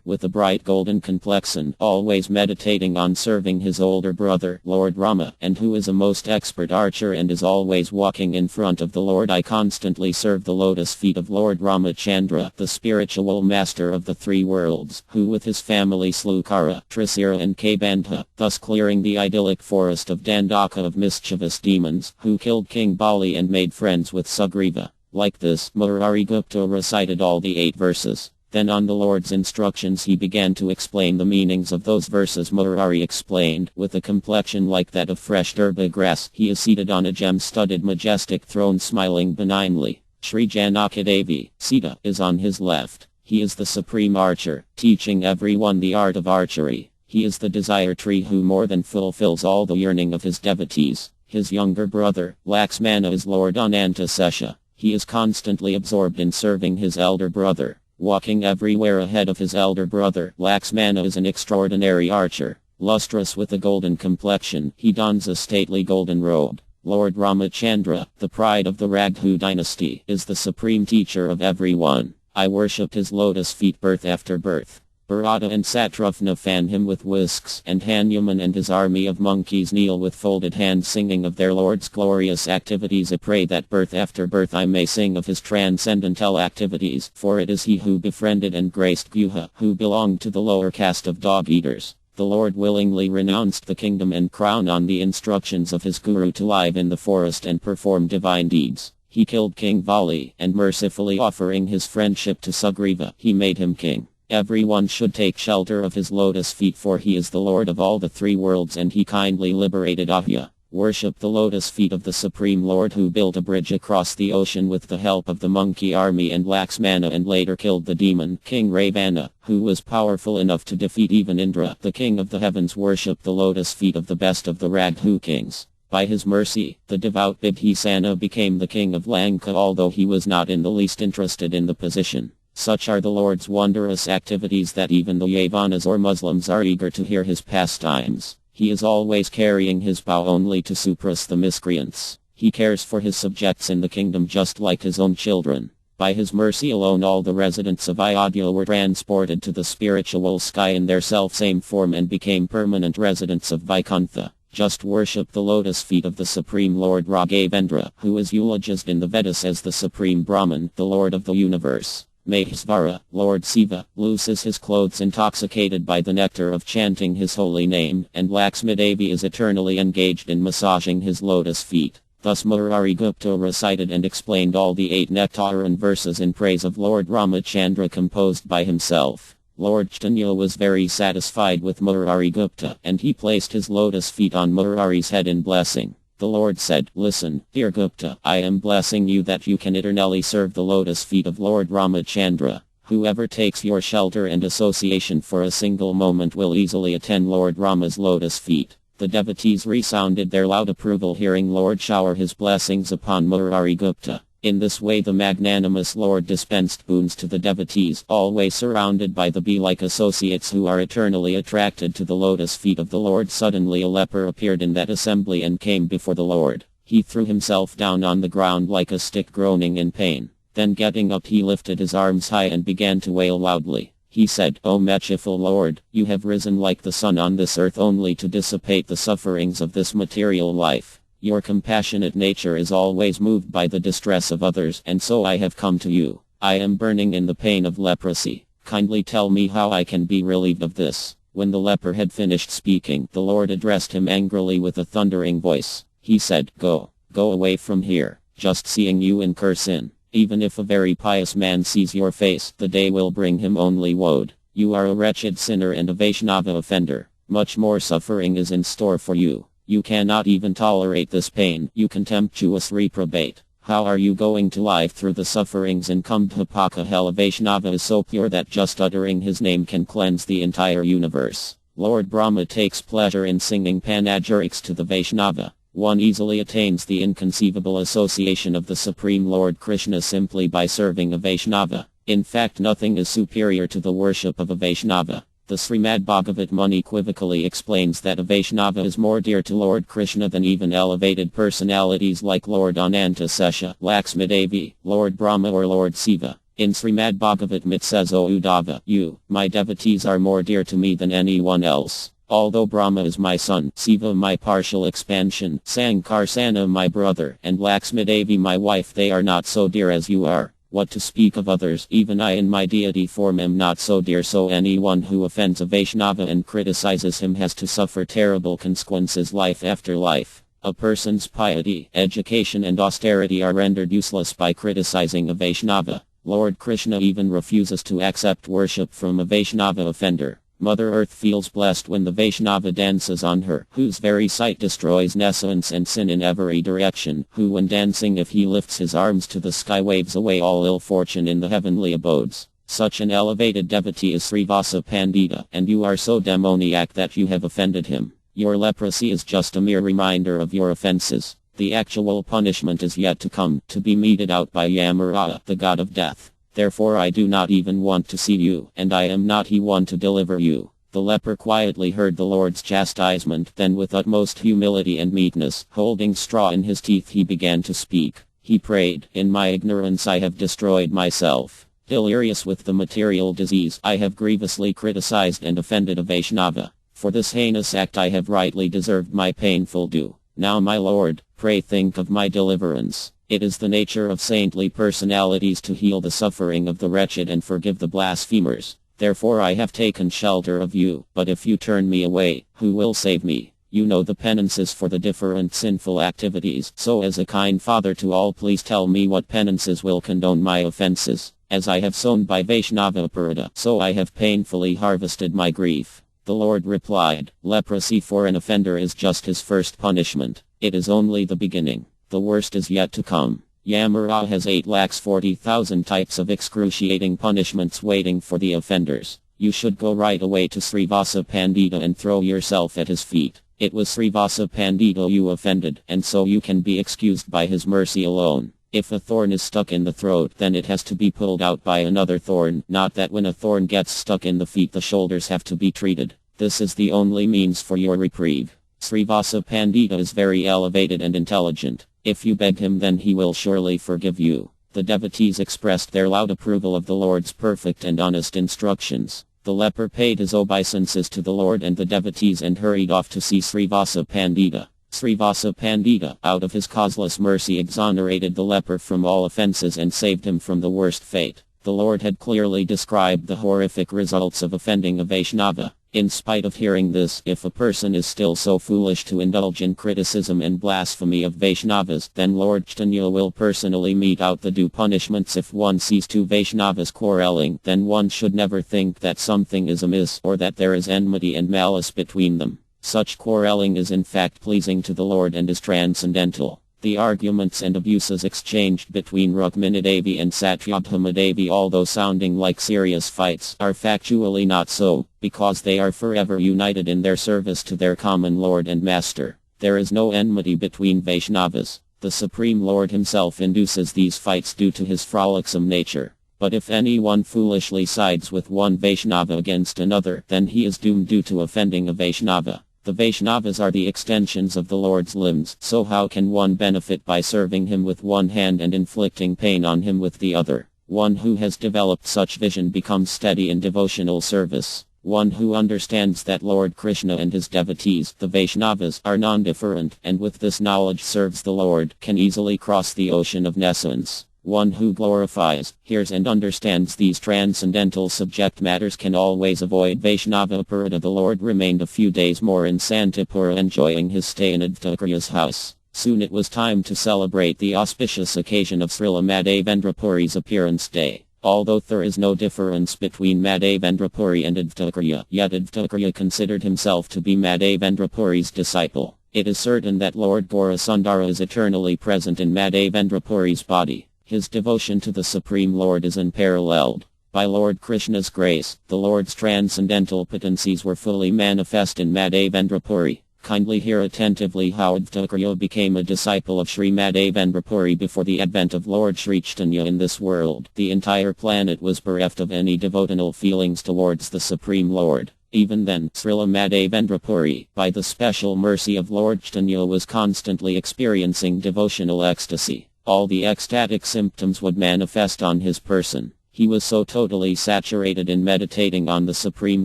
with a bright golden complexion, always meditating on serving his older brother, Lord Rama, and who is a most expert archer and is always walking in front of the Lord. I constantly serve the lotus feet of Lord Ramachandra, the spiritual master of the three worlds, who with his family slew Kara, Trisira and Kabandha, thus clearing the idyllic forest of Dandaka of mischievous demons, who killed King Bali and made friends with Sugriva. Like this, Murarigupta recited all the 8 verses. Then on the Lord's instructions he began to explain the meanings of those verses. Murari explained, with a complexion like that of fresh durba grass, he is seated on a gem-studded majestic throne smiling benignly. Sri Janakadevi, Sita, is on his left. He is the supreme archer, teaching everyone the art of archery. He is the desire tree who more than fulfills all the yearning of his devotees. His younger brother, Laxmana, is Lord Anantasesha. He is constantly absorbed in serving his elder brother, walking everywhere ahead of his elder brother. Laxmana is an extraordinary archer, lustrous with a golden complexion. He dons a stately golden robe. Lord Ramachandra, the pride of the Raghu dynasty, is the supreme teacher of everyone. I worship his lotus feet birth after birth. Bharata and Satrufna fan him with whisks, and Hanuman and his army of monkeys kneel with folded hands singing of their Lord's glorious activities. I pray that birth after birth I may sing of his transcendental activities, for it is he who befriended and graced Guha, who belonged to the lower caste of dog-eaters. The Lord willingly renounced the kingdom and crown on the instructions of his guru to live in the forest and perform divine deeds. He killed King Vali, and mercifully offering his friendship to Sugriva, he made him king. Everyone should take shelter of his lotus feet, for he is the Lord of all the three worlds and he kindly liberated Ahya. Worship the lotus feet of the Supreme Lord who built a bridge across the ocean with the help of the monkey army and Laxmana, and later killed the demon King Ravana, who was powerful enough to defeat even Indra, the king of the heavens. Worship the lotus feet of the best of the Raghu kings. By his mercy, the devout Bibhisana became the king of Lanka, although he was not in the least interested in the position. Such are the Lord's wondrous activities that even the Yavanas or Muslims are eager to hear his pastimes. He is always carrying his bow only to suppress the miscreants. He cares for his subjects in the kingdom just like his own children. By his mercy alone all the residents of Ayodhya were transported to the spiritual sky in their self-same form and became permanent residents of Vaikuntha. Just worship the lotus feet of the Supreme Lord Raghavendra, who is eulogized in the Vedas as the Supreme Brahman, the Lord of the universe. Mahesvara, Lord Siva, looses his clothes intoxicated by the nectar of chanting his holy name, and Laxmadevi is eternally engaged in massaging his lotus feet. Thus Murarigupta recited and explained all the 8 nectarean verses in praise of Lord Ramachandra composed by himself. Lord Chaitanya was very satisfied with Murarigupta, and he placed his lotus feet on Murari's head in blessing. The Lord said, "Listen, dear Gupta, I am blessing you that you can eternally serve the lotus feet of Lord Ramachandra. Whoever takes your shelter and association for a single moment will easily attain Lord Rama's lotus feet." The devotees resounded their loud approval hearing Lord shower his blessings upon Murarigupta. In this way the magnanimous Lord dispensed boons to the devotees, always surrounded by the bee-like associates who are eternally attracted to the lotus feet of the Lord. Suddenly a leper appeared in that assembly and came before the Lord. He threw himself down on the ground like a stick, groaning in pain. Then getting up he lifted his arms high and began to wail loudly. He said, "O merciful Lord, you have risen like the sun on this earth only to dissipate the sufferings of this material life. Your compassionate nature is always moved by the distress of others, and so I have come to you. I am burning in the pain of leprosy. Kindly tell me how I can be relieved of this." When the leper had finished speaking, the Lord addressed him angrily with a thundering voice. He said, Go away from here. Just seeing you incur sin. Even if a very pious man sees your face, the day will bring him only woe. You are a wretched sinner and a Vaishnava offender. Much more suffering is in store for you. You cannot even tolerate this pain, you contemptuous reprobate. How are you going to live through the sufferings in Kumbhapaka hell? A Vaishnava is so pure that just uttering his name can cleanse the entire universe. Lord Brahma takes pleasure in singing panegyrics to the Vaishnava. One easily attains the inconceivable association of the Supreme Lord Krishna simply by serving a Vaishnava. In fact, nothing is superior to the worship of a Vaishnava. The Srimad Bhagavat unequivocally explains that a Vaishnava is more dear to Lord Krishna than even elevated personalities like Lord Anantasesha, Laxmadevi, Lord Brahma or Lord Siva. In Srimad Bhagavat it says, O Uddhava, you, my devotees are more dear to me than anyone else. Although Brahma is my son, Siva my partial expansion, Sankarsana my brother, and Laxmi my wife, they are not so dear as you are. What to speak of others, even I in my deity form am not so dear, so anyone who offends a Vaishnava and criticizes him has to suffer terrible consequences life after life. A person's piety, education and austerity are rendered useless by criticizing a Vaishnava. Lord Krishna even refuses to accept worship from a Vaishnava offender. Mother Earth feels blessed when the Vaishnava dances on her, whose very sight destroys nescience and sin in every direction, who when dancing if he lifts his arms to the sky waves away all ill fortune in the heavenly abodes. Such an elevated devotee is Srivasa Pandita, and you are so demoniac that you have offended him. Your leprosy is just a mere reminder of your offenses. The actual punishment is yet to come, to be meted out by Yamaraja, the god of death. Therefore I do not even want to see you, and I am not he one to deliver you. The leper quietly heard the Lord's chastisement, then with utmost humility and meekness, holding straw in his teeth, he began to speak. He prayed, in my ignorance I have destroyed myself. Delirious with the material disease, I have grievously criticized and offended a Vaishnava. For this heinous act I have rightly deserved my painful due. Now my Lord, pray think of my deliverance. It is the nature of saintly personalities to heal the suffering of the wretched and forgive the blasphemers. Therefore I have taken shelter of you, but if you turn me away, who will save me? You know the penances for the different sinful activities, so as a kind father to all, please tell me what penances will condone my offenses. As I have sown by Vaishnava Aparada, so I have painfully harvested my grief. The Lord replied, leprosy for an offender is just his first punishment. It is only the beginning. The worst is yet to come. Yamaraja has 8,40,000 types of excruciating punishments waiting for the offenders. You should go right away to Srivasa Pandita and throw yourself at his feet. It was Srivasa Pandita you offended, and so you can be excused by his mercy alone. If a thorn is stuck in the throat, then it has to be pulled out by another thorn, not that when a thorn gets stuck in the feet the shoulders have to be treated. This is the only means for your reprieve. Srivasa Pandita is very elevated and intelligent. If you beg him, then he will surely forgive you. The devotees expressed their loud approval of the Lord's perfect and honest instructions. The leper paid his obeisances to the Lord and the devotees and hurried off to see Srivasa Pandita. Srivasa Pandita, out of his causeless mercy, exonerated the leper from all offenses and saved him from the worst fate. The Lord had clearly described the horrific results of offending a Vaishnava. In spite of hearing this, if a person is still so foolish to indulge in criticism and blasphemy of Vaishnavas, then Lord Caitanya will personally mete out the due punishments. If one sees two Vaishnavas quarreling, then one should never think that something is amiss or that there is enmity and malice between them. Such quarreling is in fact pleasing to the Lord and is transcendental. The arguments and abuses exchanged between Rukmini Devi and Satyabhama Devi, although sounding like serious fights, are factually not so, because they are forever united in their service to their common Lord and Master. There is no enmity between Vaishnavas. The Supreme Lord himself induces these fights due to his frolicsome nature. But if anyone foolishly sides with one Vaishnava against another, then he is doomed due to offending a Vaishnava. The Vaishnavas are the extensions of the Lord's limbs, so how can one benefit by serving him with one hand and inflicting pain on him with the other? One who has developed such vision becomes steady in devotional service. One who understands that Lord Krishna and his devotees, the Vaishnavas, are non-different, and with this knowledge serves the Lord, can easily cross the ocean of nescience. One who glorifies, hears and understands these transcendental subject matters can always avoid Vaishnava Aparada. The Lord remained a few days more in Santipura enjoying his stay in Advtakriya's house. Soon it was time to celebrate the auspicious occasion of Srila Madhavendra appearance day. Although there is no difference between Madhavendra and Advtakriya, yet Advtakriya considered himself to be Madhavendra disciple. It is certain that Lord Gaurasundara is eternally present in Madhavendra body. His devotion to the Supreme Lord is unparalleled. By Lord Krishna's grace, the Lord's transcendental potencies were fully manifest in Madhavendra. Kindly hear attentively how Advtakriya became a disciple of Sri Madhavendra before the advent of Lord Sri Caitanya in this world. The entire planet was bereft of any devotional feelings towards the Supreme Lord. Even then, Srila Madhavendra, by the special mercy of Lord Caitanya, was constantly experiencing devotional ecstasy. All the ecstatic symptoms would manifest on his person. He was so totally saturated in meditating on the Supreme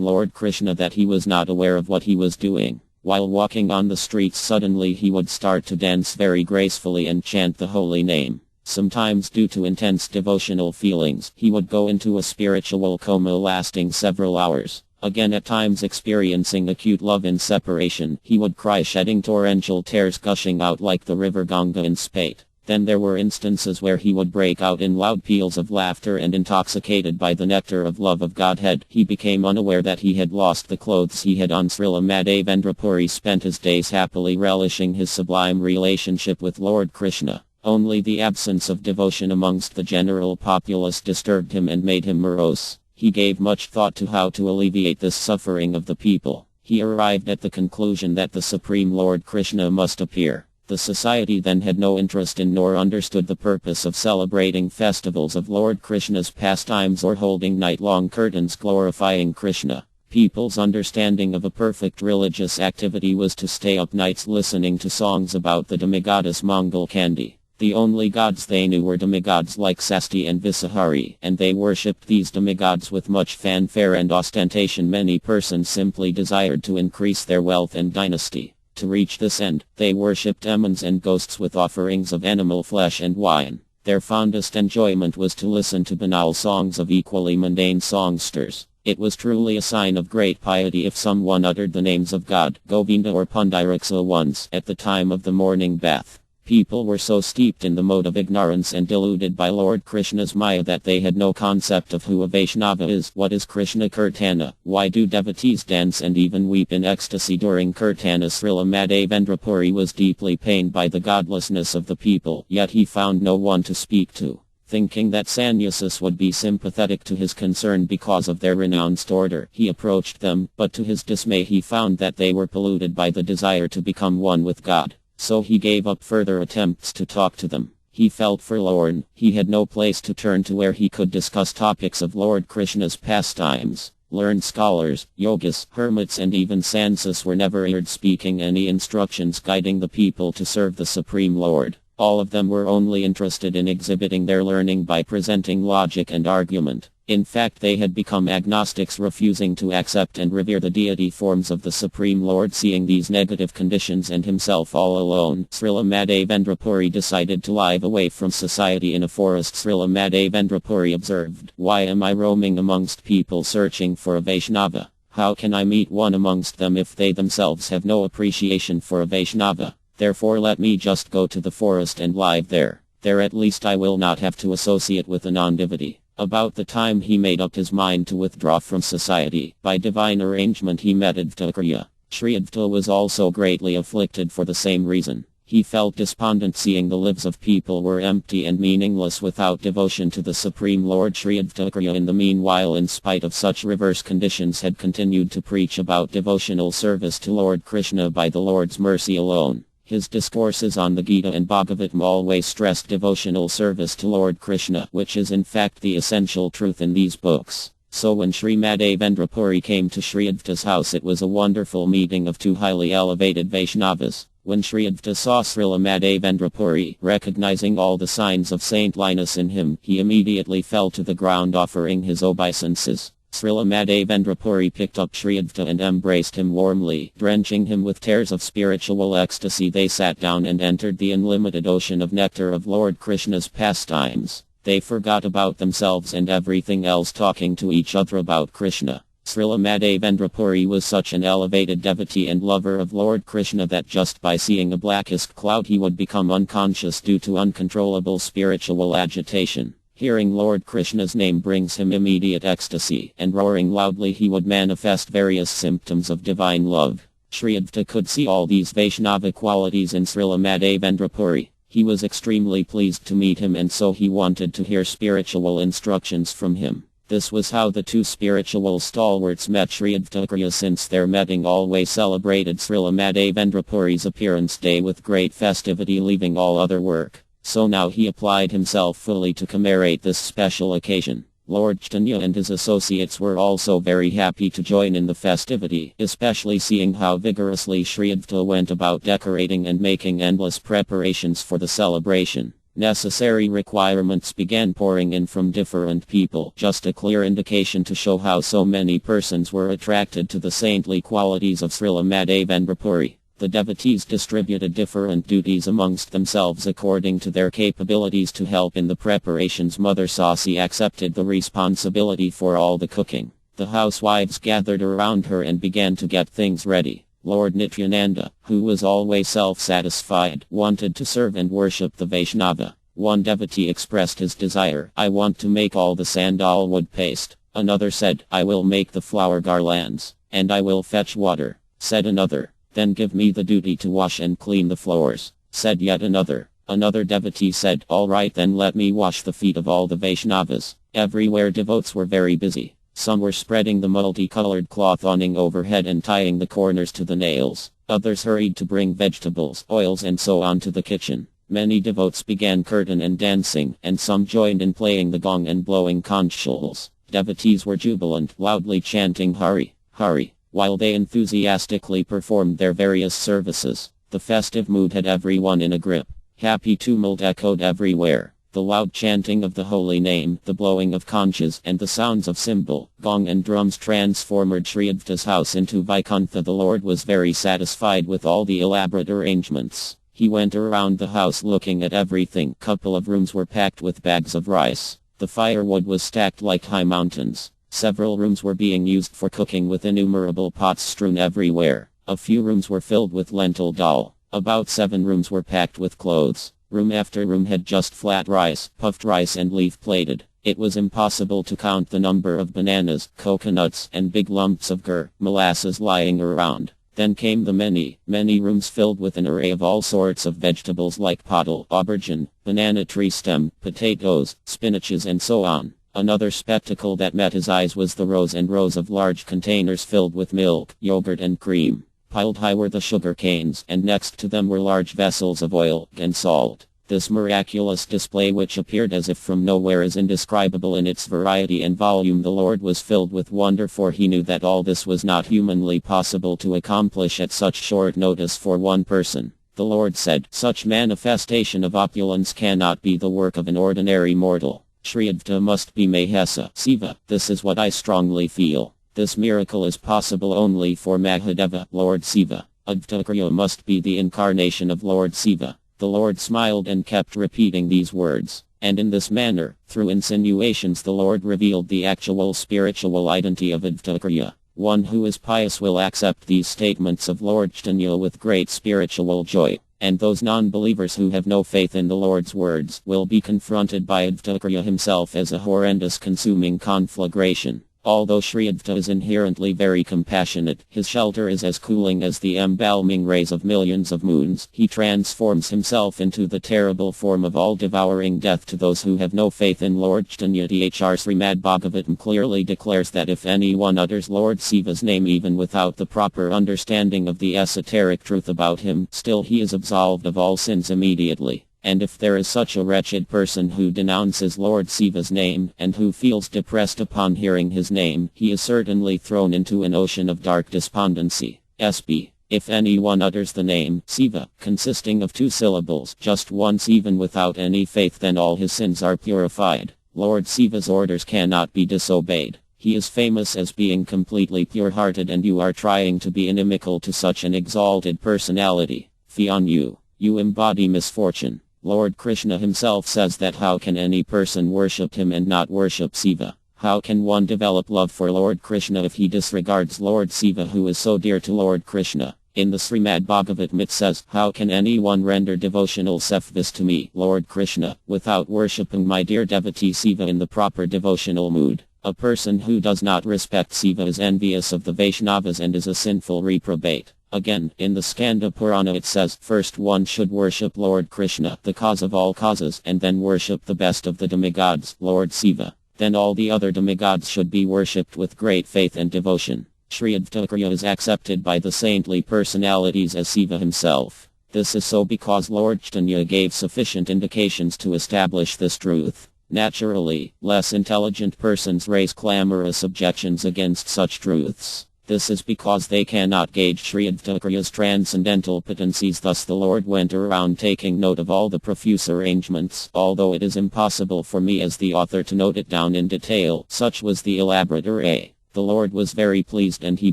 Lord Krishna that he was not aware of what he was doing. While walking on the streets, suddenly he would start to dance very gracefully and chant the holy name. Sometimes, due to intense devotional feelings, he would go into a spiritual coma lasting several hours. Again, at times experiencing acute love and separation, he would cry, shedding torrential tears gushing out like the river Ganga in spate. Then there were instances where he would break out in loud peals of laughter, and intoxicated by the nectar of love of Godhead, he became unaware that he had lost the clothes he had on. Srila Madhavendra Puri spent his days happily relishing his sublime relationship with Lord Krishna. Only the absence of devotion amongst the general populace disturbed him and made him morose. He gave much thought to how to alleviate this suffering of the people. He arrived at the conclusion that the Supreme Lord Krishna must appear. The society then had no interest in nor understood the purpose of celebrating festivals of Lord Krishna's pastimes or holding night-long curtains glorifying Krishna. People's understanding of a perfect religious activity was to stay up nights listening to songs about the demigoddess Mangal Kandi. The only gods they knew were demigods like Sasti and Visahari, and they worshipped these demigods with much fanfare and ostentation. Many persons simply desired to increase their wealth and dynasty. To reach this end, they worshipped demons and ghosts with offerings of animal flesh and wine. Their fondest enjoyment was to listen to banal songs of equally mundane songsters. It was truly a sign of great piety if someone uttered the names of God, Govinda or Pundaraksa once at the time of the morning bath. People were so steeped in the mode of ignorance and deluded by Lord Krishna's Maya that they had no concept of who a Vaishnava is. What is Krishna Kirtana? Why do devotees dance and even weep in ecstasy during Kirtana? Srila Madhavendra Puri was deeply pained by the godlessness of the people, yet he found no one to speak to. Thinking that sannyasis would be sympathetic to his concern because of their renounced order, he approached them, but to his dismay he found that they were polluted by the desire to become one with God. So he gave up further attempts to talk to them. He felt forlorn. He had no place to turn to where he could discuss topics of Lord Krishna's pastimes. Learned scholars, yogis, hermits and even sannyas were never heard speaking any instructions guiding the people to serve the Supreme Lord. All of them were only interested in exhibiting their learning by presenting logic and argument. In fact, they had become agnostics, refusing to accept and revere the deity forms of the Supreme Lord. Seeing these negative conditions and himself all alone, Srila Madhavendra Puri decided to live away from society in a forest. Srila Madhavendra Puri observed, "Why am I roaming amongst people searching for a Vaishnava? How can I meet one amongst them if they themselves have no appreciation for a Vaishnava? Therefore let me just go to the forest and live there. There at least I will not have to associate with a non-devotee." About the time he made up his mind to withdraw from society, by divine arrangement he met Advaita. Sri Advaita was also greatly afflicted for the same reason. He felt despondent seeing the lives of people were empty and meaningless without devotion to the Supreme Lord. Sri Advaita in the meanwhile, in spite of such reverse conditions, had continued to preach about devotional service to Lord Krishna by the Lord's mercy alone. His discourses on the Gita and Bhagavat always stressed devotional service to Lord Krishna, which is in fact the essential truth in these books. So when Sri Madhavendra Puri came to Sri Advaita's house, it was a wonderful meeting of two highly elevated Vaishnavas. When Sri Advaita saw Srila Madhavendra Puri, recognizing all the signs of saintliness in him, he immediately fell to the ground offering his obeisances. Srila Madhavendra Puri picked up Sri Advaita and embraced him warmly, drenching him with tears of spiritual ecstasy. They sat down and entered the unlimited ocean of nectar of Lord Krishna's pastimes. They forgot about themselves and everything else, talking to each other about Krishna. Srila Madhavendra Puri was such an elevated devotee and lover of Lord Krishna that just by seeing a blackest cloud he would become unconscious due to uncontrollable spiritual agitation. Hearing Lord Krishna's name brings him immediate ecstasy, and roaring loudly he would manifest various symptoms of divine love. Sri Advaita could see all these Vaishnava qualities in Srila Madhavendra Puri. He was extremely pleased to meet him, and so he wanted to hear spiritual instructions from him. This was how the two spiritual stalwarts met. Sri Advaita, since their meeting, always celebrated Srila Madhavendra Puri's appearance day with great festivity, leaving all other work. So now he applied himself fully to commemorate this special occasion. Lord Caitanya and his associates were also very happy to join in the festivity, especially seeing how vigorously Sri Advaita went about decorating and making endless preparations for the celebration. Necessary requirements began pouring in from different people, just a clear indication to show how so many persons were attracted to the saintly qualities of Srila Madhavendra. The devotees distributed different duties amongst themselves according to their capabilities to help in the preparations. Mother Sasi accepted the responsibility for all the cooking. The housewives gathered around her and began to get things ready. Lord Nityananda, who was always self-satisfied, wanted to serve and worship the Vaishnava. One devotee expressed his desire, "I want to make all the sandalwood paste." Another said, "I will make the flower garlands, and I will fetch water." Said another, "Then give me the duty to wash and clean the floors." Said yet another. Another devotee said, "All right, then let me wash the feet of all the Vaishnavas." Everywhere devotees were very busy. Some were spreading the multicolored cloth awning overhead and tying the corners to the nails. Others hurried to bring vegetables, oils and so on to the kitchen. Many devotees began kirtan and dancing, and some joined in playing the gong and blowing conch shells. Devotees were jubilant, loudly chanting Hari, Hari, while they enthusiastically performed their various services. The festive mood had everyone in a grip. Happy tumult echoed everywhere. The loud chanting of the holy name, the blowing of conches, and the sounds of cymbal, gong and drums transformed Sri Advaita's house into Vaikuntha. The Lord was very satisfied with all the elaborate arrangements. He went around the house looking at everything. Couple of rooms were packed with bags of rice. The firewood was stacked like high mountains. Several rooms were being used for cooking with innumerable pots strewn everywhere. A few rooms were filled with lentil dal. About 7 rooms were packed with clothes. Room after room had just flat rice, puffed rice and leaf plated. It was impossible to count the number of bananas, coconuts, and big lumps of gur, molasses lying around. Then came the many rooms filled with an array of all sorts of vegetables like pottle, aubergine, banana tree stem, potatoes, spinaches and so on. Another spectacle that met his eyes was the rows and rows of large containers filled with milk, yogurt and cream. Piled high were the sugar canes, and next to them were large vessels of oil and salt. This miraculous display, which appeared as if from nowhere, is indescribable in its variety and volume. The Lord was filled with wonder, for he knew that all this was not humanly possible to accomplish at such short notice for one person. The Lord said, "Such manifestation of opulence cannot be the work of an ordinary mortal. Sri Advaita must be Mahesa, Siva. This is what I strongly feel. This miracle is possible only for Mahadeva, Lord Siva. Advaita must be the incarnation of Lord Siva." The Lord smiled and kept repeating these words. And in this manner, through insinuations, the Lord revealed the actual spiritual identity of Advaita. One who is pious will accept these statements of Lord Caitanya with great spiritual joy. And those non-believers who have no faith in the Lord's words will be confronted by Advaita himself as a horrendous consuming conflagration. Although Sri Advaita is inherently very compassionate, his shelter is as cooling as the embalming rays of millions of moons. He transforms himself into the terrible form of all-devouring death to those who have no faith in Lord Caitanya. Srimad Bhagavatam clearly declares that if anyone utters Lord Siva's name even without the proper understanding of the esoteric truth about him, still he is absolved of all sins immediately. And if there is such a wretched person who denounces Lord Siva's name, and who feels depressed upon hearing his name, he is certainly thrown into an ocean of dark despondency. SB. If anyone utters the name, Siva, consisting of 2 syllables, just once even without any faith, then all his sins are purified. Lord Siva's orders cannot be disobeyed. He is famous as being completely pure-hearted, and you are trying to be inimical to such an exalted personality. Fie on you. You embody misfortune. Lord Krishna himself says that how can any person worship him and not worship Siva? How can one develop love for Lord Krishna if he disregards Lord Siva, who is so dear to Lord Krishna? In the Srimad Bhagavatam it says, "How can anyone render devotional service to me, Lord Krishna, without worshipping my dear devotee Siva in the proper devotional mood?" A person who does not respect Siva is envious of the Vaishnavas and is a sinful reprobate. Again, in the Skanda Purana it says, first one should worship Lord Krishna, the cause of all causes, and then worship the best of the demigods, Lord Siva. Then all the other demigods should be worshipped with great faith and devotion. Sri Advaita is accepted by the saintly personalities as Siva himself. This is so because Lord Caitanya gave sufficient indications to establish this truth. Naturally, less intelligent persons raise clamorous objections against such truths. This is because they cannot gauge Sri Advaita's transcendental potencies. Thus the Lord went around taking note of all the profuse arrangements, although it is impossible for me as the author to note it down in detail. Such was the elaborate array. The Lord was very pleased and he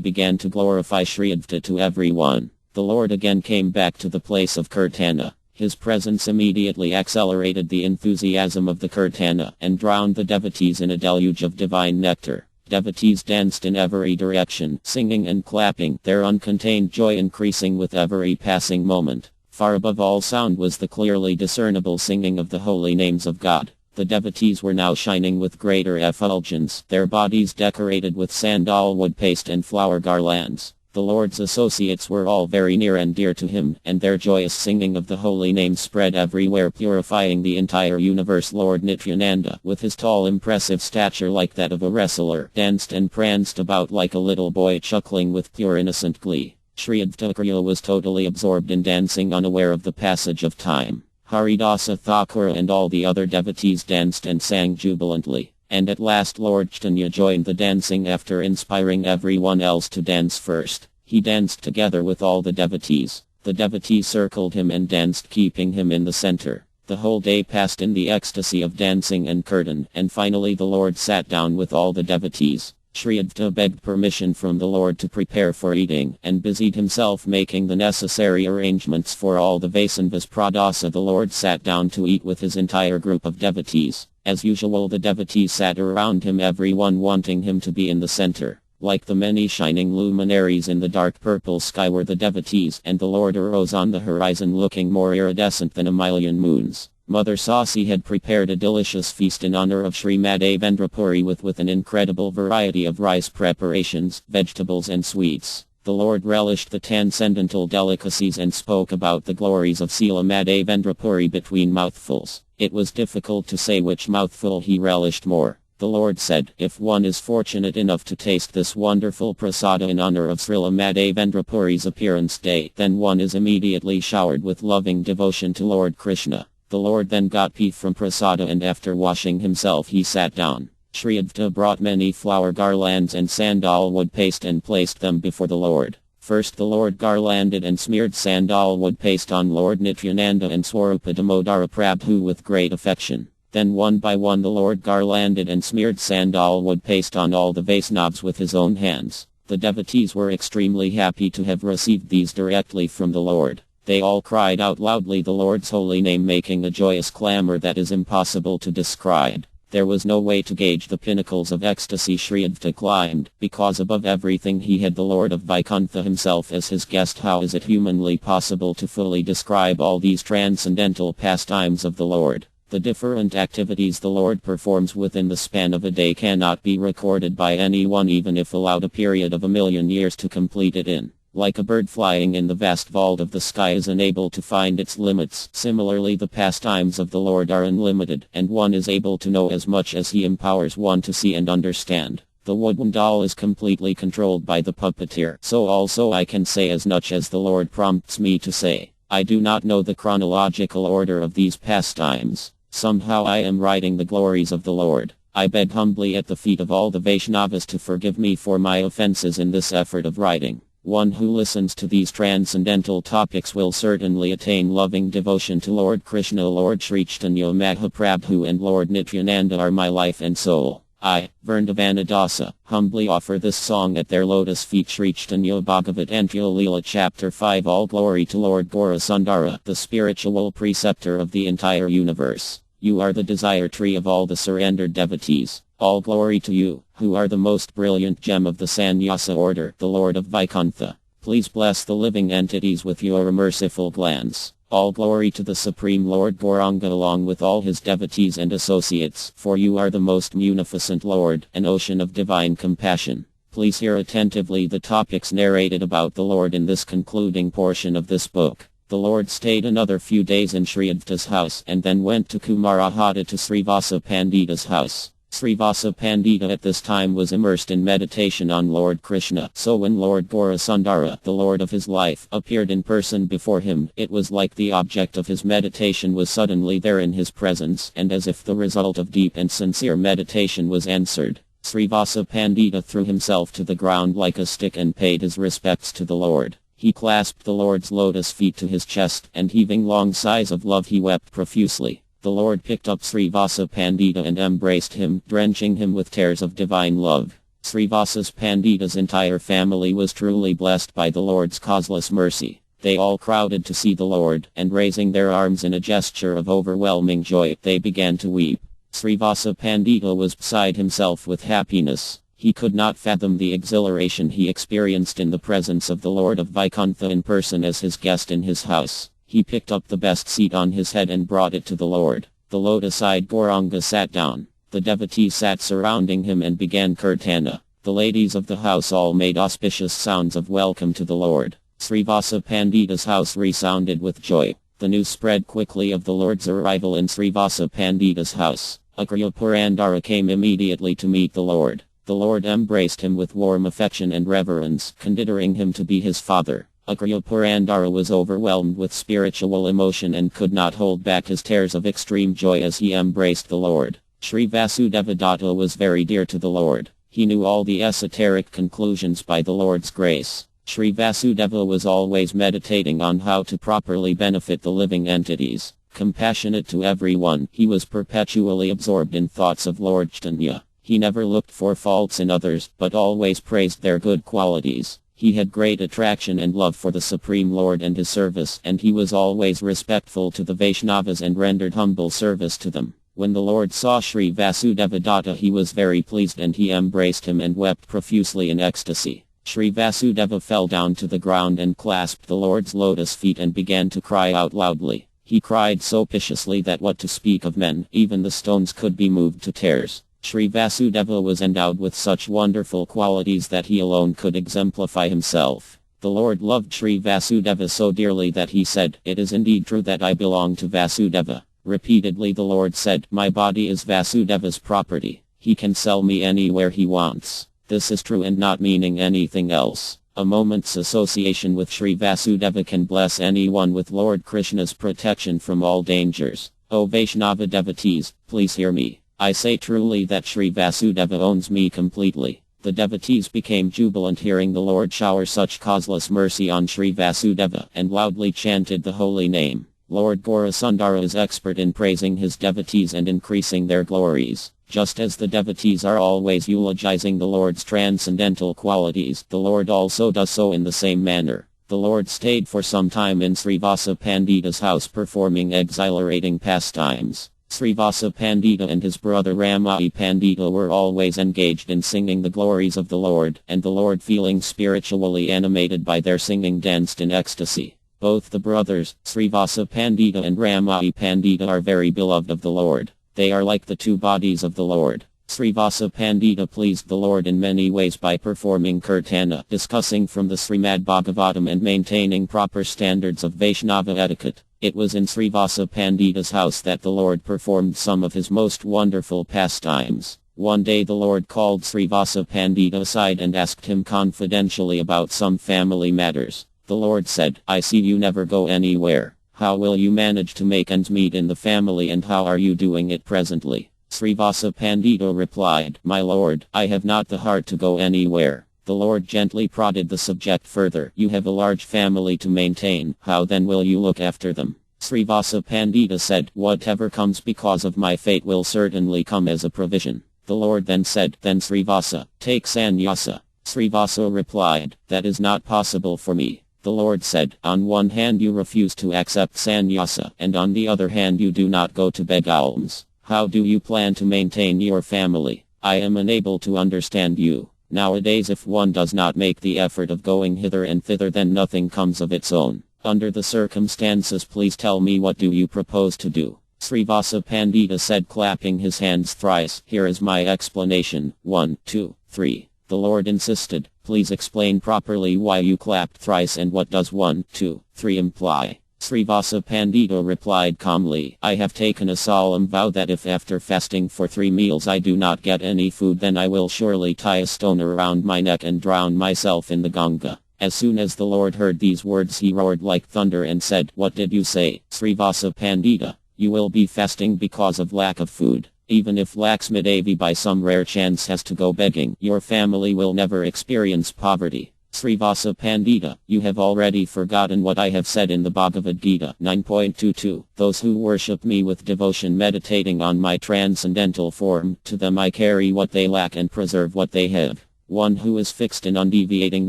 began to glorify Sri Advaita to everyone. The Lord again came back to the place of Caitanya. His presence immediately accelerated the enthusiasm of the Caitanya and drowned the devotees in a deluge of divine nectar. Devotees danced in every direction, singing and clapping, their uncontained joy increasing with every passing moment. Far above all sound was the clearly discernible singing of the holy names of God. The devotees were now shining with greater effulgence, their bodies decorated with sandalwood paste and flower garlands. The Lord's associates were all very near and dear to him, and their joyous singing of the holy name spread everywhere, purifying the entire universe. Lord Nityananda, with his tall impressive stature like that of a wrestler, danced and pranced about like a little boy, chuckling with pure innocent glee. Sri Advaita was totally absorbed in dancing, unaware of the passage of time. Haridasa Thakura and all the other devotees danced and sang jubilantly. And at last Lord Caitanya joined the dancing after inspiring everyone else to dance first. He danced together with all the devotees. The devotees circled him and danced, keeping him in the center. The whole day passed in the ecstasy of dancing and kirtan, and finally the Lord sat down with all the devotees. Sri Advaita begged permission from the Lord to prepare for eating, and busied himself making the necessary arrangements for all the Vaisnavas Pradasa. The Lord sat down to eat with his entire group of devotees. As usual, the devotees sat around him, everyone wanting him to be in the center. Like the many shining luminaries in the dark purple sky were the devotees, and the Lord arose on the horizon looking more iridescent than a million moons. Mother Sasi had prepared a delicious feast in honor of Sri Madhavendra Puri with an incredible variety of rice preparations, vegetables and sweets. The Lord relished the transcendental delicacies and spoke about the glories of Srila Madhavendra Puri between mouthfuls. It was difficult to say which mouthful he relished more. The Lord said, if one is fortunate enough to taste this wonderful prasada in honor of Srila Madhavendra Puri's appearance day, then one is immediately showered with loving devotion to Lord Krishna. The Lord then got tea from prasada and after washing himself he sat down. Sri Advaita brought many flower garlands and sandalwood paste and placed them before the Lord. First the Lord garlanded and smeared sandalwood paste on Lord Nityananda and Swarupa Damodara Prabhu with great affection. Then one by one the Lord garlanded and smeared sandalwood paste on all the Vaisnavas with his own hands. The devotees were extremely happy to have received these directly from the Lord. They all cried out loudly the Lord's holy name, making a joyous clamor that is impossible to describe. There was no way to gauge the pinnacles of ecstasy Sri Advaita climbed, because above everything he had the Lord of Vaikuntha himself as his guest. How is it humanly possible to fully describe all these transcendental pastimes of the Lord? The different activities the Lord performs within the span of a day cannot be recorded by anyone, even if allowed a period of 1,000,000 years to complete it in. Like a bird flying in the vast vault of the sky is unable to find its limits, similarly the pastimes of the Lord are unlimited, and one is able to know as much as he empowers one to see and understand. The wooden doll is completely controlled by the puppeteer, so also I can say as much as the Lord prompts me to say. I do not know the chronological order of these pastimes. Somehow I am writing the glories of the Lord. I beg humbly at the feet of all the Vaishnavas to forgive me for my offenses in this effort of writing. One who listens to these transcendental topics will certainly attain loving devotion to Lord Krishna. Lord Sri Caitanya Mahaprabhu and Lord Nityananda are my life and soul. I, Vrindavanadasa, humbly offer this song at their lotus feet. Sri Caitanya Bhagavat Antya Leela Chapter 5. All glory to Lord Gaurasundara, the spiritual preceptor of the entire universe. You are the desire tree of all the surrendered devotees. All glory to you, who are the most brilliant gem of the Sannyasa order, the Lord of Vaikuntha. Please bless the living entities with your merciful glance. All glory to the Supreme Lord Gauranga along with all his devotees and associates, for you are the most munificent Lord, an ocean of divine compassion. Please hear attentively the topics narrated about the Lord in this concluding portion of this book. The Lord stayed another few days in Sri Advaita's house and then went to Kumarahata to Srivasa Pandita's house. Srivasa Pandita at this time was immersed in meditation on Lord Krishna, so when Lord Gaurasundara, the Lord of his life, appeared in person before him, it was like the object of his meditation was suddenly there in his presence, and as if the result of deep and sincere meditation was answered. Srivasa Pandita threw himself to the ground like a stick and paid his respects to the Lord. He clasped the Lord's lotus feet to his chest, and heaving long sighs of love he wept profusely. The Lord picked up Srivasa Pandita and embraced him, drenching him with tears of divine love. Srivasa Pandita's entire family was truly blessed by the Lord's causeless mercy. They all crowded to see the Lord, and raising their arms in a gesture of overwhelming joy, they began to weep. Srivasa Pandita was beside himself with happiness. He could not fathom the exhilaration he experienced in the presence of the Lord of Vaikuntha in person as his guest in his house. He picked up the best seat on his head and brought it to the Lord. The lotus-eyed Gauranga sat down. The devotees sat surrounding him and began Caitanya. The ladies of the house all made auspicious sounds of welcome to the Lord. Srivasa Pandita's house resounded with joy. The news spread quickly of the Lord's arrival in Srivasa Pandita's house. Agriya Purandara came immediately to meet the Lord. The Lord embraced him with warm affection and reverence, considering him to be his father. Agriya Purandara was overwhelmed with spiritual emotion and could not hold back his tears of extreme joy as he embraced the Lord. Sri Vasudeva Datta was very dear to the Lord. He knew all the esoteric conclusions by the Lord's grace. Sri Vasudeva was always meditating on how to properly benefit the living entities. Compassionate to everyone, he was perpetually absorbed in thoughts of Lord Caitanya. He never looked for faults in others, but always praised their good qualities. He had great attraction and love for the Supreme Lord and his service, and he was always respectful to the Vaishnavas and rendered humble service to them. When the Lord saw Sri Vasudeva Datta, he was very pleased and he embraced him and wept profusely in ecstasy. Sri Vasudeva fell down to the ground and clasped the Lord's lotus feet and began to cry out loudly. He cried so piteously that what to speak of men, even the stones could be moved to tears. Sri Vasudeva was endowed with such wonderful qualities that he alone could exemplify himself. The Lord loved Sri Vasudeva so dearly that he said, "It is indeed true that I belong to Vasudeva." Repeatedly the Lord said, "My body is Vasudeva's property. He can sell me anywhere he wants." This is true and not meaning anything else. A moment's association with Sri Vasudeva can bless anyone with Lord Krishna's protection from all dangers. O Vaishnava devotees, please hear me. I say truly that Sri Vasudeva owns me completely. The devotees became jubilant hearing the Lord shower such causeless mercy on Sri Vasudeva, and loudly chanted the holy name. Lord Gaurasundara is expert in praising his devotees and increasing their glories. Just as the devotees are always eulogizing the Lord's transcendental qualities, the Lord also does so in the same manner. The Lord stayed for some time in Srivasa Pandita's house performing exhilarating pastimes. Srivasa Pandita and his brother Ramai Pandita were always engaged in singing the glories of the Lord, and the Lord, feeling spiritually animated by their singing, danced in ecstasy. Both the brothers, Srivasa Pandita and Ramai Pandita, are very beloved of the Lord. They are like the two bodies of the Lord. Srivasa Pandita pleased the Lord in many ways by performing Caitanya, discussing from the Srimad Bhagavatam and maintaining proper standards of Vaishnava etiquette. It was in Srivasa Pandita's house that the Lord performed some of his most wonderful pastimes. One day the Lord called Srivasa Pandita aside and asked him confidentially about some family matters. The Lord said, "I see you never go anywhere. How will you manage to make ends meet in the family, and how are you doing it presently?" Srivasa Pandita replied, "My Lord, I have not the heart to go anywhere." The Lord gently prodded the subject further. "You have a large family to maintain, how then will you look after them?" Srivasa Pandita said, "Whatever comes because of my fate will certainly come as a provision." The Lord then said, "Then Srivasa, take sannyasa." Srivasa replied, "That is not possible for me." The Lord said, "On one hand you refuse to accept sannyasa, and on the other hand you do not go to beg alms. How do you plan to maintain your family? I am unable to understand you. Nowadays if one does not make the effort of going hither and thither, then nothing comes of its own. Under the circumstances, please tell me, what do you propose to do?" Srivasa Pandita said, clapping his hands thrice, "Here is my explanation. 1, 2, 3. The Lord insisted, "Please explain properly why you clapped thrice and what does 1, 2, 3 imply?" Srivasa Pandita replied calmly, "I have taken a solemn vow that if after fasting for 3 meals I do not get any food, then I will surely tie a stone around my neck and drown myself in the Ganga." As soon as the Lord heard these words, he roared like thunder and said, "What did you say, Srivasa Pandita? You will be fasting because of lack of food. Even if Laxmidevi by some rare chance has to go begging, your family will never experience poverty. Srivasa Pandita, you have already forgotten what I have said in the Bhagavad Gita 9.22. Those who worship me with devotion meditating on my transcendental form, to them I carry what they lack and preserve what they have. One who is fixed in undeviating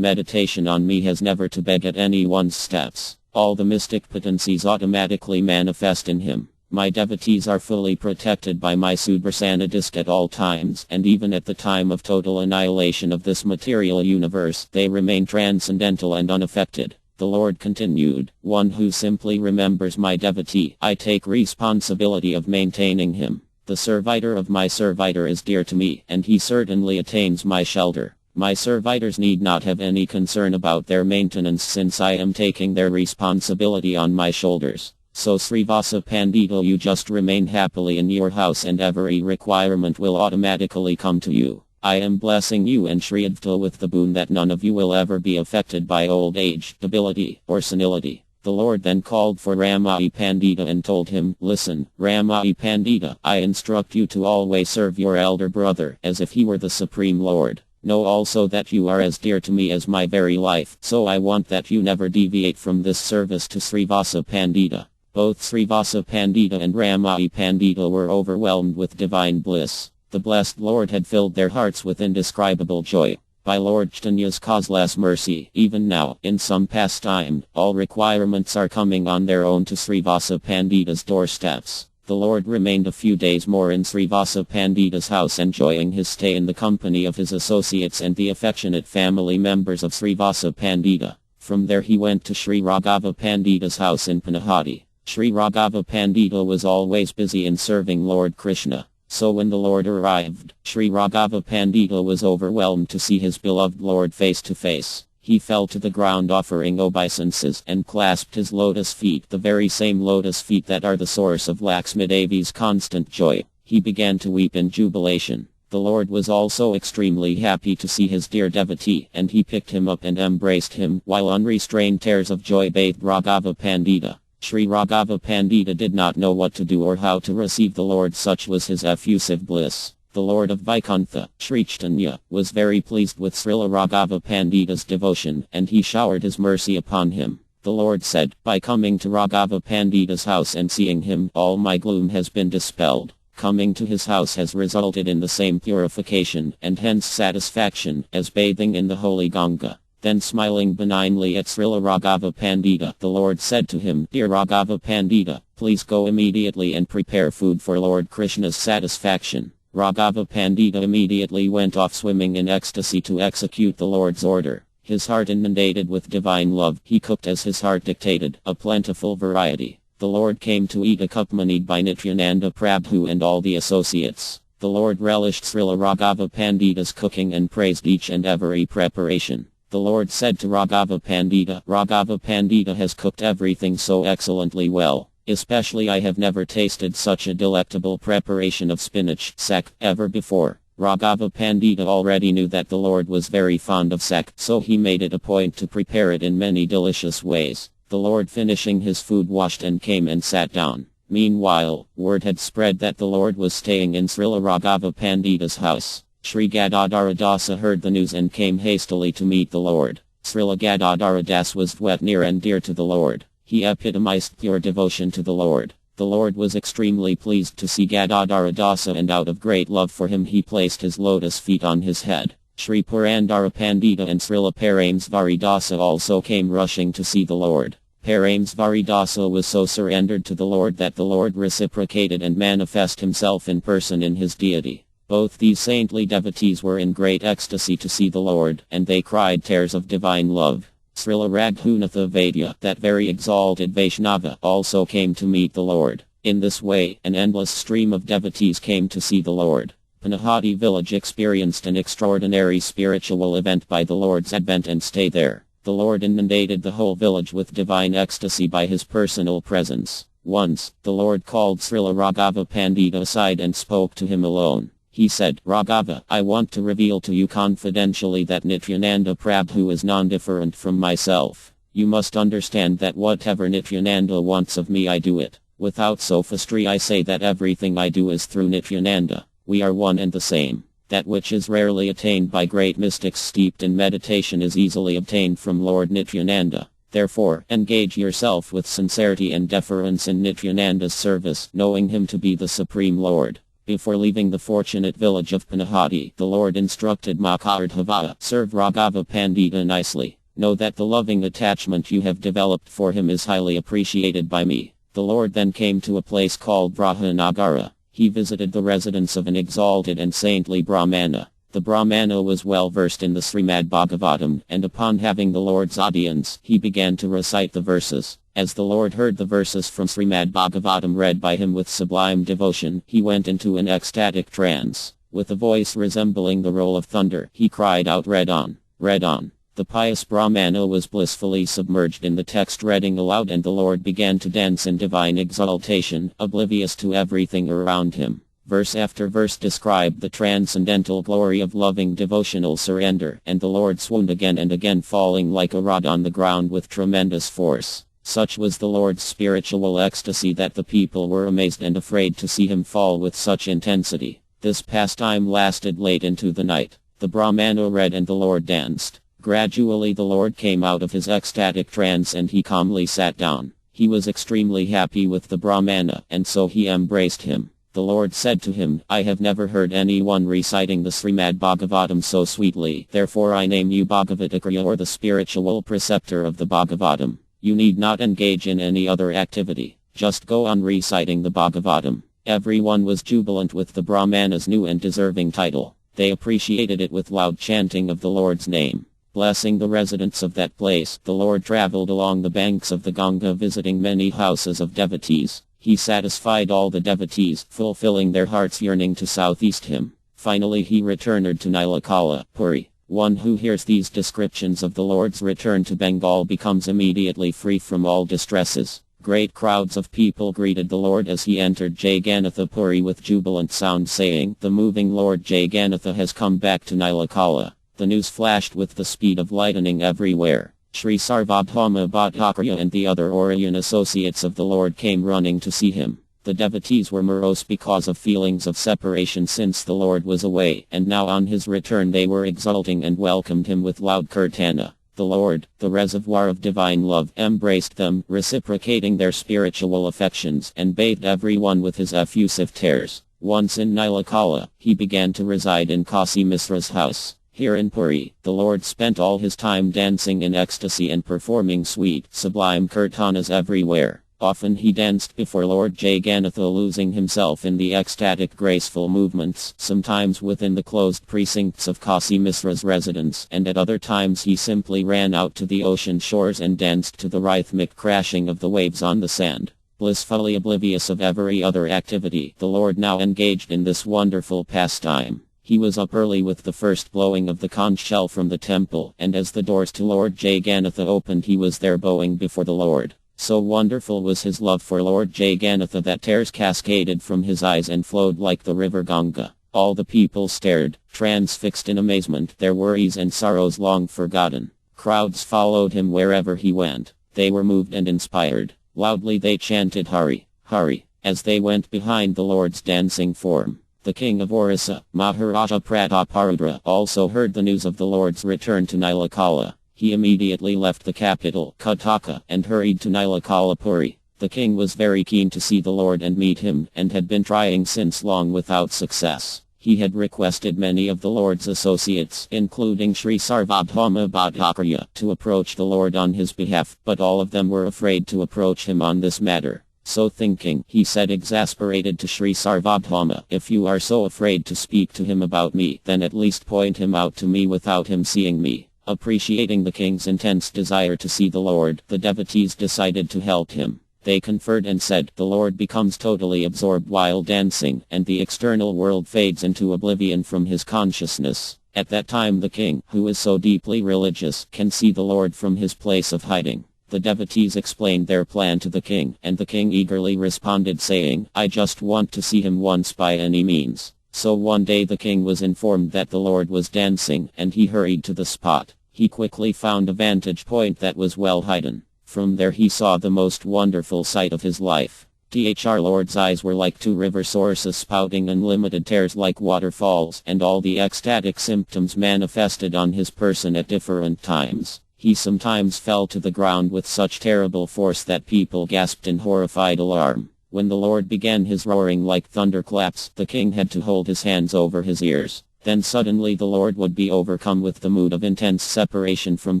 meditation on me has never to beg at anyone's steps. All the mystic potencies automatically manifest in him. My devotees are fully protected by my Sudarsana disc at all times, and even at the time of total annihilation of this material universe, they remain transcendental and unaffected. The Lord continued, one who simply remembers my devotee, I take responsibility of maintaining him. The servitor of my servitor is dear to me, and he certainly attains my shelter. My servitors need not have any concern about their maintenance since I am taking their responsibility on my shoulders. So Srivasa Pandita, you just remain happily in your house and every requirement will automatically come to you. I am blessing you and Sri Advaita with the boon that none of you will ever be affected by old age, debility, or senility. The Lord then called for Ramai Pandita and told him, listen, Ramai Pandita, I instruct you to always serve your elder brother as if he were the Supreme Lord. Know also that you are as dear to me as my very life, so I want that you never deviate from this service to Srivasa Pandita. Both Srivasa Pandita and Ramai Pandita were overwhelmed with divine bliss. The blessed Lord had filled their hearts with indescribable joy. By Lord Chaitanya's causeless mercy, even now, in some past time, all requirements are coming on their own to Srivasa Pandita's doorsteps. The Lord remained a few days more in Srivasa Pandita's house enjoying his stay in the company of his associates and the affectionate family members of Srivasa Pandita. From there he went to Sri Raghava Pandita's house in Panahati. Sri Raghava Pandita was always busy in serving Lord Krishna. So when the Lord arrived, Sri Raghava Pandita was overwhelmed to see his beloved Lord face to face. He fell to the ground offering obeisances and clasped his lotus feet, the very same lotus feet that are the source of Laxmidevi's constant joy. He began to weep in jubilation. The Lord was also extremely happy to see his dear devotee, and he picked him up and embraced him, while unrestrained tears of joy bathed Raghava Pandita. Sri Raghava Pandita did not know what to do or how to receive the Lord, such was his effusive bliss. The Lord of Vaikuntha, Sri Caitanya, was very pleased with Srila Raghava Pandita's devotion, and he showered his mercy upon him. The Lord said, by coming to Raghava Pandita's house and seeing him, all my gloom has been dispelled. Coming to his house has resulted in the same purification, and hence satisfaction, as bathing in the holy Ganga. Then smiling benignly at Srila Raghava Pandita, the Lord said to him, Dear Raghava Pandita, please go immediately and prepare food for Lord Krishna's satisfaction. Raghava Pandita immediately went off swimming in ecstasy to execute the Lord's order. His heart inundated with divine love, he cooked as his heart dictated, a plentiful variety. The Lord came to eat accompanied by Nityananda Prabhu and all the associates. The Lord relished Srila Raghava Pandita's cooking and praised each and every preparation. The Lord said to Raghava Pandita has cooked everything so excellently well. Especially I have never tasted such a delectable preparation of spinach sack ever before. Raghava Pandita already knew that the Lord was very fond of sack, so he made it a point to prepare it in many delicious ways. The Lord finishing his food washed and came and sat down. Meanwhile, word had spread that the Lord was staying in Srila Raghava Pandita's house. Sri Gadadhara Dasa heard the news and came hastily to meet the Lord. Srila Gadadhara Das was wet near and dear to the Lord. He epitomized pure devotion to the Lord. The Lord was extremely pleased to see Gadadhara Dasa, and out of great love for him he placed his lotus feet on his head. Sri Purandara Pandita and Srila Paramesvari Dasa also came rushing to see the Lord. Paramesvari Dasa was so surrendered to the Lord that the Lord reciprocated and manifested himself in person in his deity. Both these saintly devotees were in great ecstasy to see the Lord, and they cried tears of divine love. Srila Raghunatha Vaidya, that very exalted Vaishnava, also came to meet the Lord. In this way, an endless stream of devotees came to see the Lord. Panahati village experienced an extraordinary spiritual event by the Lord's advent and stay there. The Lord inundated the whole village with divine ecstasy by his personal presence. Once, the Lord called Srila Raghava Pandita aside and spoke to him alone. He said, Raghava, I want to reveal to you confidentially that Nityananda Prabhu is non-different from myself. You must understand that whatever Nityananda wants of me I do it. Without sophistry I say that everything I do is through Nityananda. We are one and the same. That which is rarely attained by great mystics steeped in meditation is easily obtained from Lord Nityananda. Therefore, engage yourself with sincerity and deference in Nityananda's service, knowing him to be the Supreme Lord. Before leaving the fortunate village of Panahati, the Lord instructed Makardhavaya, serve Raghava Pandita nicely. Know that the loving attachment you have developed for him is highly appreciated by me. The Lord then came to a place called Brahanagara. He visited the residence of an exalted and saintly Brahmana. The Brahmana was well versed in the Srimad Bhagavatam, and upon having the Lord's audience, he began to recite the verses. As the Lord heard the verses from Srimad Bhagavatam read by him with sublime devotion, he went into an ecstatic trance. With a voice resembling the roll of thunder, he cried out, "Read on! Read on!" The pious Brahmana was blissfully submerged in the text reading aloud, and the Lord began to dance in divine exaltation, oblivious to everything around him. Verse after verse described the transcendental glory of loving devotional surrender, and the Lord swooned again and again, falling like a rod on the ground with tremendous force. Such was the Lord's spiritual ecstasy that the people were amazed and afraid to see him fall with such intensity. This pastime lasted late into the night. The Brahmana read and the Lord danced. Gradually the Lord came out of his ecstatic trance and he calmly sat down. He was extremely happy with the Brahmana, and so he embraced him. The Lord said to him, "I have never heard anyone reciting the Srimad Bhagavatam so sweetly, therefore I name you Bhagavatakarya, or the spiritual preceptor of the Bhagavatam. You need not engage in any other activity. Just go on reciting the Bhagavatam." Everyone was jubilant with the Brahmana's new and deserving title. They appreciated it with loud chanting of the Lord's name. Blessing the residents of that place, the Lord traveled along the banks of the Ganga, visiting many houses of devotees. He satisfied all the devotees, fulfilling their heart's yearning to southeast him. Finally he returned to Nilakala, Puri. One who hears these descriptions of the Lord's return to Bengal becomes immediately free from all distresses. Great crowds of people greeted the Lord as he entered Jagannatha Puri with jubilant sound, saying, "The moving Lord Jagannatha has come back to Nilakala." The news flashed with the speed of lightning everywhere. Sri Sarvabhauma Bhattacharya and the other Orion associates of the Lord came running to see him. The devotees were morose because of feelings of separation since the Lord was away, and now on his return they were exulting and welcomed him with loud kirtana. The Lord, the reservoir of divine love, embraced them, reciprocating their spiritual affections, and bathed everyone with his effusive tears. Once in Nilakala, he began to reside in Kasi Misra's house. Here in Puri, the Lord spent all his time dancing in ecstasy and performing sweet, sublime kirtanas everywhere. Often he danced before Lord Jagannatha, losing himself in the ecstatic graceful movements, sometimes within the closed precincts of Kasi Misra's residence, and at other times he simply ran out to the ocean shores and danced to the rhythmic crashing of the waves on the sand. Blissfully oblivious of every other activity, the Lord now engaged in this wonderful pastime. He was up early with the first blowing of the conch shell from the temple, and as the doors to Lord Jagannatha opened he was there bowing before the Lord. So wonderful was his love for Lord Jagannatha that tears cascaded from his eyes and flowed like the river Ganga. All the people stared, transfixed in amazement, their worries and sorrows long forgotten. Crowds followed him wherever he went. They were moved and inspired. Loudly they chanted Hari, Hari, as they went behind the Lord's dancing form. The king of Orissa, Maharaja Prataparudra, also heard the news of the Lord's return to Nilakala. He immediately left the capital, Kataka, and hurried to Nilakala Puri. The king was very keen to see the Lord and meet him, and had been trying since long without success. He had requested many of the Lord's associates, including Sri Sarvabhauma Bhattacharya, to approach the Lord on his behalf, but all of them were afraid to approach him on this matter. So thinking, he said exasperated to Sri Sarvabhauma, "If you are so afraid to speak to him about me, then at least point him out to me without him seeing me." Appreciating the king's intense desire to see the Lord, the devotees decided to help him. They conferred and said, "The Lord becomes totally absorbed while dancing, and the external world fades into oblivion from his consciousness. At that time the king, who is so deeply religious, can see the Lord from his place of hiding." The devotees explained their plan to the king, and the king eagerly responded saying, "I just want to see him once by any means." So one day the king was informed that the Lord was dancing, and he hurried to the spot. He quickly found a vantage point that was well hidden. From there he saw the most wonderful sight of his life. Thr Lord's eyes were like two river sources spouting unlimited tears like waterfalls, and all the ecstatic symptoms manifested on his person at different times. He sometimes fell to the ground with such terrible force that people gasped in horrified alarm. When the Lord began his roaring like thunderclaps, the king had to hold his hands over his ears. Then suddenly the Lord would be overcome with the mood of intense separation from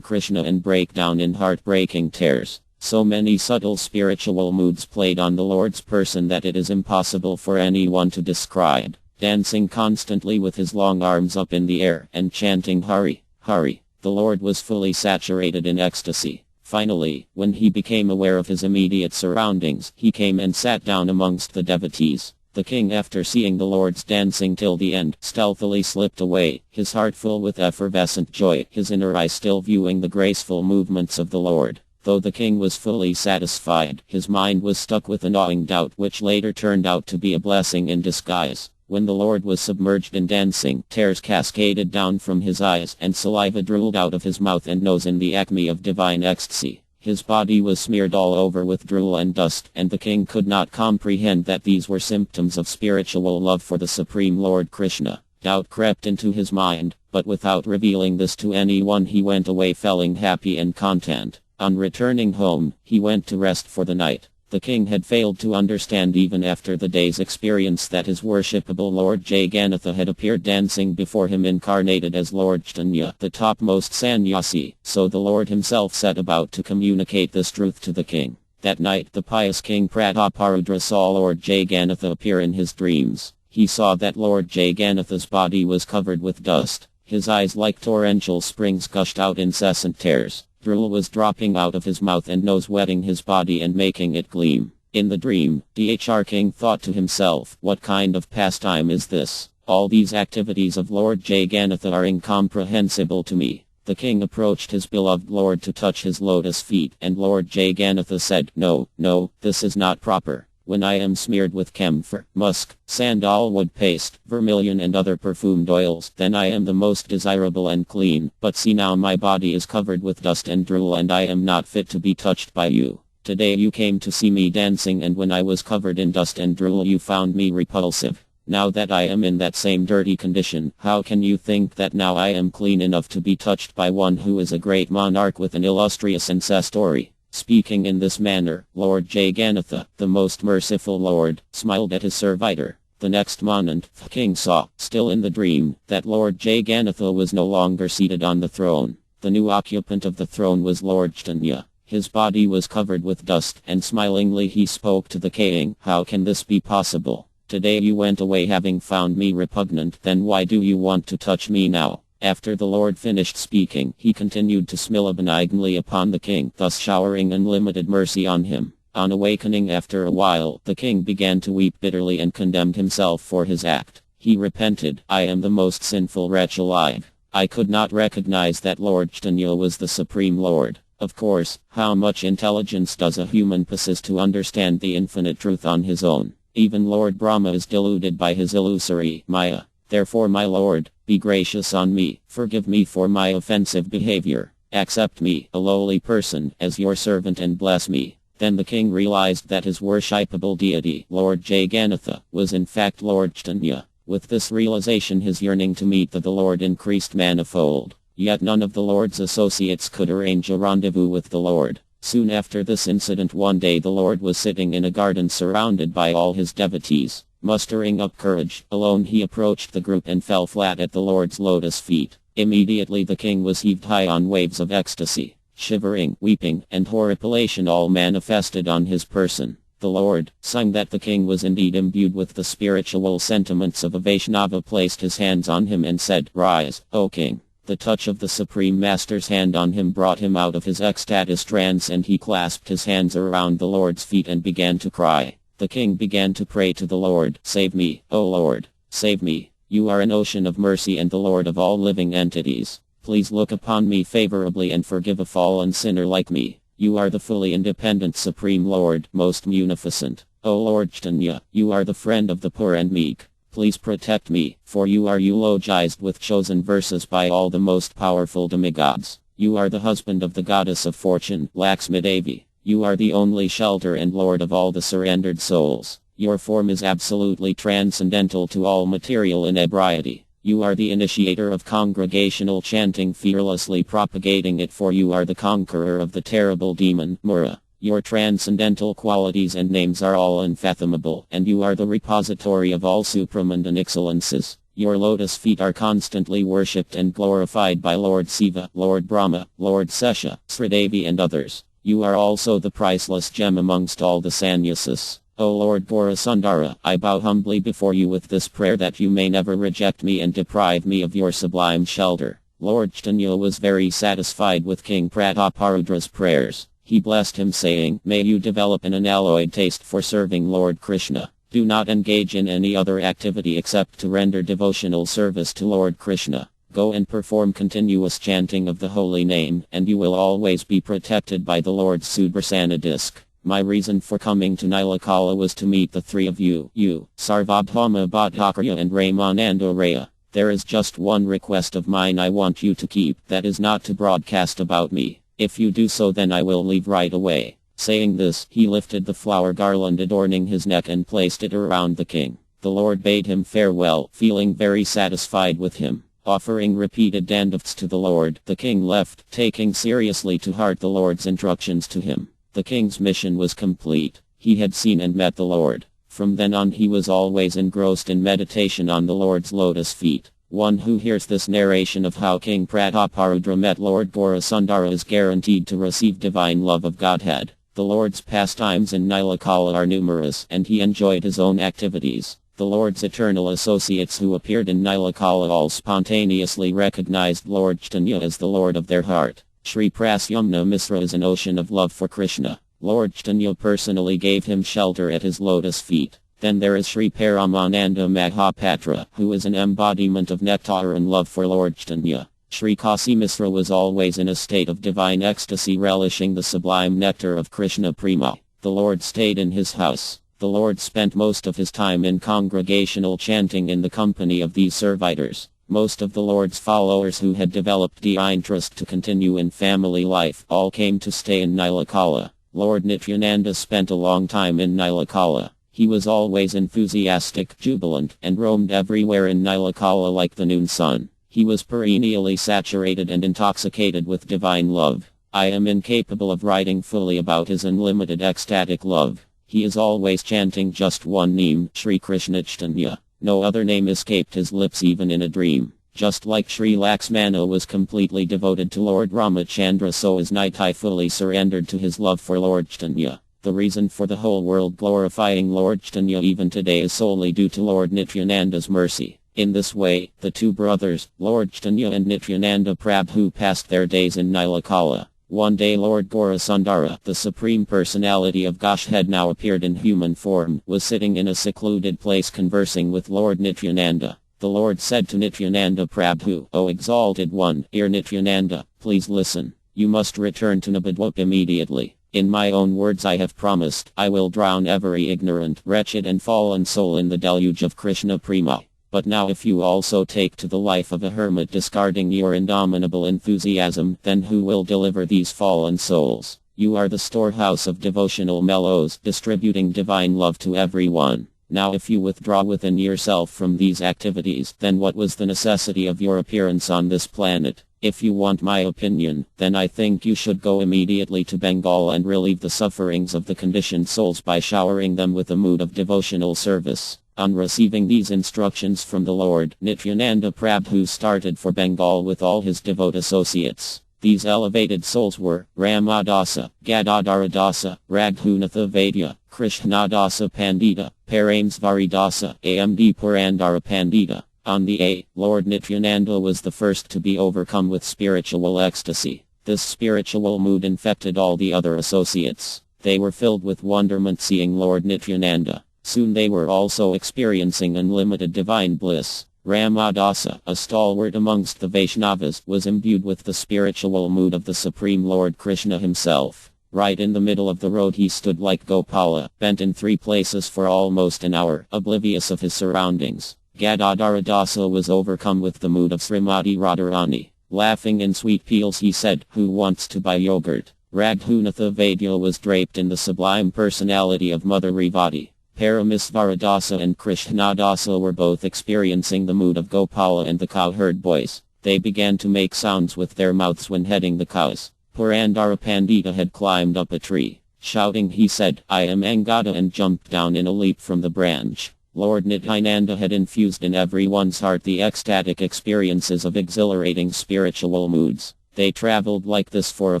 Krishna and break down in heartbreaking tears. So many subtle spiritual moods played on the Lord's person that it is impossible for anyone to describe. Dancing constantly with his long arms up in the air and chanting Hari, Hari, the Lord was fully saturated in ecstasy. Finally, when he became aware of his immediate surroundings, he came and sat down amongst the devotees. The king, after seeing the Lord's dancing till the end, stealthily slipped away, his heart full with effervescent joy, his inner eye still viewing the graceful movements of the Lord. Though the king was fully satisfied, his mind was stuck with a gnawing doubt which later turned out to be a blessing in disguise. When the Lord was submerged in dancing, tears cascaded down from his eyes and saliva drooled out of his mouth and nose in the acme of divine ecstasy. His body was smeared all over with drool and dust, and the king could not comprehend that these were symptoms of spiritual love for the Supreme Lord Krishna. Doubt crept into his mind, but without revealing this to anyone he went away feeling happy and content. On returning home, he went to rest for the night. The king had failed to understand even after the day's experience that his worshipable Lord Jagannatha had appeared dancing before him incarnated as Lord Caitanya, the topmost sannyasi, so the Lord himself set about to communicate this truth to the king. That night the pious King Prataparudra saw Lord Jagannatha appear in his dreams. He saw that Lord Jagannatha's body was covered with dust. His eyes like torrential springs gushed out incessant tears. Drool was dropping out of his mouth and nose, wetting his body and making it gleam. In the dream, Dhr King thought to himself, what kind of pastime is this? All these activities of Lord Jagannatha are incomprehensible to me. The king approached his beloved Lord to touch his lotus feet, and Lord Jagannatha said, No, this is not proper. When I am smeared with camphor, musk, sandalwood paste, vermilion and other perfumed oils, then I am the most desirable and clean. But see now, my body is covered with dust and drool and I am not fit to be touched by you. Today you came to see me dancing, and when I was covered in dust and drool you found me repulsive. Now that I am in that same dirty condition, how can you think that now I am clean enough to be touched by one who is a great monarch with an illustrious ancestry? Speaking in this manner, Lord Jagannatha, the most merciful Lord, smiled at his servitor. The next moment, the king saw, still in the dream, that Lord Jagannatha was no longer seated on the throne. The new occupant of the throne was Lord Caitanya. His body was covered with dust, and smilingly he spoke to the king, How can this be possible? Today you went away having found me repugnant, then why do you want to touch me now? After the Lord finished speaking, he continued to smile benignly upon the king, thus showering unlimited mercy on him. On awakening after a while, the king began to weep bitterly and condemned himself for his act. He repented, I am the most sinful wretch alive. I could not recognize that Lord Caitanya was the Supreme Lord. Of course, how much intelligence does a human possess to understand the infinite truth on his own? Even Lord Brahma is deluded by his illusory Maya. Therefore, my Lord, be gracious on me, forgive me for my offensive behavior, accept me, a lowly person, as your servant and bless me. Then the king realized that his worshipable deity, Lord Jagannatha, was in fact Lord Caitanya. With this realization his yearning to meet the Lord increased manifold. Yet none of the Lord's associates could arrange a rendezvous with the Lord. Soon after this incident, one day the Lord was sitting in a garden surrounded by all his devotees. Mustering up courage, alone he approached the group and fell flat at the Lord's lotus feet. Immediately the king was heaved high on waves of ecstasy. Shivering, weeping, and horripilation all manifested on his person. The Lord, seeing that the king was indeed imbued with the spiritual sentiments of a Vaishnava, placed his hands on him and said, Rise, O king. The touch of the Supreme Master's hand on him brought him out of his ecstatic trance, and he clasped his hands around the Lord's feet and began to cry. The king began to pray to the Lord, Save me, O Lord, save me. You are an ocean of mercy and the Lord of all living entities. Please look upon me favorably and forgive a fallen sinner like me. You are the fully independent Supreme Lord, most munificent. O Lord Caitanya, you are the friend of the poor and meek. Please protect me, for you are eulogized with chosen verses by all the most powerful demigods. You are the husband of the goddess of fortune, Lakshmi Devi. You are the only shelter and lord of all the surrendered souls. Your form is absolutely transcendental to all material inebriety. You are the initiator of congregational chanting, fearlessly propagating it, for you are the conqueror of the terrible demon, Mura. Your transcendental qualities and names are all unfathomable, and you are the repository of all supramundane excellences. Your lotus feet are constantly worshipped and glorified by Lord Siva, Lord Brahma, Lord Sesha, Sridevi and others. You are also the priceless gem amongst all the sannyasis. O Lord Gaurasundara, I bow humbly before you with this prayer that you may never reject me and deprive me of your sublime shelter. Lord Chaitanya was very satisfied with King Prataparudra's prayers. He blessed him, saying, "May you develop an unalloyed taste for serving Lord Krishna. Do not engage in any other activity except to render devotional service to Lord Krishna. Go and perform continuous chanting of the holy name, and you will always be protected by the Lord's Sudarsana disc. My reason for coming to Nilakala was to meet the three of you, Sarvabhauma Bhattacharya and Ramananda Raya. There is just one request of mine I want you to keep, that is not to broadcast about me. If you do so, then I will leave right away." Saying this, he lifted the flower garland adorning his neck and placed it around the king. The Lord bade him farewell, feeling very satisfied with him. Offering repeated dandavats to the Lord, the king left, taking seriously to heart the Lord's instructions to him. The king's mission was complete. He had seen and met the Lord. From then on he was always engrossed in meditation on the Lord's lotus feet. One who hears this narration of how King Prataparudra met Lord Gaurasundara is guaranteed to receive divine love of Godhead. The Lord's pastimes in Nilakala are numerous, and he enjoyed his own activities. The Lord's eternal associates who appeared in Nilakala all spontaneously recognized Lord Chaitanya as the Lord of their heart. Sri Prasyumna Misra is an ocean of love for Krishna. Lord Chaitanya personally gave him shelter at his lotus feet. Then there is Sri Paramananda Mahapatra, who is an embodiment of nectar and love for Lord Chaitanya. Sri Kasi Misra was always in a state of divine ecstasy, relishing the sublime nectar of Krishna Prema. The Lord stayed in his house. The Lord spent most of his time in congregational chanting in the company of these servitors. Most of the Lord's followers who had developed the interest to continue in family life all came to stay in Nilakala. Lord Nityananda spent a long time in Nilakala. He was always enthusiastic, jubilant, and roamed everywhere in Nilakala like the noon sun. He was perennially saturated and intoxicated with divine love. I am incapable of writing fully about his unlimited ecstatic love. He is always chanting just one name, Sri Krishna Chaitanya. No other name escaped his lips even in a dream. Just like Sri Laxmana was completely devoted to Lord Ramachandra, so is Nitai fully surrendered to his love for Lord Chaitanya. The reason for the whole world glorifying Lord Chaitanya even today is solely due to Lord Nityananda's mercy. In this way, the two brothers, Lord Chaitanya and Nityananda Prabhu, passed their days in Nilakala. One day Lord Gaurasundara, the Supreme Personality of Godhead now appeared in human form, was sitting in a secluded place conversing with Lord Nityananda. The Lord said to Nityananda Prabhu, "O exalted one, dear Nityananda, please listen. You must return to Nabadwip immediately. In my own words I have promised, I will drown every ignorant, wretched and fallen soul in the deluge of Krishna Prema. But now if you also take to the life of a hermit discarding your indomitable enthusiasm, then who will deliver these fallen souls? You are the storehouse of devotional mellows, distributing divine love to everyone. Now if you withdraw within yourself from these activities, then what was the necessity of your appearance on this planet? If you want my opinion, then I think you should go immediately to Bengal and relieve the sufferings of the conditioned souls by showering them with a mood of devotional service." On receiving these instructions from the Lord, Nityananda Prabhu started for Bengal with all his devout associates. These elevated souls were Ramadasa, Gadadharadasa, Raghunatha Vaidya, Krishnadasa Pandita, Paramesvaridasa, Amd Purandara Pandita. On the A, Lord Nityananda was the first to be overcome with spiritual ecstasy. This spiritual mood infected all the other associates. They were filled with wonderment seeing Lord Nityananda. Soon they were also experiencing unlimited divine bliss. Ramadasa, a stalwart amongst the Vaishnavas, was imbued with the spiritual mood of the Supreme Lord Krishna himself. Right in the middle of the road he stood like Gopala, bent in three places for almost an hour, oblivious of his surroundings. Gadadharadasa was overcome with the mood of Srimati Radharani. Laughing in sweet peals he said, "Who wants to buy yogurt?" Raghunatha Vaidya was draped in the sublime personality of Mother Revati. Paramisvaradasa and Krishnadasa were both experiencing the mood of Gopala and the cowherd boys. They began to make sounds with their mouths when heading the cows. Purandara Pandita had climbed up a tree. Shouting, he said, "I am Angada," and jumped down in a leap from the branch. Lord Nityananda had infused in everyone's heart the ecstatic experiences of exhilarating spiritual moods. They traveled like this for a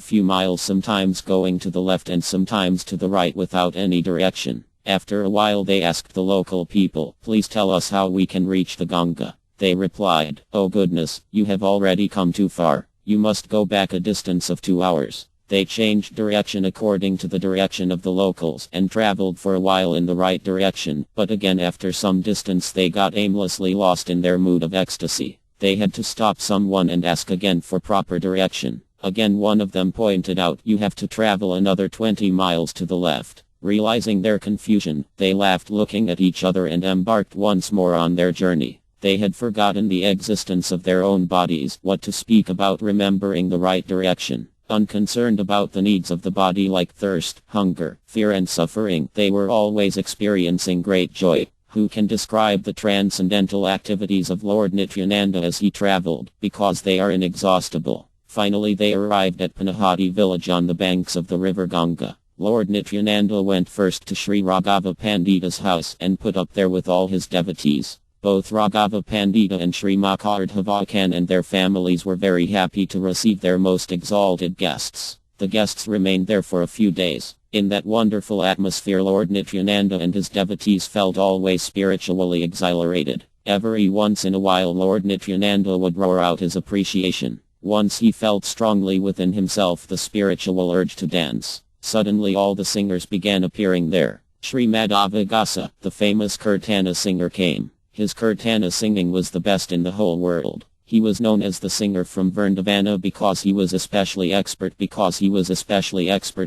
few miles, sometimes going to the left and sometimes to the right without any direction. After a while they asked the local people, "Please tell us how we can reach the Ganga." They replied, "Oh goodness, you have already come too far. You must go back a distance of 2 hours." They changed direction according to the direction of the locals and traveled for a while in the right direction, but again after some distance they got aimlessly lost in their mood of ecstasy. They had to stop someone and ask again for proper direction. Again one of them pointed out, "You have to travel another 20 miles to the left." Realizing their confusion, they laughed, looking at each other, and embarked once more on their journey. They had forgotten the existence of their own bodies, what to speak about remembering the right direction. Unconcerned about the needs of the body like thirst, hunger, fear and suffering, they were always experiencing great joy. Who can describe the transcendental activities of Lord Nityananda as he traveled, because they are inexhaustible. Finally they arrived at Panahati village on the banks of the river Ganga. Lord Nityananda went first to Sri Raghava Pandita's house and put up there with all his devotees. Both Raghava Pandita and Sri Makardhavakan and their families were very happy to receive their most exalted guests. The guests remained there for a few days. In that wonderful atmosphere Lord Nityananda and his devotees felt always spiritually exhilarated. Every once in a while Lord Nityananda would roar out his appreciation. Once he felt strongly within himself the spiritual urge to dance. Suddenly all the singers began appearing there. Sri Madhavagasa, the famous Kirtana singer, came. His Kirtana singing was the best in the whole world. He was known as the singer from Vrindavana because he was especially expert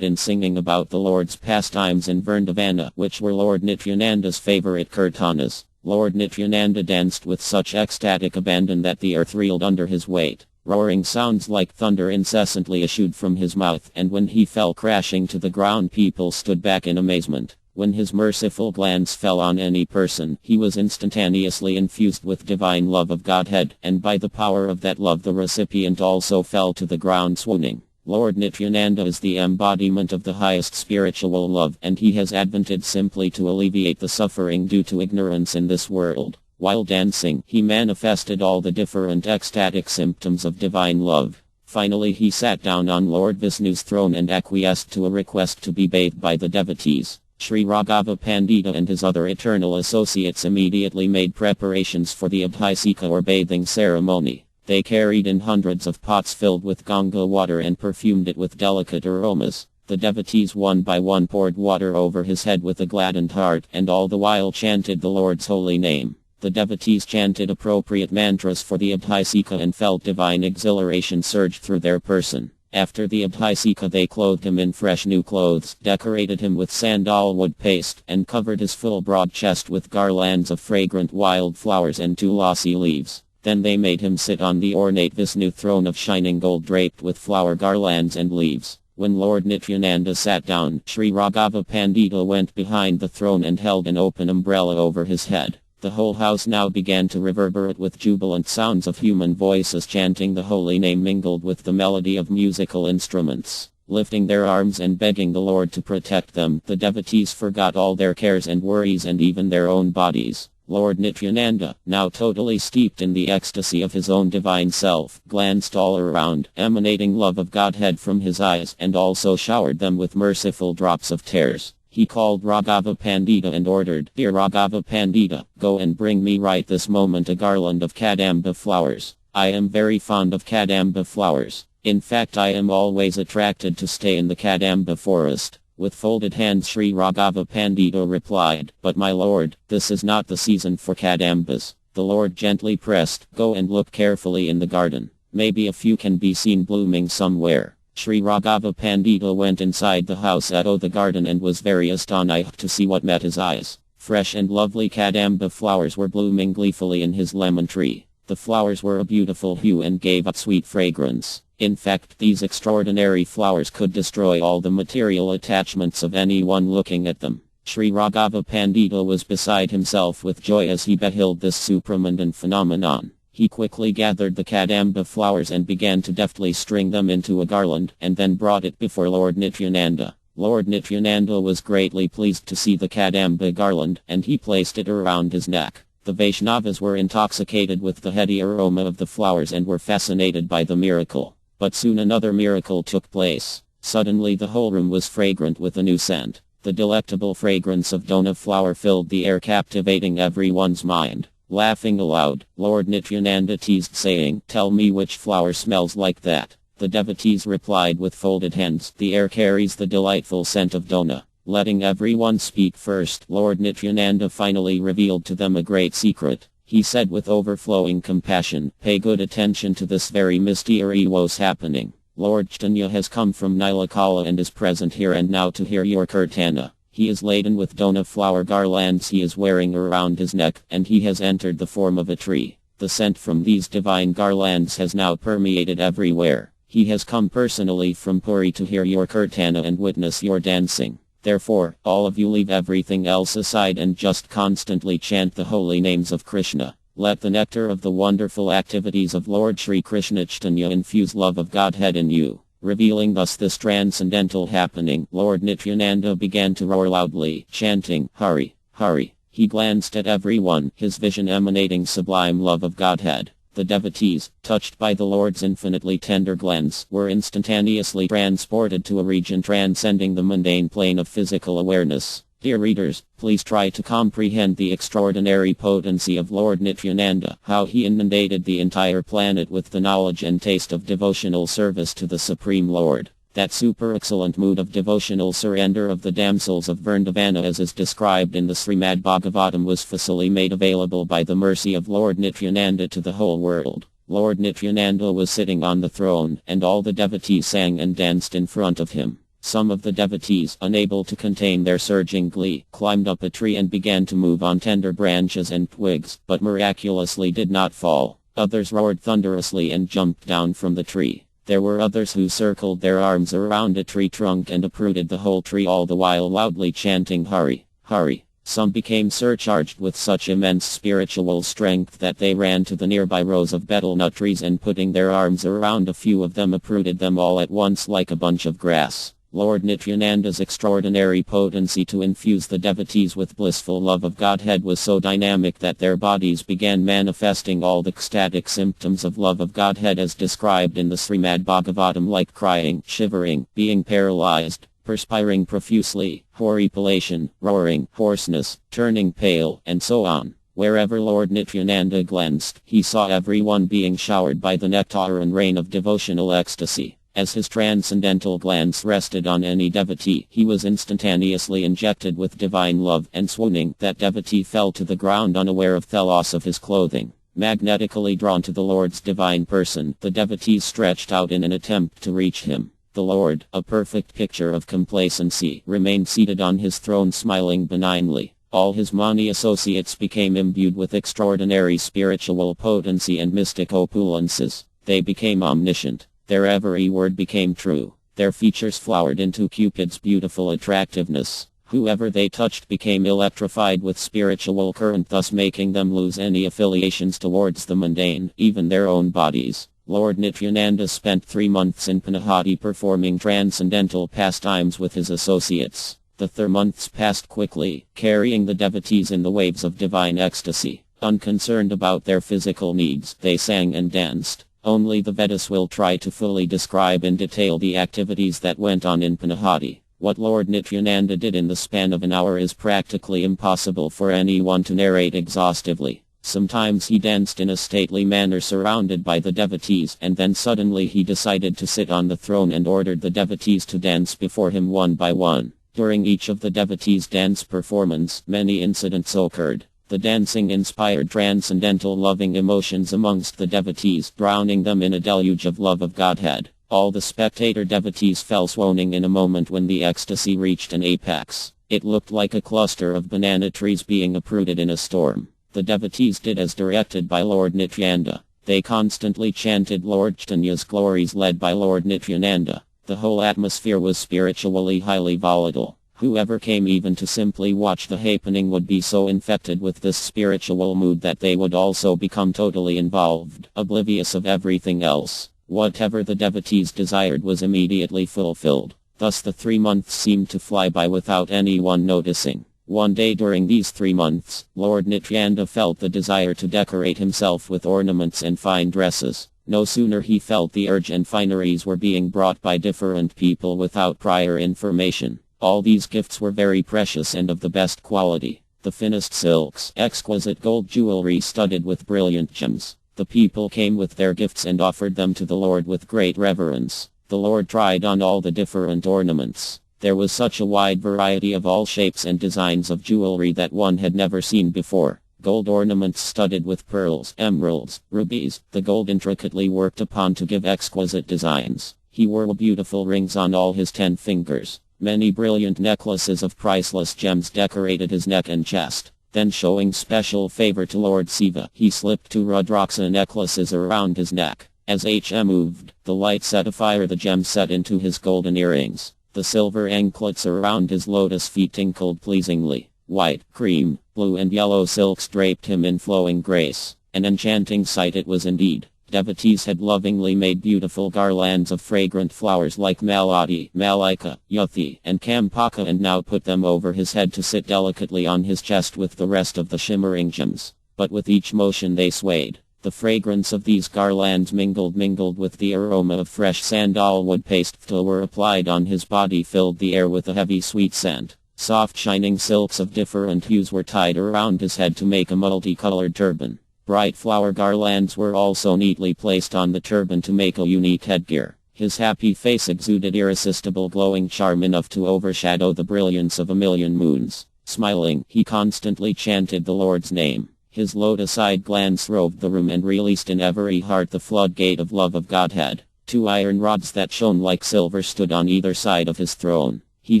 in singing about the Lord's pastimes in Vrindavana, which were Lord Nityananda's favorite Kirtanas. Lord Nityananda danced with such ecstatic abandon that the earth reeled under his weight. Roaring sounds like thunder incessantly issued from his mouth, and when he fell crashing to the ground people stood back in amazement. When his merciful glance fell on any person, he was instantaneously infused with divine love of Godhead, and by the power of that love the recipient also fell to the ground swooning. Lord Nityananda is the embodiment of the highest spiritual love, and he has advented simply to alleviate the suffering due to ignorance in this world. While dancing, he manifested all the different ecstatic symptoms of divine love. Finally he sat down on Lord Vishnu's throne and acquiesced to a request to be bathed by the devotees. Sri Raghava Pandita and his other eternal associates immediately made preparations for the Abhiseka or bathing ceremony. They carried in hundreds of pots filled with Ganga water and perfumed it with delicate aromas. The devotees one by one poured water over his head with a gladdened heart, and all the while chanted the Lord's holy name. The devotees chanted appropriate mantras for the Abhiseka and felt divine exhilaration surge through their person. After the Abhiseka they clothed him in fresh new clothes, decorated him with sandalwood paste, and covered his full broad chest with garlands of fragrant wild flowers and tulasi leaves. Then they made him sit on the ornate Vishnu throne of shining gold draped with flower garlands and leaves. When Lord Nityananda sat down, Sri Raghava Pandita went behind the throne and held an open umbrella over his head. The whole house now began to reverberate with jubilant sounds of human voices chanting the holy name mingled with the melody of musical instruments. Lifting their arms and begging the Lord to protect them, the devotees forgot all their cares and worries and even their own bodies. Lord Nityananda, now totally steeped in the ecstasy of his own divine self, glanced all around, emanating love of Godhead from his eyes, and also showered them with merciful drops of tears. He called Raghava Pandita and ordered, "Dear Raghava Pandita, go and bring me right this moment a garland of Kadamba flowers. I am very fond of Kadamba flowers. In fact I am always attracted to stay in the Kadamba forest." With folded hands Sri Raghava Pandita replied, "But my lord, this is not the season for Kadambas." The Lord gently pressed, "Go and look carefully in the garden. Maybe a few can be seen blooming somewhere." Sri Raghava Pandita went inside the house at the garden and was very astonished to see what met his eyes. Fresh and lovely Kadamba flowers were blooming gleefully in his lemon tree. The flowers were a beautiful hue and gave up sweet fragrance. In fact, these extraordinary flowers could destroy all the material attachments of anyone looking at them. Sri Raghava Pandita was beside himself with joy as he beheld this supramundane phenomenon. He quickly gathered the kadamba flowers and began to deftly string them into a garland, and then brought it before Lord Nityananda. Lord Nityananda was greatly pleased to see the kadamba garland, and he placed it around his neck. The Vaishnavas were intoxicated with the heady aroma of the flowers and were fascinated by the miracle. But soon another miracle took place. Suddenly the whole room was fragrant with a new scent. The delectable fragrance of dona flower filled the air, captivating everyone's mind. Laughing aloud, Lord Nityananda teased, saying, "Tell me which flower smells like that." The devotees replied with folded hands, "The air carries the delightful scent of dona." Letting everyone speak first, Lord Nityananda finally revealed to them a great secret. He said with overflowing compassion, "Pay good attention to this very mystery what's happening. Lord Caitanya has come from Nilakala and is present here and now to hear your kirtana. He is laden with dona flower garlands he is wearing around his neck, and he has entered the form of a tree. The scent from these divine garlands has now permeated everywhere. He has come personally from Puri to hear your kirtana and witness your dancing. Therefore, all of you leave everything else aside and just constantly chant the holy names of Krishna. Let the nectar of the wonderful activities of Lord Sri Krishna Chaitanya infuse love of Godhead in you." Revealing thus this transcendental happening, Lord Nityananda began to roar loudly, chanting, "Hari, Hari." He glanced at everyone, his vision emanating sublime love of Godhead. The devotees, touched by the Lord's infinitely tender glance, were instantaneously transported to a region transcending the mundane plane of physical awareness. Dear readers, please try to comprehend the extraordinary potency of Lord Nityananda, how he inundated the entire planet with the knowledge and taste of devotional service to the Supreme Lord. That super excellent mood of devotional surrender of the damsels of Vrindavana as is described in the Srimad Bhagavatam was facilely made available by the mercy of Lord Nityananda to the whole world. Lord Nityananda was sitting on the throne, and all the devotees sang and danced in front of him. Some of the devotees, unable to contain their surging glee, climbed up a tree and began to move on tender branches and twigs, but miraculously did not fall. Others roared thunderously and jumped down from the tree. There were others who circled their arms around a tree trunk and uprooted the whole tree, all the while loudly chanting Hari, Hari. Some became surcharged with such immense spiritual strength that they ran to the nearby rows of betel nut trees and putting their arms around a few of them uprooted them all at once like a bunch of grass. Lord Nityananda's extraordinary potency to infuse the devotees with blissful love of Godhead was so dynamic that their bodies began manifesting all the ecstatic symptoms of love of Godhead as described in the Srimad Bhagavatam, like crying, shivering, being paralyzed, perspiring profusely, horripilation, roaring, hoarseness, turning pale, and so on. Wherever Lord Nityananda glanced, he saw everyone being showered by the nectar and rain of devotional ecstasy. As his transcendental glance rested on any devotee, he was instantaneously injected with divine love, and swooning, that devotee fell to the ground unaware of the loss of his clothing. Magnetically drawn to the Lord's divine person, the devotees stretched out in an attempt to reach him. The Lord, a perfect picture of complacency, remained seated on his throne smiling benignly. All his many associates became imbued with extraordinary spiritual potency and mystic opulences. They became omniscient. Their every word became true. Their features flowered into Cupid's beautiful attractiveness. Whoever they touched became electrified with spiritual current, thus making them lose any affiliations towards the mundane, even their own bodies. Lord Nityananda spent 3 months in Panahati performing transcendental pastimes with his associates. The 3 months passed quickly, carrying the devotees in the waves of divine ecstasy. Unconcerned about their physical needs, they sang and danced. Only the Vedas will try to fully describe in detail the activities that went on in Panahati. What Lord Nityananda did in the span of an hour is practically impossible for anyone to narrate exhaustively. Sometimes he danced in a stately manner surrounded by the devotees, and then suddenly he decided to sit on the throne and ordered the devotees to dance before him one by one. During each of the devotees' dance performance, many incidents occurred. The dancing inspired transcendental loving emotions amongst the devotees, drowning them in a deluge of love of Godhead. All the spectator devotees fell swooning in a moment when the ecstasy reached an apex. It looked like a cluster of banana trees being uprooted in a storm. The devotees did as directed by Lord Nityananda. They constantly chanted Lord Chaitanya's glories led by Lord Nityananda. The whole atmosphere was spiritually highly volatile. Whoever came even to simply watch the happening would be so infected with this spiritual mood that they would also become totally involved, oblivious of everything else. Whatever the devotees desired was immediately fulfilled. Thus the 3 months seemed to fly by without anyone noticing. One day during these 3 months, Lord Nityananda felt the desire to decorate himself with ornaments and fine dresses. No sooner he felt the urge and fineries were being brought by different people without prior information. All these gifts were very precious and of the best quality. The finest silks, exquisite gold jewelry studded with brilliant gems. The people came with their gifts and offered them to the Lord with great reverence. The Lord tried on all the different ornaments. There was such a wide variety of all shapes and designs of jewelry that one had never seen before. Gold ornaments studded with pearls, emeralds, rubies, the gold intricately worked upon to give exquisite designs. He wore beautiful rings on all his 10 fingers. Many brilliant necklaces of priceless gems decorated his neck and chest. Then, showing special favor to Lord Shiva, he slipped 2 Rudraksha necklaces around his neck. As HM moved, the light set afire the gems set into his golden earrings. The silver anklets around his lotus feet tinkled pleasingly. White, cream, blue and yellow silks draped him in flowing grace. An enchanting sight it was indeed. Devotees had lovingly made beautiful garlands of fragrant flowers like Malati, Malika, Yuthi, and Kampaka and now put them over his head to sit delicately on his chest with the rest of the shimmering gems. But with each motion they swayed. The fragrance of these garlands mingled with the aroma of fresh sandalwood paste that were applied on his body filled the air with a heavy sweet scent. Soft shining silks of different hues were tied around his head to make a multicolored turban. Bright flower garlands were also neatly placed on the turban to make a unique headgear. His happy face exuded irresistible glowing charm enough to overshadow the brilliance of a million moons. Smiling, he constantly chanted the Lord's name. His lotus-eyed glance roved the room and released in every heart the floodgate of love of Godhead. 2 iron rods that shone like silver stood on either side of his throne. He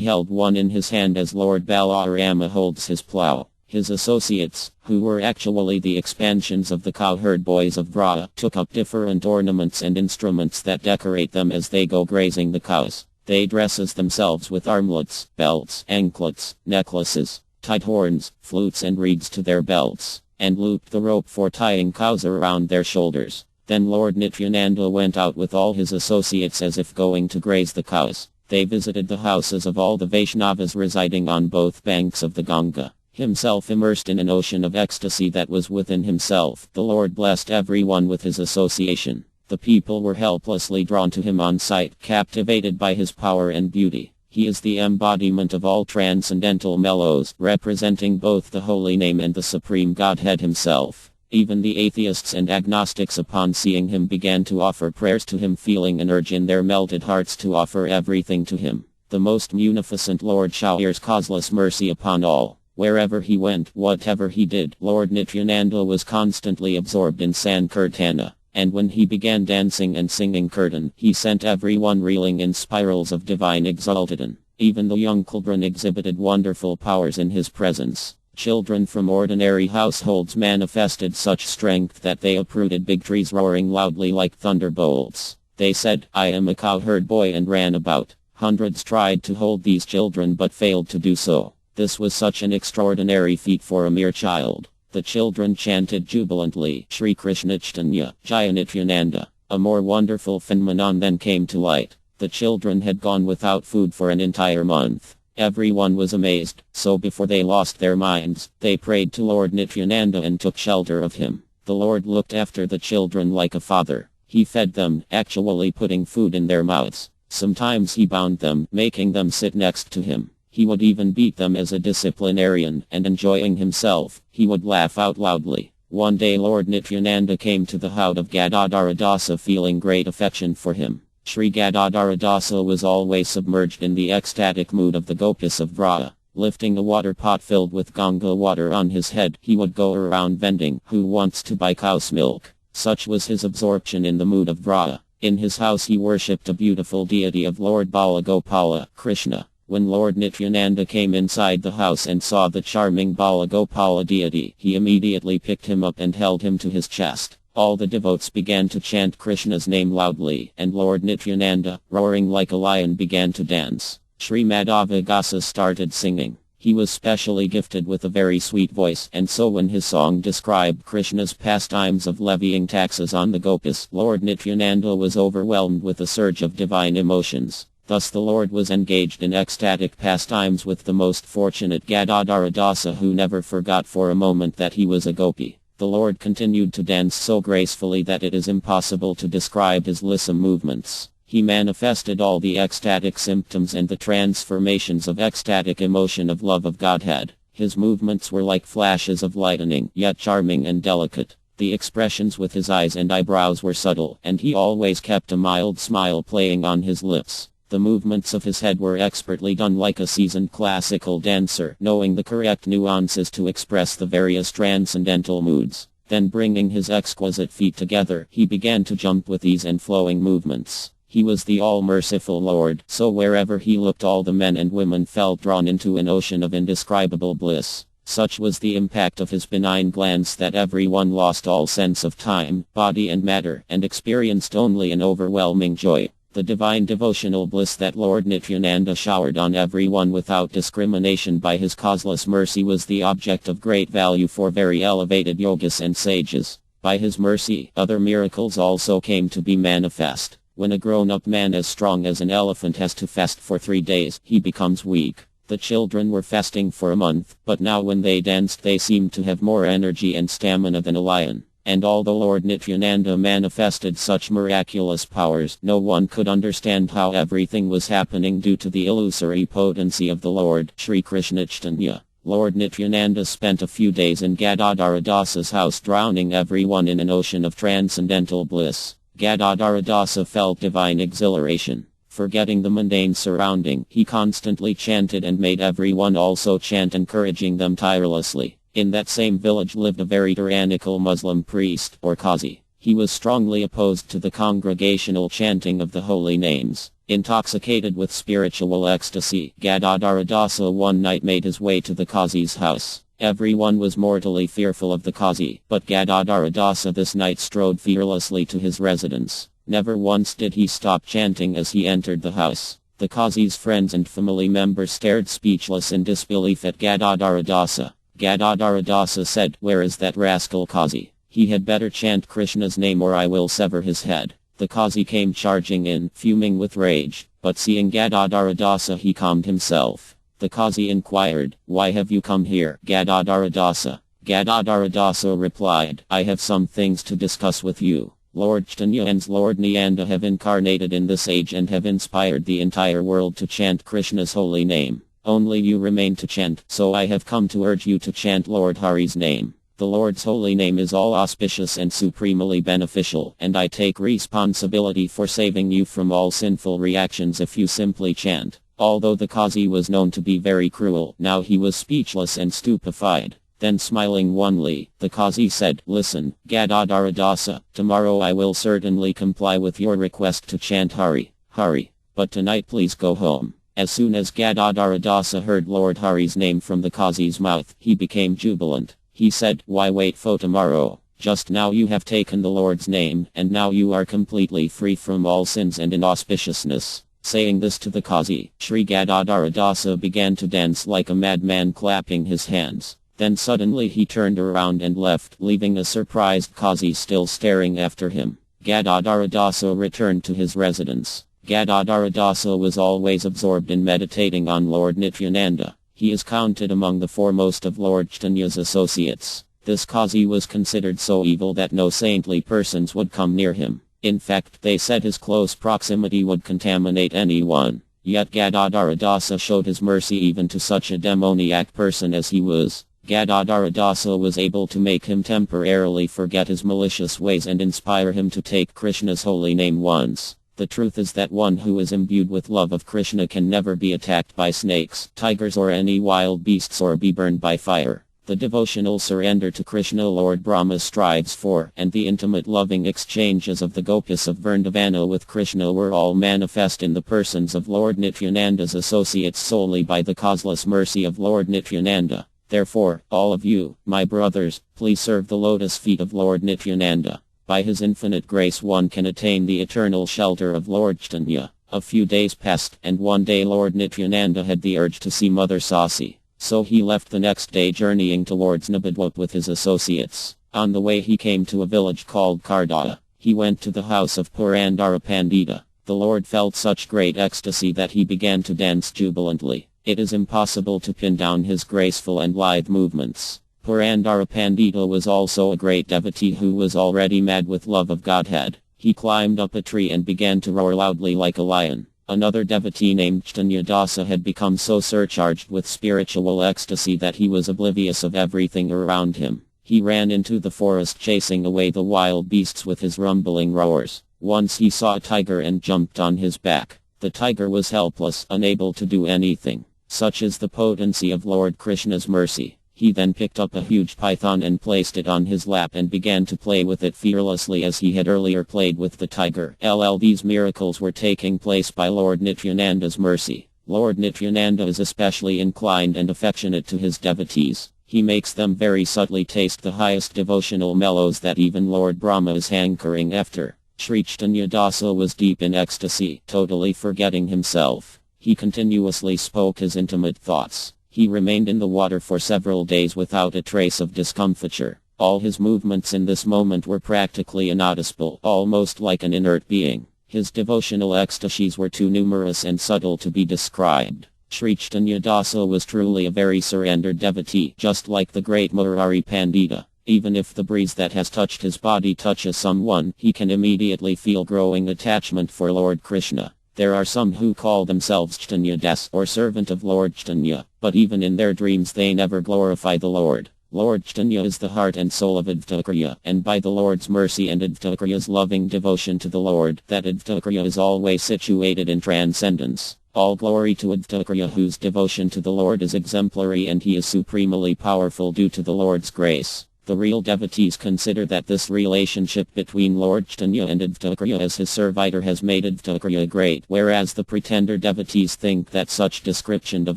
held one in his hand as Lord Balarama holds his plow. His associates, who were actually the expansions of the cowherd boys of Vraja, took up different ornaments and instruments that decorate them as they go grazing the cows. They dresses themselves with armlets, belts, anklets, necklaces, tied horns, flutes and reeds to their belts, and looped the rope for tying cows around their shoulders. Then Lord Nityananda went out with all his associates as if going to graze the cows. They visited the houses of all the Vaishnavas residing on both banks of the Ganga. Himself immersed in an ocean of ecstasy that was within himself, the Lord blessed everyone with his association. The people were helplessly drawn to him on sight, captivated by his power and beauty. He is the embodiment of all transcendental mellows, representing both the holy name and the supreme Godhead himself. Even the atheists and agnostics upon seeing him began to offer prayers to him, feeling an urge in their melted hearts to offer everything to him. The most munificent Lord showers causeless mercy upon all. Wherever he went, whatever he did, Lord Nityananda was constantly absorbed in Sankirtana. And when he began dancing and singing kirtan, he sent everyone reeling in spirals of divine exaltation. Even the young children exhibited wonderful powers in his presence. Children from ordinary households manifested such strength that they uprooted big trees roaring loudly like thunderbolts. They said, "I am a cowherd boy," and ran about. Hundreds tried to hold these children but failed to do so. This was such an extraordinary feat for a mere child. The children chanted jubilantly, "Shri Krishna Chaitanya, Jaya Nityananda." A more wonderful phenomenon then came to light. The children had gone without food for an entire month. Everyone was amazed, so before they lost their minds, they prayed to Lord Nityananda and took shelter of him. The Lord looked after the children like a father. He fed them, actually putting food in their mouths. Sometimes he bound them, making them sit next to him. He would even beat them as a disciplinarian, and enjoying himself, he would laugh out loudly. One day Lord Nityananda came to the house of Gadadharadasa feeling great affection for him. Sri Gadadharadasa was always submerged in the ecstatic mood of the gopis of Vraja. Lifting a water pot filled with Ganga water on his head, he would go around vending, "Who wants to buy cow's milk?" Such was his absorption in the mood of Vraja. In his house he worshipped a beautiful deity of Lord Balagopala, Krishna. When Lord Nityananda came inside the house and saw the charming Balagopala deity, he immediately picked him up and held him to his chest. All the devotees began to chant Krishna's name loudly, and Lord Nityananda, roaring like a lion, began to dance. Sri Madhavagasa started singing. He was specially gifted with a very sweet voice, and so when his song described Krishna's pastimes of levying taxes on the gopis, Lord Nityananda was overwhelmed with a surge of divine emotions. Thus the Lord was engaged in ecstatic pastimes with the most fortunate Gadadhara Dasa, who never forgot for a moment that he was a gopi. The Lord continued to dance so gracefully that it is impossible to describe his lissom movements. He manifested all the ecstatic symptoms and the transformations of ecstatic emotion of love of Godhead. His movements were like flashes of lightning, yet charming and delicate. The expressions with his eyes and eyebrows were subtle, and he always kept a mild smile playing on his lips. The movements of his head were expertly done like a seasoned classical dancer, knowing the correct nuances to express the various transcendental moods. Then bringing his exquisite feet together, he began to jump with ease and flowing movements. He was the all-merciful Lord, so wherever he looked all the men and women felt drawn into an ocean of indescribable bliss. Such was the impact of his benign glance that everyone lost all sense of time, body and matter, and experienced only an overwhelming joy. The divine devotional bliss that Lord Nityananda showered on everyone without discrimination by his causeless mercy was the object of great value for very elevated yogis and sages. By his mercy, other miracles also came to be manifest. When a grown-up man as strong as an elephant has to fast for 3 days, he becomes weak. The children were fasting for a month, but now when they danced they seemed to have more energy and stamina than a lion. And although Lord Nityananda manifested such miraculous powers, no one could understand how everything was happening due to the illusory potency of the Lord, Sri Krishna Caitanya. Lord Nityananda spent a few days in Gadadhara Dasa's house, drowning everyone in an ocean of transcendental bliss. Gadadhara Dasa felt divine exhilaration. Forgetting the mundane surrounding, he constantly chanted and made everyone also chant, encouraging them tirelessly. In that same village lived a very tyrannical Muslim priest, or Qazi. He was strongly opposed to the congregational chanting of the holy names. Intoxicated with spiritual ecstasy, Gadadhara Dasa one night made his way to the Qazi's house. Everyone was mortally fearful of the Qazi, but Gadadhara Dasa this night strode fearlessly to his residence. Never once did he stop chanting as he entered the house. The Qazi's friends and family members stared speechless in disbelief at Gadadhara Dasa. Gadadhara Dasa said, "Where is that rascal Qazi? He had better chant Krishna's name or I will sever his head." The Qazi came charging in, fuming with rage, but seeing Gadadhara Dasa he calmed himself. The Qazi inquired, "Why have you come here, Gadadhara Dasa?" Gadadhara Dasa replied, "I have some things to discuss with you. Lord Caitanya and Lord Nityananda have incarnated in this age and have inspired the entire world to chant Krishna's holy name. Only you remain to chant, so I have come to urge you to chant Lord Hari's name. The Lord's holy name is all auspicious and supremely beneficial, and I take responsibility for saving you from all sinful reactions if you simply chant." Although the Qazi was known to be very cruel, now he was speechless and stupefied. Then smiling wanly, the Qazi said, "Listen, Gadadhara Dasa, tomorrow I will certainly comply with your request to chant Hari, Hari. But tonight please go home." As soon as Gadadhara Dasa heard Lord Hari's name from the Qazi's mouth, he became jubilant. He said, "Why wait for tomorrow? Just now you have taken the Lord's name, and now you are completely free from all sins and inauspiciousness." Saying this to the Qazi, Sri Gadadhara Dasa began to dance like a madman, clapping his hands. Then suddenly he turned around and left, leaving a surprised Qazi still staring after him. Gadadhara Dasa returned to his residence. Gadadhara Dasa was always absorbed in meditating on Lord Nityananda. He is counted among the foremost of Lord Chaitanya's associates. This Qazi was considered so evil that no saintly persons would come near him. In fact, they said his close proximity would contaminate anyone. Yet Gadadhara Dasa showed his mercy even to such a demoniac person as he was. Gadadhara Dasa was able to make him temporarily forget his malicious ways and inspire him to take Krishna's holy name once. The truth is that one who is imbued with love of Krishna can never be attacked by snakes, tigers or any wild beasts or be burned by fire. The devotional surrender to Krishna Lord Brahma strives for, and the intimate loving exchanges of the gopis of Vrindavana with Krishna were all manifest in the persons of Lord Nityananda's associates solely by the causeless mercy of Lord Nityananda. Therefore, all of you, my brothers, please serve the lotus feet of Lord Nityananda. By his infinite grace one can attain the eternal shelter of Lord Caitanya. A few days passed, and one day Lord Nityananda had the urge to see Mother Sasi. So he left the next day journeying towards Nabadwip with his associates. On the way he came to a village called Kardaya. He went to the house of Purandara Pandita. The Lord felt such great ecstasy that he began to dance jubilantly. It is impossible to pin down his graceful and lithe movements. Purandara Pandita was also a great devotee who was already mad with love of Godhead. He climbed up a tree and began to roar loudly like a lion. Another devotee named Caitanya Dasa had become so surcharged with spiritual ecstasy that he was oblivious of everything around him. He ran into the forest chasing away the wild beasts with his rumbling roars. Once he saw a tiger and jumped on his back. The tiger was helpless, unable to do anything. Such is the potency of Lord Krishna's mercy. He then picked up a huge python and placed it on his lap and began to play with it fearlessly as he had earlier played with the tiger. These miracles were taking place by Lord Nityananda's mercy. Lord Nityananda is especially inclined and affectionate to his devotees. He makes them very subtly taste the highest devotional mellows that even Lord Brahma is hankering after. Sri Caitanya Dasa was deep in ecstasy, totally forgetting himself. He continuously spoke his intimate thoughts. He remained in the water for several days without a trace of discomfiture. All his movements in this moment were practically inaudible, almost like an inert being. His devotional ecstasies were too numerous and subtle to be described. Sri Caitanya Dasa was truly a very surrendered devotee, just like the great Murari Pandita. Even if the breeze that has touched his body touches someone, he can immediately feel growing attachment for Lord Krishna. There are some who call themselves Caitanya Das or servant of Lord Caitanya, but even in their dreams they never glorify the Lord. Lord Caitanya is the heart and soul of Advaita, and by the Lord's mercy and Advaita's loving devotion to the Lord, that Advaita is always situated in transcendence. All glory to Advaita whose devotion to the Lord is exemplary and he is supremely powerful due to the Lord's grace. The real devotees consider that this relationship between Lord Caitanya and Advaita as his servitor has made Advaita great, whereas the pretender devotees think that such description of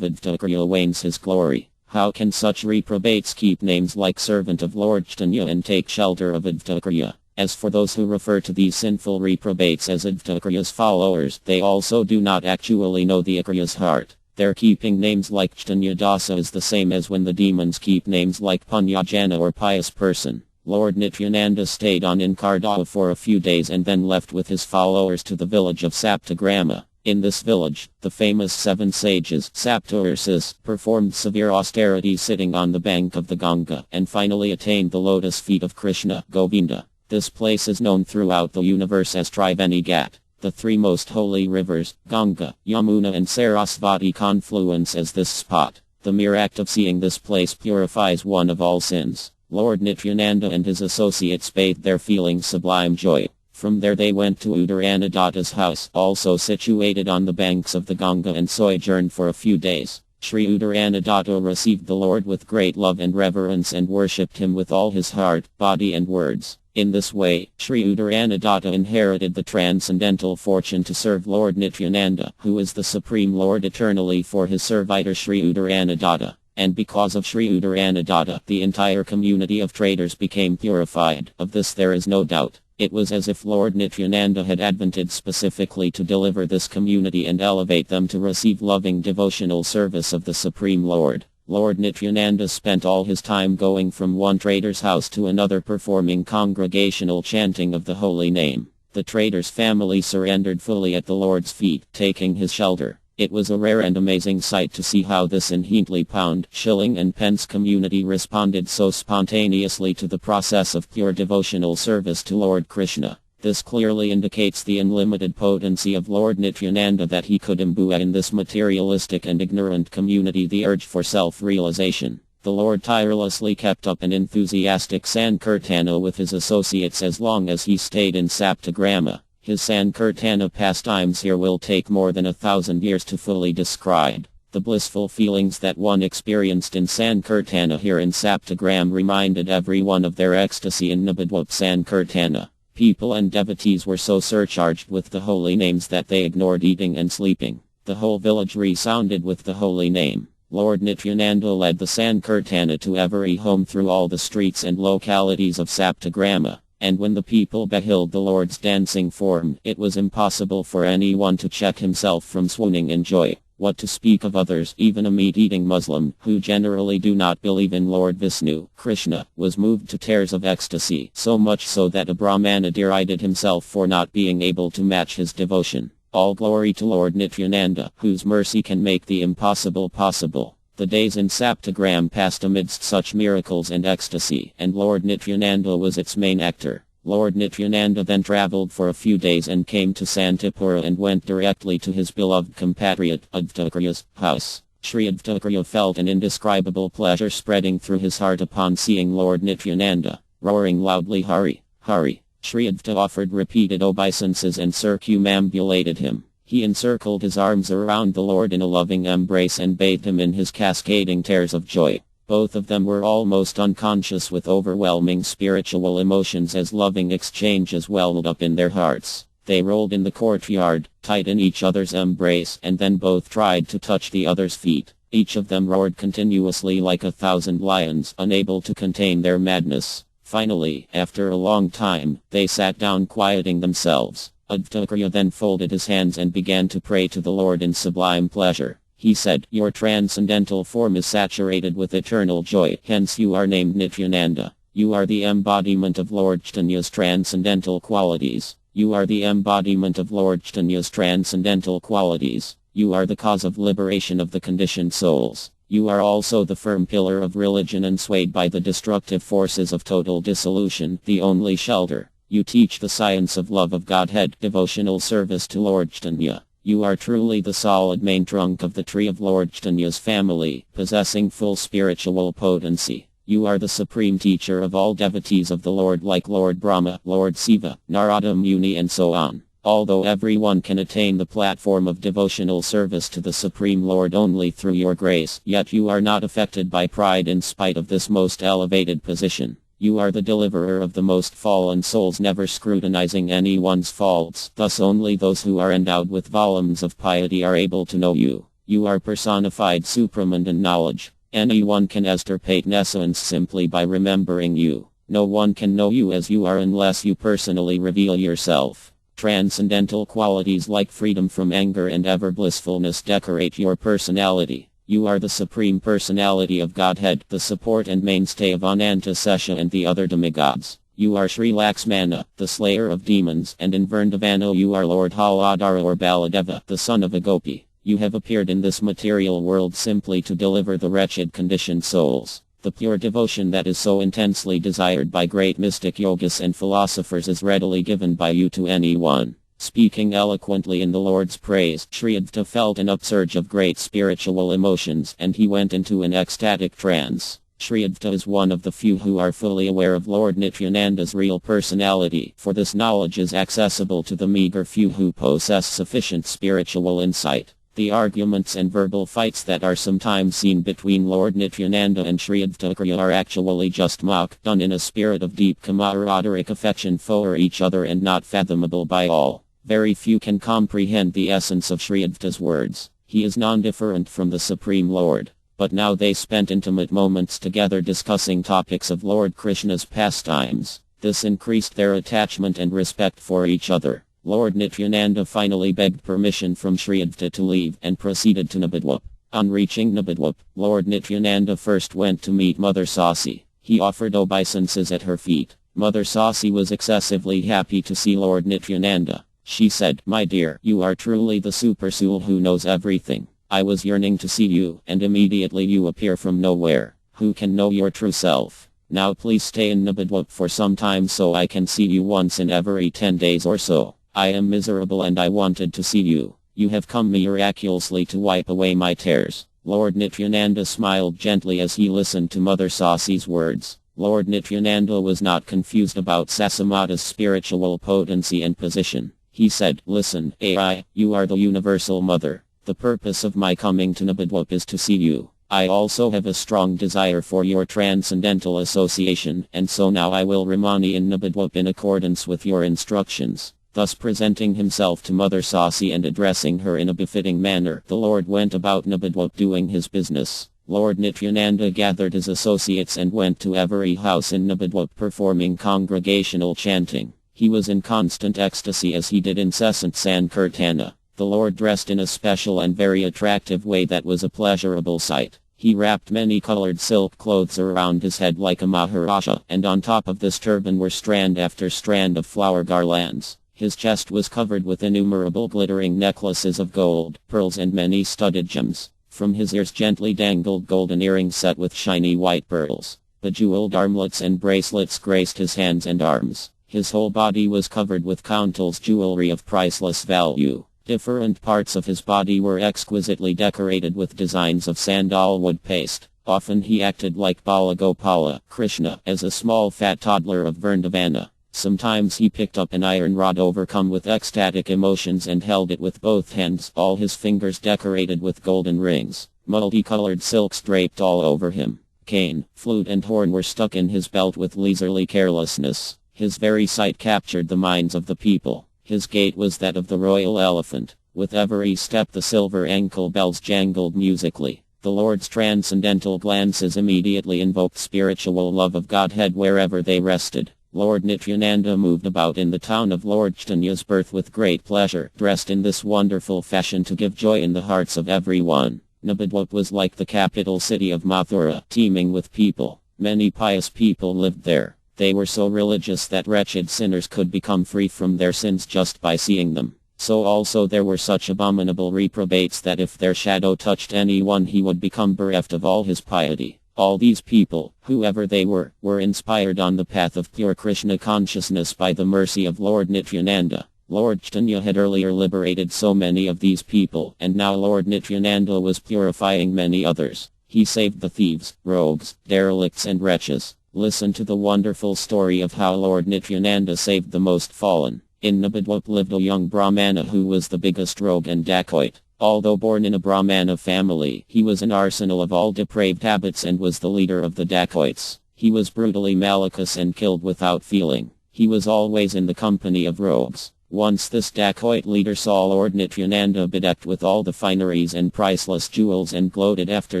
Advaita wanes his glory. How can such reprobates keep names like servant of Lord Caitanya and take shelter of Advaita? As for those who refer to these sinful reprobates as Advaita's followers, they also do not actually know the Advaita's heart. Their keeping names like Caitanya Dasa is the same as when the demons keep names like Punyajana or pious person. Lord Nityananda stayed on in Kardaya for a few days and then left with his followers to the village of Saptagrama. In this village, the famous 7 sages, Saptarsis, performed severe austerities sitting on the bank of the Ganga and finally attained the lotus feet of Krishna, Govinda. This place is known throughout the universe as Triveni Ghat. The 3 most holy rivers, Ganga, Yamuna and Sarasvati confluence as this spot. The mere act of seeing this place purifies one of all sins. Lord Nityananda and his associates bathed their feeling sublime joy. From there they went to Uttaranadatta's house, also situated on the banks of the Ganga, and sojourned for a few days. Sri Uttaranadatta received the Lord with great love and reverence and worshipped him with all his heart, body and words. In this way, Sri Uttaranadatta inherited the transcendental fortune to serve Lord Nityananda, who is the Supreme Lord eternally, for his servitor Sri Uttaranadatta. And because of Sri Uttaranadatta, the entire community of traders became purified. Of this there is no doubt. It was as if Lord Nityananda had advented specifically to deliver this community and elevate them to receive loving devotional service of the Supreme Lord. Lord Nityananda spent all his time going from one trader's house to another performing congregational chanting of the holy name. The trader's family surrendered fully at the Lord's feet, taking his shelter. It was a rare and amazing sight to see how this in Hintley pound, shilling and pence community responded so spontaneously to the process of pure devotional service to Lord Krishna. This clearly indicates the unlimited potency of Lord Nityananda, that he could imbue in this materialistic and ignorant community the urge for self-realization. The Lord tirelessly kept up an enthusiastic Sankirtana with his associates as long as he stayed in Saptagrama. His Sankirtana pastimes here will take more than 1,000 years to fully describe. The blissful feelings that one experienced in Sankirtana here in Saptagram reminded everyone of their ecstasy in Nabadwip Sankirtana. People and devotees were so surcharged with the holy names that they ignored eating and sleeping. The whole village resounded with the holy name. Lord Nityananda led the Sankirtana to every home through all the streets and localities of Saptagrama. And when the people beheld the Lord's dancing form, it was impossible for anyone to check himself from swooning in joy. What to speak of others, even a meat-eating Muslim, who generally do not believe in Lord Vishnu, Krishna, was moved to tears of ecstasy, so much so that a Brahmana derided himself for not being able to match his devotion. All glory to Lord Nityananda, whose mercy can make the impossible possible. The days in Saptagram passed amidst such miracles and ecstasy, and Lord Nityananda was its main actor. Lord Nityananda then travelled for a few days and came to Santipura and went directly to his beloved compatriot, Advtakriya's house. Sri Advtakriya felt an indescribable pleasure spreading through his heart upon seeing Lord Nityananda, roaring loudly Hari, Hari. Sri Advta offered repeated obeisances and circumambulated him. He encircled his arms around the Lord in a loving embrace and bathed him in his cascading tears of joy. Both of them were almost unconscious with overwhelming spiritual emotions as loving exchanges welled up in their hearts. They rolled in the courtyard, tight in each other's embrace, and then both tried to touch the other's feet. Each of them roared continuously like 1,000 lions, unable to contain their madness. Finally, after a long time, they sat down quieting themselves. Advtakriya then folded his hands and began to pray to the Lord in sublime pleasure. He said, "Your transcendental form is saturated with eternal joy, hence you are named Nityananda. You are the embodiment of Lord Chaitanya's transcendental qualities. You are the embodiment of Lord Chaitanya's transcendental qualities. You are the cause of liberation of the conditioned souls. You are also the firm pillar of religion unswayed by the destructive forces of total dissolution, the only shelter. You teach the science of love of Godhead, devotional service to Lord Chaitanya. You are truly the solid main trunk of the tree of Lord Chaitanya's family, possessing full spiritual potency. You are the supreme teacher of all devotees of the Lord like Lord Brahma, Lord Siva, Narada Muni and so on. Although everyone can attain the platform of devotional service to the Supreme Lord only through your grace, yet you are not affected by pride in spite of this most elevated position. You are the deliverer of the most fallen souls, never scrutinizing anyone's faults. Thus only those who are endowed with volumes of piety are able to know you. You are personified supramental knowledge. Anyone can extirpate essence simply by remembering you. No one can know you as you are unless you personally reveal yourself. Transcendental qualities like freedom from anger and ever blissfulness decorate your personality. You are the Supreme Personality of Godhead, the support and mainstay of Ananta Sesha and the other demigods. You are Sri Laxmana, the slayer of demons, and in Vrindavana you are Lord Haladara or Baladeva, the son of a gopi. You have appeared in this material world simply to deliver the wretched conditioned souls. The pure devotion that is so intensely desired by great mystic yogis and philosophers is readily given by you to anyone. Speaking eloquently in the Lord's praise, Sri Advta felt an upsurge of great spiritual emotions and he went into an ecstatic trance. Sri Advta is one of the few who are fully aware of Lord Nityananda's real personality, for this knowledge is accessible to the meager few who possess sufficient spiritual insight. The arguments and verbal fights that are sometimes seen between Lord Nityananda and Sri Advtakriya are actually just mock, done in a spirit of deep camaraderie affection for each other and not fathomable by all. Very few can comprehend the essence of Sri Advta's words. He is non-different from the Supreme Lord. But now they spent intimate moments together discussing topics of Lord Krishna's pastimes. This increased their attachment and respect for each other. Lord Nityananda finally begged permission from Sri Advta to leave and proceeded to Nabadwip. On reaching Nabadwip, Lord Nityananda first went to meet Mother Sasi. He offered obeisances at her feet. Mother Sasi was excessively happy to see Lord Nityananda. She said, "My dear, you are truly the super soul who knows everything. I was yearning to see you, and immediately you appear from nowhere. Who can know your true self? Now please stay in Nabadwip for some time so I can see you once in every 10 days or so. I am miserable and I wanted to see you. You have come miraculously to wipe away my tears." Lord Nityananda smiled gently as he listened to Mother Sasi's words. Lord Nityananda was not confused about Sasamata's spiritual potency and position. He said, "Listen, Ai, you are the universal mother. The purpose of my coming to Nabadwip is to see you. I also have a strong desire for your transcendental association, and so now I will remain in Nabadwip in accordance with your instructions." Thus presenting himself to Mother Sasi and addressing her in a befitting manner, the Lord went about Nabadwip doing his business. Lord Nityananda gathered his associates and went to every house in Nabadwip performing congregational chanting. He was in constant ecstasy as he did incessant Sankirtana. The Lord dressed in a special and very attractive way that was a pleasurable sight. He wrapped many colored silk clothes around his head like a Maharaja, and on top of this turban were strand after strand of flower garlands. His chest was covered with innumerable glittering necklaces of gold, pearls and many studded gems. From his ears gently dangled golden earrings set with shiny white pearls. Bejeweled armlets and bracelets graced his hands and arms. His whole body was covered with countless jewelry of priceless value. Different parts of his body were exquisitely decorated with designs of sandalwood paste. Often he acted like Balagopala, Krishna, as a small fat toddler of Vrindavana. Sometimes he picked up an iron rod overcome with ecstatic emotions and held it with both hands, all his fingers decorated with golden rings. Multicolored silks draped all over him. Cane, flute and horn were stuck in his belt with leisurely carelessness. His very sight captured the minds of the people. His gait was that of the royal elephant. With every step the silver ankle bells jangled musically. The Lord's transcendental glances immediately invoked spiritual love of Godhead wherever they rested. Lord Nityananda moved about in the town of Lord Chaitanya's birth with great pleasure, dressed in this wonderful fashion to give joy in the hearts of everyone. Nabadwip was like the capital city of Mathura, teeming with people. Many pious people lived there. They were so religious that wretched sinners could become free from their sins just by seeing them. So also there were such abominable reprobates that if their shadow touched anyone he would become bereft of all his piety. All these people, whoever they were inspired on the path of pure Krishna consciousness by the mercy of Lord Nityananda. Lord Chaitanya had earlier liberated so many of these people, and now Lord Nityananda was purifying many others. He saved the thieves, rogues, derelicts and wretches. Listen to the wonderful story of how Lord Nityananda saved the most fallen. In Nabadwip lived a young Brahmana who was the biggest rogue and dacoit. Although born in a Brahmana family, he was an arsenal of all depraved habits and was the leader of the dacoits. He was brutally malicious and killed without feeling. He was always in the company of rogues. Once this dacoit leader saw Lord Nityananda bedecked with all the fineries and priceless jewels and gloated after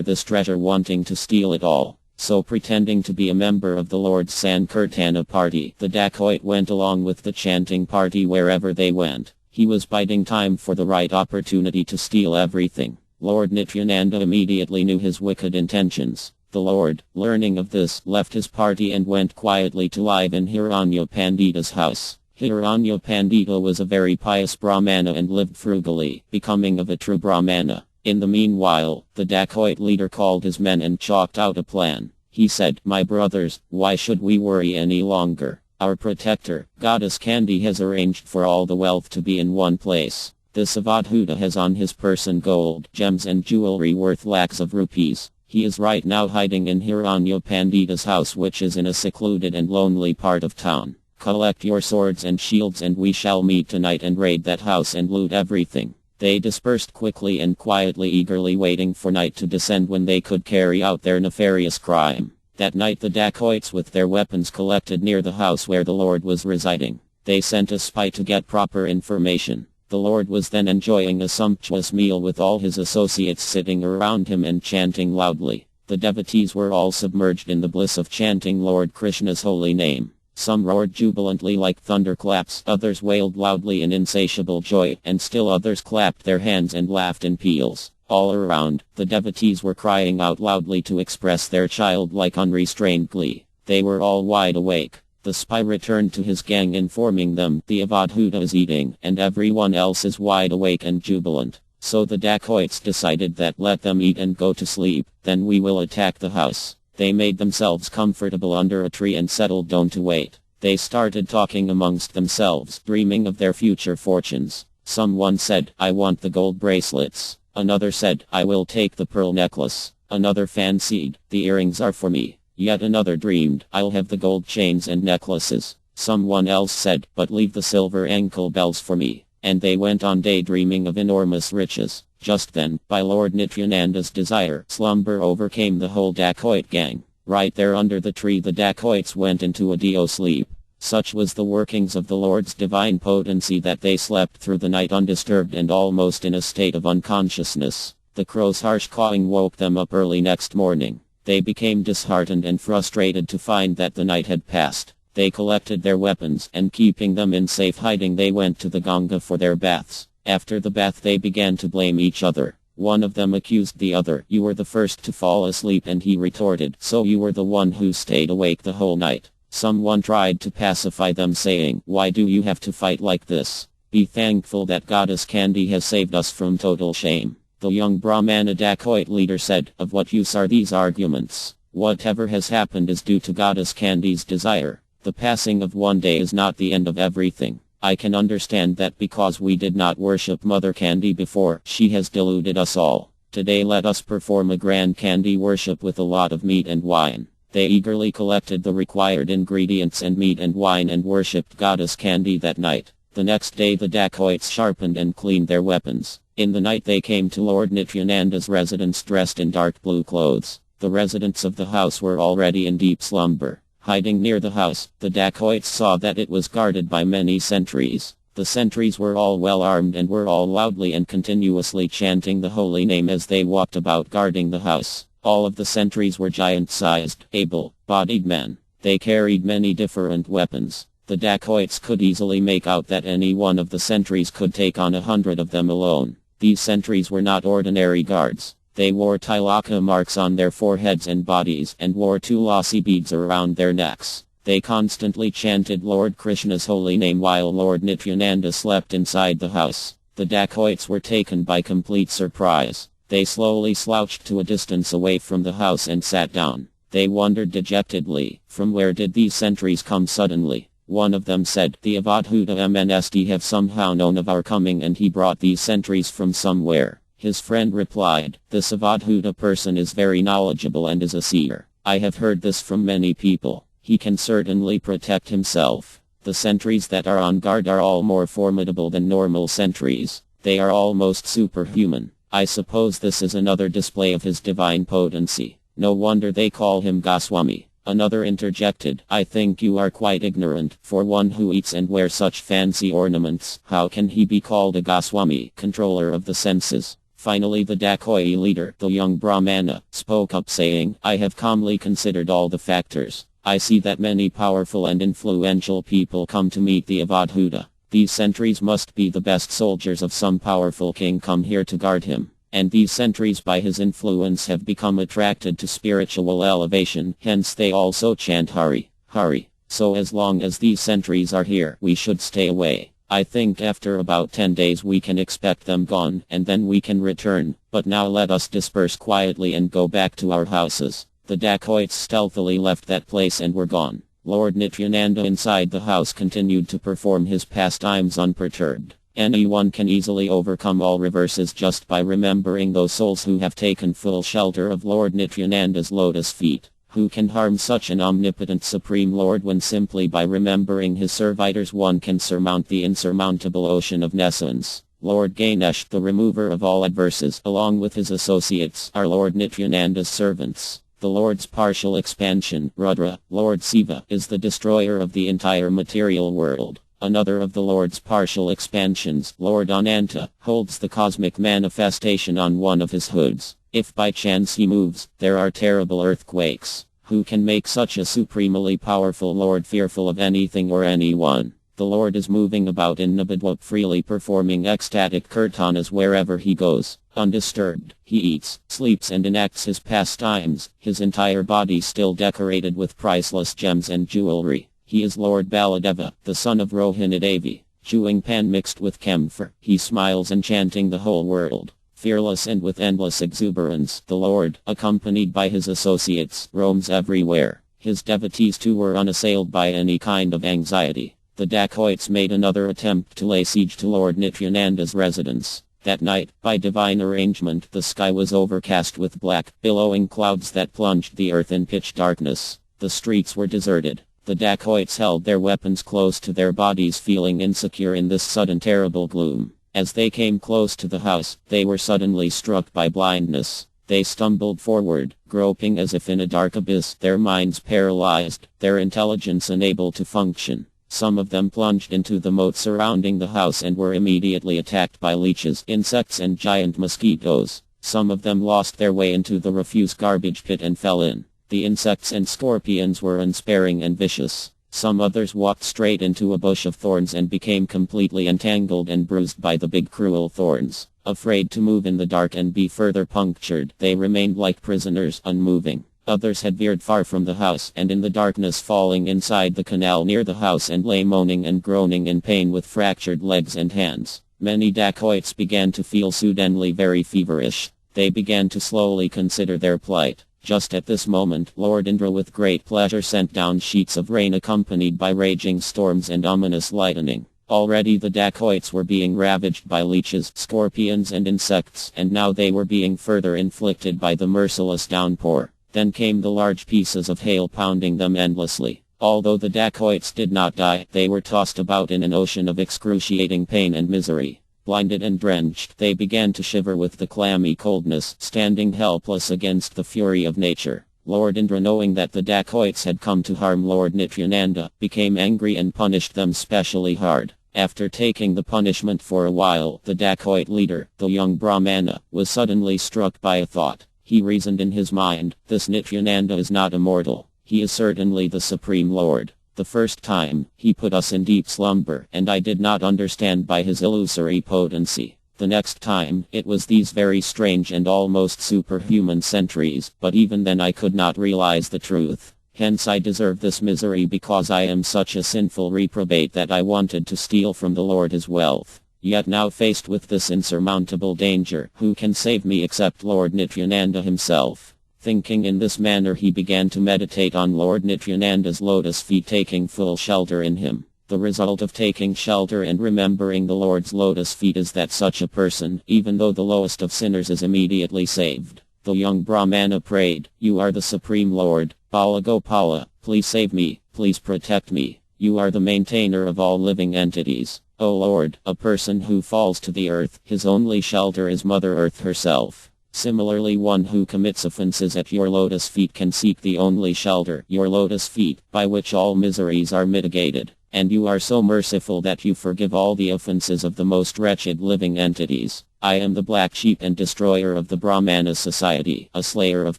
this treasure, wanting to steal it all. So pretending to be a member of the Lord's Sankirtana party, the dacoit went along with the chanting party wherever they went. He was biding time for the right opportunity to steal everything. Lord Nityananda immediately knew his wicked intentions. The Lord, learning of this, left his party and went quietly to live in Hiranya Pandita's house. Hiranya Pandita was a very pious Brahmana and lived frugally, becoming of a true Brahmana. In the meanwhile, the dacoit leader called his men and chalked out a plan. He said, "My brothers, why should we worry any longer? Our protector, Goddess Kandi, has arranged for all the wealth to be in one place. This Avadhuta has on his person gold, gems and jewelry worth lakhs of rupees. He is right now hiding in Hiranya Pandita's house, which is in a secluded and lonely part of town. Collect your swords and shields and we shall meet tonight and raid that house and loot everything." They dispersed quickly and quietly, eagerly waiting for night to descend when they could carry out their nefarious crime. That night the dacoits with their weapons collected near the house where the Lord was residing. They sent a spy to get proper information. The Lord was then enjoying a sumptuous meal with all his associates sitting around him and chanting loudly. The devotees were all submerged in the bliss of chanting Lord Krishna's holy name. Some roared jubilantly like thunderclaps, others wailed loudly in insatiable joy, and still others clapped their hands and laughed in peals. All around, the devotees were crying out loudly to express their childlike unrestrained glee. They were all wide awake. The spy returned to his gang informing them, "The Avadhuta is eating, and everyone else is wide awake and jubilant." So the dacoits decided that let them eat and go to sleep, then we will attack the house. They made themselves comfortable under a tree and settled down to wait. They started talking amongst themselves, dreaming of their future fortunes. Someone said, "I want the gold bracelets." Another said, "I will take the pearl necklace." Another fancied, "The earrings are for me." Yet another dreamed, "I'll have the gold chains and necklaces." Someone else said, "But leave the silver ankle bells for me." And they went on daydreaming of enormous riches. Just then, by Lord Nityananda's desire, slumber overcame the whole dacoit gang. Right there under the tree the dacoits went into a dio sleep. Such was the workings of the Lord's divine potency that they slept through the night undisturbed and almost in a state of unconsciousness. The crow's harsh cawing woke them up early next morning. They became disheartened and frustrated to find that the night had passed. They collected their weapons, and keeping them in safe hiding, they went to the Ganga for their baths. After the bath they began to blame each other. One of them accused the other. "You were the first to fall asleep," and he retorted, "So you were the one who stayed awake the whole night." Someone tried to pacify them, saying, "Why do you have to fight like this? Be thankful that Goddess Candy has saved us from total shame." The young Brahmana dacoit leader said, "Of what use are these arguments? Whatever has happened is due to Goddess Candy's desire. The passing of one day is not the end of everything. I can understand that because we did not worship Mother Candy before, she has deluded us all. Today let us perform a grand candy worship with a lot of meat and wine." They eagerly collected the required ingredients and meat and wine and worshipped Goddess Candy that night. The next day the dacoits sharpened and cleaned their weapons. In the night they came to Lord Nityananda's residence dressed in dark blue clothes. The residents of the house were already in deep slumber. Hiding near the house, the dacoits saw that it was guarded by many sentries. The sentries were all well armed and were all loudly and continuously chanting the holy name as they walked about guarding the house. All of the sentries were giant-sized, able-bodied men. They carried many different weapons. The dacoits could easily make out that any one of the sentries could take on 100 of them alone. These sentries were not ordinary guards. They wore tilaka marks on their foreheads and bodies and wore tulasi beads around their necks. They constantly chanted Lord Krishna's holy name while Lord Nityananda slept inside the house. The dacoits were taken by complete surprise. They slowly slouched to a distance away from the house and sat down. They wondered dejectedly, from where did these sentries come suddenly? One of them said, "The Avadhuta MNSD have somehow known of our coming and he brought these sentries from somewhere." His friend replied, "This Avadhuta person is very knowledgeable and is a seer. I have heard this from many people. He can certainly protect himself. The sentries that are on guard are all more formidable than normal sentries. They are almost superhuman. I suppose this is another display of his divine potency. No wonder they call him Goswami." Another interjected, "I think you are quite ignorant. For one who eats and wears such fancy ornaments, how can he be called a Goswami, controller of the senses?" Finally the dacoit leader, the young Brahmana, spoke up saying, "I have calmly considered all the factors. I see that many powerful and influential people come to meet the Avadhuta. These sentries must be the best soldiers of some powerful king come here to guard him. And these sentries by his influence have become attracted to spiritual elevation, hence they also chant Hari, Hari. So as long as these sentries are here, we should stay away. I think after about 10 days we can expect them gone, and then we can return. But now let us disperse quietly and go back to our houses." The dacoits stealthily left that place and were gone. Lord Nityananda inside the house continued to perform his pastimes unperturbed. Anyone can easily overcome all reverses just by remembering those souls who have taken full shelter of Lord Nityananda's lotus feet. Who can harm such an omnipotent Supreme Lord when simply by remembering his servitors one can surmount the insurmountable ocean of nescience? Lord Ganesh, the remover of all adverses, along with his associates, are Lord Nityananda's servants. The Lord's partial expansion, Rudra, Lord Siva, is the destroyer of the entire material world. Another of the Lord's partial expansions, Lord Ananta, holds the cosmic manifestation on one of his hoods. If by chance he moves, there are terrible earthquakes. Who can make such a supremely powerful Lord fearful of anything or anyone? The Lord is moving about in Nabadwap freely performing ecstatic kirtanas wherever he goes. Undisturbed, he eats, sleeps and enacts his pastimes, his entire body still decorated with priceless gems and jewelry. He is Lord Baladeva, the son of Rohinidevi. Chewing pan mixed with camphor, he smiles enchanting the whole world. Fearless and with endless exuberance, the Lord, accompanied by his associates, roams everywhere. His devotees too were unassailed by any kind of anxiety. The dacoits made another attempt to lay siege to Lord Nityananda's residence. That night, by divine arrangement, the sky was overcast with black, billowing clouds that plunged the earth in pitch darkness. The streets were deserted. The dacoits held their weapons close to their bodies, feeling insecure in this sudden terrible gloom. As they came close to the house, they were suddenly struck by blindness. They stumbled forward, groping as if in a dark abyss, their minds paralyzed, their intelligence unable to function. Some of them plunged into the moat surrounding the house and were immediately attacked by leeches, insects and giant mosquitoes. Some of them lost their way into the refuse garbage pit and fell in. The insects and scorpions were unsparing and vicious. Some others walked straight into a bush of thorns and became completely entangled and bruised by the big cruel thorns. Afraid to move in the dark and be further punctured, they remained like prisoners, unmoving. Others had veered far from the house and in the darkness falling inside the canal near the house and lay moaning and groaning in pain with fractured legs and hands. Many dacoits began to feel suddenly very feverish. They began to slowly consider their plight. Just at this moment, Lord Indra with great pleasure sent down sheets of rain accompanied by raging storms and ominous lightning. Already the dacoits were being ravaged by leeches, scorpions and insects, and now they were being further inflicted by the merciless downpour. Then came the large pieces of hail pounding them endlessly. Although the dacoits did not die, they were tossed about in an ocean of excruciating pain and misery. Blinded and drenched, they began to shiver with the clammy coldness, standing helpless against the fury of nature. Lord Indra, knowing that the dacoits had come to harm Lord Nityananda, became angry and punished them specially hard. After taking the punishment for a while, the dacoit leader, the young Brahmana, was suddenly struck by a thought. He reasoned in his mind, this Nityananda is not immortal. He is certainly the Supreme Lord. The first time, he put us in deep slumber, and I did not understand by his illusory potency. The next time, it was these very strange and almost superhuman centuries, but even then I could not realize the truth. Hence I deserve this misery because I am such a sinful reprobate that I wanted to steal from the Lord his wealth. Yet now faced with this insurmountable danger, who can save me except Lord Nityananda himself? Thinking in this manner, he began to meditate on Lord Nityananda's lotus feet, taking full shelter in him. The result of taking shelter and remembering the Lord's lotus feet is that such a person, even though the lowest of sinners, is immediately saved. The young Brahmana prayed, "You are the Supreme Lord, Bala Gopala, please save me, please protect me. You are the maintainer of all living entities. O Lord, a person who falls to the earth, his only shelter is Mother Earth herself. Similarly, one who commits offenses at your lotus feet can seek the only shelter, your lotus feet, by which all miseries are mitigated. And you are so merciful that you forgive all the offenses of the most wretched living entities. I am the black sheep and destroyer of the Brahmana society, a slayer of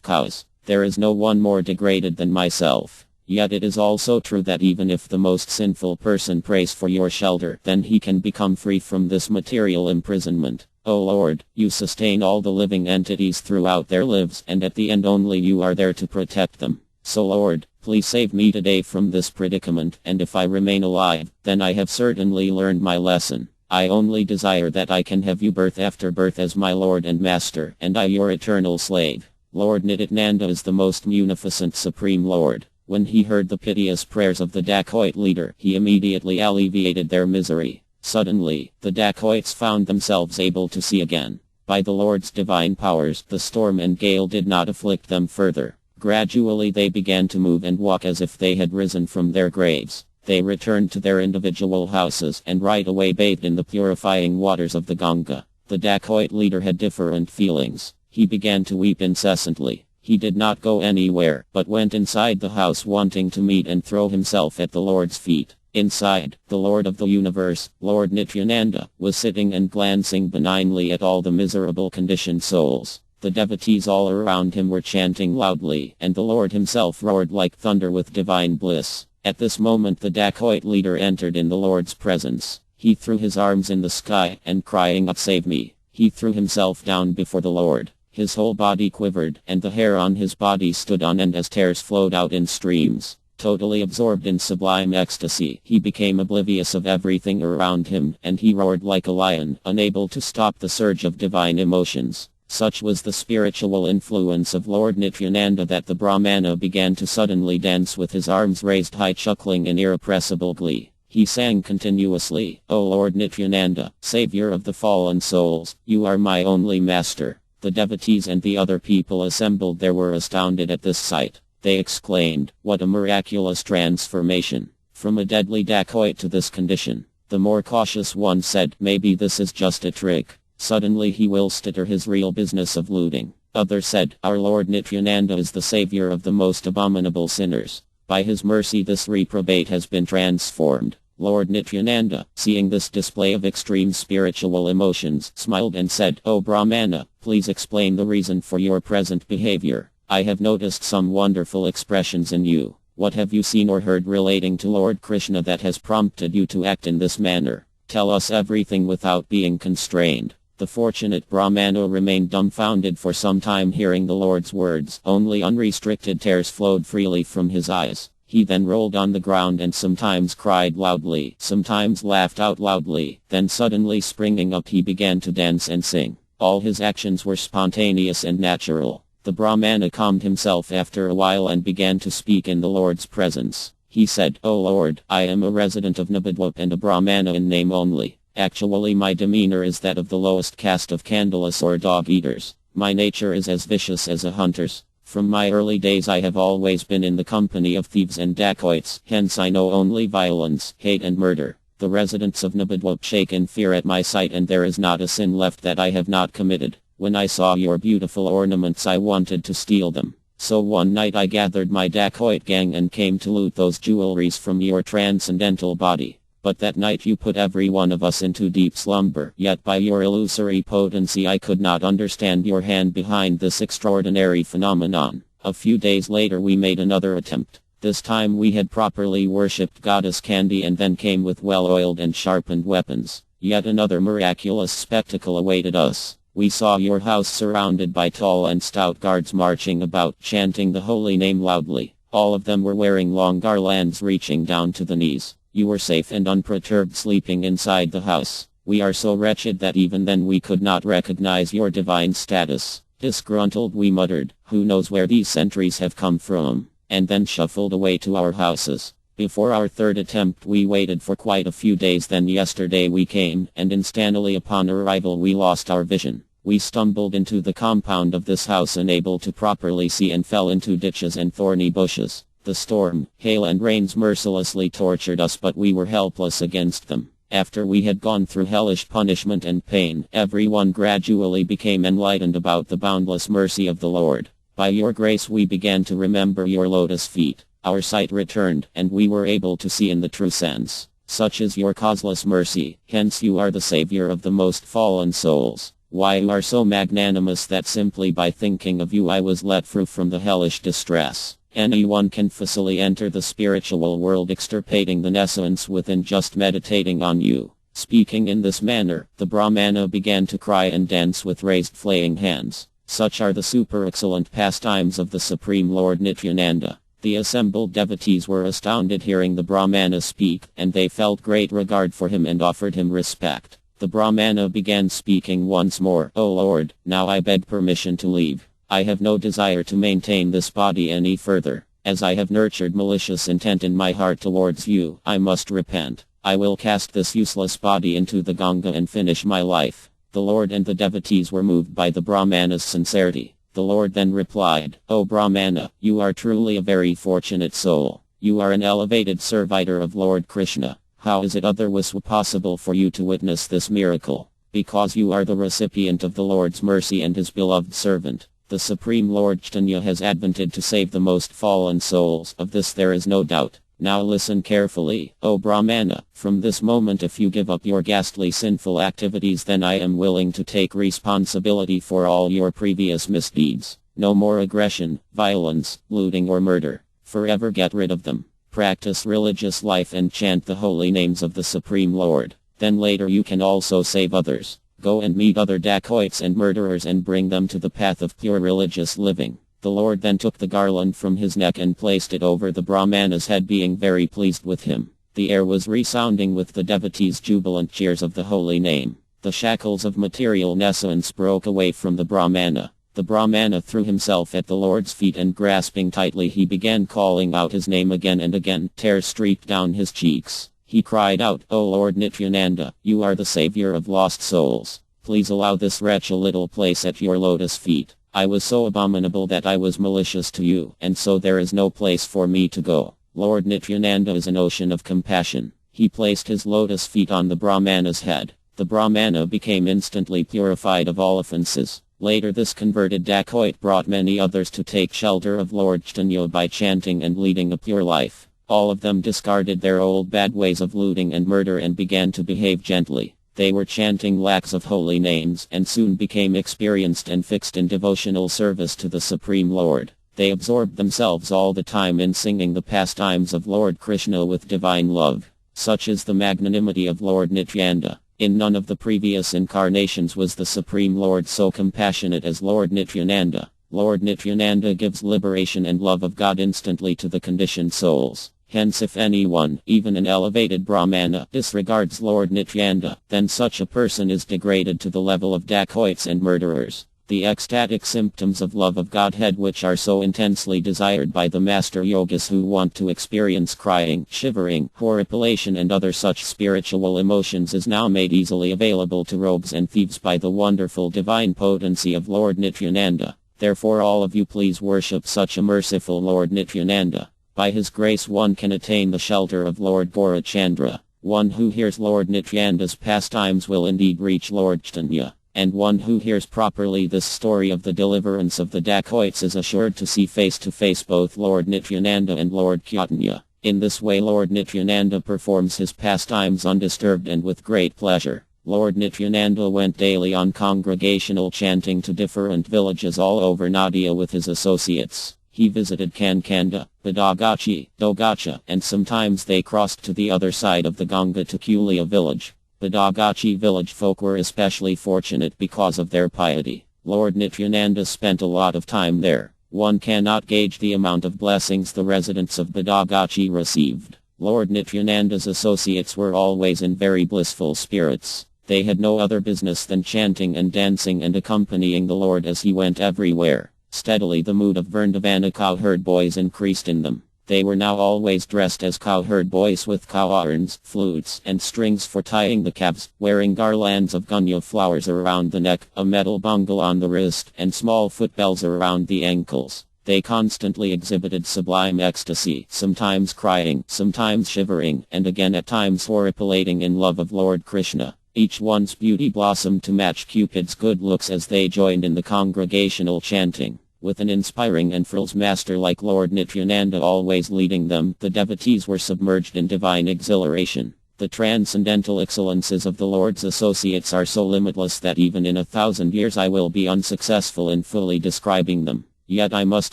cows. There is no one more degraded than myself. Yet it is also true that even if the most sinful person prays for your shelter, then he can become free from this material imprisonment. O Lord, you sustain all the living entities throughout their lives, and at the end only you are there to protect them. So Lord, please save me today from this predicament, and if I remain alive, then I have certainly learned my lesson. I only desire that I can have you birth after birth as my Lord and Master, and I your eternal slave." Lord Nityananda is the most munificent Supreme Lord. When he heard the piteous prayers of the dacoit leader, he immediately alleviated their misery. Suddenly, the dacoits found themselves able to see again. By the Lord's divine powers, the storm and gale did not afflict them further. Gradually they began to move and walk as if they had risen from their graves. They returned to their individual houses and right away bathed in the purifying waters of the Ganga. The dacoit leader had different feelings. He began to weep incessantly. He did not go anywhere, but went inside the house wanting to meet and throw himself at the Lord's feet. Inside, the Lord of the universe, Lord Nityananda, was sitting and glancing benignly at all the miserable conditioned souls. The devotees all around him were chanting loudly, and the Lord himself roared like thunder with divine bliss. At this moment the dacoit leader entered in the Lord's presence. He threw his arms in the sky, and crying out, "Save me!" he threw himself down before the Lord. His whole body quivered, and the hair on his body stood on end as tears flowed out in streams. Totally absorbed in sublime ecstasy, he became oblivious of everything around him, and he roared like a lion, unable to stop the surge of divine emotions. Such was the spiritual influence of Lord Nityananda that the Brahmana began to suddenly dance with his arms raised high, chuckling in irrepressible glee. He sang continuously, "O Lord Nityananda, Savior of the fallen souls, you are my only master." The devotees and the other people assembled there were astounded at this sight. They exclaimed, "What a miraculous transformation! From a deadly dacoit to this condition." The more cautious one said, "Maybe this is just a trick. Suddenly he will stutter his real business of looting." Others said, "Our Lord Nityananda is the savior of the most abominable sinners. By his mercy this reprobate has been transformed." Lord Nityananda, seeing this display of extreme spiritual emotions, smiled and said, "O Brahmana, please explain the reason for your present behavior. I have noticed some wonderful expressions in you. What have you seen or heard relating to Lord Krishna that has prompted you to act in this manner? Tell us everything without being constrained." The fortunate Brahmana remained dumbfounded for some time hearing the Lord's words. Only unrestricted tears flowed freely from his eyes. He then rolled on the ground and sometimes cried loudly, sometimes laughed out loudly, then suddenly springing up he began to dance and sing. All his actions were spontaneous and natural. The Brahmana calmed himself after a while and began to speak in the Lord's presence. He said, "O Lord, I am a resident of Nabadwip and a Brahmana in name only. Actually my demeanor is that of the lowest caste of candleless or dog-eaters. My nature is as vicious as a hunter's. From my early days I have always been in the company of thieves and dacoits, hence I know only violence, hate and murder. The residents of Nabadwip shake in fear at my sight and there is not a sin left that I have not committed. When I saw your beautiful ornaments I wanted to steal them. So one night I gathered my dacoit gang and came to loot those jewelries from your transcendental body. But that night you put every one of us into deep slumber, yet by your illusory potency I could not understand your hand behind this extraordinary phenomenon. A few days later we made another attempt. This time we had properly worshipped Goddess Candy and then came with well-oiled and sharpened weapons. Yet another miraculous spectacle awaited us. We saw your house surrounded by tall and stout guards marching about, chanting the holy name loudly. All of them were wearing long garlands reaching down to the knees. You were safe and unperturbed sleeping inside the house. We are so wretched that even then we could not recognize your divine status. Disgruntled we muttered, "Who knows where these sentries have come from?" and then shuffled away to our houses. Before our third attempt we waited for quite a few days, then yesterday we came, and instantly upon arrival we lost our vision. We stumbled into the compound of this house unable to properly see and fell into ditches and thorny bushes. The storm, hail and rains mercilessly tortured us but we were helpless against them. After we had gone through hellish punishment and pain, everyone gradually became enlightened about the boundless mercy of the Lord. By your grace we began to remember your lotus feet. Our sight returned, and we were able to see in the true sense. Such is your causeless mercy, hence you are the savior of the most fallen souls. Why you are so magnanimous that simply by thinking of you I was let free from the hellish distress. Anyone can facilely enter the spiritual world extirpating the nescience within just meditating on you. Speaking in this manner, the Brahmana began to cry and dance with raised flaying hands. Such are the super excellent pastimes of the Supreme Lord Nityananda. The assembled devotees were astounded hearing the Brahmana speak, and they felt great regard for him and offered him respect. The Brahmana began speaking once more, "O Lord, now I beg permission to leave. I have no desire to maintain this body any further. As I have nurtured malicious intent in my heart towards you, I must repent. I will cast this useless body into the Ganga and finish my life." The Lord and the devotees were moved by the Brahmana's sincerity. The Lord then replied, "O Brahmana, you are truly a very fortunate soul. You are an elevated servitor of Lord Krishna. How is it otherwise possible for you to witness this miracle? Because you are the recipient of the Lord's mercy and his beloved servant. The Supreme Lord Caitanya has advented to save the most fallen souls, of this there is no doubt. Now listen carefully, O Brahmana. From this moment if you give up your ghastly sinful activities then I am willing to take responsibility for all your previous misdeeds. No more aggression, violence, looting or murder. Forever get rid of them. Practice religious life and chant the holy names of the Supreme Lord. Then later you can also save others. Go and meet other dacoits and murderers and bring them to the path of pure religious living." The Lord then took the garland from his neck and placed it over the Brahmana's head, being very pleased with him. The air was resounding with the devotees' jubilant cheers of the holy name. The shackles of material nescience broke away from the Brahmana. The Brahmana threw himself at the Lord's feet and grasping tightly he began calling out his name again and again. Tears streaked down his cheeks. He cried out, "O Lord Nityananda, you are the savior of lost souls. Please allow this wretch a little place at your lotus feet. I was so abominable that I was malicious to you, and so there is no place for me to go." Lord Nityananda is an ocean of compassion. He placed his lotus feet on the Brahmana's head. The Brahmana became instantly purified of all offenses. Later this converted dacoit brought many others to take shelter of Lord Caitanya by chanting and leading a pure life. All of them discarded their old bad ways of looting and murder and began to behave gently. They were chanting lakhs of holy names and soon became experienced and fixed in devotional service to the Supreme Lord. They absorbed themselves all the time in singing the pastimes of Lord Krishna with divine love. Such is the magnanimity of Lord Nityananda. In none of the previous incarnations was the Supreme Lord so compassionate as Lord Nityananda. Lord Nityananda gives liberation and love of God instantly to the conditioned souls. Hence if anyone, even an elevated Brahmana, disregards Lord Nityananda, then such a person is degraded to the level of dacoits and murderers. The ecstatic symptoms of love of Godhead which are so intensely desired by the master yogis who want to experience crying, shivering, horripilation and other such spiritual emotions is now made easily available to rogues and thieves by the wonderful divine potency of Lord Nityananda. Therefore all of you please worship such a merciful Lord Nityananda. By his grace one can attain the shelter of Lord Gaurachandra. One who hears Lord Nityananda's pastimes will indeed reach Lord Caitanya. And one who hears properly this story of the deliverance of the dacoits is assured to see face to face both Lord Nityananda and Lord Caitanya. In this way Lord Nityananda performs his pastimes undisturbed and with great pleasure. Lord Nityananda went daily on congregational chanting to different villages all over Nadia with his associates. He visited Kankanda, Badagachi, Dogacha, and sometimes they crossed to the other side of the Ganga to Kulia village. Badagachi village folk were especially fortunate because of their piety. Lord Nityananda spent a lot of time there. One cannot gauge the amount of blessings the residents of Badagachi received. Lord Nityananda's associates were always in very blissful spirits. They had no other business than chanting and dancing and accompanying the Lord as he went everywhere. Steadily the mood of Vrindavana cowherd boys increased in them. They were now always dressed as cowherd boys with cow horns, flutes, and strings for tying the calves, wearing garlands of gunya flowers around the neck, a metal bangle on the wrist, and small footbells around the ankles. They constantly exhibited sublime ecstasy, sometimes crying, sometimes shivering, and again at times horripilating in love of Lord Krishna. Each one's beauty blossomed to match Cupid's good looks as they joined in the congregational chanting. With an inspiring and frills master like Lord Nityananda always leading them, the devotees were submerged in divine exhilaration. The transcendental excellences of the Lord's associates are so limitless that even in 1,000 years I will be unsuccessful in fully describing them. Yet I must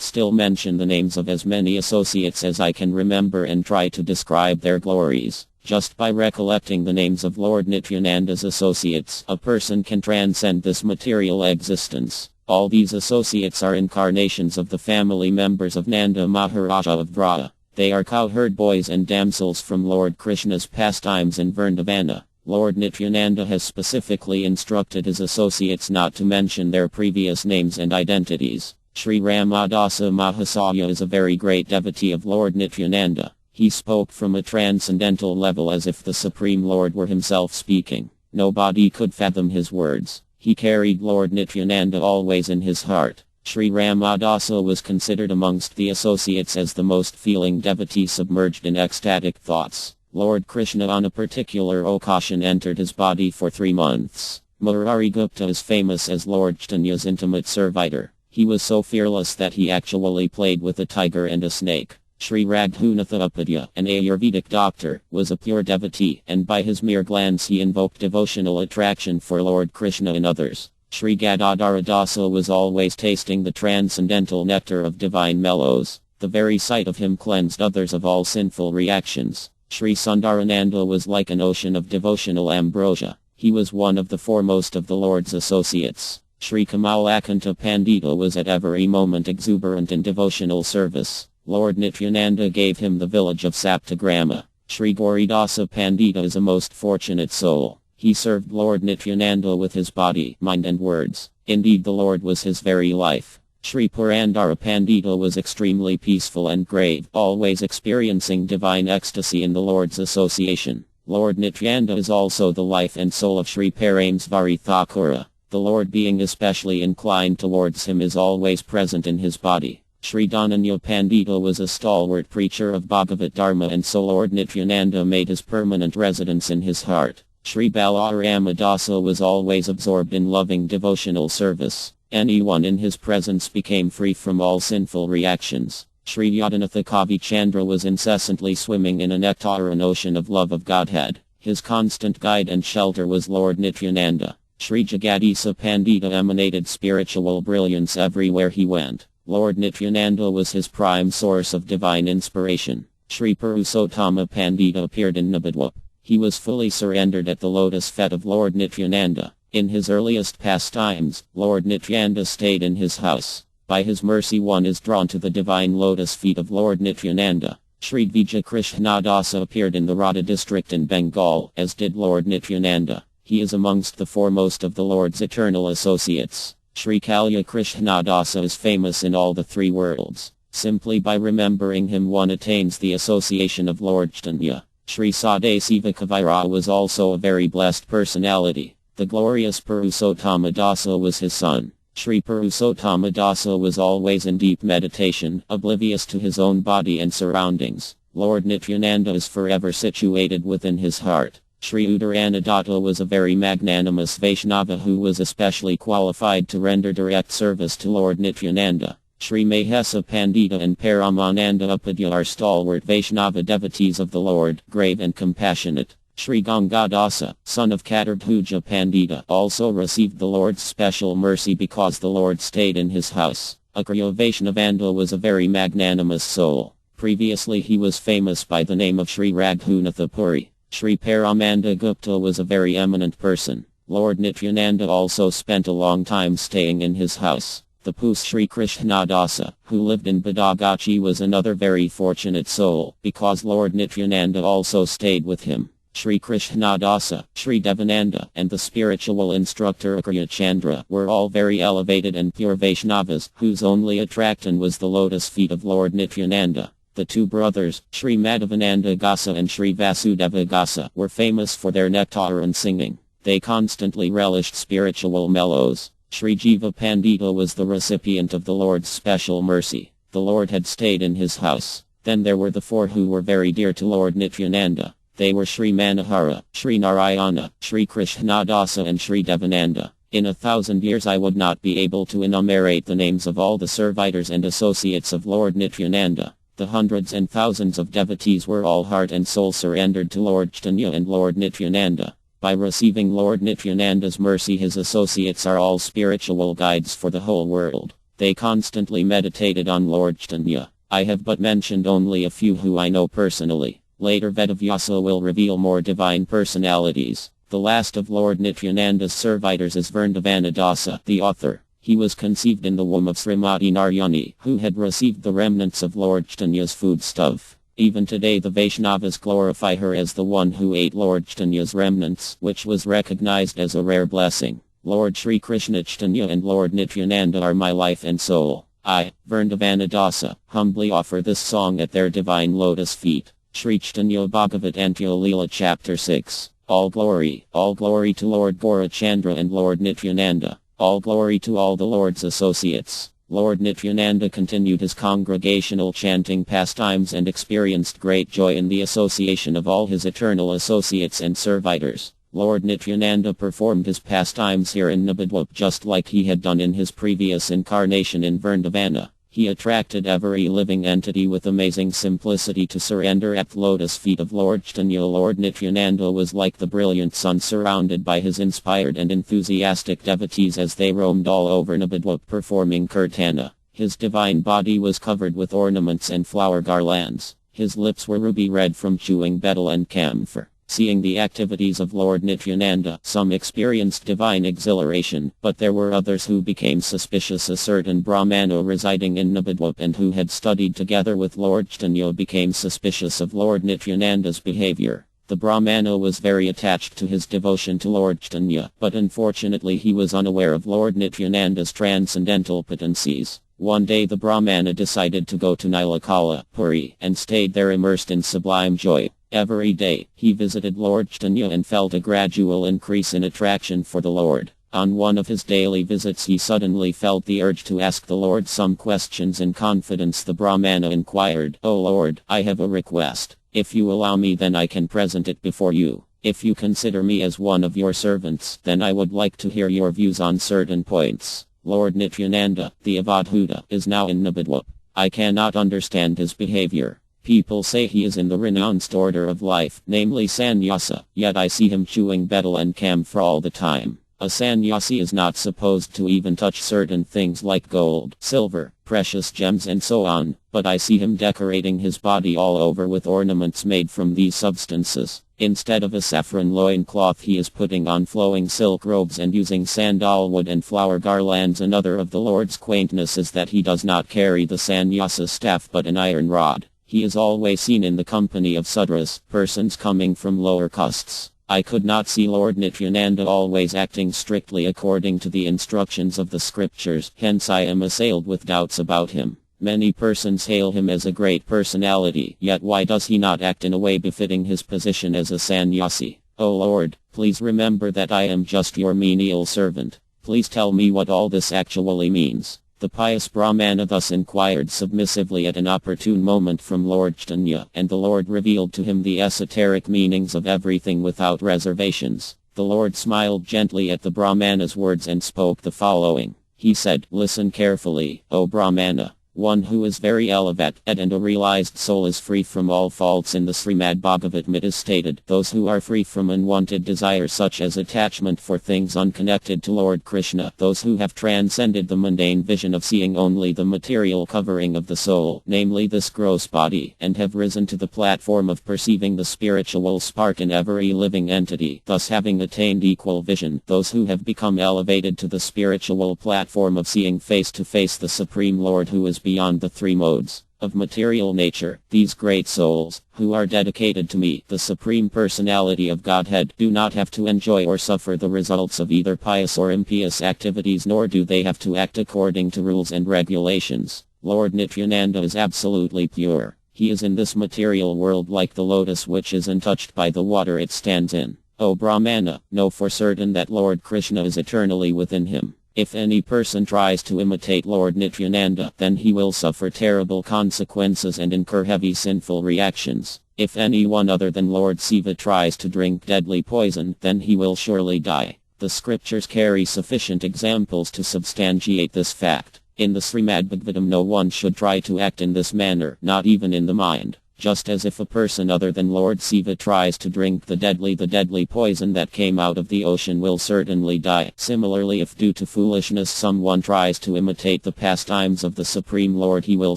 still mention the names of as many associates as I can remember and try to describe their glories. Just by recollecting the names of Lord Nityananda's associates, a person can transcend this material existence. All these associates are incarnations of the family members of Nanda Maharaja of Vraja. They are cowherd boys and damsels from Lord Krishna's pastimes in Vrindavana. Lord Nityananda has specifically instructed his associates not to mention their previous names and identities. Sri Ramadasa Mahasaya is a very great devotee of Lord Nityananda. He spoke from a transcendental level as if the Supreme Lord were himself speaking. Nobody could fathom his words. He carried Lord Nityananda always in his heart. Sri Ramadasa was considered amongst the associates as the most feeling devotee submerged in ecstatic thoughts. Lord Krishna on a particular occasion entered his body for 3 months. Murari Gupta is famous as Lord Chaitanya's intimate servitor. He was so fearless that he actually played with a tiger and a snake. Sri Raghunatha Upadhyaya, an Ayurvedic doctor, was a pure devotee, and by his mere glance he invoked devotional attraction for Lord Krishna in others. Sri Gadadhara Dasa was always tasting the transcendental nectar of divine mellows. The very sight of him cleansed others of all sinful reactions. Sri Sundarananda was like an ocean of devotional ambrosia. He was one of the foremost of the Lord's associates. Sri Kamalakanta Pandita was at every moment exuberant in devotional service. Lord Nityananda gave him the village of Saptagrama. Sri Gauridasa Pandita is a most fortunate soul. He served Lord Nityananda with his body, mind and words. Indeed the Lord was his very life. Sri Purandara Pandita was extremely peaceful and grave, always experiencing divine ecstasy in the Lord's association. Lord Nityananda is also the life and soul of Sri Paramesvari Thakura. The Lord being especially inclined towards him is always present in his body. Sri Dhananya Pandita was a stalwart preacher of Bhagavat Dharma and so Lord Nityananda made his permanent residence in his heart. Sri Balarama Dasa was always absorbed in loving devotional service. Anyone in his presence became free from all sinful reactions. Sri Yadanatha Kavi Chandra was incessantly swimming in a nectarean ocean of love of Godhead. His constant guide and shelter was Lord Nityananda. Sri Jagadisa Pandita emanated spiritual brilliance everywhere he went. Lord Nityananda was his prime source of divine inspiration. Sri Purusottama Pandita appeared in Nabadwip. He was fully surrendered at the lotus feet of Lord Nityananda. In his earliest pastimes, Lord Nityananda stayed in his house. By his mercy one is drawn to the divine lotus feet of Lord Nityananda. Sri Vijay Krishnadasa appeared in the Radha district in Bengal, as did Lord Nityananda. He is amongst the foremost of the Lord's eternal associates. Sri Kalya Krishnadasa is famous in all the three worlds. Simply by remembering him one attains the association of Lord Chaitanya. Sri Sadasiva Kavira was also a very blessed personality. The glorious Purusottama Dasa was his son. Sri Purusottama Dasa was always in deep meditation, oblivious to his own body and surroundings. Lord Nityananda is forever situated within his heart. Sri Udaranadatta was a very magnanimous Vaishnava who was especially qualified to render direct service to Lord Nityananda. Sri Mahesa Pandita and Paramananda Upadhyaya are stalwart Vaishnava devotees of the Lord, grave and compassionate. Sri Gangadasa, son of Katardhuja Pandita, also received the Lord's special mercy because the Lord stayed in his house. Akriya Vaishnavanda was a very magnanimous soul. Previously he was famous by the name of Sri Raghunatha Puri. Sri Paramanda Gupta was a very eminent person. Lord Nityananda also spent a long time staying in his house. The Pus Sri Krishnadasa, who lived in Badagachi, was another very fortunate soul, because Lord Nityananda also stayed with him. Sri Krishnadasa, Sri Devananda, and the spiritual instructor Akriya Chandra were all very elevated and pure Vaishnavas, whose only attraction was the lotus feet of Lord Nityananda. The two brothers, Sri Madhavananda Gasa and Sri Vasudeva Gasa, were famous for their nectarean singing. They constantly relished spiritual mellows. Sri Jiva Pandita was the recipient of the Lord's special mercy. The Lord had stayed in his house. Then there were the four who were very dear to Lord Nityananda. They were Sri Manohara, Sri Narayana, Sri Krishnadasa and Sri Devananda. In 1,000 years I would not be able to enumerate the names of all the servitors and associates of Lord Nityananda. The hundreds and thousands of devotees were all heart and soul surrendered to Lord Chaitanya and Lord Nityananda. By receiving Lord Nityananda's mercy his associates are all spiritual guides for the whole world. They constantly meditated on Lord Chaitanya. I have but mentioned only a few who I know personally. Later Vedavyasa will reveal more divine personalities. The last of Lord Nityananda's servitors is Vrindavanadasa, the author. He was conceived in the womb of Srimati Narayani, who had received the remnants of Lord Chaitanya's foodstuff. Even today the Vaishnavas glorify her as the one who ate Lord Chaitanya's remnants, which was recognized as a rare blessing. Lord Sri Krishna Chaitanya and Lord Nityananda are my life and soul. I, Vrindavanadasa, humbly offer this song at their divine lotus feet. Sri Caitanya Bhagavat Antya Leela Chapter 6. All glory to Lord Gaurachandra and Lord Nityananda. All glory to all the Lord's associates. Lord Nityananda continued his congregational chanting pastimes and experienced great joy in the association of all his eternal associates and servitors. Lord Nityananda performed his pastimes here in Nabadwip just like he had done in his previous incarnation in Vrindavana. He attracted every living entity with amazing simplicity to surrender at the lotus feet of Lord Chaitanya. Lord Nityananda was like the brilliant sun surrounded by his inspired and enthusiastic devotees as they roamed all over Nabadwip performing kirtana. His divine body was covered with ornaments and flower garlands. His lips were ruby red from chewing betel and camphor. Seeing the activities of Lord Nityananda, some experienced divine exhilaration, but there were others who became suspicious. A certain Brahmana residing in Nabadwip and who had studied together with Lord Chaitanya became suspicious of Lord Nityananda's behavior. The Brahmana was very attached to his devotion to Lord Chaitanya, but unfortunately he was unaware of Lord Nityananda's transcendental potencies. One day the Brahmana decided to go to Nilakala, Puri, and stayed there immersed in sublime joy. Every day, he visited Lord Chaitanya and felt a gradual increase in attraction for the Lord. On one of his daily visits he suddenly felt the urge to ask the Lord some questions. In confidence the Brahmana inquired, "O Lord, I have a request. If you allow me then I can present it before you. If you consider me as one of your servants, then I would like to hear your views on certain points." Lord Nityananda, the Avadhuta, is now in Nabadwip. I cannot understand his behavior. People say he is in the renounced order of life, namely sannyasa, yet I see him chewing betel and camphor all the time. A sannyasi is not supposed to even touch certain things like gold, silver, precious gems and so on, but I see him decorating his body all over with ornaments made from these substances. Instead of a saffron loincloth he is putting on flowing silk robes and using sandalwood and flower garlands. Another of the Lord's quaintness is that he does not carry the sannyasa staff but an iron rod. He is always seen in the company of Sudras, persons coming from lower castes. I could not see Lord Nityananda always acting strictly according to the instructions of the scriptures, hence I am assailed with doubts about him. Many persons hail him as a great personality, yet why does he not act in a way befitting his position as a sannyasi? O Lord, please remember that I am just your menial servant. Please tell me what all this actually means. The pious Brahmana thus inquired submissively at an opportune moment from Lord Caitanya, and the Lord revealed to him the esoteric meanings of everything without reservations. The Lord smiled gently at the Brahmana's words and spoke the following. He said, "Listen carefully, O Brahmana. One who is very elevated and a realized soul is free from all faults. In the Srimad Bhagavat it is stated, those who are free from unwanted desires such as attachment for things unconnected to Lord Krishna, those who have transcended the mundane vision of seeing only the material covering of the soul, namely this gross body, and have risen to the platform of perceiving the spiritual spark in every living entity, thus having attained equal vision, those who have become elevated to the spiritual platform of seeing face to face the Supreme Lord who is beyond the three modes of material nature. These great souls, who are dedicated to me, the Supreme Personality of Godhead, do not have to enjoy or suffer the results of either pious or impious activities, nor do they have to act according to rules and regulations. Lord Nityananda is absolutely pure. He is in this material world like the lotus which is untouched by the water it stands in. O Brahmana, know for certain that Lord Krishna is eternally within him. If any person tries to imitate Lord Nityananda, then he will suffer terrible consequences and incur heavy sinful reactions. If anyone other than Lord Shiva tries to drink deadly poison, then he will surely die. The scriptures carry sufficient examples to substantiate this fact. In the Srimad Bhagavatam no one should try to act in this manner, not even in the mind. Just as if a person other than Lord Shiva tries to drink the deadly poison that came out of the ocean will certainly die. Similarly, if due to foolishness someone tries to imitate the pastimes of the Supreme Lord, he will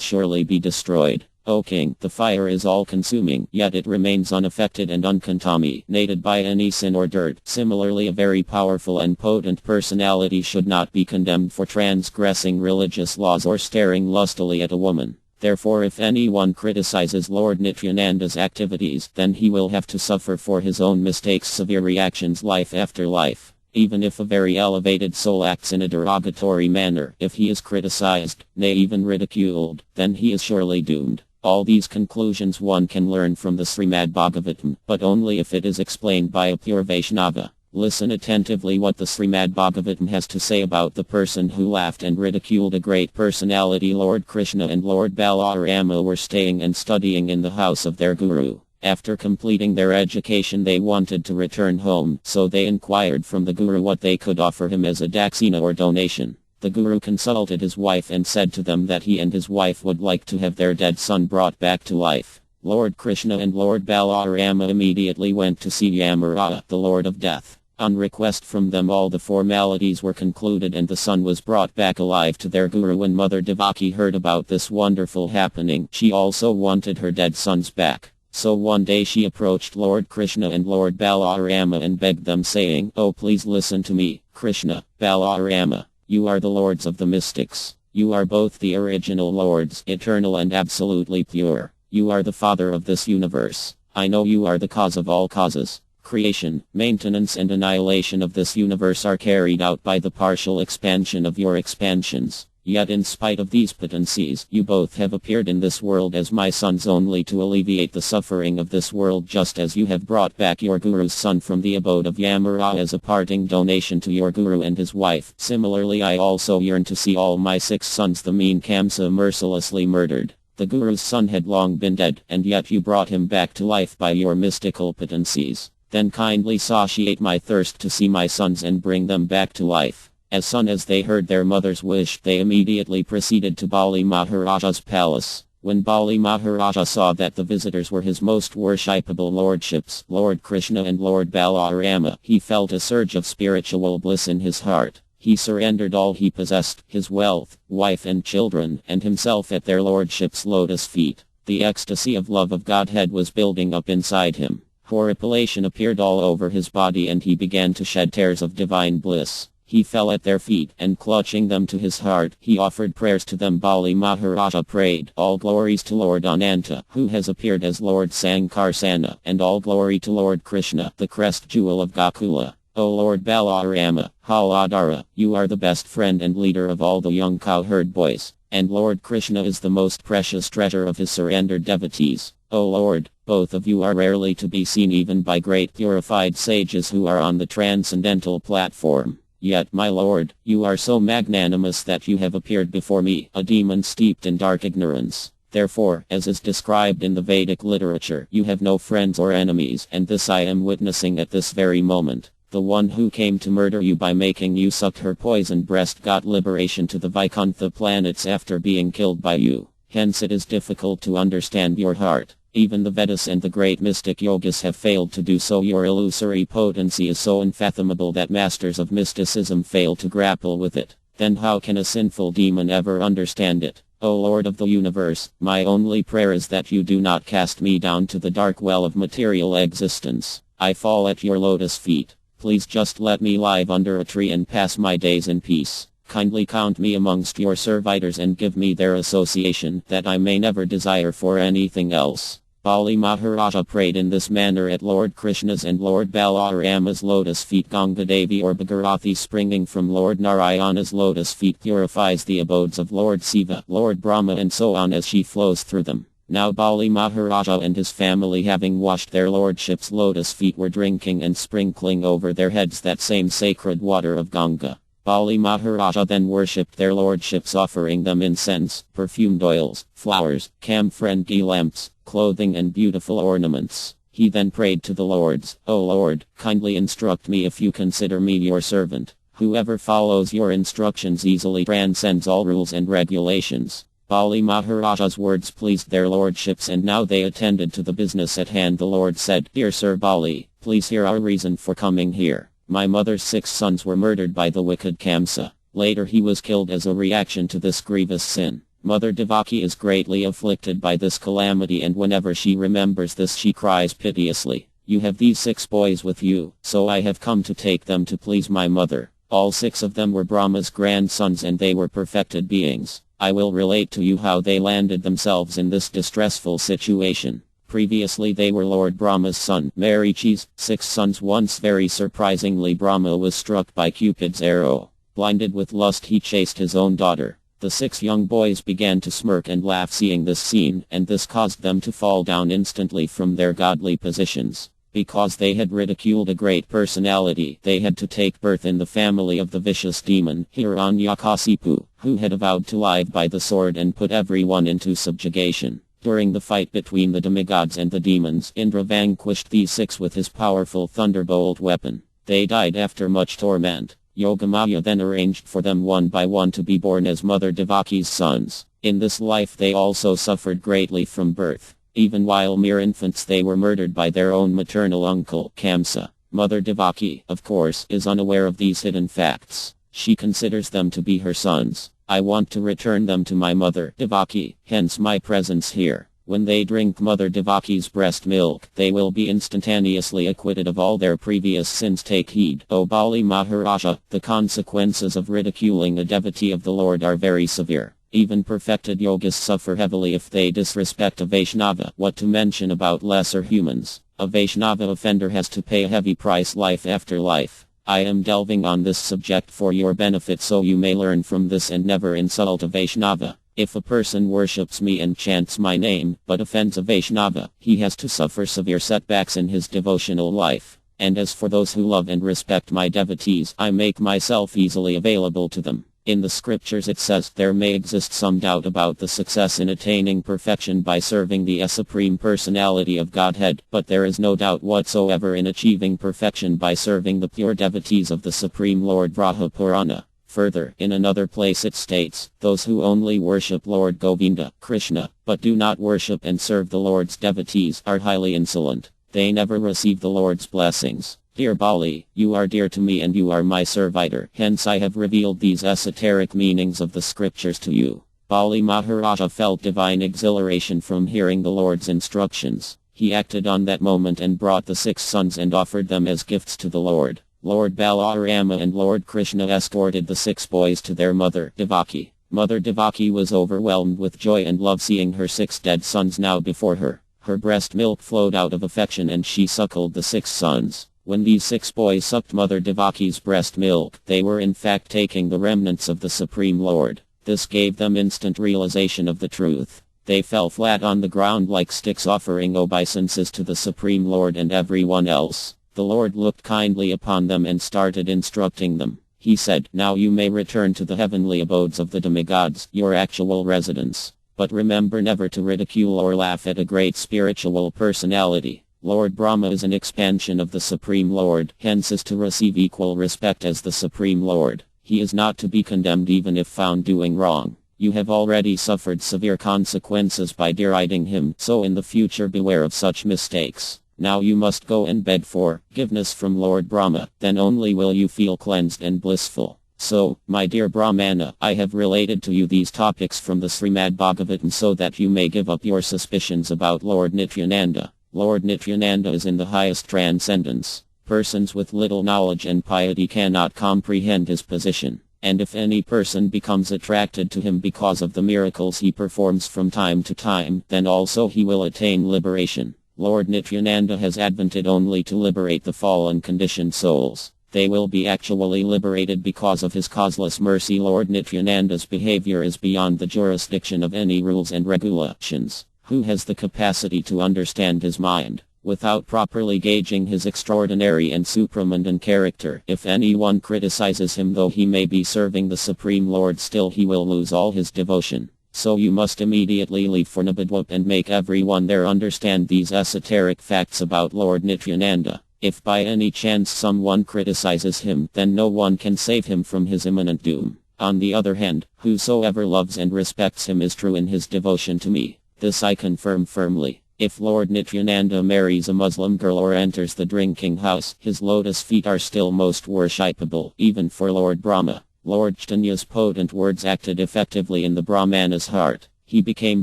surely be destroyed. O King, the fire is all-consuming, yet it remains unaffected and uncontaminated by any sin or dirt. Similarly, a very powerful and potent personality should not be condemned for transgressing religious laws or staring lustily at a woman. Therefore, if anyone criticizes Lord Nityananda's activities, then he will have to suffer for his own mistakes severe reactions life after life. Even if a very elevated soul acts in a derogatory manner, if he is criticized, nay even ridiculed, then he is surely doomed. All these conclusions one can learn from the Srimad Bhagavatam, but only if it is explained by a pure Vaishnava. Listen attentively what the Srimad Bhagavatam has to say about the person who laughed and ridiculed a great personality. Lord Krishna and Lord Balarama were staying and studying in the house of their guru. After completing their education they wanted to return home, so they inquired from the guru what they could offer him as a dakshina or donation. The guru consulted his wife and said to them that he and his wife would like to have their dead son brought back to life. Lord Krishna and Lord Balarama immediately went to see Yamarada, the Lord of Death. On request from them all the formalities were concluded and the son was brought back alive to their guru. When Mother Devaki heard about this wonderful happening, she also wanted her dead sons back. So one day she approached Lord Krishna and Lord Balarama and begged them, saying, "Oh, please listen to me, Krishna, Balarama. You are the lords of the mystics. You are both the original lords, eternal and absolutely pure. You are the father of this universe. I know you are the cause of all causes. Creation, maintenance and annihilation of this universe are carried out by the partial expansion of your expansions. Yet in spite of these potencies, you both have appeared in this world as my sons only to alleviate the suffering of this world, just as you have brought back your guru's son from the abode of Yamara as a parting donation to your guru and his wife. Similarly, I also yearn to see all my 6 sons the mean Kamsa mercilessly murdered. The guru's son had long been dead, and yet you brought him back to life by your mystical potencies. Then kindly satiate my thirst to see my sons and bring them back to life." As soon as they heard their mother's wish, they immediately proceeded to Bali Maharaja's palace. When Bali Maharaja saw that the visitors were his most worshipable lordships, Lord Krishna and Lord Balarama, he felt a surge of spiritual bliss in his heart. He surrendered all he possessed, his wealth, wife and children, and himself at their lordship's lotus feet. The ecstasy of love of Godhead was building up inside him. Horripilation appeared all over his body and he began to shed tears of divine bliss. He fell at their feet, and clutching them to his heart, he offered prayers to them. Bali Maharaja prayed, "All glories to Lord Ananta, who has appeared as Lord Sankarsana, and all glory to Lord Krishna, the crest jewel of Gokula. O Lord Balarama, Haladara, you are the best friend and leader of all the young cowherd boys, and Lord Krishna is the most precious treasure of his surrendered devotees. O Lord, both of you are rarely to be seen even by great purified sages who are on the transcendental platform. Yet, my lord, you are so magnanimous that you have appeared before me, a demon steeped in dark ignorance. Therefore, as is described in the Vedic literature, you have no friends or enemies, and this I am witnessing at this very moment. The one who came to murder you by making you suck her poisoned breast got liberation to the Vaikuntha planets after being killed by you. Hence it is difficult to understand your heart. Even the Vedas and the great mystic yogis have failed to do so. Your illusory potency is so unfathomable that masters of mysticism fail to grapple with it. Then how can a sinful demon ever understand it? O Lord of the universe, my only prayer is that you do not cast me down to the dark well of material existence. I fall at your lotus feet. Please just let me live under a tree and pass my days in peace. Kindly count me amongst your servitors and give me their association, that I may never desire for anything else." Bali Maharaja prayed in this manner at Lord Krishna's and Lord Balarama's lotus feet. Ganga Devi or Bhagirathi springing from Lord Narayana's lotus feet purifies the abodes of Lord Siva, Lord Brahma and so on as she flows through them. Now Bali Maharaja and his family, having washed their lordship's lotus feet, were drinking and sprinkling over their heads that same sacred water of Ganga. Bali Maharaja then worshipped their lordships, offering them incense, perfumed oils, flowers, camphor and ghee lamps, clothing and beautiful ornaments. He then prayed to the lords, "O Lord, kindly instruct me if you consider me your servant. Whoever follows your instructions easily transcends all rules and regulations." Bali Maharaja's words pleased their lordships, and now they attended to the business at hand. The Lord said, "Dear Sir Bali, please hear our reason for coming here. My mother's 6 sons were murdered by the wicked Kamsa. Later he was killed as a reaction to this grievous sin. Mother Devaki is greatly afflicted by this calamity, and whenever she remembers this she cries piteously. You have these 6 boys with you, so I have come to take them to please my mother. All 6 of them were Brahma's grandsons and they were perfected beings. I will relate to you how they landed themselves in this distressful situation. Previously they were Lord Brahma's son, Marichi's 6 sons. Once very surprisingly Brahma was struck by Cupid's arrow. Blinded with lust he chased his own daughter. The 6 young boys began to smirk and laugh seeing this scene, and this caused them to fall down instantly from their godly positions. Because they had ridiculed a great personality, they had to take birth in the family of the vicious demon, Hiranyakasipu, who had vowed to live by the sword and put everyone into subjugation. During the fight between the demigods and the demons, Indra vanquished these 6 with his powerful thunderbolt weapon. They died after much torment. Yogamaya then arranged for them one by one to be born as Mother Devaki's sons. In this life they also suffered greatly from birth. Even while mere infants they were murdered by their own maternal uncle, Kamsa. Mother Devaki, of course, is unaware of these hidden facts. She considers them to be her sons. I want to return them to my mother Devaki, hence my presence here. When they drink Mother Devaki's breast milk, they will be instantaneously acquitted of all their previous sins. Take heed, O Bali Maharaja, the consequences of ridiculing a devotee of the Lord are very severe. Even perfected yogis suffer heavily if they disrespect a Vaishnava. What to mention about lesser humans? A Vaishnava offender has to pay a heavy price life after life. I am delving on this subject for your benefit so you may learn from this and never insult a Vaishnava. If a person worships me and chants my name, but offends a Vaishnava, he has to suffer severe setbacks in his devotional life. And as for those who love and respect my devotees, I make myself easily available to them. In the scriptures it says there may exist some doubt about the success in attaining perfection by serving the Supreme Personality of Godhead, but there is no doubt whatsoever in achieving perfection by serving the pure devotees of the Supreme Lord. Vraha Purana Further, in another place it states, those who only worship Lord Govinda, Krishna, but do not worship and serve the Lord's devotees are highly insolent. They never receive the Lord's blessings. Dear Bali, you are dear to me and you are my servitor. Hence I have revealed these esoteric meanings of the scriptures to you. Bali Maharaja felt divine exhilaration from hearing the Lord's instructions. He acted on that moment and brought the 6 sons and offered them as gifts to the Lord. Lord Balarama and Lord Krishna escorted the 6 boys to their mother, Devaki. Mother Devaki was overwhelmed with joy and love seeing her 6 dead sons now before her. Her breast milk flowed out of affection and she suckled the 6 sons. When these 6 boys sucked Mother Devaki's breast milk, they were in fact taking the remnants of the Supreme Lord. This gave them instant realization of the truth. They fell flat on the ground like sticks offering obeisances to the Supreme Lord and everyone else. The Lord looked kindly upon them and started instructing them. He said, "Now you may return to the heavenly abodes of the demigods, your actual residence. But remember never to ridicule or laugh at a great spiritual personality. Lord Brahma is an expansion of the Supreme Lord, hence is to receive equal respect as the Supreme Lord. He is not to be condemned even if found doing wrong. You have already suffered severe consequences by deriding him, so in the future beware of such mistakes. Now you must go and beg for forgiveness from Lord Brahma, then only will you feel cleansed and blissful." So, my dear Brahmana, I have related to you these topics from the Srimad Bhagavatam so that you may give up your suspicions about Lord Nityananda. Lord Nityananda is in the highest transcendence. Persons with little knowledge and piety cannot comprehend his position. And if any person becomes attracted to him because of the miracles he performs from time to time, then also he will attain liberation. Lord Nityananda has advented only to liberate the fallen conditioned souls. They will be actually liberated because of his causeless mercy. Lord Nityananda's behavior is beyond the jurisdiction of any rules and regulations. Who has the capacity to understand his mind? Without properly gauging his extraordinary and supramundane character, if anyone criticizes him though he may be serving the Supreme Lord, still he will lose all his devotion. So you must immediately leave for Nabadwip and make everyone there understand these esoteric facts about Lord Nityananda. If by any chance someone criticizes him, then no one can save him from his imminent doom. On the other hand, whosoever loves and respects him is true in his devotion to me. This I confirm firmly. If Lord Nityananda marries a Muslim girl or enters the drinking house, his lotus feet are still most worshipable, even for Lord Brahma. Lord Chaitanya's potent words acted effectively in the Brahmana's heart. He became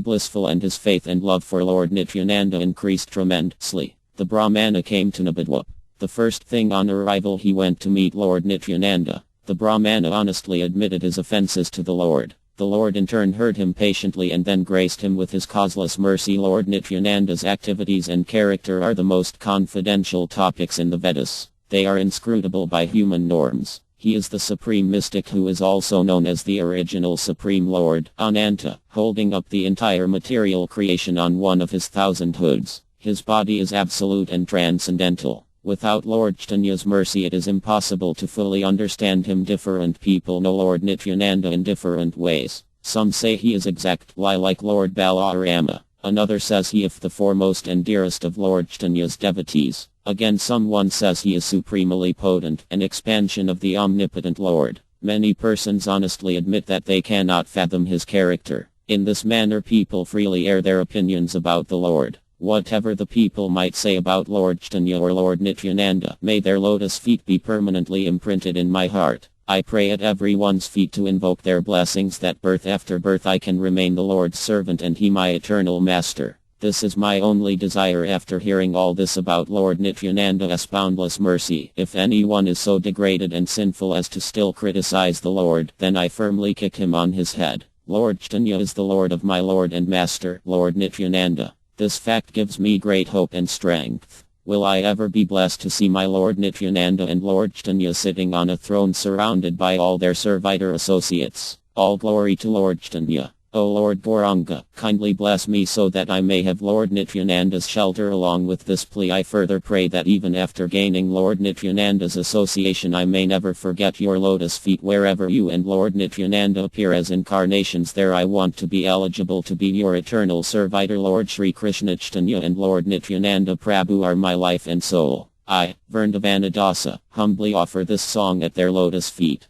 blissful and his faith and love for Lord Nityananda increased tremendously. The Brahmana came to Nabadwip. The first thing on arrival he went to meet Lord Nityananda. The Brahmana honestly admitted his offenses to the Lord. The Lord in turn heard him patiently and then graced him with his causeless mercy. Lord Nityananda's activities and character are the most confidential topics in the Vedas. They are inscrutable by human norms. He is the supreme mystic who is also known as the original Supreme Lord, Ananta, holding up the entire material creation on one of his 1,000 hoods. His body is absolute and transcendental. Without Lord Chaitanya's mercy it is impossible to fully understand him. Different people know Lord Nityananda in different ways. Some say he is exactly like Lord Balarama. Another says he is the foremost and dearest of Lord Chaitanya's devotees. Again someone says he is supremely potent, an expansion of the omnipotent Lord. Many persons honestly admit that they cannot fathom his character. In this manner people freely air their opinions about the Lord. Whatever the people might say about Lord Chaitanya or Lord Nityananda, may their lotus feet be permanently imprinted in my heart. I pray at everyone's feet to invoke their blessings that birth after birth I can remain the Lord's servant and he my eternal master. This is my only desire. After hearing all this about Lord Nityananda's boundless mercy, if anyone is so degraded and sinful as to still criticize the Lord, then I firmly kick him on his head. Lord Chaitanya is the Lord of my Lord and Master, Lord Nityananda. This fact gives me great hope and strength. Will I ever be blessed to see my Lord Nityananda and Lord Chaitanya sitting on a throne surrounded by all their servitor associates? All glory to Lord Chaitanya. O Lord Gauranga, kindly bless me so that I may have Lord Nityananda's shelter. Along with this plea I further pray that even after gaining Lord Nityananda's association I may never forget your lotus feet. Wherever you and Lord Nityananda appear as incarnations, there I want to be eligible to be your eternal servitor. Lord Sri Krishna Chaitanya and Lord Nityananda Prabhu are my life and soul. I, Vrindavanadasa, humbly offer this song at their lotus feet.